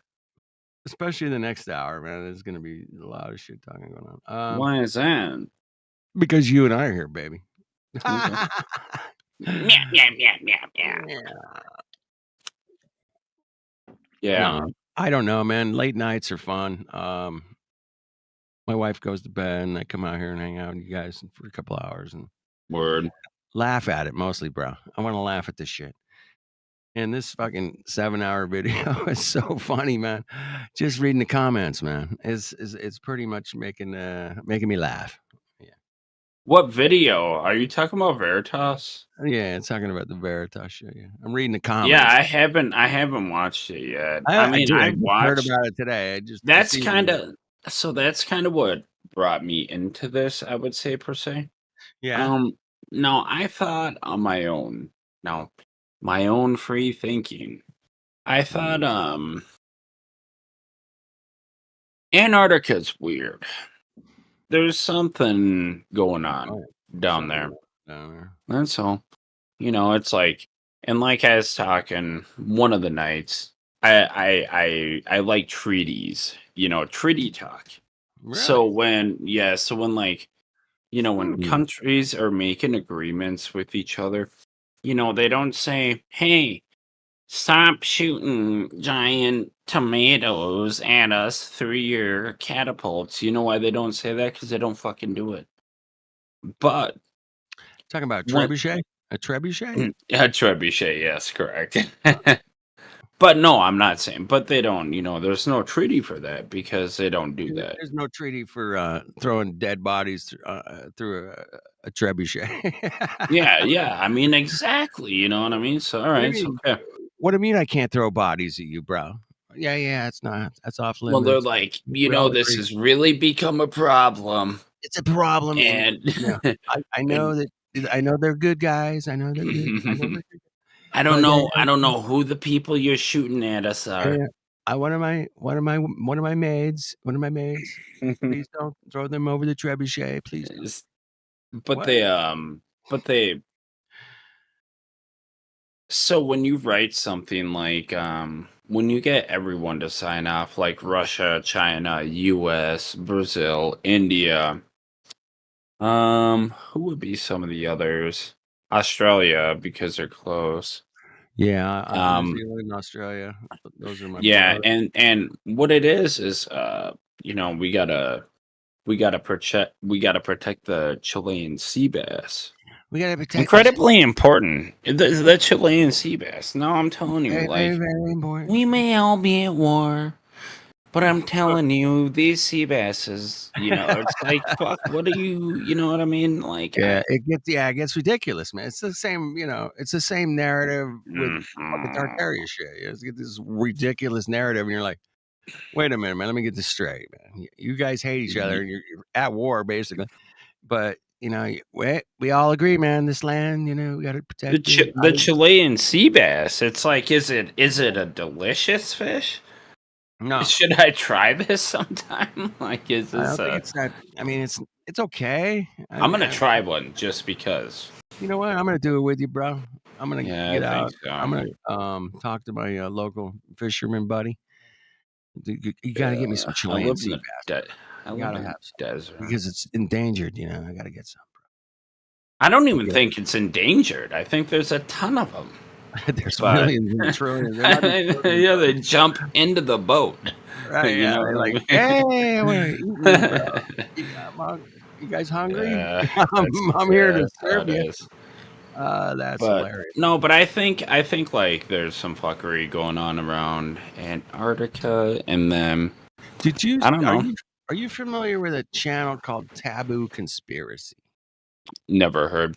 [SPEAKER 21] Especially the next hour, man. There's gonna be a lot of shit talking going on.
[SPEAKER 6] Why is that?
[SPEAKER 21] Because you and I are here, baby.
[SPEAKER 6] Yeah.
[SPEAKER 21] No, I don't know, man. Late nights are fun. My wife goes to bed, and I come out here and hang out with you guys for a couple hours and laugh at it mostly, bro. I want to laugh at this shit. And this fucking 7-hour video is so funny, man. Just reading the comments, man, is pretty much making me laugh.
[SPEAKER 6] What video? Are you talking about Veritas?
[SPEAKER 21] Yeah, it's talking about the Veritas show. Yeah, I'm reading the comments.
[SPEAKER 6] Yeah, I haven't watched it yet.
[SPEAKER 21] I
[SPEAKER 6] mean,
[SPEAKER 21] did.
[SPEAKER 6] I
[SPEAKER 21] I just
[SPEAKER 6] watched.
[SPEAKER 21] heard about it today.
[SPEAKER 6] That's kind of what brought me into this, I would say, per se.
[SPEAKER 21] Yeah.
[SPEAKER 6] No, I thought on my own. Now, my own free thinking. I thought Antarctica's weird. There's something going on down there. That's all. It's like, and like I was talking one of the nights, I like treaties, treaty talk.
[SPEAKER 21] Really?
[SPEAKER 6] So when like, when countries are making agreements with each other, they don't say, hey, stop shooting giant tomatoes at us through your catapults. You know why they don't say that? Because they don't fucking do it. But
[SPEAKER 21] talking about trebuchet? A trebuchet?
[SPEAKER 6] A trebuchet, yes, correct. But no, I'm not saying. But they don't. There's no treaty for that because they don't do that.
[SPEAKER 21] There's no treaty for throwing dead bodies through a trebuchet.
[SPEAKER 6] Yeah. I mean, exactly. You know what I mean? So, all right. Okay.
[SPEAKER 21] What do you mean I can't throw bodies at you, bro? Yeah, it's not. That's off limits.
[SPEAKER 6] Well, they're like, this has really become a problem.
[SPEAKER 21] It's a problem.
[SPEAKER 6] And
[SPEAKER 21] I know that. I know they're good guys. I know they're good.
[SPEAKER 6] I don't know who the people you're shooting at us are.
[SPEAKER 21] One of my maids. Please don't throw them over the trebuchet, please.
[SPEAKER 6] But
[SPEAKER 21] What?
[SPEAKER 6] they so when you write something like when you get everyone to sign off, like Russia, China, US, Brazil, India, who would be some of the others? Australia, because they're close.
[SPEAKER 21] Yeah, New
[SPEAKER 6] Um,
[SPEAKER 21] Zealand and Australia. Those are my
[SPEAKER 6] yeah,
[SPEAKER 21] brothers.
[SPEAKER 6] and what it is you know, we gotta protect the Chilean sea bass.
[SPEAKER 21] We gotta protect this
[SPEAKER 6] Incredibly important. The Chilean sea bass. No, I'm telling you,
[SPEAKER 21] very,
[SPEAKER 6] like
[SPEAKER 21] very important.
[SPEAKER 6] we may all be at war, but I'm telling you, these sea basses, you know, it's like fuck. What are you know what I mean? Like,
[SPEAKER 21] Yeah, it gets ridiculous, man. It's the same, you know, it's the same narrative with fucking Tartaria shit. You just get this ridiculous narrative, and you're like, wait a minute, man, let me get this straight, man. You guys hate each other, and you're at war, basically. But you know, we all agree, man. This land, you know, we got to protect it.
[SPEAKER 6] the Chilean sea bass. It's like, is it a delicious fish?
[SPEAKER 21] No.
[SPEAKER 6] Should I try this sometime? Like, is
[SPEAKER 21] I
[SPEAKER 6] this?
[SPEAKER 21] don't think it's that. I mean, it's okay.
[SPEAKER 6] I'm gonna try one just because.
[SPEAKER 21] You know what? I'm gonna do it with you, bro. I'm gonna
[SPEAKER 6] Yeah,
[SPEAKER 21] get
[SPEAKER 6] I
[SPEAKER 21] out.
[SPEAKER 6] think so.
[SPEAKER 21] I'm gonna talk to my local fisherman buddy. You got to get me some
[SPEAKER 6] I
[SPEAKER 21] Chilean
[SPEAKER 6] live in
[SPEAKER 21] sea
[SPEAKER 6] the
[SPEAKER 21] bass.
[SPEAKER 6] I
[SPEAKER 21] You
[SPEAKER 6] live
[SPEAKER 21] gotta
[SPEAKER 6] in the
[SPEAKER 21] have some
[SPEAKER 6] desert.
[SPEAKER 21] because it's endangered. You know, I gotta get some.
[SPEAKER 6] I don't even think it's endangered. I think there's a ton of them.
[SPEAKER 21] There's millions and trillions. There might be trillions.
[SPEAKER 6] Yeah, they jump into the boat.
[SPEAKER 21] Right?
[SPEAKER 6] You
[SPEAKER 21] Yeah.
[SPEAKER 6] know
[SPEAKER 21] They're
[SPEAKER 6] what I
[SPEAKER 21] like,
[SPEAKER 6] mean?
[SPEAKER 21] hey, I want to eat me, bro. You guys hungry?
[SPEAKER 6] Yeah,
[SPEAKER 21] I'm here to
[SPEAKER 6] that's how
[SPEAKER 21] serve
[SPEAKER 6] it
[SPEAKER 21] you.
[SPEAKER 6] is.
[SPEAKER 21] That's
[SPEAKER 6] But
[SPEAKER 21] hilarious.
[SPEAKER 6] no, but I think like there's some fuckery going on around Antarctica, and then
[SPEAKER 21] Did you?
[SPEAKER 6] I don't know.
[SPEAKER 21] Are you familiar with a channel called Taboo Conspiracy?
[SPEAKER 6] Never heard.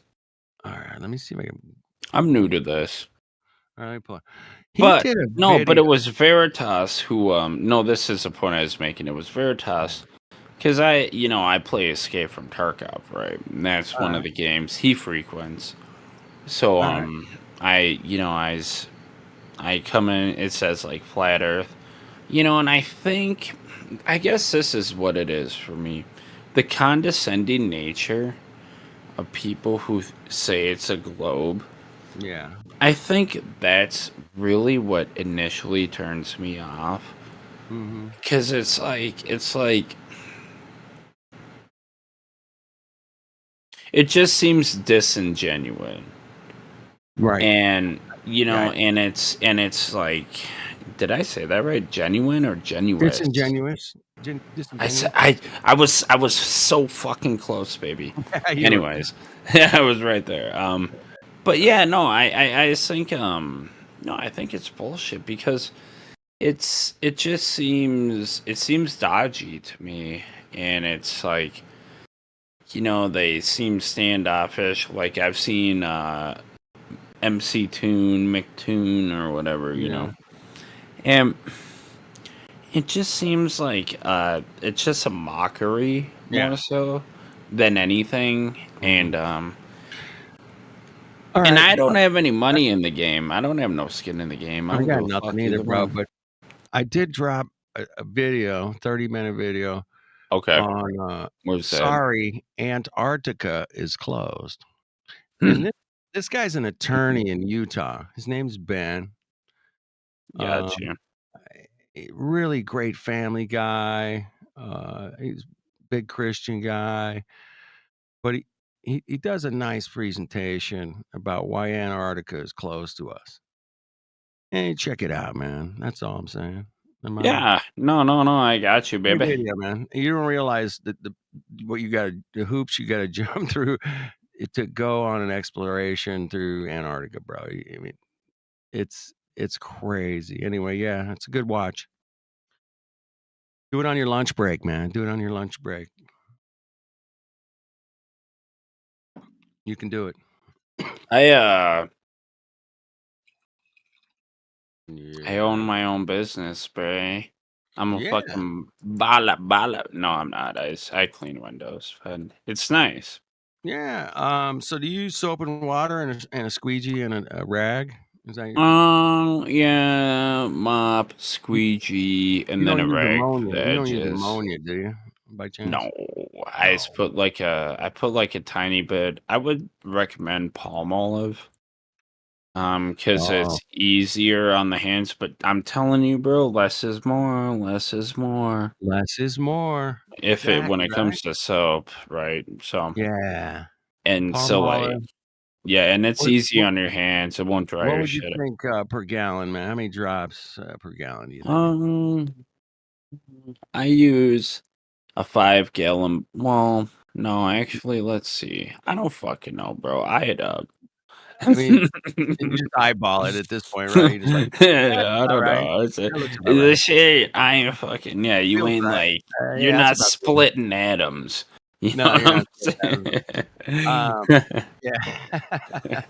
[SPEAKER 21] All right, let me see if I can.
[SPEAKER 6] I'm new to this.
[SPEAKER 21] All right, pull it.
[SPEAKER 6] But
[SPEAKER 21] did a
[SPEAKER 6] no, but
[SPEAKER 21] video.
[SPEAKER 6] it was Veritas who no, this is the point I was making. It was Veritas because I play Escape from Tarkov, right? And that's one of the games he frequents. So I come in, it says like flat earth. You know, and I guess this is what it is for me. The condescending nature of people who say it's a globe.
[SPEAKER 21] Yeah.
[SPEAKER 6] I think that's really what initially turns me off. Because it's like it just seems disingenuous.
[SPEAKER 21] Right.
[SPEAKER 6] And you know, and it's like, did I say that right? Genuine or genuous?
[SPEAKER 21] Disingenuous.
[SPEAKER 6] I was so fucking close, baby. Anyways, I was right there. But yeah, no, I think no, I think it's bullshit because it just seems dodgy to me, and it's like, you know, they seem standoffish. Like I've seen MC Toon, McToon, or whatever, you know, and it just seems like it's just a mockery more so than anything, and and I don't have any money in the game. I don't have no skin in the game.
[SPEAKER 21] I
[SPEAKER 6] don't
[SPEAKER 21] got
[SPEAKER 6] give a fuck
[SPEAKER 21] nothing either,
[SPEAKER 6] either
[SPEAKER 21] bro.
[SPEAKER 6] way.
[SPEAKER 21] But I did drop a video, 30-minute video.
[SPEAKER 6] Okay.
[SPEAKER 21] On
[SPEAKER 6] What's that?
[SPEAKER 21] sorry, Antarctica is closed. And this guy's an attorney in Utah. His name's Ben.
[SPEAKER 6] Gotcha.
[SPEAKER 21] Really great family guy. He's a big Christian guy. But he does a nice presentation about why Antarctica is close to us. Hey, check it out, man. That's all I'm saying.
[SPEAKER 6] Yeah. No, I got you,
[SPEAKER 21] Great
[SPEAKER 6] baby.
[SPEAKER 21] video, man. You don't realize that the hoops you got to jump through to go on an exploration through Antarctica, bro. I mean, it's crazy. Anyway, yeah, it's a good watch. Do it on your lunch break, man. Do it on your lunch break. You can do it.
[SPEAKER 6] I own my own business, bro. I'm a fucking bala. No, I'm not. I clean windows, and it's nice.
[SPEAKER 21] Yeah. So do you use soap and water and a squeegee and a rag? Is that
[SPEAKER 6] Yeah, mop, squeegee, and
[SPEAKER 21] you
[SPEAKER 6] then
[SPEAKER 21] don't
[SPEAKER 6] a
[SPEAKER 21] use
[SPEAKER 6] rag for
[SPEAKER 21] ammonia.
[SPEAKER 6] the
[SPEAKER 21] You don't use
[SPEAKER 6] edges.
[SPEAKER 21] ammonia, do you? by chance?
[SPEAKER 6] No, I just put like a tiny bit. I would recommend palm olive. Because
[SPEAKER 21] Oh.
[SPEAKER 6] it's easier on the hands, but I'm telling you, bro, less is more. Less is more.
[SPEAKER 21] Less is more.
[SPEAKER 6] When it
[SPEAKER 21] Exactly, right?
[SPEAKER 6] comes to soap, right? So
[SPEAKER 21] Yeah.
[SPEAKER 6] and
[SPEAKER 21] Palm
[SPEAKER 6] so like
[SPEAKER 21] olive.
[SPEAKER 6] and it's
[SPEAKER 21] What,
[SPEAKER 6] easy
[SPEAKER 21] what,
[SPEAKER 6] on your hands. It won't dry
[SPEAKER 21] what
[SPEAKER 6] your
[SPEAKER 21] would you
[SPEAKER 6] shit
[SPEAKER 21] think per gallon, man? How many drops per gallon do you
[SPEAKER 6] up.
[SPEAKER 21] think?
[SPEAKER 6] I use a 5-gallon. Well, no, actually, let's see. I don't fucking know, bro. I had
[SPEAKER 21] I mean, you just eyeball it at this point, right? You're just like, that's
[SPEAKER 6] I
[SPEAKER 21] about
[SPEAKER 6] don't
[SPEAKER 21] right.
[SPEAKER 6] know.
[SPEAKER 21] That looks about
[SPEAKER 6] The
[SPEAKER 21] right.
[SPEAKER 6] shit. I ain't fucking. Yeah, you
[SPEAKER 21] Feels
[SPEAKER 6] ain't
[SPEAKER 21] right.
[SPEAKER 6] like. You're
[SPEAKER 21] Yeah, that's
[SPEAKER 6] not
[SPEAKER 21] about
[SPEAKER 6] splitting atoms. You
[SPEAKER 21] No,
[SPEAKER 6] know
[SPEAKER 21] you're
[SPEAKER 6] what
[SPEAKER 21] not.
[SPEAKER 6] I'm saying?
[SPEAKER 21] Yeah.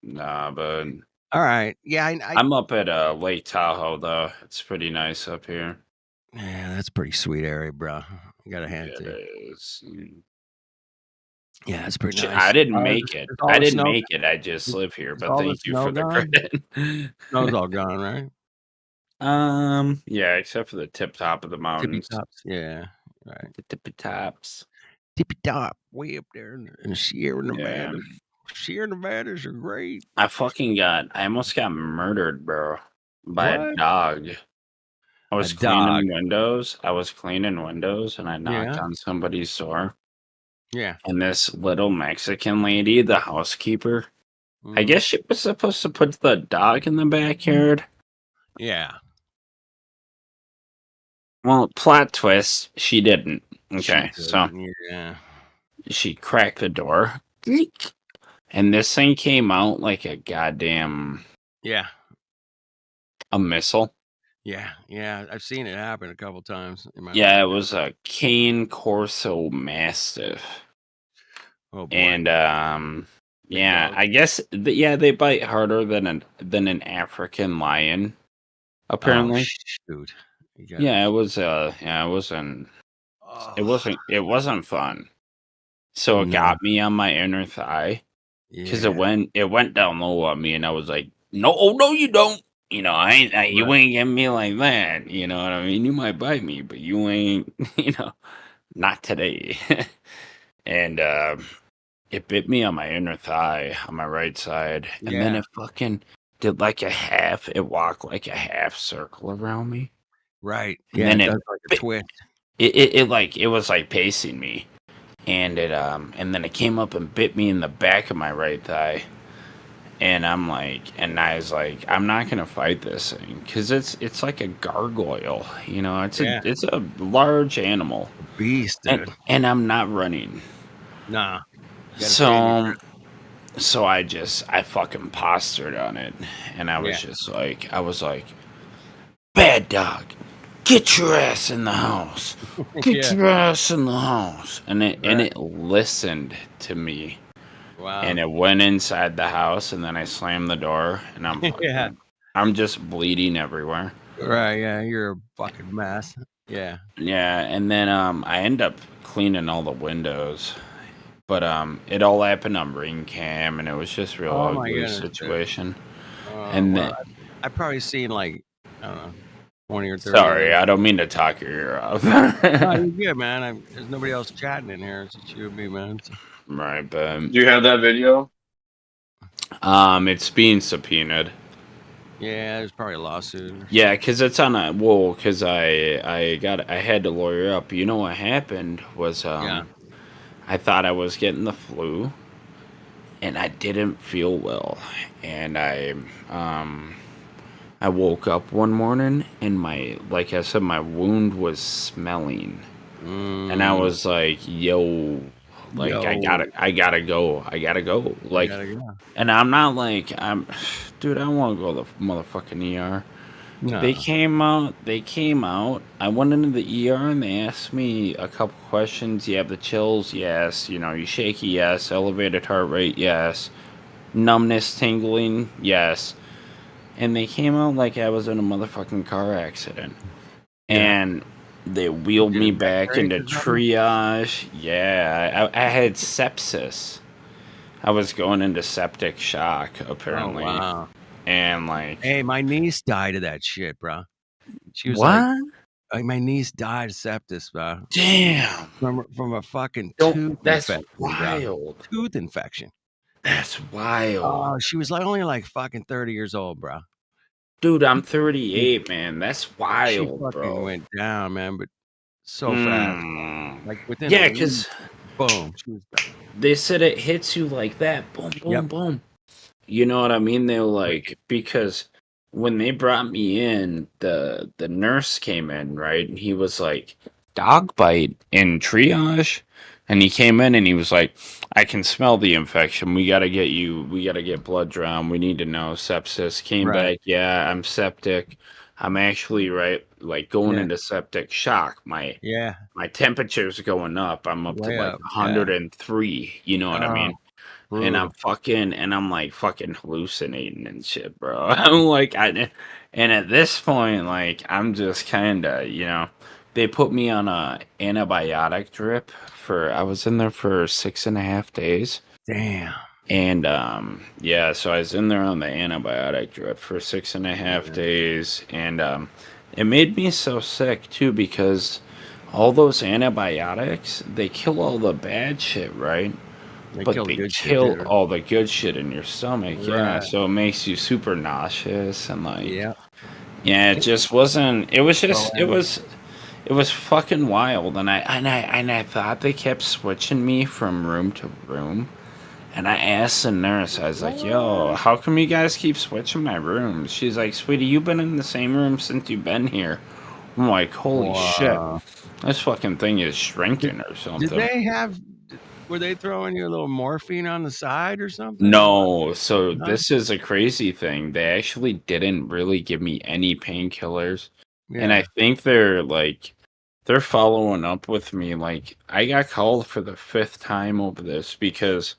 [SPEAKER 6] Nah, but
[SPEAKER 21] All right. Yeah,
[SPEAKER 6] I'm up at Lake Tahoe though. It's pretty nice up here.
[SPEAKER 21] Yeah, that's a pretty sweet area, bro. I got a hand
[SPEAKER 6] It
[SPEAKER 21] to you.
[SPEAKER 6] is.
[SPEAKER 21] Yeah, it's pretty
[SPEAKER 6] Shit,
[SPEAKER 21] nice.
[SPEAKER 6] I didn't make it.
[SPEAKER 21] Is all
[SPEAKER 6] I
[SPEAKER 21] the
[SPEAKER 6] didn't
[SPEAKER 21] snow?
[SPEAKER 6] make it. I just live here.
[SPEAKER 21] Is
[SPEAKER 6] But
[SPEAKER 21] all the
[SPEAKER 6] thank you
[SPEAKER 21] snow
[SPEAKER 6] for the
[SPEAKER 21] gone?
[SPEAKER 6] credit.
[SPEAKER 21] Snow's all gone, right?
[SPEAKER 6] Yeah, except for the tip top of the
[SPEAKER 21] Tippy
[SPEAKER 6] mountains.
[SPEAKER 21] tops. Yeah. Right.
[SPEAKER 6] The tippy tops.
[SPEAKER 21] Tippy top, way up there in Sierra
[SPEAKER 6] Yeah.
[SPEAKER 21] Nevada. Sierra Nevadas are great.
[SPEAKER 6] I almost got murdered, bro, by a
[SPEAKER 21] What?
[SPEAKER 6] dog. I was
[SPEAKER 21] A dog.
[SPEAKER 6] cleaning windows. And I knocked
[SPEAKER 21] Yeah.
[SPEAKER 6] on somebody's door.
[SPEAKER 21] Yeah.
[SPEAKER 6] And this little Mexican lady, the housekeeper, I
[SPEAKER 21] Mhm.
[SPEAKER 6] guess she was supposed to put the dog in the backyard.
[SPEAKER 21] Yeah.
[SPEAKER 6] Well, plot twist, she didn't. Okay, so
[SPEAKER 21] Yeah.
[SPEAKER 6] she cracked the door. Eek. And this thing came out like a goddamn
[SPEAKER 21] Yeah.
[SPEAKER 6] a missile.
[SPEAKER 21] Yeah. Yeah. I've seen it happen a couple times in my
[SPEAKER 6] Yeah, it
[SPEAKER 21] life.
[SPEAKER 6] was a Cane Corso Mastiff.
[SPEAKER 21] Oh boy.
[SPEAKER 6] And yeah,
[SPEAKER 21] dog.
[SPEAKER 6] I guess they bite harder than an African lion. Apparently.
[SPEAKER 21] Oh shoot. You gotta
[SPEAKER 6] Yeah,
[SPEAKER 21] be
[SPEAKER 6] it was it wasn't fun. So it
[SPEAKER 21] No.
[SPEAKER 6] got me on my inner thigh. Because
[SPEAKER 21] Yeah.
[SPEAKER 6] it went down low on me, and I was like, no, you don't. You know, you
[SPEAKER 21] Right.
[SPEAKER 6] ain't getting me like that. You know what I mean? You might bite me, but you ain't. Not today. And it bit me on my inner thigh on my right side, and then
[SPEAKER 21] Yeah.
[SPEAKER 6] it fucking did like a half. It walked like a half circle around me,
[SPEAKER 21] Right.
[SPEAKER 6] and
[SPEAKER 21] Yeah,
[SPEAKER 6] then
[SPEAKER 21] it
[SPEAKER 6] it
[SPEAKER 21] does like a
[SPEAKER 6] bit-
[SPEAKER 21] twist.
[SPEAKER 6] it was like pacing me, and then it came up and bit me in the back of my right thigh. And I was like, I'm not gonna fight this thing because it's like a gargoyle, it's a large animal,
[SPEAKER 21] Beast, dude.
[SPEAKER 6] and I'm not running.
[SPEAKER 21] Nah. You gotta stay in your
[SPEAKER 6] So I fucking postured on it, and I was
[SPEAKER 21] Yeah.
[SPEAKER 6] I was like, bad dog, get your ass in the house, get
[SPEAKER 21] Yeah.
[SPEAKER 6] your ass in the house, and
[SPEAKER 21] Right.
[SPEAKER 6] it listened to me.
[SPEAKER 21] Wow.
[SPEAKER 6] And it went inside the house, and then I slammed the door, and
[SPEAKER 21] Yeah.
[SPEAKER 6] I'm just bleeding everywhere.
[SPEAKER 21] Right, yeah, you're a fucking mess. Yeah.
[SPEAKER 6] Yeah, and then I end up cleaning all the windows, but it all happened on ring cam, and it was just real
[SPEAKER 21] Oh my
[SPEAKER 6] ugly
[SPEAKER 21] goodness, dude.
[SPEAKER 6] situation. And
[SPEAKER 21] Well,
[SPEAKER 6] then,
[SPEAKER 21] I've probably seen like, I don't know, 20 or 30 of
[SPEAKER 6] sorry,
[SPEAKER 21] those.
[SPEAKER 6] I don't mean to talk your ear off.
[SPEAKER 21] No, you're good, man. There's nobody else chatting in here. It's just you and me, man.
[SPEAKER 6] Right, but
[SPEAKER 7] Do you have that video?
[SPEAKER 6] it's being subpoenaed.
[SPEAKER 21] Yeah, there's probably a lawsuit.
[SPEAKER 6] Yeah, because it's on a because I had to lawyer up. You know what happened was I thought I was getting the flu, and I didn't feel well, and I woke up one morning, and like I said, my wound was smelling, and I was like, yo. Like I gotta go. Like, and I'm not like dude. I don't want to go to the motherfucking ER.
[SPEAKER 21] No.
[SPEAKER 6] They came out. I went into the ER and they asked me a couple questions. You have the chills, yes. You shaky, yes. Elevated heart rate, yes. Numbness, tingling, yes. And they came out like I was in a motherfucking car accident. And they wheeled me back into triage. Yeah, I had sepsis. I was going into septic shock, apparently.
[SPEAKER 21] Oh, wow.
[SPEAKER 6] And like,
[SPEAKER 21] hey, my niece died of that shit, bro. She was
[SPEAKER 6] What?
[SPEAKER 21] like, my niece died of sepsis, bro.
[SPEAKER 6] Damn.
[SPEAKER 21] From a fucking
[SPEAKER 6] Don't.
[SPEAKER 21] tooth
[SPEAKER 6] That's
[SPEAKER 21] infection, bro.
[SPEAKER 6] wild.
[SPEAKER 21] Tooth infection.
[SPEAKER 6] That's wild.
[SPEAKER 21] Oh, she was only like fucking 30 years old, bro.
[SPEAKER 6] Dude, I'm 38, man. That's
[SPEAKER 21] She
[SPEAKER 6] wild,
[SPEAKER 21] fucking
[SPEAKER 6] bro.
[SPEAKER 21] went down, man, but so fast. Like within
[SPEAKER 6] Yeah,
[SPEAKER 21] a week,
[SPEAKER 6] because
[SPEAKER 21] boom, she was done.
[SPEAKER 6] they said it hits you like that. Boom, boom,
[SPEAKER 21] Yep.
[SPEAKER 6] boom. You know what I mean? They were like, because when they brought me in, the nurse came in, right? And he was like, dog bite in triage. And he came in and he was like, I can smell the infection. We got to get blood drawn. We need to know sepsis. Came
[SPEAKER 21] Right.
[SPEAKER 6] back. Yeah, I'm septic. I'm actually going
[SPEAKER 21] Yeah.
[SPEAKER 6] into septic shock. My temperature's going up. I'm up to
[SPEAKER 21] Way
[SPEAKER 6] like
[SPEAKER 21] up,
[SPEAKER 6] 103. You know what I mean? And I'm
[SPEAKER 21] brutal.
[SPEAKER 6] like fucking hallucinating and shit, bro. I'm like, and at this point, like, I'm just kind of, they put me on a antibiotic drip I was in there for 6.5 days.
[SPEAKER 21] Damn.
[SPEAKER 6] And yeah, so I was in there on the antibiotic drip for 6.5 days, and it made me so sick too, because all those antibiotics, they kill all the bad shit, right?
[SPEAKER 21] They
[SPEAKER 6] But
[SPEAKER 21] kill the
[SPEAKER 6] they
[SPEAKER 21] good shit,
[SPEAKER 6] kill
[SPEAKER 21] dude.
[SPEAKER 6] all the good shit in your stomach. Yeah,
[SPEAKER 21] Right.
[SPEAKER 6] so it makes you super nauseous and like,
[SPEAKER 21] Yeah.
[SPEAKER 6] yeah, it just wasn't. It was just,
[SPEAKER 21] Well,
[SPEAKER 6] it was fucking wild, and I thought they kept switching me from room to room. And I asked the nurse, I was like, yo, how come you guys keep switching my rooms? She's like, sweetie, you've been in the same room since you've been here. I'm like, holy shit.
[SPEAKER 21] Wow.
[SPEAKER 6] This fucking thing is shrinking or something.
[SPEAKER 21] Were they throwing you a little morphine on the side or something?
[SPEAKER 6] No, so
[SPEAKER 21] No?
[SPEAKER 6] this is a crazy thing. They actually didn't really give me any painkillers. And I
[SPEAKER 21] Yeah.
[SPEAKER 6] think they're following up with me. Like, I got called for the 5th time over this because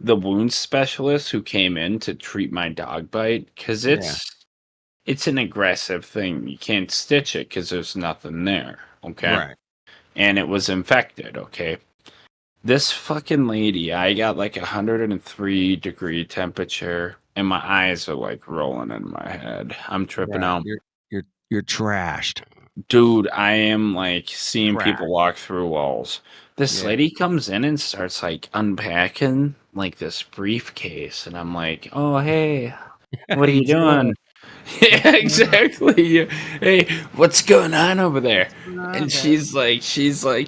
[SPEAKER 6] the wound specialist who came in to treat my dog bite, because it's an aggressive thing. You can't stitch it because there's nothing there. Okay.
[SPEAKER 21] Right.
[SPEAKER 6] And it was infected. Okay. This fucking lady, I got like 103-degree temperature, and my eyes are like rolling in my head. I'm tripping
[SPEAKER 21] Yeah,
[SPEAKER 6] out.
[SPEAKER 21] You're trashed.
[SPEAKER 6] Dude, I am like seeing
[SPEAKER 21] Trash.
[SPEAKER 6] people walk through walls. This
[SPEAKER 21] Yeah.
[SPEAKER 6] lady comes in and starts like unpacking like this briefcase, and I'm like, "Oh, hey, what are you doing?" Yeah, exactly. Hey, what's going on over there? And she's like,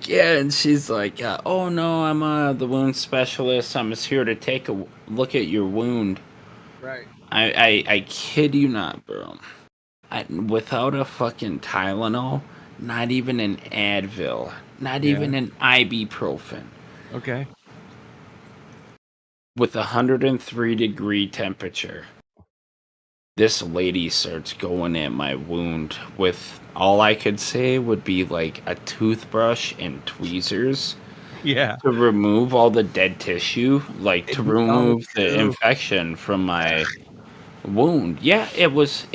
[SPEAKER 6] yeah, and she's like, oh no, I'm the wound specialist. I'm just here to take a look at your wound.
[SPEAKER 21] Right.
[SPEAKER 6] I kid you not, bro. Without a fucking Tylenol, not even an Advil, not
[SPEAKER 21] Yeah.
[SPEAKER 6] even an ibuprofen,
[SPEAKER 21] Okay.
[SPEAKER 6] with 103-degree temperature, this lady starts going at my wound with all I could say would be like a toothbrush and tweezers.
[SPEAKER 21] Yeah.
[SPEAKER 6] To remove all the dead tissue, like to remove the
[SPEAKER 21] true.
[SPEAKER 6] infection from my wound. Yeah, it was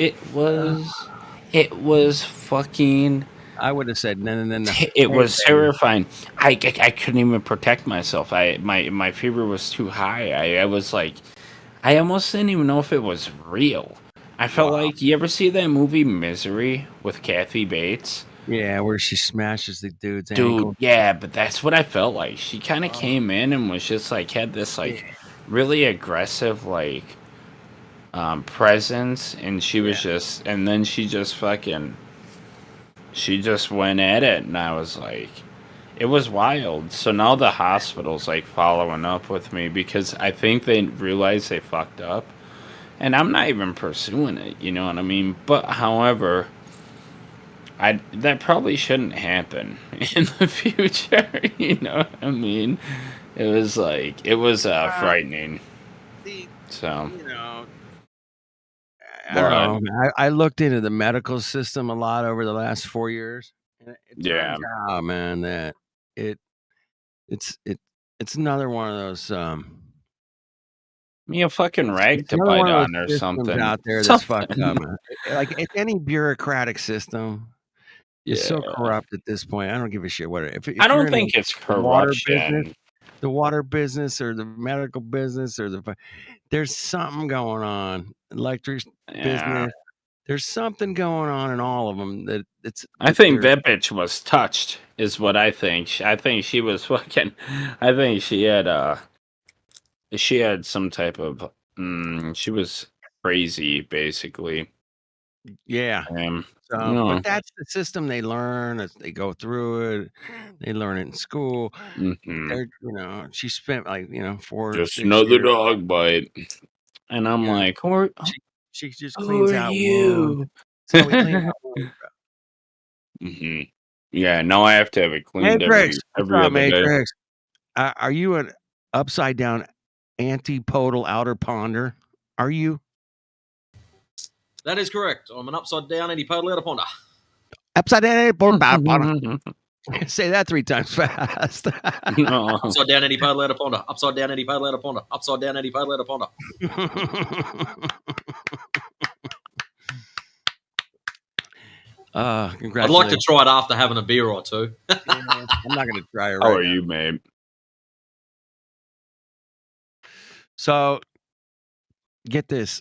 [SPEAKER 6] fucking.
[SPEAKER 21] I would have said no.
[SPEAKER 6] It was terrifying. I couldn't even protect myself. My fever was too high. I was like, I almost didn't even know if it was real. I felt like, you ever see that movie Misery with Kathy Bates?
[SPEAKER 21] Yeah, where she smashes the dude's
[SPEAKER 6] Dude,
[SPEAKER 21] ankle.
[SPEAKER 6] yeah, but that's what I felt like. She kind of came in and was just like, had this like really aggressive like presence, and she was just, and then she just went at it, and I was like, it was wild. So now the hospital's like following up with me because I think they realize they fucked up, and I'm not even pursuing it, you know what I mean? But however, that probably shouldn't happen in the future, you know what I mean? It was frightening. So,
[SPEAKER 21] You know, I don't know. I looked into the medical system a lot over the last 4 years, and it turns out, man, that it's another one of those
[SPEAKER 6] me a fucking rag
[SPEAKER 21] it's
[SPEAKER 6] to
[SPEAKER 21] another
[SPEAKER 6] bite
[SPEAKER 21] one of
[SPEAKER 6] on
[SPEAKER 21] those
[SPEAKER 6] or
[SPEAKER 21] systems
[SPEAKER 6] something.
[SPEAKER 21] out there that's fucked up, man. Like it's any bureaucratic system is so corrupt at this point. I don't give a shit what if
[SPEAKER 6] I don't
[SPEAKER 21] you're in
[SPEAKER 6] think it's
[SPEAKER 21] the water business,
[SPEAKER 6] corruption.
[SPEAKER 21] the water business or the medical business or there's something going on. Electric business. There's something going on in all of them that it's.
[SPEAKER 6] I think that bitch was touched, is what I think. I think she was fucking. I think she had some type of. She was crazy, basically.
[SPEAKER 21] Yeah.
[SPEAKER 6] No.
[SPEAKER 21] But that's the system they learn as they go through it. They learn it in school. They're, she spent 4
[SPEAKER 6] Just
[SPEAKER 21] 6
[SPEAKER 6] another
[SPEAKER 21] years.
[SPEAKER 6] dog bite, and I'm like,
[SPEAKER 21] She just
[SPEAKER 6] who
[SPEAKER 21] cleans
[SPEAKER 6] are
[SPEAKER 21] out
[SPEAKER 6] you?
[SPEAKER 21] wounds. That's how we clean out wounds, bro.
[SPEAKER 6] Yeah, now I have to have it cleaned
[SPEAKER 21] Matrix,
[SPEAKER 6] every
[SPEAKER 21] what's up,
[SPEAKER 6] other day.
[SPEAKER 21] Matrix? Are you an upside down antipodal outer ponder? Are you?
[SPEAKER 11] That is correct. I'm an upside down antipodal outer ponder.
[SPEAKER 21] Upside down antipodal. Say that 3 times fast.
[SPEAKER 11] Upside down antipodal outer ponder. Upside down antipodal outer ponder. Upside down antipodal outer ponder.
[SPEAKER 21] Congratulations.
[SPEAKER 11] I'd like to try it after having a beer or two.
[SPEAKER 21] I'm not going to try it right
[SPEAKER 6] How are
[SPEAKER 21] now.
[SPEAKER 6] you, babe?
[SPEAKER 21] So, get this.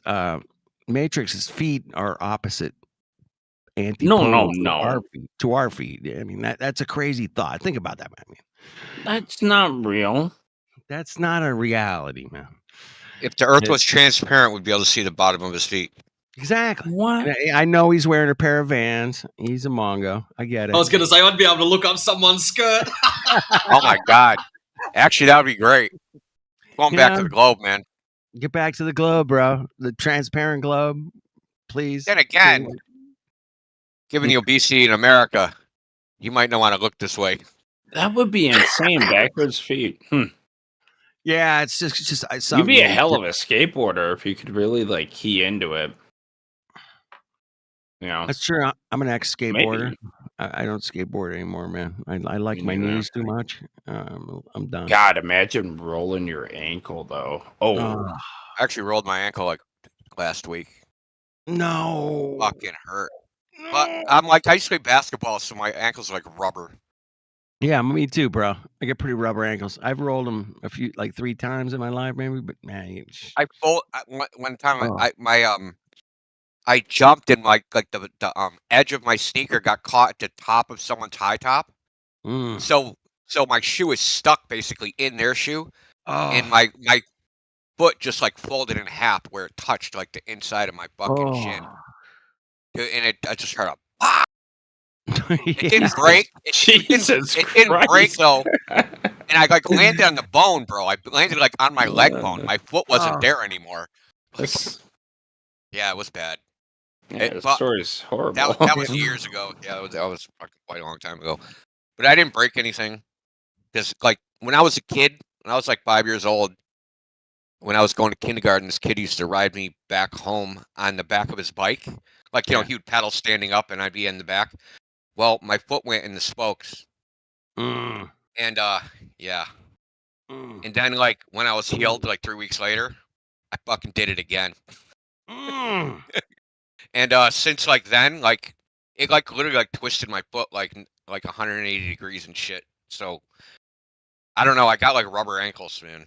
[SPEAKER 21] Matrix's feet are opposite antipodal
[SPEAKER 6] No.
[SPEAKER 21] to our feet. I mean, that's a crazy thought. Think about that, man. I mean,
[SPEAKER 6] that's not real.
[SPEAKER 21] That's not a reality, man.
[SPEAKER 12] If the Earth was transparent, we'd be able to see the bottom of his feet.
[SPEAKER 21] Exactly.
[SPEAKER 6] What?
[SPEAKER 21] And I know he's wearing a pair of Vans. He's a Mongo. I get it.
[SPEAKER 11] I was going to say, I'd be able to look up someone's skirt.
[SPEAKER 12] Oh my God! Actually, that would be great. Going back to the globe, man.
[SPEAKER 21] Get back to the globe, bro. The transparent globe, please.
[SPEAKER 12] Then again, given the obesity in America, you might not want to look this way.
[SPEAKER 6] That would be insane. Backwards feet.
[SPEAKER 21] Yeah, it's just
[SPEAKER 6] You'd be a hell of a skateboarder if you could really key into it.
[SPEAKER 21] That's true. I'm an ex-skateboarder. I don't skateboard anymore, man. I like my knees too much. I'm done.
[SPEAKER 6] God, imagine rolling your ankle though.
[SPEAKER 12] I actually rolled my ankle last week.
[SPEAKER 21] No.
[SPEAKER 12] Fucking hurt. But I used to play basketball, so my ankles are like rubber.
[SPEAKER 21] Yeah, me too, bro. I get pretty rubber ankles. I've rolled them 3 times in my life, maybe. But man,
[SPEAKER 12] One time I jumped and the edge of my sneaker got caught at the top of someone's high top. So my shoe is stuck basically in their shoe, and my foot just folded in half where it touched the inside of my fucking shin, and I just heard a pop. It didn't break. It didn't break though, and I landed on the bone, bro. I landed on my leg bone. My foot wasn't there anymore. Yeah, it was bad.
[SPEAKER 6] Yeah, the story's horrible.
[SPEAKER 12] That was years ago. Yeah, that was quite a long time ago. But I didn't break anything. Because when I was a kid, when I was 5 years old, when I was going to kindergarten, this kid used to ride me back home on the back of his bike. He would pedal standing up and I'd be in the back. Well, my foot went in the spokes. And yeah. And then when I was healed 3 weeks later, I fucking did it again. And since then, it literally twisted my foot 180 degrees and shit. So I don't know. I got rubber ankles, man.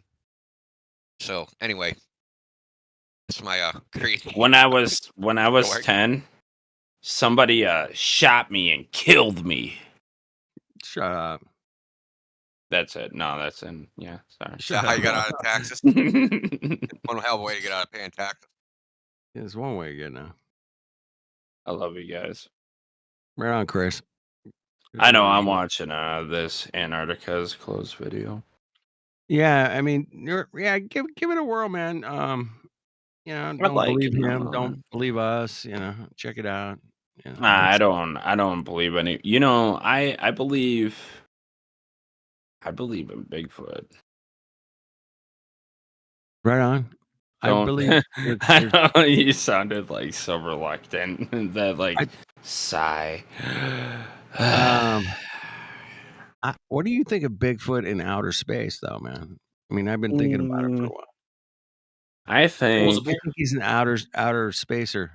[SPEAKER 12] So anyway, that's my crazy.
[SPEAKER 6] When I was 10, somebody shot me and killed me.
[SPEAKER 21] Shut up.
[SPEAKER 6] That's it. No, that's in. Yeah, sorry.
[SPEAKER 12] Is that how you got out of taxes? One hell of a way to get out of paying taxes.
[SPEAKER 21] There's one way to get now.
[SPEAKER 6] I love you guys.
[SPEAKER 21] Right on, Chris.
[SPEAKER 6] I know. I'm watching this Antarctica's closed video.
[SPEAKER 21] Yeah, I mean, give it a whirl, man. Don't believe him. Don't believe us. Check it out.
[SPEAKER 6] I don't believe any. I believe in Bigfoot.
[SPEAKER 21] Right on. I believe.
[SPEAKER 6] I know you sounded so reluctant. That sigh.
[SPEAKER 21] What do you think of Bigfoot in outer space, though, man? I mean, I've been thinking about it for a while.
[SPEAKER 6] I think
[SPEAKER 21] he's an outer spacer,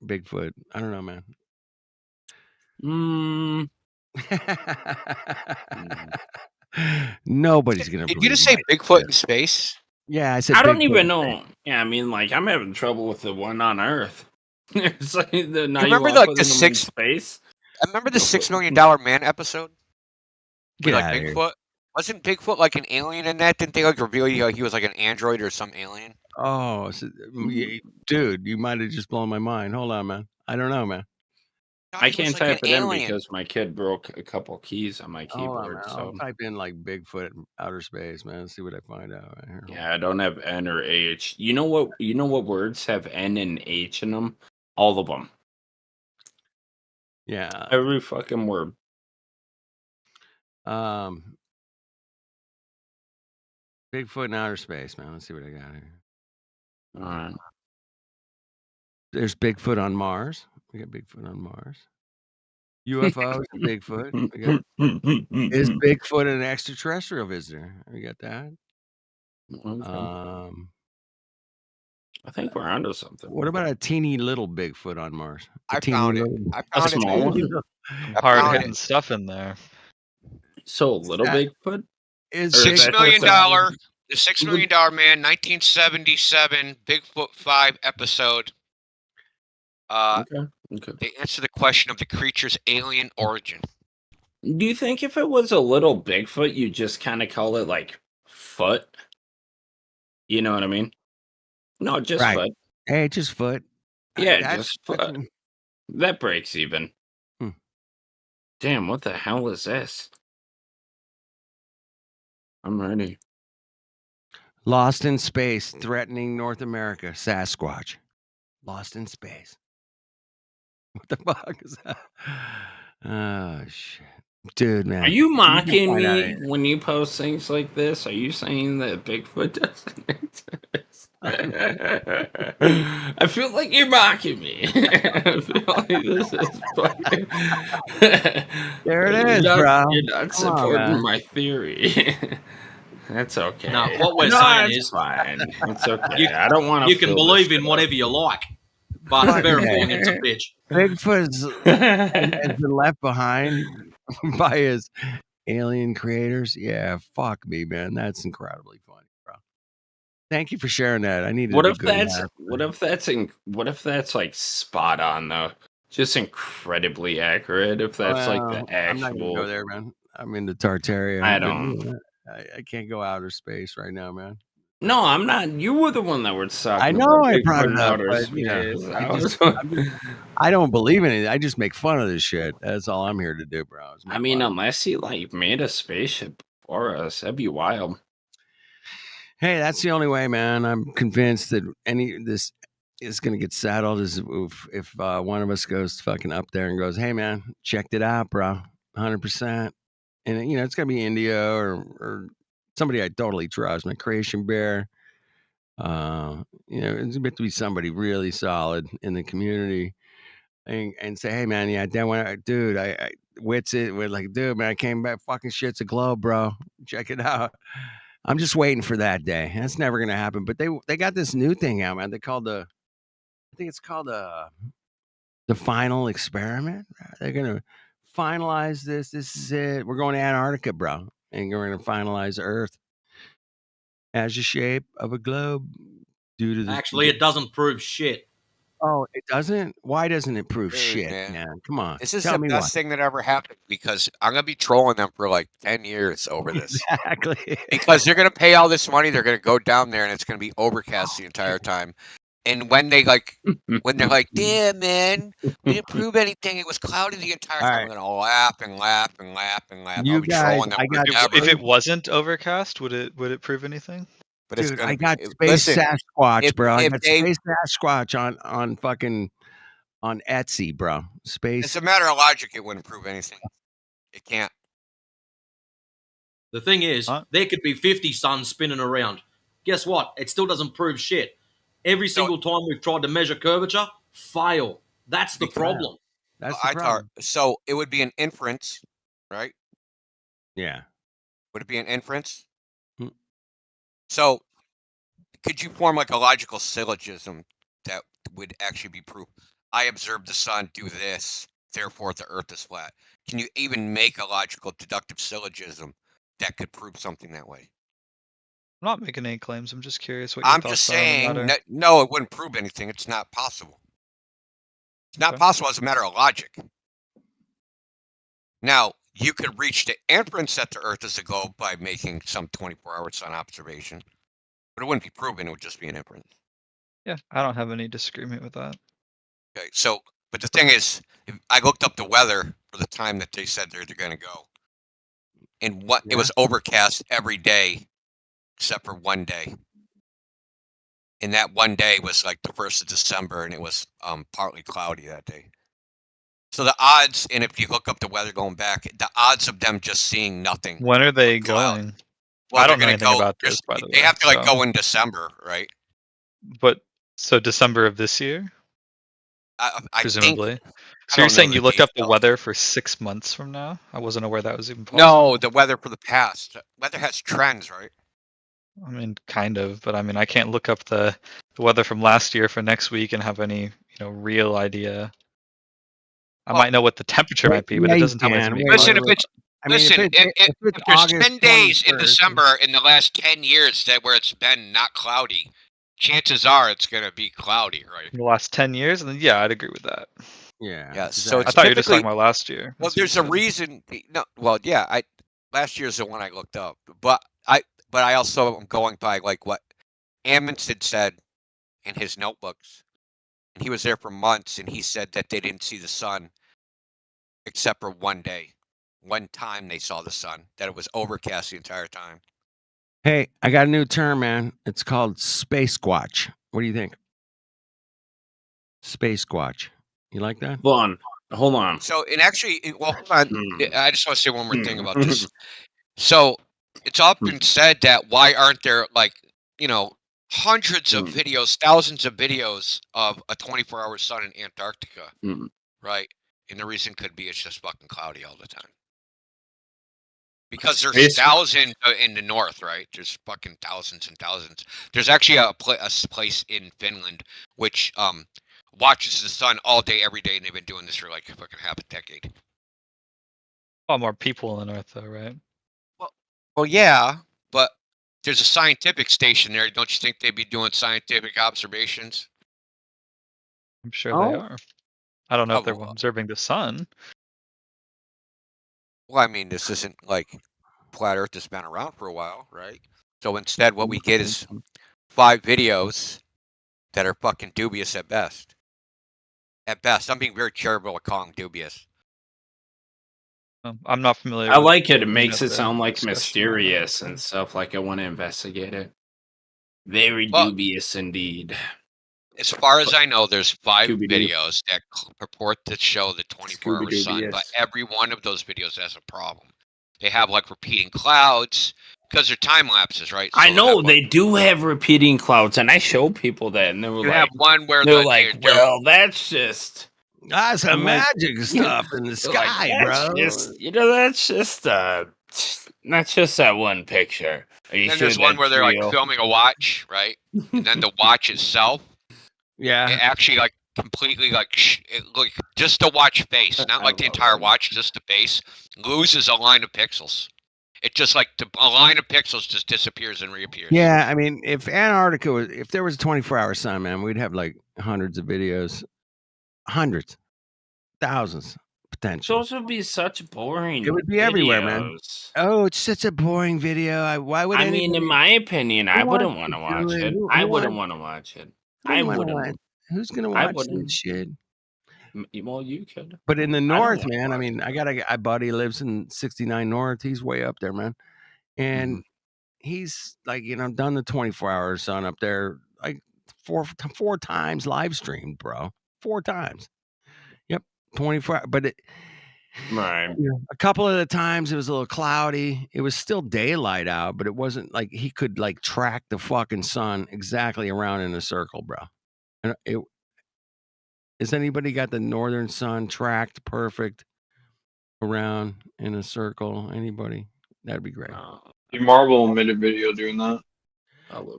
[SPEAKER 21] Bigfoot. I don't know, man. Nobody's gonna.
[SPEAKER 12] Did you just say Bigfoot in space?
[SPEAKER 21] Yeah, I said.
[SPEAKER 6] I don't even know. Yeah, I mean, I'm having trouble with the one on Earth. It's like now
[SPEAKER 12] You
[SPEAKER 6] you
[SPEAKER 12] remember
[SPEAKER 6] want to
[SPEAKER 12] like
[SPEAKER 6] put
[SPEAKER 12] the
[SPEAKER 6] them in
[SPEAKER 12] six?
[SPEAKER 6] space?
[SPEAKER 12] I remember the
[SPEAKER 6] Go
[SPEAKER 12] $6
[SPEAKER 6] for it.
[SPEAKER 12] million man episode with
[SPEAKER 21] Get
[SPEAKER 12] like
[SPEAKER 21] out of here.
[SPEAKER 12] Bigfoot. Wasn't Bigfoot like an alien in that? Didn't they like reveal he was like an android or some alien?
[SPEAKER 21] Oh, dude, you might have just blown my mind. Hold on, man. I don't know, man.
[SPEAKER 6] I
[SPEAKER 12] He was
[SPEAKER 6] can't
[SPEAKER 12] like an
[SPEAKER 6] type it in
[SPEAKER 12] alien.
[SPEAKER 6] because my kid broke a couple keys on my
[SPEAKER 21] Hold on,
[SPEAKER 6] keyboard.
[SPEAKER 21] man.
[SPEAKER 6] So
[SPEAKER 21] I'll type in like Bigfoot outer space, man. See what I find out right here.
[SPEAKER 6] yeah, I don't have N or H. You know what? You know what words have N and H in them? All of them.
[SPEAKER 21] Yeah.
[SPEAKER 6] Every fucking word.
[SPEAKER 21] Bigfoot in outer space, man. Let's see what I got here.
[SPEAKER 6] All right.
[SPEAKER 21] There's Bigfoot on Mars. We got Bigfoot on Mars. UFOs, Bigfoot. We got, is Bigfoot an extraterrestrial visitor? We got that.
[SPEAKER 6] Okay. I think we're onto something.
[SPEAKER 21] What about a teeny little Bigfoot on Mars?
[SPEAKER 12] I found it. I
[SPEAKER 6] A
[SPEAKER 12] found it.
[SPEAKER 6] small one?
[SPEAKER 12] I
[SPEAKER 10] Hard
[SPEAKER 12] found
[SPEAKER 10] hitting
[SPEAKER 12] it.
[SPEAKER 10] stuff in there.
[SPEAKER 6] So a little Bigfoot?
[SPEAKER 21] Is
[SPEAKER 6] Or
[SPEAKER 12] $6
[SPEAKER 6] that's
[SPEAKER 12] million.
[SPEAKER 6] what
[SPEAKER 12] The $6 million man, 1977 Bigfoot 5 episode.
[SPEAKER 6] Okay.
[SPEAKER 12] They answer the question of the creature's alien origin.
[SPEAKER 6] Do you think if it was a little Bigfoot, you just kind of call it like foot? You know what I mean? No, just
[SPEAKER 21] Right.
[SPEAKER 6] foot.
[SPEAKER 21] Hey, just foot.
[SPEAKER 6] Yeah,
[SPEAKER 21] That's
[SPEAKER 6] just foot.
[SPEAKER 21] fucking-
[SPEAKER 6] That breaks even.
[SPEAKER 21] Hmm.
[SPEAKER 6] Damn, what the hell is this? I'm ready.
[SPEAKER 21] Lost in space, threatening North America. Sasquatch. Lost in space. What the fuck is that? Oh shit, dude, man.
[SPEAKER 6] Are you
[SPEAKER 21] can
[SPEAKER 6] mocking
[SPEAKER 21] find out
[SPEAKER 6] me
[SPEAKER 21] anything.
[SPEAKER 6] when you post things like this? Are you saying that Bigfoot doesn't exist? I feel like you're mocking me. I feel like this is fucking.
[SPEAKER 21] There it
[SPEAKER 6] You're
[SPEAKER 21] is,
[SPEAKER 6] not-
[SPEAKER 21] bro.
[SPEAKER 6] You're not
[SPEAKER 21] Come on,
[SPEAKER 6] supporting
[SPEAKER 21] man.
[SPEAKER 6] my theory. That's okay.
[SPEAKER 11] No, what we're
[SPEAKER 6] No,
[SPEAKER 11] saying
[SPEAKER 6] it's
[SPEAKER 11] is,
[SPEAKER 6] fine. It's okay.
[SPEAKER 11] you,
[SPEAKER 6] I don't want to.
[SPEAKER 11] you can believe in whatever you like, but
[SPEAKER 21] Fuck
[SPEAKER 11] verifying
[SPEAKER 21] yeah.
[SPEAKER 11] it's a bitch.
[SPEAKER 21] Bigfoot has been left behind by his alien creators. Yeah, fuck me, man. That's incredibly funny, bro. Thank you for sharing that. I needed
[SPEAKER 6] What
[SPEAKER 21] a
[SPEAKER 6] if
[SPEAKER 21] good
[SPEAKER 6] that's
[SPEAKER 21] laugh.
[SPEAKER 6] what if that's like spot on though? Just incredibly accurate. If that's like
[SPEAKER 21] Well,
[SPEAKER 6] the
[SPEAKER 21] I'm not gonna go
[SPEAKER 6] actual.
[SPEAKER 21] there, man. I'm into Tartaria.
[SPEAKER 6] I
[SPEAKER 21] I'm good
[SPEAKER 6] don't.
[SPEAKER 21] with that. I can't go outer space right now, man.
[SPEAKER 6] No, I'm not. You were the one that was talking
[SPEAKER 21] I know
[SPEAKER 6] about
[SPEAKER 21] I
[SPEAKER 6] Bigfoot
[SPEAKER 21] brought
[SPEAKER 6] in
[SPEAKER 21] it up,
[SPEAKER 6] outer
[SPEAKER 21] but you know,
[SPEAKER 6] space.
[SPEAKER 21] I don't believe in it. I just make fun of this shit. That's all I'm here to do, bro. is
[SPEAKER 6] I
[SPEAKER 21] make
[SPEAKER 6] mean,
[SPEAKER 21] fun.
[SPEAKER 6] unless he like made a spaceship for us, that'd be wild.
[SPEAKER 21] Hey, that's the only way, man. I'm convinced that this is gonna get settled is if one of us goes fucking up there and goes, "Hey, man, checked it out, bro, 100%." And you know, it's gonna be India or somebody I totally trust, my Creation Bear. You know, it's meant to be somebody really solid in the community, and say, "Hey, man, yeah, that one, dude, I wits it. We're like, dude, man, I came back, fucking shit's a globe, bro. Check it out." I'm just waiting for that day. That's never gonna happen. But they got this new thing out, man. They called I think it's called the final experiment. They're gonna finalize this. This is it. We're going to Antarctica, bro, and we're gonna finalize Earth as a shape of a globe due to the.
[SPEAKER 11] Actually, it doesn't prove shit.
[SPEAKER 21] Oh, it doesn't? Why doesn't it prove
[SPEAKER 12] Dude,
[SPEAKER 21] shit,
[SPEAKER 12] man.
[SPEAKER 21] man? Come on.
[SPEAKER 12] This is
[SPEAKER 21] Tell
[SPEAKER 12] the
[SPEAKER 21] me
[SPEAKER 12] best
[SPEAKER 21] why.
[SPEAKER 12] thing that ever happened because I'm gonna be trolling them for like 10 years over this.
[SPEAKER 21] Exactly.
[SPEAKER 12] Because they're gonna pay all this money, they're gonna go down there and it's gonna be overcast the entire time. And when they're like, damn man, we didn't prove anything. It was cloudy the entire
[SPEAKER 21] All
[SPEAKER 12] time.
[SPEAKER 21] right.
[SPEAKER 12] I'm gonna laugh and laugh and laugh and laugh.
[SPEAKER 21] You
[SPEAKER 12] I'll be
[SPEAKER 21] guys,
[SPEAKER 12] trolling them
[SPEAKER 21] I got
[SPEAKER 12] forever.
[SPEAKER 10] If it wasn't overcast, would it prove anything?
[SPEAKER 12] But it's
[SPEAKER 21] dude,
[SPEAKER 12] gonna
[SPEAKER 21] I
[SPEAKER 12] be.
[SPEAKER 21] got Space
[SPEAKER 12] Listen,
[SPEAKER 21] Sasquatch, bro. I
[SPEAKER 12] if
[SPEAKER 21] got
[SPEAKER 12] they,
[SPEAKER 21] Space Sasquatch on fucking on Etsy, bro. Space.
[SPEAKER 12] it's a matter of logic. It wouldn't prove anything. It can't.
[SPEAKER 11] The thing is, there could be 50 suns spinning around. Guess what? It still doesn't prove shit. Every single time we've tried to measure curvature, fail. That's the problem.
[SPEAKER 21] That's
[SPEAKER 12] I thought so. It would be an inference, right?
[SPEAKER 21] Yeah.
[SPEAKER 12] Would it be an inference?
[SPEAKER 21] Hmm.
[SPEAKER 12] So, could you form like a logical syllogism that would actually be proof? I observed the sun do this, therefore the Earth is flat. Can you even make a logical deductive syllogism that could prove something that way?
[SPEAKER 10] I'm not making any claims. I'm just curious what your
[SPEAKER 12] I'm
[SPEAKER 10] thoughts
[SPEAKER 12] just
[SPEAKER 10] are on the
[SPEAKER 12] saying,
[SPEAKER 10] matter.
[SPEAKER 12] no, it wouldn't prove anything. It's not possible. It's not possible as a matter of logic. Now, you could reach the inference that the Earth is a globe by making some 24-hour sun observation, but it wouldn't be proven. It would just be an inference.
[SPEAKER 10] Yeah, I don't have any disagreement with that.
[SPEAKER 12] Okay, so, but the thing is, I looked up the weather for the time that they said they're going to go, and it was overcast every day except for one day. And that one day was like the 1st of December, and it was partly cloudy that day. So the odds, and if you look up the weather going back, the odds of them just seeing nothing.
[SPEAKER 10] When are they going?
[SPEAKER 12] Well,
[SPEAKER 10] I don't know
[SPEAKER 12] they're gonna
[SPEAKER 10] anything
[SPEAKER 12] go.
[SPEAKER 10] about this, by the way.
[SPEAKER 12] They have to like
[SPEAKER 10] so-
[SPEAKER 12] go in December, right?
[SPEAKER 10] But so December of this year,
[SPEAKER 12] I
[SPEAKER 10] presumably.
[SPEAKER 12] think.
[SPEAKER 10] So you're saying you looked up the
[SPEAKER 12] details.
[SPEAKER 10] weather for 6 months from now? I wasn't aware that was even possible.
[SPEAKER 12] No, the weather for the past. Weather has trends, right?
[SPEAKER 10] I mean, kind of, but I mean, I can't look up the weather from last year for next week and have any, real idea. I might know what the temperature might be, but
[SPEAKER 21] yeah,
[SPEAKER 10] it
[SPEAKER 21] you
[SPEAKER 10] doesn't tell me it's
[SPEAKER 21] can.
[SPEAKER 10] gonna be
[SPEAKER 21] Wait,
[SPEAKER 12] Listen,
[SPEAKER 10] cloudy.
[SPEAKER 12] if it's
[SPEAKER 21] I mean,
[SPEAKER 12] listen, if
[SPEAKER 21] it's
[SPEAKER 12] there's
[SPEAKER 21] August
[SPEAKER 12] 10 days in
[SPEAKER 21] 21st,
[SPEAKER 12] December in the last 10 years where it's been not cloudy, chances are it's gonna be cloudy, right?
[SPEAKER 10] In the last 10 years, and then yeah, I'd agree with that.
[SPEAKER 12] Yeah. So
[SPEAKER 10] I
[SPEAKER 12] it's
[SPEAKER 10] thought you were just talking
[SPEAKER 12] typically.
[SPEAKER 10] about last year.
[SPEAKER 12] Well,
[SPEAKER 10] That's what you
[SPEAKER 12] there's a
[SPEAKER 10] said.
[SPEAKER 12] reason. No, well, yeah. Last year's the one I looked up, but I also am going by like what Amundsen said in his notebooks, and he was there for months, and he said that they didn't see the sun except for one day, one time they saw the sun, that it was overcast the entire time.
[SPEAKER 21] Hey, I got a new term, man. It's called space squatch. What do you think? Space squatch. You like that?
[SPEAKER 6] Hold on.
[SPEAKER 12] So, and actually, well, hold on. I just want to say one more thing about this. So, it's often said that why aren't there like, hundreds of videos, thousands of videos of a 24-hour sun in Antarctica, right? And the reason could be it's just fucking cloudy all the time. Because there's thousands in the north, right? There's fucking thousands and thousands. There's actually a place in Finland which watches the sun all day, every day, and they've been doing this for like fucking half a decade.
[SPEAKER 10] A lot more people in the north, though, right?
[SPEAKER 12] Well, yeah, but there's a scientific station there. Don't you think they'd be doing scientific observations?
[SPEAKER 10] I'm sure they are. I don't know if they're observing the sun.
[SPEAKER 12] Well, I mean, this isn't like flat Earth has been around for a while, right? So instead, what we get is 5 videos that are fucking dubious at best. At best, I'm being very charitable at calling dubious.
[SPEAKER 10] I'm not familiar.
[SPEAKER 6] I
[SPEAKER 10] with
[SPEAKER 6] like it. It
[SPEAKER 10] any
[SPEAKER 6] makes
[SPEAKER 10] of
[SPEAKER 6] it
[SPEAKER 10] the
[SPEAKER 6] sound like
[SPEAKER 10] discussion on that.
[SPEAKER 6] mysterious and stuff. Like I want to investigate it. Very
[SPEAKER 12] Well,
[SPEAKER 6] dubious indeed.
[SPEAKER 12] As far as I know, there's 5
[SPEAKER 6] Scooby-Doo.
[SPEAKER 12] videos that purport to show the 24-hour sun, but
[SPEAKER 6] Scooby-Doobious.
[SPEAKER 12] every one of those videos has a problem. They have like repeating clouds because they're time lapses, right?
[SPEAKER 6] I
[SPEAKER 12] So
[SPEAKER 6] know
[SPEAKER 12] have,
[SPEAKER 6] they do have repeating clouds, and I show people that, and they were
[SPEAKER 12] you
[SPEAKER 6] like,
[SPEAKER 12] have one where
[SPEAKER 6] they're
[SPEAKER 12] the,
[SPEAKER 6] like,
[SPEAKER 12] they're-
[SPEAKER 6] well, that's just
[SPEAKER 21] That's some
[SPEAKER 6] I'm like,
[SPEAKER 21] magic stuff in the
[SPEAKER 6] they're like,
[SPEAKER 21] sky,
[SPEAKER 6] that's
[SPEAKER 21] bro.
[SPEAKER 6] just, that's just that one picture. Are you
[SPEAKER 12] then
[SPEAKER 6] sure
[SPEAKER 12] there's one where
[SPEAKER 6] that's
[SPEAKER 12] they're
[SPEAKER 6] real?
[SPEAKER 12] like filming a watch, right? And then the watch itself,
[SPEAKER 21] Yeah.
[SPEAKER 12] it actually like completely like just the watch face, not like the entire watch, just the face loses a line of pixels. It just like a line of pixels just disappears and reappears.
[SPEAKER 21] Yeah, I mean, if Antarctica was, if there was a 24-hour sun, man, we'd have like hundreds of videos, hundreds, thousands, potentially.
[SPEAKER 6] Those would be such boring.
[SPEAKER 21] It would be everywhere, man.
[SPEAKER 6] videos.
[SPEAKER 21] Oh, it's such a boring video. Why would
[SPEAKER 6] I mean, in my opinion, I
[SPEAKER 21] Who
[SPEAKER 6] wouldn't
[SPEAKER 21] wants
[SPEAKER 6] want
[SPEAKER 21] to
[SPEAKER 6] to
[SPEAKER 21] do
[SPEAKER 6] watch
[SPEAKER 21] it?
[SPEAKER 6] it.
[SPEAKER 21] Who-
[SPEAKER 6] I
[SPEAKER 21] who
[SPEAKER 6] wouldn't
[SPEAKER 21] wants-
[SPEAKER 6] want to watch it.
[SPEAKER 21] Who
[SPEAKER 6] I
[SPEAKER 21] wanna
[SPEAKER 6] wouldn't.
[SPEAKER 21] watch- Who's gonna
[SPEAKER 6] I
[SPEAKER 21] watch
[SPEAKER 6] wouldn't.
[SPEAKER 21] this shit?
[SPEAKER 6] Well, you could.
[SPEAKER 21] But in the
[SPEAKER 6] I don't
[SPEAKER 21] north,
[SPEAKER 6] wanna
[SPEAKER 21] man, I
[SPEAKER 6] watch
[SPEAKER 21] mean, I got a buddy lives in 69 North. He's way up there, man. And he's like, done the 24-hour sun up there like four times live streamed, bro. 4 times. Yep. 24 but
[SPEAKER 6] Right.
[SPEAKER 21] a couple of the times it was a little cloudy. It was still daylight out, but it wasn't like he could like track the fucking sun exactly around in a circle, bro. And has anybody got the northern sun tracked perfect around in a circle? Anybody? That'd be great.
[SPEAKER 7] Marvel made a video doing that.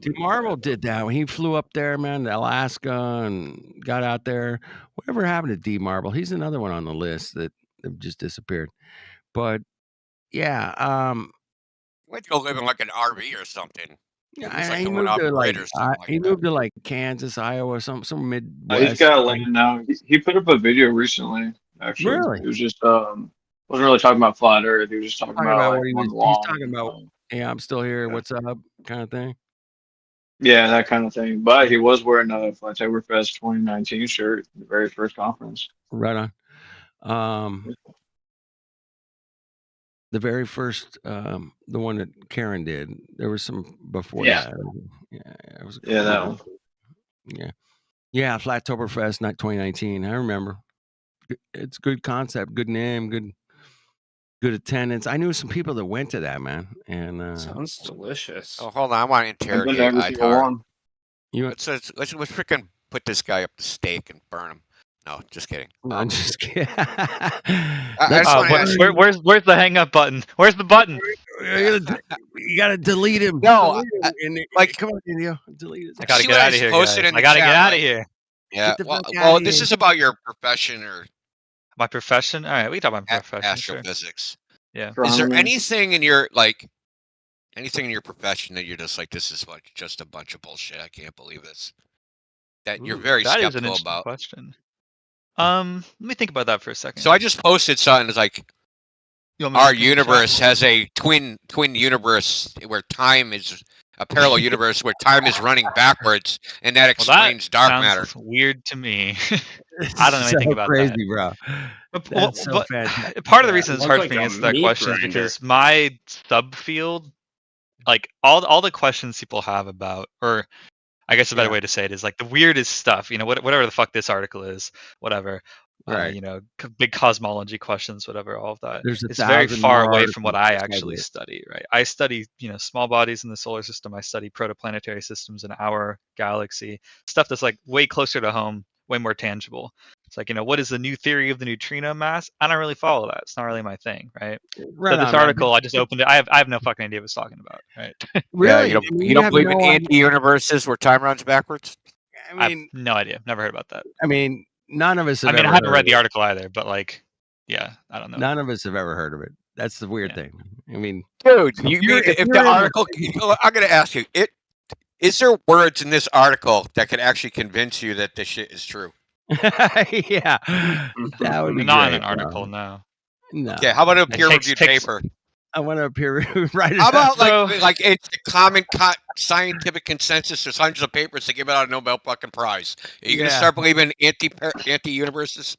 [SPEAKER 21] Dude, Marvel did that when he flew up there, man, to Alaska and got out there. Whatever happened to D Marvel? He's another one on the list that just disappeared. But yeah,
[SPEAKER 12] Went to go live in like an RV or something.
[SPEAKER 21] Yeah,
[SPEAKER 12] like
[SPEAKER 21] he
[SPEAKER 12] the one
[SPEAKER 21] moved to like
[SPEAKER 12] operator or something like
[SPEAKER 21] he
[SPEAKER 12] that.
[SPEAKER 21] moved to like Kansas, Iowa, some
[SPEAKER 7] He's
[SPEAKER 21] Midwest.
[SPEAKER 7] got land now. He put up a video recently. Actually,
[SPEAKER 21] Really?
[SPEAKER 7] he was just wasn't really talking about flat Earth. He was just talking
[SPEAKER 21] Talking
[SPEAKER 7] about
[SPEAKER 21] about
[SPEAKER 7] like
[SPEAKER 21] what he
[SPEAKER 7] one
[SPEAKER 21] was. He's
[SPEAKER 7] long.
[SPEAKER 21] talking about. Yeah, I'm still here.
[SPEAKER 7] Yeah.
[SPEAKER 21] What's up? Kind of thing.
[SPEAKER 7] Yeah, that kind of thing. But he was wearing a Flattoberfest 2019 shirt, the very first conference.
[SPEAKER 21] Right on. The very first, the one that Karen did. There was some before
[SPEAKER 7] Yeah.
[SPEAKER 21] that. Yeah, it was.
[SPEAKER 7] Yeah, that one.
[SPEAKER 21] Yeah, Flattoberfest, 2019. I remember. It's good concept, good name, good attendance. I knew some people that went to that, man. And
[SPEAKER 6] Sounds delicious.
[SPEAKER 12] Oh, hold on. I want to
[SPEAKER 7] I've been to
[SPEAKER 12] interrogate
[SPEAKER 7] every single
[SPEAKER 12] Itar.
[SPEAKER 7] one.
[SPEAKER 12] Let's freaking put this guy up the stake and burn him. No, just kidding.
[SPEAKER 21] No, I'm just kidding.
[SPEAKER 12] I just want to ask you.
[SPEAKER 10] Where's the hang up button? Where's the button?
[SPEAKER 21] You gotta delete him.
[SPEAKER 12] No,
[SPEAKER 21] like, come on, Indio, delete it.
[SPEAKER 10] I gotta
[SPEAKER 12] See
[SPEAKER 10] get
[SPEAKER 12] what
[SPEAKER 10] out
[SPEAKER 12] I
[SPEAKER 10] of here,
[SPEAKER 12] posted
[SPEAKER 10] guys.
[SPEAKER 12] in the
[SPEAKER 10] I gotta
[SPEAKER 12] chat,
[SPEAKER 10] get out
[SPEAKER 12] like-
[SPEAKER 10] of here.
[SPEAKER 12] Yeah.
[SPEAKER 21] Get the
[SPEAKER 12] Well,
[SPEAKER 21] fuck outta
[SPEAKER 12] this
[SPEAKER 21] here.
[SPEAKER 12] is about your profession or
[SPEAKER 10] My profession? All right, we can talk about my profession. Sure.
[SPEAKER 12] astrophysics.
[SPEAKER 10] Yeah.
[SPEAKER 12] Is there
[SPEAKER 7] Astronomy.
[SPEAKER 12] anything in your profession that you're just like, this is like just a bunch of bullshit? I can't believe this. That you're very
[SPEAKER 10] That is an
[SPEAKER 12] skeptical
[SPEAKER 10] interesting
[SPEAKER 12] about.
[SPEAKER 10] question. Let me think about that for a second.
[SPEAKER 12] So I just posted something that's like,
[SPEAKER 10] You want me to
[SPEAKER 12] our
[SPEAKER 10] look in the chat?
[SPEAKER 12] universe has a twin universe where time is a parallel universe where time is running backwards, and that
[SPEAKER 10] Well,
[SPEAKER 12] explains
[SPEAKER 10] that
[SPEAKER 12] dark
[SPEAKER 10] sounds
[SPEAKER 12] matter.
[SPEAKER 10] weird to me. I don't know anything about
[SPEAKER 21] crazy,
[SPEAKER 10] that.
[SPEAKER 21] bro.
[SPEAKER 10] But,
[SPEAKER 21] That's so fantastic.
[SPEAKER 10] part of the reason it's
[SPEAKER 6] Looks
[SPEAKER 10] hard
[SPEAKER 6] like
[SPEAKER 10] for me to
[SPEAKER 6] a
[SPEAKER 10] answer that
[SPEAKER 6] meat
[SPEAKER 10] question is
[SPEAKER 6] grinder.
[SPEAKER 10] because my subfield, like all the questions people have about, or I guess a better way to say it is like the weirdest stuff. You know, whatever the fuck this article is, whatever.
[SPEAKER 21] Right.
[SPEAKER 10] You know, big cosmology questions, whatever, all of that.
[SPEAKER 21] There's
[SPEAKER 10] It's very
[SPEAKER 21] 1,000
[SPEAKER 10] far
[SPEAKER 21] more
[SPEAKER 10] away from what I
[SPEAKER 21] articles
[SPEAKER 10] actually
[SPEAKER 21] like it.
[SPEAKER 10] study, right? I study, small bodies in the solar system. I study protoplanetary systems in our galaxy, stuff that's like way closer to home, way more tangible. It's like, what is the new theory of the neutrino mass? I don't really follow that. It's not really my thing, right?
[SPEAKER 21] Right
[SPEAKER 10] So this
[SPEAKER 21] on, man.
[SPEAKER 10] article, I just opened it. I have no fucking idea what it's talking about, right?
[SPEAKER 21] Really?
[SPEAKER 12] Yeah,
[SPEAKER 21] I mean,
[SPEAKER 12] you don't
[SPEAKER 21] have
[SPEAKER 12] believe in
[SPEAKER 21] no idea.
[SPEAKER 12] anti-universes where time runs backwards?
[SPEAKER 21] I mean,
[SPEAKER 10] I have no idea. Never heard about that.
[SPEAKER 21] I mean, none of us have
[SPEAKER 10] I mean,
[SPEAKER 21] ever
[SPEAKER 10] I haven't
[SPEAKER 21] heard
[SPEAKER 10] read
[SPEAKER 21] of
[SPEAKER 10] the
[SPEAKER 21] it.
[SPEAKER 10] article either, but like, yeah, I don't know.
[SPEAKER 21] None of us have ever heard of it. That's the weird thing. I mean,
[SPEAKER 12] Dude,
[SPEAKER 21] if
[SPEAKER 12] you
[SPEAKER 21] you're-
[SPEAKER 12] mean
[SPEAKER 21] if
[SPEAKER 12] if
[SPEAKER 21] you're
[SPEAKER 12] the
[SPEAKER 21] in the-
[SPEAKER 12] article? I'm going to ask you. Is there words in this article that could actually convince you that this shit is true?
[SPEAKER 21] yeah, that would be
[SPEAKER 10] Not in
[SPEAKER 21] great,
[SPEAKER 10] an article,
[SPEAKER 21] bro.
[SPEAKER 10] no.
[SPEAKER 21] No.
[SPEAKER 12] Okay, how about a
[SPEAKER 10] It
[SPEAKER 12] peer-reviewed
[SPEAKER 10] takes-
[SPEAKER 12] paper?
[SPEAKER 21] I want to appear right.
[SPEAKER 12] How about
[SPEAKER 10] So-
[SPEAKER 12] like it's the common scientific consensus? There's hundreds of papers to give out a Nobel fucking prize. Are you gonna
[SPEAKER 21] Yeah.
[SPEAKER 12] start believing anti-universes?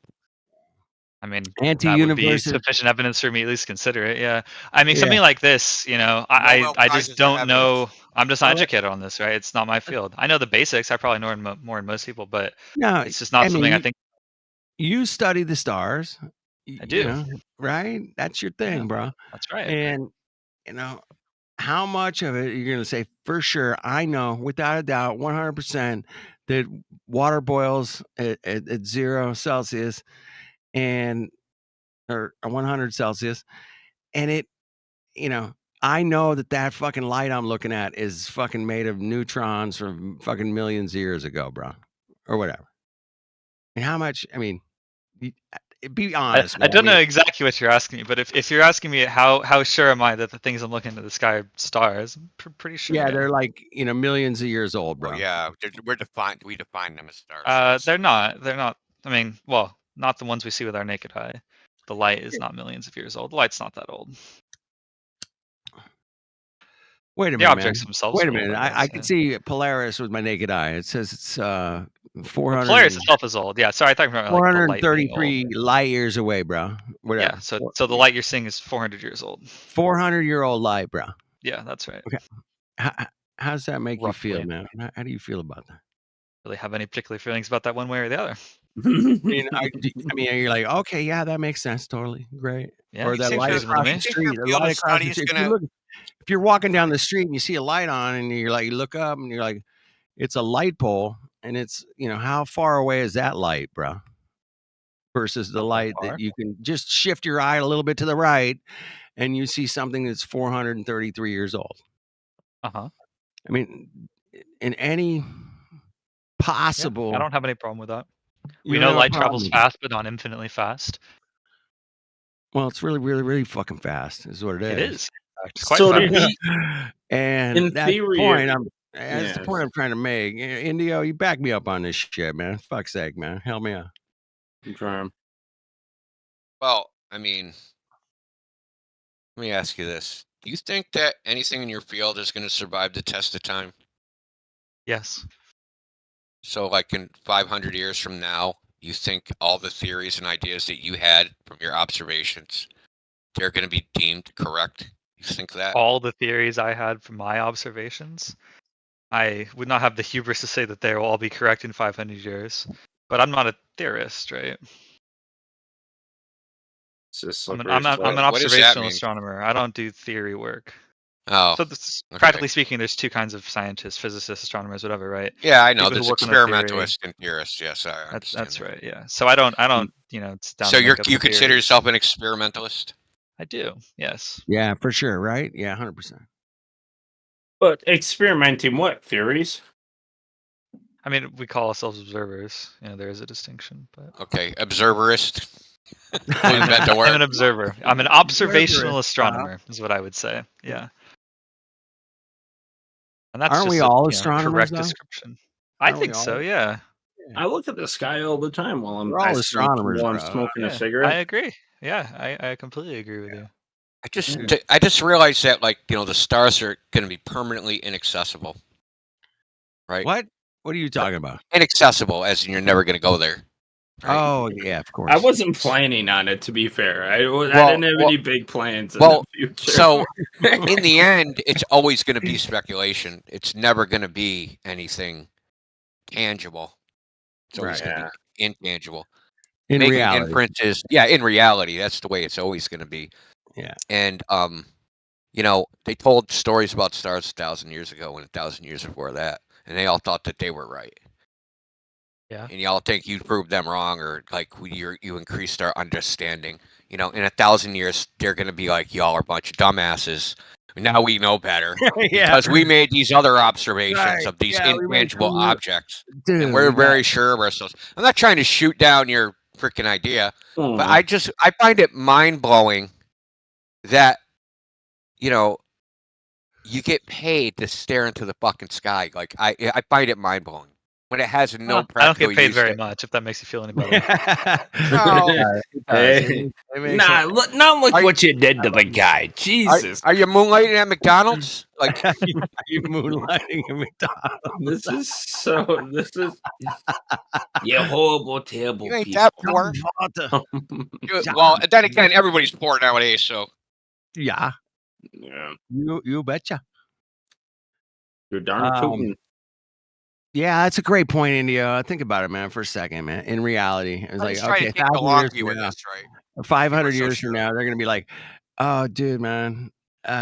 [SPEAKER 10] I mean, that would be
[SPEAKER 21] Anti-universes.
[SPEAKER 10] sufficient evidence for me to at least consider it. Yeah. I mean,
[SPEAKER 21] Yeah.
[SPEAKER 10] something like this,
[SPEAKER 12] Nobel
[SPEAKER 10] I
[SPEAKER 12] Prizes
[SPEAKER 10] just
[SPEAKER 12] are
[SPEAKER 10] don't know. I'm just not
[SPEAKER 21] Well,
[SPEAKER 10] educated on this, right? It's not my field. I know the basics. I probably know more than most people, but
[SPEAKER 21] No,
[SPEAKER 10] it's just not
[SPEAKER 21] I mean,
[SPEAKER 10] something I think.
[SPEAKER 21] You study the stars.
[SPEAKER 10] I do.
[SPEAKER 21] Right? That's your thing,
[SPEAKER 10] Yeah.
[SPEAKER 21] bro.
[SPEAKER 10] That's right.
[SPEAKER 21] And how much of it you're going to say for sure? I know without a doubt, 100% that water boils at 0 Celsius or 100 Celsius, and it, I know that fucking light I'm looking at is fucking made of neutrons from fucking millions of years ago, bro, or whatever. And how much? I mean, be honest.
[SPEAKER 10] I don't know exactly what you're asking me, but if you're asking me how sure am I that the things I'm looking at the sky are stars, I'm pretty sure.
[SPEAKER 21] Yeah, they're like millions of years old, bro.
[SPEAKER 12] Oh, yeah, we define them as stars.
[SPEAKER 10] They're not. They're not. I mean, well, not the ones we see with our naked eye. The light is not millions of years old. The light's not that old.
[SPEAKER 21] Wait a
[SPEAKER 10] The
[SPEAKER 21] minute,
[SPEAKER 10] objects
[SPEAKER 21] man.
[SPEAKER 10] themselves
[SPEAKER 21] Wait a
[SPEAKER 10] are old,
[SPEAKER 21] minute.
[SPEAKER 10] I
[SPEAKER 21] I
[SPEAKER 10] guess,
[SPEAKER 21] can
[SPEAKER 10] yeah.
[SPEAKER 21] see Polaris with my naked eye. It says it's 400.
[SPEAKER 10] Polaris itself is old. Yeah, sorry, I thought about like the light being old.
[SPEAKER 21] 433 light years away, bro. Whatever.
[SPEAKER 10] Yeah, so the light you're seeing is 400 years old.
[SPEAKER 21] 400-year-old light, bro.
[SPEAKER 10] Yeah, that's right.
[SPEAKER 21] Okay. How does that make
[SPEAKER 10] Roughly.
[SPEAKER 21] you feel, man? How do you feel about that?
[SPEAKER 10] Really have any particular feelings about that one way or the other?
[SPEAKER 21] I mean, you're like, okay, yeah, that makes sense. Totally great.
[SPEAKER 10] Yeah,
[SPEAKER 21] Or that
[SPEAKER 10] seems
[SPEAKER 21] light
[SPEAKER 10] reasonable to
[SPEAKER 21] across
[SPEAKER 10] me.
[SPEAKER 21] the street. The
[SPEAKER 12] field
[SPEAKER 21] light
[SPEAKER 12] of
[SPEAKER 21] across
[SPEAKER 12] study
[SPEAKER 21] the
[SPEAKER 12] is
[SPEAKER 21] street. If you're walking down the street and you see a light on, and you're like, you look up and you're like, it's a light pole, and it's how far away is that light, bro? Versus the light that you can just shift your eye a little bit to the right, and you see something that's 433 years old.
[SPEAKER 10] Uh-huh.
[SPEAKER 21] I mean, in any possible,
[SPEAKER 10] I don't have any problem with that.
[SPEAKER 21] You
[SPEAKER 10] We
[SPEAKER 21] don't
[SPEAKER 10] know
[SPEAKER 21] have a
[SPEAKER 10] light
[SPEAKER 21] problem
[SPEAKER 10] travels
[SPEAKER 21] with it.
[SPEAKER 10] fast, but not infinitely fast.
[SPEAKER 21] Well, it's really, really, really fucking fast, is what it is.
[SPEAKER 10] It is. fact. Quite
[SPEAKER 14] So
[SPEAKER 10] the
[SPEAKER 14] did
[SPEAKER 10] fact.
[SPEAKER 14] he?
[SPEAKER 21] And
[SPEAKER 14] In
[SPEAKER 21] that's
[SPEAKER 14] theory,
[SPEAKER 21] the point.
[SPEAKER 14] if-
[SPEAKER 21] That's the
[SPEAKER 14] yeah.
[SPEAKER 21] point I'm trying to make. Indio, you back me up on this shit, man. Fuck's sake, man. Help me out.
[SPEAKER 14] I'm trying.
[SPEAKER 12] Well, I mean, let me ask you this: do you think that anything in your field is going to survive the test of time?
[SPEAKER 10] Yes.
[SPEAKER 12] So, like in 500 years from now, you think all the theories and ideas that you had from your observations, they're going to be deemed correct? You think that?
[SPEAKER 10] All the theories I had from my observations, I would not have the hubris to say that they will all be correct in 500 years. But I'm not a theorist, right?
[SPEAKER 14] It's just
[SPEAKER 10] I'm an
[SPEAKER 12] What does that
[SPEAKER 10] observational
[SPEAKER 12] mean?
[SPEAKER 10] astronomer. I don't do theory work.
[SPEAKER 12] Oh,
[SPEAKER 10] So this,
[SPEAKER 12] okay.
[SPEAKER 10] practically speaking, there's two kinds of scientists: physicists, astronomers, whatever, right?
[SPEAKER 12] Yeah, I know.
[SPEAKER 10] People who
[SPEAKER 12] There's
[SPEAKER 10] work on the theory.
[SPEAKER 12] experimentalists and theorists. Yes, I understand
[SPEAKER 10] That's
[SPEAKER 12] that.
[SPEAKER 10] right. Yeah. So I don't, you know, sit down
[SPEAKER 12] So
[SPEAKER 10] and make up
[SPEAKER 12] you
[SPEAKER 10] the
[SPEAKER 12] consider
[SPEAKER 10] theories.
[SPEAKER 12] yourself an experimentalist?
[SPEAKER 10] I do. Yes.
[SPEAKER 21] Yeah, for sure, right? Yeah, 100%.
[SPEAKER 14] But experimenting what theories?
[SPEAKER 10] I mean, we call ourselves observers. You know, there is a distinction, but
[SPEAKER 12] Okay, observerist.
[SPEAKER 10] I'm
[SPEAKER 12] Invent the word.
[SPEAKER 10] an observer. I'm an observational
[SPEAKER 21] Observerist,
[SPEAKER 10] astronomer, is what I would say. Yeah. And that's
[SPEAKER 21] Aren't
[SPEAKER 10] just
[SPEAKER 21] we
[SPEAKER 10] a
[SPEAKER 21] all astronomers,
[SPEAKER 10] correct
[SPEAKER 21] though?
[SPEAKER 10] description. I
[SPEAKER 21] Aren't we
[SPEAKER 10] think so.
[SPEAKER 21] all?
[SPEAKER 10] Yeah.
[SPEAKER 14] I look at the sky all the time while I'm
[SPEAKER 21] We're all astronomers,
[SPEAKER 14] while I'm
[SPEAKER 21] bro.
[SPEAKER 14] smoking a
[SPEAKER 10] Yeah.
[SPEAKER 14] cigarette.
[SPEAKER 10] I agree. Yeah, I completely agree with you.
[SPEAKER 12] I just realized that, like, you know, the stars are going to be permanently inaccessible. Right?
[SPEAKER 21] What? What are you talking about?
[SPEAKER 12] Inaccessible, as in you're never going to go there.
[SPEAKER 21] Oh, yeah, of course.
[SPEAKER 14] I wasn't planning on it, to be fair. I
[SPEAKER 12] Well,
[SPEAKER 14] didn't have
[SPEAKER 12] well-
[SPEAKER 14] any big plans in
[SPEAKER 12] Well,
[SPEAKER 14] the future.
[SPEAKER 12] so in the end, it's always going to be speculation. It's never going to be anything tangible. It's always
[SPEAKER 21] Right.
[SPEAKER 12] going to be intangible.
[SPEAKER 21] In
[SPEAKER 12] Making
[SPEAKER 21] reality.
[SPEAKER 12] inferences, yeah, in reality, that's the way it's always going to be.
[SPEAKER 21] Yeah.
[SPEAKER 12] And you know, they told stories about stars 1,000 years ago and 1,000 years before that, and they all thought that they were right.
[SPEAKER 10] Yeah.
[SPEAKER 12] And y'all think you proved them wrong, or like you increased our understanding. You know, in 1,000 years, they're going to be like, y'all are a bunch of dumbasses. Now we know better
[SPEAKER 21] Yeah.
[SPEAKER 12] because we made these other observations
[SPEAKER 21] Right.
[SPEAKER 12] of these
[SPEAKER 21] Yeah, we made
[SPEAKER 12] intangible
[SPEAKER 21] some-
[SPEAKER 12] objects,
[SPEAKER 21] Dude,
[SPEAKER 12] and we're
[SPEAKER 21] we
[SPEAKER 12] very
[SPEAKER 21] got-
[SPEAKER 12] sure of ourselves. I'm not trying to shoot down your freaking idea,
[SPEAKER 14] Oh.
[SPEAKER 12] but I find it mind blowing that, you know, you get paid to stare into the fucking sky. Like I find it mind blowing when it has no
[SPEAKER 10] I don't
[SPEAKER 12] practical
[SPEAKER 10] get paid
[SPEAKER 12] use.
[SPEAKER 10] very much, if that makes you feel any better.
[SPEAKER 12] No.
[SPEAKER 14] Hey. Not like
[SPEAKER 12] Are you-
[SPEAKER 14] what you did to the guy. Jesus.
[SPEAKER 12] Are you moonlighting at McDonald's? Like
[SPEAKER 21] you moonlighting at McDonald's.
[SPEAKER 14] This is you horrible, terrible
[SPEAKER 12] you ain't
[SPEAKER 14] people.
[SPEAKER 12] that poor. Well, then again, everybody's poor nowadays. So
[SPEAKER 21] Yeah.
[SPEAKER 14] Yeah.
[SPEAKER 21] You betcha.
[SPEAKER 14] You're darn tootin'.
[SPEAKER 21] Yeah, that's a great point, India. Think about it, man, for a second, man. In reality, it's
[SPEAKER 12] I'm
[SPEAKER 21] like,
[SPEAKER 12] just trying
[SPEAKER 21] okay,
[SPEAKER 12] to take the
[SPEAKER 21] 1,000
[SPEAKER 12] long
[SPEAKER 21] years
[SPEAKER 12] view
[SPEAKER 21] from
[SPEAKER 12] in
[SPEAKER 21] now,
[SPEAKER 12] this, right?
[SPEAKER 21] 500
[SPEAKER 12] so
[SPEAKER 21] years from now, they're gonna be like, oh, dude, man,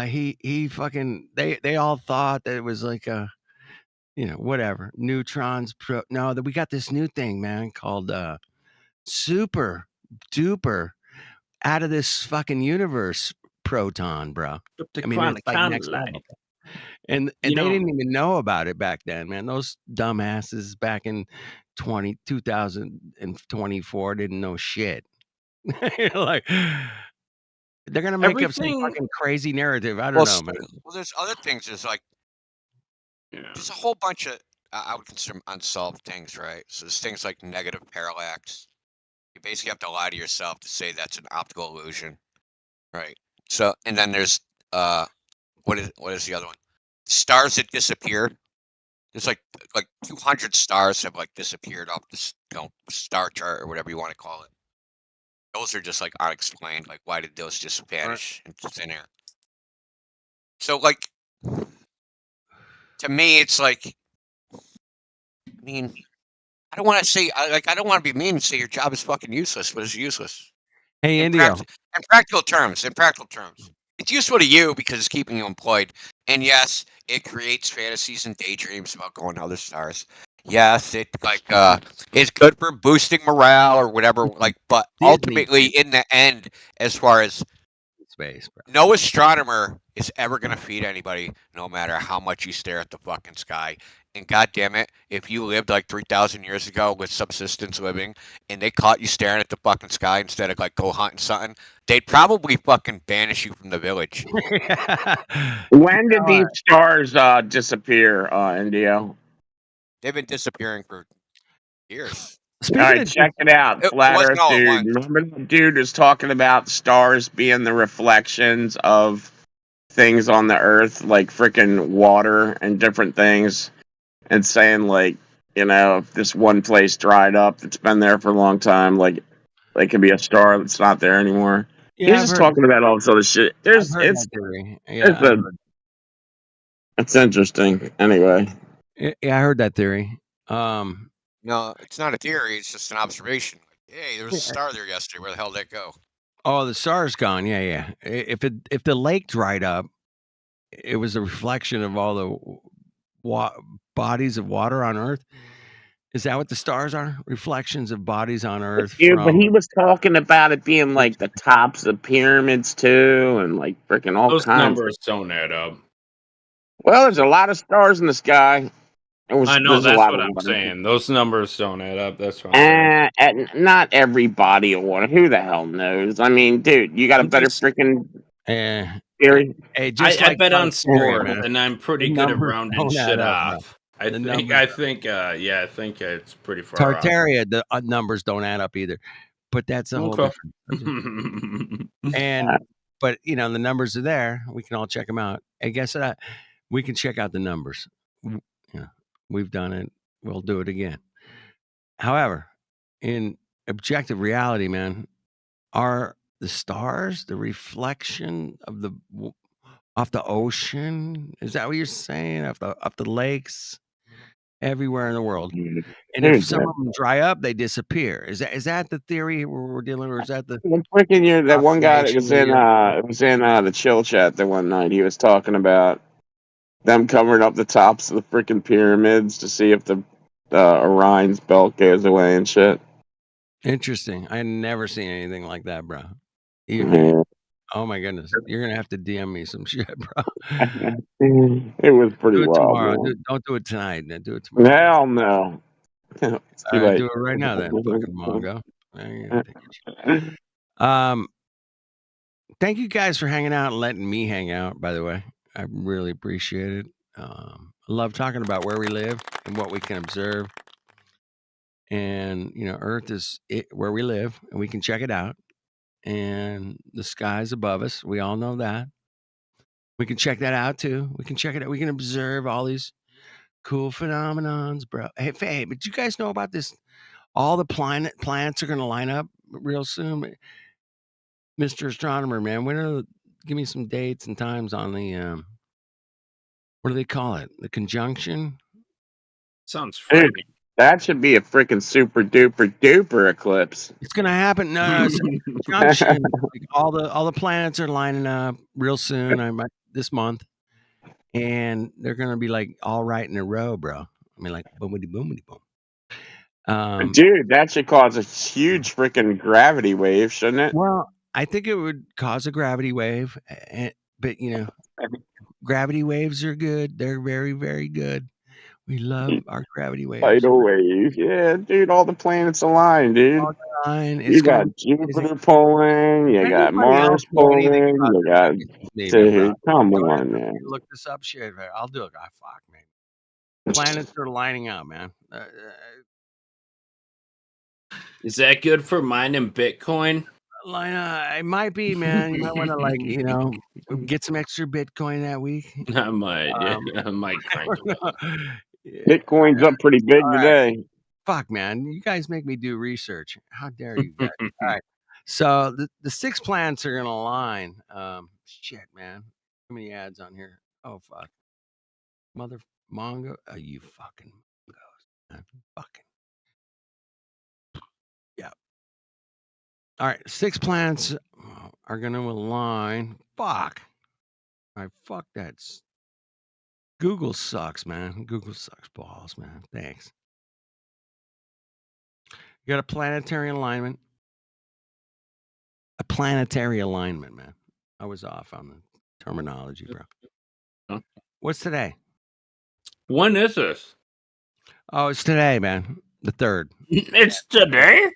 [SPEAKER 21] he fucking. They all thought that it was like a, you know, whatever neutrons. No, that we got this new thing, man, called super duper out of this fucking universe proton, bro. I mean, it's like next level. And
[SPEAKER 14] You
[SPEAKER 21] they
[SPEAKER 14] know-
[SPEAKER 21] didn't even know about it back then, man. Those dumbasses back in 2024 didn't know shit. You're like, they're gonna make up some
[SPEAKER 14] Everything-
[SPEAKER 21] fucking crazy narrative. I don't
[SPEAKER 12] Well,
[SPEAKER 21] know, man.
[SPEAKER 12] well, there's other things. There's like there's a whole bunch of I would consider unsolved things, right? So there's things like negative parallax. You basically have to lie to yourself to say that's an optical illusion, right? So and then there's what is the other one? Stars that disappeared. There's like 200 stars have like disappeared off this star chart or whatever you want to call it. Those are just like unexplained. Like why did those just vanish into thin air? So like to me, it's like I mean I don't want to say I don't want to be mean and say your job is fucking useless, but it's useless.
[SPEAKER 21] Hey,
[SPEAKER 12] In
[SPEAKER 21] Indio.
[SPEAKER 12] practical terms, it's useful to you because it's keeping you employed. And yes, it creates fantasies and daydreams about going to other stars. Yes, it is good for boosting morale or whatever. Like, but
[SPEAKER 21] Disney.
[SPEAKER 12] ultimately, in the end, as far as
[SPEAKER 21] Space, bro.
[SPEAKER 12] no astronomer is ever going to feed anybody, no matter how much you stare at the fucking sky. And goddamn it, if you lived like 3,000 years ago with subsistence living, and they caught you staring at the fucking sky instead of like go hunting something, they'd probably fucking banish you from the village.
[SPEAKER 3] When did these stars disappear, Indio?
[SPEAKER 12] They've been disappearing for years.
[SPEAKER 3] All right, check it out.
[SPEAKER 12] It
[SPEAKER 3] Flat
[SPEAKER 12] wasn't
[SPEAKER 3] Earth
[SPEAKER 12] all at
[SPEAKER 3] dude.
[SPEAKER 12] once.
[SPEAKER 3] Remember that dude was talking about stars being the reflections of things on the Earth, like freaking water and different things, and saying like, you know, if this one place dried up that's been there for a long time, like could be a star that's not there anymore.
[SPEAKER 21] Yeah,
[SPEAKER 3] He's
[SPEAKER 21] I've
[SPEAKER 3] just
[SPEAKER 21] heard
[SPEAKER 3] talking about all this other shit.
[SPEAKER 21] I've heard that theory. Yeah,
[SPEAKER 3] It's interesting. Anyway.
[SPEAKER 21] I heard that theory.
[SPEAKER 12] No, it's not a theory. It's just an observation. Like, hey, there was a star there yesterday. Where the hell did it go?
[SPEAKER 21] Oh, the star's gone. Yeah. If the lake dried up, it was a reflection of all the bodies of water on Earth. Is that what the stars are? Reflections of bodies on Earth.
[SPEAKER 3] Dude, but
[SPEAKER 21] from
[SPEAKER 3] he was talking about it being like the tops of pyramids too, and like freaking all
[SPEAKER 14] Those
[SPEAKER 3] kinds.
[SPEAKER 14] numbers don't add up.
[SPEAKER 3] Well, there's a lot of stars in the sky.
[SPEAKER 14] I know,
[SPEAKER 3] There's a
[SPEAKER 14] that's
[SPEAKER 3] lot
[SPEAKER 14] what
[SPEAKER 3] of
[SPEAKER 14] I'm
[SPEAKER 3] water.
[SPEAKER 14] saying. Those numbers don't add up. That's what I'm saying.
[SPEAKER 3] And not every body of water. Who the hell knows? I mean, dude, you got a better freaking theory.
[SPEAKER 21] Hey, just
[SPEAKER 14] I
[SPEAKER 21] like
[SPEAKER 14] bet on
[SPEAKER 21] Tartaria,
[SPEAKER 14] sport,
[SPEAKER 21] man.
[SPEAKER 14] and I'm pretty
[SPEAKER 21] The
[SPEAKER 14] good at
[SPEAKER 21] numbers
[SPEAKER 14] rounding
[SPEAKER 21] don't
[SPEAKER 14] shit
[SPEAKER 21] add up, bro.
[SPEAKER 14] off. I
[SPEAKER 21] The
[SPEAKER 14] think
[SPEAKER 21] numbers-
[SPEAKER 14] I think it's pretty far off.
[SPEAKER 21] Tartaria, the numbers don't add up either. But that's a whole
[SPEAKER 14] Okay.
[SPEAKER 21] different. And but you know the numbers are there. We can all check them out. I guess we can check out the numbers. Yeah, we've done it. We'll do it again. However, in objective reality, man, are the stars the reflection of off the ocean? Is that what you're saying? Off the lakes, everywhere in the world. And if some of them dry up, they disappear. Is that the theory we're dealing with? Or is that the
[SPEAKER 3] Freaking that one guy that was in
[SPEAKER 21] observation
[SPEAKER 3] it was in the chill chat the one night. He was talking about them covering up the tops of the freaking pyramids to see if the Orion's belt goes away and shit.
[SPEAKER 21] Interesting. I never seen anything like that, bro.
[SPEAKER 3] Yeah.
[SPEAKER 21] Oh my goodness, you're gonna have to DM me some shit, bro.
[SPEAKER 3] It was pretty
[SPEAKER 21] Do it
[SPEAKER 3] wild.
[SPEAKER 21] tomorrow.
[SPEAKER 3] Man.
[SPEAKER 21] Don't do it tonight. Do it tomorrow.
[SPEAKER 3] Hell no. It's too late.
[SPEAKER 21] Do it right now, then, fucking Mongo. Thank you guys for hanging out and letting me hang out. By the way, I really appreciate it. I love talking about where we live and what we can observe. And you know, Earth is where we live, and we can check it out. And the sky's above us. We all know that. We can check that out too. We can check it out. We can observe all these cool phenomenons, bro. Hey, but you guys know about this? All the planets are going to line up real soon. Mr. Astronomer, man, give me some dates and times on the what do they call it? The conjunction?
[SPEAKER 14] Sounds
[SPEAKER 3] Dude,
[SPEAKER 14] frightening.
[SPEAKER 3] that should be a freaking super duper duper eclipse.
[SPEAKER 21] It's gonna happen. No, it's a conjunction. Like all the planets are lining up real soon. This month, and they're gonna be like all right in a row, bro. I mean, like boomity boomity boom.
[SPEAKER 3] Dude, that should cause a huge freaking gravity wave, shouldn't it?
[SPEAKER 21] Well, I think it would cause a gravity wave, but you know, gravity waves are good. They're very, very good. We love our gravity waves.
[SPEAKER 3] Tidal wave, yeah, dude. All the planets align, dude. You got Jupiter pulling, you got Mars pulling, you got. Dude, come on, man.
[SPEAKER 21] Look this up, shit. I'll do it. Fuck, man. Planets are lining up, man.
[SPEAKER 14] Is that good for mining Bitcoin?
[SPEAKER 21] It might be, man. You might want to get some extra Bitcoin that week.
[SPEAKER 14] I might. I might crank them up.
[SPEAKER 3] Bitcoin's up pretty big today.
[SPEAKER 21] Fuck, man. You guys make me do research. How dare you guys? All right. So the 6 planets are going to align. Shit, man. Too many ads on here. Oh, fuck. Mother Mongo. Oh, you fucking Mongos, man. Fucking. Yeah. All right. 6 planets are going to align. Fuck. All right. Fuck that. Google sucks, man. Google sucks balls, man. Thanks. You got a planetary alignment. A planetary alignment, man. I was off on the terminology, bro. What's today?
[SPEAKER 14] When is this?
[SPEAKER 21] Oh, it's today, man. The 3rd.
[SPEAKER 14] It's today.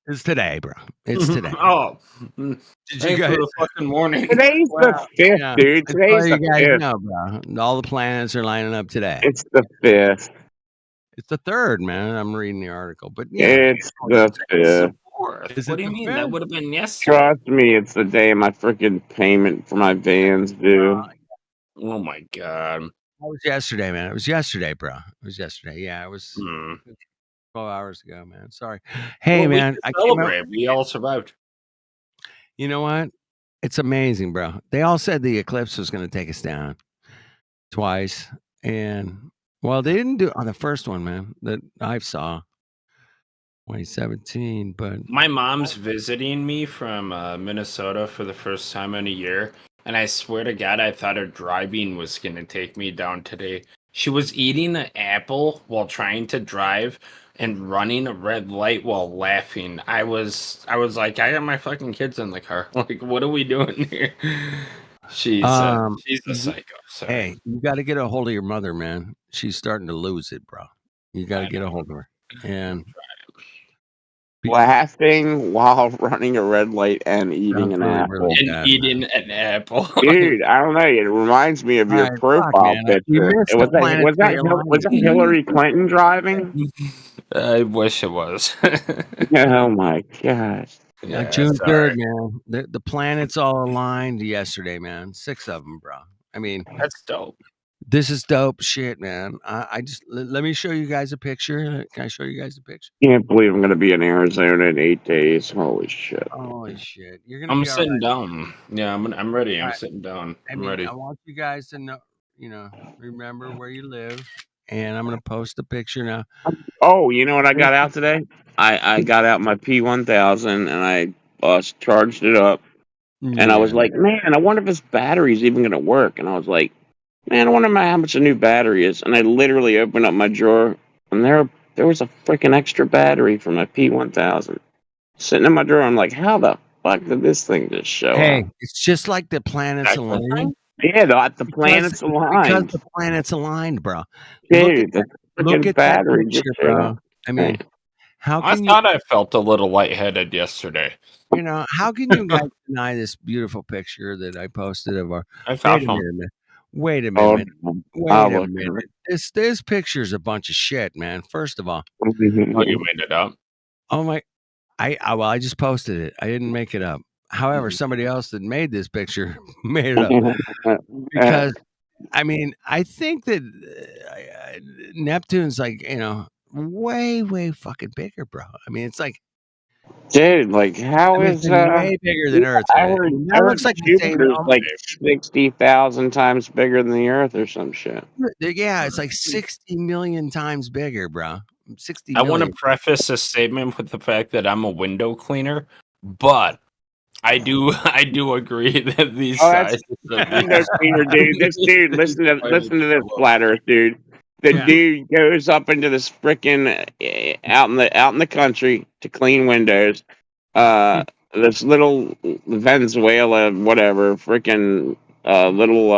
[SPEAKER 21] It's today, bro. It's today.
[SPEAKER 14] Oh,
[SPEAKER 21] Did you
[SPEAKER 14] thanks
[SPEAKER 21] guys?
[SPEAKER 14] for the fucking warning.
[SPEAKER 3] Today's the
[SPEAKER 21] Well,
[SPEAKER 3] 5th,
[SPEAKER 21] yeah.
[SPEAKER 3] dude.
[SPEAKER 21] Just so
[SPEAKER 3] Today's
[SPEAKER 21] you
[SPEAKER 3] the
[SPEAKER 21] guys
[SPEAKER 3] 5th.
[SPEAKER 21] know, bro. All the planets are lining up today.
[SPEAKER 3] It's the 5th.
[SPEAKER 21] It's the 3rd, man. I'm reading the article, but yeah,
[SPEAKER 3] It's the
[SPEAKER 14] It's the
[SPEAKER 3] 5th.
[SPEAKER 14] 4th.
[SPEAKER 21] Is
[SPEAKER 14] What
[SPEAKER 21] it
[SPEAKER 14] do you
[SPEAKER 21] the
[SPEAKER 14] mean? That
[SPEAKER 21] 5th?
[SPEAKER 14] would have been yesterday.
[SPEAKER 3] Trust me, it's the day my freaking payment for my van's due.
[SPEAKER 14] Oh my god.
[SPEAKER 21] That was yesterday, man. It was yesterday, bro. It was yesterday. Yeah, it was 12 hours ago, man. Sorry. Hey,
[SPEAKER 14] Well, we
[SPEAKER 21] man,
[SPEAKER 14] can
[SPEAKER 21] I came out.
[SPEAKER 14] celebrate. We all survived.
[SPEAKER 21] You know what? It's amazing, bro. They all said the eclipse was going to take us down twice, and well, they didn't do it on the first one, man. That I saw 2017, but
[SPEAKER 14] My mom's visiting me from Minnesota for the first time in a year, and I swear to God, I thought her driving was going to take me down today. She was eating an apple while trying to drive and running a red light while laughing. I was like, I got my fucking kids in the car. Like, what are we doing here? She's a psycho. Sorry.
[SPEAKER 21] Hey, you got to get a hold of your mother, man. She's starting to lose it, bro. You got to get a hold of her. And
[SPEAKER 3] Laughing while running a red light and eating an
[SPEAKER 21] really,
[SPEAKER 3] apple.
[SPEAKER 21] really
[SPEAKER 14] And
[SPEAKER 21] bad,
[SPEAKER 14] eating an apple.
[SPEAKER 3] Dude, I don't know. It reminds me of your
[SPEAKER 21] Alright, fuck,
[SPEAKER 3] profile
[SPEAKER 21] man.
[SPEAKER 3] picture.
[SPEAKER 21] You missed
[SPEAKER 3] Was
[SPEAKER 21] the
[SPEAKER 3] that
[SPEAKER 21] planetary
[SPEAKER 3] was that
[SPEAKER 21] alignment.
[SPEAKER 3] Hillary Clinton driving?
[SPEAKER 14] I wish it was.
[SPEAKER 3] Oh my gosh.
[SPEAKER 14] Yeah,
[SPEAKER 21] June
[SPEAKER 14] sorry.
[SPEAKER 21] 3rd, man. The planets all aligned yesterday, man. 6 of them, bro. I mean,
[SPEAKER 14] That's dope.
[SPEAKER 21] this is dope shit, man. I just let me show you guys a picture. Can I show you guys a picture?
[SPEAKER 3] Can't believe I'm gonna be in Arizona in 8 days. Holy shit.
[SPEAKER 21] Holy shit. You're gonna
[SPEAKER 14] I'm
[SPEAKER 21] be all
[SPEAKER 14] sitting
[SPEAKER 21] right.
[SPEAKER 14] down. Yeah, I'm ready. I'm
[SPEAKER 21] Alright.
[SPEAKER 14] sitting down.
[SPEAKER 21] I
[SPEAKER 14] I'm
[SPEAKER 21] mean,
[SPEAKER 14] ready.
[SPEAKER 21] I want you guys to know, remember where you live. And I'm gonna post a picture now.
[SPEAKER 3] Oh, you know what I got out today? I got out my P1000 and I charged it up. And I was
[SPEAKER 21] Yeah.
[SPEAKER 3] like, man, I wonder if this battery's even gonna work. And I was like, man, I wonder how much a new battery is. And I literally opened up my drawer, and there was a freaking extra battery for my P1000 sitting in my drawer. I'm like, how the fuck did this thing just show
[SPEAKER 21] Hey,
[SPEAKER 3] up?
[SPEAKER 21] it's just like the planets aligning.
[SPEAKER 3] Yeah, the
[SPEAKER 21] Because
[SPEAKER 3] planets aligned.
[SPEAKER 21] the planets aligned, bro. Look at
[SPEAKER 3] Dude, the
[SPEAKER 21] look
[SPEAKER 3] freaking
[SPEAKER 21] at that
[SPEAKER 3] battery just
[SPEAKER 21] picture,
[SPEAKER 3] showed
[SPEAKER 21] bro.
[SPEAKER 3] up.
[SPEAKER 21] I mean, how
[SPEAKER 14] I
[SPEAKER 21] can you
[SPEAKER 14] thought I felt a little lightheaded yesterday.
[SPEAKER 21] how can you guys deny this beautiful picture that I posted of our
[SPEAKER 14] That's
[SPEAKER 21] wait
[SPEAKER 14] awesome.
[SPEAKER 21] a minute. Wait a
[SPEAKER 3] Oh,
[SPEAKER 21] minute.
[SPEAKER 3] no.
[SPEAKER 21] Wait
[SPEAKER 3] I'll
[SPEAKER 21] a
[SPEAKER 3] look at
[SPEAKER 21] minute. This picture's a bunch of shit, man. First of all.
[SPEAKER 14] Oh, you made it up.
[SPEAKER 21] Oh my well, I just posted it. I didn't make it up. However, somebody else that made this picture made it up. Because I mean, I think that Neptune's like, way, way fucking bigger, bro. I mean, it's like
[SPEAKER 3] dude, like how
[SPEAKER 21] it's
[SPEAKER 3] is
[SPEAKER 21] way bigger than Earth,
[SPEAKER 3] I
[SPEAKER 21] man.
[SPEAKER 3] heard,
[SPEAKER 21] And
[SPEAKER 3] I
[SPEAKER 21] that
[SPEAKER 3] heard
[SPEAKER 21] looks like the same
[SPEAKER 3] Jupiter's like 60,000 times bigger than the Earth or some shit.
[SPEAKER 21] Yeah, it's like 60 million times bigger, bro. 60
[SPEAKER 14] I want to
[SPEAKER 21] million.
[SPEAKER 14] preface this statement with the fact that I'm a window cleaner, but I do agree that these
[SPEAKER 3] Oh, that's
[SPEAKER 14] sizes of
[SPEAKER 3] window cleaner, dude. This dude, listen to this flat Earth, dude. The dude goes up into this freaking out in the country to clean windows. This little Venezuela, whatever, freaking little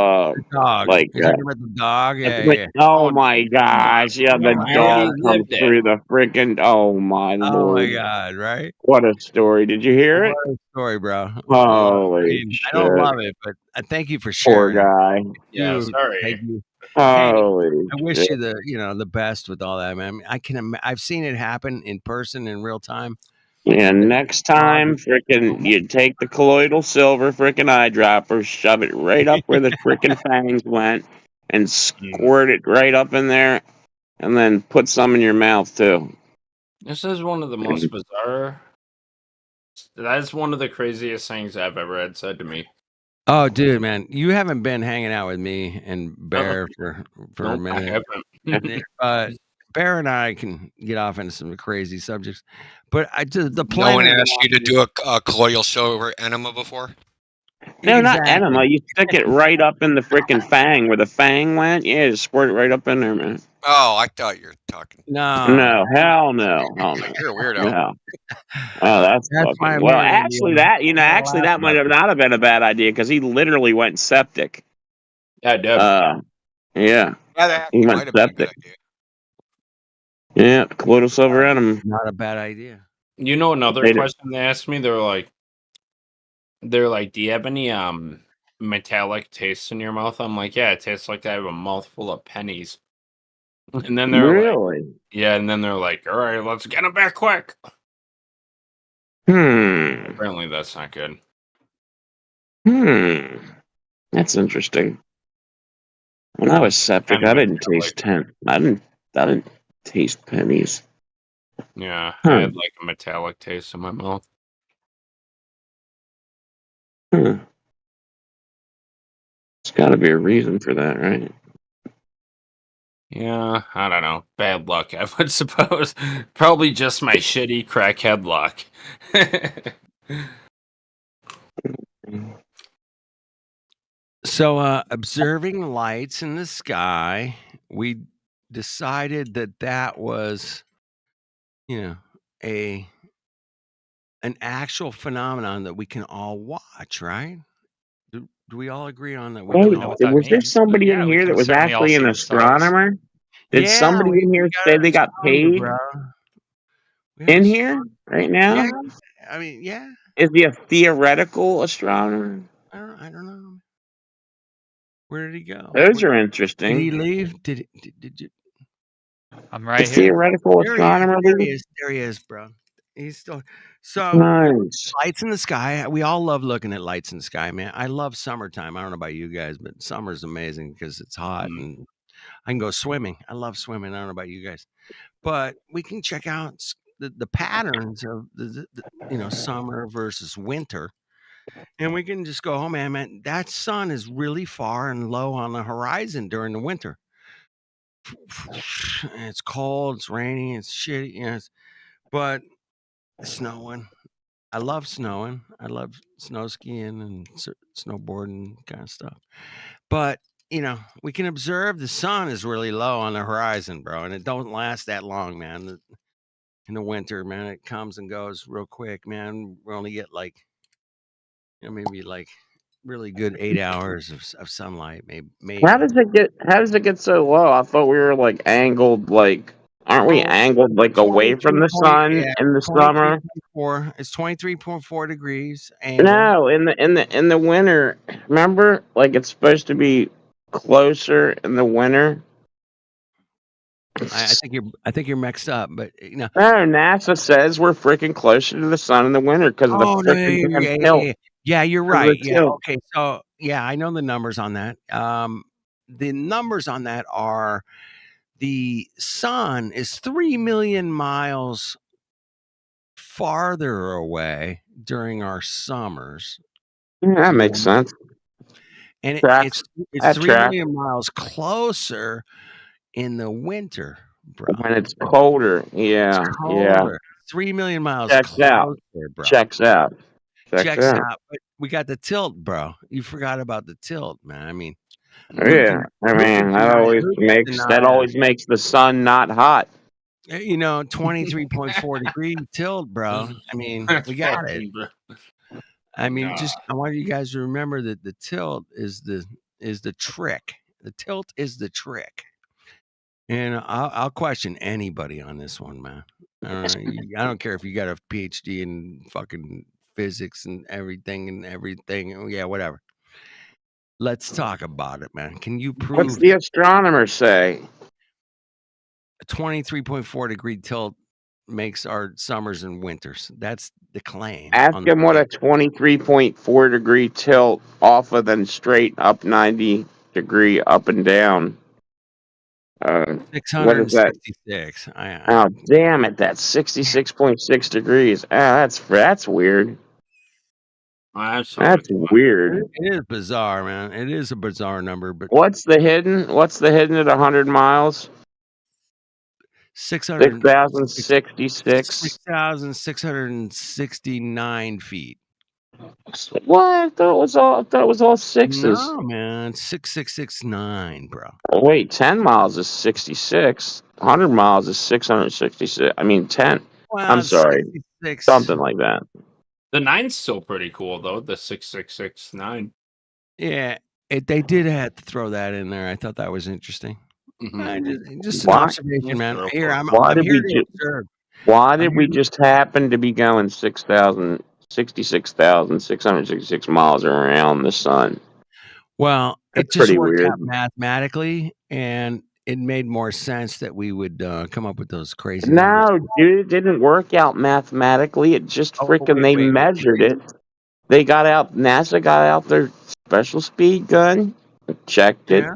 [SPEAKER 21] Dog.
[SPEAKER 3] like.
[SPEAKER 21] You're talking about the dog? Yeah,
[SPEAKER 3] Like,
[SPEAKER 21] yeah.
[SPEAKER 3] oh my gosh! Yeah, the
[SPEAKER 21] I
[SPEAKER 3] dog
[SPEAKER 21] already
[SPEAKER 3] comes
[SPEAKER 21] lived it.
[SPEAKER 3] through the freaking. Oh my
[SPEAKER 21] Oh my
[SPEAKER 3] lord!
[SPEAKER 21] god, right?
[SPEAKER 3] What a story! Did you hear it?
[SPEAKER 21] What a story, bro.
[SPEAKER 3] Holy shit!
[SPEAKER 21] I don't love it, but I thank you for
[SPEAKER 3] Poor
[SPEAKER 21] sharing.
[SPEAKER 3] guy.
[SPEAKER 14] Yeah, sorry.
[SPEAKER 21] Thank you.
[SPEAKER 3] Holy
[SPEAKER 21] I wish
[SPEAKER 3] shit.
[SPEAKER 21] you the best with all that, man. I've seen it happen in person in real time.
[SPEAKER 3] Yeah, next time, freaking, you take the colloidal silver freaking eyedropper, shove it right up where the freaking fangs went, and squirt it right up in there, and then put some in your mouth too.
[SPEAKER 14] This is one of the most bizarre. That's one of the craziest things I've ever had said to me.
[SPEAKER 21] Oh, dude, man, you haven't been hanging out with me and Bear for a
[SPEAKER 14] Nope, I
[SPEAKER 21] minute.
[SPEAKER 14] haven't.
[SPEAKER 21] Bear and I can get off into some crazy subjects, but the
[SPEAKER 12] No one
[SPEAKER 21] planet.
[SPEAKER 12] asked you to do a colloidal silver enema before?
[SPEAKER 3] No, not
[SPEAKER 21] Exactly.
[SPEAKER 3] enema. You stick it right up in the freaking fang where the fang went. Yeah, just squirt it right up in there, man.
[SPEAKER 12] Oh, I thought you were talking.
[SPEAKER 3] No, hell no, hell no.
[SPEAKER 12] You're a weirdo.
[SPEAKER 3] No. Oh, that's
[SPEAKER 21] my
[SPEAKER 3] fucking. Well,
[SPEAKER 21] man,
[SPEAKER 3] actually, that might have not have been a bad idea because he literally went septic.
[SPEAKER 14] Yeah, Deb.
[SPEAKER 3] Yeah,
[SPEAKER 12] Yeah, that
[SPEAKER 3] he
[SPEAKER 12] might
[SPEAKER 3] went
[SPEAKER 12] have been a good
[SPEAKER 3] septic.
[SPEAKER 12] idea.
[SPEAKER 3] Yeah, colloidal silver enema.
[SPEAKER 21] Not a bad idea.
[SPEAKER 14] You know, another
[SPEAKER 3] They do.
[SPEAKER 14] question they asked me, they're like, do you have any metallic taste in your mouth? I'm like, yeah, it tastes like I have a mouthful of pennies. And then they're like,
[SPEAKER 3] Really?
[SPEAKER 14] yeah, and then they're like, all right, let's get them back quick. Apparently that's not good.
[SPEAKER 3] That's interesting. When I was septic, I didn't taste I didn't taste pennies.
[SPEAKER 14] Yeah, I had like a metallic taste in my mouth.
[SPEAKER 3] There's got to be a reason for that, right?
[SPEAKER 14] Yeah, I don't know. Bad luck, I would suppose. Probably just my shitty crackhead luck.
[SPEAKER 21] So, observing lights in the sky, we decided that was, an actual phenomenon that we can all watch, right? Do we all agree on that? We
[SPEAKER 3] Wait,
[SPEAKER 21] can all
[SPEAKER 3] was there somebody
[SPEAKER 10] Yeah,
[SPEAKER 3] in
[SPEAKER 10] we
[SPEAKER 3] here
[SPEAKER 10] can
[SPEAKER 3] that was
[SPEAKER 10] certainly all
[SPEAKER 3] actually
[SPEAKER 10] see
[SPEAKER 3] an
[SPEAKER 10] the stars.
[SPEAKER 3] astronomer? Did
[SPEAKER 21] Yeah,
[SPEAKER 3] somebody in here say they got
[SPEAKER 21] astronomer,
[SPEAKER 3] paid
[SPEAKER 21] bro. We have
[SPEAKER 3] in
[SPEAKER 21] an
[SPEAKER 3] here right now?
[SPEAKER 21] Yeah, I mean, yeah.
[SPEAKER 3] Is he a theoretical astronomer?
[SPEAKER 21] I don't know. Where did he go?
[SPEAKER 3] Those are
[SPEAKER 21] Did he
[SPEAKER 3] interesting.
[SPEAKER 21] leave? Did you?
[SPEAKER 10] I'm
[SPEAKER 3] A
[SPEAKER 10] right here.
[SPEAKER 3] theoretical
[SPEAKER 21] There he is.
[SPEAKER 3] astronomer.
[SPEAKER 21] There he is. There he is, bro. He's still. So
[SPEAKER 3] Nice.
[SPEAKER 21] lights in the sky. We all love looking at lights in the sky, man. I love summertime. I don't know about you guys, but summer's amazing because it's hot and I can go swimming. I love swimming. I don't know about you guys, but we can check out the patterns of the summer versus winter. And we can just go, oh man, that sun is really far and low on the horizon during the winter. And it's cold, it's rainy, it's shitty, but it's snowing. I love snowing. I love snow skiing and snowboarding kind of stuff. But we can observe the sun is really low on the horizon, bro, and it don't last that long, man. In the winter, man, it comes and goes real quick, man. We only get like, maybe like really good 8 hours of sunlight, maybe.
[SPEAKER 3] How does it get so low? I thought we were like angled, like aren't we angled like away from the sun in the summer?
[SPEAKER 21] 23.4. It's 23.4 degrees angle.
[SPEAKER 3] No, in the winter. Remember, like it's supposed to be closer in the winter.
[SPEAKER 21] I think you're mixed up, but
[SPEAKER 3] No, NASA says we're freaking closer to the sun in the winter because of the
[SPEAKER 21] Oh no,
[SPEAKER 3] freaking damn
[SPEAKER 21] yeah,
[SPEAKER 3] tilt.
[SPEAKER 21] you're
[SPEAKER 3] 'Cause of
[SPEAKER 21] right.
[SPEAKER 3] the
[SPEAKER 21] Yeah,
[SPEAKER 3] tilt.
[SPEAKER 21] okay. So yeah, I know the numbers on that. The numbers on that are the sun is 3 million miles farther away during our summers.
[SPEAKER 3] Yeah, that makes sense.
[SPEAKER 21] And
[SPEAKER 3] Tracks.
[SPEAKER 21] it's
[SPEAKER 3] That
[SPEAKER 21] 3
[SPEAKER 3] tracks.
[SPEAKER 21] million miles closer in the winter, bro.
[SPEAKER 3] When it's colder, yeah,
[SPEAKER 21] It's
[SPEAKER 3] yeah.
[SPEAKER 21] colder. 3 million miles
[SPEAKER 3] Checks out.
[SPEAKER 21] closer, bro.
[SPEAKER 3] Checks out.
[SPEAKER 21] Checks out. But we got the tilt, bro. You forgot about the tilt, man. I mean,
[SPEAKER 3] Yeah, I mean that always makes the sun not hot.
[SPEAKER 21] 23.4 degree tilt, bro. I mean, we got it. I mean, I want you guys to remember that the tilt is the trick. The tilt is the trick. And I'll question anybody on this one, man. I don't care if you got a PhD in fucking physics and everything. Yeah, whatever. Let's talk about it, man. Can you prove
[SPEAKER 3] What's the astronomer say?
[SPEAKER 21] A 23.4 degree tilt makes our summers and winters? That's the claim.
[SPEAKER 3] Ask him what a 23.4 degree tilt off of then straight up 90 degree up and down. What is that?
[SPEAKER 21] 666.
[SPEAKER 3] Oh damn it! That's 66.6 degrees. That's weird. That's weird.
[SPEAKER 21] It is bizarre, man. It is a bizarre number, but
[SPEAKER 3] What's the hidden at 100 miles? 6,066.
[SPEAKER 21] 6,669 feet.
[SPEAKER 3] What? I thought it was all sixes.
[SPEAKER 21] No, man. 6,669, bro.
[SPEAKER 3] Oh, wait, 10 miles is 66. 100 miles is 666. I mean 10.
[SPEAKER 21] Well,
[SPEAKER 3] I'm sorry.
[SPEAKER 21] 66.
[SPEAKER 3] Something like that.
[SPEAKER 14] The 9's still pretty cool though. The 666-9.
[SPEAKER 21] Yeah, they did have to throw that in there. I thought that was interesting. Just an
[SPEAKER 3] Why?
[SPEAKER 21] observation, man. Here, I'm
[SPEAKER 3] Why did
[SPEAKER 21] here
[SPEAKER 3] we
[SPEAKER 21] to
[SPEAKER 3] just?
[SPEAKER 21] observe.
[SPEAKER 3] Why
[SPEAKER 21] I'm
[SPEAKER 3] did
[SPEAKER 21] here
[SPEAKER 3] we
[SPEAKER 21] to
[SPEAKER 3] just happen to be going 66,666 miles around the sun?
[SPEAKER 21] Well,
[SPEAKER 3] That's
[SPEAKER 21] it just
[SPEAKER 3] pretty
[SPEAKER 21] worked
[SPEAKER 3] weird.
[SPEAKER 21] out mathematically, and it made more sense that we would come up with those crazy numbers.
[SPEAKER 3] No, dude, it didn't work out mathematically. It just
[SPEAKER 21] Oh,
[SPEAKER 3] freaking they measured it. They got out. NASA got out their special speed gun, checked it.
[SPEAKER 21] Yeah.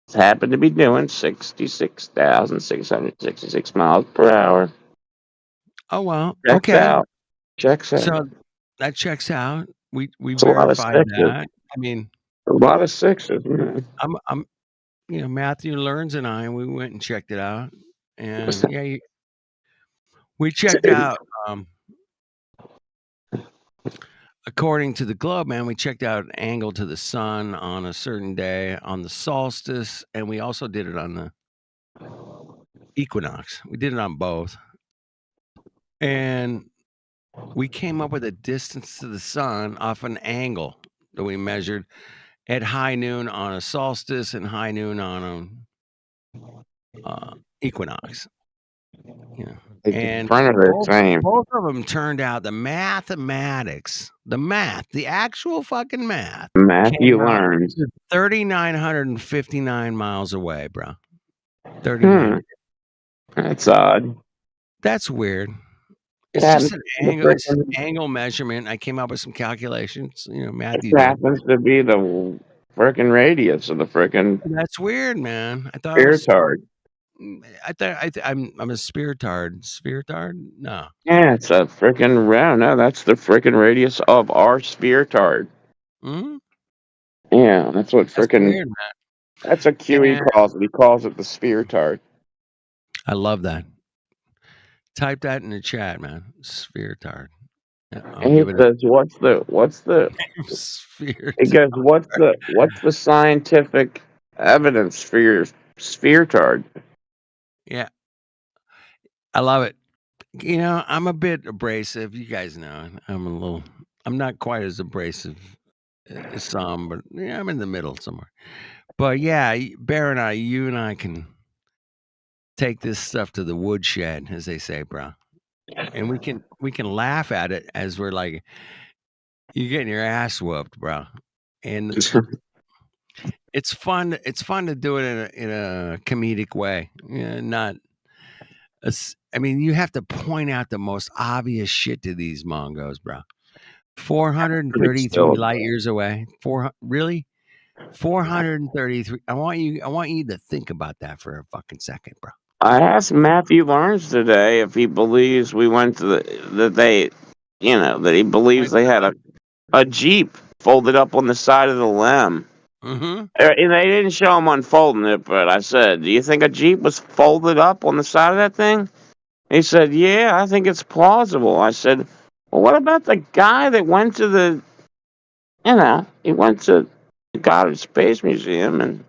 [SPEAKER 3] It happened to be doing 66,666 miles per hour.
[SPEAKER 21] Oh well.
[SPEAKER 3] Checks
[SPEAKER 21] Okay.
[SPEAKER 3] out. Checks out.
[SPEAKER 21] So that checks out. We
[SPEAKER 3] It's a lot of
[SPEAKER 21] verified
[SPEAKER 3] sixes.
[SPEAKER 21] that. I mean,
[SPEAKER 3] A lot of sixes, man.
[SPEAKER 21] I'm Matthew Learns and we went and checked it out, and yeah, we checked out. According to the Globe, man, we checked out an angle to the sun on a certain day on the solstice, and we also did it on the equinox. We did it on both, and we came up with a distance to the sun off an angle that we measured at high noon on a solstice and high noon on a equinox. Yeah. And both of them turned out the mathematics, the actual fucking math.
[SPEAKER 3] Matthew Learns.
[SPEAKER 21] 3,959 miles away, bro. 39.
[SPEAKER 3] That's odd.
[SPEAKER 21] That's weird. It's
[SPEAKER 3] It
[SPEAKER 21] just an angle measurement. I came up with some calculations. Matthew
[SPEAKER 3] It
[SPEAKER 21] did.
[SPEAKER 3] happens to be the freaking radius of the freaking
[SPEAKER 21] That's weird, man. I thought it was
[SPEAKER 3] spheretard.
[SPEAKER 21] I'm a spheretard. Spheretard? No.
[SPEAKER 3] Yeah, it's a freaking round. No, that's the freaking radius of our spheretard.
[SPEAKER 21] Hmm?
[SPEAKER 3] Yeah, that's what freaking.
[SPEAKER 21] Weird, man.
[SPEAKER 3] That's a QE calls it. He calls it the spheretard.
[SPEAKER 21] I love that. Type that in the chat, man. Spheretard.
[SPEAKER 3] And he says, "What's the?"
[SPEAKER 21] Spheretard.
[SPEAKER 3] It goes, "What's the scientific evidence for your spheretard?"
[SPEAKER 21] Yeah. I love it. I'm a bit abrasive. You guys know I'm not quite as abrasive as some, but yeah, I'm in the middle somewhere. But yeah, Bear you and I can take this stuff to the woodshed, as they say, bro. And we can laugh at it as we're like, you're getting your ass whooped, bro. And it's fun. It's fun to do it in a comedic way. Not. I mean, you have to point out the most obvious shit to these Mongos, bro. 433 light years away. Really? 433. I want you to think about that for a fucking second, bro.
[SPEAKER 3] I asked Matthew Lawrence today if he believes we went to that he believes they had a Jeep folded up on the side of the limb.
[SPEAKER 21] Mm-hmm.
[SPEAKER 3] And they didn't show him unfolding it, but I said, "Do you think a Jeep was folded up on the side of that thing?" He said, "Yeah, I think it's plausible." I said, "Well, what about the guy that went to he went to the Goddard Space Museum and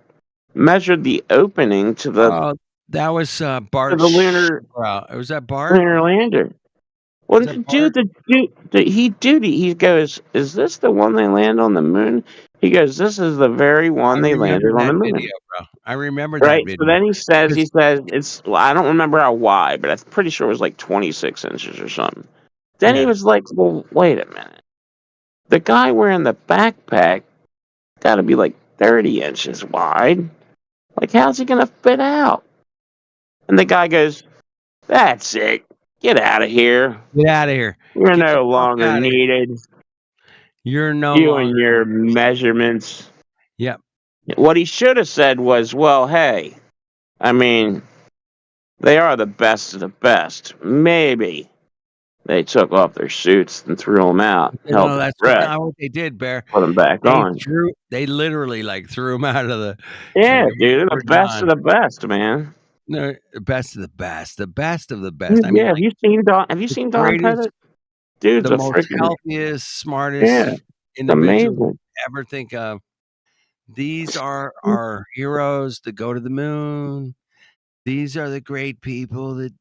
[SPEAKER 3] measured the opening to the
[SPEAKER 21] that was Bart.
[SPEAKER 3] to the lunar.
[SPEAKER 21] Was that Bart?
[SPEAKER 3] Lunar lander. Well, dude, he goes, "Is this the one they land on the moon?" He goes, "This is the very one they landed on the moon."
[SPEAKER 21] Video, bro. I remember
[SPEAKER 3] Right.
[SPEAKER 21] that video.
[SPEAKER 3] So then he says it's. Well, I don't remember how wide, but I'm pretty sure it was like 26 inches or something. Then he was like, "Well, wait a minute. The guy wearing the backpack got to be like 30 inches wide. Like, how's he gonna fit out?" And the guy goes, "That's it. Get out of here.
[SPEAKER 21] Get out of here.
[SPEAKER 3] You're no longer needed.
[SPEAKER 21] You're no
[SPEAKER 3] you
[SPEAKER 21] longer
[SPEAKER 3] and your measurements."
[SPEAKER 21] Yep.
[SPEAKER 3] What he should have said was, "Well, hey, I mean, they are the best of the best. Maybe they took off their suits and threw them out.
[SPEAKER 21] No, that's not what they did, Bear.
[SPEAKER 3] Put them back on.
[SPEAKER 21] They literally threw them out of the.
[SPEAKER 3] Yeah, dude, the best of the best, man.
[SPEAKER 21] No, the best of the best, the best of the best.
[SPEAKER 3] Dude,
[SPEAKER 21] I mean,
[SPEAKER 3] have you seen Don? Have you seen Don Pettit? Dude's
[SPEAKER 21] the
[SPEAKER 3] a
[SPEAKER 21] most
[SPEAKER 3] freaking
[SPEAKER 21] healthiest, smartest individual ever think of. These are our heroes that go to the moon. These are the great people that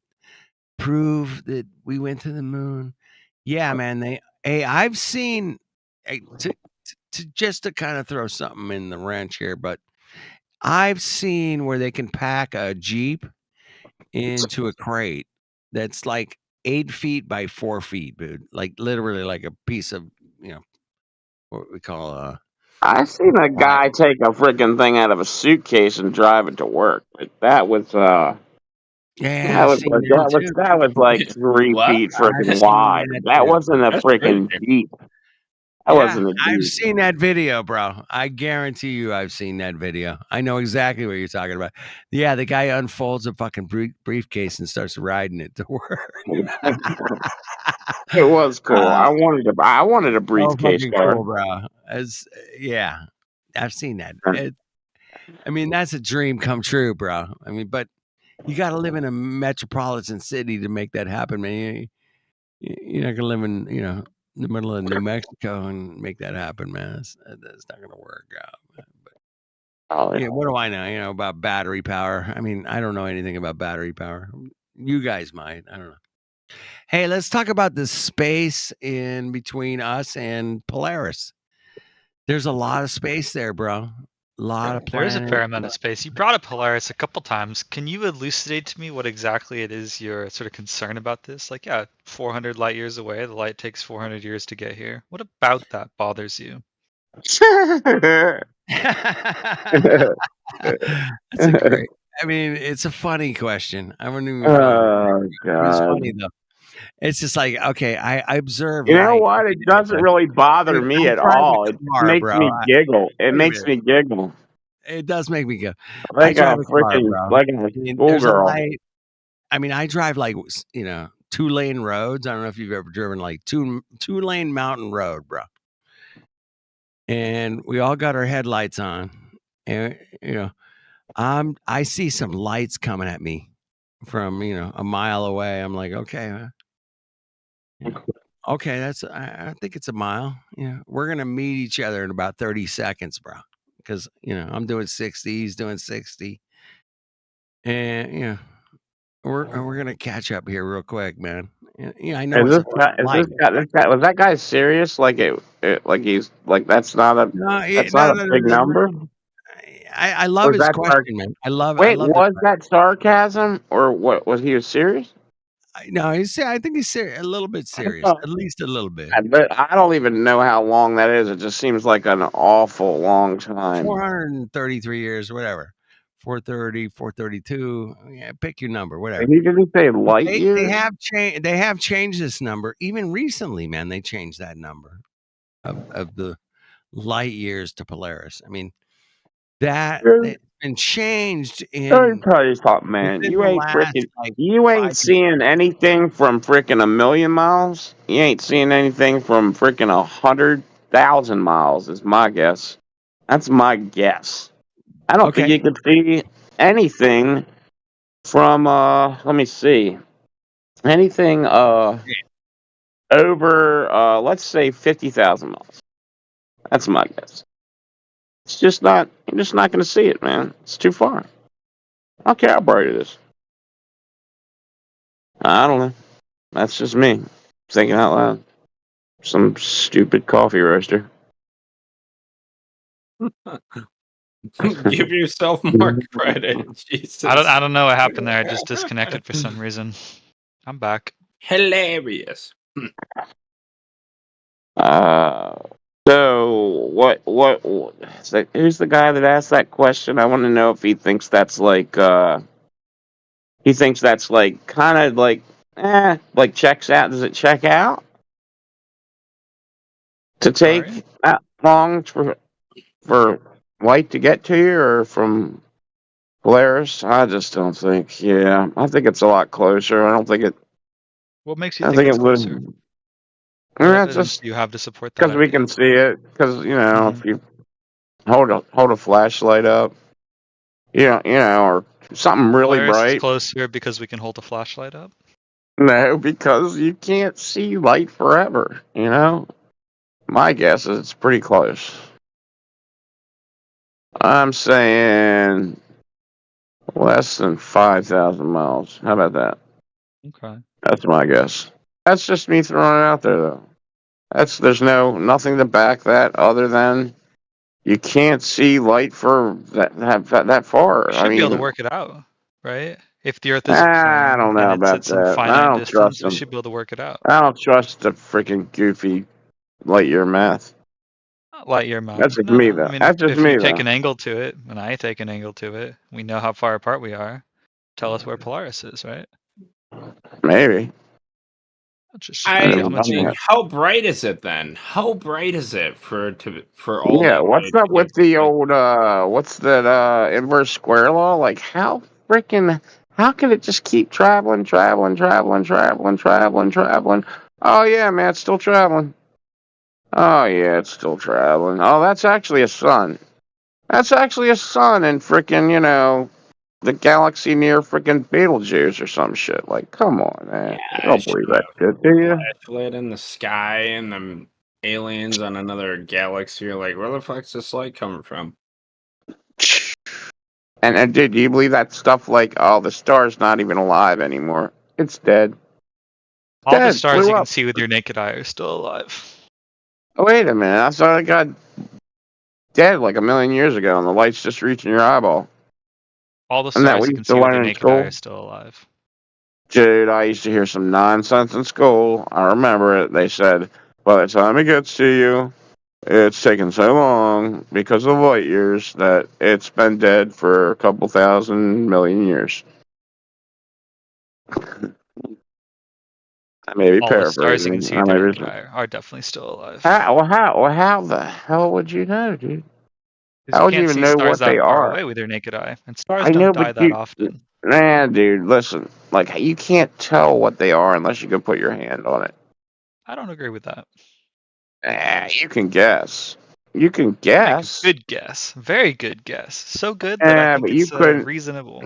[SPEAKER 21] prove that we went to the moon. Yeah, man. I've seen to kind of throw something in the wrench here, but I've seen where they can pack a Jeep into a crate that's like 8 feet by 4 feet, dude. Like literally like a piece of, what we call
[SPEAKER 3] I seen a
[SPEAKER 21] ply.
[SPEAKER 3] guy take a freaking thing out of a suitcase and drive it to work. But that was
[SPEAKER 21] Yeah, I've seen that too.
[SPEAKER 3] that was like 3
[SPEAKER 14] What?
[SPEAKER 3] feet
[SPEAKER 21] I've
[SPEAKER 3] freaking
[SPEAKER 21] seen
[SPEAKER 3] wide.
[SPEAKER 21] that
[SPEAKER 3] That
[SPEAKER 21] too.
[SPEAKER 3] wasn't a
[SPEAKER 14] That's crazy.
[SPEAKER 3] freaking Jeep. That
[SPEAKER 21] Yeah,
[SPEAKER 3] wasn't a
[SPEAKER 21] I've
[SPEAKER 3] Jeep.
[SPEAKER 21] seen that video, bro. I guarantee you I've seen that video. I know exactly what you're talking about. Yeah, the guy unfolds a fucking briefcase and starts riding it to work.
[SPEAKER 3] It was cool.
[SPEAKER 21] Uh,
[SPEAKER 3] I wanted a
[SPEAKER 21] so
[SPEAKER 3] briefcase
[SPEAKER 21] fucking
[SPEAKER 3] car.
[SPEAKER 21] cool, bro. Yeah, I've seen that. I mean, that's a dream come true, bro. I mean, but you got to live in a metropolitan city to make that happen, man. You're not gonna live in, the middle of New Mexico and make that happen, man. That's not gonna work out, man. But
[SPEAKER 3] Yeah.
[SPEAKER 21] what do I know? About battery power. I mean, I don't know anything about battery power. You guys might. I don't know. Hey, let's talk about the space in between us and Polaris. There's a lot of space there, bro. A lot of
[SPEAKER 10] There is a
[SPEAKER 21] planets.
[SPEAKER 10] fair amount of space. You brought up Polaris a couple times. Can you elucidate to me what exactly it is you're sort of concerned about this? Like, yeah, 400 light years away. The light takes 400 years to get here. What about that bothers you?
[SPEAKER 21] That's a great. I mean, it's a funny question. I wouldn't even call it.
[SPEAKER 3] Oh
[SPEAKER 21] It's
[SPEAKER 3] God.
[SPEAKER 21] funny though. It's just like, okay, I observe
[SPEAKER 3] You know
[SPEAKER 21] light
[SPEAKER 3] what?
[SPEAKER 21] every
[SPEAKER 3] It
[SPEAKER 21] day,
[SPEAKER 3] doesn't
[SPEAKER 21] but
[SPEAKER 3] really bother
[SPEAKER 21] dude,
[SPEAKER 3] me
[SPEAKER 21] I
[SPEAKER 3] at
[SPEAKER 21] drive
[SPEAKER 3] all.
[SPEAKER 21] a
[SPEAKER 3] It
[SPEAKER 21] car,
[SPEAKER 3] makes
[SPEAKER 21] bro.
[SPEAKER 3] me giggle. It
[SPEAKER 21] Wait a
[SPEAKER 3] makes
[SPEAKER 21] minute.
[SPEAKER 3] me giggle.
[SPEAKER 21] It does make me go. I
[SPEAKER 3] Like
[SPEAKER 21] drive
[SPEAKER 3] a
[SPEAKER 21] a car,
[SPEAKER 3] freaking
[SPEAKER 21] bro.
[SPEAKER 3] like a
[SPEAKER 21] I mean, there's a
[SPEAKER 3] schoolgirl.
[SPEAKER 21] light. I mean, I drive like 2-lane roads. I don't know if you've ever driven like two-lane mountain road, bro. And we all got our headlights on, and I see some lights coming at me from a mile away. I'm like, okay, okay, I think it's a mile. We're gonna meet each other in about 30 seconds, bro. Because I'm doing 60, he's doing 60, and we're gonna catch up here real quick, man. I know
[SPEAKER 3] Is
[SPEAKER 21] it's
[SPEAKER 3] this guy?
[SPEAKER 21] a light.
[SPEAKER 3] This guy? Was that guy serious? Like like he's like that's not a
[SPEAKER 21] No, no.
[SPEAKER 3] big number.
[SPEAKER 21] I
[SPEAKER 3] Or
[SPEAKER 21] love
[SPEAKER 3] is
[SPEAKER 21] his
[SPEAKER 3] that
[SPEAKER 21] question, man. I love
[SPEAKER 3] Wait,
[SPEAKER 21] the
[SPEAKER 3] was that sarcasm or what? Was he serious?
[SPEAKER 21] No, I think he's a little bit serious,
[SPEAKER 3] Oh.
[SPEAKER 21] at least a little bit.
[SPEAKER 3] But I don't even know how long that is. It just seems like an awful long time.
[SPEAKER 21] 433 years, whatever. 430, 432. Yeah, pick your number, whatever.
[SPEAKER 3] He didn't say light
[SPEAKER 21] They
[SPEAKER 3] years.
[SPEAKER 21] have changed. They have changed this number even recently, man. They changed that number of the light years to Polaris. I mean, it's been changed
[SPEAKER 3] Let me
[SPEAKER 21] in
[SPEAKER 3] tell you something, man.
[SPEAKER 21] within
[SPEAKER 3] You
[SPEAKER 21] the
[SPEAKER 3] ain't
[SPEAKER 21] last
[SPEAKER 3] freaking.
[SPEAKER 21] like
[SPEAKER 3] You
[SPEAKER 21] 5
[SPEAKER 3] ain't
[SPEAKER 21] years.
[SPEAKER 3] seeing anything from freaking 1,000,000 miles. You ain't seeing anything from freaking 100,000 miles. Is my guess. That's my guess. I don't think
[SPEAKER 21] Okay.
[SPEAKER 3] you could see anything from. Let me see. Anything over let's say 50,000 miles. That's my guess. It's just not. You're just not going to see it, man. It's too far. I don't care how bright it is. I don't know. That's just me thinking out loud. Some stupid coffee roaster.
[SPEAKER 14] Give yourself more credit. Jesus.
[SPEAKER 10] I don't know what happened there. I just disconnected for some reason. I'm back.
[SPEAKER 14] Hilarious.
[SPEAKER 3] So who's the guy that asked that question? I want to know if he thinks that's like he thinks that's like kind of like checks out. Does it check out to take that long for light to get to you, or from Polaris? I just don't think. Yeah, I think it's a lot closer. I don't think it.
[SPEAKER 10] What makes you
[SPEAKER 3] I
[SPEAKER 10] think
[SPEAKER 3] think
[SPEAKER 10] it's
[SPEAKER 3] it
[SPEAKER 10] closer?
[SPEAKER 3] would.
[SPEAKER 10] What
[SPEAKER 3] Yeah,
[SPEAKER 10] evidence
[SPEAKER 3] just
[SPEAKER 10] do you have to support that
[SPEAKER 3] because we
[SPEAKER 10] idea?
[SPEAKER 3] can see it. Because if you hold a flashlight up, or something really
[SPEAKER 10] Polaris is
[SPEAKER 3] bright.
[SPEAKER 10] closer because we can hold a flashlight up.
[SPEAKER 3] No, because you can't see light forever. My guess is it's pretty close. I'm saying less than 5,000 miles. How about that?
[SPEAKER 10] Okay.
[SPEAKER 3] That's my guess. That's just me throwing it out there, though. There's nothing to back that other than You can't see light for that far.
[SPEAKER 10] You
[SPEAKER 3] I
[SPEAKER 10] should be able to
[SPEAKER 3] mean,
[SPEAKER 10] work it out, right? If the Earth is a
[SPEAKER 3] I don't
[SPEAKER 10] plane and
[SPEAKER 3] know
[SPEAKER 10] it's
[SPEAKER 3] about
[SPEAKER 10] at some
[SPEAKER 3] that. I
[SPEAKER 10] finite
[SPEAKER 3] don't trust
[SPEAKER 10] distance, we
[SPEAKER 3] them.
[SPEAKER 10] should be able to work it out.
[SPEAKER 3] I don't trust the freaking goofy light year math.
[SPEAKER 10] Light year math.
[SPEAKER 3] That's just
[SPEAKER 10] No,
[SPEAKER 3] me,
[SPEAKER 10] no.
[SPEAKER 3] though.
[SPEAKER 10] I mean,
[SPEAKER 3] That's just
[SPEAKER 10] if
[SPEAKER 3] me,
[SPEAKER 10] you take
[SPEAKER 3] though.
[SPEAKER 10] an angle to it, and I take an angle to it, we know how far apart we are. Tell us where Polaris is, right?
[SPEAKER 3] Maybe.
[SPEAKER 10] Just
[SPEAKER 3] I never
[SPEAKER 10] geometry.
[SPEAKER 3] done that.
[SPEAKER 14] How bright is it then? How bright is it for all
[SPEAKER 3] Yeah,
[SPEAKER 14] that
[SPEAKER 3] what's
[SPEAKER 14] light
[SPEAKER 3] up
[SPEAKER 14] to
[SPEAKER 3] with
[SPEAKER 14] get
[SPEAKER 3] the old what's that inverse square law? Like how can it just keep traveling? Oh yeah, man, it's still traveling. Oh yeah, it's still traveling. Oh, that's actually a sun. That's actually a sun in frickin', the galaxy near frickin' Betelgeuse or some shit. Like, come on, man. You don't believe that shit, do you?
[SPEAKER 14] flashlight in the sky and them aliens on another galaxy? You're like, where the fuck's this light coming from?
[SPEAKER 3] And dude, do you believe that stuff like, oh, the star's not even alive anymore? It's dead.
[SPEAKER 10] All the
[SPEAKER 3] Dead.
[SPEAKER 10] stars
[SPEAKER 3] Blew
[SPEAKER 10] you can
[SPEAKER 3] up.
[SPEAKER 10] see with your naked eye are still alive.
[SPEAKER 3] Oh, wait a minute. I thought it got dead like a million years ago and the light's just reaching your eyeball.
[SPEAKER 10] All the
[SPEAKER 3] Isn't that
[SPEAKER 10] stars
[SPEAKER 3] what
[SPEAKER 10] you
[SPEAKER 3] you
[SPEAKER 10] can
[SPEAKER 3] used to
[SPEAKER 10] see with
[SPEAKER 3] learn
[SPEAKER 10] your
[SPEAKER 3] in
[SPEAKER 10] naked eye
[SPEAKER 3] school?
[SPEAKER 10] are still alive.
[SPEAKER 3] Dude, I used to hear some nonsense in school. I remember it. They said, by the time it gets to you, it's taken so long because of light years that it's been dead for a couple thousand million years. I may be
[SPEAKER 10] All the stars you can
[SPEAKER 3] paraphrasing.
[SPEAKER 10] see
[SPEAKER 3] I
[SPEAKER 10] with your
[SPEAKER 3] may
[SPEAKER 10] naked
[SPEAKER 3] be...
[SPEAKER 10] eye are definitely still alive.
[SPEAKER 3] How the hell would you know, dude?
[SPEAKER 10] Because
[SPEAKER 3] How
[SPEAKER 10] you
[SPEAKER 3] would you
[SPEAKER 10] can't
[SPEAKER 3] even
[SPEAKER 10] see
[SPEAKER 3] know
[SPEAKER 10] stars
[SPEAKER 3] what they
[SPEAKER 10] that far
[SPEAKER 3] are?
[SPEAKER 10] away with your naked eye, and stars
[SPEAKER 3] I know,
[SPEAKER 10] don't
[SPEAKER 3] but
[SPEAKER 10] die that often.
[SPEAKER 3] man, dude, listen. Like, you can't tell what they are unless you can put your hand on it.
[SPEAKER 10] I don't agree with that.
[SPEAKER 3] You can guess. You can
[SPEAKER 10] Make a
[SPEAKER 3] guess.
[SPEAKER 10] good guess, very good guess, so good that I think
[SPEAKER 3] But you
[SPEAKER 10] it's
[SPEAKER 3] couldn't.
[SPEAKER 10] reasonable.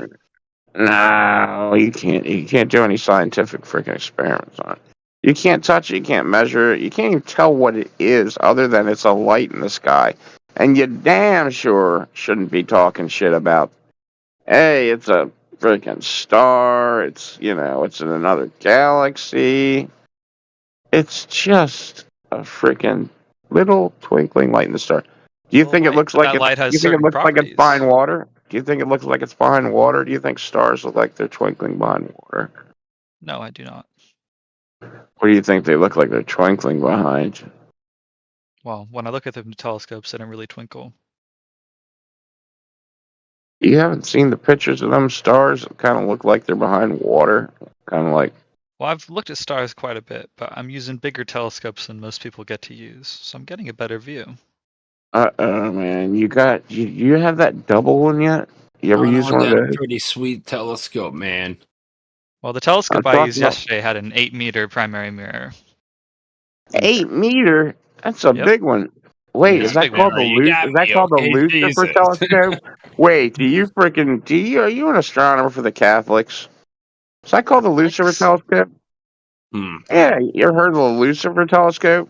[SPEAKER 3] No, you can't. You can't do any scientific freaking experiments on it. You can't touch it. You can't measure it. You can't even tell what it is, other than it's a light in the sky. And you damn sure shouldn't be talking shit about, hey, it's a freaking star. It's it's in another galaxy. It's just a freaking little twinkling light in the star. Do you think it
[SPEAKER 10] Light,
[SPEAKER 3] looks
[SPEAKER 10] but
[SPEAKER 3] like
[SPEAKER 10] that light has
[SPEAKER 3] you think it
[SPEAKER 10] certain
[SPEAKER 3] looks like it's
[SPEAKER 10] properties.
[SPEAKER 3] behind water? Do you think it looks like it's behind water? Do you think stars look like they're twinkling behind water?
[SPEAKER 10] No, I do not.
[SPEAKER 3] What do you think they look like they're twinkling behind?
[SPEAKER 10] Well, when I look at them in telescopes, they don't really twinkle.
[SPEAKER 3] You haven't seen the pictures of them stars that kind of look like they're behind water? Kind of like,
[SPEAKER 10] Well, I've looked at stars quite a bit, but I'm using bigger telescopes than most people get to use, so I'm getting a better view.
[SPEAKER 3] man, you have that double one yet? You ever
[SPEAKER 14] Oh,
[SPEAKER 3] use
[SPEAKER 14] no,
[SPEAKER 3] one of
[SPEAKER 14] that's
[SPEAKER 3] those?
[SPEAKER 14] a pretty sweet telescope, man.
[SPEAKER 10] Well, the
[SPEAKER 3] I'm
[SPEAKER 10] telescope I
[SPEAKER 3] talking
[SPEAKER 10] used
[SPEAKER 3] about
[SPEAKER 10] yesterday had an 8-meter primary mirror.
[SPEAKER 3] 8 meter. That's a
[SPEAKER 10] Yep.
[SPEAKER 3] big one. Wait,
[SPEAKER 10] It's
[SPEAKER 3] is
[SPEAKER 10] a
[SPEAKER 3] that
[SPEAKER 10] big one.
[SPEAKER 3] called the
[SPEAKER 14] You got
[SPEAKER 3] Is that
[SPEAKER 14] me,
[SPEAKER 3] called the
[SPEAKER 14] okay?
[SPEAKER 3] Lucifer
[SPEAKER 14] Jesus.
[SPEAKER 3] telescope? Wait, are you an astronomer for the Catholics? Is that called the Lucifer telescope? Yeah, you ever heard of the Lucifer telescope?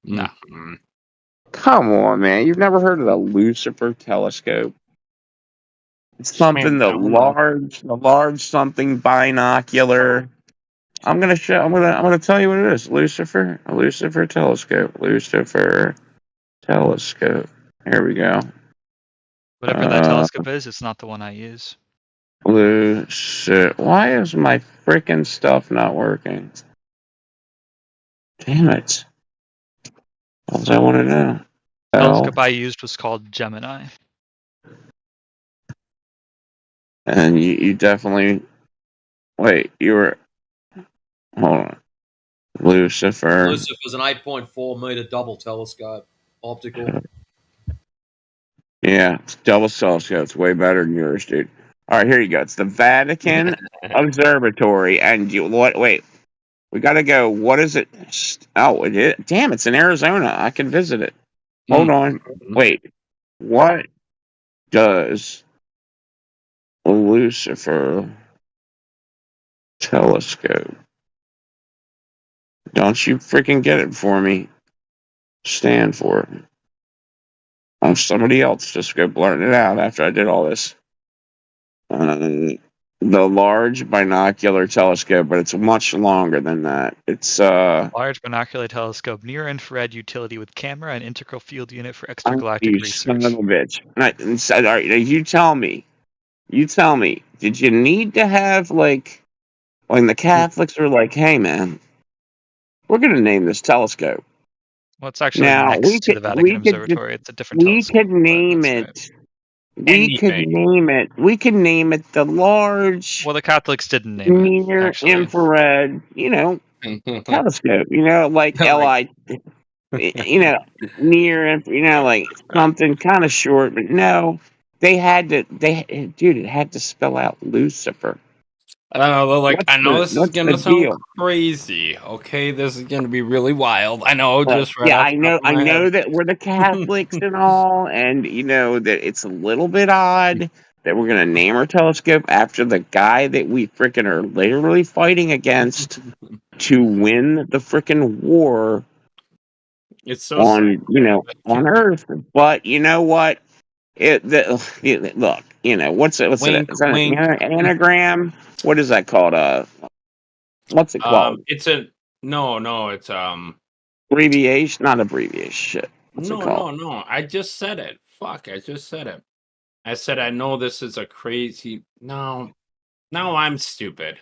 [SPEAKER 10] No.
[SPEAKER 3] Come on, man. You've never heard of the Lucifer telescope? It's something
[SPEAKER 14] Man, no.
[SPEAKER 3] the large something binocular. I'm gonna tell you what it is. A Lucifer telescope. Lucifer telescope. Here we go.
[SPEAKER 10] Whatever that telescope is, it's not the one I use.
[SPEAKER 3] Why is my freaking stuff not working? Damn it. What does I want to know?
[SPEAKER 10] The telescope I used was called Gemini.
[SPEAKER 3] And you definitely... Wait, hold on. Lucifer.
[SPEAKER 11] Lucifer's an 8.4 meter double telescope, optical.
[SPEAKER 3] Yeah, it's double telescope. It's way better than yours, dude. All right, here you go. It's the Vatican Observatory. And wait. We got to go. What is it? Oh, it is. Damn, it's in Arizona. I can visit it. Hold on. Wait. What does Lucifer telescope? Don't you freaking get it for me. Stand for it. Somebody else just go blurt it out after I did all this. the large binocular telescope, but it's much longer than that. It's
[SPEAKER 10] Large binocular telescope, near infrared utility with camera and integral field unit for extragalactic
[SPEAKER 3] you son
[SPEAKER 10] research.
[SPEAKER 3] of a bitch. And so, all right, now you tell me. Did you need to have like when the Catholics are like, hey man, we're gonna name this telescope.
[SPEAKER 10] Well, it's actually
[SPEAKER 3] Now
[SPEAKER 10] next to the Vatican Observatory. It's a different telescope.
[SPEAKER 3] we could name it. We could name it. We could name it the large
[SPEAKER 10] Well, the Catholics didn't name it.
[SPEAKER 3] near
[SPEAKER 10] Actually,
[SPEAKER 3] infrared. Telescope. Like LI. Near. Like something kind of short, but no. They had to. Dude, it had to spell out Lucifer.
[SPEAKER 14] I know this is
[SPEAKER 3] what's
[SPEAKER 14] gonna
[SPEAKER 3] the
[SPEAKER 14] sound
[SPEAKER 3] deal?
[SPEAKER 14] crazy. Okay, this is gonna be really wild. I know, just right
[SPEAKER 3] Yeah,
[SPEAKER 14] off
[SPEAKER 3] I
[SPEAKER 14] the
[SPEAKER 3] know.
[SPEAKER 14] top of
[SPEAKER 3] I
[SPEAKER 14] my
[SPEAKER 3] know
[SPEAKER 14] head.
[SPEAKER 3] that we're the Catholics and all, and that it's a little bit odd that we're gonna name our telescope after the guy that we freaking are literally fighting against to win the freaking war
[SPEAKER 14] It's so sad.
[SPEAKER 3] on Earth. But you know what? Look, what's it? Is
[SPEAKER 14] Wink,
[SPEAKER 3] that
[SPEAKER 14] wink.
[SPEAKER 3] an anagram? What is that called? What's it called?
[SPEAKER 14] It's a no. It's
[SPEAKER 3] Abbreviation? Not abbreviation. Shit. What's it
[SPEAKER 14] no.
[SPEAKER 3] called?
[SPEAKER 14] I just said it. Fuck, I just said it. I said I know this is a crazy. No, now I'm stupid.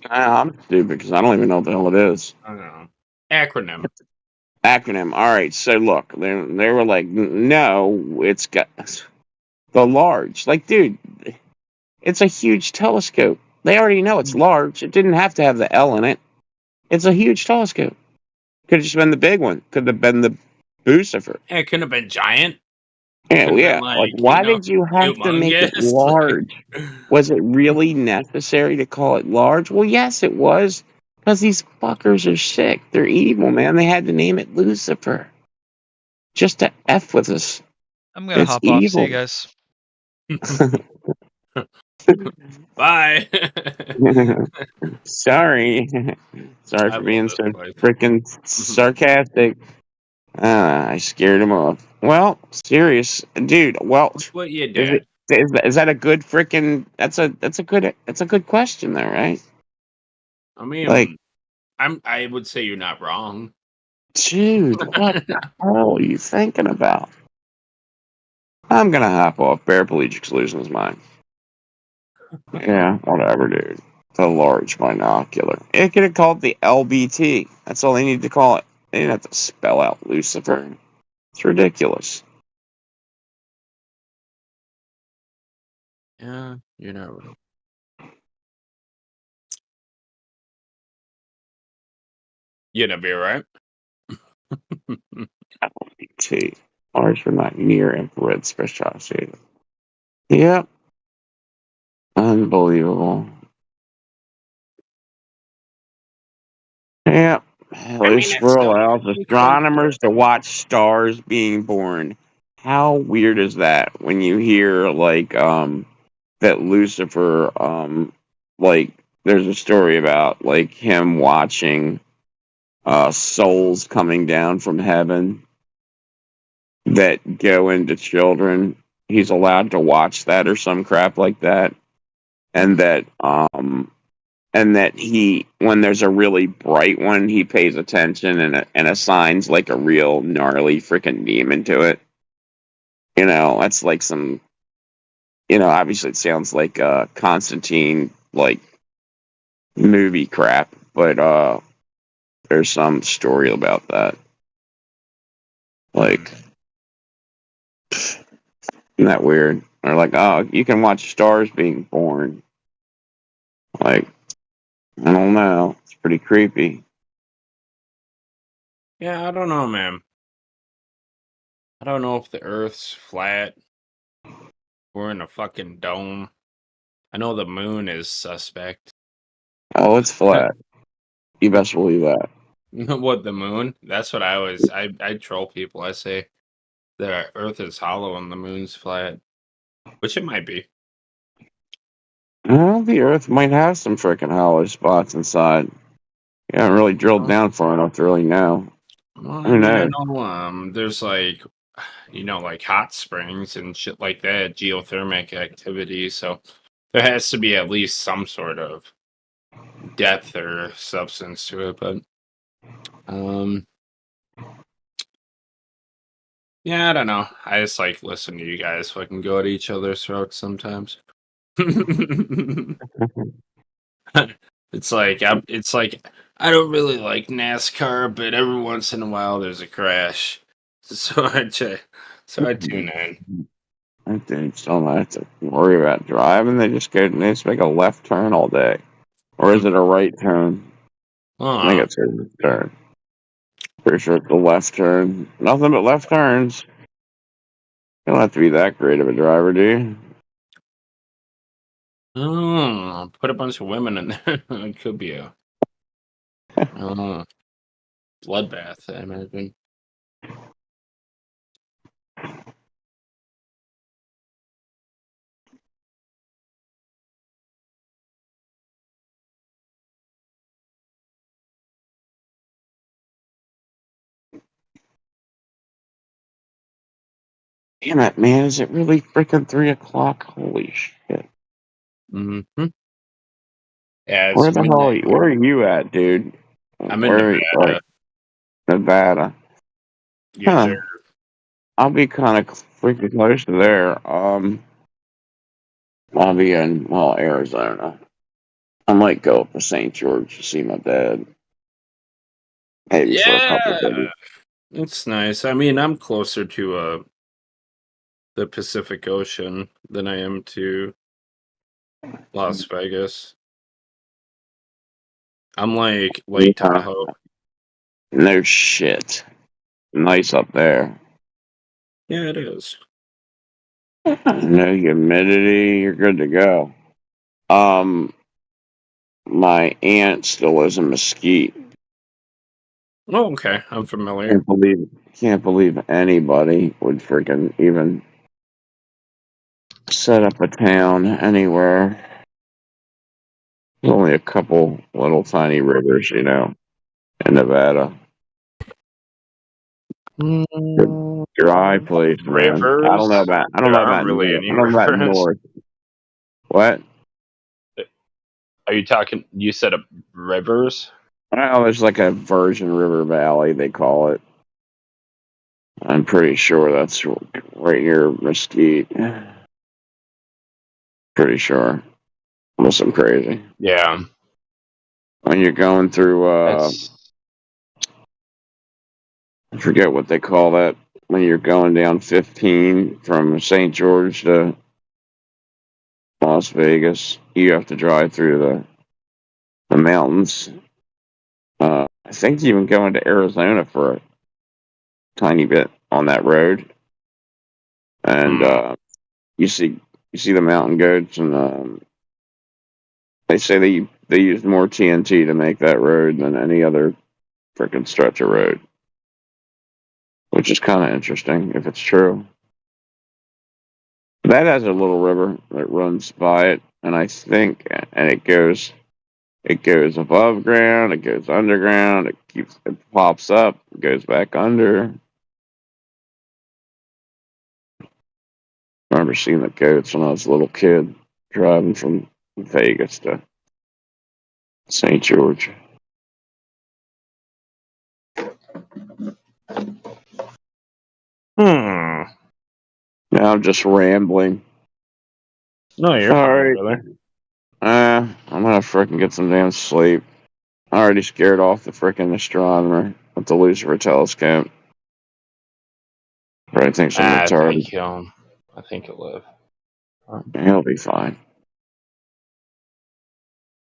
[SPEAKER 3] I'm stupid because I don't even know what the hell it is.
[SPEAKER 14] I don't know. Acronym.
[SPEAKER 3] All right. So look, they were like, no, it's got the large. Like, dude, it's a huge telescope. They already know it's large. It didn't have to have the L in it. It's a huge telescope. Could have just been the big one. Could have been the Lucifer.
[SPEAKER 14] It couldn't have been giant.
[SPEAKER 3] Yeah. Like, why did you have to make it
[SPEAKER 14] humongous,
[SPEAKER 3] large? Was it really necessary to call it large? Well, yes, it was. Because these fuckers are sick. They're evil, man. They had to name it Lucifer. Just to F with us.
[SPEAKER 10] I'm gonna hop off. See you guys.
[SPEAKER 14] Bye.
[SPEAKER 3] Sorry for being so freaking sarcastic. I scared him off. Well, serious, dude. Well,
[SPEAKER 14] What you did?
[SPEAKER 3] Is that a good freaking? That's a good question, though, right?
[SPEAKER 14] I mean,
[SPEAKER 3] Like,
[SPEAKER 14] I would say you're not wrong.
[SPEAKER 3] dude, what the hell are you thinking about? I'm gonna hop off. Paraplegic's losing his mind. Yeah, whatever, dude. The large binocular. It could have called the LBT. That's all they needed to call it. They didn't have to spell out Lucifer. It's ridiculous.
[SPEAKER 14] Yeah, you're not wrong. You're gonna be right.
[SPEAKER 3] LBT. Large but not near infrared spectroscopy. Yep. Unbelievable. Yep. Lucifer allows astronomers to watch stars being born. How weird is that when you hear that Lucifer there's a story about like him watching souls coming down from heaven that go into children. He's allowed to watch that or some crap like that. And that he, when there's a really bright one, he pays attention and assigns like a real gnarly freaking demon to it. That's like some, obviously it sounds like Constantine like movie crap, but there's some story about that. Like, isn't that weird? Or like, oh, you can watch stars being born. Like, I don't know. It's pretty creepy.
[SPEAKER 14] Yeah, I don't know, man. I don't know if the Earth's flat. We're in a fucking dome. I know the moon is suspect.
[SPEAKER 3] Oh, it's flat. You best believe that.
[SPEAKER 14] What, the moon? That's what I troll people. I say the Earth is hollow and the moon's flat, which it might be.
[SPEAKER 3] Well, the Earth might have some freaking hollow spots inside. You haven't really drilled down far enough to really know.
[SPEAKER 14] Well,
[SPEAKER 3] Who knows?
[SPEAKER 14] I know there's like hot springs and shit like that, geothermal activity. So There has to be at least some sort of depth or substance to it, but yeah, I don't know. I just like listen to you guys fucking go at each other's throats sometimes. It's like I don't really like NASCAR, but every once in a while there's a crash, so I tune in.
[SPEAKER 3] I think don't have to worry about driving. They just make a left turn all day, or is it a right turn? I think it's a left turn. Pretty sure it's a left turn. Nothing but left turns. You don't have to be that great of a driver, do you?
[SPEAKER 14] Oh, put a bunch of women in there. It could be a bloodbath, I imagine.
[SPEAKER 3] Damn it, man! Is it really freaking 3:00? Holy shit!
[SPEAKER 14] Mm-hmm. Yeah,
[SPEAKER 3] Where
[SPEAKER 14] it's
[SPEAKER 3] the hell?
[SPEAKER 14] midnight
[SPEAKER 3] Where
[SPEAKER 14] here.
[SPEAKER 3] are you at, dude?
[SPEAKER 14] I'm in Nevada.
[SPEAKER 3] Nevada.
[SPEAKER 14] Yes,
[SPEAKER 3] Huh.
[SPEAKER 14] sir.
[SPEAKER 3] I'll be kind of freaking close to there. I'll be in Arizona. I might go up to St. George to see my dad. Maybe for a couple of
[SPEAKER 14] Yeah,
[SPEAKER 3] days.
[SPEAKER 14] it's nice. I mean, I'm closer to the Pacific Ocean than I am to Las Vegas. I'm like Lake Tahoe.
[SPEAKER 3] No shit. Nice up there.
[SPEAKER 14] Yeah, it is.
[SPEAKER 3] No humidity. You're good to go. My aunt still lives in Mesquite.
[SPEAKER 14] Oh, okay. I'm familiar.
[SPEAKER 3] Can't believe anybody would freaking even set up a town anywhere. There's only a couple little tiny rivers, in Nevada. Good dry place, man. I don't know
[SPEAKER 14] Rivers?
[SPEAKER 3] about
[SPEAKER 14] There aren't really any rivers.
[SPEAKER 3] north. What?
[SPEAKER 14] Are you talking? You said rivers?
[SPEAKER 3] Well, there's like a Virgin River Valley, they call it. I'm pretty sure that's right near Mesquite. Pretty sure. Unless I'm crazy.
[SPEAKER 14] Yeah.
[SPEAKER 3] When you're going through,
[SPEAKER 14] That's
[SPEAKER 3] I forget what they call that. When you're going down 15 from St. George to Las Vegas, you have to drive through the mountains. I think you even go into Arizona for a tiny bit on that road, and you see the mountain goats, and they say they used more TNT to make that road than any other freaking stretch of road, which is kind of interesting if it's true. That has a little river that runs by it, and I think, and it goes above ground, it goes underground, it pops up, it goes back under. I remember seeing the goats when I was a little kid driving from Vegas to St. George. Now I'm just rambling.
[SPEAKER 14] no, you're fine,
[SPEAKER 3] Sorry.
[SPEAKER 14] brother.
[SPEAKER 3] I'm gonna frickin' get some damn sleep. I already scared off the frickin' astronomer with the Lucifer telescope. Probably thinks I'm
[SPEAKER 14] I
[SPEAKER 3] retarded.
[SPEAKER 14] think he'll live.
[SPEAKER 3] He'll be fine.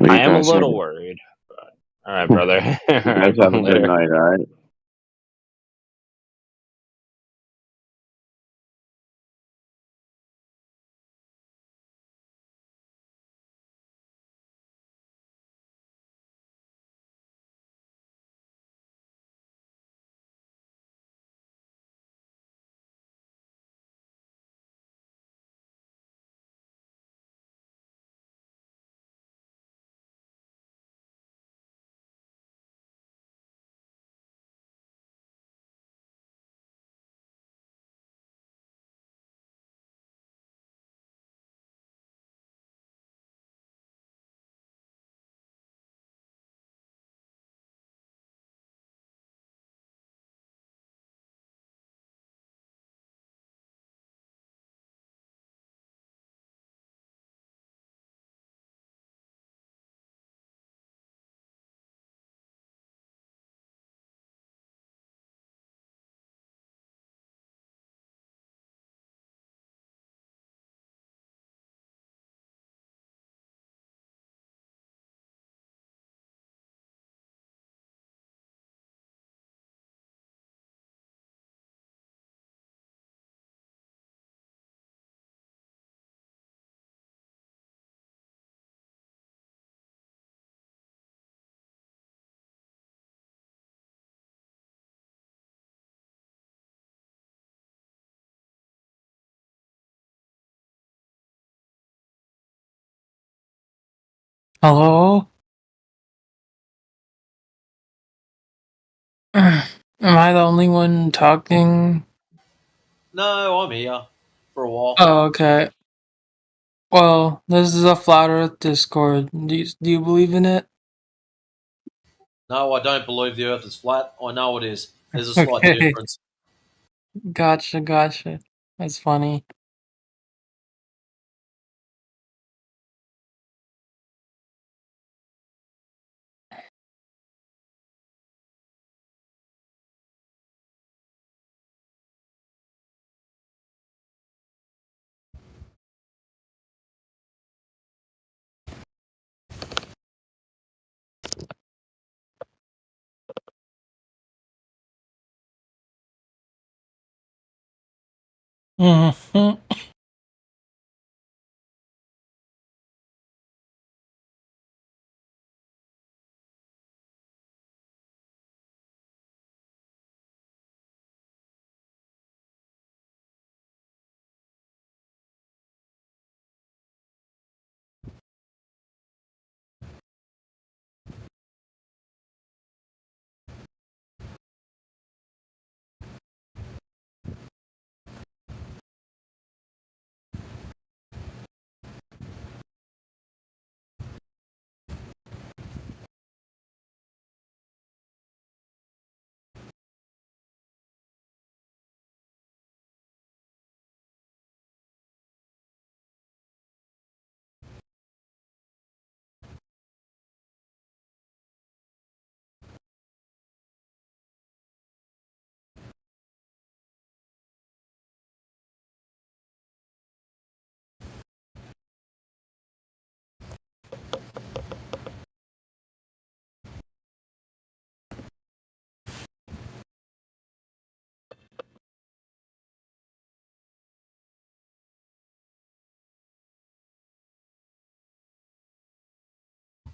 [SPEAKER 14] I am a little worried. But, all right, brother.
[SPEAKER 3] You guys have a good
[SPEAKER 14] Later.
[SPEAKER 3] night, alright?
[SPEAKER 1] Hello? Am I the only one talking?
[SPEAKER 11] No, I'm here for a while.
[SPEAKER 1] Oh, okay. Well, this is a Flat Earth Discord. Do you believe in it?
[SPEAKER 11] No, I don't believe the Earth is flat. I know it is. There's a slight
[SPEAKER 1] Okay.
[SPEAKER 11] difference.
[SPEAKER 1] Gotcha. That's funny. Mhm.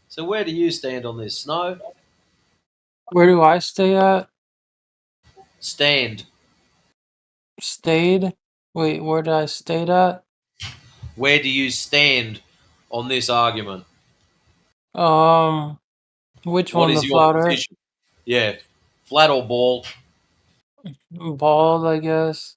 [SPEAKER 11] So where do you stand on this, Snow?
[SPEAKER 1] Where do I stay at?
[SPEAKER 11] Stand.
[SPEAKER 1] Stayed? Wait, where did I stay at?
[SPEAKER 11] Where do you stand on this argument?
[SPEAKER 1] Which
[SPEAKER 11] What
[SPEAKER 1] one,
[SPEAKER 11] is
[SPEAKER 1] the
[SPEAKER 11] your
[SPEAKER 1] Flat Earth?
[SPEAKER 11] position? Yeah, flat or ball?
[SPEAKER 1] Bald, I guess.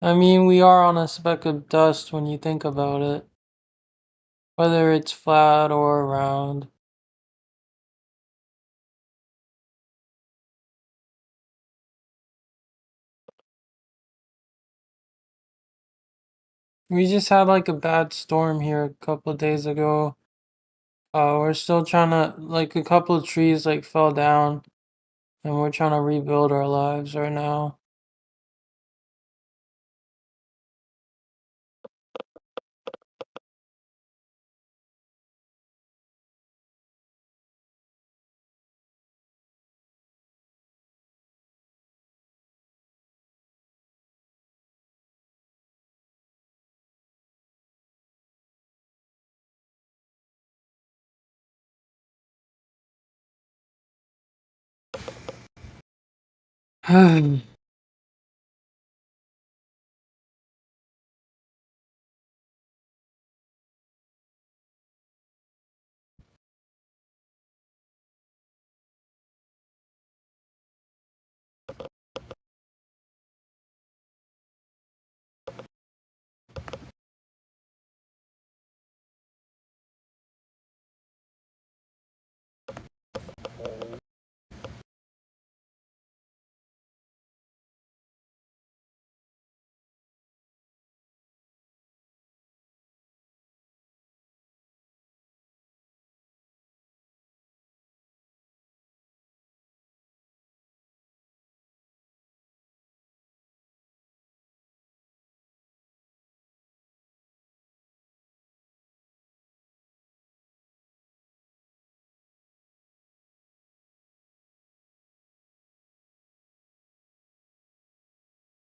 [SPEAKER 1] I mean, we are on a speck of dust when you think about it. Whether it's flat or round. We just had like a bad storm here a couple of days ago. We're still trying to, like, a couple of trees like fell down, and we're trying to rebuild our lives right now.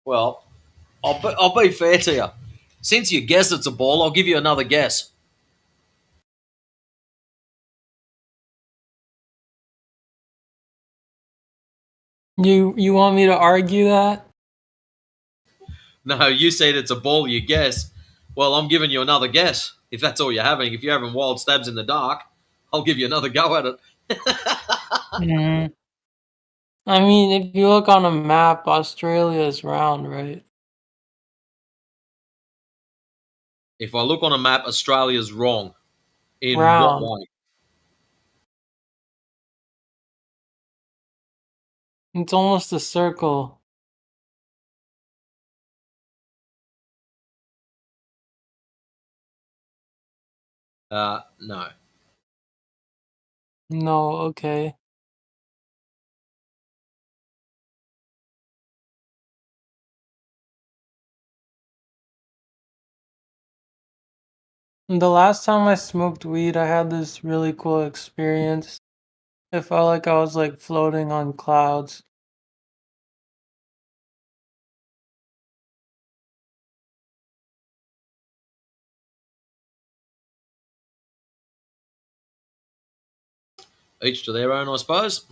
[SPEAKER 11] Well, I'll be fair to you. Since you guess it's a ball, I'll give you another guess.
[SPEAKER 1] You want me to argue that?
[SPEAKER 11] No, you said it's a ball you guess. Well, I'm giving you another guess. If that's all you're having, if you're having wild stabs in the dark, I'll give you another go at it.
[SPEAKER 1] Mm. I mean, if you look on a map, Australia is round, right?
[SPEAKER 11] If I look on a map, Australia's wrong. In what
[SPEAKER 1] Round.
[SPEAKER 11] way?
[SPEAKER 1] It's almost a circle.
[SPEAKER 11] No.
[SPEAKER 1] No, okay. The last time I smoked weed, I had this really cool experience. It felt like I was like floating on clouds.
[SPEAKER 11] Each to their own, I suppose.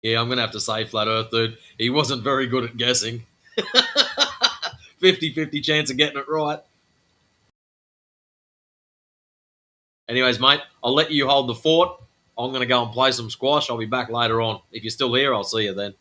[SPEAKER 11] Yeah, I'm gonna have to say Flat Earth, dude. He wasn't very good at guessing. 50-50 chance of getting it right. Anyways, mate, I'll let you hold the fort. I'm going to go and play some squash. I'll be back later on. If you're still here, I'll see you then.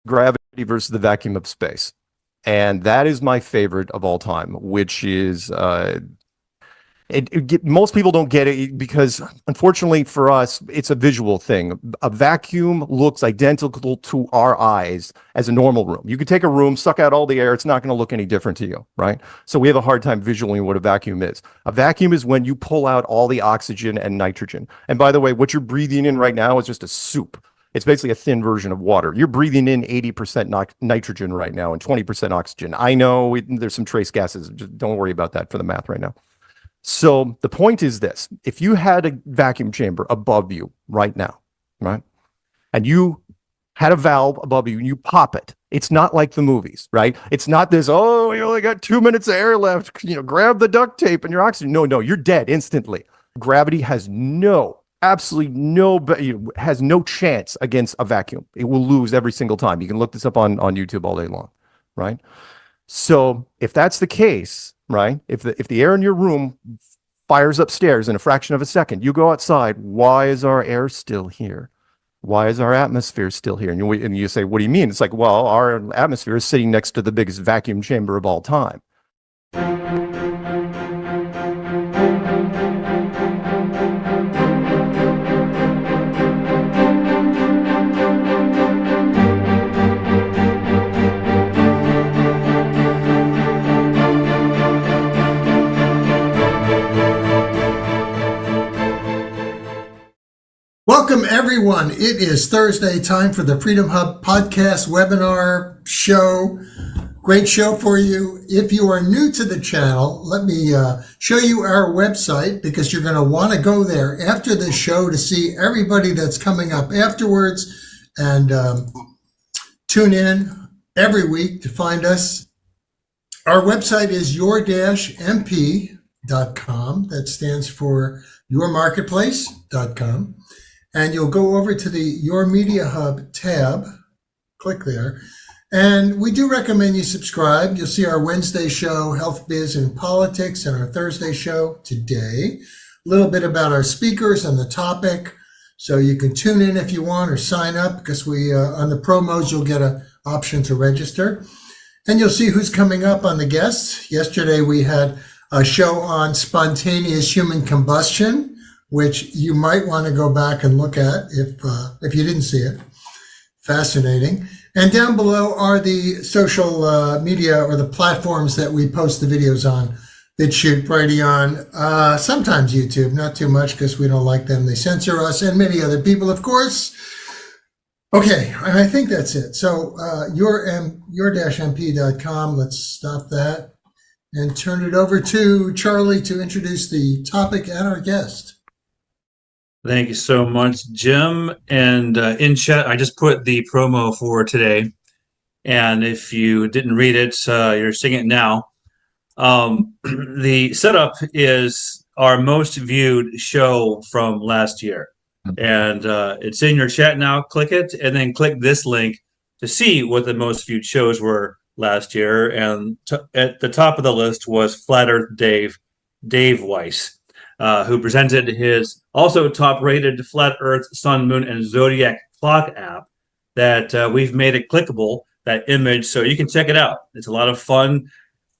[SPEAKER 16] Gravity versus the Vacuum of Space. And that is my favorite of all time, which is most people don't get it because, unfortunately for us, it's a visual thing. A vacuum looks identical to our eyes as a normal room. You could take a room, suck out all the air, it's not going to look any different to you, right? So we have a hard time visualizing what a vacuum is. A vacuum is when you pull out all the oxygen and nitrogen. And by the way, what you're breathing in right now is just a soup. It's basically a thin version of water. You're breathing in 80% nitrogen right now and 20% oxygen. I know there's some trace gases. Just don't worry about that for the math right now. So the point is this: if you had a vacuum chamber above you right now, right, and you had a valve above you and you pop it, it's not like the movies, right? It's not this, oh, you only got 2 minutes of air left, grab the duct tape and your oxygen. No, you're dead instantly. Gravity has absolutely has no chance against a vacuum. It will lose every single time. You can look this up on YouTube all day long, right? So if that's the case, right, if the air in your room fires upstairs in a fraction of a second, you go outside, why is our air still here? Why is our atmosphere still here? And you say, what do you mean? It's like, well, our atmosphere is sitting next to the biggest vacuum chamber of all time.
[SPEAKER 17] Welcome, everyone. It is Thursday, time for the Freedom Hub podcast webinar show. Great show for you. If you are new to the channel, let me show you our website, because you're going to want to go there after the show to see everybody that's coming up afterwards, and tune in every week to find us. Our website is your-mp.com. That stands for yourmarketplace.com. And you'll go over to the Your Media Hub tab, click there. And we do recommend you subscribe. You'll see our Wednesday show, Health, Biz, and Politics, and our Thursday show today. A little bit about our speakers and the topic. So you can tune in if you want or sign up, because we on the promos, you'll get an option to register. And you'll see who's coming up on the guests. Yesterday, we had a show on spontaneous human combustion, which you might want to go back and look at if you didn't see it. Fascinating. And down below are the social media, or the platforms that we post the videos on. BitChute, Brighteon, sometimes YouTube, not too much because we don't like them. They censor us, and many other people, of course. Okay, and I think that's it. So your-mp.com, let's stop that and turn it over to Charlie to introduce the topic and our guest.
[SPEAKER 22] Thank you so much, Jim. And in chat, I just put the promo for today. And if you didn't read it, you're seeing it now. The setup is our most viewed show from last year. And it's in your chat now. Click it, and then click this link to see what the most viewed shows were last year. And at the top of the list was Flat Earth Dave Weiss, who presented his also top-rated Flat Earth, Sun, Moon, and Zodiac Clock app that we've made it clickable, that image, so you can check it out. It's a lot of fun.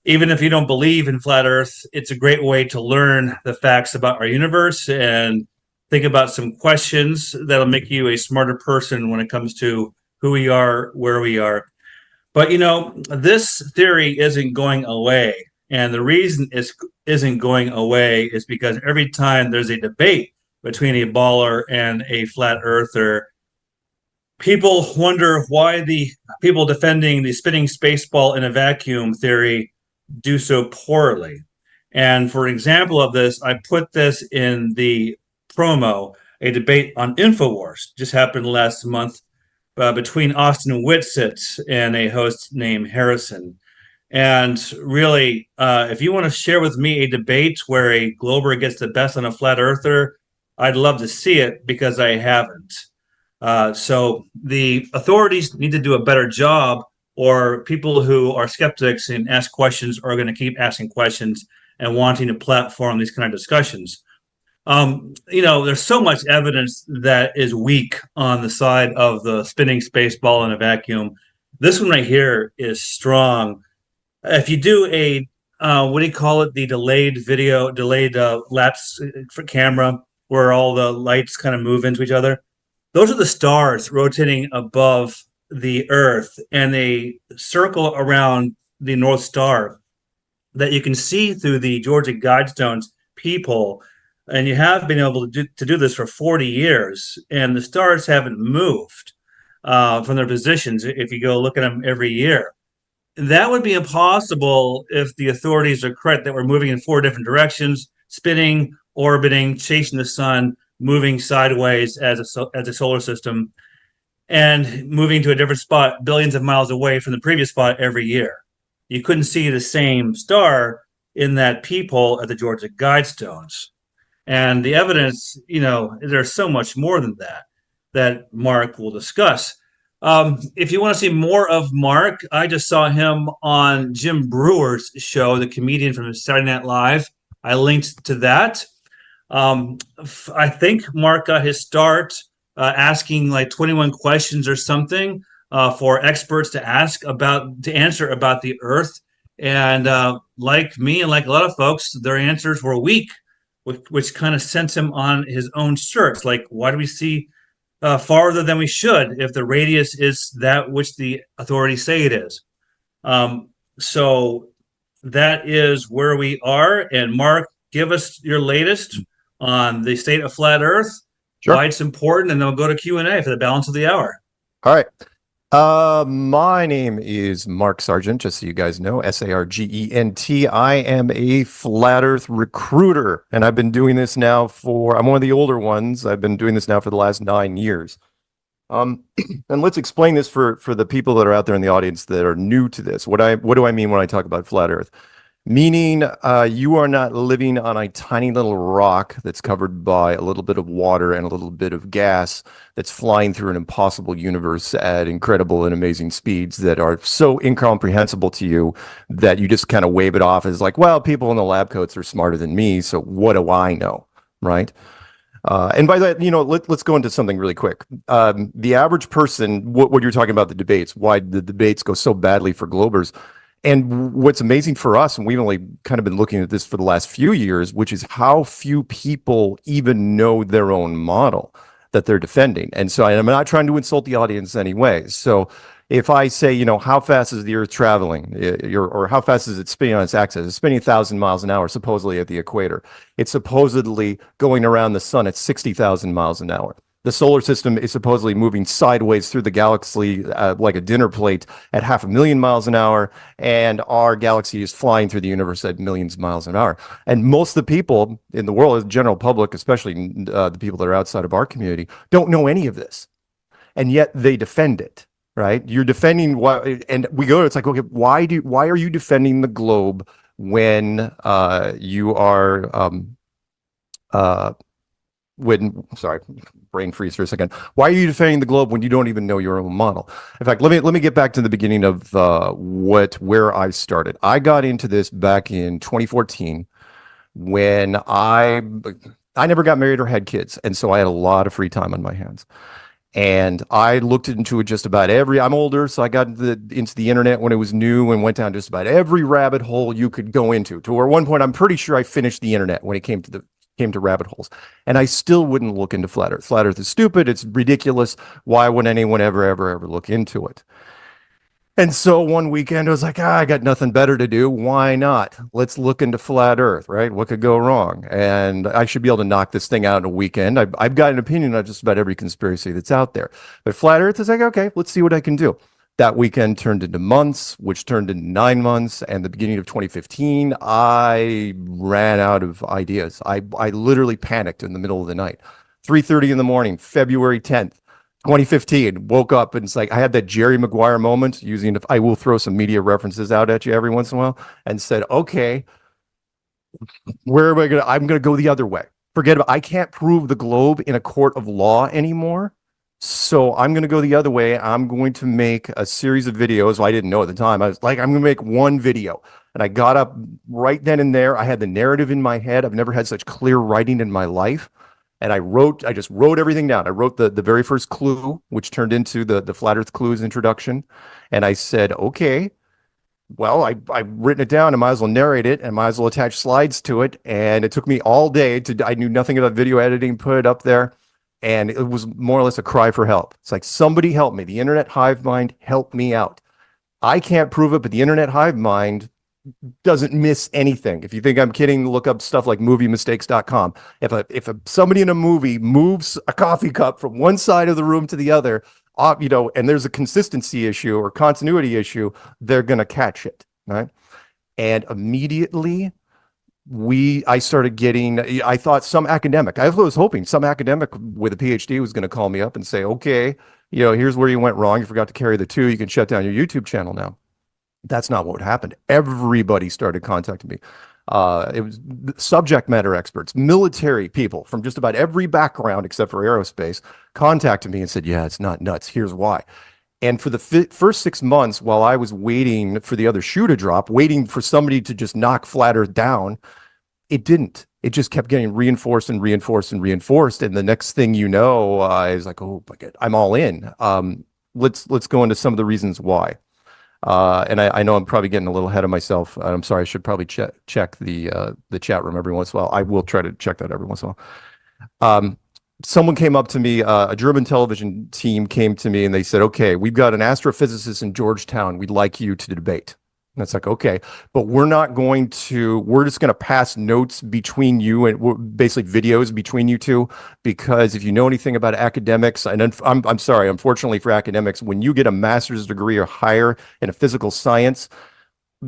[SPEAKER 22] Even if you don't believe in Flat Earth, it's a great way to learn the facts about our universe and think about some questions that'll make you a smarter person when it comes to who we are, where we are. But, this theory isn't going away. And the reason it isn't going away is because every time there's a debate between a baller and a flat earther, people wonder why the people defending the spinning space ball in a vacuum theory do so poorly. And for example of this, I put this in the promo, a debate on InfoWars, just happened last month between Austin Whitsitt and a host named Harrison. And really, if you want to share with me a debate where a Glober gets the best on a flat earther, I'd love to see it, because I haven't. So the authorities need to do a better job, or people who are skeptics and ask questions are going to keep asking questions and wanting to platform these kind of discussions. There's so much evidence that is weak on the side of the spinning space ball in a vacuum. This one right here is strong. If you do a what do you call it? The delayed lapse for camera, where all the lights kind of move into each other. Those are the stars rotating above the Earth, and they circle around the North Star that you can see through the Georgia Guidestones peephole. And you have been able to do this for 40 years, and the stars haven't moved from their positions if you go look at them every year. That would be impossible if the authorities are correct that we're moving in 4 different directions, spinning, orbiting, chasing the sun, moving sideways as a solar system, and moving to a different spot billions of miles away from the previous spot every year. You couldn't see the same star in that peephole at the Georgia Guidestones. And the evidence, there's so much more than that Mark will discuss. If you want to see more of Mark, I just saw him on Jim Brewer's show, the comedian from Saturday Night Live. I linked to that. I think Mark got his start asking like 21 questions or something for experts to answer about the Earth. And like me and like a lot of folks, their answers were weak, which kind of sent him on his own search. Like, why do we see farther than we should if the radius is that which the authorities say it is? So that is where we are. And Mark, give us your latest on the state of flat Earth, why it's important, and then we'll go to Q&A for the balance of the hour.
[SPEAKER 16] All right. My name is Mark Sargent, just so you guys know, Sargent. I am a flat Earth recruiter, and I've been doing this now I'm one of the older ones. I've been doing this now for the last 9 years. And let's explain this for the people that are out there in the audience that are new to this. What do I mean when I talk about flat Earth? Meaning you are not living on a tiny little rock that's covered by a little bit of water and a little bit of gas that's flying through an impossible universe at incredible and amazing speeds that are so incomprehensible to you that you just kind of wave it off as like, well, people in the lab coats are smarter than me, so what do I know, right? And by that, let's go into something really quick. The average person, what you're talking about, the debates, why the debates go so badly for Globers. And what's amazing for us, and we've only kind of been looking at this for the last few years, which is how few people even know their own model that they're defending. And so I'm not trying to insult the audience anyway. So if I say, how fast is the Earth traveling, or how fast is it spinning on its axis? It's spinning 1,000 miles an hour, supposedly at the equator. It's supposedly going around the sun at 60,000 miles an hour. The solar system is supposedly moving sideways through the galaxy like a dinner plate at 500,000 miles an hour, and our galaxy is flying through the universe at millions of miles an hour. And most of the people in the world, the general public, especially the people that are outside of our community, don't know any of this, and yet they defend it. Right? You're defending what, and we go. It's like, okay, why are you defending the globe when you are sorry, brain freeze for a second. Why are you defending the globe when you don't even know your own model? In fact, let me get back to the beginning of where I started. I got into this back in 2014 when I never got married or had kids, and so I had a lot of free time on my hands. And I looked into it just about I'm older, so I got into the internet when it was new and went down just about every rabbit hole you could go into. To where at one point, I'm pretty sure I finished the internet when it came to rabbit holes. And I still wouldn't look into flat Earth. Flat Earth is stupid. It's ridiculous. Why would anyone ever look into it? And so one weekend I was like, I got nothing better to do. Why not? Let's look into flat Earth, right? What could go wrong? And I should be able to knock this thing out in a weekend. I've got an opinion on just about every conspiracy that's out there. But flat Earth is like, okay, let's see what I can do. That weekend turned into months, which turned into 9 months. And the beginning of 2015, I ran out of ideas. I literally panicked in the middle of the night. 3:30 in the morning, February 10th. 2015, woke up and it's like I had that Jerry Maguire moment I will throw some media references out at you every once in a while, and said, okay, where am I going to, I'm going to go the other way. Forget about, I can't prove the globe in a court of law anymore. So I'm going to go the other way. I'm going to make a series of videos. Well, I didn't know at the time. I was like, I'm going to make one video. And I got up right then and there. I had the narrative in my head. I've never had such clear writing in my life. And I just wrote everything down. I wrote the very first clue, which turned into the Flat Earth Clues introduction. And I said, okay, well, I've written it down. I might as well narrate it and might as well attach slides to it. And it took me all day I knew nothing about video editing, put it up there. And it was more or less a cry for help. It's like, somebody help me. The internet hive mind, help me out. I can't prove it, but the internet hive mind doesn't miss anything. If you think I'm kidding, look up stuff like moviemistakes.com. If somebody in a movie moves a coffee cup from one side of the room to the other, and there's a consistency issue or continuity issue, they're going to catch it, right? And immediately I started getting, I thought some academic, I was hoping some academic with a PhD was going to call me up and say, okay, here's where you went wrong. You forgot to carry the 2. You can shut down your YouTube channel now. That's not what happened. Everybody started contacting me. It was subject matter experts, military people from just about every background except for aerospace contacted me and said, yeah, it's not nuts. Here's why. And for the first 6 months, while I was waiting for the other shoe to drop, waiting for somebody to just knock Flat Earth down, it didn't. It just kept getting reinforced and reinforced and reinforced. And the next thing you know, I was like, oh my God, I'm all in. Let's go into some of the reasons why. And I know I'm probably getting a little ahead of myself. I'm sorry. I should probably check the chat room every once in a while. I will try to check that every once in a while. Someone came up to me, a German television team came to me and they said, okay, we've got an astrophysicist in Georgetown. We'd like you to debate. And it's like, okay, but we're just going to pass notes between you and basically videos between you two, because if you know anything about academics, and I'm sorry, unfortunately for academics, when you get a master's degree or higher in a physical science,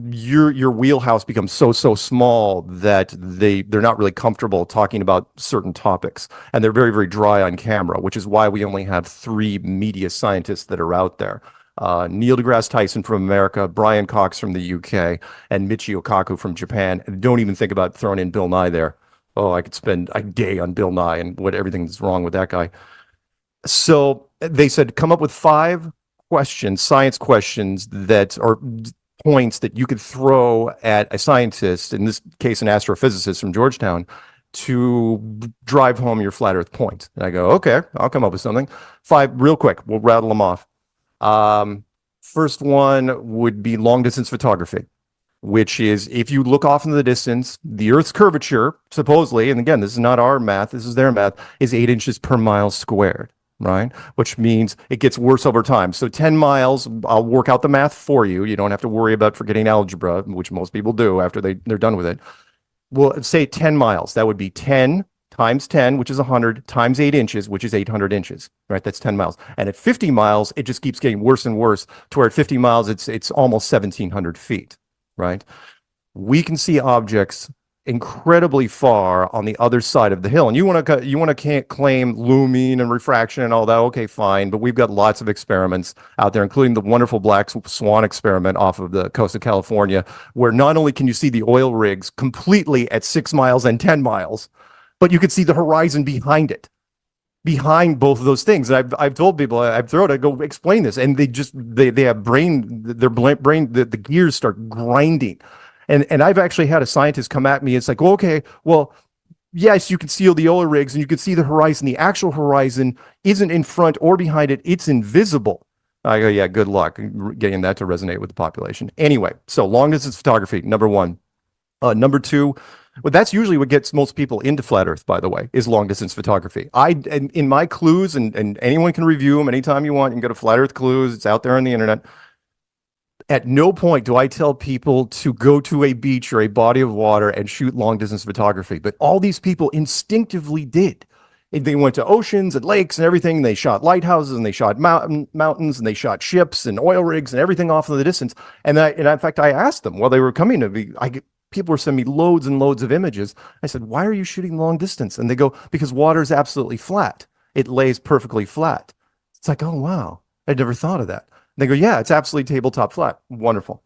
[SPEAKER 16] your wheelhouse becomes so small that they're not really comfortable talking about certain topics, and they're very, very dry on camera, which is why we only have 3 media scientists that are out there. Neil deGrasse Tyson from America, Brian Cox from the UK, and Michio Kaku from Japan. And don't even think about throwing in Bill Nye there. Oh, I could spend a day on Bill Nye and everything's wrong with that guy. So they said, come up with 5 questions, science questions that are points that you could throw at a scientist, in this case, an astrophysicist from Georgetown, to drive home your flat Earth point. And I go, okay, I'll come up with something. 5 real quick. We'll rattle them off. First one would be long distance photography, which is if you look off into the distance, the Earth's curvature, supposedly, and again, this is not our math, this is their math, is 8 inches per mile squared, right? Which means it gets worse over time. So 10 miles, I'll work out the math for you. You don't have to worry about forgetting algebra, which most people do after they're done with it. Well, say 10 miles, that would be 10 times 10, which is 100, times 8 inches, which is 800 inches, right? That's 10 miles. And at 50 miles, it just keeps getting worse and worse to where at 50 miles, it's almost 1,700 feet, right? We can see objects incredibly far on the other side of the hill. And you want to claim looming and refraction and all that. Okay, fine. But we've got lots of experiments out there, including the wonderful Black Swan experiment off of the coast of California, where not only can you see the oil rigs completely at 6 miles and 10 miles, but you could see the horizon behind it, behind both of those things. And I've told people, I've thrown to go explain this, and they have the gears start grinding. And I've actually had a scientist come at me. It's like, okay, well, yes, you can see all the oil rigs and you can see the horizon. The actual horizon isn't in front or behind it. It's invisible. I go, yeah, good luck getting that to resonate with the population. Anyway, so long distance photography, number 1. Number 2, well, that's usually what gets most people into flat Earth, by the way, is long distance photography. In my clues, and anyone can review them anytime you want. You can go to Flat Earth Clues. It's out there on the internet. At no point do I tell people to go to a beach or a body of water and shoot long distance photography. But all these people instinctively did. They went to oceans and lakes and everything. They shot lighthouses and they shot mountains and they shot ships and oil rigs and everything off in the distance. And in fact, I asked them while they were coming to me, people were sending me loads and loads of images. I said, why are you shooting long distance? And they go, because water is absolutely flat. It lays perfectly flat. It's like, oh, wow. I'd never thought of that. And they go, yeah, it's absolutely tabletop flat. Wonderful.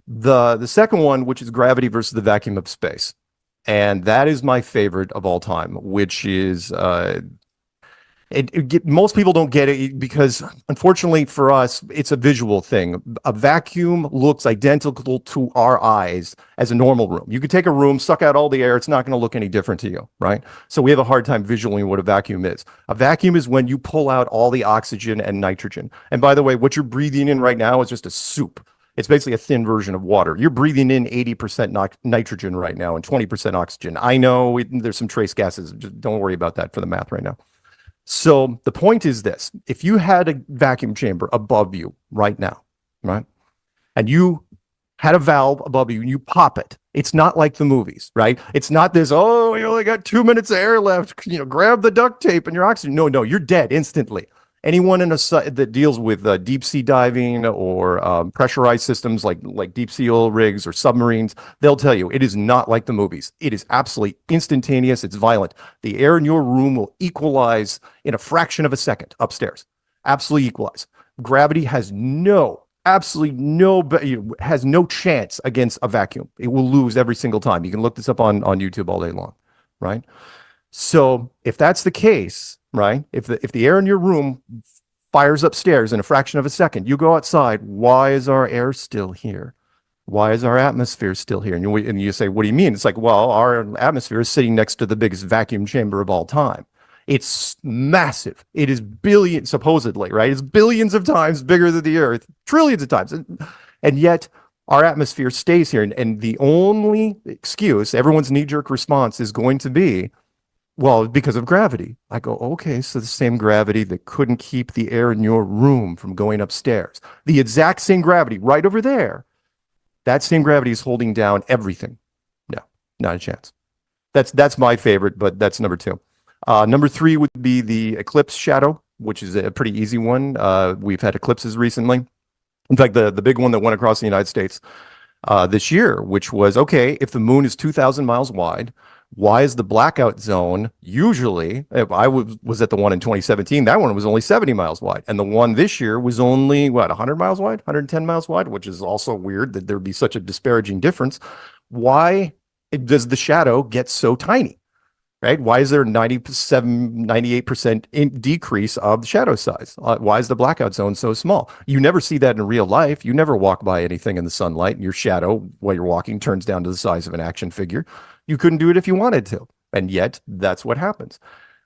[SPEAKER 16] The second one, which is gravity versus the vacuum of space. And that is my favorite of all time, which is Most people don't get it because, unfortunately for us, it's a visual thing. A vacuum looks identical to our eyes as a normal room. You could take a room, suck out all the air, it's not going to look any different to you, right? So we have a hard time visualizing what a vacuum is. A vacuum is when you pull out all the oxygen and nitrogen. And by the way, what you're breathing in right now is just a soup. It's basically a thin version of water. You're breathing in 80% nitrogen right now and 20% oxygen. I know there's some trace gases. Just don't worry about that for the math right now. So the point is this: if you had a vacuum chamber above you right now, right, and you had a valve above you and you pop it, it's not like the movies, right? It's not this, oh, you only got 2 minutes of air left, grab the duct tape and your oxygen. No, you're dead instantly. Anyone that deals with deep sea diving or pressurized systems like deep sea oil rigs or submarines, they'll tell you it is not like the movies. It is absolutely instantaneous. It's violent. The air in your room will equalize in a fraction of a second upstairs. Absolutely equalize. Gravity has absolutely no chance against a vacuum. It will lose every single time. You can look this up on YouTube all day long, right? So if that's the case, right? If the air in your room fires upstairs in a fraction of a second, you go outside. Why is our air still here? Why is our atmosphere still here? And you say, what do you mean? It's like, well, our atmosphere is sitting next to the biggest vacuum chamber of all time. It's massive. It is billions, supposedly, right? It's billions of times bigger than the Earth, trillions of times. And yet our atmosphere stays here. And the only excuse, everyone's knee-jerk response is going to be, well, because of gravity. I go, okay, so the same gravity that couldn't keep the air in your room from going upstairs. The exact same gravity right over there. That same gravity is holding down everything. No, not a chance. That's my favorite, but that's number 2. Number 3 would be the eclipse shadow, which is a pretty easy one. We've had eclipses recently. In fact, the big one that went across the United States this year, which was, okay, if the moon is 2,000 miles wide, why is the blackout zone usually, if I was at the one in 2017, that one was only 70 miles wide. And the one this year was only, 100 miles wide, 110 miles wide, which is also weird that there'd be such a disparaging difference. Why does the shadow get so tiny, right? Why is there a 98% decrease of the shadow size? Why is the blackout zone so small? You never see that in real life. You never walk by anything in the sunlight and your shadow while you're walking turns down to the size of an action figure. You couldn't do it if you wanted to. And yet that's what happens.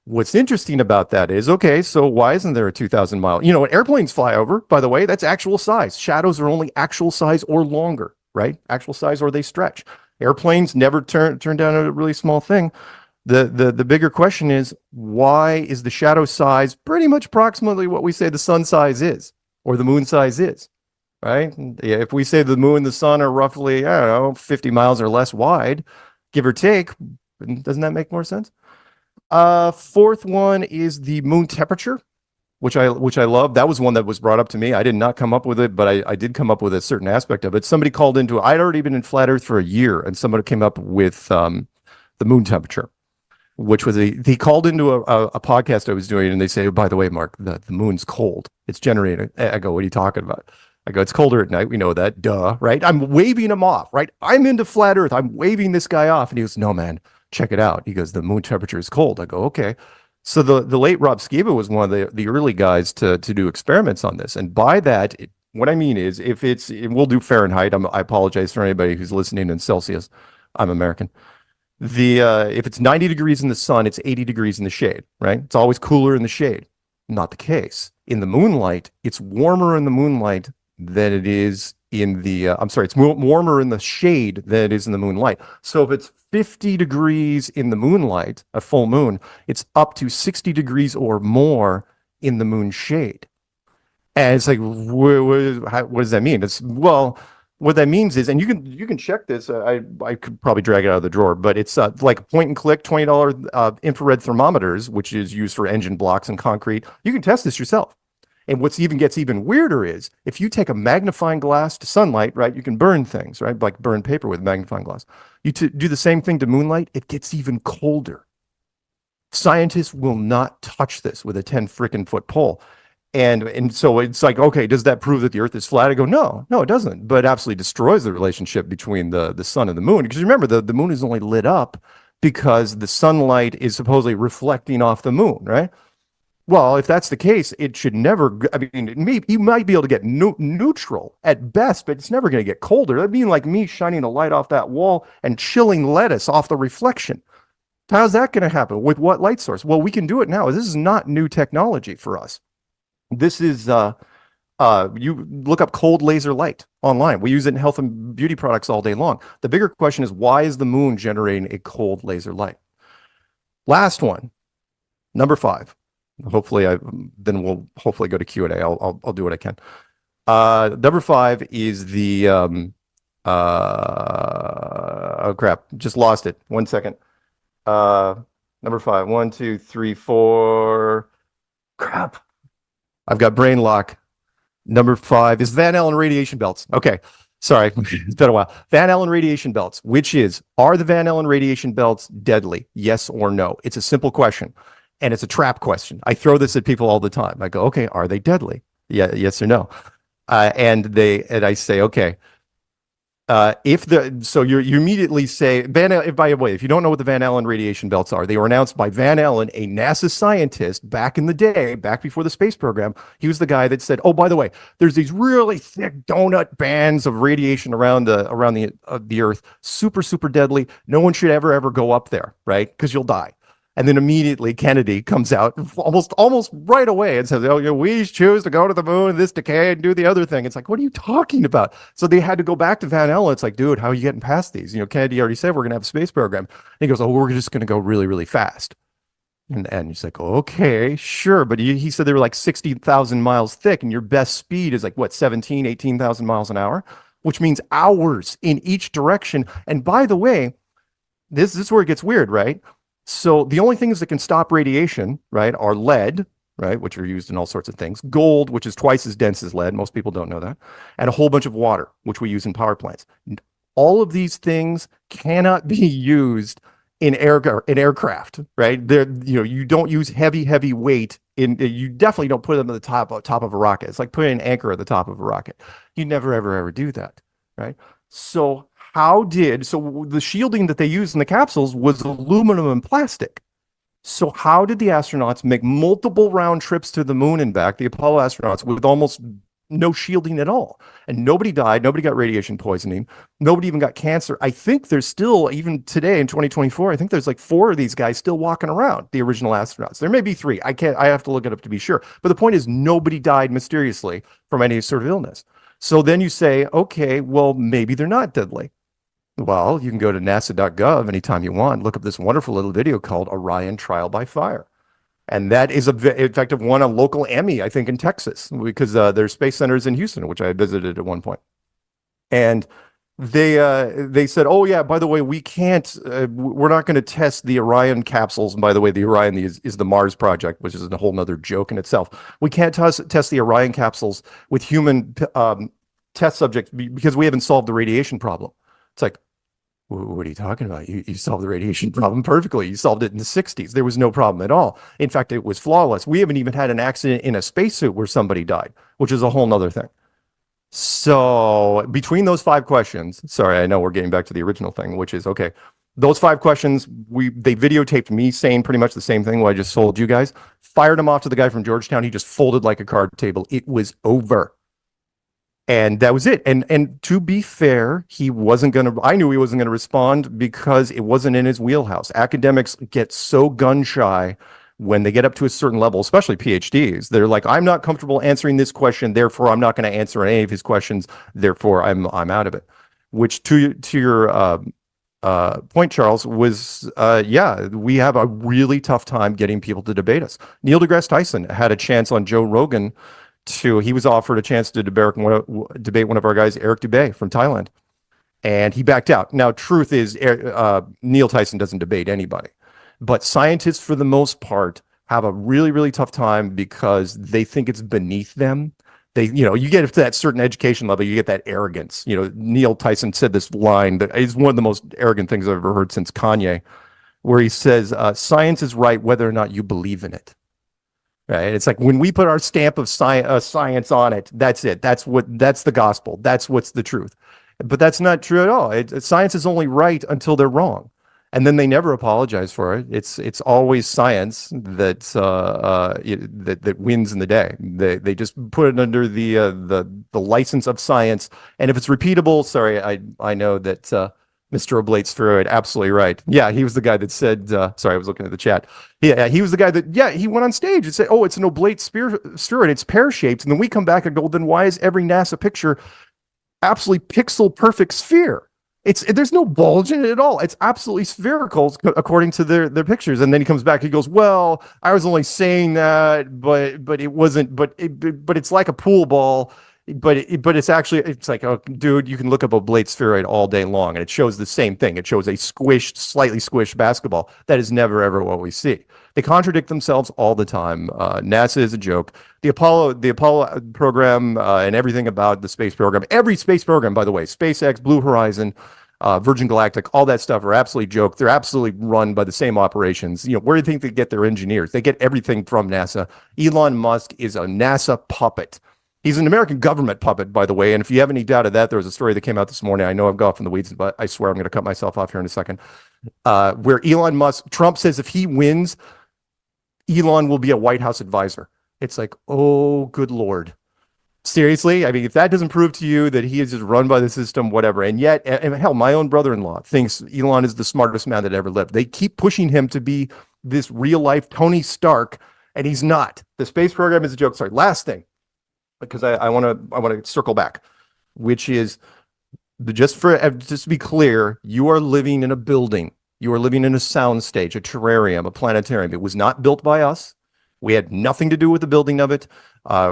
[SPEAKER 16] What's interesting about that is, okay, so why isn't there a 2,000 mile? When airplanes fly over, by the way, that's actual size. Shadows are only actual size or longer, right? Actual size or they stretch. Airplanes never turn down a really small thing. The bigger question is, why is the shadow size pretty much approximately what we say the sun size is or the moon size is, right? If we say the moon and the sun are roughly, 50 miles or less wide, give or take, doesn't that make more sense? 4th one is the moon temperature, which I love. That was one that was brought up to me. I did not come up with it, but I did come up with a certain aspect of it. Somebody called into it. I'd already been in flat Earth for a year, and somebody came up with the moon temperature, which was he called into a podcast I was doing, and they say, oh, by the way, Mark, the moon's cold. It's generating. I go, what are you talking about? I go, it's colder at night. We know that. Duh, right? I'm waving him off, right? I'm into flat Earth. I'm waving this guy off. And he goes, no, man, check it out. He goes, the moon temperature is cold. I go, okay. So the late Rob Skiba was one of the early guys to do experiments on this. And by that, what I mean is, we'll do Fahrenheit. I apologize for anybody who's listening in Celsius. I'm American. If it's 90 degrees in the sun, it's 80 degrees in the shade, right? It's always cooler in the shade. Not the case. In the moonlight, it's warmer in the moonlight than it is in the, it's warmer in the shade than it is in the moonlight. So if it's 50 degrees in the moonlight, a full moon, it's up to 60 degrees or more in the moon shade. And it's like, what does that mean? What that means is, and you can check this. I could probably drag it out of the drawer, but it's like point and click $20 infrared thermometers, which is used for engine blocks and concrete. You can test this yourself. And gets even weirder is if you take a magnifying glass to sunlight, right? You can burn things, right? Like burn paper with a magnifying glass. You do the same thing to moonlight, it gets even colder. Scientists will not touch this with a 10 freaking foot pole. And so it's like, okay, does that prove that the Earth is flat? I go, no, it doesn't. But it absolutely destroys the relationship between the sun and the moon. Because remember, the moon is only lit up because the sunlight is supposedly reflecting off the moon, right? Well, if that's the case, it should never. I mean, you might be able to get neutral at best, but it's never going to get colder. That'd be like me shining a light off that wall and chilling lettuce off the reflection. How's that going to happen? With what light source? Well, we can do it now. This is not new technology for us. This is you look up cold laser light online. We use it in health and beauty products all day long. The bigger question is, why is the moon generating a cold laser light? Last one, number 5. Hopefully, then we'll hopefully go to Q&A. I'll do what I can. Number 5 is the oh crap, just lost it. 1 second. Number 5. 1, 2, 3, 4. Crap. I've got brain lock. Number 5 is Van Allen radiation belts. Okay. Sorry, it's been a while. Van Allen radiation belts, are the Van Allen radiation belts deadly? Yes or no? It's a simple question. And it's a trap question. I throw this at people all the time. I go, okay, are they deadly? Yeah, yes or no? And I say, okay. So you immediately say, by the way, if you don't know what the Van Allen radiation belts are, they were announced by Van Allen, a NASA scientist back in the day, back before the space program. He was the guy that said, oh, by the way, there's these really thick donut bands of radiation around the Earth, super, super deadly. No one should ever go up there, right? Because you'll die. And then immediately Kennedy comes out almost right away and says, oh, we choose to go to the moon this decade and do the other thing. It's like, what are you talking about? So they had to go back to Van Allen. It's like, dude, how are you getting past these? Kennedy already said we're going to have a space program. And he goes, oh, we're just going to go really, really fast. And he's like, okay, sure. But he said they were like 60,000 miles thick and your best speed is like, what, 17, 18,000 miles an hour, which means hours in each direction. And by the way, this is where it gets weird, right? So the only things that can stop radiation, right, are lead, right, which are used in all sorts of things, gold, which is twice as dense as lead. Most people don't know that, and a whole bunch of water, which we use in power plants. All of these things cannot be used in aircraft, right? You don't use heavy weight you definitely don't put them at the top of a rocket. It's like putting an anchor at the top of a rocket. You never ever do that, right? So the shielding that they used in the capsules was aluminum and plastic. So how did the astronauts make multiple round trips to the moon and back, the Apollo astronauts, with almost no shielding at all? And nobody died. Nobody got radiation poisoning. Nobody even got cancer. I think there's still, even today in 2024, I think there's like 4 of these guys still walking around, the original astronauts. There may be 3. I have to look it up to be sure. But the point is, nobody died mysteriously from any sort of illness. So then you say, okay, well, maybe they're not deadly. Well, you can go to nasa.gov anytime you want, look up this wonderful little video called Orion Trial by Fire. And that is, in fact, won a local Emmy, I think, in Texas, because their space center is in Houston, which I visited at one point. And they said, oh, yeah, by the way, we're not going to test the Orion capsules. And by the way, the Orion is the Mars project, which is a whole nother joke in itself. We can't test the Orion capsules with human test subjects because we haven't solved the radiation problem. It's like, what are you talking about? You solved the radiation problem perfectly. You solved it in the 60s. There was no problem at all. In fact, it was flawless. We haven't even had an accident in a spacesuit where somebody died, which is a whole nother thing. So between those 5 questions, sorry, I know we're getting back to the original thing, which is, okay, those 5 questions, they videotaped me saying pretty much the same thing what I just told you guys, fired him off to the guy from Georgetown. He just folded like a card table. It was over. And that was it. And to be fair, I knew he wasn't going to respond because it wasn't in his wheelhouse. Academics get so gun shy when they get up to a certain level, especially PhDs. They're like, I'm not comfortable answering this question, therefore I'm not going to answer any of his questions, therefore I'm out of it. Which to your point, Charles, was we have a really tough time getting people to debate us. Neil deGrasse Tyson had a chance on Joe Rogan he was offered a chance to debate one of our guys, Eric Dubé from Thailand, and he backed out. Now, truth is, Neil Tyson doesn't debate anybody, but scientists, for the most part, have a really, really tough time because they think it's beneath them. You get to that certain education level, you get that arrogance. Neil Tyson said this line that is one of the most arrogant things I've ever heard since Kanye, where he says, science is right whether or not you believe in it. Right? It's like when we put our stamp of science on it, that's it. That's the gospel. That's what's the truth. But that's not true at all. Science is only right until they're wrong. and then they never apologize for it. It's always science that wins in the day. They just put it under the license of science, and if it's repeatable, sorry, I know that Mr. Oblate Spheroid, absolutely right. Yeah, he was the guy that said. Sorry, I was looking at the chat. Yeah, he was the guy that. Yeah, he went on stage and said, "Oh, it's an oblate spheroid. It's pear shaped." And then we come back and go, "Then why is every NASA picture absolutely pixel perfect sphere? There's no bulge in it at all. It's absolutely spherical according to their pictures." And then he comes back. He goes, "Well, I was only saying that, but it wasn't. But it's like a pool ball. But it's actually, it's like, oh, dude, you can look up oblate spheroid all day long, and it shows the same thing. It shows a slightly squished basketball. That is never ever what we see. They contradict themselves all the time. NASA is a joke. The Apollo program and everything about the space program, every space program, by the way, SpaceX, Blue Horizon, Virgin Galactic, all that stuff are absolutely joke. They're absolutely run by the same operations. Where do you think they get their engineers? They get everything from NASA. Elon Musk is a NASA puppet. He's an American government puppet, by the way. And if you have any doubt of that, there was a story that came out this morning. I know I've got off in the weeds, but I swear I'm going to cut myself off here in a second. Where Elon Musk, Trump says if he wins, Elon will be a White House advisor. It's like, oh, good Lord. Seriously? I mean, if that doesn't prove to you that he is just run by the system, whatever. And yet, and hell, my own brother-in-law thinks Elon is the smartest man that ever lived. They keep pushing him to be this real-life Tony Stark, and he's not. The space program is a joke. Sorry, last thing, because I want to circle back, which is just to be clear, you are living in a building. You are living in a sound stage, a terrarium, a planetarium. It was not built by us. We had nothing to do with the building of it.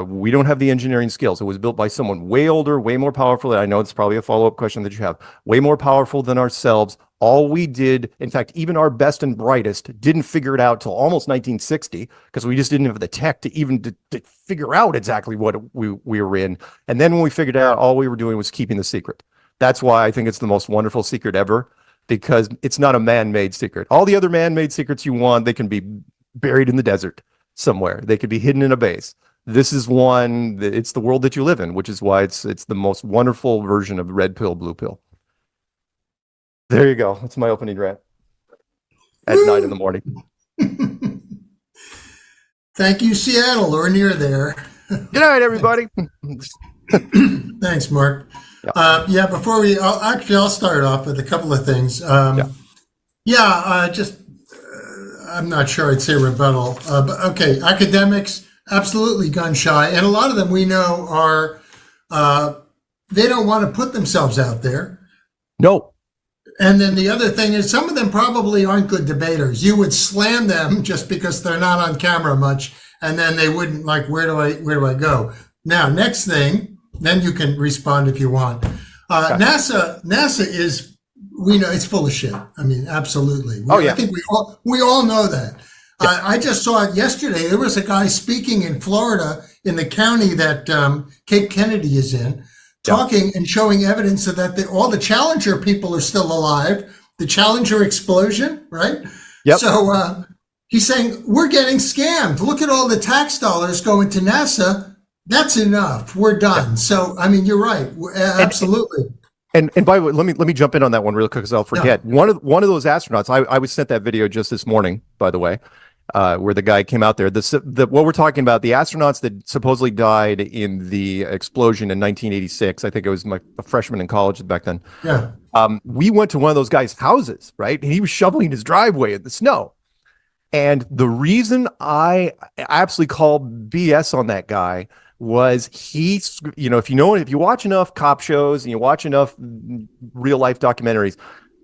[SPEAKER 16] We don't have the engineering skills. It was built by someone way older, way more powerful. I know it's probably a follow-up question that you have. Way more powerful than ourselves. All we did, in fact, even our best and brightest didn't figure it out till almost 1960 because we just didn't have the tech to even to figure out exactly what we were in. And then when we figured it out, all we were doing was keeping the secret. That's why I think it's the most wonderful secret ever, because it's not a man-made secret. All the other man-made secrets you want, they can be buried in the desert somewhere. They could be hidden in a base. This is one, it's the world that you live in, which is why it's the most wonderful version of red pill, blue pill. There you go. That's my opening rant at 9 in the morning.
[SPEAKER 17] Thank you, Seattle, or near there.
[SPEAKER 16] Good night, everybody.
[SPEAKER 17] Thanks, Mark. Before I'll start off with a couple of things. I'm not sure I'd say rebuttal, but okay, academics, absolutely gun shy. And a lot of them we know are, they don't want to put themselves out there.
[SPEAKER 16] No.
[SPEAKER 17] And then the other thing is some of them probably aren't good debaters. You would slam them just because they're not on camera much. And then they wouldn't like, where do I go? Now, next thing, then you can respond if you want. NASA is, we know it's full of shit. I mean, absolutely. I think we all know that. Yeah. I just saw it yesterday. There was a guy speaking in Florida in the county that Cape Kennedy is in, talking and showing evidence that all the Challenger people are still alive. The Challenger explosion, right?
[SPEAKER 16] Yep.
[SPEAKER 17] So he's saying, we're getting scammed. Look at all the tax dollars going to NASA. That's enough. We're done. Yep. So, I mean, you're right. Absolutely.
[SPEAKER 16] And by the way, let me jump in on that one real quick because I'll forget. Yeah. One of those astronauts, I was sent that video just this morning, by the way, where the guy came out there. What we're talking about, the astronauts that supposedly died in the explosion in 1986. I think it was a freshman in college back then.
[SPEAKER 17] Yeah.
[SPEAKER 16] We went to one of those guys' houses, right? And he was shoveling his driveway in the snow. And the reason I absolutely call BS on that guy was if you watch enough cop shows and you watch enough real life documentaries,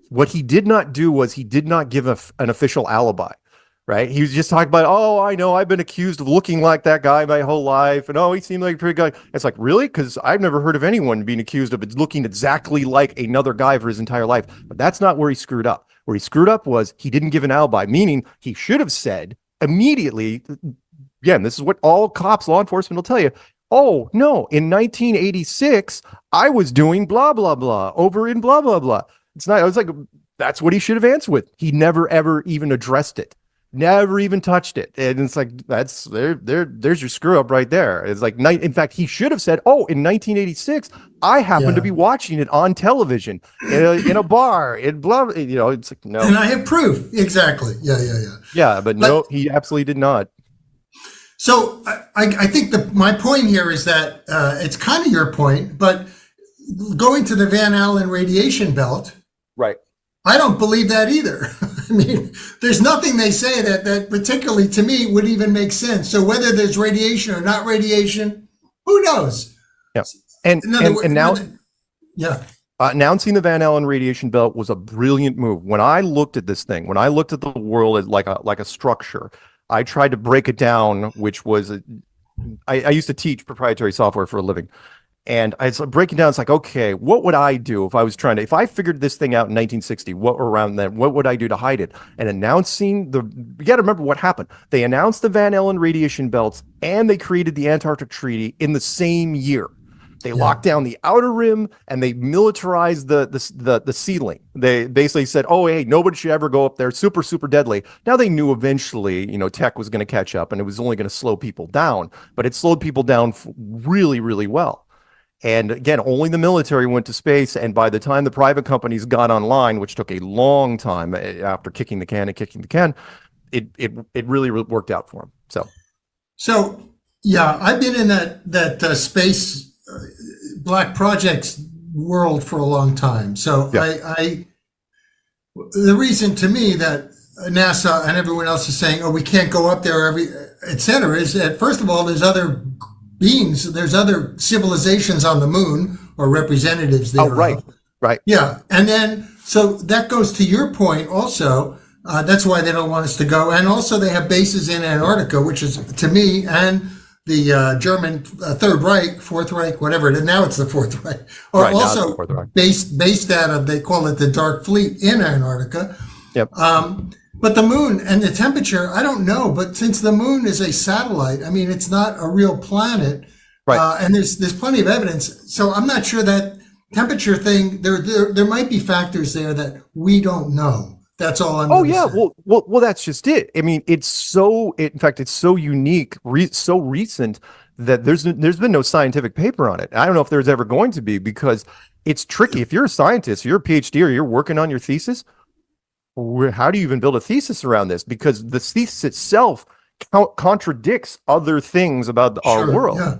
[SPEAKER 16] what he did not do was he did not give an official alibi, right? He was just talking about, oh, I know I've been accused of looking like that guy my whole life. And, oh, he seemed like a pretty guy. It's like, really? Because I've never heard of anyone being accused of looking exactly like another guy for his entire life. But that's not where he screwed up. Where he screwed up was he didn't give an alibi, meaning he should have said immediately, again, this is what all cops, law enforcement will tell you. Oh, no, in 1986, I was doing blah, blah, blah over in blah, blah, blah. It's not, I was like, that's what he should have answered with. He never, ever even addressed it. never even touched it. And it's like, there's your screw up right there. It's like, in fact, he should have said, oh, in 1986, I happened to be watching it on television in a bar, in blah, it's like, no.
[SPEAKER 17] And I have proof. Exactly. Yeah.
[SPEAKER 16] Yeah, but no, he absolutely did not.
[SPEAKER 17] So I think my point here is that it's kind of your point, but going to the Van Allen radiation belt,
[SPEAKER 16] right?
[SPEAKER 17] I don't believe that either. I mean, there's nothing they say that particularly to me would even make sense. So whether there's radiation or not radiation, who knows?
[SPEAKER 16] Yeah, and now,
[SPEAKER 17] yeah.
[SPEAKER 16] Announcing the Van Allen radiation belt was a brilliant move. When I looked at this thing, when I looked at the world as like a structure, I tried to break it down, which was, I used to teach proprietary software for a living. And I was breaking down, it's like, okay, what would I do if I figured this thing out in 1960, around then, what would I do to hide it? And announcing you got to remember what happened. They announced the Van Allen radiation belts and they created the Antarctic Treaty in the same year. They locked down the outer rim and they militarized the ceiling. They basically said, oh, hey, nobody should ever go up there. Super, super deadly. Now they knew eventually, tech was going to catch up and it was only going to slow people down, but it slowed people down really, really well. And again, only the military went to space. And by the time the private companies got online, which took a long time after kicking the can, it really worked out for them.
[SPEAKER 17] So yeah, I've been in that space black projects world for a long time. So the reason to me that NASA and everyone else is saying, oh, we can't go up there, et cetera, is that first of all, there's other beings, there's other civilizations on the moon or representatives there.
[SPEAKER 16] Oh, right.
[SPEAKER 17] Yeah. And then, so that goes to your point also. That's why they don't want us to go. And also they have bases in Antarctica, which is to me, and the German Third Reich, Fourth Reich, whatever it is. Now it's the Fourth Reich. Or also based out of, they call it the Dark Fleet in Antarctica.
[SPEAKER 16] Yep.
[SPEAKER 17] But the moon and the temperature, I don't know. But since the moon is a satellite, I mean, it's not a real planet.
[SPEAKER 16] Right.
[SPEAKER 17] And there's plenty of evidence. So I'm not sure that temperature thing, there might be factors there that we don't know. That's all I'm
[SPEAKER 16] saying. Well, that's just it. I mean, in fact, it's so unique, so recent that there's been no scientific paper on it. I don't know if there's ever going to be, because it's tricky. If you're a scientist, you're a PhD, or you're working on your thesis, how do you even build a thesis around this? Because the thesis itself contradicts other things about our world.
[SPEAKER 17] Yeah.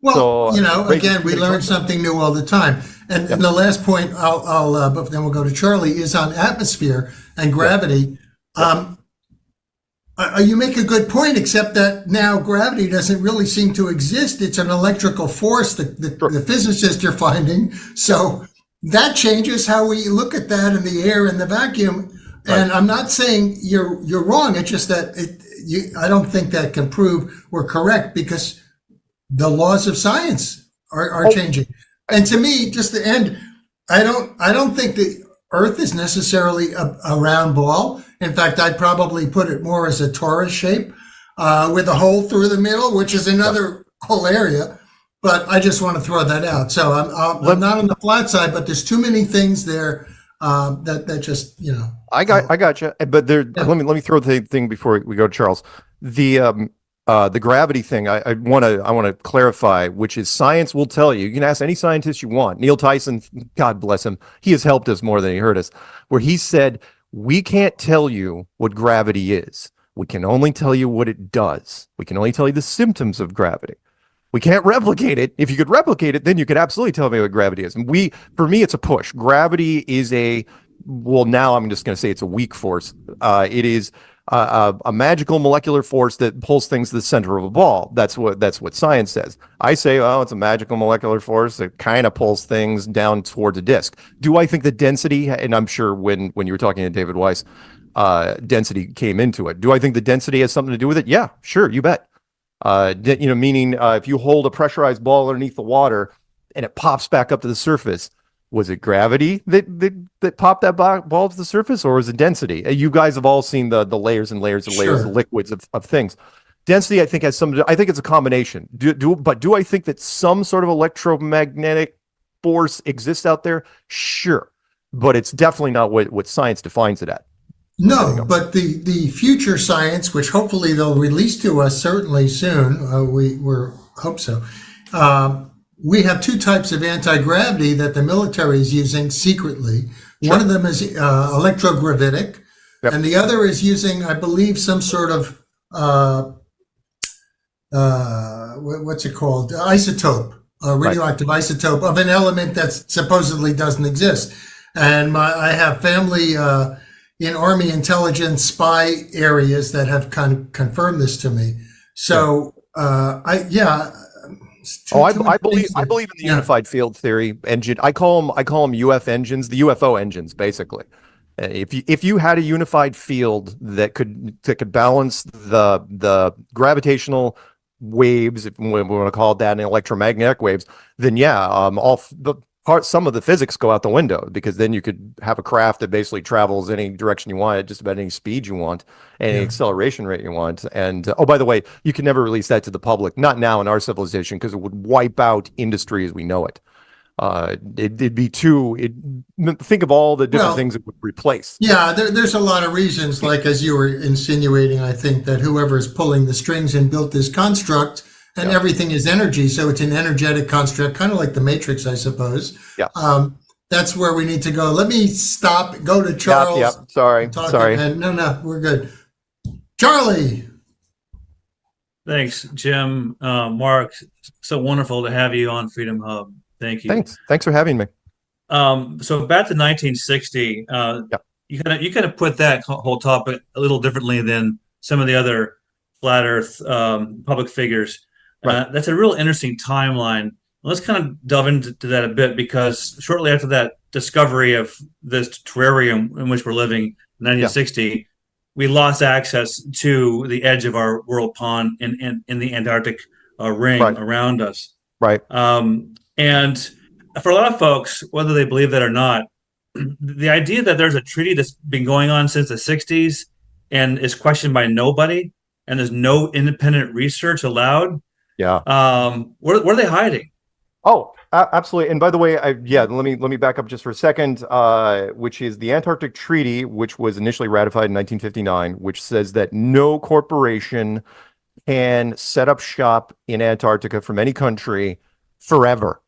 [SPEAKER 17] Well, again, we learn something new all the time. And the last point but then we'll go to Charlie, is on atmosphere and gravity. You make a good point, except that now gravity doesn't really seem to exist. It's an electrical force that the physicists are finding. So that changes how we look at that in the air and the vacuum. Right. And I'm not saying you're wrong. It's just that I don't think that can prove we're correct, because the laws of science are changing. And to me, just to end, I don't think the Earth is necessarily a round ball. In fact, I'd probably put it more as a torus shape with a hole through the middle, which is another whole area. But I just want to throw that out. So I'm not on the flat side, but there's too many things there that just,
[SPEAKER 16] I got you. But let me throw the thing before we go to Charles. The gravity thing, I want to clarify, which is science will tell you. You can ask any scientist you want. Neil Tyson, God bless him, he has helped us more than he hurt us, where he said, we can't tell you what gravity is. We can only tell you what it does. We can only tell you the symptoms of gravity. We can't replicate it. If you could replicate it, then you could absolutely tell me what gravity is. And for me, it's a push. Gravity is now I'm just going to say it's a weak force. It is a magical molecular force that pulls things to the center of a ball. That's what science says. I say, oh, it's a magical molecular force that kind of pulls things down towards a disk. Do I think the density, and I'm sure when you were talking to David Weiss, density came into it. Do I think the density has something to do with it? Yeah, sure, you bet. Meaning if you hold a pressurized ball underneath the water and it pops back up to the surface, was it gravity that popped that ball to the surface, or was it density? You guys have all seen the layers and layers and layers of liquids of things. Density, I think, has some. I think it's a combination. Do I think that some sort of electromagnetic force exists out there? Sure, but it's definitely not what science defines it at.
[SPEAKER 17] No, but the future science, which hopefully they'll release to us certainly soon, we hope so. We have two types of anti-gravity that the military is using secretly. One of them is electrogravitic, and the other is using, I believe, some sort of what's it called? Isotope, radioactive isotope of an element that supposedly doesn't exist. And I have family in Army intelligence spy areas that have confirmed this to me. So I
[SPEAKER 16] believe in the unified field theory engine. I call them UF engines, the UFO engines, basically. If you had a unified field that could balance the gravitational waves, if we want to call it that, and electromagnetic waves, then some of the physics go out the window, because then you could have a craft that basically travels any direction you want at just about any speed you want, any acceleration rate you want. And oh, by the way, you can never release that to the public, not now in our civilization, because it would wipe out industry as we know it. It'd be think of all the different things it would replace.
[SPEAKER 17] Yeah, there's a lot of reasons, like as you were insinuating, I think that whoever's pulling the strings and built this construct, and everything is energy, so it's an energetic construct, kind of like the Matrix, I suppose.
[SPEAKER 16] Yeah.
[SPEAKER 17] That's where we need to go. Let me stop, go to Charles.
[SPEAKER 16] Yeah. Sorry.
[SPEAKER 17] No, we're good. Charlie.
[SPEAKER 22] Thanks, Jim. Mark, so wonderful to have you on Freedom Hub. Thank you.
[SPEAKER 16] Thanks for having me.
[SPEAKER 22] So back to 1960, you kind of put that whole topic a little differently than some of the other flat Earth public figures. That's a real interesting timeline. Let's kind of delve into that a bit, because shortly after that discovery of this terrarium in which we're living in 1960, we lost access to the edge of our world pond in the Antarctic ring around us.
[SPEAKER 16] Right.
[SPEAKER 22] And for a lot of folks, whether they believe that or not, the idea that there's a treaty that's been going on since the 60s and is questioned by nobody, and there's no independent research allowed. Where are they hiding?
[SPEAKER 16] Oh, absolutely. And by the way, let me back up just for a second, which is the Antarctic Treaty, which was initially ratified in 1959, which says that no corporation can set up shop in Antarctica from any country forever.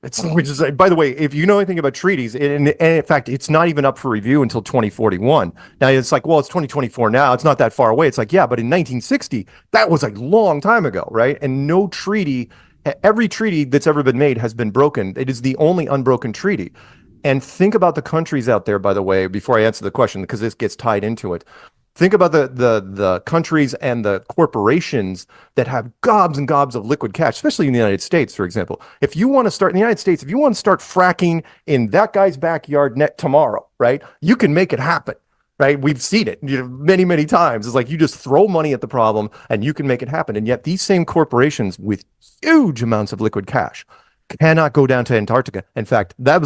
[SPEAKER 16] Which is, by the way, if you know anything about treaties, and in fact, it's not even up for review until 2041. Now, it's like, well, it's 2024 now. It's not that far away. It's like, yeah, but in 1960, that was a long time ago, right? And no treaty, every treaty that's ever been made has been broken. It is the only unbroken treaty. And think about the countries out there, by the way, before I answer the question, because this gets tied into it. Think about the countries and the corporations that have gobs and gobs of liquid cash, especially in the United States, for example. If you want to start in the United States, if you want to start fracking in that guy's backyard tomorrow, right, you can make it happen, right? We've seen it many, many times. It's like you just throw money at the problem and you can make it happen. And yet these same corporations with huge amounts of liquid cash cannot go down to Antarctica. In fact, that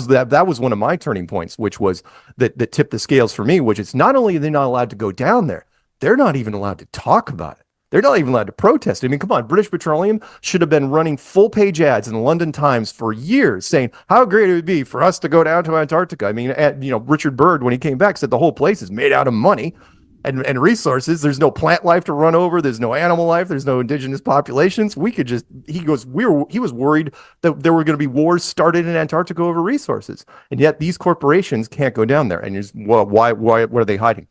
[SPEAKER 16] was one of my turning points, which was that tipped the scales for me, which is not only are they not allowed to go down there, they're not even allowed to talk about it. They're not even allowed to protest. I mean, come on, British Petroleum should have been running full page ads in the London Times for years saying how great it would be for us to go down to Antarctica. I mean, Richard Byrd, when he came back, said the whole place is made out of money and resources. There's no plant life to run over. There's no animal life. There's no indigenous populations. He was worried that there were going to be wars started in Antarctica over resources. And yet these corporations can't go down there. And why, what are they hiding?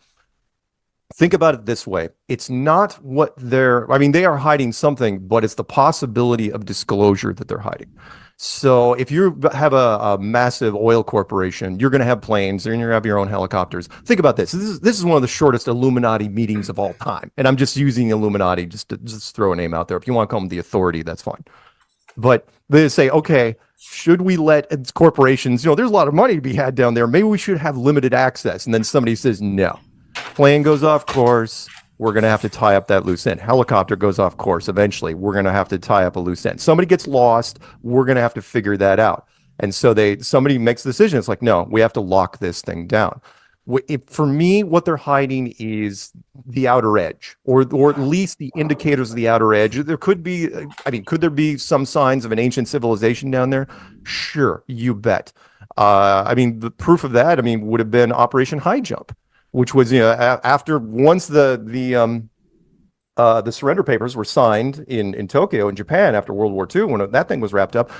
[SPEAKER 16] Think about it this way. It's not they are hiding something, but it's the possibility of disclosure that they're hiding. So if you have a massive oil corporation, you're going to have planes, and you're going to have your own helicopters. Think about this. This is one of the shortest Illuminati meetings of all time. And I'm just using Illuminati just to throw a name out there. If you want to call them the authority, that's fine. But they say, okay, should we let corporations, there's a lot of money to be had down there. Maybe we should have limited access. And then somebody says, no. Plane goes off course. We're going to have to tie up that loose end. Helicopter goes off course. Eventually, we're going to have to tie up a loose end. Somebody gets lost. We're going to have to figure that out. And so somebody makes a decision. It's like, no, we have to lock this thing down. For me, what they're hiding is the outer edge, or at least the indicators of the outer edge. There could be, could there be some signs of an ancient civilization down there? Sure, you bet. The proof of that, would have been Operation High Jump. which was after once the surrender papers were signed in Tokyo in Japan after World War II, when that thing was wrapped up,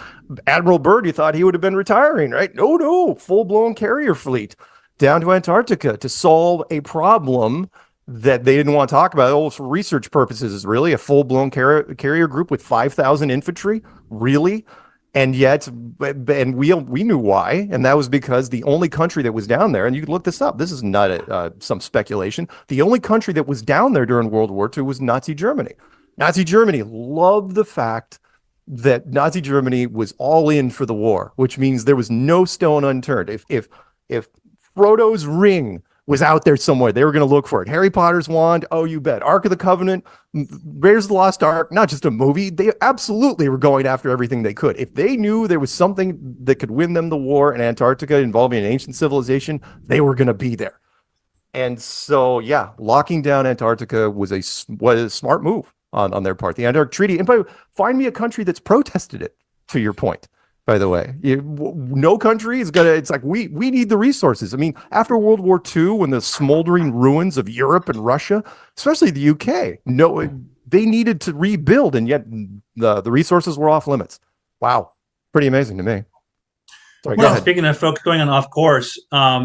[SPEAKER 16] Admiral Byrd, you thought he would have been retiring, right? No, full-blown carrier fleet down to Antarctica to solve a problem that they didn't want to talk about. Oh, for research purposes, is really a full-blown carrier group with 5,000 infantry? Really? And yet, and we knew why, and that was because the only country that was down there, and you can look this up, this is not some speculation, the only country that was down there during World War II was Nazi Germany. Nazi Germany loved the fact that Nazi Germany was all in for the war, which means there was no stone unturned. If Frodo's ring was out there somewhere, they were going to look for it. Harry Potter's wand, oh, you bet. Ark of the Covenant, Raiders of the Lost Ark, not just a movie. They absolutely were going after everything they could. If they knew there was something that could win them the war in Antarctica involving an ancient civilization, they were going to be there. And so, yeah, locking down Antarctica was a smart move on their part. The Antarctic Treaty, and find me a country that's protested it, to your point. By the way, no country is gonna. It's like we need the resources. I mean, after World War II, when the smoldering ruins of Europe and Russia, especially the UK, they needed to rebuild, and yet the resources were off limits. Wow, pretty amazing to me. Sorry, go ahead.
[SPEAKER 22] Speaking of folks going on off course,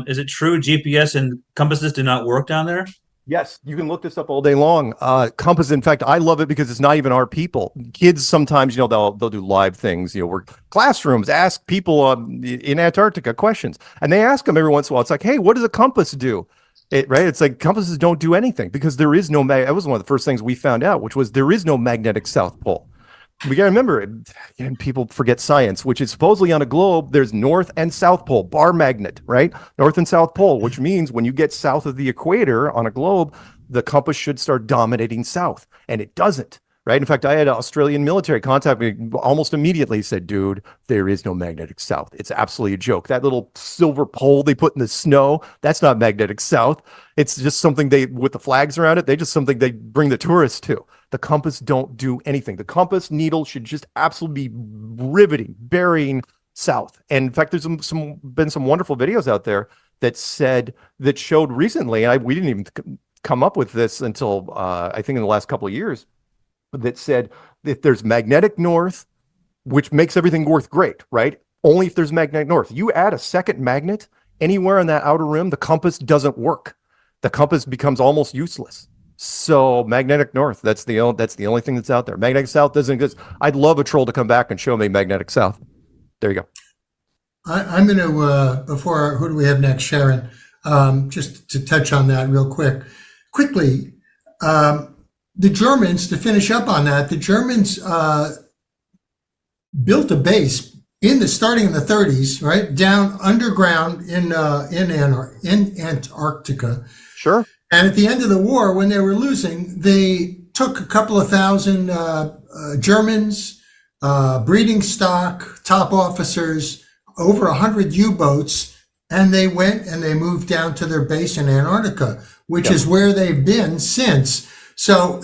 [SPEAKER 22] is it true GPS and compasses do not work down there?
[SPEAKER 16] Yes, you can look this up all day long. Compass, in fact, I love it because it's not even our people. Kids sometimes, they'll do live things. Where classrooms ask people in Antarctica questions, and they ask them every once in a while. It's like, hey, what does a compass do? Right? It's like compasses don't do anything because there is no that was one of the first things we found out, which was there is no magnetic South Pole. We got to remember, again, people forget science, which is supposedly on a globe, there's North and South Pole, bar magnet, right? North and South Pole, which means when you get south of the equator on a globe, the compass should start dominating south, and it doesn't, right? In fact, I had an Australian military contact me almost immediately, said, dude, there is no magnetic south. It's absolutely a joke. That little silver pole they put in the snow, that's not magnetic south. It's just something with the flags around it, something they bring the tourists to. The compass don't do anything. The compass needle should just absolutely be riveting, burying south. And in fact, there's been some wonderful videos out there that showed recently, and we didn't even come up with this until I think in the last couple of years, that said if there's magnetic north, which makes everything work great, right? Only if there's magnetic north. You add a second magnet anywhere on that outer rim, the compass doesn't work. The compass becomes almost useless. So magnetic north, that's the only thing that's out there. Magnetic south doesn't exist. I'd love a troll to come back and show me magnetic south. There you go.
[SPEAKER 17] I'm going to, before, who do we have next? Sharon. Just to touch on that real quickly. The Germans, to finish up on that, the Germans built a base starting in the 30s, right, down underground in Antarctica.
[SPEAKER 16] Sure.
[SPEAKER 17] And at the end of the war, when they were losing, they took a couple of thousand Germans, breeding stock, top officers, over 100 U-boats, and they went and they moved down to their base in Antarctica, which is where they've been since. So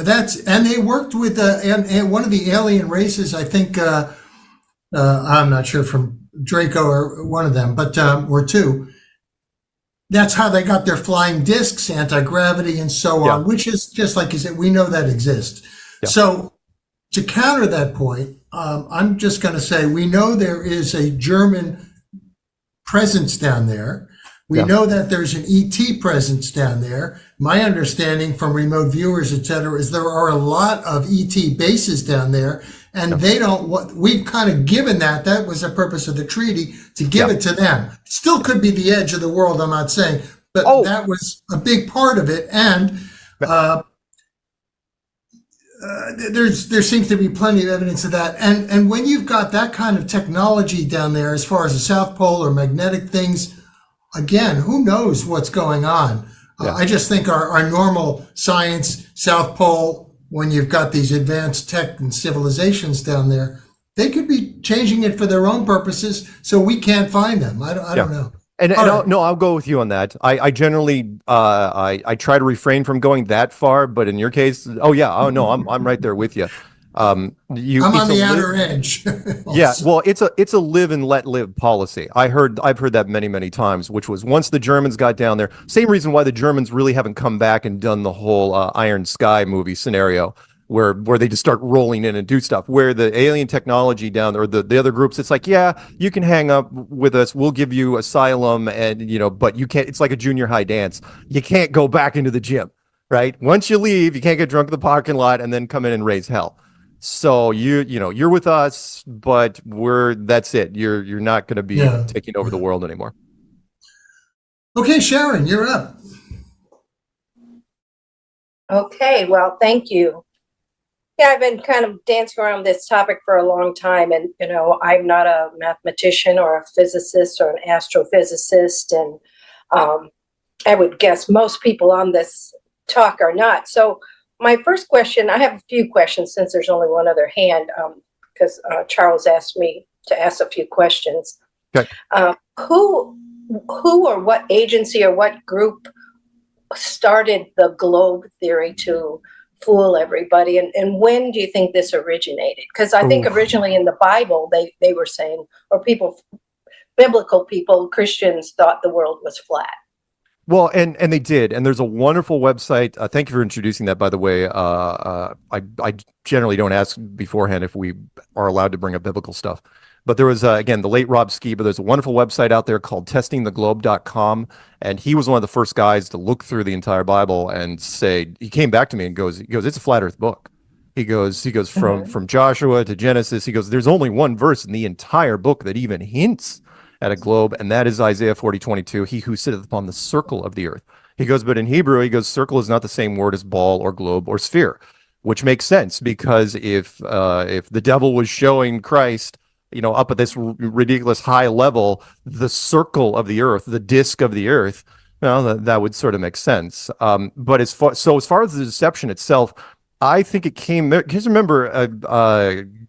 [SPEAKER 17] and they worked with and one of the alien races, I think, I'm not sure, from Draco or one of them, but or two. That's how they got their flying discs, anti-gravity, and so on, which is just like you said, we know that exists. Yeah. So to counter that point, I'm just going to say we know there is a German presence down there. We know that there's an ET presence down there. My understanding from remote viewers, et cetera, is there are a lot of ET bases down there, and they don't. We've kind of given that. That was the purpose of the treaty, to give it to them. Still could be the edge of the world, I'm not saying, but that was a big part of it. And there seems to be plenty of evidence of that. And when you've got that kind of technology down there, as far as the South Pole or magnetic things, again, who knows what's going on? I just think our normal science, South Pole, when you've got these advanced tech and civilizations down there, they could be changing it for their own purposes, so we can't find them. I don't know.
[SPEAKER 16] And I'll go with you on that. I generally I try to refrain from going that far, but in your case, I'm right there with you. I'm
[SPEAKER 17] on the outer edge.
[SPEAKER 16] Yeah,
[SPEAKER 17] also.
[SPEAKER 16] well, it's a live and let live policy. I've heard that many times, which was once the Germans got down there. Same reason why the Germans really haven't come back and done the whole Iron Sky movie scenario, where they just start rolling in and do stuff. Where the alien technology down there, or the other groups, it's like, yeah, you can hang up with us, we'll give you asylum, and but you can't. It's like a junior high dance. You can't go back into the gym, right? Once you leave, you can't get drunk in the parking lot and then come in and raise hell. So you're with us, but that's it. You're not going to be taking over the world anymore.
[SPEAKER 17] Okay, Sharon, you're up.
[SPEAKER 18] Okay, well, thank you. Yeah, I've been kind of dancing around this topic for a long time, and I'm not a mathematician or a physicist or an astrophysicist, and I would guess most people on this talk are not. So my first question, I have a few questions since there's only one other hand, because Charles asked me to ask a few questions.
[SPEAKER 16] Okay.
[SPEAKER 18] Who or what agency or what group started the globe theory to fool everybody, and when do you think this originated? Because I think originally in the Bible they were saying, or biblical people, Christians thought the world was flat.
[SPEAKER 16] Well, and they did, and there's a wonderful website. Thank you for introducing that, by the way. I generally don't ask beforehand if we are allowed to bring up biblical stuff, but there was again the late Rob Ski, but there's a wonderful website out there called testingtheglobe.com, and he was one of the first guys to look through the entire Bible and say, he came back to me and goes, it's a flat Earth book. He goes from Joshua to Genesis. He goes, there's only one verse in the entire book that even hints at a globe, and that is Isaiah 40:22, he who sitteth upon the circle of the earth. He goes, but in Hebrew, he goes, circle is not the same word as ball or globe or sphere, which makes sense, because if the devil was showing Christ, up at this ridiculous high level, the circle of the earth, the disc of the earth, that would sort of make sense. But as far as the deception itself, I think it came, because remember,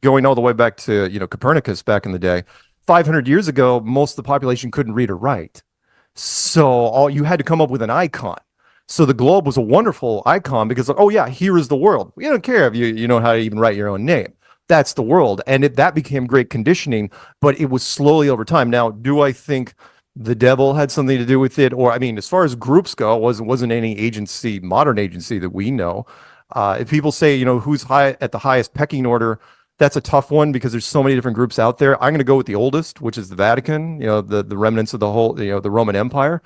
[SPEAKER 16] going all the way back to, Copernicus back in the day, 500 years ago, most of the population couldn't read or write. So you had to come up with an icon. So the globe was a wonderful icon because, oh yeah, here is the world. We don't care if you know how to even write your own name. That's the world. And that became great conditioning, but it was slowly over time. Now, do I think the devil had something to do with it? Or, I mean, as far as groups go, wasn't any agency, modern agency that we know. If people say, who's high at the highest pecking order, that's a tough one because there's so many different groups out there. I'm going to go with the oldest, which is the Vatican, the remnants of the whole, the Roman Empire.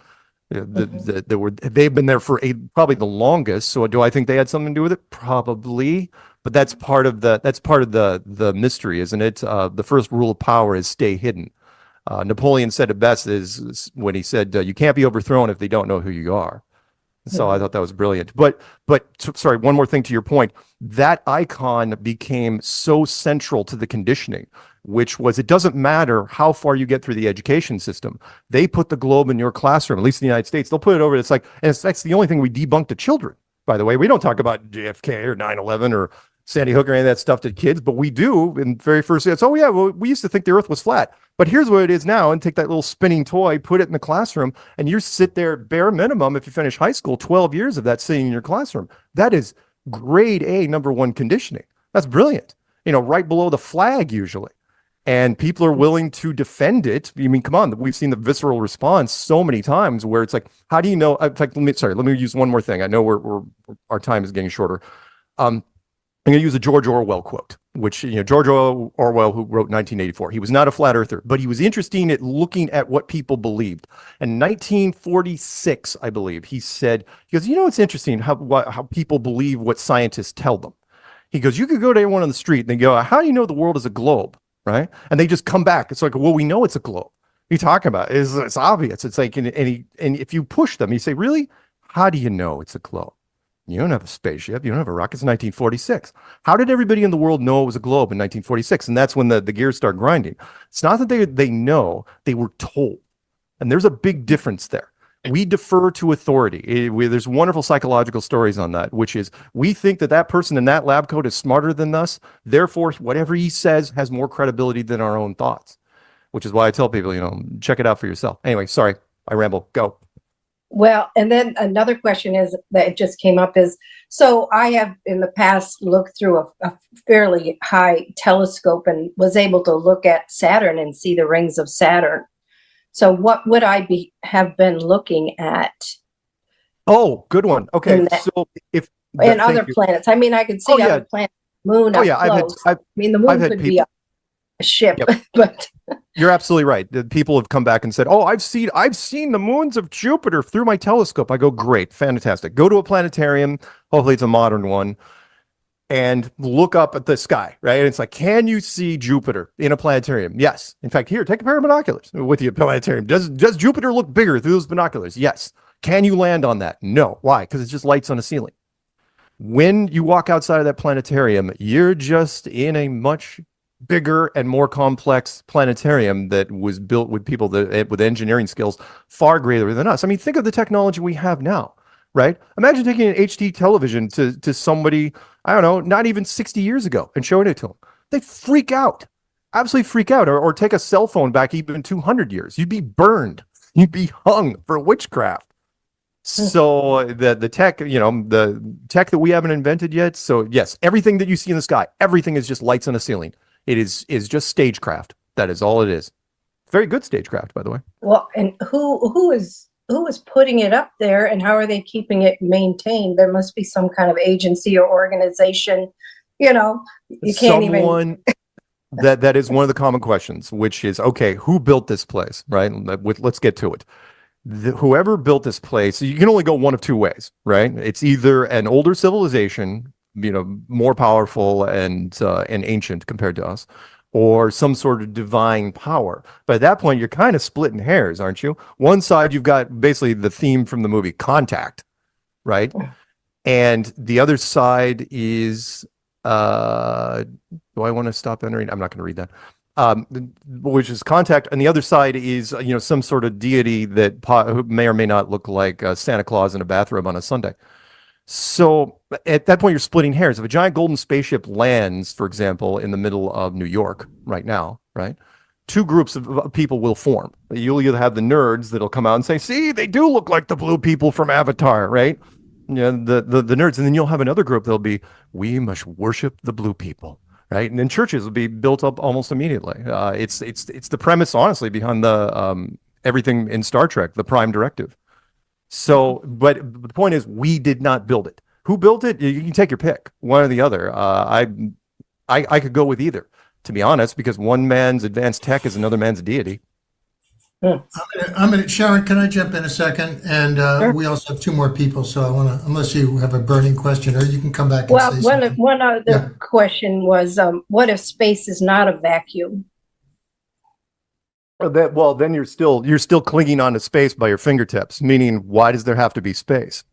[SPEAKER 16] They've been there for probably the longest. So do I think they had something to do with it? Probably. But that's part of the mystery, isn't it? The first rule of power is stay hidden. Napoleon said it best is when he said, you can't be overthrown if they don't know who you are. So I thought that was brilliant. But sorry, one more thing to your point. That icon became so central to the conditioning, which was, it doesn't matter how far you get through the education system. They put the globe in your classroom, at least in the United States. They'll put it over. It's like, and that's the only thing we debunk to children, by the way. We don't talk about JFK or 9/11 or Sandy Hook or any of that stuff to kids, but we do in very first. It's, oh yeah, well, we used to think the earth was flat, but here's what it is now. And take that little spinning toy, put it in the classroom, and you sit there, bare minimum, if you finish high school, 12 years of that sitting in your classroom. That is grade A #1 conditioning. That's brilliant. Right below the flag usually. And people are willing to defend it. I mean, come on, we've seen the visceral response so many times where it's like, how do you know? In fact, let me use one more thing. I know our time is getting shorter. I'm going to use a George Orwell quote, which, George Orwell, who wrote 1984, he was not a flat earther, but he was interesting at looking at what people believed. In 1946, I believe, he goes, it's interesting how people believe what scientists tell them. He goes, you could go to anyone on the street and they go, how do you know the world is a globe? Right? And they just come back. It's like, well, we know it's a globe. What are you talking about? It's obvious. It's like, and if you push them, you say, really? How do you know it's a globe? You don't have a spaceship. You don't have a rocket. It's 1946. How did everybody in the world know it was a globe in 1946? And that's when the gears start grinding. It's not that they know, they were told. And there's a big difference there. We defer to authority. There's wonderful psychological stories on that, which is we think that person in that lab coat is smarter than us. Therefore, whatever he says has more credibility than our own thoughts, which is why I tell people, check it out for yourself. Anyway, sorry, I ramble. Go.
[SPEAKER 18] Well, and then another question is that just came up is, so I have in the past looked through a fairly high telescope and was able to look at Saturn and see the rings of Saturn. So what would I have been looking at?
[SPEAKER 16] Oh, good one. Okay, so if
[SPEAKER 18] and other planets, I mean, I could see other planets, moon.
[SPEAKER 16] Oh yeah, I
[SPEAKER 18] mean, the moon could be a ship, but
[SPEAKER 16] you're absolutely right. The people have come back and said, "Oh, I've seen the moons of Jupiter through my telescope." I go, "Great, fantastic. Go to a planetarium. Hopefully, it's a modern one, and look up at the sky. Right? And it's like, can you see Jupiter in a planetarium? Yes. In fact, here, take a pair of binoculars with you at planetarium. Does Jupiter look bigger through those binoculars? Yes. Can you land on that? No. Why? Because it's just lights on a ceiling. When you walk outside of that planetarium, you're just in a much bigger and more complex planetarium that was built with people that with engineering skills far greater than us. I mean, think of the technology we have now, right? Imagine taking an HD television to somebody, I don't know, not even 60 years ago and showing it to them. They'd freak out, absolutely freak out. Or take a cell phone back even 200 years. You'd be burned. You'd be hung for witchcraft. So the tech, the tech that we haven't invented yet. So yes, everything that you see in the sky, everything is just lights on a ceiling. It is just stagecraft. That is all it is. Very good stagecraft, by the way.
[SPEAKER 18] Well, and who is putting it up there, and how are they keeping it maintained? There must be some kind of agency or organization. You can't even.
[SPEAKER 16] That is one of the common questions, which is, okay, who built this place, right? Let's get to it. Whoever built this place, you can only go one of two ways, right? It's either an older civilization, more powerful and ancient compared to us, or some sort of divine power. But at that point, you're kind of splitting hairs, aren't you? One side, you've got basically the theme from the movie Contact, right? And the other side is, do I want to stop entering? I'm not going to read that. Which is Contact, and the other side is some sort of deity that may or may not look like Santa Claus in a bathrobe on a Sunday. So at that point, you're splitting hairs. If a giant golden spaceship lands, for example, in the middle of New York right now, right, two groups of people will form. You'll either have the nerds that'll come out and say, "See, they do look like the blue people from Avatar," right? The nerds, and then you'll have another group that'll be, "We must worship the blue people." Right, and then churches will be built up almost immediately. It's the premise, honestly, behind the everything in Star Trek, the Prime Directive. So, but the point is, we did not build it. Who built it? You can take your pick, one or the other. I could go with either, to be honest, because one man's advanced tech is another man's deity.
[SPEAKER 17] Sharon, can I jump in a second? And
[SPEAKER 18] Sure.
[SPEAKER 17] We also have two more people, so I want to, unless you have a burning question, or you can come back and
[SPEAKER 18] Well,
[SPEAKER 17] say something.
[SPEAKER 18] one other question was, what if space is not a vacuum?
[SPEAKER 16] Well, then you're still clinging onto space by your fingertips. Meaning, why does there have to be space?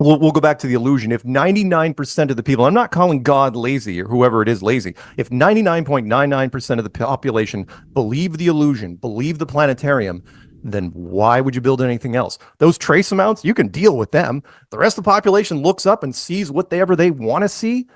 [SPEAKER 16] We'll go back to the illusion. If 99% of the people, I'm not calling God lazy or whoever it is lazy. If 99.99% of the population believe the illusion, believe the planetarium, then why would you build anything else? Those trace amounts, you can deal with them. The rest of the population looks up and sees whatever they want to see.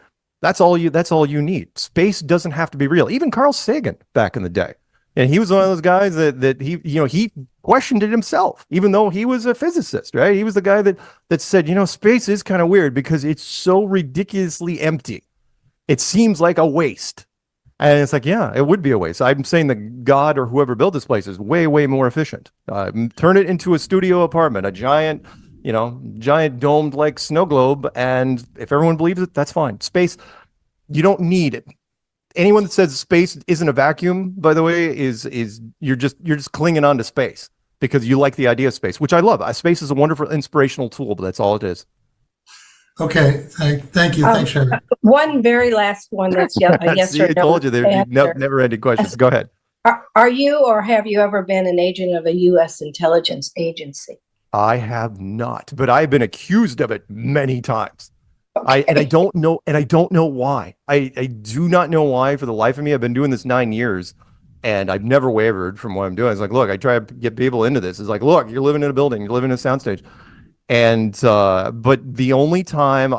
[SPEAKER 16] That's all you need. Space doesn't have to be real. Even Carl Sagan back in the day. And he was one of those guys that he questioned it himself, even though he was a physicist, right? He was the guy that said, space is kind of weird because it's so ridiculously empty. It seems like a waste. And it's like, yeah, it would be a waste. I'm saying that God or whoever built this place is way, way more efficient. Turn it into a studio apartment, a giant domed like snow globe. And if everyone believes it, that's fine. Space, you don't need it. Anyone that says space isn't a vacuum, by the way, is you're just clinging on to space because you like the idea of space, which I love. Space is a wonderful inspirational tool, but that's all it is.
[SPEAKER 17] Okay, thank you. Thanks, Sharon.
[SPEAKER 18] One very last one that's a yes
[SPEAKER 16] See,
[SPEAKER 18] or
[SPEAKER 16] I
[SPEAKER 18] no
[SPEAKER 16] told you there'd be
[SPEAKER 18] answer.
[SPEAKER 16] never-ending questions. Go ahead.
[SPEAKER 18] Are you or have you ever been an agent of a U.S. intelligence agency?
[SPEAKER 16] I have not, but I've been accused of it many times. I don't know why. I do not know why for the life of me. I've been doing this 9 years and I've never wavered from what I'm doing. It's like, look, I try to get people into this. It's like, look, you're living in a building, you're living in a soundstage. And but the only time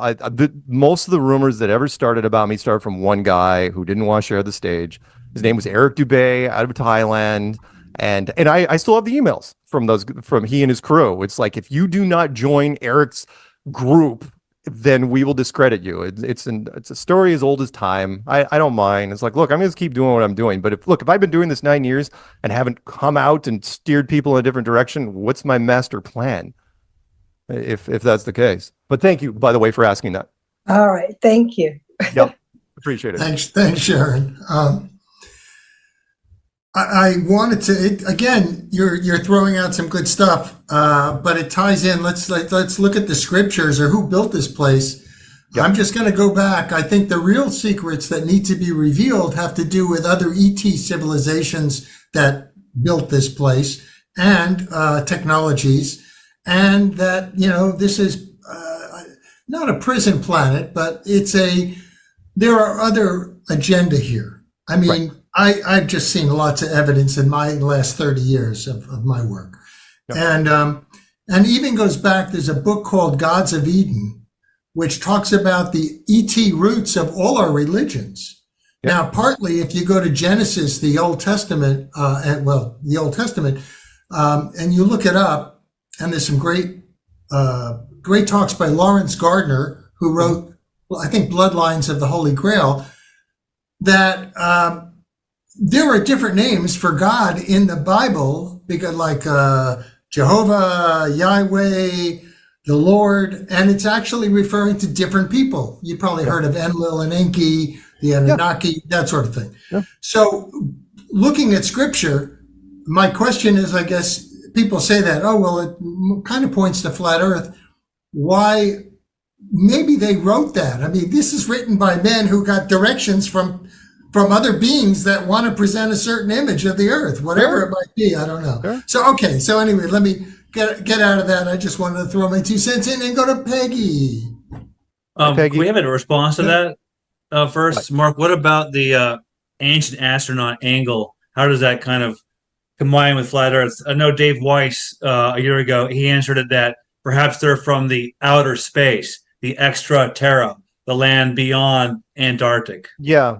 [SPEAKER 16] most of the rumors that ever started about me started from one guy who didn't want to share the stage. His name was Eric Dubé out of Thailand. And I still have the emails from he and his crew. It's like, if you do not join Eric's group, then we will discredit you. It's a story as old as time. I don't mind. It's like, look, I'm going to keep doing what I'm doing. But if I've been doing this 9 years and haven't come out and steered people in a different direction, what's my master plan? If that's the case. But thank you, by the way, for asking that.
[SPEAKER 18] All right. Thank you.
[SPEAKER 16] Yep. Appreciate it.
[SPEAKER 17] Thanks, Sharon. I wanted to, again, you're throwing out some good stuff, but it ties in. Let's look at the scriptures or who built this place. Yep. I'm just going to go back. I think the real secrets that need to be revealed have to do with other ET civilizations that built this place and technologies, and that, this is not a prison planet, but there are other agenda here. I mean, right. I've just seen lots of evidence in my last 30 years of my work. Yep. And even goes back, there's a book called Gods of Eden, which talks about the ET roots of all our religions. Yep. Now, partly if you go to Genesis, the Old Testament, and you look it up, and there's some great talks by Lawrence Gardner, who wrote, I think, Bloodlines of the Holy Grail, that there are different names for God in the Bible, because like Jehovah, Yahweh, the Lord, and it's actually referring to different people. You probably heard of Enlil and Enki, the Anunnaki, that sort of thing. Yeah. So looking at scripture, my question is, I guess people say that, oh, well, it kind of points to flat earth. Why? Maybe they wrote that. I mean, this is written by men who got directions from other beings that want to present a certain image of the earth, whatever it might be. I don't know. Sure. So, okay. So anyway, let me get out of that. I just wanted to throw my 2 cents in and go to Peggy.
[SPEAKER 22] Peggy. Can we have a response to that first? Mark, what about the ancient astronaut angle? How does that kind of combine with flat earth? I know Dave Weiss, a year ago, he answered it that perhaps they're from the outer space, the extra terra, the land beyond Antarctic.
[SPEAKER 16] Yeah.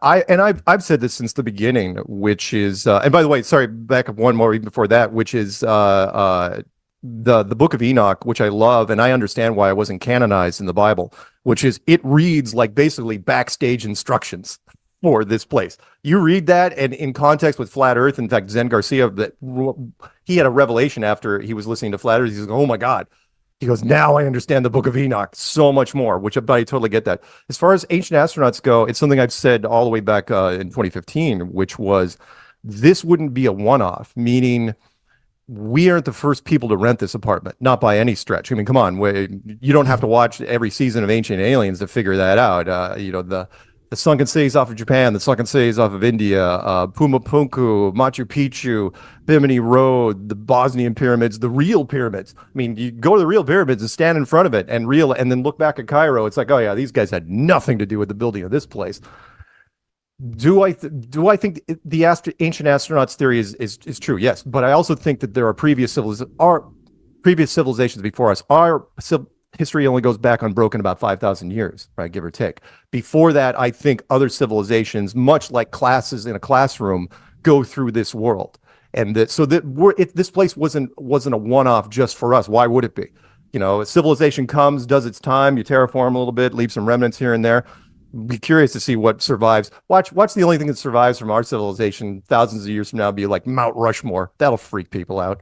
[SPEAKER 16] I've said this since the beginning, which is, and by the way, sorry, back up one more even before that, which is the Book of Enoch, which I love, and I understand why it wasn't canonized in the Bible, which is it reads like basically backstage instructions for this place. You read that, and in context with flat Earth, in fact, Zen Garcia, that he had a revelation after he was listening to flat Earth. He's like, oh my God. He goes, now I understand the Book of Enoch so much more, which I totally get that. As far as ancient astronauts go, it's something I've said all the way back in 2015, which was this wouldn't be a one-off, meaning we aren't the first people to rent this apartment, not by any stretch. I mean, come on, you don't have to watch every season of Ancient Aliens to figure that out. The sunken cities off of Japan, the sunken cities off of India, Pumapunku, Machu Picchu, Bimini Road, the Bosnian pyramids, the real pyramids. I mean, you go to the real pyramids and stand in front of it and then look back at Cairo. It's like, oh yeah, these guys had nothing to do with the building of this place. Do I think the ancient astronauts theory is true? Yes, but I also think that there are previous civilizations before us. Our history only goes back unbroken about 5,000 years, right, give or take. Before that, I think other civilizations, much like classes in a classroom, go through this world, and this place wasn't a one-off just for us. Why would it be? A civilization comes, does its time, you terraform a little bit, leave some remnants here and there. Be curious to see what survives. Watch the only thing that survives from our civilization thousands of years from now be like Mount Rushmore. That'll freak people out.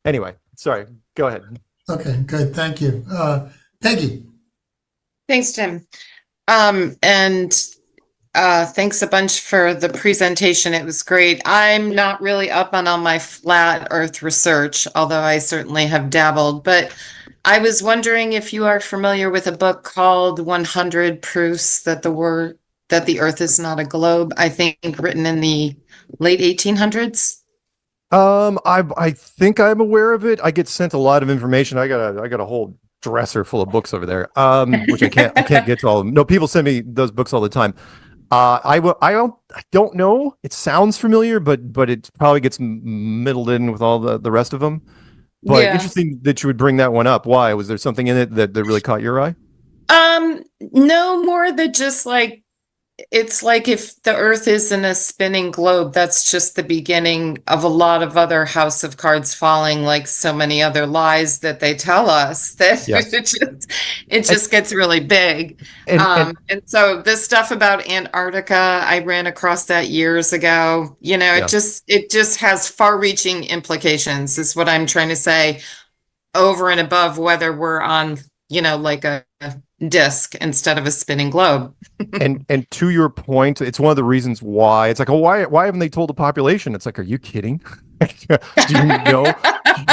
[SPEAKER 16] Anyway, sorry, go ahead.
[SPEAKER 17] Okay, good. Thank you. Peggy.
[SPEAKER 2] Thanks, Tim. Thanks a bunch for the presentation. It was great. I'm not really up on all my flat earth research, although I certainly have dabbled, but I was wondering if you are familiar with a book called 100 Proofs that the earth is not a globe, I think written in the late 1800s.
[SPEAKER 16] I think I'm aware of it. I get sent a lot of information. I got a whole dresser full of books over there, which I can't get to all of them. No, people send me those books all the time. I don't know. It sounds familiar, but it probably gets middled in with all the rest of them. But yeah. Interesting that you would bring that one up. Why? Was there something in it that really caught your eye?
[SPEAKER 2] No, more that just like it's like if the Earth isn't a spinning globe, that's just the beginning of a lot of other House of Cards falling, like so many other lies that they tell us that
[SPEAKER 16] Yes.
[SPEAKER 2] it just gets really big. And so this stuff about Antarctica, I ran across that years ago. You know,
[SPEAKER 16] Yeah.
[SPEAKER 2] it just has far-reaching implications, is what I'm trying to say, over and above whether we're on, you know, like a disc instead of a spinning globe.
[SPEAKER 16] and to your point, it's one of the reasons why it's like, oh, why haven't they told the population? It's like, are you kidding? Do you know?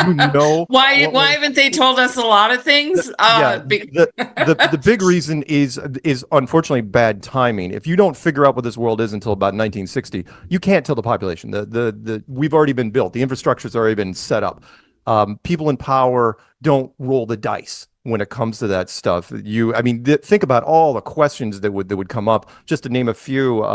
[SPEAKER 16] Do you know
[SPEAKER 2] Why haven't they told us a lot of things?
[SPEAKER 16] The big reason is unfortunately bad timing. If you don't figure out what this world is until about 1960, you can't tell the population. We've already been built. The infrastructure's already been set up. People in power don't roll the dice when it comes to that stuff. Think about all the questions that would come up. Just to name a few,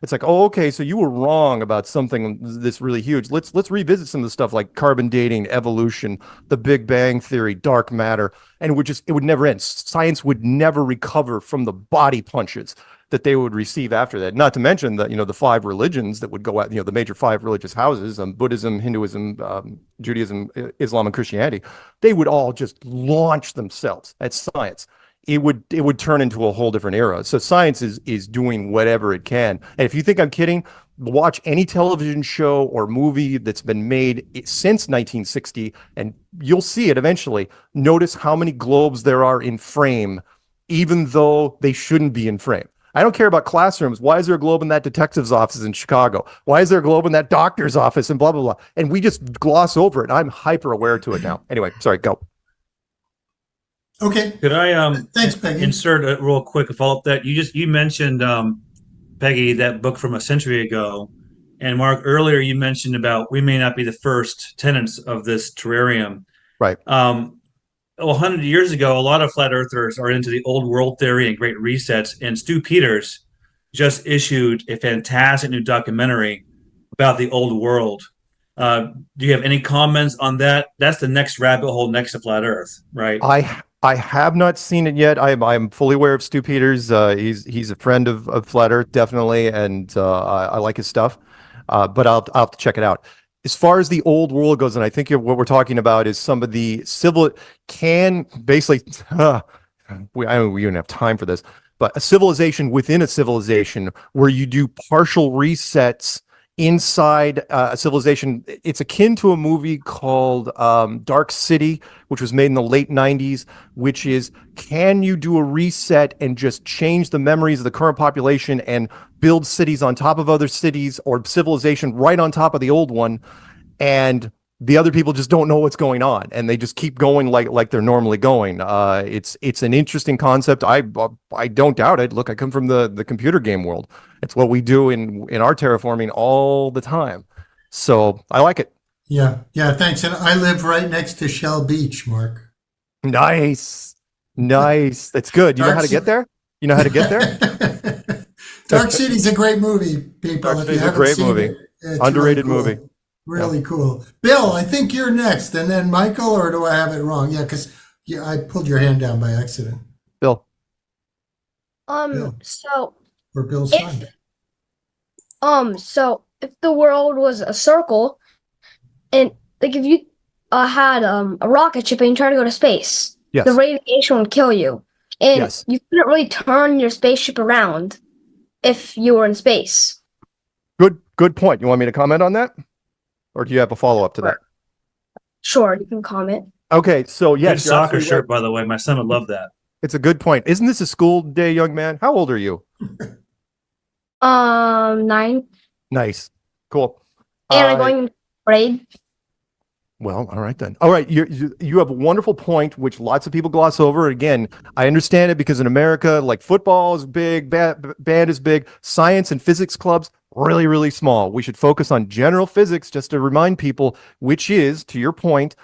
[SPEAKER 16] it's like, oh, okay, so you were wrong about something this really huge. Let's revisit some of the stuff like carbon dating, evolution, the Big Bang Theory, dark matter, and it would never end. Science would never recover from the body punches that they would receive after that. Not to mention that, the 5 religions that would go out, the major 5 religious houses, Buddhism, Hinduism, Judaism, Islam, and Christianity, they would all just launch themselves at science. It would turn into a whole different era. So science is doing whatever it can. And if you think I'm kidding, watch any television show or movie that's been made since 1960, and you'll see it eventually. Notice how many globes there are in frame, even though they shouldn't be in frame. I don't care about classrooms. Why is there a globe in that detective's office in Chicago? Why is there a globe in that doctor's office and blah, blah, blah? And we just gloss over it. I'm hyper aware to it now. Anyway, sorry, go.
[SPEAKER 17] Okay.
[SPEAKER 22] Could I
[SPEAKER 17] Thanks, Peggy.
[SPEAKER 22] insert a real quick follow-up that you mentioned, Peggy, that book from a century ago. And Mark, earlier you mentioned about we may not be the first tenants of this terrarium.
[SPEAKER 16] Right.
[SPEAKER 22] 100 years ago, a lot of flat earthers are into the old world theory and great resets. And Stu Peters just issued a fantastic new documentary about the old world. Do you have any comments on that? That's the next rabbit hole next to flat earth, right?
[SPEAKER 16] I have not seen it yet. I'm fully aware of Stu Peters. He's a friend of Flat Earth, definitely, and I like his stuff. But I'll have to check it out. As far as the old world goes, and I think what we're talking about is some of the we don't have time for this, but a civilization within a civilization where you do partial resets inside a civilization. It's akin to a movie called Dark City, which was made in the late 90s, which is, can you do a reset and just change the memories of the current population and build cities on top of other cities, or civilization right on top of the old one, and the other people just don't know what's going on and they just keep going like they're normally going. It's an interesting concept. I don't doubt it. Look, I come from the computer game world. It's what we do in our terraforming all the time. So I like it.
[SPEAKER 17] Yeah, thanks. And I live right next to Shell Beach, Mark.
[SPEAKER 16] Nice. That's good. You know how to get there? You know how to get there?
[SPEAKER 17] Dark City's a great movie, people.
[SPEAKER 16] Dark City's a great movie. Underrated
[SPEAKER 17] really cool.
[SPEAKER 16] movie.
[SPEAKER 17] Really cool. Bill, I think you're next, and then Michael, or do I have it wrong? Yeah, because I pulled your hand down by accident.
[SPEAKER 16] Bill.
[SPEAKER 17] Bill.
[SPEAKER 9] So
[SPEAKER 17] Or Bill's son.
[SPEAKER 9] So if the world was a circle, and like if you had a rocket ship and you try to go to space,
[SPEAKER 16] yes,
[SPEAKER 9] the radiation would kill you, and
[SPEAKER 16] yes,
[SPEAKER 9] you couldn't really turn your spaceship around if you were in space.
[SPEAKER 16] Good point. You want me to comment on that? Or do you have a follow-up to that?
[SPEAKER 9] Sure, you can comment.
[SPEAKER 16] Okay, so yes,
[SPEAKER 22] Good soccer shirt, by the way. My son would love that.
[SPEAKER 16] It's a good point. Isn't this a school day, young man? How old are you?
[SPEAKER 9] 9.
[SPEAKER 16] Nice. Cool.
[SPEAKER 9] And I'm going in grade.
[SPEAKER 16] Well, all right then. All right, you have a wonderful point, which lots of people gloss over. Again, I understand it because in America, like football is big, band is big, science and physics clubs, really, really small. We should focus on general physics just to remind people, which is, to your point,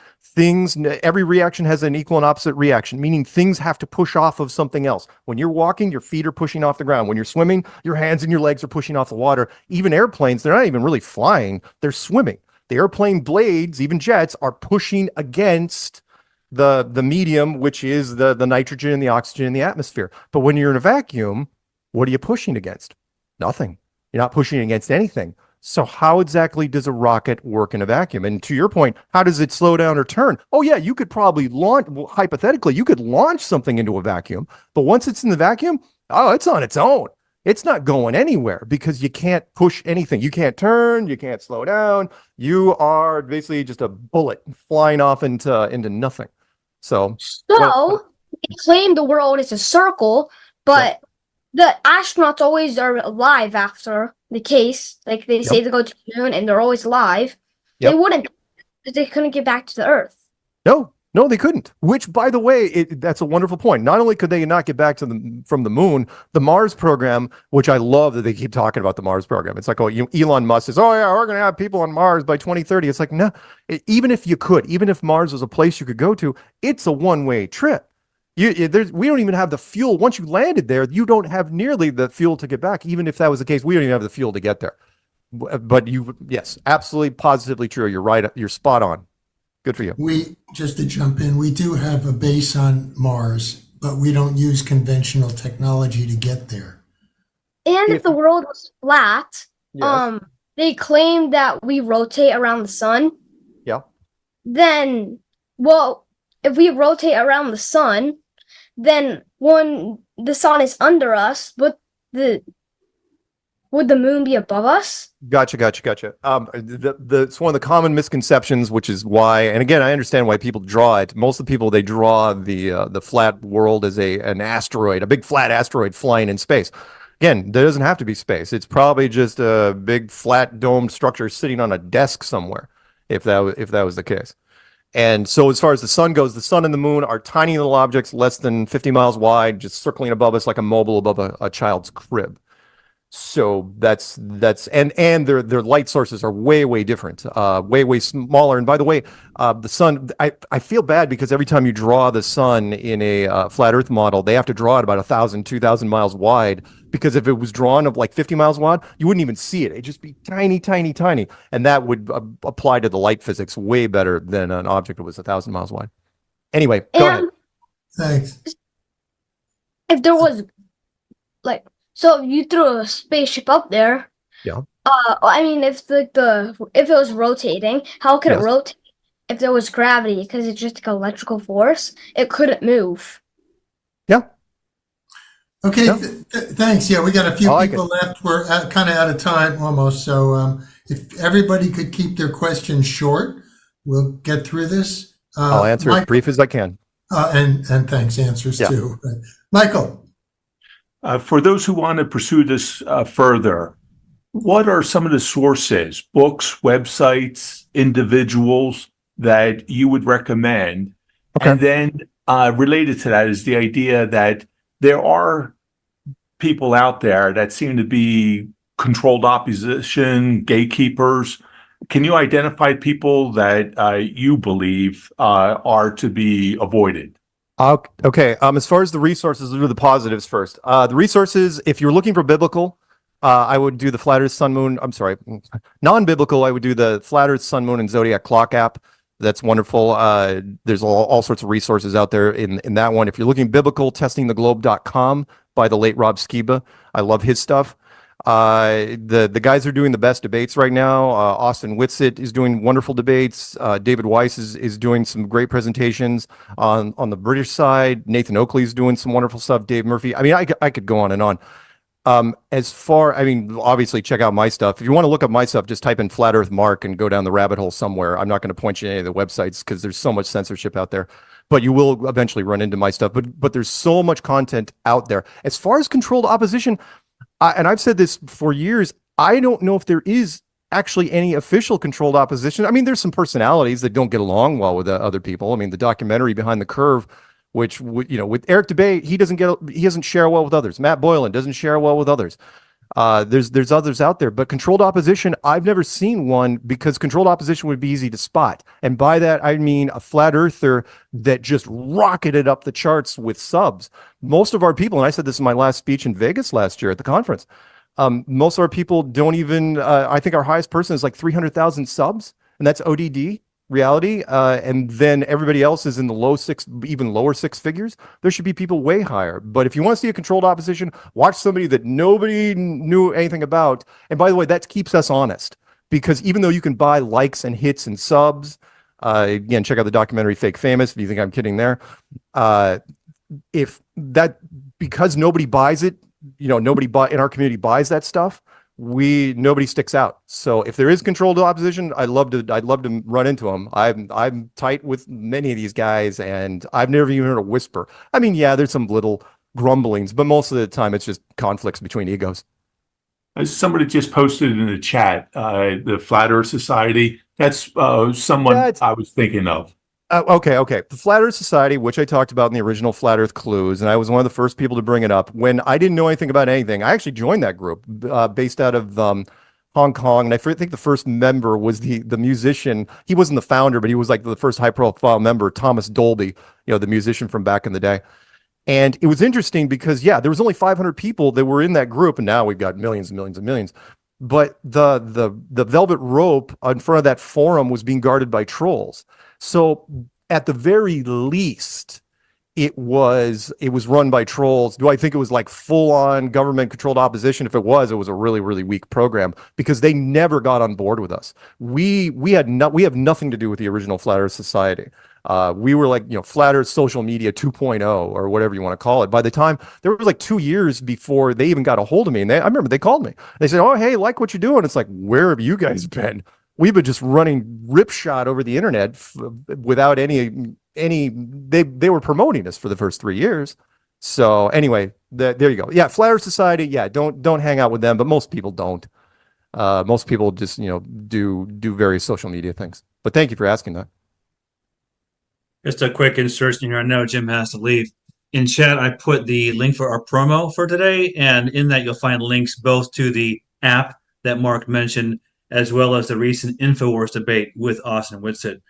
[SPEAKER 16] every reaction has an equal and opposite reaction, meaning things have to push off of something else. When you're walking, your feet are pushing off the ground. When you're swimming, your hands and your legs are pushing off the water. Even airplanes, they're not even really flying, they're swimming. The airplane blades, even jets, are pushing against the medium, which is the nitrogen and the oxygen in the atmosphere. But when you're in a vacuum, what are you pushing against? Nothing. You're not pushing against anything. So how exactly does a rocket work in a vacuum? And to your point, how does it slow down or turn? Oh yeah, you could probably launch, well, hypothetically, you could launch something into a vacuum, but once it's in the vacuum, oh, it's on its own. It's not going anywhere because you can't push anything. You can't turn, you can't slow down. You are basically just a bullet flying off into nothing. So
[SPEAKER 9] they claim the world is a circle, but the astronauts always are alive after the case. Like they say they go to the moon and they're always alive. They wouldn't, because they couldn't get back to the Earth.
[SPEAKER 16] No, they couldn't. Which, by the way, that's a wonderful point. Not only could they not get back to from the moon, the Mars program, which I love that they keep talking about the Mars program. It's like, oh, Elon Musk says, oh yeah, we're going to have people on Mars by 2030. It's like, no, even if you could, even if Mars was a place you could go to, it's a one-way trip. We don't even have the fuel. Once you landed there, you don't have nearly the fuel to get back. Even if that was the case, we don't even have the fuel to get there. But yes, absolutely, positively true. You're right. You're spot on. Good for you.
[SPEAKER 17] Just to jump in, we do have a base on Mars, but we don't use conventional technology to get there.
[SPEAKER 9] And if the world was flat, they claim that we rotate around the sun.
[SPEAKER 16] Yeah.
[SPEAKER 9] Then, well, if we rotate around the sun, then when the sun is under us, would the moon be above us?
[SPEAKER 16] Gotcha. It's one of the common misconceptions, which is why, and again, I understand why people draw it. Most of the people, they draw the flat world as an asteroid, a big flat asteroid flying in space. Again, there doesn't have to be space. It's probably just a big flat domed structure sitting on a desk somewhere, if that was the case. And so as far as the sun goes, the sun and the moon are tiny little objects less than 50 miles wide, just circling above us like a mobile above a child's crib. So that's and their light sources are way different, way smaller. And by the way, the sun, I feel bad because every time you draw the sun in a flat Earth model, they have to draw it about 1,000, 2,000 miles wide, because if it was drawn of like 50 miles wide, you wouldn't even see it. It'd just be tiny, and that would apply to the light physics way better than an object that was 1,000 miles wide. Anyway, go ahead.
[SPEAKER 17] Thanks.
[SPEAKER 9] If there was so if you threw a spaceship up there, I mean, if it was rotating, how could it rotate if there was gravity? Because it's just like electrical force. It couldn't move.
[SPEAKER 16] Yeah.
[SPEAKER 17] Okay. Thanks. Yeah, we got a few people left. We're kind of out of time almost. So if everybody could keep their questions short, we'll get through this.
[SPEAKER 16] I'll answer as brief as I can.
[SPEAKER 17] And thanks. Answers too. Michael.
[SPEAKER 13] For those who want to pursue this further, what are some of the sources, books, websites, individuals that you would recommend? Okay. And then related to that is the idea that there are people out there that seem to be controlled opposition, gatekeepers. Can you identify people that you believe are to be avoided?
[SPEAKER 16] Okay. As far as the resources, we'll do the positives first. The resources, if you're looking for biblical, I would do the Flat Earth Sun Moon. I'm sorry, non-biblical. I would do the Flat Earth Sun Moon and Zodiac Clock app. That's wonderful. There's all sorts of resources out there in that one. If you're looking biblical, testingtheglobe.com by the late Rob Skiba. I love his stuff. The guys are doing the best debates right now. Austin Whitsitt is doing wonderful debates. David Weiss is doing some great presentations on the British side. Nathan Oakley is doing some wonderful stuff. Dave Murphy. I mean, I could go on and on. Obviously check out my stuff. If you want to look up my stuff, just type in Flat Earth Mark and go down the rabbit hole somewhere. I'm not going to point you to any of the websites because there's so much censorship out there, but you will eventually run into my stuff. But there's so much content out there. As far as controlled opposition, and I've said this for years, I don't know if there is actually any official controlled opposition. I mean, there's some personalities that don't get along well with other people. I mean, the documentary Behind the Curve, which, with Eric Dubay, he doesn't share well with others. Matt Boylan doesn't share well with others. There's others out there, but controlled opposition, I've never seen one, because controlled opposition would be easy to spot. And by that, I mean a flat earther that just rocketed up the charts with subs. Most of our people, and I said this in my last speech in Vegas last year at the conference, most of our people don't even, I think our highest person is like 300,000 subs, and that's ODD. reality, and then everybody else is in the low six, even lower six figures, there should be people way higher. But if you want to see a controlled opposition, watch somebody that nobody knew anything about. And by the way, that keeps us honest, because even though you can buy likes and hits and subs, again, check out the documentary Fake Famous if you think I'm kidding there. If that, because nobody buys it, nobody in our community buys that stuff, nobody sticks out. So if there is controlled opposition, I'd love to run into them. I'm tight with many of these guys, and I've never even heard a whisper. I mean, yeah, there's some little grumblings, but most of the time it's just conflicts between egos.
[SPEAKER 13] Somebody just posted in the chat, the Flat Earth Society. That's someone I was thinking of.
[SPEAKER 16] Okay. The Flat Earth Society, which I talked about in the original Flat Earth Clues, and I was one of the first people to bring it up. When I didn't know anything about anything, I actually joined that group based out of Hong Kong, and I think the first member was the musician. He wasn't the founder, but he was like the first high-profile member, Thomas Dolby, the musician from back in the day. And it was interesting because, there was only 500 people that were in that group, and now we've got millions and millions and millions. But the velvet rope in front of that forum was being guarded by trolls. So at the very least, it was run by trolls. Do I think it was like full-on government-controlled opposition? If it was a really, really weak program, because they never got on board with us. We have nothing to do with the original Flat Earth Society. We were like, Flat Earth social media 2.0 or whatever you want to call it. By the time there was like 2 years before they even got a hold of me, and I remember they called me. They said, "Oh, hey, like what you're doing." It's like, where have you guys been? We've been just running ripshot over the internet without any. They were promoting us for the first 3 years. So anyway, there you go. Yeah, Flat Earth Society. Yeah, don't hang out with them, but most people don't. Most people just do various social media things. But thank you for asking that.
[SPEAKER 22] Just a quick insertion here. I know Jim has to leave. In chat, I put the link for our promo for today, and in that you'll find links both to the app that Mark mentioned, as well as the recent InfoWars debate with Austin Whitsitt.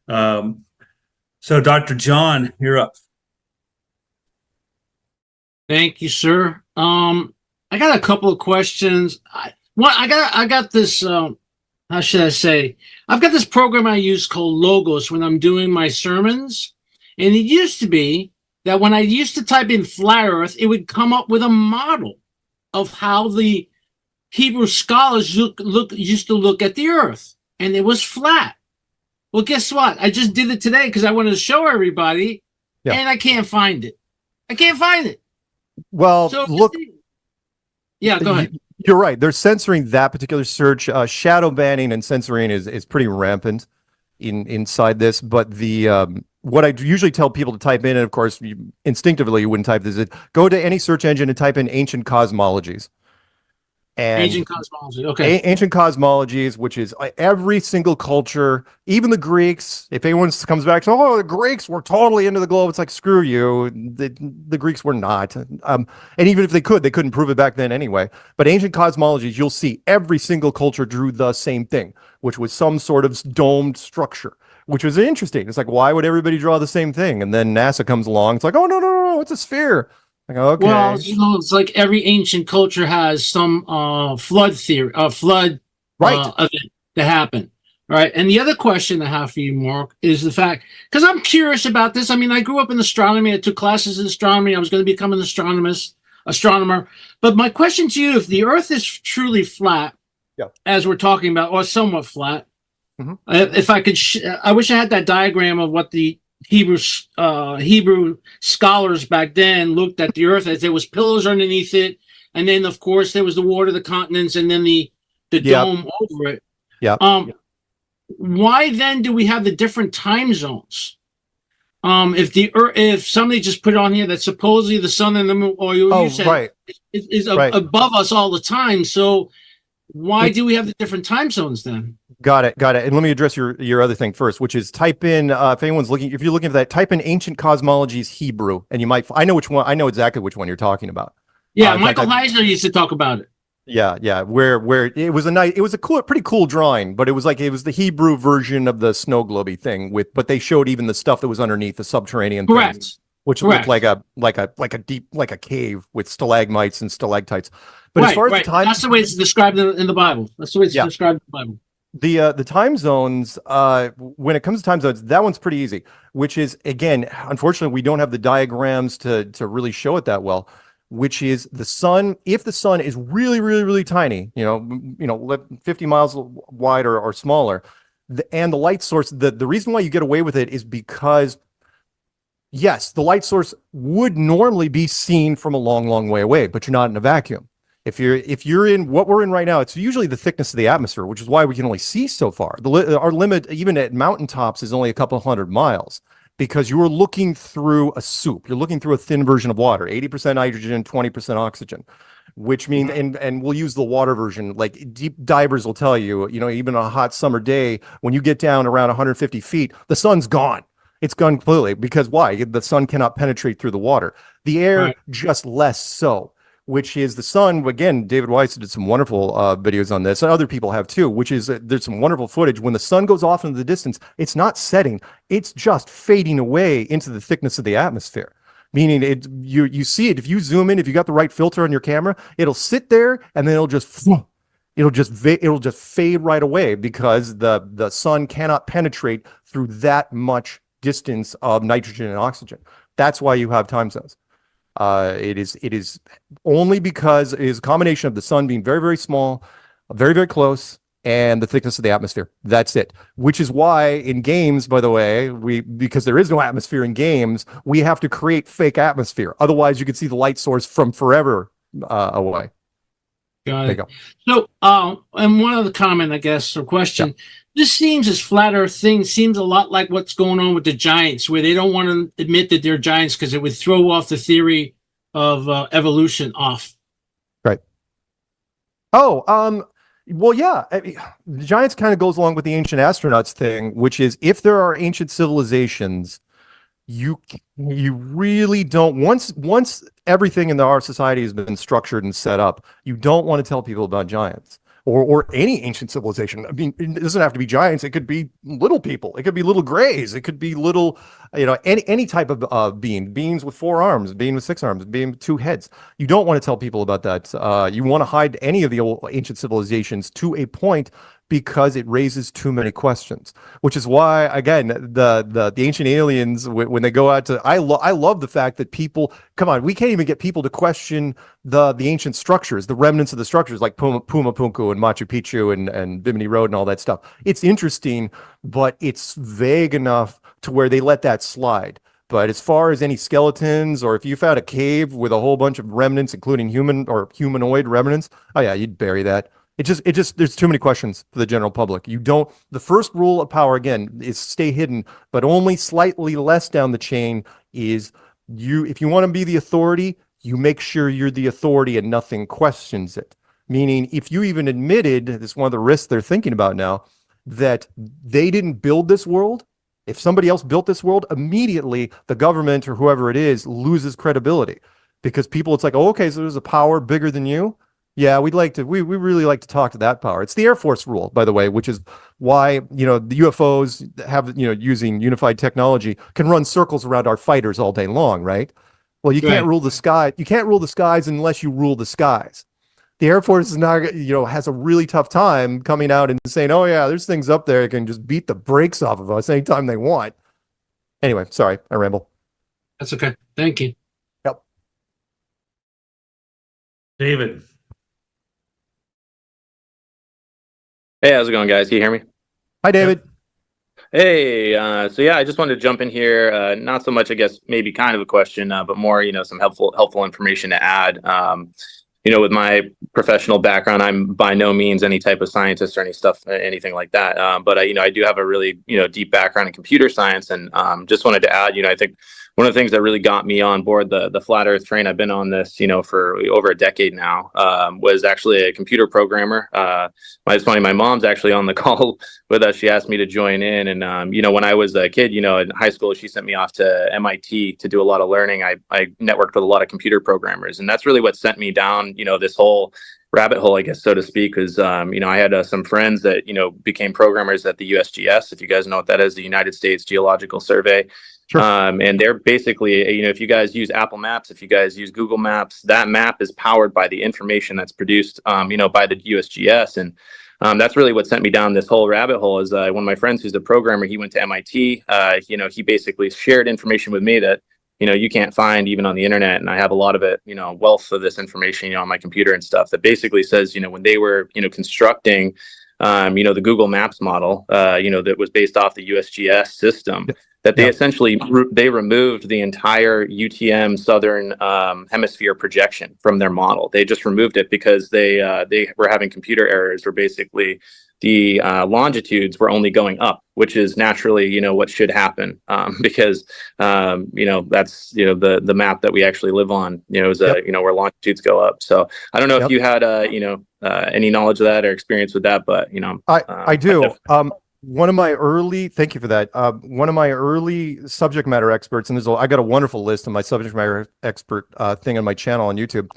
[SPEAKER 22] So, Dr. John, you're up.
[SPEAKER 8] Thank you, sir. I got a couple of questions. I got this. How should I say? I've got this program I use called Logos when I'm doing my sermons. And it used to be that when I used to type in flat earth, it would come up with a model of how the Hebrew scholars used to look at the earth. And it was flat. Well, guess what? I just did it today because I wanted to show everybody, and I can't find it.
[SPEAKER 16] Well,
[SPEAKER 8] so
[SPEAKER 16] look.
[SPEAKER 8] Yeah, go ahead.
[SPEAKER 16] You're right. They're censoring that particular search. Shadow banning and censoring is pretty rampant inside this. But what I usually tell people to type in, and of course, instinctively you wouldn't type this, is go to any search engine and type in ancient cosmologies. And
[SPEAKER 8] ancient cosmology, okay.
[SPEAKER 16] Ancient cosmologies, which is every single culture, even the Greeks. If anyone comes back to, the Greeks were totally into the globe, it's like, screw you. The Greeks were not. And even if they couldn't prove it back then anyway. But ancient cosmologies, you'll see every single culture drew the same thing, which was some sort of domed structure, which was interesting. It's like, why would everybody draw the same thing? And then NASA comes along. It's like, oh, no, it's a sphere. Like, okay.
[SPEAKER 8] Well, it's like every ancient culture has some flood theory, event that happened, right? And the other question I have for you, Mark, is the fact, because I'm curious about this. I mean, I grew up in astronomy. I took classes in astronomy. I was going to become an astronomer. But my question to you, if the Earth is truly flat, as we're talking about, or somewhat flat, if I could, I wish I had that diagram of what the Hebrew scholars back then looked at the earth as there was pillars underneath it, and then of course there was the water, the continents, and then the dome over it. Why then do we have the different time zones? If somebody just put it on here that supposedly the sun and the moon, or you said is above us all the time, so why do we have the different time zones then?
[SPEAKER 16] Got it. And let me address your other thing first, which is type in, if you're looking for that, type in ancient cosmologies Hebrew, and you might, I know exactly which one you're talking about.
[SPEAKER 8] Yeah, Michael Heisler used to talk about it.
[SPEAKER 16] Yeah, where it was pretty cool drawing, but it was the Hebrew version of the snow globey thing but they showed even the stuff that was underneath the subterranean things, which looked like a cave with stalagmites and stalactites. But as far as the time,
[SPEAKER 8] that's the way it's described in the Bible. That's the way it's described in the Bible.
[SPEAKER 16] The time zones, when it comes to time zones, that one's pretty easy, which is, again, unfortunately, we don't have the diagrams to really show it that well, which is the sun. If the sun is really, really, really tiny, 50 miles wide or smaller, and the light source, the reason why you get away with it is because, yes, the light source would normally be seen from a long, long way away, but you're not in a vacuum. If you're in what we're in right now, it's usually the thickness of the atmosphere, which is why we can only see so far. Our limit, even at mountaintops, is only a couple hundred miles, because you are looking through a soup. You're looking through a thin version of water, 80% nitrogen, 20% oxygen, which means, and we'll use the water version. Like deep divers will tell you, even on a hot summer day, when you get down around 150 feet, the sun's gone. It's gone completely, because why? The sun cannot penetrate through the water. The air, just less so. Which is the sun, again, David Weiss did some wonderful videos on this, and other people have too, which is there's some wonderful footage. When the sun goes off into the distance, it's not setting, it's just fading away into the thickness of the atmosphere. Meaning you see it, if you zoom in, if you got the right filter on your camera, it'll sit there and then it'll just fade right away, because the sun cannot penetrate through that much distance of nitrogen and oxygen. That's why you have time zones. It is only because it is a combination of the sun being very, very small, very, very close, and the thickness of the atmosphere. That's it. Which is why in games, by the way, because there is no atmosphere in games, we have to create fake atmosphere. Otherwise, you could see the light source from forever away.
[SPEAKER 8] Got it. So, and one other comment, I guess, or question. Yeah. This this flat Earth thing seems a lot like what's going on with the giants, where they don't want to admit that they're giants because it would throw off the theory of evolution off.
[SPEAKER 16] Right. Oh, well, yeah. I mean, the giants kind of goes along with the ancient astronauts thing, which is if there are ancient civilizations, you really don't, once everything in our society has been structured and set up, you don't want to tell people about giants. Or any ancient civilization. I mean, it doesn't have to be giants. It could be little people. It could be little grays. It could be little, any type of being. Beings with 4 arms, being with 6 arms, being with 2 heads. You don't want to tell people about that. You want to hide any of the old ancient civilizations to a point, because it raises too many questions. Which is why, again, the ancient aliens, when they go out to, I love the fact that people, come on, we can't even get people to question the ancient structures, the remnants of the structures, like Puma Punku and Machu Picchu and Bimini Road and all that stuff. It's interesting, but it's vague enough to where they let that slide. But as far as any skeletons, or if you found a cave with a whole bunch of remnants, including human or humanoid remnants, oh yeah, you'd bury that. It just there's too many questions for the general public. The first rule of power, again, is stay hidden, but only slightly less down the chain is if you want to be the authority, you make sure you're the authority and nothing questions it. Meaning, if you even admitted, this is one of the risks they're thinking about now, that they didn't build this world, if somebody else built this world, immediately the government or whoever it is loses credibility. Because people, it's like, oh, okay, so there's a power bigger than you. Yeah, we really like to talk to that power. It's the Air Force rule, by the way, which is why, the UFOs have, using unified technology, can run circles around our fighters all day long, right? Well, you can't rule the sky. You can't rule the skies unless you rule the skies. The Air Force is not, has a really tough time coming out and saying, oh yeah, there's things up there that can just beat the brakes off of us anytime they want. Anyway, sorry, I ramble.
[SPEAKER 8] That's okay. Thank you.
[SPEAKER 16] Yep.
[SPEAKER 22] David.
[SPEAKER 4] Hey, how's it going, guys? Can you hear me?
[SPEAKER 16] Hi, David.
[SPEAKER 4] Hey, so yeah, I just wanted to jump in here. Not so much, I guess, maybe kind of a question, but more, some helpful information to add. With my professional background, I'm by no means any type of scientist or anything like that. But I do have a really, deep background in computer science, and just wanted to add, I think one of the things that really got me on board the flat Earth train, I've been on this, for over a decade now, was actually a computer programmer. It's funny, my mom's actually on the call with us. She asked me to join in. And, when I was a kid, in high school, she sent me off to MIT to do a lot of learning. I networked with a lot of computer programmers. And that's really what sent me down, this whole rabbit hole, I guess, so to speak, because, I had some friends that, became programmers at the USGS. If you guys know what that is, the United States Geological Survey. Sure. And they're basically, if you guys use Apple Maps, if you guys use Google Maps, that map is powered by the information that's produced, by the USGS. And That's really what sent me down this whole rabbit hole. Is one of my friends who's a programmer, he went to MIT. He basically shared information with me that you can't find even on the internet, and I have a lot of it, wealth of this information, on my computer and stuff that basically says, when they were, constructing, the Google Maps model, that was based off the USGS system, that they essentially they removed the entire UTM southern hemisphere projection from their model. They just removed it because they were having computer errors, where basically the longitudes were only going up, which is naturally what should happen, because that's the map that we actually live on, is where longitudes go up. So I don't know if you had any knowledge of that or experience with that, but
[SPEAKER 16] I do. One of my early, thank you for that. One of my early subject matter experts, and I got a wonderful list of my subject matter expert thing on my channel on YouTube,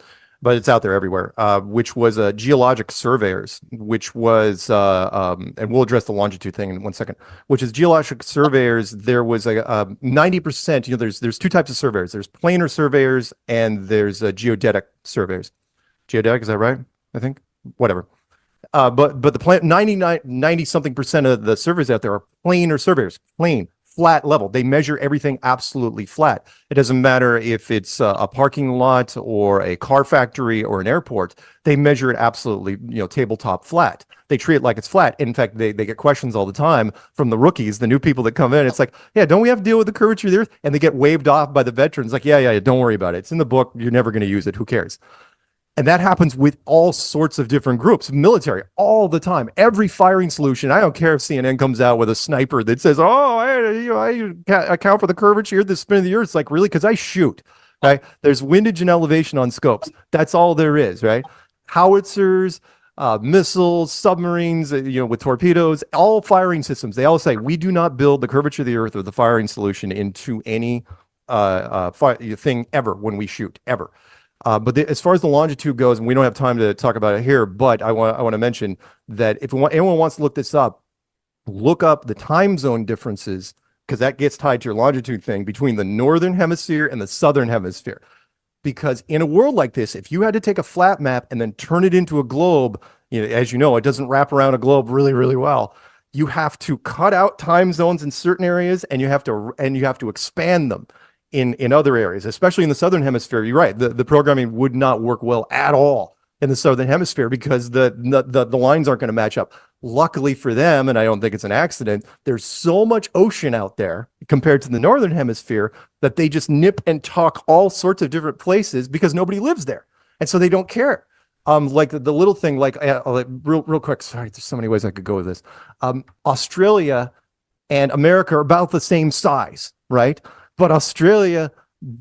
[SPEAKER 16] but it's out there everywhere, which was geologic surveyors, which was, and we'll address the longitude thing in 1 second, which is geologic surveyors. There was a 90%, there's two types of surveyors. There's planar surveyors and there's geodetic surveyors. Geodetic, is that right? I think, whatever. But the 90 something percent of the surveys out there are planar surveyors, plain, flat level. They measure everything absolutely flat. It doesn't matter if it's a parking lot or a car factory or an airport. They measure it absolutely, tabletop flat. They treat it like it's flat. In fact, they get questions all the time from the rookies, the new people that come in. It's like, yeah, don't we have to deal with the curvature of the earth? And they get waved off by the veterans. Like, yeah, don't worry about it. It's in the book. You're never going to use it. Who cares? And that happens with all sorts of different groups, military, all the time. Every firing solution, I don't care if CNN comes out with a sniper that says, "Oh, I account for the curvature, the spin of the earth." It's like, really? Because I shoot, right? There's windage and elevation on scopes. That's all there is, right? Howitzers, missiles, submarines, with torpedoes, all firing systems. They all say, we do not build the curvature of the earth or the firing solution into any thing ever when we shoot, ever. But as far as the longitude goes, and we don't have time to talk about it here, but I want to mention that if anyone wants to look this up, look up the time zone differences, because that gets tied to your longitude thing between the northern hemisphere and the southern hemisphere. Because in a world like this, if you had to take a flat map and then turn it into a globe, as you know, it doesn't wrap around a globe really, really well. You have to cut out time zones in certain areas, and you have to expand them in other areas, especially in the southern hemisphere. You're right. The programming would not work well at all in the southern hemisphere because the lines aren't going to match up. Luckily for them, and I don't think it's an accident, there's so much ocean out there compared to the northern hemisphere that they just nip and tuck all sorts of different places because nobody lives there, and so they don't care. Like the little thing, real quick. Sorry, there's so many ways I could go with this. Australia and America are about the same size, right? But Australia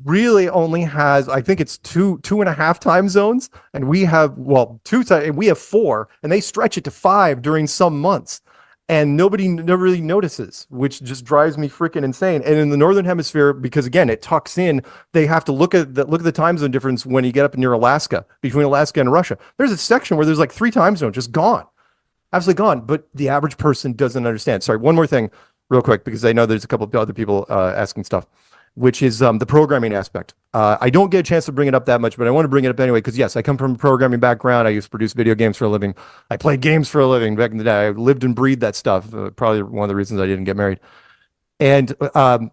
[SPEAKER 16] really only has, I think it's 2.5 time zones, and we have we have 4, and they stretch it to 5 during some months, and nobody never really notices, which just drives me freaking insane. And in the northern hemisphere, because again it tucks in, they have to look at the time zone difference when you get up near Alaska, between Alaska and Russia. There's a section where there's like 3 time zones just gone, absolutely gone. But the average person doesn't understand. Sorry, one more thing, real quick, because I know there's a couple of other people asking stuff, which is the programming aspect. I don't get a chance to bring it up that much, but I want to bring it up anyway, because yes, I come from a programming background. I used to produce video games for a living. I played games for a living back in the day. I lived and breathed that stuff. Probably one of the reasons I didn't get married. And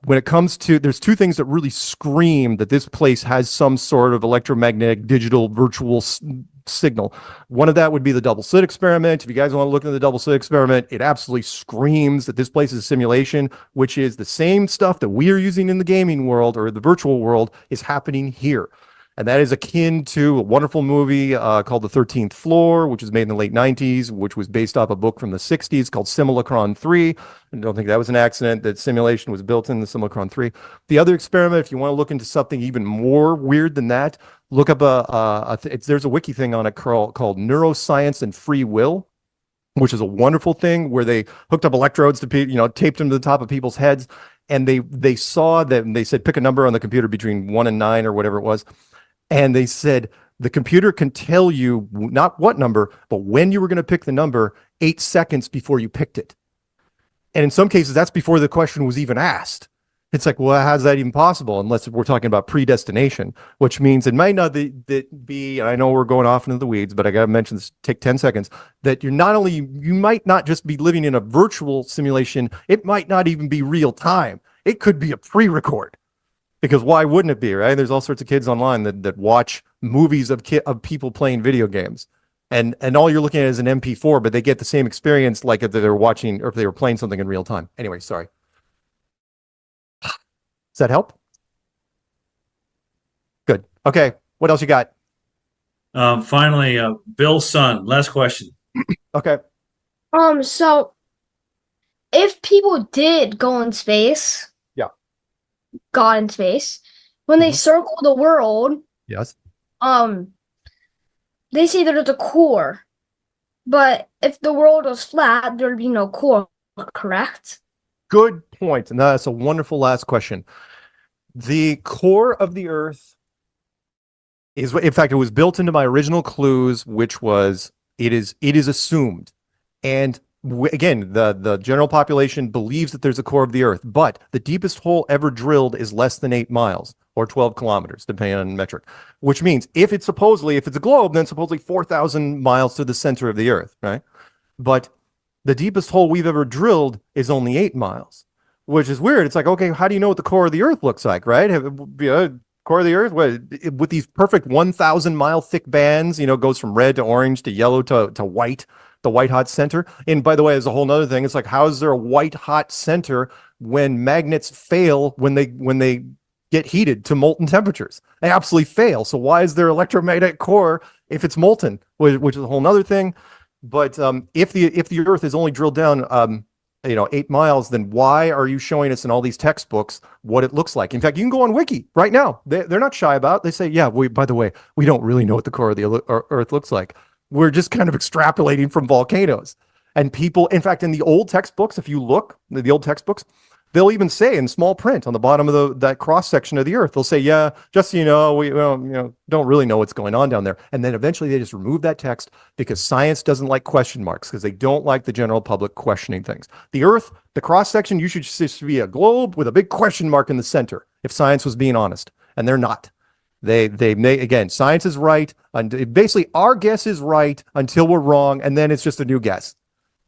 [SPEAKER 16] when it comes to, there's 2 things that really scream that this place has some sort of electromagnetic, digital, virtual signal. One of that would be the double slit experiment. If you guys want to look into the double slit experiment, it absolutely screams that this place is a simulation, which is the same stuff that we are using in the gaming world or the virtual world is happening here. And that is akin to a wonderful movie called The 13th Floor, which was made in the late 90s, which was based off a book from the 60s called Simulacron 3. I don't think that was an accident that simulation was built in the Simulacron 3. The other experiment, if you want to look into something even more weird than that, look up there's a wiki thing on it called Neuroscience and Free Will, which is a wonderful thing where they hooked up electrodes to taped them to the top of people's heads, and they saw that, and they said pick a number on the computer between 1 and 9 or whatever it was. And they said the computer can tell you not what number, but when you were going to pick the number 8 seconds before you picked it. And in some cases, that's before the question was even asked. It's like, well, how's that even possible? Unless we're talking about predestination, which means it might not be, and I know we're going off into the weeds, but I got to mention this, take 10 seconds, that you might not just be living in a virtual simulation. It might not even be real time. It could be a pre-record, because why wouldn't it be, right? There's all sorts of kids online that watch movies of people playing video games. And all you're looking at is an MP4, but they get the same experience like if they're watching or if they were playing something in real time. Anyway, sorry. Does that help? Good. Okay. What else you got?
[SPEAKER 22] Finally, Bill's son. Last question.
[SPEAKER 16] Okay.
[SPEAKER 9] So if people did go in space, got in space, when they circle the world,
[SPEAKER 16] yes,
[SPEAKER 9] they say there's a core. But if the world was flat, there'd be no core, correct?
[SPEAKER 16] Good point. And that's a wonderful last question. The core of the Earth is, in fact, it was built into my original clues, which was it is assumed. And again, the general population believes that there's a core of the Earth, but the deepest hole ever drilled is less than 8 miles or 12 kilometers, depending on metric, which means if it's a globe, then supposedly 4,000 miles to the center of the Earth, right? But the deepest hole we've ever drilled is only 8 miles, which is weird. It's like, okay, how do you know what the core of the Earth looks like, right? Core of the Earth, with these perfect 1,000 mile thick bands, goes from red to orange to yellow to white, the white hot center. And by the way, there's a whole nother thing. It's like, how is there a white hot center when magnets fail when they get heated to molten temperatures? They absolutely fail. So why is there electromagnetic core if it's molten, which is a whole nother thing. But if the Earth is only drilled down 8 miles, then why are you showing us in all these textbooks what it looks like? In fact, you can go on Wiki right now. They're not shy about it. They say, yeah, by the way, we don't really know what the core of the Earth looks like. We're just kind of extrapolating from volcanoes. And people, in fact, in the old textbooks, if you look, the old textbooks, they'll even say in small print on the bottom of that cross section of the Earth, they'll say, yeah, just so you know, we don't really know what's going on down there. And then eventually they just remove that text because science doesn't like question marks, because they don't like the general public questioning things. The Earth, the cross section, you should just be a globe with a big question mark in the center if science was being honest. And they're not. They may, again, science is right. And basically our guess is right until we're wrong. And then it's just a new guess.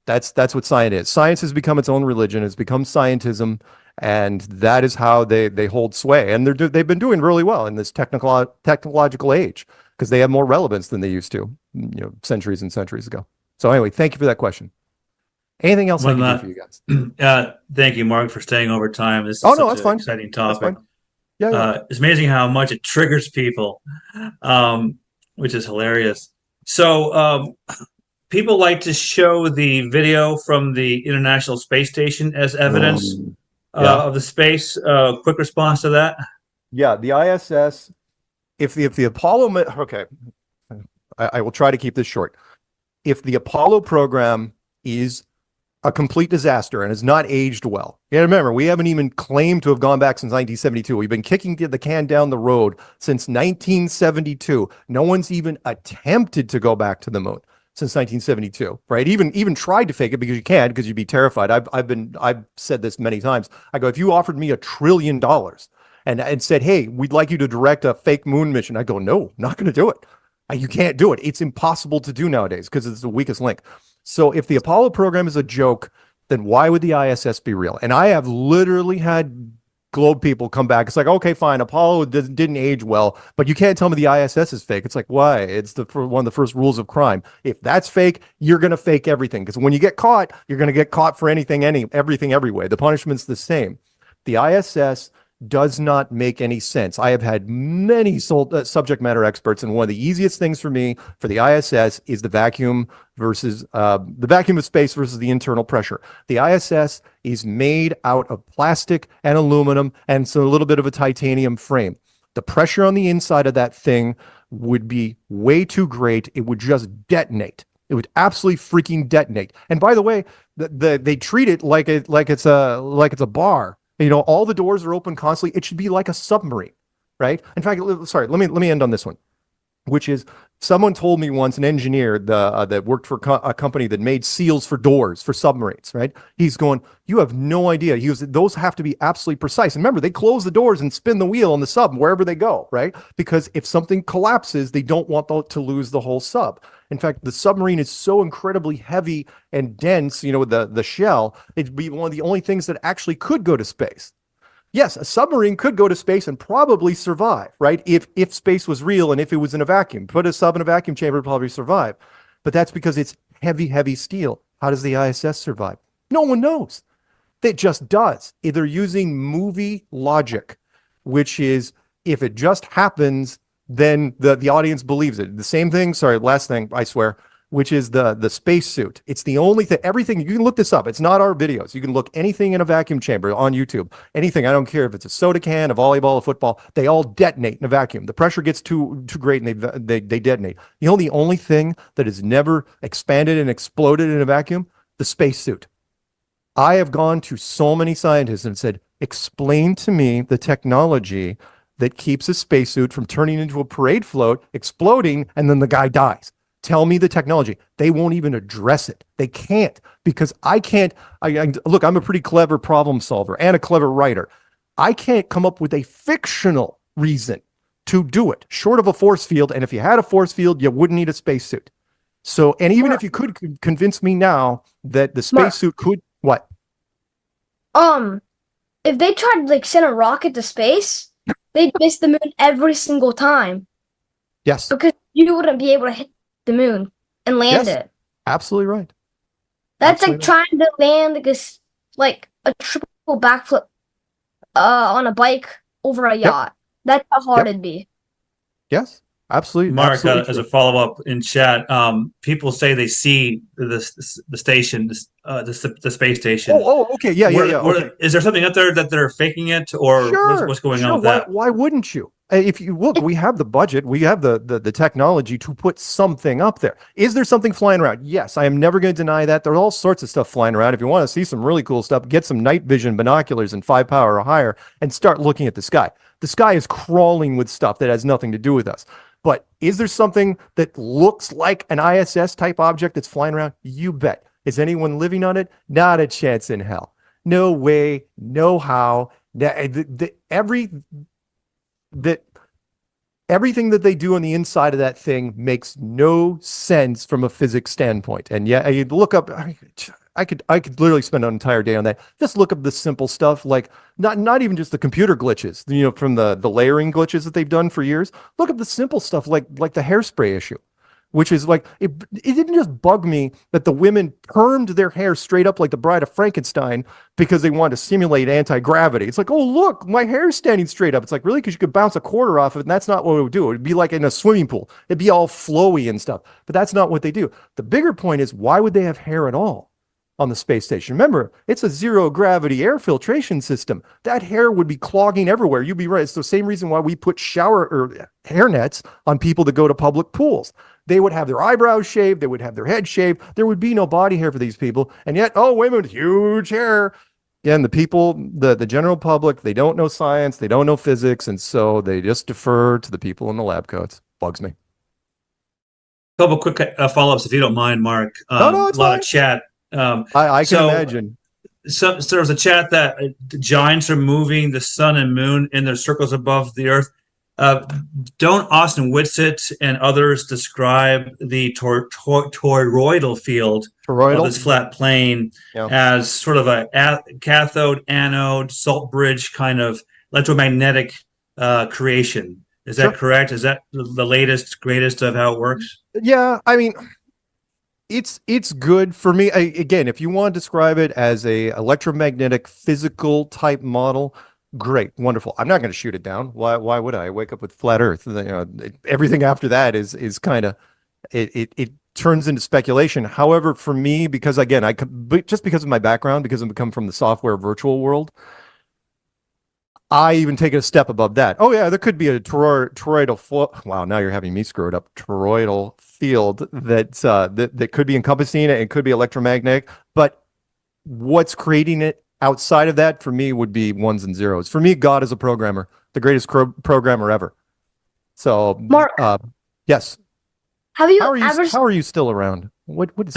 [SPEAKER 16] That's what science is. Science has become its own religion. It's become scientism, and that is how they hold sway. And they've been doing really well in this technological age because they have more relevance than they used to, centuries and centuries ago. So anyway, thank you for that question. Anything else I can do for you guys?
[SPEAKER 22] Thank you, Mark, for staying over time. This is
[SPEAKER 16] that's fine.
[SPEAKER 22] Exciting topic.
[SPEAKER 16] Yeah.
[SPEAKER 22] It's amazing how much it triggers people, which is hilarious. So people like to show the video from the International Space Station as evidence of the space. Quick response to that?
[SPEAKER 16] Yeah, the ISS. If the Apollo, okay, I will try to keep this short. If the Apollo program is a complete disaster and has not aged well. Yeah, remember, we haven't even claimed to have gone back since 1972. We've been kicking the can down the road since 1972. No one's even attempted to go back to the moon since 1972, right? Even tried to fake it because you can't, because you'd be terrified. I've said this many times. I go, if you offered me $1 trillion and said, hey, we'd like you to direct a fake moon mission, I go, no, not going to do it. You can't do it. It's impossible to do nowadays because it's the weakest link. So if the Apollo program is a joke, then why would the ISS be real? And I have literally had globe people come back. It's like, okay, fine, Apollo didn't age well, but you can't tell me the ISS is fake. It's like, why? It's one of the first rules of crime. If that's fake, you're going to fake everything, because when you get caught, you're going to get caught for everything, everywhere. The punishment's the same. The ISS does not make any sense. I have had many subject matter experts, and one of the easiest things for me for the ISS is the vacuum of space versus the internal pressure. The ISS is made out of plastic and aluminum and so a little bit of a titanium frame. The pressure on the inside of that thing would be way too great. It would just detonate. It would absolutely freaking detonate. And by the way, they treat it like it's a bar. All the doors are open constantly. It should be like a submarine, right? In fact, sorry, let me end on this one. which is someone told me once, an engineer that worked for a company that made seals for doors for submarines, right? He's going, you have no idea. He goes, those have to be absolutely precise. And remember, they close the doors and spin the wheel on the sub wherever they go, right? Because if something collapses, they don't want to lose the whole sub. In fact, the submarine is so incredibly heavy and dense, you know, with the shell, it'd be one of the only things that actually could go to space. Yes, a submarine could go to space and probably survive, right? If space was real and if it was in a vacuum. Put a sub in a vacuum chamber, it'd probably survive. But that's because it's heavy, heavy steel. How does the ISS survive? No one knows. It just does. They're using movie logic, which is if it just happens, then the audience believes it. The same thing, sorry, last thing, I swear, which is the spacesuit. It's the only thing, everything, you can look this up. It's not our videos. You can look anything in a vacuum chamber on YouTube, anything. I don't care if it's a soda can, a volleyball, a football, they all detonate in a vacuum. The pressure gets too great and they detonate. You know, the only thing that has never expanded and exploded in a vacuum, the spacesuit. I have gone to so many scientists and said, explain to me the technology that keeps a spacesuit from turning into a parade float, exploding, and then the guy dies. Tell me the technology. They won't even address it. They can't, because I can't. Look, I'm a pretty clever problem solver and a clever writer. I can't come up with a fictional reason to do it, short of a force field. And if you had a force field, you wouldn't need a spacesuit. So, and even if you could convince me now that the spacesuit could, what?
[SPEAKER 9] If they tried to like send a rocket to space, they'd miss the moon every single time.
[SPEAKER 16] Yes.
[SPEAKER 9] Because you wouldn't be able to hit the moon and land it.
[SPEAKER 16] Absolutely right.
[SPEAKER 9] That's like trying to land like a triple backflip on a bike over a yacht. That's how hard it'd be.
[SPEAKER 16] Yes, absolutely.
[SPEAKER 22] Mark,
[SPEAKER 16] absolutely
[SPEAKER 22] as a follow-up in chat, people say they see the station, the space station.
[SPEAKER 16] Okay. Yeah. Okay.
[SPEAKER 22] Is there something out there that they're faking it, or what's going on with that?
[SPEAKER 16] Why wouldn't you? If you look, we have the budget, we have the technology to put something up there. Is there something flying around? Yes, I am never going to deny that. There's all sorts of stuff flying around. If you want to see some really cool stuff, get some night vision binoculars and 5 power or higher and start looking at the sky. The sky is crawling with stuff that has nothing to do with us. But is there something that looks like an ISS type object that's flying around? You bet. Is anyone living on it? Not a chance in hell. No way, no how. Everything that they do on the inside of that thing makes no sense from a physics standpoint. And yeah, you look up, I could literally spend an entire day on that. Just look up the simple stuff, like not even just the computer glitches, you know, from the layering glitches that they've done for years. Look up the simple stuff like the hairspray issue, which is like, it didn't just bug me that the women permed their hair straight up like the Bride of Frankenstein because they wanted to simulate anti-gravity. It's like, oh, look, my hair's standing straight up. It's like, really? Because you could bounce a quarter off of it, and that's not what it would do. It would be like in a swimming pool. It'd be all flowy and stuff, but that's not what they do. The bigger point is, why would they have hair at all on the space station? Remember, it's a zero gravity air filtration system. That hair would be clogging everywhere. You'd be right. It's the same reason why we put shower or hair nets on people that go to public pools. They would have their eyebrows shaved. They would have their head shaved. There would be no body hair for these people. And yet, oh, women with huge hair. Again, the people, the general public, they don't know science. They don't know physics. And so they just defer to the people in the lab coats. Bugs me.
[SPEAKER 22] A couple quick follow-ups, if you don't mind, Mark.
[SPEAKER 16] No, it's
[SPEAKER 22] a lot
[SPEAKER 16] fine.
[SPEAKER 22] of chat.
[SPEAKER 16] I can imagine.
[SPEAKER 22] So there was a chat that the giants are moving the sun and moon in their circles above the earth. Don't Austin Whitsitt and others describe the toroidal field of this flat plane as sort of a cathode, anode, salt bridge kind of electromagnetic creation? Is that correct? Is that the latest, greatest of how it works?
[SPEAKER 16] Yeah, I mean, it's good for me. Again, if you want to describe it as a electromagnetic physical type model, great, wonderful. I'm not going to shoot it down. Why would I? wake up with flat Earth. You know, everything after that is kind of it turns into speculation. However, for me, because again, just because of my background, because I've come from the software virtual world, I even take it a step above that. Oh yeah, there could be a toroidal. Wow, now you're having me screw it up. Toroidal field that could be encompassing it. It could be electromagnetic, but what's creating it outside of that for me would be ones and zeros. For me, God is a programmer, the greatest programmer ever. So,
[SPEAKER 9] Mark,
[SPEAKER 16] Yes.
[SPEAKER 9] Have you
[SPEAKER 16] How are you?
[SPEAKER 9] ever?
[SPEAKER 16] How are you still around? What is?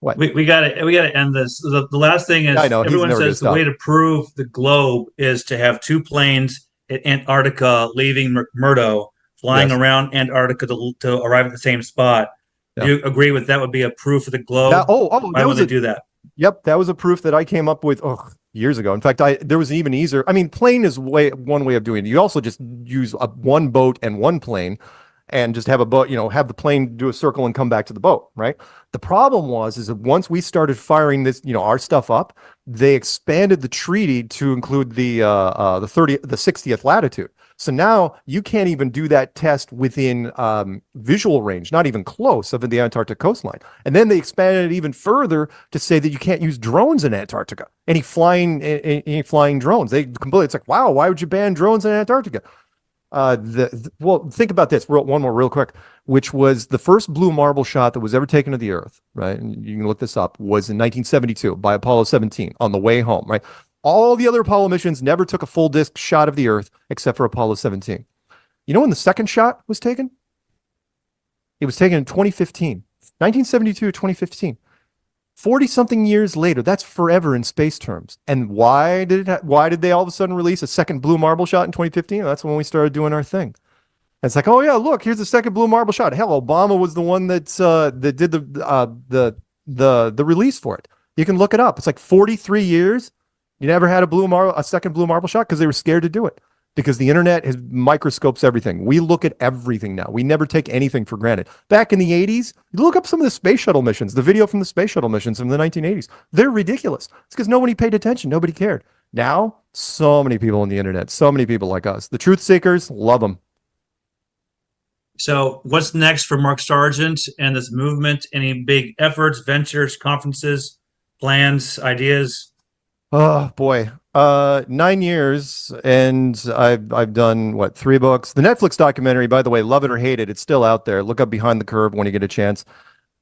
[SPEAKER 16] What?
[SPEAKER 22] We got to end this. The last thing is
[SPEAKER 16] I know, he's
[SPEAKER 22] everyone
[SPEAKER 16] never gonna
[SPEAKER 22] says the way
[SPEAKER 16] stop.
[SPEAKER 22] to prove the globe is to have two planes at Antarctica leaving Murdo, flying
[SPEAKER 16] Yes.
[SPEAKER 22] around Antarctica to arrive at the same spot.
[SPEAKER 16] Yeah.
[SPEAKER 22] Do you agree with that would be a proof of the globe?
[SPEAKER 16] That,
[SPEAKER 22] Why
[SPEAKER 16] that
[SPEAKER 22] would
[SPEAKER 16] was
[SPEAKER 22] they do that?
[SPEAKER 16] Yep, that was a proof that I came up with years ago. In fact, there was even easier. I mean, plane is one way of doing it. You also just use one boat and one plane, and just have a boat. Have the plane do a circle and come back to the boat. Right. The problem is that once we started firing this, our stuff up, they expanded the treaty to include the 60th latitude. So now you can't even do that test within visual range, not even close of the Antarctic coastline. And then they expanded it even further to say that you can't use drones in Antarctica. Any flying drones. It's like, wow, why would you ban drones in Antarctica? Well, think about this. One more real quick, which was the first blue marble shot that was ever taken of the Earth, right? And you can look this up, was in 1972 by Apollo 17 on the way home, right? All the other Apollo missions never took a full disc shot of the Earth except for Apollo 17. You know when the second shot was taken? It was taken in 2015. 1972 to 2015. 40-something years later. That's forever in space terms. And why did they all of a sudden release a second blue marble shot in 2015? That's when we started doing our thing. And it's like, oh yeah, look, here's the second blue marble shot. Hell, Obama was the one that did the release for it. You can look it up. It's like 43 years. You never had a second blue marble shot because they were scared to do it. Because the internet microscopes everything. We look at everything now. We never take anything for granted. Back in the 80s, you look up some of the space shuttle missions, the video from the space shuttle missions from the 1980s. They're ridiculous. It's because nobody paid attention. Nobody cared. Now, so many people on the internet, so many people like us. The truth seekers, love them.
[SPEAKER 22] So what's next for Mark Sargent and this movement? Any big efforts, ventures, conferences, plans, ideas?
[SPEAKER 16] Oh boy. 9 years, and I've done 3 books. The Netflix documentary, by the way, love it or hate it, it's still out there. Look up Behind the Curve when you get a chance.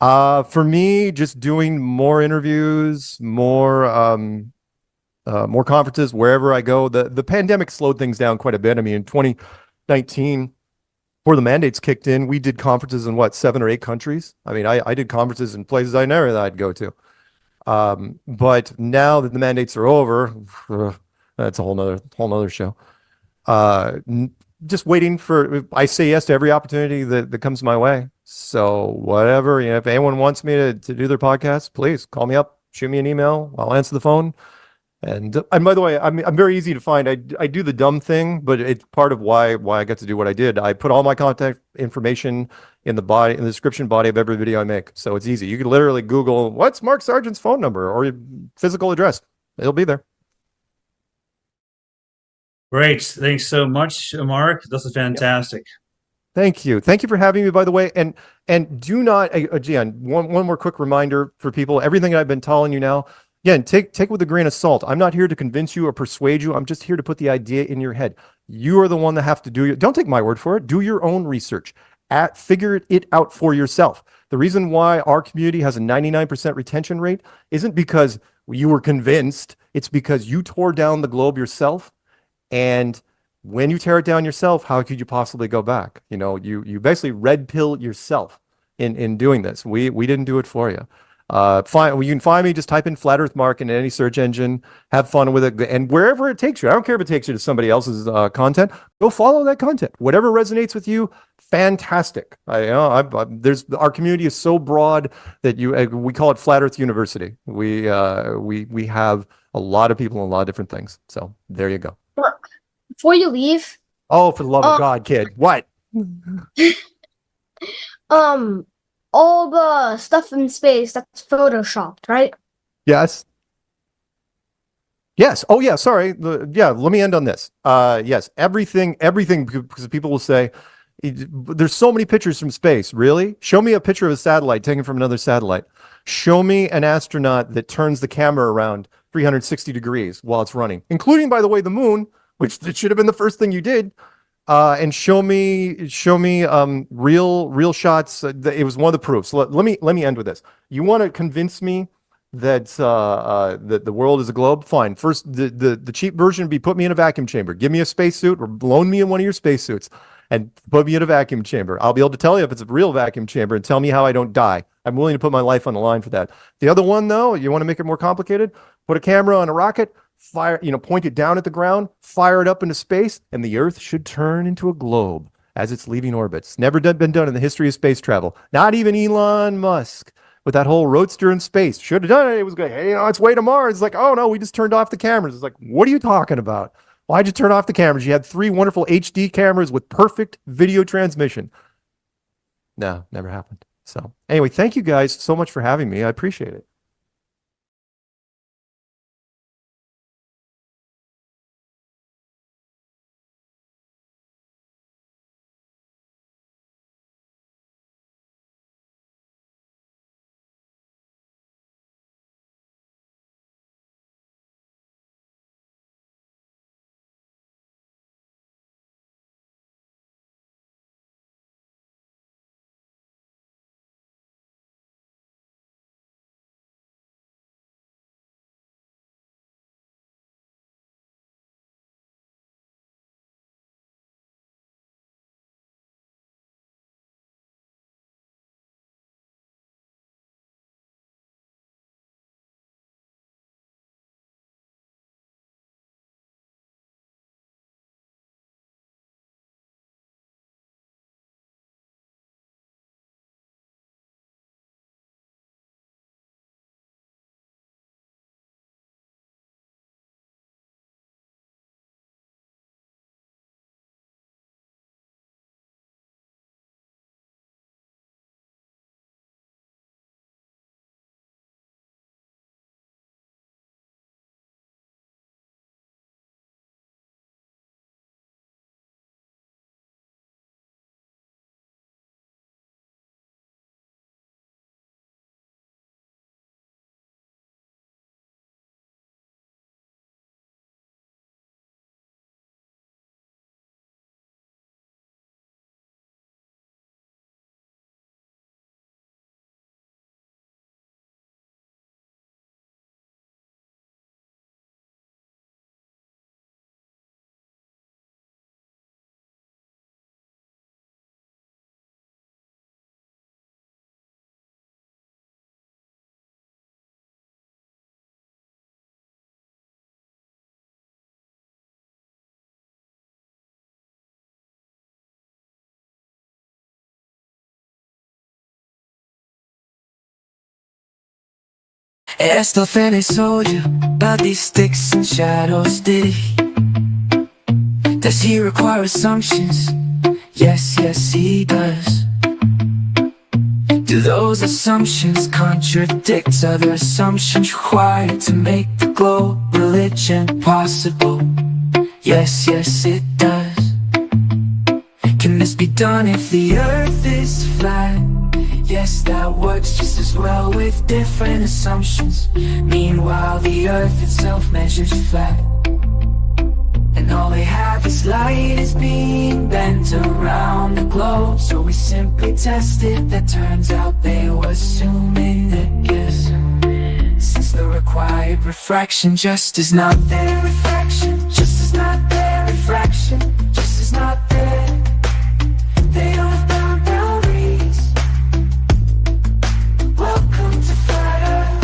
[SPEAKER 16] For me, just doing more interviews, more conferences wherever I go. The pandemic slowed things down quite a bit. I mean, in 2019, before the mandates kicked in, we did conferences in 7 or 8 countries. I mean, I did conferences in places I never thought I'd go to. But now that the mandates are over, that's a whole nother show. Just waiting I say yes to every opportunity that comes my way. So whatever, if anyone wants me to do their podcast, please call me up, shoot me an email. I'll answer the phone. And by the way, I'm very easy to find. I do the dumb thing, but it's part of why I got to do what I did. I put all my contact information in the description body of every video I make. So it's easy. You can literally Google what's Mark Sargent's phone number or your physical address. It'll be there.
[SPEAKER 22] Great. Thanks so much, Mark. This is fantastic.
[SPEAKER 16] Thank you. Thank you for having me, by the way. And do not, again, one more quick reminder for people, everything I've been telling you now, again, take it with a grain of salt. I'm not here to convince you or persuade you. I'm just here to put the idea in your head. You are the one that have to do it. Don't take my word for it. Do your own research. Figure it out for yourself. The reason why our community has a 99% retention rate isn't because you were convinced. It's because you tore down the globe yourself. And when you tear it down yourself, how could you possibly go back? You basically red pill yourself in doing this. We didn't do it for you. You can find me, just type in Flat Earth Mark in any search engine, have fun with it, and wherever it takes you. I don't care if it takes you to somebody else's content, go follow that content. Whatever resonates with you, fantastic. Our community is so broad that we call it Flat Earth University. We have a lot of people and a lot of different things. So there you go.
[SPEAKER 9] Before you leave.
[SPEAKER 16] Oh, for the love of God, kid. What?
[SPEAKER 9] All the stuff in space, that's photoshopped, right?
[SPEAKER 16] Yes. Oh yeah, sorry. Let me end on this. Yes, everything, because people will say, there's so many pictures from space. Really? Show me a picture of a satellite taken from another satellite. Show me an astronaut that turns the camera around 360 degrees while it's running, including, by the way, the moon, which it should have been the first thing you did. And show me real shots. It was one of the proofs. Let me end with this. You want to convince me that that the world is a globe? Fine. First, the cheap version would be put me in a vacuum chamber, give me a spacesuit, or loan me in one of your spacesuits, and put me in a vacuum chamber. I'll be able to tell you if it's a real vacuum chamber and tell me how I don't die. I'm willing to put my life on the line for that. The other one, though, you want to make it more complicated? Put a camera on a rocket, fire, point it down at the ground, fire it up into space, and the Earth should turn into a globe as it's leaving orbit. It's never been done in the history of space travel. Not even Elon Musk with that whole roadster in space. Should have done it. It was good. Hey, it's way to Mars. It's like, oh no, we just turned off the cameras. It's like, what are you talking about? Why'd you turn off the cameras? You had 3 wonderful HD cameras with perfect video transmission. No, never happened. So anyway, thank you guys so much for having me. I appreciate it.
[SPEAKER 19] Estefany told you about these sticks and shadows, did he? Does he require assumptions? Yes, yes, he does. Do those assumptions contradict other assumptions required to make the globe religion possible? Yes, yes, it does. Can this be done if the earth is flat? Yes, that works just as well with different assumptions. Meanwhile, the earth itself measures flat, and all they have is light is being bent around the globe. So we simply tested. That turns out they were assuming that, yes, since the required refraction just is not there. Refraction just is not there. Refraction just is not there. They don't have boundaries. Welcome to Flat Earth.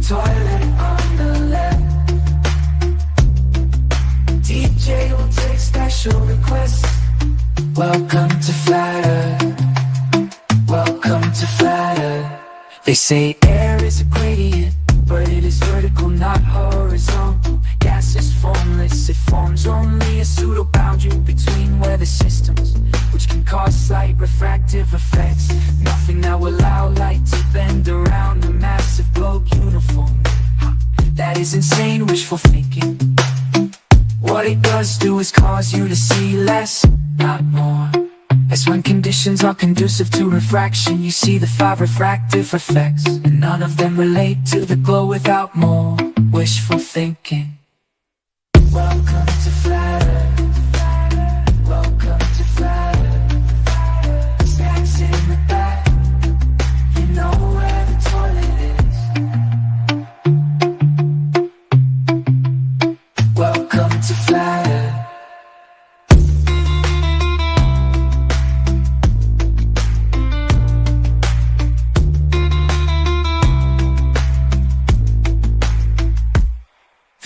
[SPEAKER 19] Toilet on the left. DJ will take special requests. Welcome to Flat Earth. Welcome to Flat Earth. They say air is a gradient, but it is vertical, not horizontal. Gas is formless, it forms only a pseudo boundary between weather systems, which can cause slight refractive effects. Nothing that will allow light to bend around a massive globe uniform. That is insane wishful thinking. What it does do is cause you to see less, not more. As when conditions are conducive to refraction, you see the 5 refractive effects, and none of them relate to the glow without more wishful thinking. Welcome to Flat Earth. Welcome to Flat Earth. Snacks in the back, you know where the toilet is. Welcome to Flat Earth.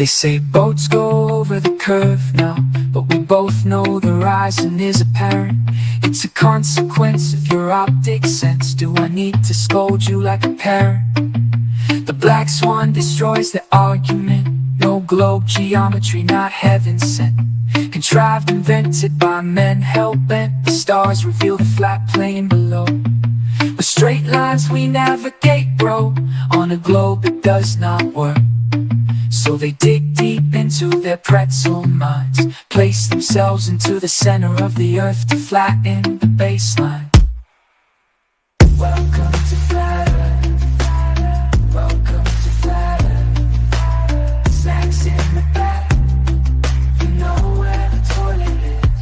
[SPEAKER 19] They say boats go over the curve now, but we both know the horizon is apparent. It's a consequence of your optic sense. Do I need to scold you like a parent? The black swan destroys the argument. No globe geometry, not heaven sent. Contrived, invented by men, hell-bent. The stars reveal the flat plane below. With straight lines we navigate, bro. On a globe it does not work. So they dig deep into their pretzel minds, place themselves into the center of the earth to flatten the baseline. Welcome to Flat Earth. Welcome to Flat Earth. Snacks in the back. You know where the toilet is.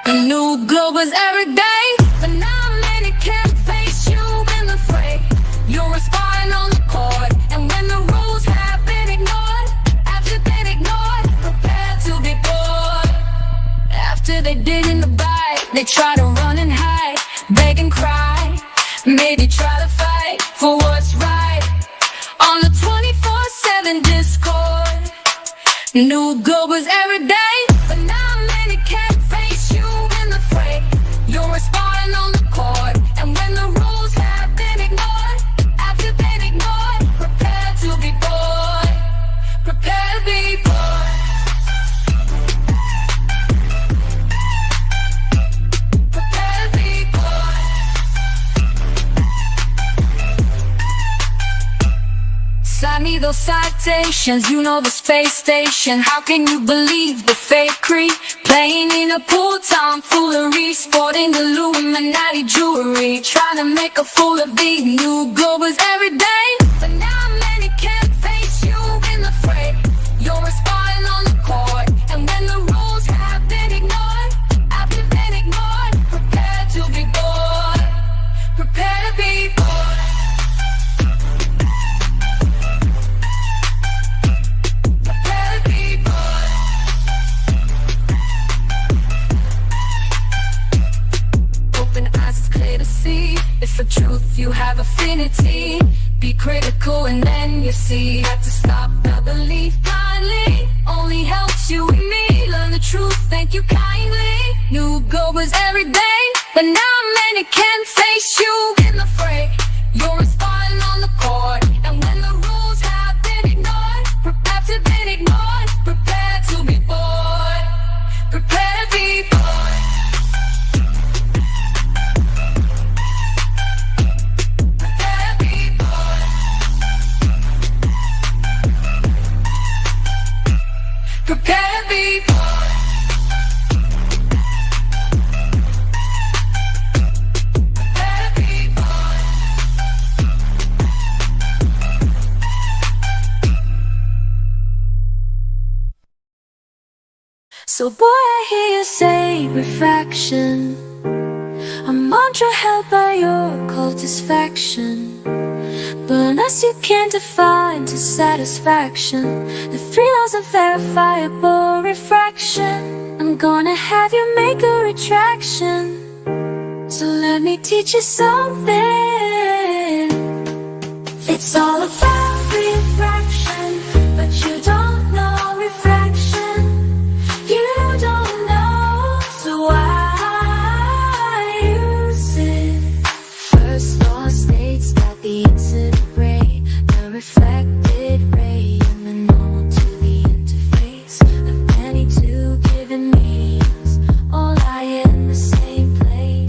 [SPEAKER 5] The new globe is every day, but now many can't face you in the fray. You're a spine on the cord, and when the rules have been ignored, after been ignored, prepare to be bored. After they didn't abide, they try to run and hide, beg and cry, maybe try to fight for what's right. On the 24/7 Discord, new globe is every day, but now many can't face you in the fray. You're a spine on the cord, and when the rules have been ignored, after been ignored, prepare to be bored. Prepare to be bored. Prepare to be bored. Sign me those citations, you know the space station. How can you believe the fake creep? Playing in a pool tomfoolery, sporting Illuminati jewelry, trying to make a fool of the new globers every day. But now many can't face you in the fray. You're a spine on the court, and when the rules have been ignored, after been ignored, prepare to be bored. Prepare to be bored. Prepare to be bored. Open eyes, it's clear to see. If for truth you have affinity, be critical and then you see. Have to stop the belief blindly, only helps you and me. Learn the truth, thank you kindly. New globers every day, but now many can't face you in the fray. You're a spine on the court, and when the rules have been ignored, after been ignored, prepare to be bored. Prepare to be bored. Prepare to be bored. Prepare to be bored. Prepare to be bored. So boy, I hear you say refraction, a mantra held by your cultisfaction. But unless you can define to satisfaction the 3 laws of verifiable refraction, I'm gonna have you make a retraction. So let me teach you something. It's all about refraction, but you don't know refraction. You don't know, so why use it? First law states that the incident ray, the reflected ray, and the normal to the interface of any two given mediums all lie in the same plane.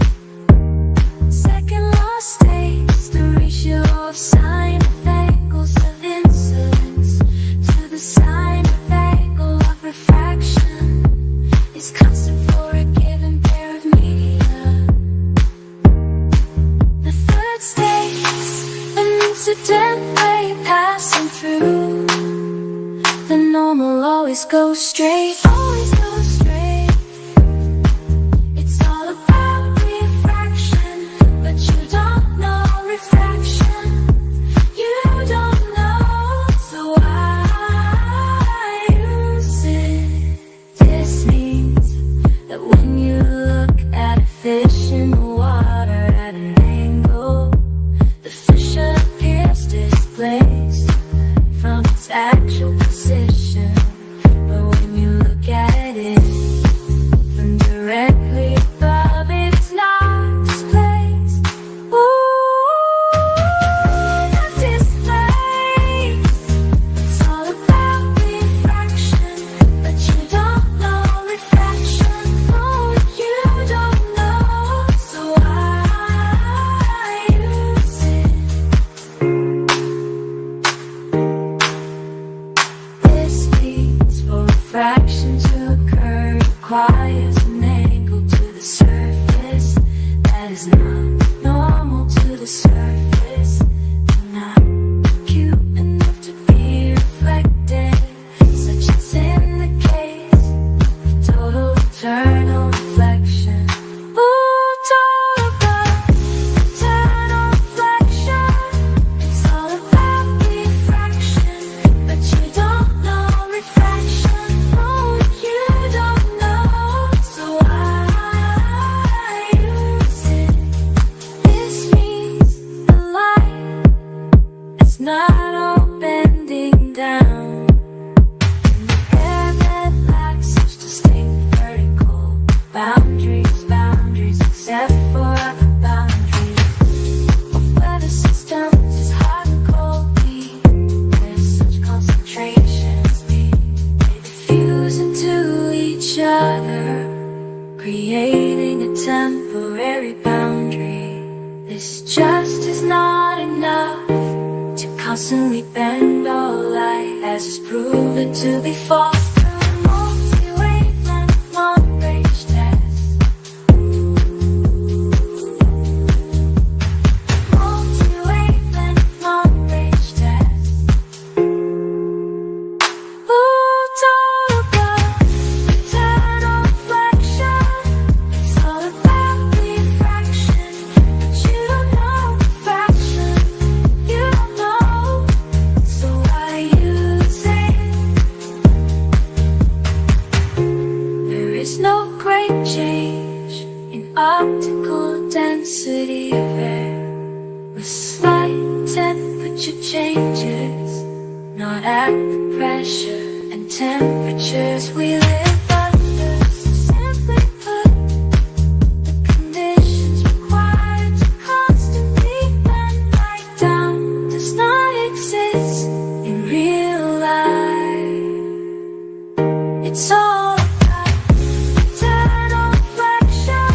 [SPEAKER 5] Second law states the ratio of sine of angles of incidence to the sine of angle of refraction is constant for a given pair of media. The third states an incident ray passing through the normal always goes straight, always goes straight. It's all about refraction, but you don't know refraction. You don't know, so why use it? This means that when you look at a fish in the water at an angle, actual position. But when you look at it from directly above, it's not displaced. Ooh, not displaced. It's all about refraction, but you don't know refraction. Oh, you don't know, so I use it. This means for refraction to occur requires an angle to the surface that is not normal to the surface, not acute enough to be reflected, such as in the case of total eternal reflection. Ooh, total eternal reflection. It's all about refraction, but you don't know refraction. Oh, you don't know, so I use it. This means the light is not all bending down. In the air that lacks such distinct vertical boundaries, except for the boundaries of weather systems is hot and cold. There's such concentrations, they diffuse into each other, creating a temporary boundary. This just is not enough to constantly bend all light, as is proven to be false through multi-wavelength long-range tests. Multi-wavelength long-range tests. Ooh, total eternal reflection. It's all about refraction, but you don't know refraction. You don't know, so I use it. There is no great change in optical density of air, with slight temperature changes, not at the pressure and temperatures we live under. So simply put, the conditions required to constantly bend light down does not exist in real life. It's all about eternal reflection.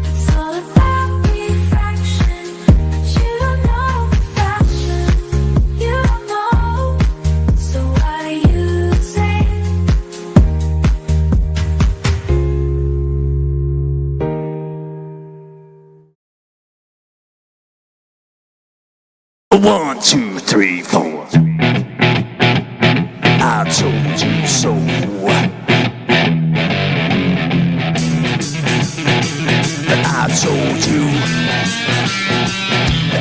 [SPEAKER 5] It's all about refraction, but you don't know refraction. You don't know, so I use it.
[SPEAKER 15] 1, 2, 3, 4. I told you so. I told you.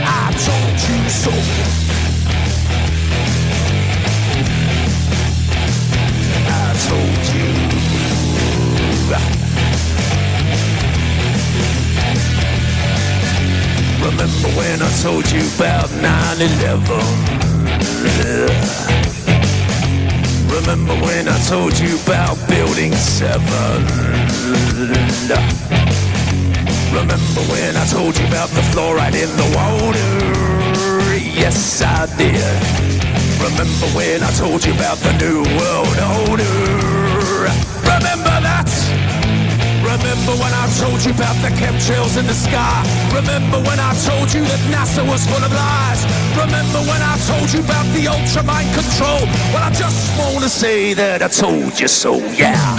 [SPEAKER 15] I told you so. I told you. Remember when I told you about 9/11? Remember when I told you about Building 7? Remember when I told you about the fluoride in the water? Yes, I did. Remember when I told you about the New World Order? Remember that? Remember when I told you about the chemtrails in the sky? Remember when I told you that NASA was full of lies? Remember when I told you about the ultra mind control? Well, I just want to say that I told you so, yeah.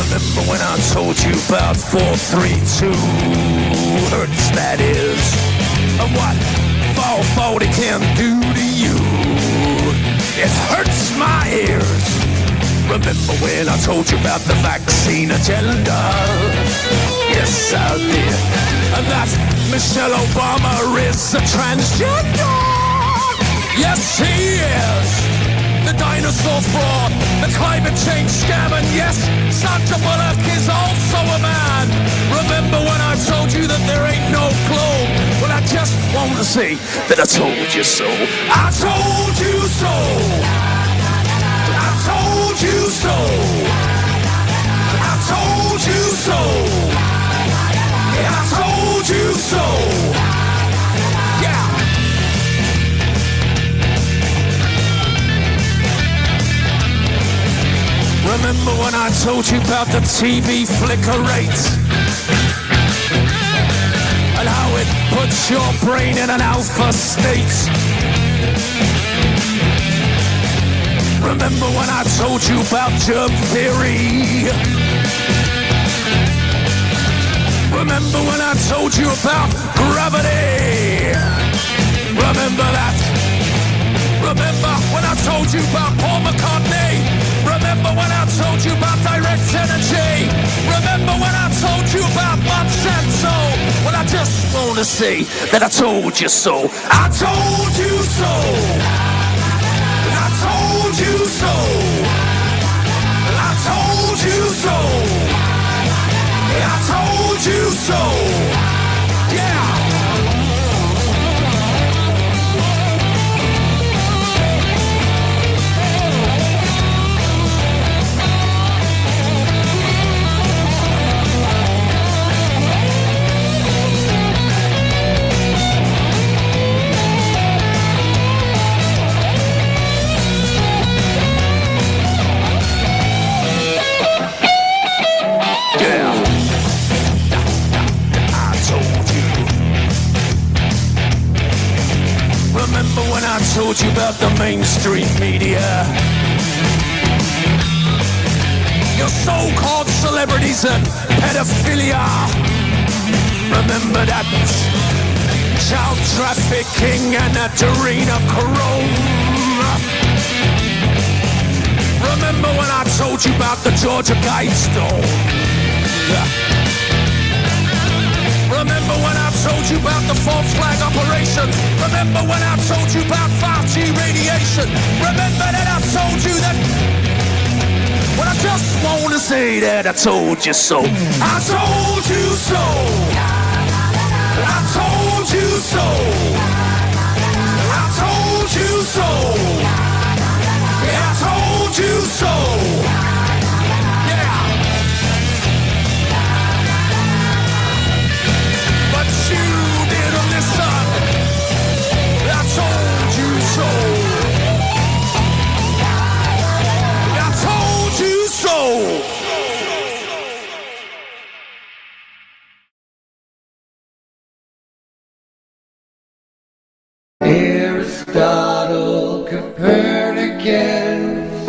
[SPEAKER 15] Remember when I told you about 432 hertz, that is, and what 440 can do to you? It hurts my ears. Remember when I told you about the vaccine agenda? Yes, I did. And that Michelle Obama is a transgender. Yes, he is. The dinosaur fraud, the climate change scam, and yes, Sandra Bullock is also a man. Remember when I told you that there ain't no globe want to say that I told you so. I told you so. I told you so. I told you so. Yeah, I told you so. Yeah. Remember when I told you about the TV flicker rates? And how it puts your brain in an alpha state? Remember when I told you about germ theory? Remember when I told you about gravity? Remember that? Remember when I told you about Paul McCartney? Remember when I told you about direct energy? Remember when I told you about Monsanto? Well, I just want to say that I told you so. I told you so. I told you so. I told you so. I told you so. Yeah. Remember when I told you about the mainstream media? Your so-called celebrities and pedophilia. Remember that child trafficking and adrenochrome. Remember when I told you about the Georgia Guidestone? Remember when I told you about the false flag operation? Remember when I told you about 5G radiation? Remember that I told you that? Well, I just want to say that I told you so. I told you so. I told you so. I told you so. Yeah, I told you so. Yeah. But you didn't listen. I told you so. I told you so.
[SPEAKER 7] Aristotle, Copernicus,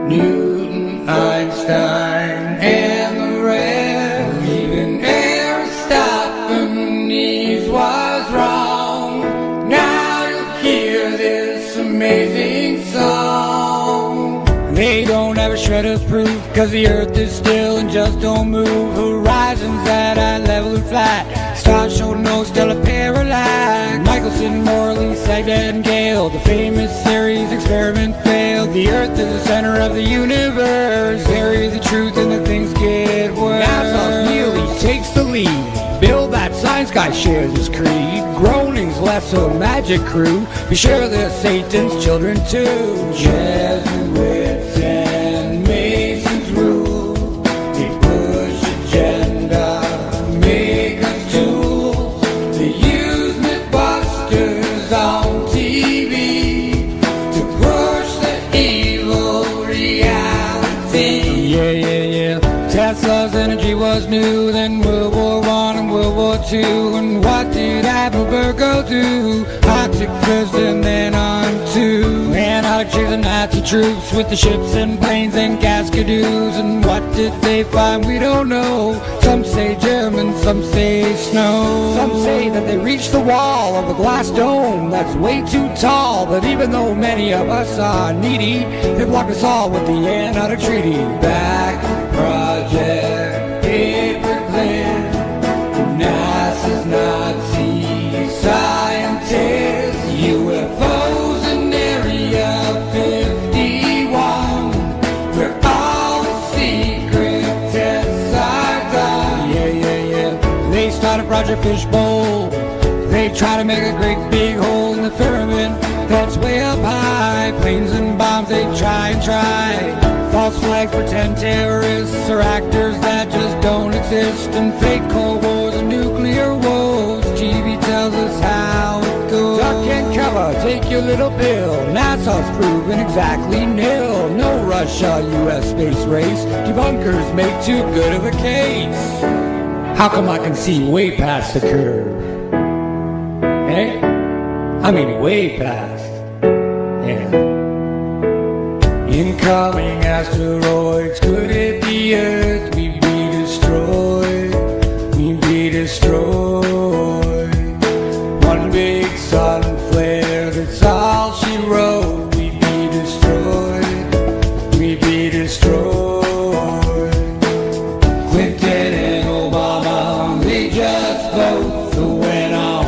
[SPEAKER 7] Newton, Einstein, and the rest. Even Aristophanes was wrong. Now you'll hear this amazing song. They don't have a shred of proof, cause the earth is still and just don't move. Horizons at eye level and flat. Stars show no stellar parallax. Michelson, Morley, Sagdat, and Gale. The famous series experiment failed. The earth is the center of the universe. Bury the truth and the things get worse. NASA nearly takes the lead. Bill, that science guy, shares his creed. Groaning's less a magic crew. Be sure they're Satan's children too. Jesuits and Masons rule. They push agenda, make us tools. They use Mythbusters on TV to push the evil reality. Yeah. Tesla's energy was new, then World War I and World War II. And what did Heidelberg go do? Toxic first and then on to Antarctic chase the Nazi troops with the ships and planes and Cascadoos. And what did they find? We don't know. Some say German, some say snow. Some say that they reached the wall of the glass dome that's way too tall. But even though many of us are needy, they blocked us all with the Antarctic Treaty. Back to Project Paperclip, NASA's Nazi scientists, UFOs in Area 51, where all the secret tests are done. Yeah. They started Project Fishbowl. They try to make a great big hole in the firmament that's way up high. Planes and bombs, they try and try. False flags, pretend terrorists or actors that just don't exist. And fake Cold Wars and nuclear woes. TV tells us how it goes. Duck and cover, take your little pill. NASA's proven exactly nil. No Russia-US space race. Debunkers make too good of a case. How come I can see way past the curve? Hey? I mean way past. Yeah. Incoming asteroids, could it be Earth? We'd be destroyed. We'd be destroyed. One big sun flare, that's all she wrote. We'd be destroyed. We'd be destroyed. Clinton and Obama, they just both went on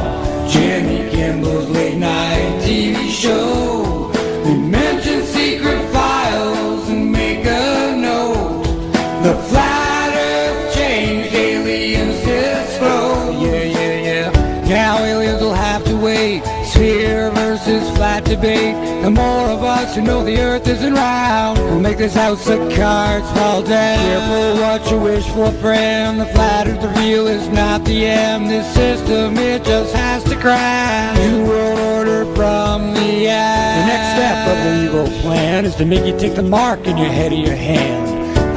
[SPEAKER 7] Jimmy Kimmel's late night TV show. They mentioned secret files and make a note. The flat earth changed, aliens explode. Yeah. Now aliens will have to wait. Sphere versus flat debate. The more of us who know the earth isn't round will make this house of cards fall down. Careful what you wish for, friend. The flat earth, the real is not the M. This system, it just has to crash. New world order from the ass. The next step of the evil plan is to make you take the mark in your head or your hand.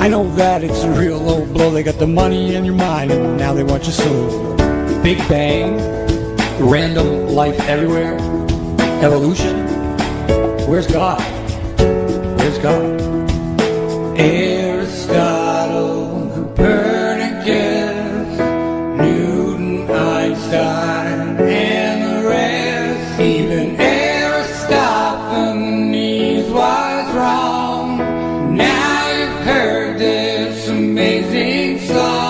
[SPEAKER 7] I know that it's a real low blow. They got the money in your mind and now they want your soul. Big Bang, random life everywhere, evolution. Where's God? Where's God? Aristotle, Copernicus, Newton, Einstein, and the rest. Even Aristophanes was wrong. Now you've heard this amazing song.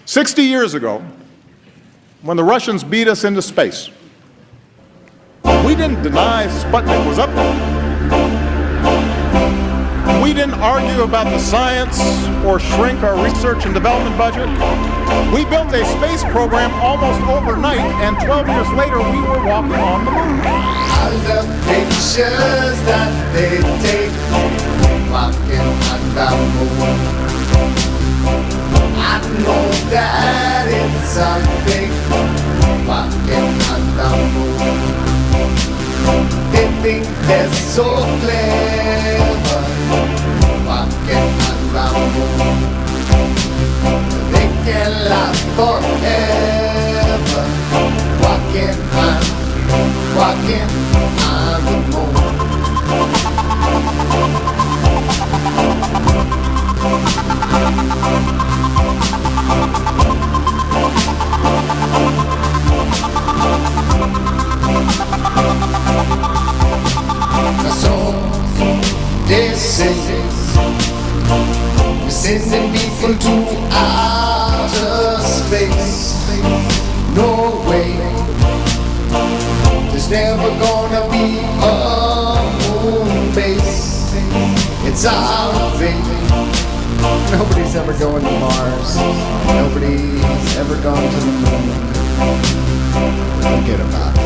[SPEAKER 6] 60 years ago, when the Russians beat us into space, we didn't deny Sputnik was up there. We didn't argue about the science or shrink our research and development budget. We built a space program almost overnight, and 12 years later, we were walking on the moon.
[SPEAKER 20] All the pictures that they take, walking on the moon. I know that it's a fake, walking on the moon. They think they're so clever, walking on the moon. They can last forever, walking on the moon. So they say we're sending people to outer space. No way, there's never gonna be a moon base. It's our fate. Nobody's ever going to Mars. Nobody's ever gone to the moon. Forget about it.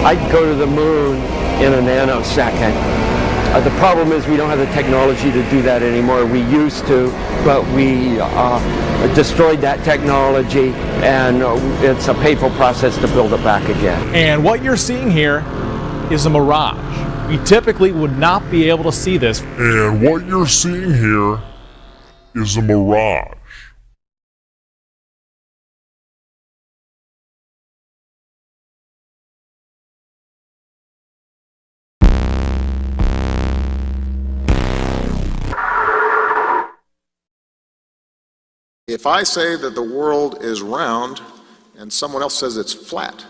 [SPEAKER 23] I'd go to the moon in a nanosecond. The problem is we don't have the technology to do that anymore. We used to, but we destroyed that technology, and it's a painful process to build it back again.
[SPEAKER 24] And what you're seeing here is a mirage. You typically would not be able to see this.
[SPEAKER 25] And what you're seeing here is a mirage.
[SPEAKER 6] If I say that the world is round and someone else says it's flat,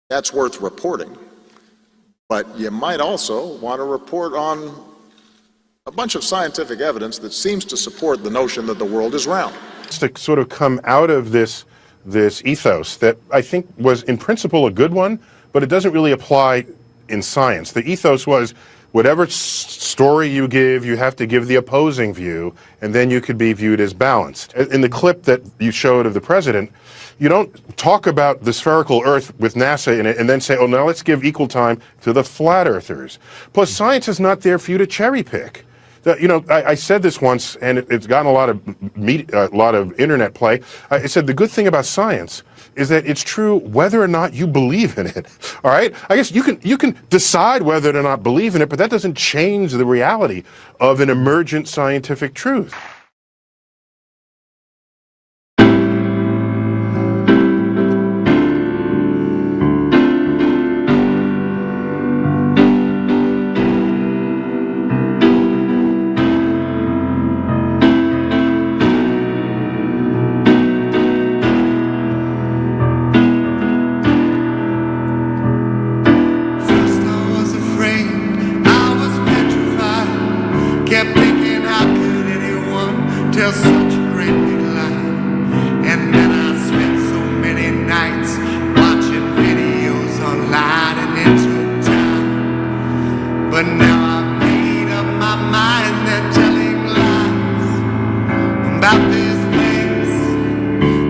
[SPEAKER 6] that's worth reporting. But you might also want to report on a bunch of scientific evidence that seems to support the notion that the world is round.
[SPEAKER 3] To sort of come out of this ethos that I think was in principle a good one, but it doesn't really apply in science. The ethos was whatever story you give, you have to give the opposing view, and then you could be viewed as balanced. In the clip that you showed of the president, you don't talk about the spherical Earth with NASA in it and then say, oh, now let's give equal time to the flat earthers. Plus, science is not there for you to cherry pick. I said this once, and it's gotten a lot of internet play. I said the good thing about science is that it's true whether or not you believe in it. All right? I guess you can decide whether or not believe in it, but that doesn't change the reality of an emergent scientific truth.
[SPEAKER 15] Kept thinking, how could anyone tell such a great big lie? And then I spent so many nights watching videos online, and it took time. But now I've made up my mind that telling lies about this place,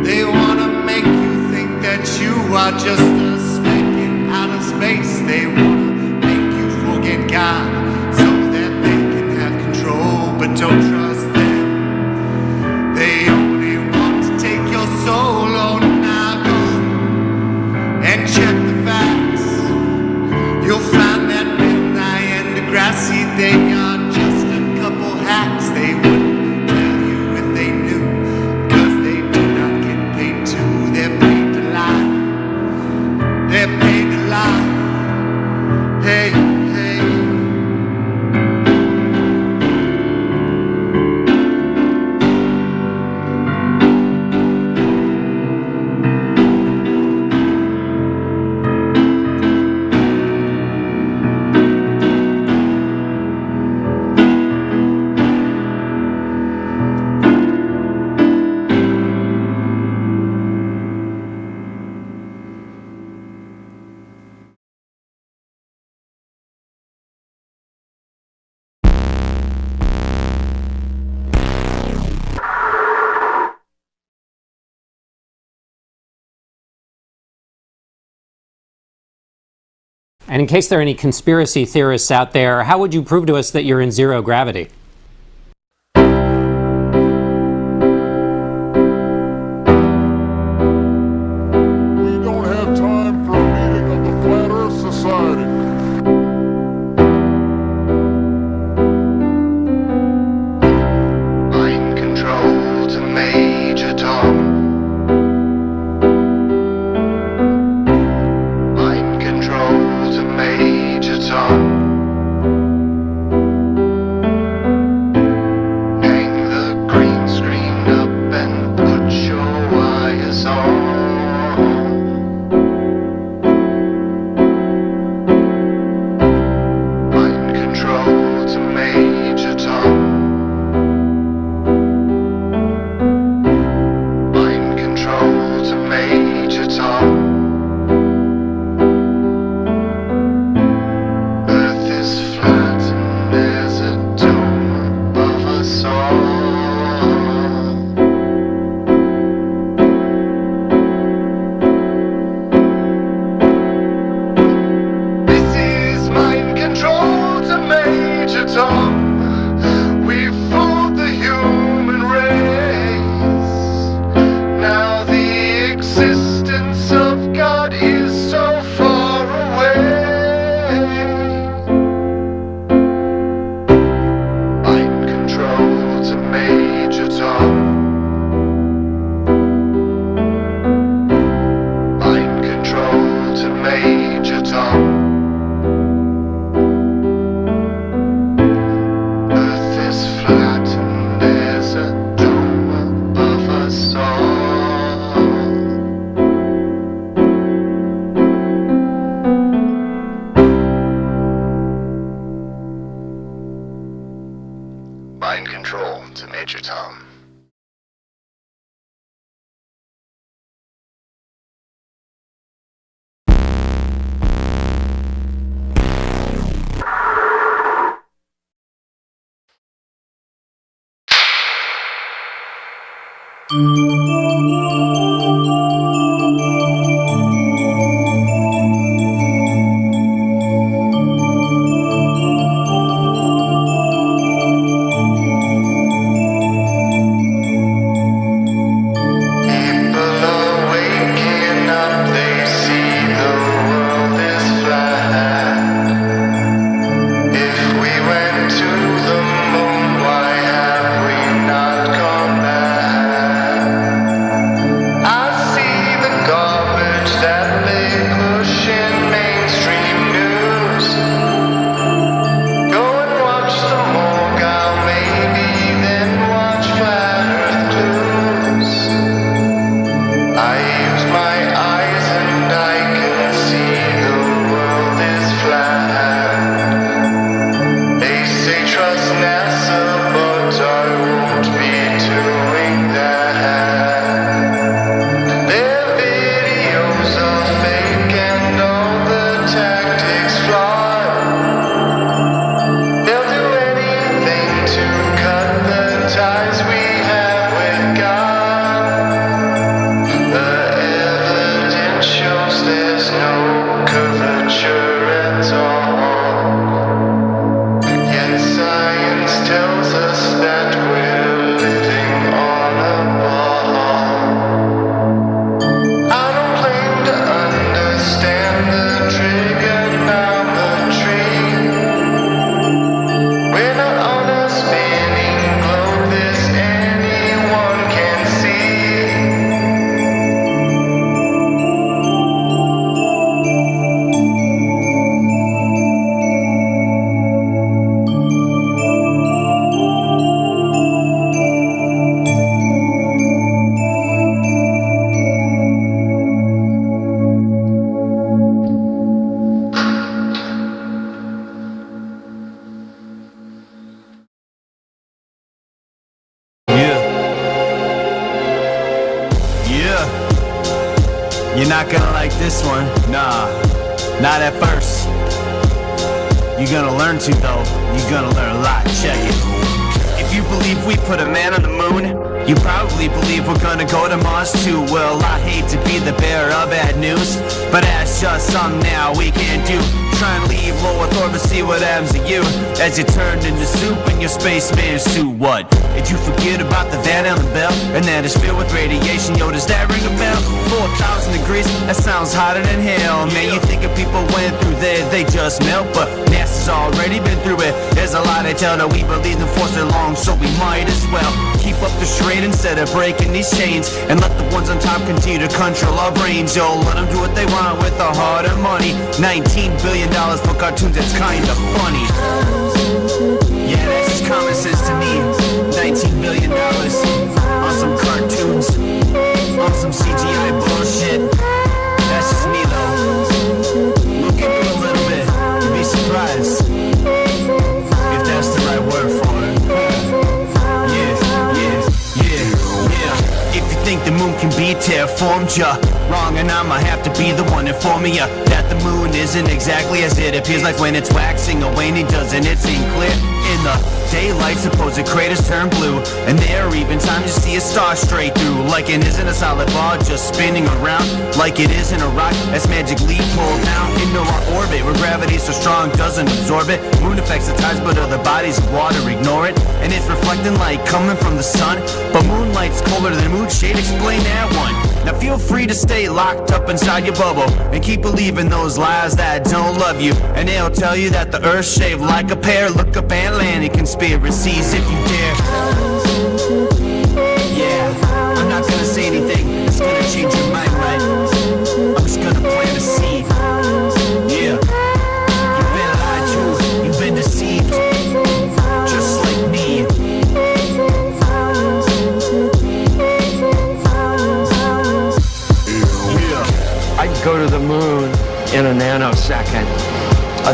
[SPEAKER 15] they want to make you think that you are just a speck in outer space. They want to make you forget God, but don't trust them. They only want to take your soul. Oh, now go and check the facts. You'll find that Midnight and Degrassi, they are just a couple hacks. They wouldn't tell you if they knew, 'cause they do not get paid to. They're paid to lie. They're paid to lie. Hey, hey.
[SPEAKER 10] And in case there are any conspiracy theorists out there, how would you prove to us that you're in zero gravity?
[SPEAKER 3] you, Tom.
[SPEAKER 1] You're not gonna like this one, nah, not at first. You're gonna learn to though, you're gonna learn a lot, check it. If you believe we put a man on the moon, you probably believe we're gonna go to Mars too. Well, I hate to be the bearer of bad news, but that's just something now we can't do. Try and leave low Earth orbit, see what happens to you as you turn into soup in your spaceman suit. What? Did you forget about the Van Allen bell? And that is filled with radiation, yo, does that ring a bell? 4,000 degrees, that sounds hotter than hell. Man, you think if people went through there, they just melt, but NASA's already been through it. There's a lot of tell that we believe in for so long, so we might as well keep up the charade instead of breaking these chains, and let the ones on top continue to control our brains. Yo, let them do what they want with our hard-earned money. $19 billion for cartoons, that's kinda funny. Yeah, that's just common sense to me. $19 billion on some cartoons, on some CGI bullshit. That's just me though. Look into it a little bit, you'd be surprised if that's the right word for it. Yeah. If you think the moon can be terraformed, you're wrong, and I'ma have to be the one informing ya that the moon isn't exactly as it appears. Like when it's waxing or waning, doesn't it seem clear? In the daylight, supposed craters turn blue, and there are even times you see a star straight through. Like it isn't a solid bar just spinning around, like it isn't a rock that's magically pulled down into our orbit, where gravity so strong doesn't absorb it. Moon affects the tides, but other bodies of water ignore it, and it's reflecting light coming from the sun, but moonlight's colder than moon shade. Explain that one. Now feel free to stay locked up inside your bubble and keep believing those lies that don't love you, and they'll tell you that the earth's shaped like a pear. Look up Atlantic conspiracies if you dare. Yeah, I'm not gonna say anything that's gonna change your mind, right? I'm just gonna plant a seed. Yeah, you've been lied to, you've been deceived, just like me.
[SPEAKER 23] I'd go to the moon in a nanosecond.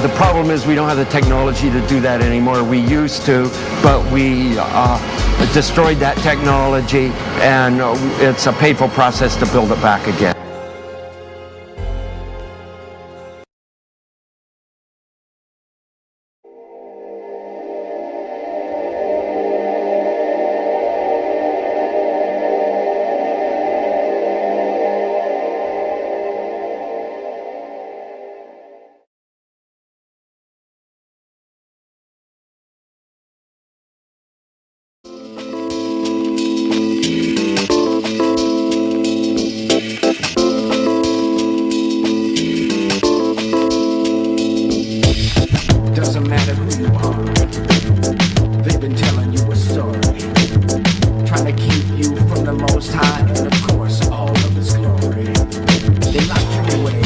[SPEAKER 23] The problem is we don't have the technology to do that anymore. We used to, but we destroyed that technology, and it's a painful process to build it back again.
[SPEAKER 15] Doesn't matter who you are, they've been telling you a story, trying to keep you from the Most High and of course all of His glory. They locked you away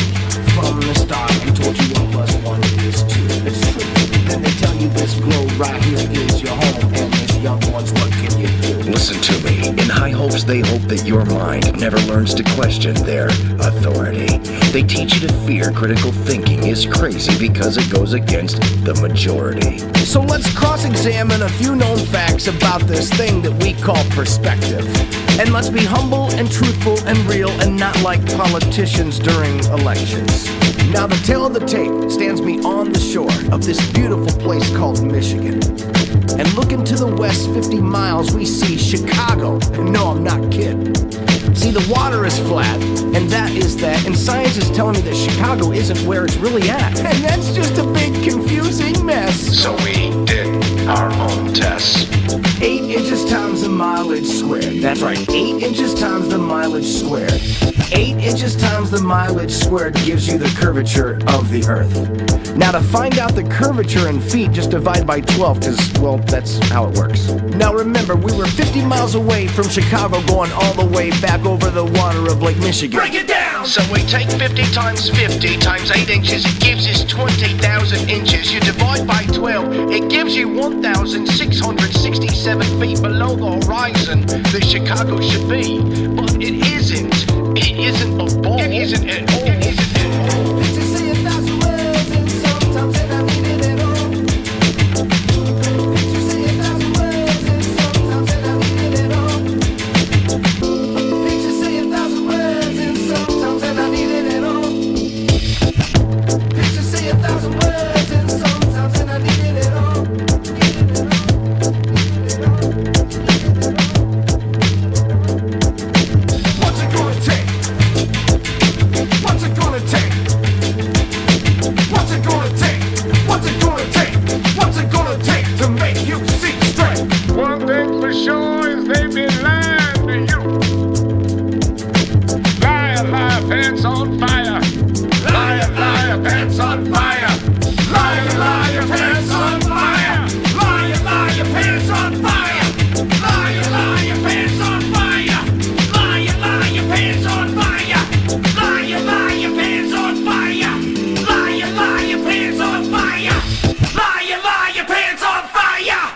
[SPEAKER 15] from the start and told you 1 + 1 is 2. It's true. Then they tell you this globe right here is your home, and this young ones, what can you do?
[SPEAKER 11] Listen to me. In High Hopes, they hope that your mind never learns to question their authority. They teach you to fear critical thinking is crazy because it goes against the majority.
[SPEAKER 15] So let's cross-examine a few known facts about this thing that we call perspective. And let's be humble and truthful and real and not like politicians during elections. Now the tail of the tape stands me on the shore of this beautiful place called Michigan. And looking to the west 50 miles, we see Chicago. No, I'm not kidding. See, the water is flat, and that is that, and science is telling me that Chicago isn't where it's really at. And that's just a big confusing mess.
[SPEAKER 11] So we did our own tests.
[SPEAKER 15] 8 inches times the mileage squared. That's right, 8 inches times the mileage squared. 8 inches times the mileage squared gives you the curvature of the earth. Now to find out the curvature in feet, just divide by 12, because, well, that's how it works. Now remember, we were 50 miles away from Chicago going all the way back over the water of Lake Michigan.
[SPEAKER 11] Break it down! So we take 50 times 50 times 8 inches, it gives us 20,000 inches. You divide by 12, it gives you 1,667 feet below the horizon that Chicago should be. But it isn't. It isn't a ball. It isn't at all. It isn't at all.
[SPEAKER 15] Let's just say 1,000 words and sometimes I need it at all. Let's just say 1,000 words and sometimes I need it at all. Let's just say 1,000 words and sometimes I need it at all. Let's just say 1,000 words and sometimes I need it at all. What's it gonna take? What's it gonna take? What's it gonna take? What's it gonna take? What's it gonna take to make you see straight?
[SPEAKER 12] One thing for sure is they've been lying to you. Liar, liar, pants on fire. Liar, liar, pants on fire. Liar, liar, pants on fire. Liar, liar, pants on fire. Liar, liar, pants on fire. Liar, liar, pants on fire. Liar, liar, pants on fire. Liar, liar, pants on fire. Liar, liar, pants on fire.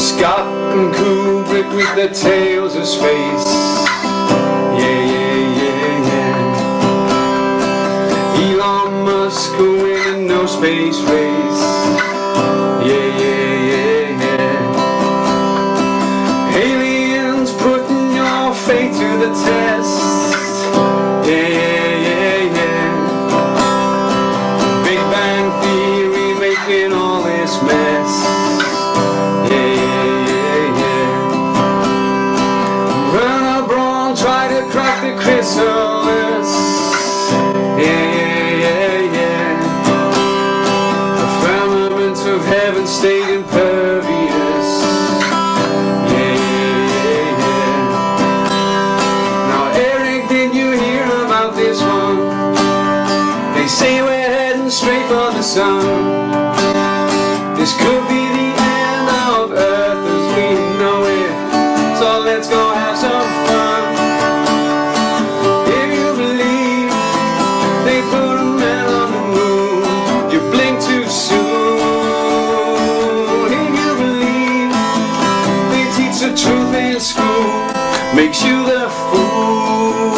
[SPEAKER 14] Scott and Kubrick with their tales of space. Yeah, yeah, yeah, yeah. Elon Musk going in no space race. Yeah, yeah, yeah, yeah. Aliens putting your faith to the test. Yeah, yeah, yeah, yeah. Big Bang Theory making all this mess. Yeah, yeah, yeah. Run abroad, try to crack the chrysalis. Yeah, yeah, yeah. The firmament of heaven stayed impervious. Yeah, yeah, yeah. Now, Eric, did you hear about this one? They say we're heading straight for the sun. This could be makes you the fool.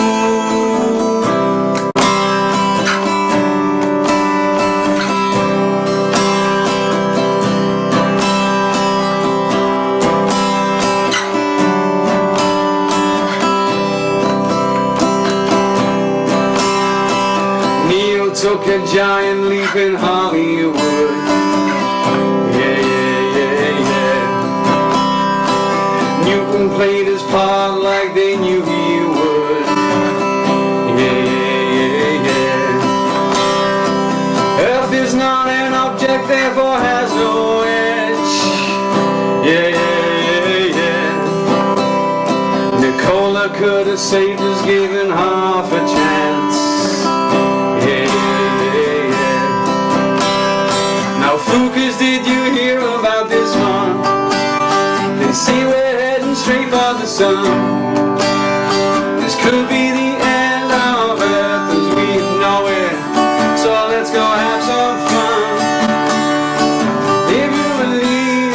[SPEAKER 14] Neil took a giant leap in Hollywood. Newton played his part like they knew he would. Earth is not an object, therefore has no edge. Nicola could have saved us, given half a chance. Now, Fucus, did you hear about this one? They say we're heading straight for the sun. This could be the end of Earth as we know it. So let's go have some fun. If you believe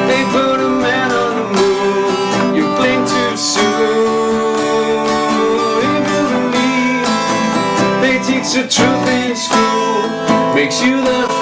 [SPEAKER 14] they put a man on the moon, you blink too soon. If you believe they teach the truth in school, makes you the fool.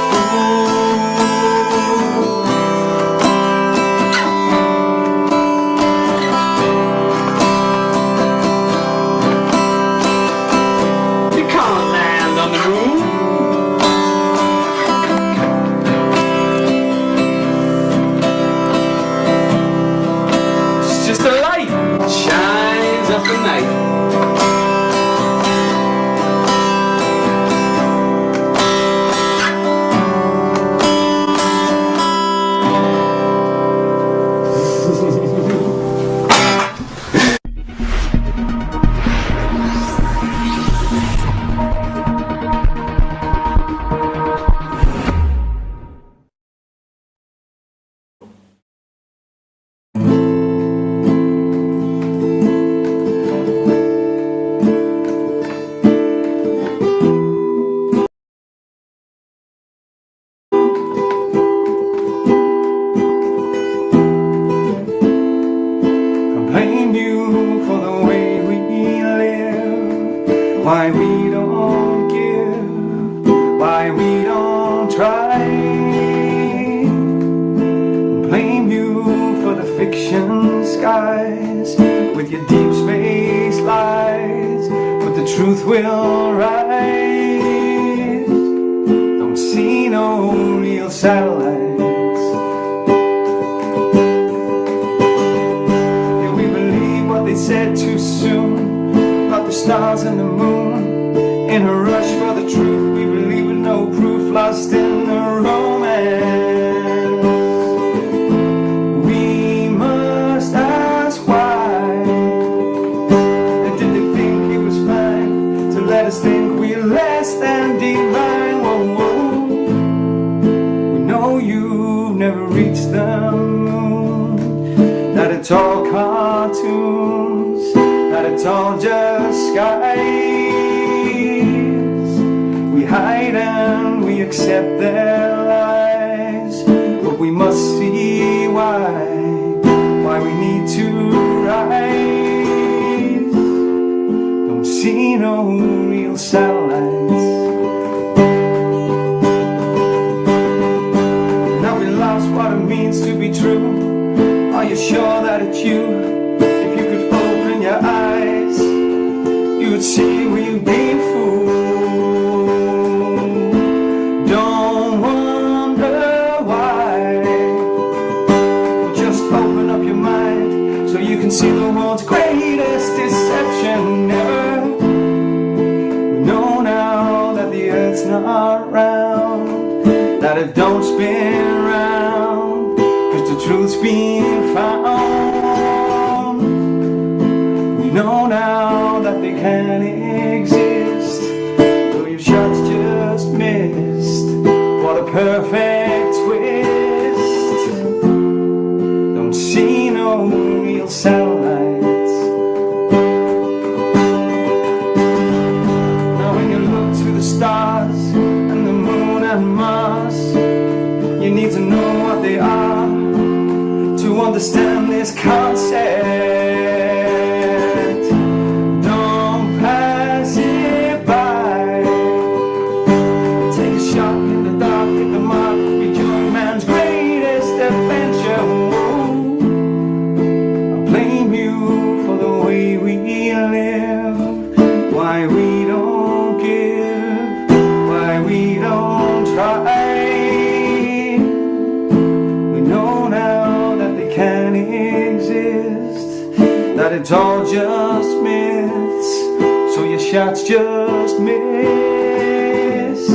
[SPEAKER 14] Why we don't give, why we don't try. Blame you for the fiction skies with your deep space lies, but the truth will rise. Don't see no real satellites. Yeah, we believe what they said too soon about the stars and the moon. In a rush for the truth, we believe with no proof, lost in the romance. We must ask why. And did they think it was fine to let us think we're less than divine? Whoa, whoa. We know you never reached the moon, that it's all cartoons, that it's all just skies. We hide and we accept their lies, but we must see why we need to rise. Don't see no real satellites. Now we lost what it means to be true. Are you sure that it's you? If you could open your eyes, you would see we've been fooled. Don't wonder why. Just open up your mind so you can see the world's greatest deception ever. We know now that the earth's not round, that it don't spin round, 'cause the truth's been found. We know now that they can exist, though your shots just missed. What a perfect twist. Don't see no real satellites. Now when you look to the stars and the moon and Mars, you need to know what they are to understand this concept. shots just missed.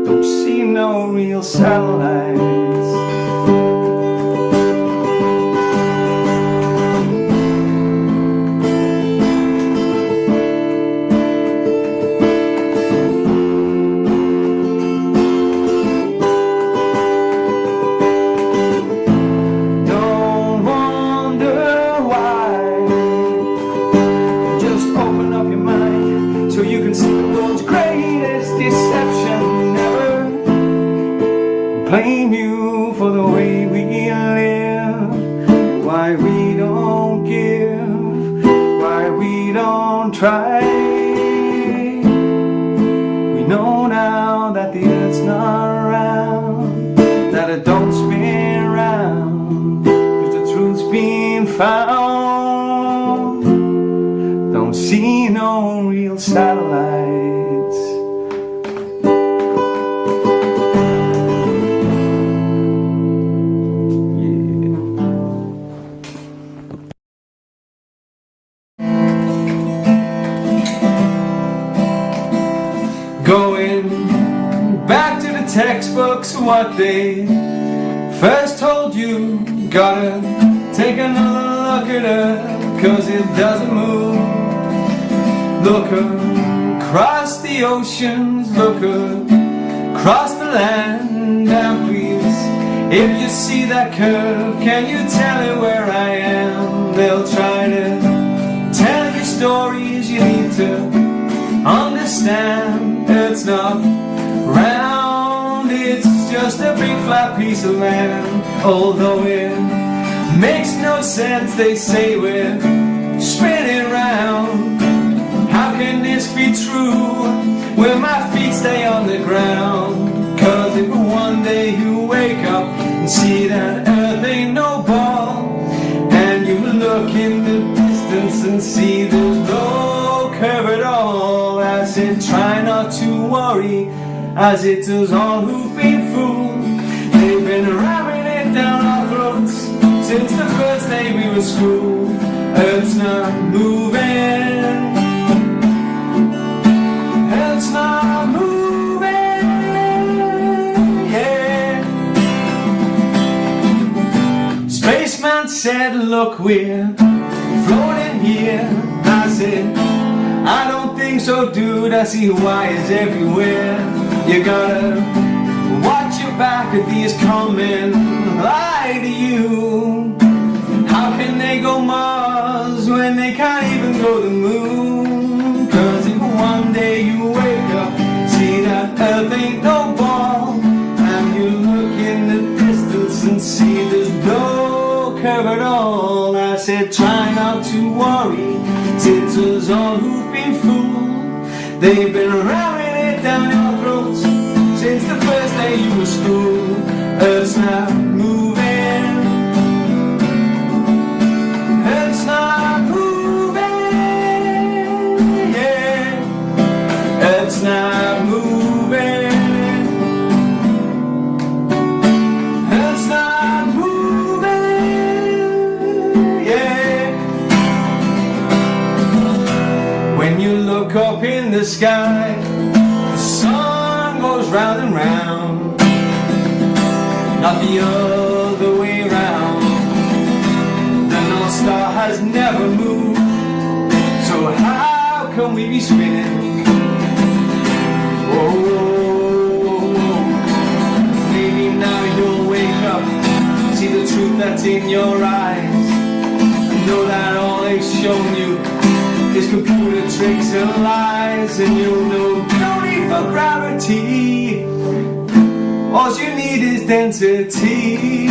[SPEAKER 14] Don't see no real satellites. Blame you for the way we live, why we don't give, why we don't try. We know now that the earth's not round, that it don't spin round, 'cause the truth's been found. Don't see no real satellites. Going back to the textbooks, what they first told you, gotta take another look at her, 'cause it doesn't move. Look across the oceans, look across the land, and please, if you see that curve, can you tell it where I am? They'll try to tell you stories you need to understand. It's not round, it's just a big flat piece of land. Although it makes no sense, they say we're spinning round. How can this be true when my feet stay on the ground? 'Cause if one day you wake up and see that earth ain't no ball, and you look in the distance and see there's no curve at all, I said try not to worry, as it does all who've been fooled. They've been ramming it down our throats since the first day we were school. Earth's not moving, Earth's not moving, yeah. Spaceman said, look, we're floating here. I said, I don't think so, dude. I see wires everywhere. You gotta watch your back at these coming lie to you. How can they go Mars when they can't even go the moon? 'Cause if one day you wake up, see that earth ain't no ball, and you look in the distance and see there's no curve at all, I said try not to worry, since it's all who've been fooled. They've been ramming it down your throats since the first day you were school. Earth's not moving, Earth's not moving, yeah. Earth's not moving, Earth's not moving, yeah. When you look up in the sky, the sun goes round and round, not the other way round. The North Star has never moved, so how can we be spinning? Oh, maybe now you'll wake up, see the truth that's in your eyes, know that all they've shown you is computer tricks and lies, and you'll know no need for gravity. All you need is density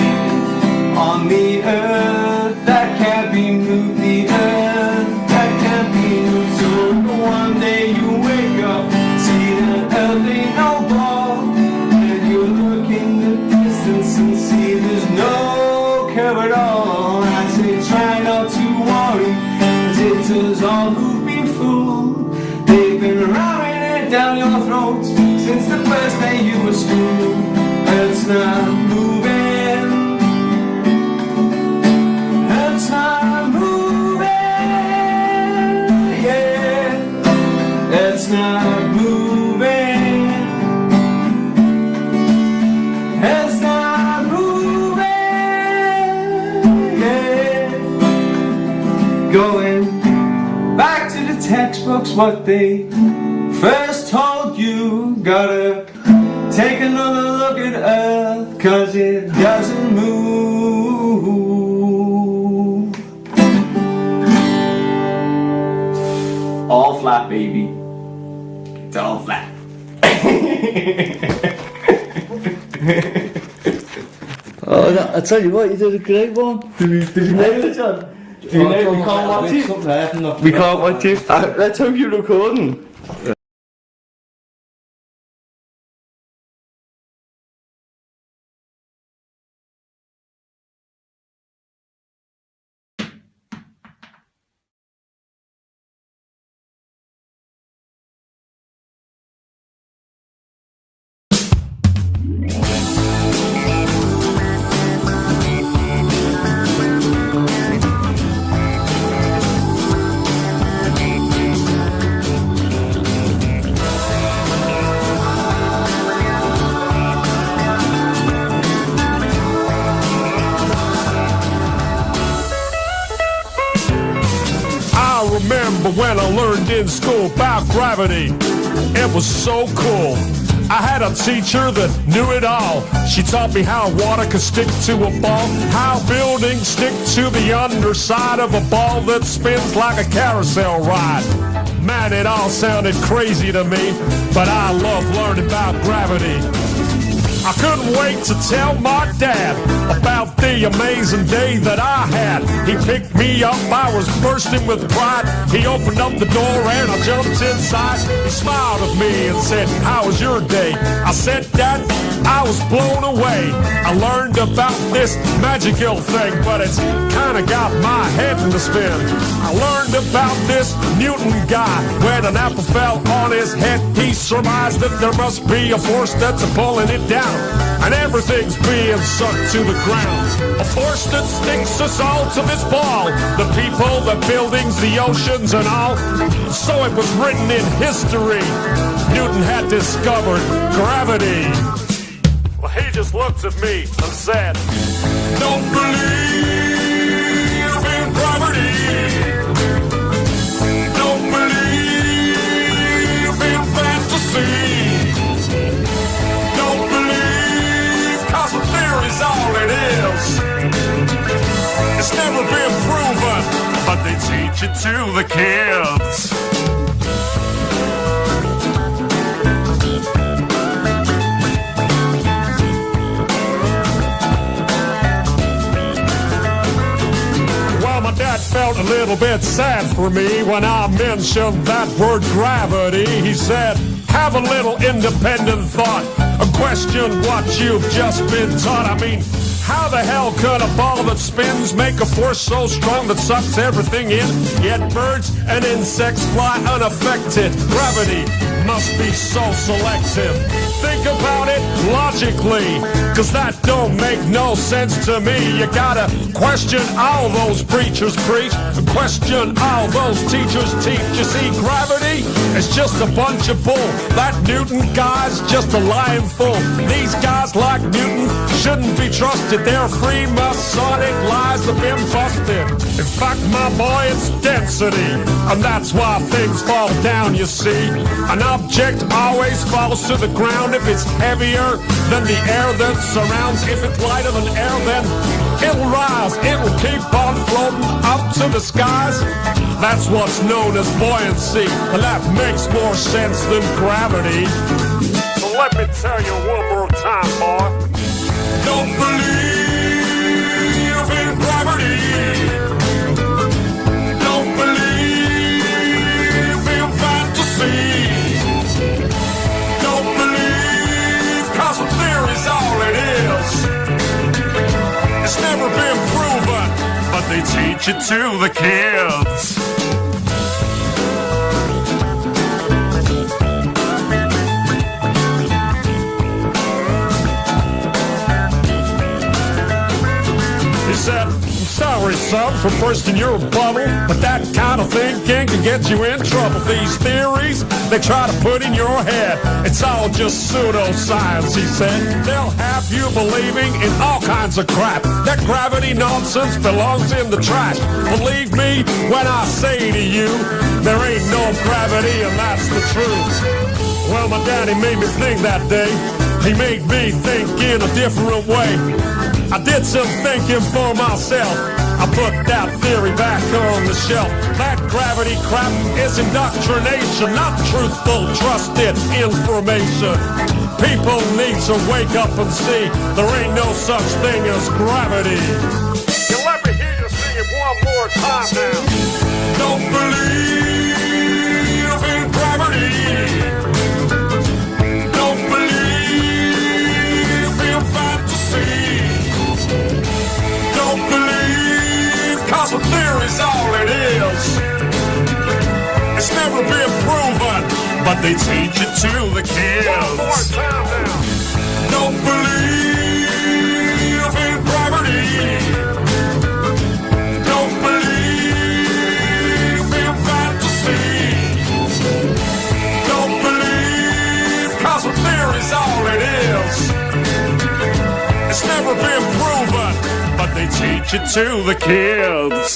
[SPEAKER 14] on the earth that can't be moved, the earth that can't be moved. So one day you wake up, see that earth ain't no ball, and you look in the distance and see there's no curve at all. I say try not to worry, as it is all who've been fooled. They've been ramming it down your throats since the first day you were school. Earth's not moving, Earth's not moving, yeah. and start moving, yeah. Going back to the textbooks, what they first told you. Gotta take another look at Earth, 'cause it doesn't move. All flat, baby. It's all flat.
[SPEAKER 2] I tell you what, you did a great one. Did you nail it, John?
[SPEAKER 14] We can't watch it.
[SPEAKER 2] We can't watch it. Let's hope you're recording.
[SPEAKER 15] Remember when I learned in school about gravity? It was so cool. I had a teacher that knew it all. She taught me how water could stick to a ball, how buildings stick to the underside of a ball that spins like a carousel ride. Man, it all sounded crazy to me, but I love learning about gravity. I couldn't wait to tell my dad about the amazing day that I had. He picked me up, I was bursting with pride. He opened up the door and I jumped inside. He smiled at me and said, "How was your day?" I said, "Dad, I was blown away. I learned about this magical thing, but it's kinda got my head in the spin. I learned about this Newton guy. When an apple fell on his head, he surmised that there must be a force that's pulling it down, and everything's being sucked to the ground. A force that sticks us all to this ball. The people, the buildings, the oceans and all. So it was written in history. Newton had discovered gravity." Well, he just looked at me and said, "Don't believe in gravity. Don't believe in fantasy. Don't believe, 'cause the theory's all it is. It's never been proven, but they teach it to the kids." My dad felt a little bit sad for me when I mentioned that word gravity. He said, "Have a little independent thought, and question what you've just been taught. I mean, how the hell could a ball that spins make a force so strong that sucks everything in? Yet birds and insects fly unaffected. Gravity must be so selective. Think about it logically, 'cause that don't make no sense to me. You gotta question all those preachers preach, and question all those teachers teach. You see, gravity is just a bunch of bull. That Newton guy's just a lying fool. These guys like Newton shouldn't be trusted. Their Freemasonic lies have been busted. In fact, my boy, it's density, and that's why things fall down, you see. An object always falls to the ground if it's heavier than the air that surrounds. If it's lighter than air, then it'll rise. It'll keep on floating up to the skies. That's what's known as buoyancy, and that makes more sense than gravity. So let me tell you one more time, boy. Don't believe in gravity. Don't believe in fantasy. Don't believe, 'cause the theory's all it is. It's never been proven, but they teach it to the kids. He said, "I'm sorry,
[SPEAKER 12] themselves for bursting your bubble, but that kind of thinking can get you in trouble. These theories they try to put in your head, it's all just pseudoscience, he said. They'll have you believing in all kinds of crap. That gravity nonsense belongs in the trash. Believe me when I say to you, there ain't no gravity, and that's the truth. Well, my daddy made me think that day. He made me think in a different way. I did some thinking for myself. I put that theory back on the shelf. That gravity crap is indoctrination, not truthful, trusted information. People need to wake up and see there ain't no such thing as gravity. You'll let me hear you sing it one more time now. Don't believe in gravity. Don't believe in fantasy. Don't believe, cause a theory's all it is. It's never been proven, but they teach it to the kids. One more time now. Don't believe in gravity. Don't believe in fantasy. Don't believe, cause a theory's all it is. It's never been proven, but they teach it to the kids.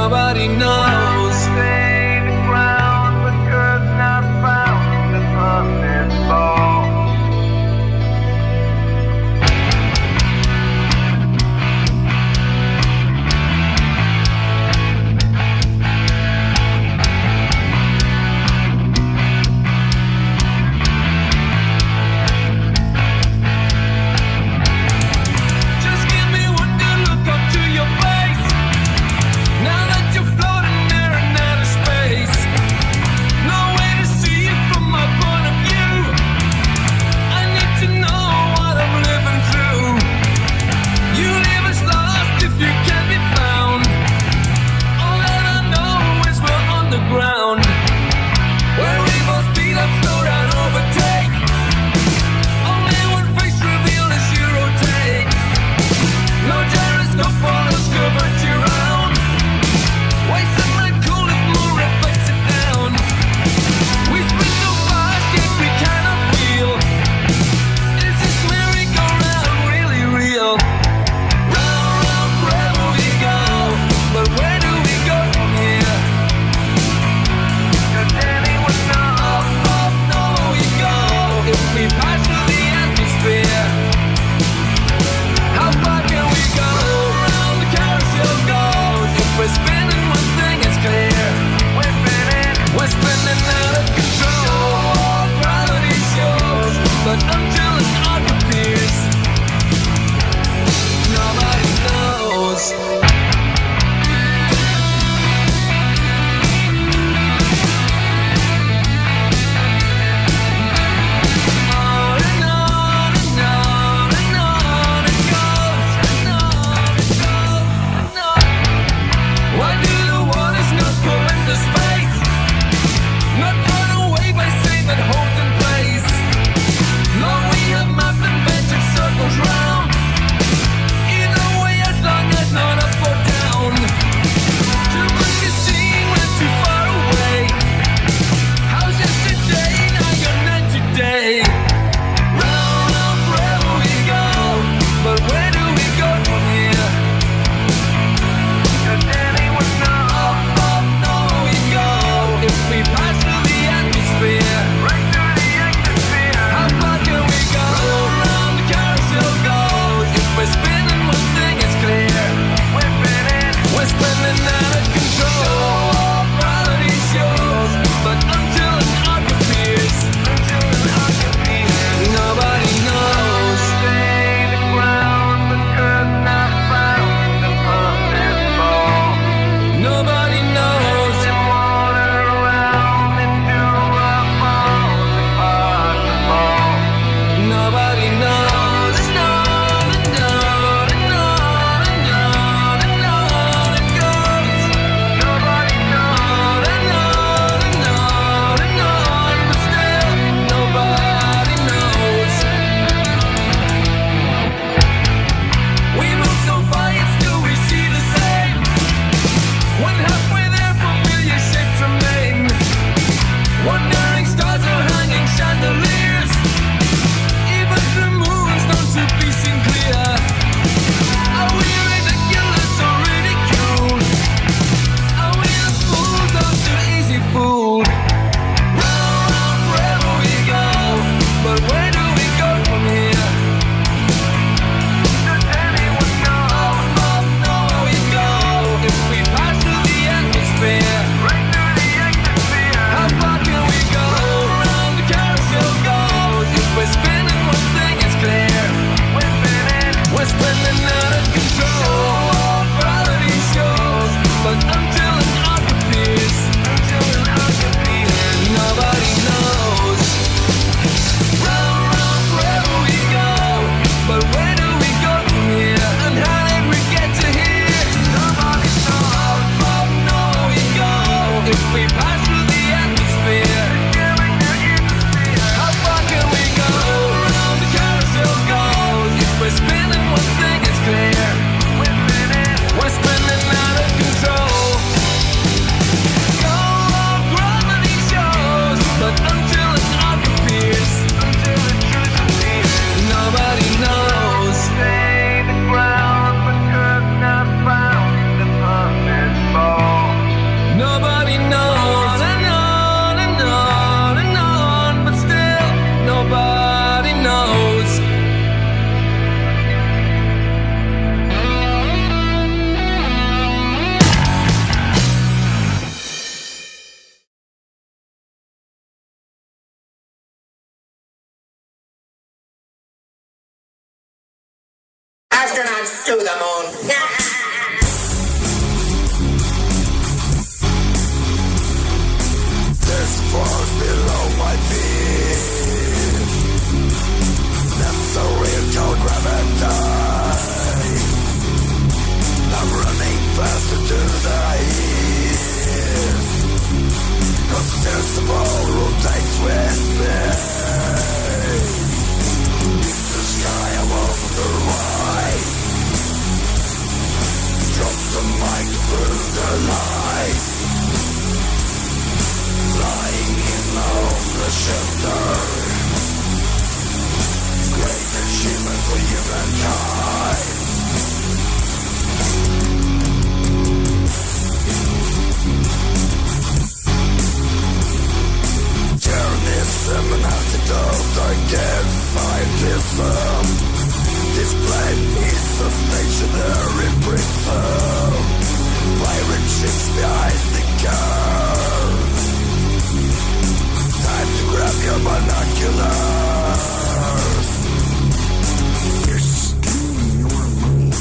[SPEAKER 14] nobody knows. Just give me one good look up to your face. Now that you're floating
[SPEAKER 12] astronauts to the moon.
[SPEAKER 15] This falls below my feet. That's a real cold gravity. I'm running faster to the east. Cause there's a ball rotates with me. It's the sky above the right. Drop the mic through the lights. Flying in on the shelter. Great achievement for humankind. Terrorism and antidote against scientism. This plane is a stationary prison. Pirate ships behind the car. Time to grab your binoculars. You're stealing your money.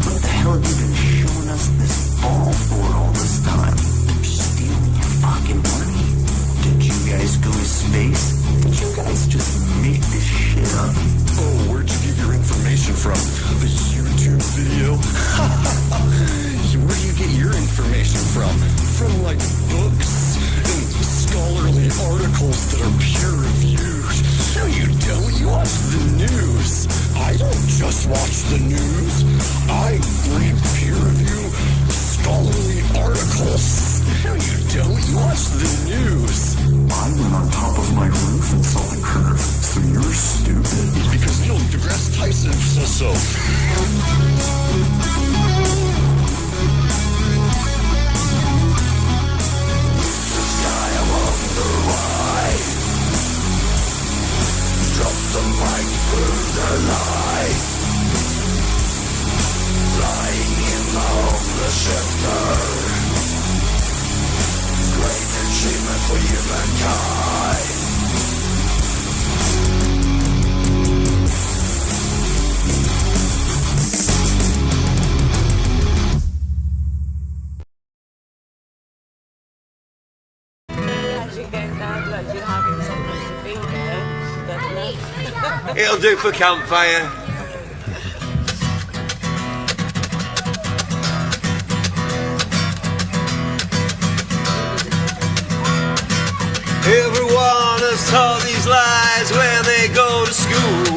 [SPEAKER 15] What the hell have you been showing us this ball for all this time? Stealing your fucking money? Did you guys go to space? Did you guys just make this shit up? Oh, where'd you get your information from? The YouTube video? Where do you get your information from? From like books and scholarly articles that are peer-reviewed. No, you don't. You watch the news. I don't just watch the news. I read peer-review scholarly articles. No, you don't. You watch the news. I went on top of my roof and saw the curve. So you're stupid. Because Neil deGrasse Tyson says so. Drop the mic through the lights. Flying in on the shelter. Great achievement for humankind.
[SPEAKER 8] It'll do for campfire. Everyone has told these lies when they go to school,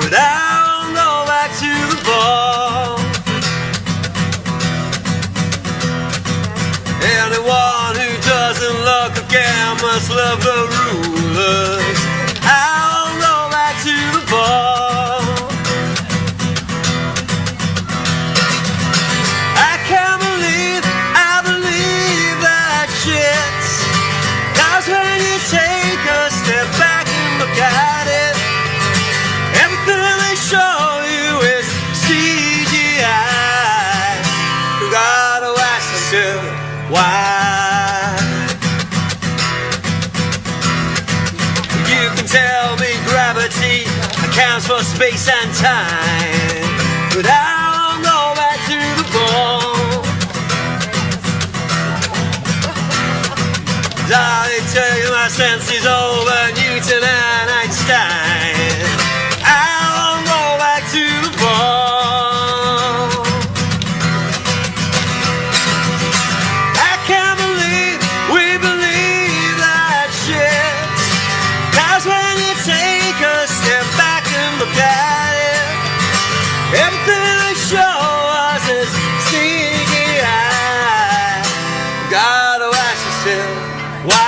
[SPEAKER 8] but I'll go back to the ball. Anyone who doesn't look again must love the rulers. I'll go back to the ball. I can't believe I believe that shit. Cause when you take a step back and look at it, everything they show you is CGI. You gotta ask yourself why. You can tell me gravity accounts for space and time, but I'll go back to the ball. I tell you my sense is over Newton and Einstein. I'll go back to the ball. I can't believe we believe that shit. Cause when you take a step back and look at it, everything they show us is CGI. Gotta ask yourself why.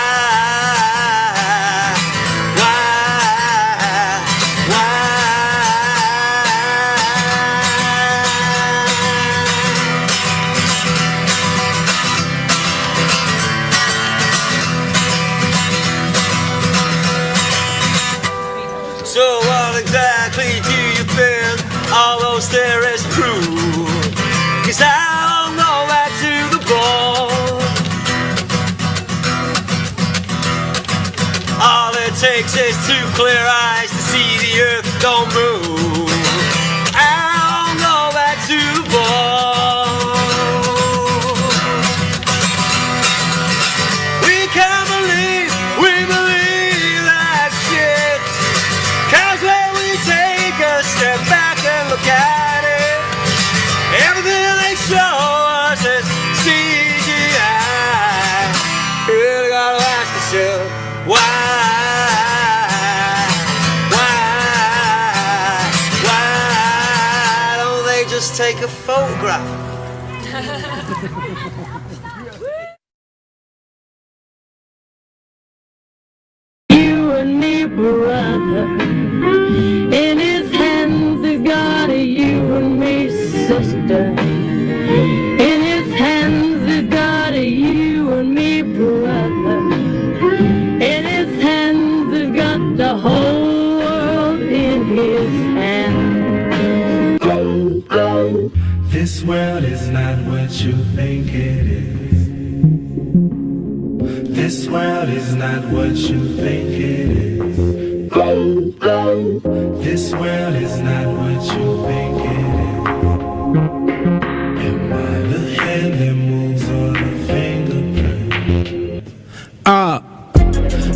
[SPEAKER 8] So what exactly do you think all those theories prove? Cause I'll go back to the ball. All it takes is two clear eyes to see the earth don't move. I'll says CGI. Really gotta ask yourself, why don't they just take a photograph?
[SPEAKER 4] You and me, brother. In his hands he's got a you and me, sister. In his hands he's got a you and me, brother. In his hands he's got the whole world in his hands. Go, go.
[SPEAKER 13] This world is not what you think it is. This world is not what you think it is.
[SPEAKER 4] Go, go.
[SPEAKER 13] This world is not what you think it is. Am I the hand that moves or the fingerprint?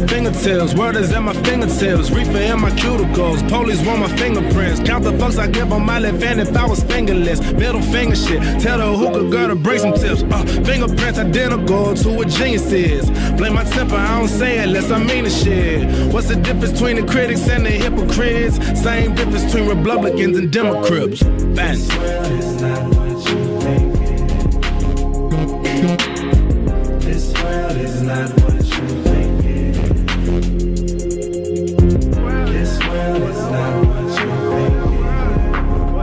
[SPEAKER 17] Fingertips, word is at my fingertips. Reefer in my cuticles, police want my fingerprints. Count the fucks I give on my left hand if I was fingerless. Middle finger shit, tell the hookah girl to break some tips. Fingerprints identical to what genius is. Blame my temper, I don't say it unless I mean the shit. What's the difference between the critics and the hypocrites? Same difference between Republicans and Democrats. Fast.
[SPEAKER 13] This world is not what you think it is. This world is not what you think it is.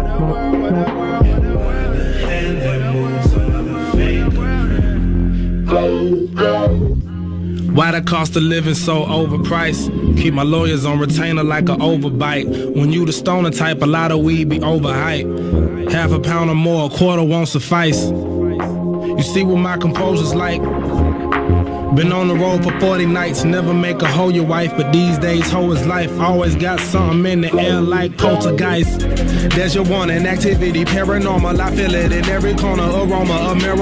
[SPEAKER 13] Am I the hand that moves or the fingerprint?
[SPEAKER 4] Go, go.
[SPEAKER 17] Why the cost of living so overpriced? Keep my lawyers on retainer like an overbite. When you the stoner type, a lot of weed be overhyped. Half a pound or more, a quarter won't suffice. You see what my composure's like? Been on the road for 40 nights, never make a hoe your wife, but these days hoe is life. Always got something in the air like poltergeist. There's your one in activity, paranormal, I feel it in every corner, aroma of marijuana.